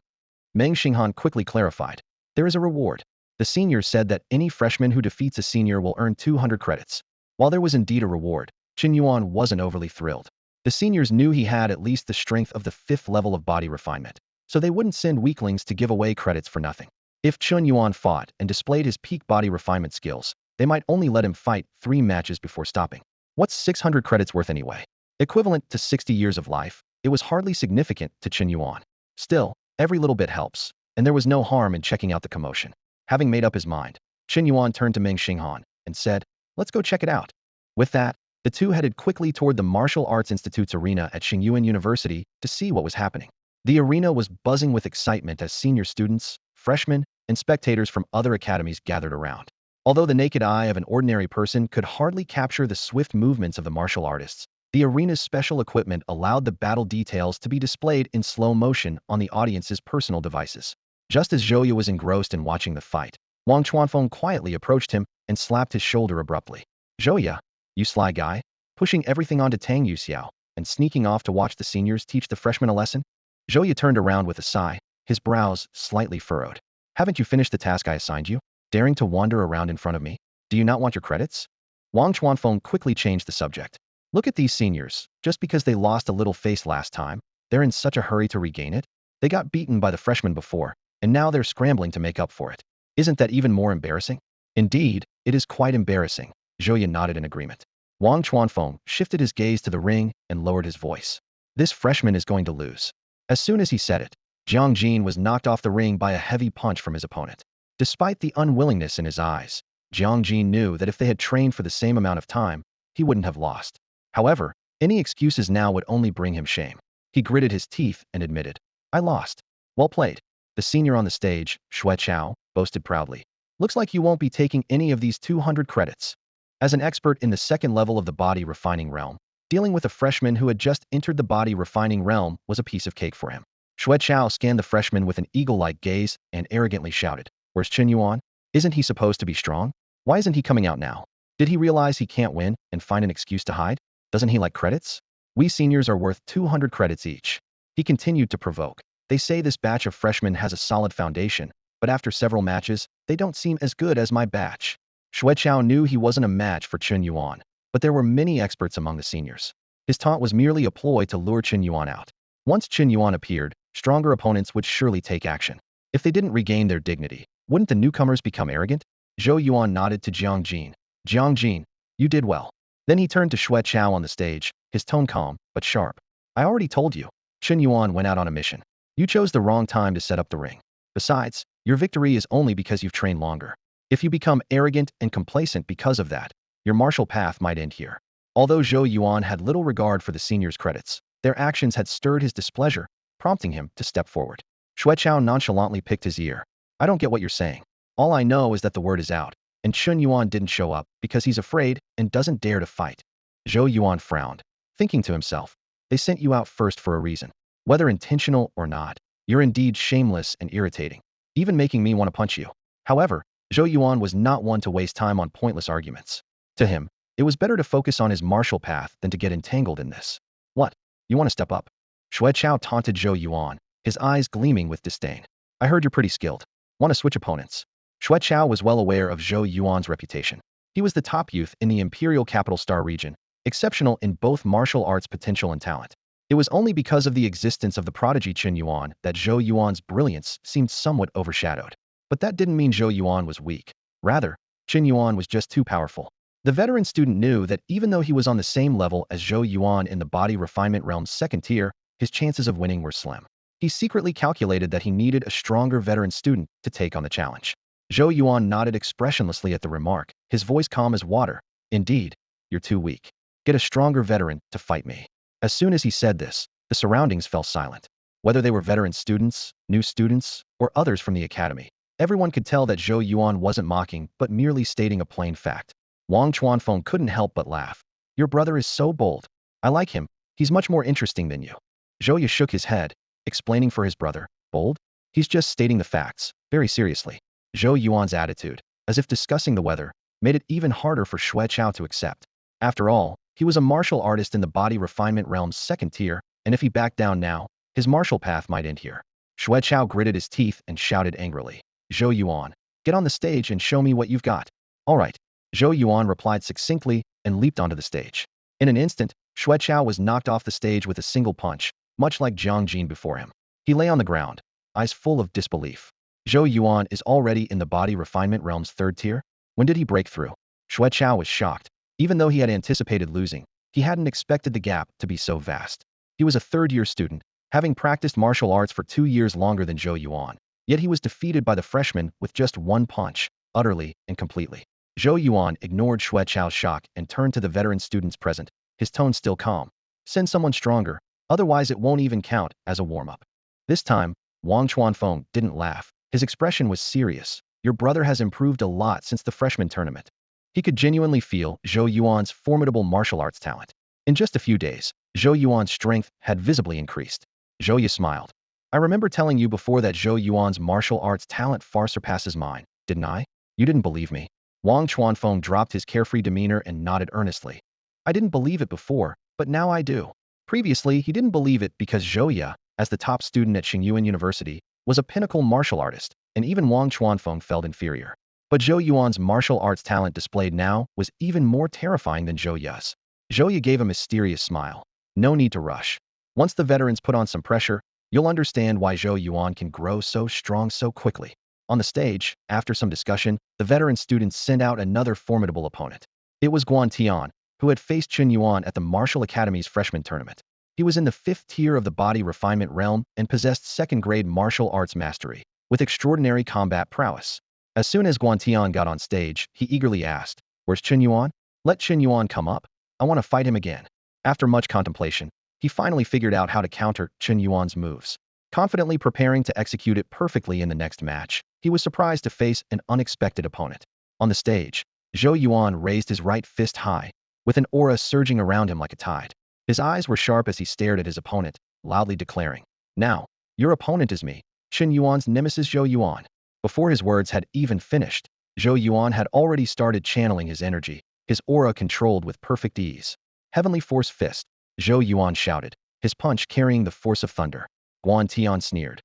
Meng Xinghan quickly clarified. There is a reward. The seniors said that any freshman who defeats a senior will earn 200 credits. While there was indeed a reward, Chen Yuan wasn't overly thrilled. The seniors knew he had at least the strength of the 5th level of body refinement, so they wouldn't send weaklings to give away credits for nothing. If Chen Yuan fought and displayed his peak body refinement skills, they might only let him fight 3 matches before stopping. What's 600 credits worth anyway? Equivalent to 60 years of life, it was hardly significant to Chen Yuan. Still, every little bit helps, and there was no harm in checking out the commotion. Having made up his mind, Chen Yuan turned to Ming Xinghan and said, "Let's go check it out." With that, the two headed quickly toward the Martial Arts Institute's arena at Chen Yuan University to see what was happening. The arena was buzzing with excitement as senior students, freshmen, and spectators from other academies gathered around. Although the naked eye of an ordinary person could hardly capture the swift movements of the martial artists, the arena's special equipment allowed the battle details to be displayed in slow motion on the audience's personal devices. Just as Zhou Yu was engrossed in watching the fight, Wang Chuanfeng quietly approached him and slapped his shoulder abruptly. "Zhou Yu, you sly guy, pushing everything onto Tang Yuxiao and sneaking off to watch the seniors teach the freshmen a lesson?" Zhou Yu turned around with a sigh, his brows slightly furrowed. "Haven't you finished the task I assigned you? Daring to wander around in front of me? Do you not want your credits?" Wang Chuanfeng quickly changed the subject. "Look at these seniors. Just because they lost a little face last time, they're in such a hurry to regain it? They got beaten by the freshmen before, and now they're scrambling to make up for it. Isn't that even more embarrassing?" "Indeed, it is quite embarrassing." Zhou Yu nodded in agreement. Wang Chuanfeng shifted his gaze to the ring and lowered his voice. "This freshman is going to lose." As soon as he said it, Jiang Jin was knocked off the ring by a heavy punch from his opponent. Despite the unwillingness in his eyes, Jiang Jin knew that if they had trained for the same amount of time, he wouldn't have lost. However, any excuses now would only bring him shame. He gritted his teeth and admitted, "I lost." "Well played." The senior on the stage, Xue Chao, boasted proudly. "Looks like you won't be taking any of these 200 credits." As an expert in the second level of the body refining realm, dealing with a freshman who had just entered the body refining realm was a piece of cake for him. Xue Chao scanned the freshman with an eagle-like gaze and arrogantly shouted, "Where's Chen Yuan? Isn't he supposed to be strong? Why isn't he coming out now? Did he realize he can't win and find an excuse to hide? Doesn't he like credits? We seniors are worth 200 credits each." He continued to provoke. "They say this batch of freshmen has a solid foundation, but after several matches, they don't seem as good as my batch." Xue Chao knew he wasn't a match for Chen Yuan, but there were many experts among the seniors. His taunt was merely a ploy to lure Chen Yuan out. Once Chen Yuan appeared, stronger opponents would surely take action. If they didn't regain their dignity, wouldn't the newcomers become arrogant? Zhou Yuan nodded to Jiang Jin. "Jiang Jin, you did well." Then he turned to Xue Chao on the stage, his tone calm, but sharp. "I already told you. Chen Yuan went out on a mission. You chose the wrong time to set up the ring. Besides, your victory is only because you've trained longer. If you become arrogant and complacent because of that, your martial path might end here." Although Zhou Yuan had little regard for the seniors' credits, their actions had stirred his displeasure, prompting him to step forward. Xue Chao nonchalantly picked his ear. "I don't get what you're saying. All I know is that the word is out, and Chen Yuan didn't show up because he's afraid and doesn't dare to fight." Zhou Yuan frowned, thinking to himself, "They sent you out first for a reason. Whether intentional or not, you're indeed shameless and irritating, even making me want to punch you." However, Zhou Yuan was not one to waste time on pointless arguments. To him, it was better to focus on his martial path than to get entangled in this. "What? You want to step up?" Xue Chao taunted Zhou Yuan, his eyes gleaming with disdain. "I heard you're pretty skilled. Want to switch opponents?" Xue Chao was well aware of Zhou Yuan's reputation. He was the top youth in the Imperial Capital Star region, exceptional in both martial arts potential and talent. It was only because of the existence of the prodigy Chen Yuan that Zhou Yuan's brilliance seemed somewhat overshadowed. But that didn't mean Zhou Yuan was weak. Rather, Chen Yuan was just too powerful. The veteran student knew that even though he was on the same level as Zhou Yuan in the body refinement realm's second tier, his chances of winning were slim. He secretly calculated that he needed a stronger veteran student to take on the challenge. Zhou Yuan nodded expressionlessly at the remark, his voice calm as water. "Indeed, you're too weak. Get a stronger veteran to fight me." As soon as he said this, the surroundings fell silent. Whether they were veteran students, new students, or others from the academy, everyone could tell that Zhou Yuan wasn't mocking but merely stating a plain fact. Wang Chuanfeng couldn't help but laugh. "Your brother is so bold. I like him. He's much more interesting than you." Zhou Yu shook his head, explaining for his brother. "Bold? He's just stating the facts, very seriously." Zhou Yuan's attitude, as if discussing the weather, made it even harder for Xue Chao to accept. After all, he was a martial artist in the body refinement realm's second tier, and if he backed down now, his martial path might end here. Xue Chao gritted his teeth and shouted angrily, "Zhou Yuan, get on the stage and show me what you've got." "All right." Zhou Yuan replied succinctly and leaped onto the stage. In an instant, Xue Chao was knocked off the stage with a single punch, much like Jiang Jin before him. He lay on the ground, eyes full of disbelief. Zhou Yuan is already in the body refinement realm's third tier? When did he break through? Xue Chao was shocked. Even though he had anticipated losing, he hadn't expected the gap to be so vast. He was a third-year student, having practiced martial arts for 2 years longer than Zhou Yuan. Yet he was defeated by the freshman with just one punch, utterly and completely. Zhou Yuan ignored Xue Chao's shock and turned to the veteran students present, his tone still calm. Send someone stronger, otherwise it won't even count as a warm-up. This time, Wang Chuanfeng didn't laugh. His expression was serious. Your brother has improved a lot since the freshman tournament. He could genuinely feel Zhou Yuan's formidable martial arts talent. In just a few days, Zhou Yuan's strength had visibly increased. Zhou Yu smiled. I remember telling you before that Zhou Yuan's martial arts talent far surpasses mine, didn't I? You didn't believe me. Wang Chuanfeng dropped his carefree demeanor and nodded earnestly. I didn't believe it before, but now I do. Previously, he didn't believe it because Zhou Yu, as the top student at Yuan University, was a pinnacle martial artist, and even Wang Chuanfeng felt inferior. But Zhou Yuan's martial arts talent displayed now was even more terrifying than Zhou Yu's. Zhou Yu gave a mysterious smile. No need to rush. Once the veterans put on some pressure, you'll understand why Zhou Yuan can grow so strong so quickly. On the stage, after some discussion, the veteran students sent out another formidable opponent. It was Guan Tian, who had faced Chen Yuan at the Martial Academy's freshman tournament. He was in the 5th tier of the body refinement realm and possessed 2nd-grade martial arts mastery, with extraordinary combat prowess. As soon as Guan Tian got on stage, he eagerly asked, "Where's Chen Yuan? Let Chen Yuan come up. I want to fight him again." After much contemplation, he finally figured out how to counter Chen Yuan's moves. Confidently preparing to execute it perfectly in the next match, he was surprised to face an unexpected opponent. On the stage, Zhou Yuan raised his right fist high, with an aura surging around him like a tide. His eyes were sharp as he stared at his opponent, loudly declaring, "Now, your opponent is me, Chen Yuan's nemesis Zhou Yuan." Before his words had even finished, Zhou Yuan had already started channeling his energy, his aura controlled with perfect ease. Heavenly Force Fist, Zhou Yuan shouted, his punch carrying the force of thunder. Guan Tian sneered.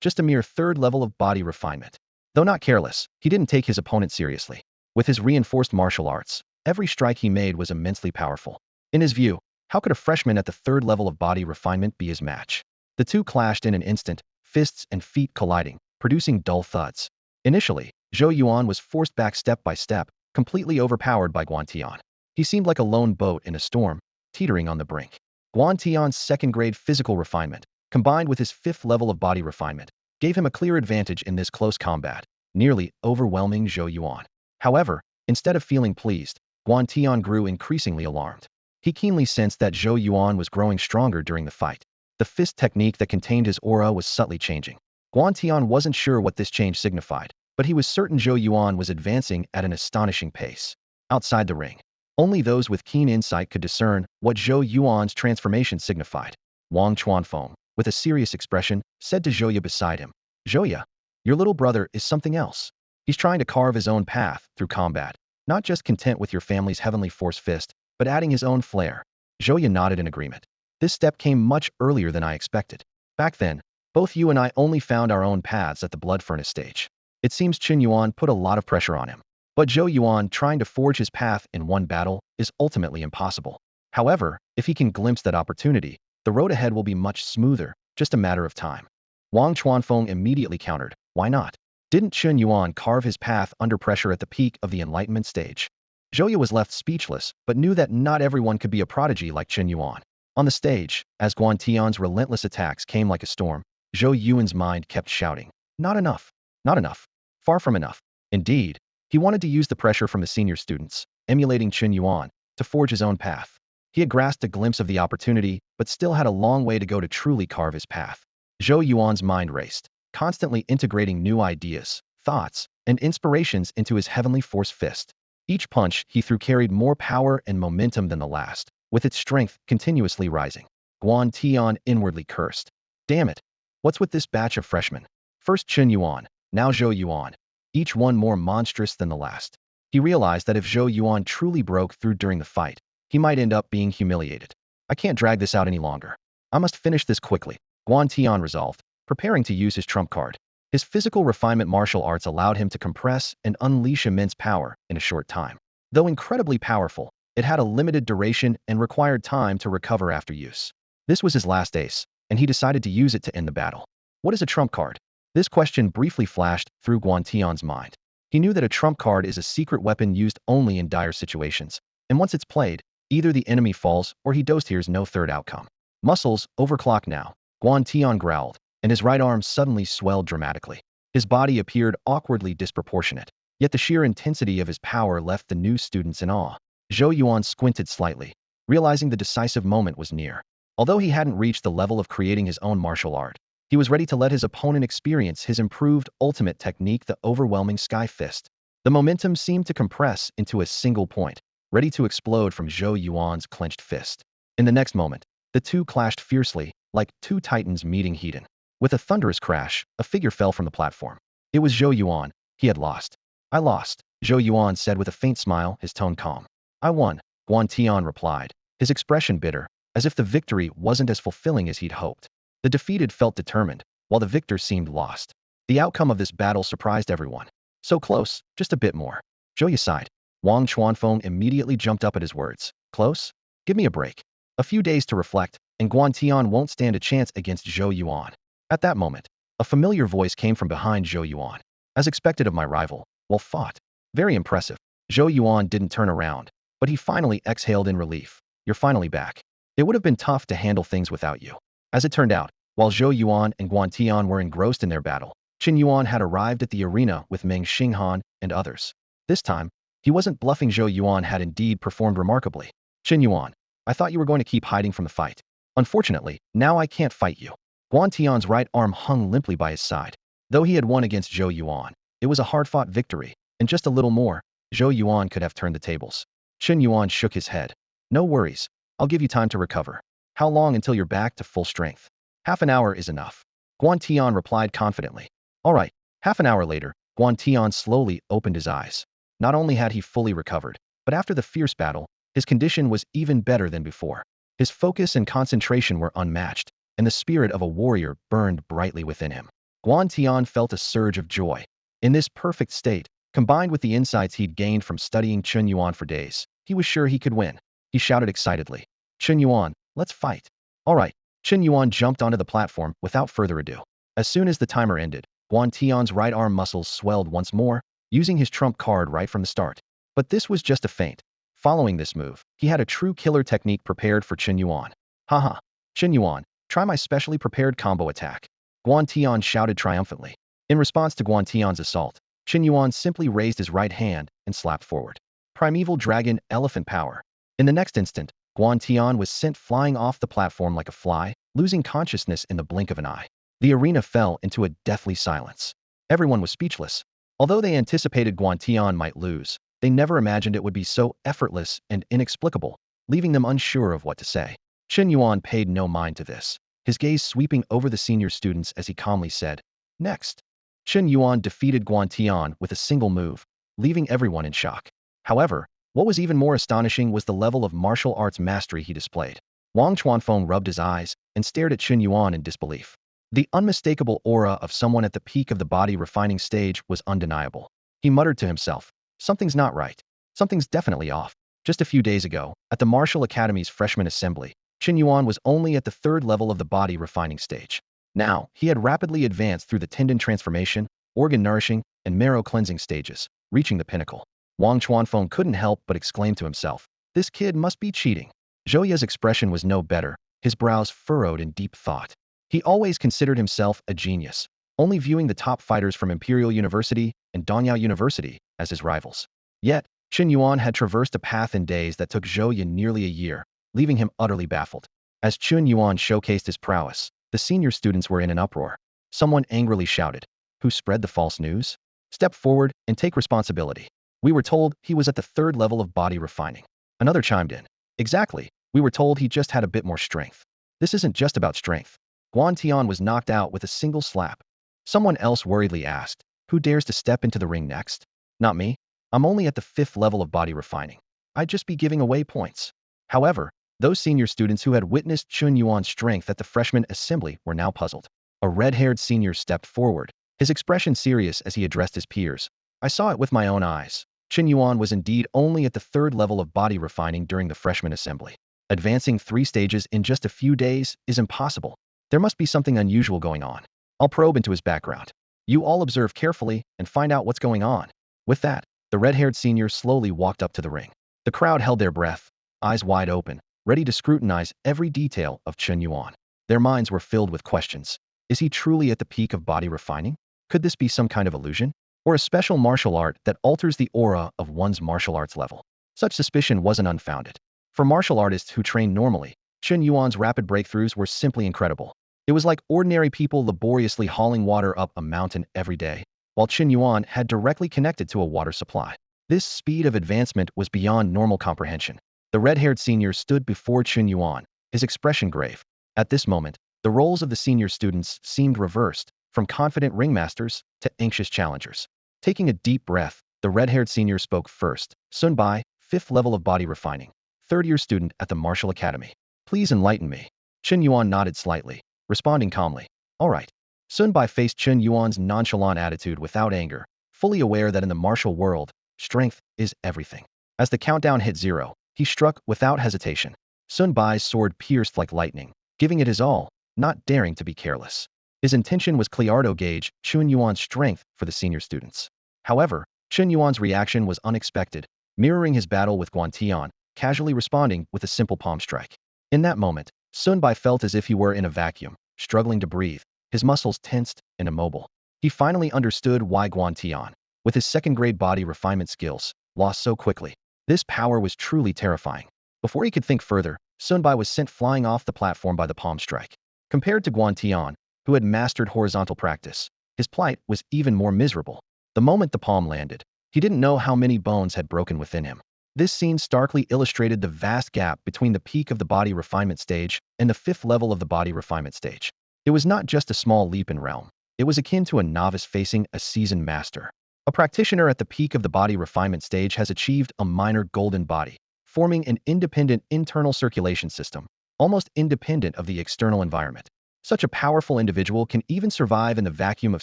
Just a mere 3rd level of body refinement. Though not careless, he didn't take his opponent seriously. With his reinforced martial arts, every strike he made was immensely powerful. In his view, how could a freshman at the 3rd level of body refinement be his match? The two clashed in an instant, fists and feet colliding, producing dull thuds. Initially, Zhou Yuan was forced back step by step, completely overpowered by Guan Tian. He seemed like a lone boat in a storm, teetering on the brink. Guan Tian's 2nd-grade physical refinement, combined with his 5th level of body refinement, gave him a clear advantage in this close combat, nearly overwhelming Zhou Yuan. However, instead of feeling pleased, Guan Tian grew increasingly alarmed. He keenly sensed that Zhou Yuan was growing stronger during the fight. The fist technique that contained his aura was subtly changing. Guan Tian wasn't sure what this change signified, but he was certain Zhou Yuan was advancing at an astonishing pace. Outside the ring, only those with keen insight could discern what Zhou Yuan's transformation signified. Wang Chuanfeng, with a serious expression, said to Zhou Yu beside him, "Zhou Yu, your little brother is something else. He's trying to carve his own path through combat, not just content with your family's heavenly force fist, but adding his own flair." Zhou Yu nodded in agreement. This step came much earlier than I expected. Back then, both you and I only found our own paths at the blood furnace stage. It seems Chen Yuan put a lot of pressure on him. But Zhou Yuan trying to forge his path in one battle is ultimately impossible. However, if he can glimpse that opportunity, the road ahead will be much smoother, just a matter of time. Wang Chuanfeng immediately countered, "Why not? Didn't Chen Yuan carve his path under pressure at the peak of the enlightenment stage?" Zhou Yu was left speechless, but knew that not everyone could be a prodigy like Chen Yuan. On the stage, as Guan Tian's relentless attacks came like a storm, Zhou Yuan's mind kept shouting, "Not enough. Not enough. Far from enough." Indeed, he wanted to use the pressure from the senior students, emulating Chen Yuan, to forge his own path. He had grasped a glimpse of the opportunity, but still had a long way to go to truly carve his path. Zhou Yuan's mind raced, constantly integrating new ideas, thoughts, and inspirations into his heavenly force fist. Each punch he threw carried more power and momentum than the last, with its strength continuously rising. Guan Tian inwardly cursed. Damn it! What's with this batch of freshmen? First Chen Yuan, now Zhou Yuan, each one more monstrous than the last. He realized that if Zhou Yuan truly broke through during the fight, he might end up being humiliated. I can't drag this out any longer. I must finish this quickly, Guan Tian resolved, preparing to use his trump card. His physical refinement martial arts allowed him to compress and unleash immense power in a short time. Though incredibly powerful, it had a limited duration and required time to recover after use. This was his last ace, and he decided to use it to end the battle. What is a trump card? This question briefly flashed through Guan Tian's mind. He knew that a trump card is a secret weapon used only in dire situations, and once it's played, either the enemy falls or he dosed. Here's no third outcome. Muscles, overclock now. Guan Tian growled, and his right arm suddenly swelled dramatically. His body appeared awkwardly disproportionate, yet the sheer intensity of his power left the new students in awe. Zhou Yuan squinted slightly, realizing the decisive moment was near. Although he hadn't reached the level of creating his own martial art, he was ready to let his opponent experience his improved ultimate technique, the overwhelming sky fist. The momentum seemed to compress into a single point, ready to explode from Zhou Yuan's clenched fist. In the next moment, the two clashed fiercely, like two titans meeting heat. With a thunderous crash, a figure fell from the platform. It was Zhou Yuan. He had lost. I lost, Zhou Yuan said with a faint smile, his tone calm. I won, Guan Tian replied, his expression bitter, as if the victory wasn't as fulfilling as he'd hoped. The defeated felt determined, while the victor seemed lost. The outcome of this battle surprised everyone. So close, just a bit more. Zhou Yu sighed. Wang Chuanfeng immediately jumped up at his words. Close? Give me a break. A few days to reflect, and Guan Tian won't stand a chance against Zhou Yuan. At that moment, a familiar voice came from behind Zhou Yuan. As expected of my rival, well fought. Very impressive. Zhou Yuan didn't turn around, but he finally exhaled in relief. You're finally back. It would have been tough to handle things without you. As it turned out, while Zhou Yuan and Guan Tian were engrossed in their battle, Chen Yuan had arrived at the arena with Ming Xinghan and others. This time, he wasn't bluffing. Zhou Yuan had indeed performed remarkably. Chen Yuan, I thought you were going to keep hiding from the fight. Unfortunately, now I can't fight you. Guan Tian's right arm hung limply by his side. Though he had won against Zhou Yuan, it was a hard-fought victory, and just a little more, Zhou Yuan could have turned the tables. Chen Yuan shook his head. No worries. I'll give you time to recover. How long until you're back to full strength? Half an hour is enough. Guan Tian replied confidently. All right. Half an hour later, Guan Tian slowly opened his eyes. Not only had he fully recovered, but after the fierce battle, his condition was even better than before. His focus and concentration were unmatched, and the spirit of a warrior burned brightly within him. Guan Tian felt a surge of joy. In this perfect state, combined with the insights he'd gained from studying Chen Yuan for days, he was sure he could win. He shouted excitedly. Chen Yuan, let's fight. All right. Chen Yuan jumped onto the platform without further ado. As soon as the timer ended, Guan Tian's right arm muscles swelled once more, using his trump card right from the start. But this was just a feint. Following this move, he had a true killer technique prepared for Chen Yuan. Haha. Chen Yuan, try my specially prepared combo attack. Guan Tian shouted triumphantly. In response to Guan Tian's assault, Chen Yuan simply raised his right hand and slapped forward. Primeval Dragon Elephant Power. In the next instant, Guan Tian was sent flying off the platform like a fly, losing consciousness in the blink of an eye. The arena fell into a deathly silence. Everyone was speechless. Although they anticipated Guan Tian might lose, they never imagined it would be so effortless and inexplicable, leaving them unsure of what to say. Chen Yuan paid no mind to this, his gaze sweeping over the senior students as he calmly said, Next. Chen Yuan defeated Guan Tian with a single move, leaving everyone in shock. However, what was even more astonishing was the level of martial arts mastery he displayed. Wang Chuanfeng rubbed his eyes and stared at Chen Yuan in disbelief. The unmistakable aura of someone at the peak of the body refining stage was undeniable. He muttered to himself, something's not right. Something's definitely off. Just a few days ago, at the Martial Academy's freshman assembly, Chen Yuan was only at the third level of the body refining stage. Now, he had rapidly advanced through the tendon transformation, organ nourishing, and marrow cleansing stages, reaching the pinnacle. Wang Chuanfeng couldn't help but exclaim to himself, this kid must be cheating. Zhou Yu's expression was no better, his brows furrowed in deep thought. He always considered himself a genius, only viewing the top fighters from Imperial University and Dongyao University as his rivals. Yet, Chen Yuan had traversed a path in days that took Zhou Yu nearly a year, leaving him utterly baffled. As Chen Yuan showcased his prowess, the senior students were in an uproar. Someone angrily shouted, who spread the false news? Step forward and take responsibility. We were told he was at the third level of body refining. Another chimed in. Exactly, we were told he just had a bit more strength. This isn't just about strength. Guan Tian was knocked out with a single slap. Someone else worriedly asked, who dares to step into the ring next? Not me. I'm only at the fifth level of body refining. I'd just be giving away points. However, those senior students who had witnessed Chen Yuan's strength at the freshman assembly were now puzzled. A red-haired senior stepped forward, his expression serious as he addressed his peers. I saw it with my own eyes. Chen Yuan was indeed only at the third level of body refining during the freshman assembly. Advancing 3 stages in just a few days is impossible. There must be something unusual going on. I'll probe into his background. You all observe carefully and find out what's going on. With that, the red-haired senior slowly walked up to the ring. The crowd held their breath, eyes wide open, ready to scrutinize every detail of Chen Yuan. Their minds were filled with questions. Is he truly at the peak of body refining? Could this be some kind of illusion? Or a special martial art that alters the aura of one's martial arts level? Such suspicion wasn't unfounded. For martial artists who train normally, Chen Yuan's rapid breakthroughs were simply incredible. It was like ordinary people laboriously hauling water up a mountain every day, while Chen Yuan had directly connected to a water supply. This speed of advancement was beyond normal comprehension. The red-haired senior stood before Chen Yuan, his expression grave. At this moment, the roles of the senior students seemed reversed, from confident ringmasters to anxious challengers. Taking a deep breath, the red-haired senior spoke first. Sun Bai, 5th level of body refining, 3rd-year student at the martial academy. Please enlighten me. Chen Yuan nodded slightly, responding calmly. All right. Sun Bai faced Chen Yuan's nonchalant attitude without anger, fully aware that in the martial world, strength is everything. As the countdown hit 0, he struck without hesitation. Sun Bai's sword pierced like lightning, giving it his all, not daring to be careless. His intention was clear to gauge Chen Yuan's strength for the senior students. However, Chen Yuan's reaction was unexpected, mirroring his battle with Guantian, casually responding with a simple palm strike. In that moment, Sun Bai felt as if he were in a vacuum, struggling to breathe, his muscles tensed and immobile. He finally understood why Guantian, with his second-grade body refinement skills, lost so quickly. This power was truly terrifying. Before he could think further, Sun Bai was sent flying off the platform by the palm strike. Compared to Guantian, who had mastered horizontal practice, his plight was even more miserable. The moment the palm landed, he didn't know how many bones had broken within him. This scene starkly illustrated the vast gap between the peak of the body refinement stage and the 5th level of the body refinement stage. It was not just a small leap in realm. It was akin to a novice facing a seasoned master. A practitioner at the peak of the body refinement stage has achieved a minor golden body, forming an independent internal circulation system, almost independent of the external environment. Such a powerful individual can even survive in the vacuum of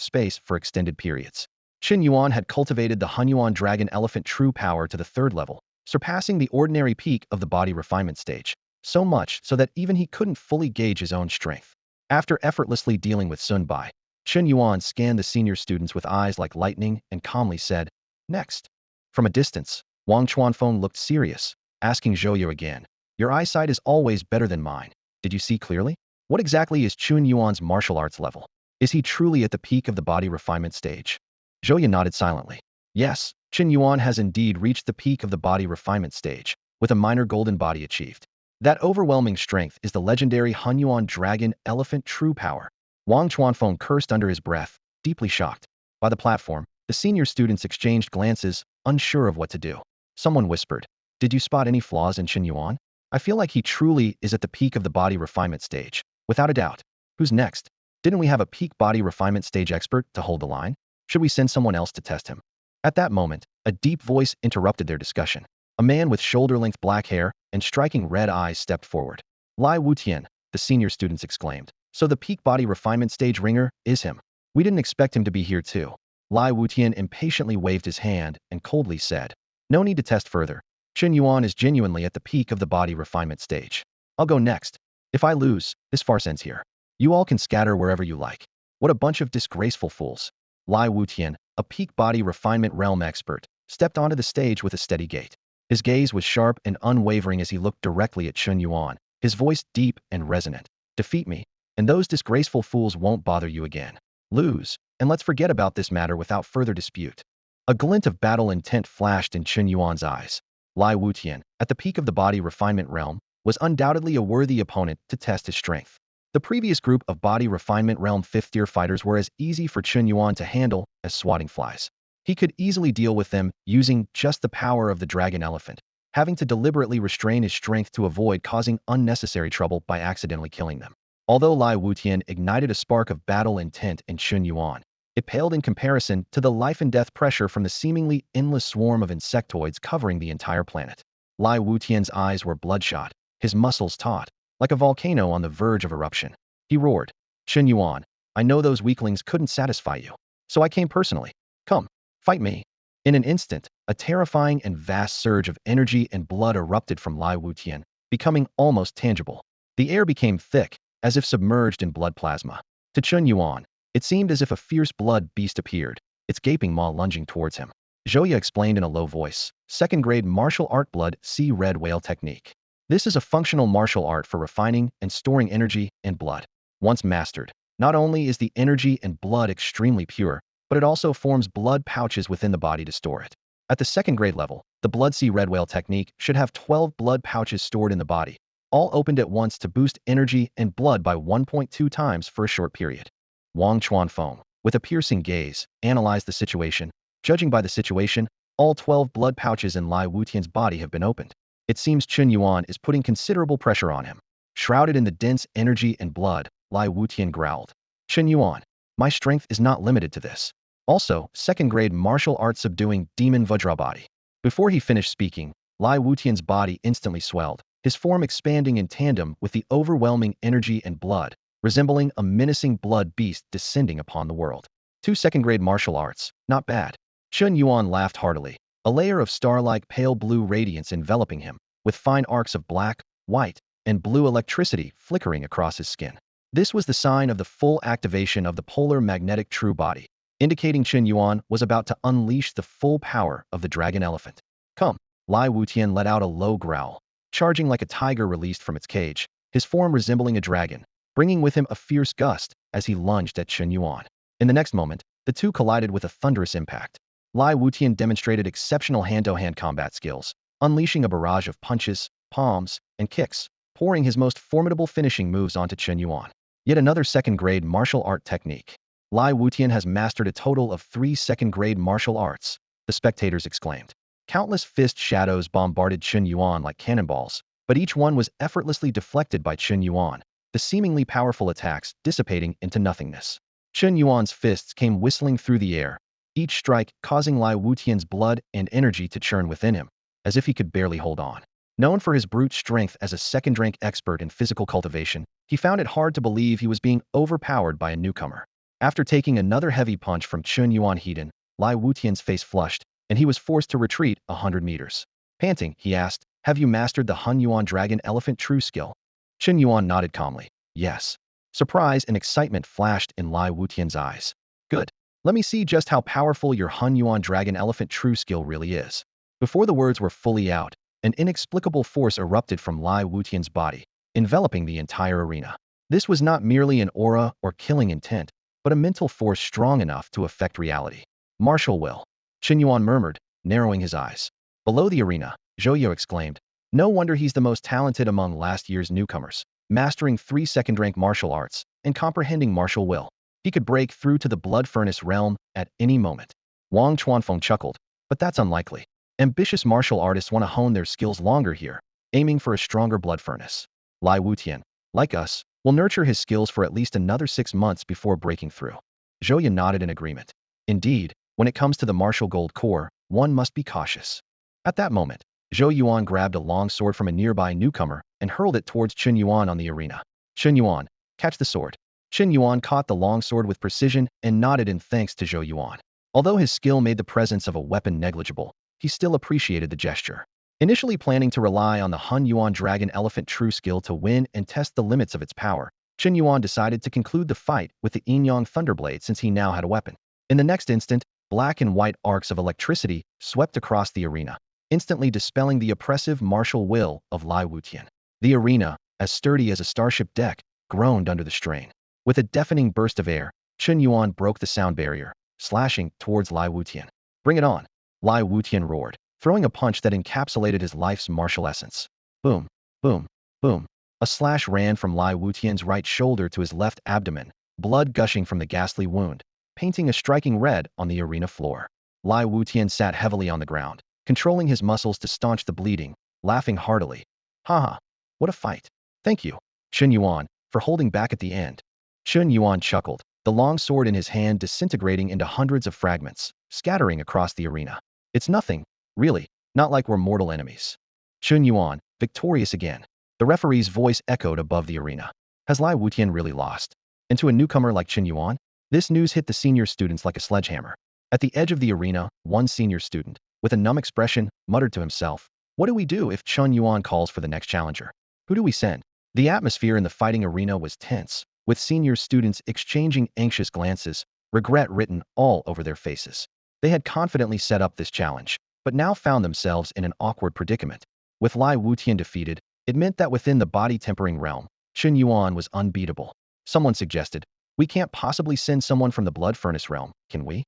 space for extended periods. Chen Yuan had cultivated the Hunyuan Dragon Elephant true power to the 3rd level, surpassing the ordinary peak of the body refinement stage, so much so that even he couldn't fully gauge his own strength. After effortlessly dealing with Sun Bai, Chen Yuan scanned the senior students with eyes like lightning and calmly said, "Next." From a distance, Wang Chuanfeng looked serious, asking Zhou Yu again, "Your eyesight is always better than mine. Did you see clearly? What exactly is Chen Yuan's martial arts level? Is he truly at the peak of the body refinement stage?" Zhou Yu nodded silently. Yes, Chen Yuan has indeed reached the peak of the body refinement stage, with a minor golden body achieved. That overwhelming strength is the legendary Hunyuan Dragon Elephant true power. Wang Chuanfeng cursed under his breath, deeply shocked. By the platform, the senior students exchanged glances, unsure of what to do. Someone whispered, "Did you spot any flaws in Chen Yuan? I feel like he truly is at the peak of the body refinement stage, without a doubt. Who's next? Didn't we have a peak body refinement stage expert to hold the line? Should we send someone else to test him?" At that moment, a deep voice interrupted their discussion. A man with shoulder-length black hair and striking red eyes stepped forward. "Lie Wutian," the senior students exclaimed. "So the peak body refinement stage ringer is him. We didn't expect him to be here too." Lie Wutian impatiently waved his hand and coldly said, "No need to test further. Chen Yuan is genuinely at the peak of the body refinement stage. I'll go next. If I lose, this farce ends here. You all can scatter wherever you like. What a bunch of disgraceful fools." Lie Wutian, a peak body refinement realm expert, stepped onto the stage with a steady gait. His gaze was sharp and unwavering as he looked directly at Chen Yuan, his voice deep and resonant. "Defeat me, and those disgraceful fools won't bother you again. Lose, and let's forget about this matter without further dispute." A glint of battle intent flashed in Chen Yuan's eyes. Lie Wutian, at the peak of the body refinement realm, was undoubtedly a worthy opponent to test his strength. The previous group of body refinement realm 5th-tier fighters were as easy for Chen Yuan to handle as swatting flies. He could easily deal with them using just the power of the dragon elephant, having to deliberately restrain his strength to avoid causing unnecessary trouble by accidentally killing them. Although Lie Wutian ignited a spark of battle intent in Chen Yuan, it paled in comparison to the life-and-death pressure from the seemingly endless swarm of insectoids covering the entire planet. Lie Wutian's eyes were bloodshot, his muscles taut, like a volcano on the verge of eruption. He roared, "Chen Yuan, I know those weaklings couldn't satisfy you, so I came personally. Come, fight me." In an instant, a terrifying and vast surge of energy and blood erupted from Lie Wutian, becoming almost tangible. The air became thick, as if submerged in blood plasma. To Chen Yuan, it seemed as if a fierce blood beast appeared, its gaping maw lunging towards him. Zhouya explained in a low voice. Second-grade martial art blood sea red whale technique. This is a functional martial art for refining and storing energy and blood. Once mastered, not only is the energy and blood extremely pure, but it also forms blood pouches within the body to store it. At the second-grade level, the blood sea red whale technique should have 12 blood pouches stored in the body, all opened at once to boost energy and blood by 1.2 times for a short period. Wang Chuanfeng, with a piercing gaze, analyzed the situation. Judging by the situation, all 12 blood pouches in Lie Wutian's body have been opened. It seems Chen Yuan is putting considerable pressure on him. Shrouded in the dense energy and blood, Lie Wutian growled. Chen Yuan, my strength is not limited to this. Also, second-grade martial arts subduing demon Vajra body. Before he finished speaking, Lie Wutian's body instantly swelled, his form expanding in tandem with the overwhelming energy and blood, resembling a menacing blood beast descending upon the world. 2 second-grade martial arts, not bad. Chen Yuan laughed heartily, a layer of star-like pale blue radiance enveloping him, with fine arcs of black, white, and blue electricity flickering across his skin. This was the sign of the full activation of the polar magnetic true body, indicating Chen Yuan was about to unleash the full power of the dragon elephant. Come, Lie Wutian let out a low growl, charging like a tiger released from its cage, his form resembling a dragon, bringing with him a fierce gust as he lunged at Chen Yuan. In the next moment, the two collided with a thunderous impact. Lie Wutian demonstrated exceptional hand-to-hand combat skills, unleashing a barrage of punches, palms, and kicks, pouring his most formidable finishing moves onto Chen Yuan. Yet another second-grade martial art technique. Lie Wutian has mastered a total of 3 second-grade martial arts, the spectators exclaimed. Countless fist shadows bombarded Chen Yuan like cannonballs, but each one was effortlessly deflected by Chen Yuan, the seemingly powerful attacks dissipating into nothingness. Chen Yuan's fists came whistling through the air, each strike causing Lie Wutian's blood and energy to churn within him, as if he could barely hold on. Known for his brute strength as a second-rank expert in physical cultivation, he found it hard to believe he was being overpowered by a newcomer. After taking another heavy punch from Chen Yuan Hedon, Lie Wutian's face flushed, and he was forced to retreat 100 meters. Panting, he asked, "Have you mastered the Hun Yuan Dragon Elephant True skill?" Chen Yuan nodded calmly. Yes. Surprise and excitement flashed in Lie Wutian's eyes. Good. Let me see just how powerful your Hun Yuan Dragon Elephant True skill really is. Before the words were fully out, an inexplicable force erupted from Lie Wutian's body, enveloping the entire arena. This was not merely an aura or killing intent, but a mental force strong enough to affect reality. Martial will. Chen Yuan murmured, narrowing his eyes. Below the arena, Zhouya exclaimed, no wonder he's the most talented among last year's newcomers, mastering 3 second-rank martial arts and comprehending martial will. He could break through to the blood furnace realm at any moment. Wang Chuanfeng chuckled, but that's unlikely. Ambitious martial artists want to hone their skills longer here, aiming for a stronger blood furnace. Lie Wutian, like us, will nurture his skills for at least another 6 months before breaking through. Zhouya nodded in agreement. Indeed, when it comes to the martial gold core, one must be cautious. At that moment, Zhou Yuan grabbed a long sword from a nearby newcomer and hurled it towards Chen Yuan on the arena. Chen Yuan, catch the sword. Chen Yuan caught the long sword with precision and nodded in thanks to Zhou Yuan. Although his skill made the presence of a weapon negligible, he still appreciated the gesture. Initially planning to rely on the Hun Yuan Dragon Elephant True skill to win and test the limits of its power, Chen Yuan decided to conclude the fight with the Yin-Yang Thunderblade since he now had a weapon. In the next instant, black and white arcs of electricity swept across the arena, instantly dispelling the oppressive martial will of Lie Wutian. The arena, as sturdy as a starship deck, groaned under the strain. With a deafening burst of air, Chen Yuan broke the sound barrier, slashing towards Lie Wutian. Bring it on! Lie Wutian roared, throwing a punch that encapsulated his life's martial essence. Boom, boom, boom. A slash ran from Lie Wutian's right shoulder to his left abdomen, blood gushing from the ghastly wound, painting a striking red on the arena floor. Lie Wutian sat heavily on the ground, controlling his muscles to staunch the bleeding, laughing heartily. Haha, what a fight. Thank you, Chen Yuan, for holding back at the end. Chen Yuan chuckled, the long sword in his hand disintegrating into hundreds of fragments, scattering across the arena. It's nothing, really, not like we're mortal enemies. Chen Yuan, victorious again. The referee's voice echoed above the arena. Has Lie Wutian really lost? And to a newcomer like Chen Yuan? This news hit the senior students like a sledgehammer. At the edge of the arena, one senior student, with a numb expression, muttered to himself, what do we do if Chen Yuan calls for the next challenger? Who do we send? The atmosphere in the fighting arena was tense, with senior students exchanging anxious glances, regret written all over their faces. They had confidently set up this challenge, but now found themselves in an awkward predicament. With Lai Wutian defeated, it meant that within the body-tempering realm, Chen Yuan was unbeatable. Someone suggested, "We can't possibly send someone from the blood furnace realm, can we?"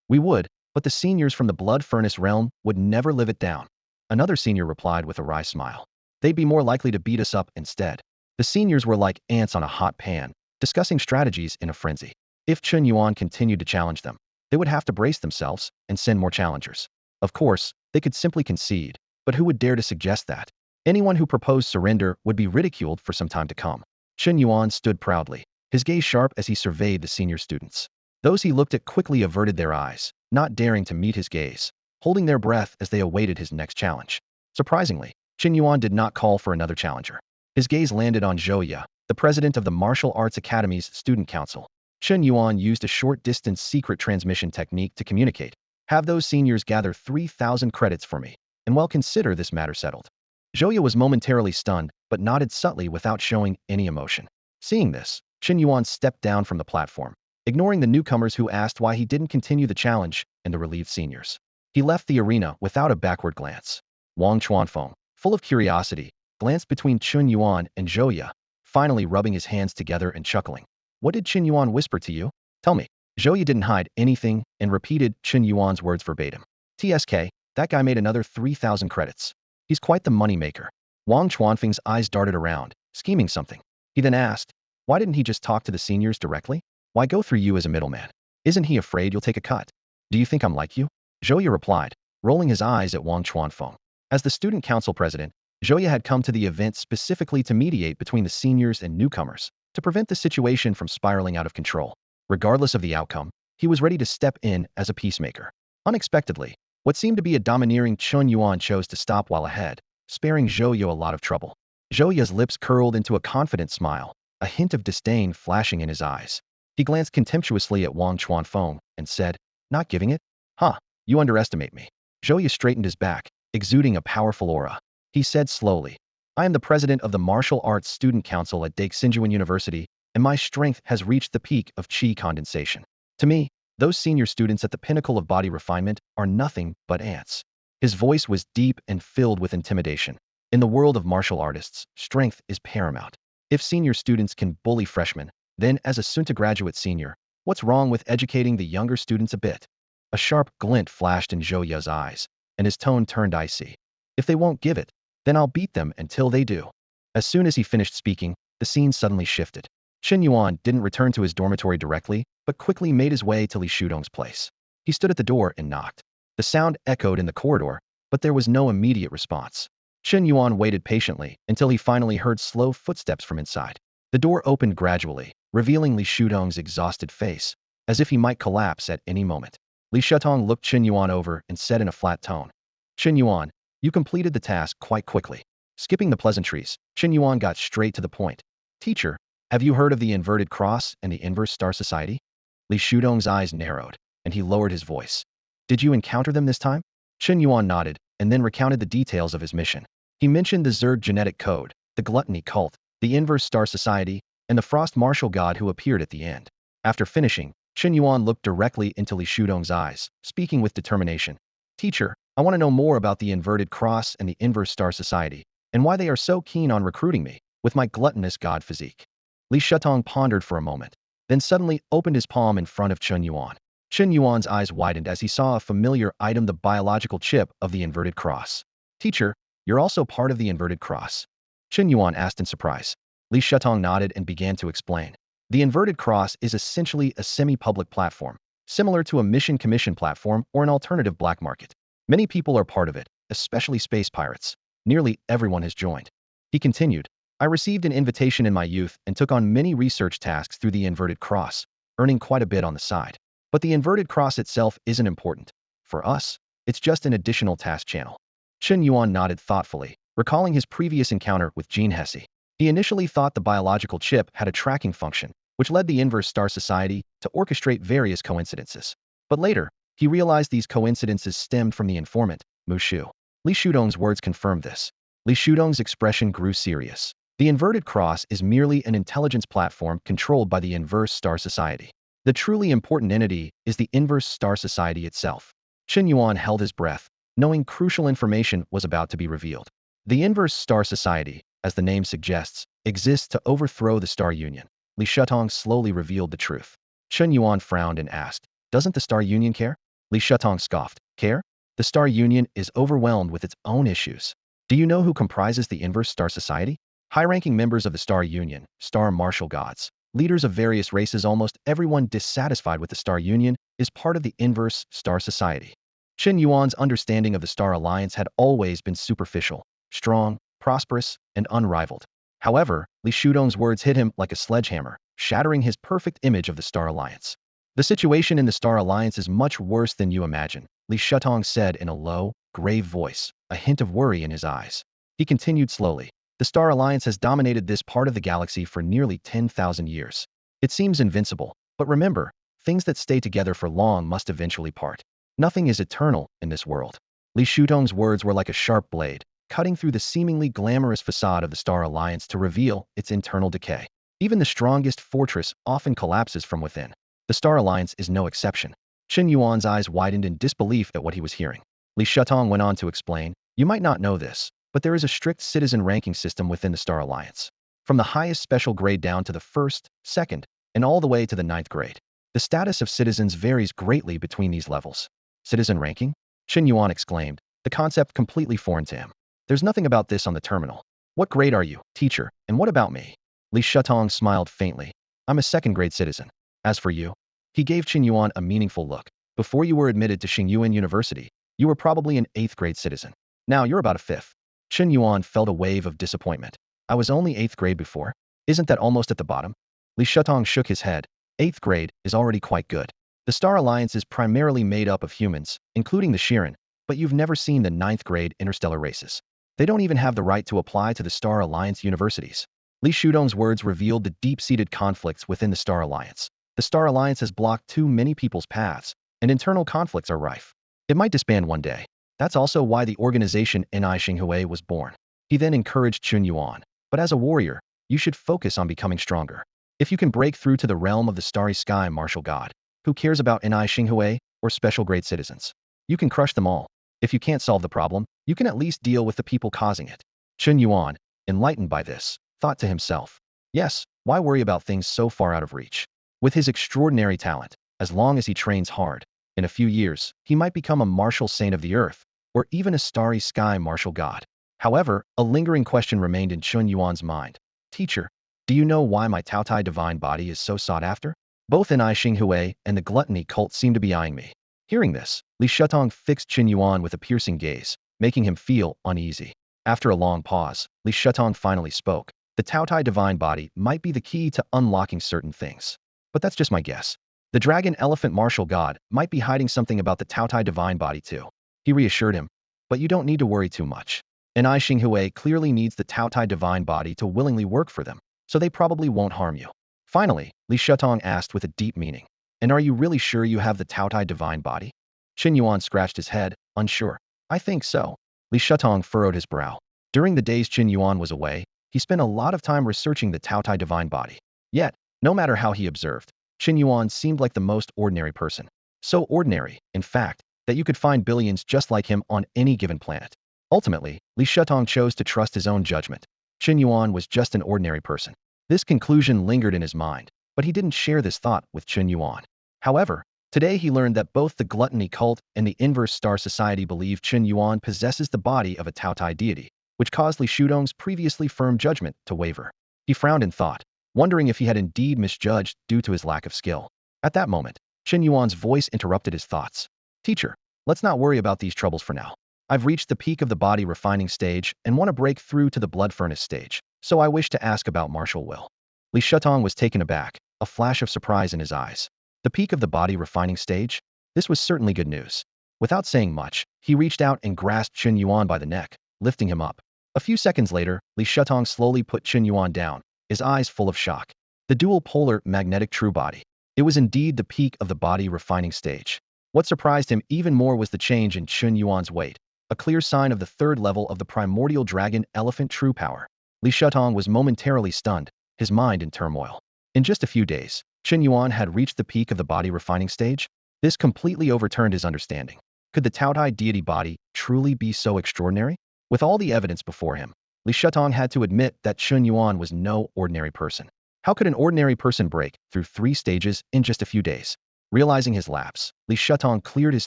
"We would, but the seniors from the blood furnace realm would never live it down." Another senior replied with a wry smile. "They'd be more likely to beat us up instead." The seniors were like ants on a hot pan, discussing strategies in a frenzy. If Chen Yuan continued to challenge them, they would have to brace themselves and send more challengers. Of course, they could simply concede, but who would dare to suggest that? Anyone who proposed surrender would be ridiculed for some time to come. Chen Yuan stood proudly, his gaze sharp as he surveyed the senior students. Those he looked at quickly averted their eyes, not daring to meet his gaze, holding their breath as they awaited his next challenge. Surprisingly, Chen Yuan did not call for another challenger. His gaze landed on Zhou Ye, the president of the Martial Arts Academy's student council. Chen Yuan used a short-distance secret transmission technique to communicate. "Have those seniors gather 3,000 credits for me, and well consider this matter settled." Zhou Ye was momentarily stunned, but nodded subtly without showing any emotion. Seeing this, Chen Yuan stepped down from the platform, ignoring the newcomers who asked why he didn't continue the challenge and the relieved seniors. He left the arena without a backward glance. Wang Chuanfeng, full of curiosity, glanced between Chen Yuan and Zhou Ye, finally rubbing his hands together and chuckling. "What did Chen Yuan whisper to you? Tell me." Zhou Ye didn't hide anything and repeated Chen Yuan's words verbatim. "TSK, that guy made another 3,000 credits. He's quite the moneymaker." Wang Chuanfeng's eyes darted around, scheming something. He then asked, "Why didn't he just talk to the seniors directly? Why go through you as a middleman? Isn't he afraid you'll take a cut? Do you think I'm like you?" Zhou Ye replied, rolling his eyes at Wang Chuanfeng. As the student council president, Zhou Ye had come to the event specifically to mediate between the seniors and newcomers, to prevent the situation from spiraling out of control. Regardless of the outcome, he was ready to step in as a peacemaker. Unexpectedly, what seemed to be a domineering Chen Yuan chose to stop while ahead, sparing Zhou Ye a lot of trouble. Zhou Ye's lips curled into a confident smile, a hint of disdain flashing in his eyes. He glanced contemptuously at Wang Chuanfeng and said, "Not giving it? Huh, you underestimate me." Zhou Ye straightened his back, exuding a powerful aura. He said slowly, "I am the president of the Martial Arts Student Council at Xinjuan University, and my strength has reached the peak of qi condensation. To me, those senior students at the pinnacle of body refinement are nothing but ants." His voice was deep and filled with intimidation. In the world of martial artists, strength is paramount. If senior students can bully freshmen, then as a soon-to-graduate senior, what's wrong with educating the younger students a bit? A sharp glint flashed in Zhou Ye's eyes, and his tone turned icy. "If they won't give it, then I'll beat them until they do." As soon as he finished speaking, the scene suddenly shifted. Chen Yuan didn't return to his dormitory directly, but quickly made his way to Li Shudong's place. He stood at the door and knocked. The sound echoed in the corridor, but there was no immediate response. Chen Yuan waited patiently until he finally heard slow footsteps from inside. The door opened gradually, revealing Li Shudong's exhausted face, as if he might collapse at any moment. Li Shatong looked Chen Yuan over and said in a flat tone, "Chen Yuan, you completed the task quite quickly." Skipping the pleasantries, Chen Yuan got straight to the point. "Teacher, have you heard of the inverted cross and the inverse star society?" Li Shudong's eyes narrowed, and he lowered his voice. "Did you encounter them this time?" Chen Yuan nodded, and then recounted the details of his mission. He mentioned the Zerg genetic code, the gluttony cult, the inverse star society, and the frost martial god who appeared at the end. After finishing, Chen Yuan looked directly into Li Shudong's eyes, speaking with determination. "Teacher, I want to know more about the inverted cross and the inverse star society, and why they are so keen on recruiting me, with my gluttonous god physique." Li Shatong pondered for a moment, then suddenly opened his palm in front of Chen Yuan. Chen Yuan's eyes widened as he saw a familiar item, the biological chip of the inverted cross. "Teacher, you're also part of the inverted cross?" Chen Yuan asked in surprise. Li Shatong nodded and began to explain. The inverted cross is essentially a semi-public platform, similar to a mission commission platform or an alternative black market. Many people are part of it, especially space pirates. Nearly everyone has joined. He continued, "I received an invitation in my youth and took on many research tasks through the inverted cross, earning quite a bit on the side. But the inverted cross itself isn't important. For us, it's just an additional task channel." Chen Yuan nodded thoughtfully, recalling his previous encounter with Jean Hesse. He initially thought the biological chip had a tracking function, which led the Inverse Star Society to orchestrate various coincidences. But later, he realized these coincidences stemmed from the informant, Mu Shu. Li Shudong's words confirmed this. Li Shudong's expression grew serious. The inverted cross is merely an intelligence platform controlled by the Inverse Star Society. The truly important entity is the Inverse Star Society itself. Chen Yuan held his breath, knowing crucial information was about to be revealed. The inverse star society, as the name suggests, exists to overthrow the Star Union. Li Shatong slowly revealed the truth. Chen Yuan frowned and asked, "Doesn't the Star Union care?" Li Shatong scoffed, "Care? The Star Union is overwhelmed with its own issues. Do you know who comprises the inverse star society? High-ranking members of the Star Union, star martial gods, leaders of various races. Almost everyone dissatisfied with the Star Union is part of the inverse star society." Chen Yuan's understanding of the Star Alliance had always been superficial, strong, prosperous, and unrivaled. However, Li Shudong's words hit him like a sledgehammer, shattering his perfect image of the Star Alliance. "The situation in the Star Alliance is much worse than you imagine," Li Shatong said in a low, grave voice, a hint of worry in his eyes. He continued slowly. "The Star Alliance has dominated this part of the galaxy for nearly 10,000 years. It seems invincible, but remember, things that stay together for long must eventually part. Nothing is eternal in this world." Li Shutong's words were like a sharp blade, cutting through the seemingly glamorous facade of the Star Alliance to reveal its internal decay. Even the strongest fortress often collapses from within. The Star Alliance is no exception. Chen Yuan's eyes widened in disbelief at what he was hearing. Li Shatong went on to explain, "You might not know this, but there is a strict citizen ranking system within the Star Alliance. From the highest special grade down to the first, second, and all the way to the ninth grade. The status of citizens varies greatly between these levels." "Citizen ranking?" Chen Yuan exclaimed, the concept completely foreign to him. "There's nothing about this on the terminal. What grade are you, teacher, and what about me?" Li Shatong smiled faintly. "I'm a second-grade citizen. As for you?" He gave Chen Yuan a meaningful look. "Before you were admitted to Shang Yuan University, you were probably an 8th-grade citizen. Now you're about a 5th. Chen Yuan felt a wave of disappointment. "I was only 8th grade before. Isn't that almost at the bottom?" Li Shatong shook his head. 8th grade is already quite good. The Star Alliance is primarily made up of humans, including the Shirin, but you've never seen the 9th grade interstellar races. They don't even have the right to apply to the Star Alliance universities." Li Shudong's words revealed the deep-seated conflicts within the Star Alliance. The Star Alliance has blocked too many people's paths, and internal conflicts are rife. It might disband one day. That's also why the organization Ni Xinghui was born. He then encouraged Chen Yuan. "But as a warrior, you should focus on becoming stronger. If you can break through to the realm of the starry sky martial god, who cares about Ni Xinghui or special grade citizens? You can crush them all. If you can't solve the problem, you can at least deal with the people causing it." Chen Yuan, enlightened by this, thought to himself, "Yes, why worry about things so far out of reach? With his extraordinary talent, as long as he trains hard, in a few years, he might become a martial saint of the earth, or even a starry sky martial god." However, a lingering question remained in Chen Yuan's mind. "Teacher, do you know why my Taotai divine body is so sought after? Both Ni Xinghui and the gluttony cult seem to be eyeing me." Hearing this, Li Shatong fixed Chen Yuan with a piercing gaze, making him feel uneasy. After a long pause, Li Shatong finally spoke. "The Taotai divine body might be the key to unlocking certain things. But that's just my guess. The dragon elephant martial god might be hiding something about the Taotai divine body too." He reassured him, "But you don't need to worry too much. Ni Xinghui clearly needs the Taotai divine body to willingly work for them, so they probably won't harm you." Finally, Li Shatong asked with a deep meaning, "And are you really sure you have the Taotai divine body?" Chen Yuan scratched his head, unsure. "I think so." Li Shatong furrowed his brow. During the days Chen Yuan was away, he spent a lot of time researching the Taotai divine body. Yet, no matter how he observed, Chen Yuan seemed like the most ordinary person. So ordinary, in fact, that you could find billions just like him on any given planet. Ultimately, Li Shatong chose to trust his own judgment. Chen Yuan was just an ordinary person. This conclusion lingered in his mind, but he didn't share this thought with Chen Yuan. However, today he learned that both the gluttony cult and the inverse star society believe Chen Yuan possesses the body of a Taotai deity, which caused Li Shudong's previously firm judgment to waver. He frowned in thought, wondering if he had indeed misjudged due to his lack of skill. At that moment, Chen Yuan's voice interrupted his thoughts. "Teacher, let's not worry about these troubles for now. I've reached the peak of the body refining stage and want to break through to the blood furnace stage, so I wish to ask about martial will." Li Shatong was taken aback, a flash of surprise in his eyes. The peak of the body refining stage? This was certainly good news. Without saying much, he reached out and grasped Chen Yuan by the neck, lifting him up. A few seconds later, Li Shatong slowly put Chen Yuan down, his eyes full of shock. The dual-polar magnetic true body. It was indeed the peak of the body refining stage. What surprised him even more was the change in Chen Yuan's weight, a clear sign of the third level of the primordial dragon elephant true power. Li Shatong was momentarily stunned, his mind in turmoil. In just a few days, Chen Yuan had reached the peak of the body refining stage? This completely overturned his understanding. Could the Taotai deity body truly be so extraordinary? With all the evidence before him, Li Shatong had to admit that Chen Yuan was no ordinary person. How could an ordinary person break through 3 stages in just a few days? Realizing his lapse, Li Shatong cleared his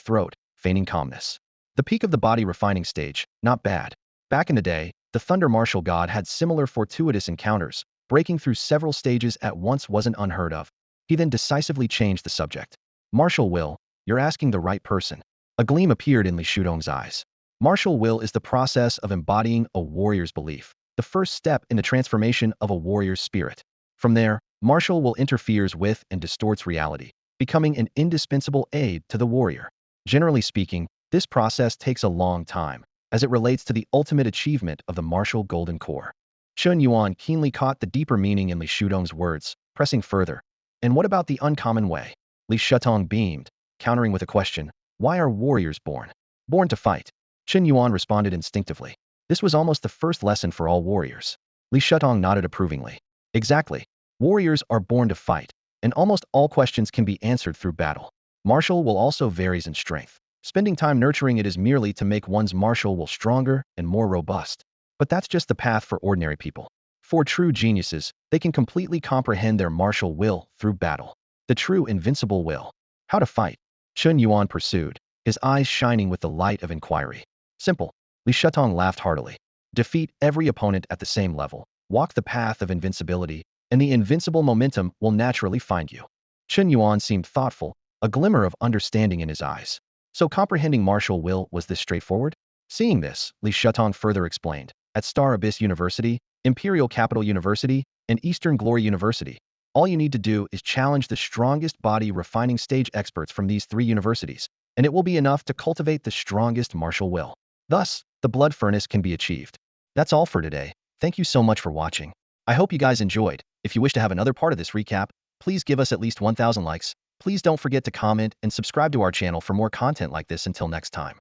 throat, feigning calmness. The peak of the body refining stage, not bad. Back in the day, the Thunder Martial God had similar fortuitous encounters. Breaking through several stages at once wasn't unheard of. He then decisively changed the subject. Martial will, you're asking the right person. A gleam appeared in Li Shudong's eyes. Martial will is the process of embodying a warrior's belief, the first step in the transformation of a warrior's spirit. From there, martial will interferes with and distorts reality, becoming an indispensable aid to the warrior. Generally speaking, this process takes a long time, as it relates to the ultimate achievement of the martial golden core. Chen Yuan keenly caught the deeper meaning in Li Shudong's words, pressing further. And what about the uncommon way? Li Shatong beamed, countering with a question. Why are warriors born? Born to fight. Chen Yuan responded instinctively. This was almost the first lesson for all warriors. Li Shatong nodded approvingly. Exactly. Warriors are born to fight, and almost all questions can be answered through battle. Martial will also varies in strength. Spending time nurturing it is merely to make one's martial will stronger and more robust. But that's just the path for ordinary people. For true geniuses, they can completely comprehend their martial will through battle. The true invincible will. How to fight. Chen Yuan pursued, his eyes shining with the light of inquiry. Simple. Li Shatong laughed heartily. Defeat every opponent at the same level. Walk the path of invincibility, and the invincible momentum will naturally find you. Chen Yuan seemed thoughtful, a glimmer of understanding in his eyes. So comprehending martial will was this straightforward? Seeing this, Li Shatong further explained. At Star Abyss University, Imperial Capital University, and Eastern Glory University, all you need to do is challenge the strongest body refining stage experts from these 3 universities, and it will be enough to cultivate the strongest martial will. Thus, the blood furnace can be achieved. That's all for today. Thank you so much for watching. I hope you guys enjoyed. If you wish to have another part of this recap, please give us at least 1,000 likes. Please don't forget to comment and subscribe to our channel for more content like this. Until next time.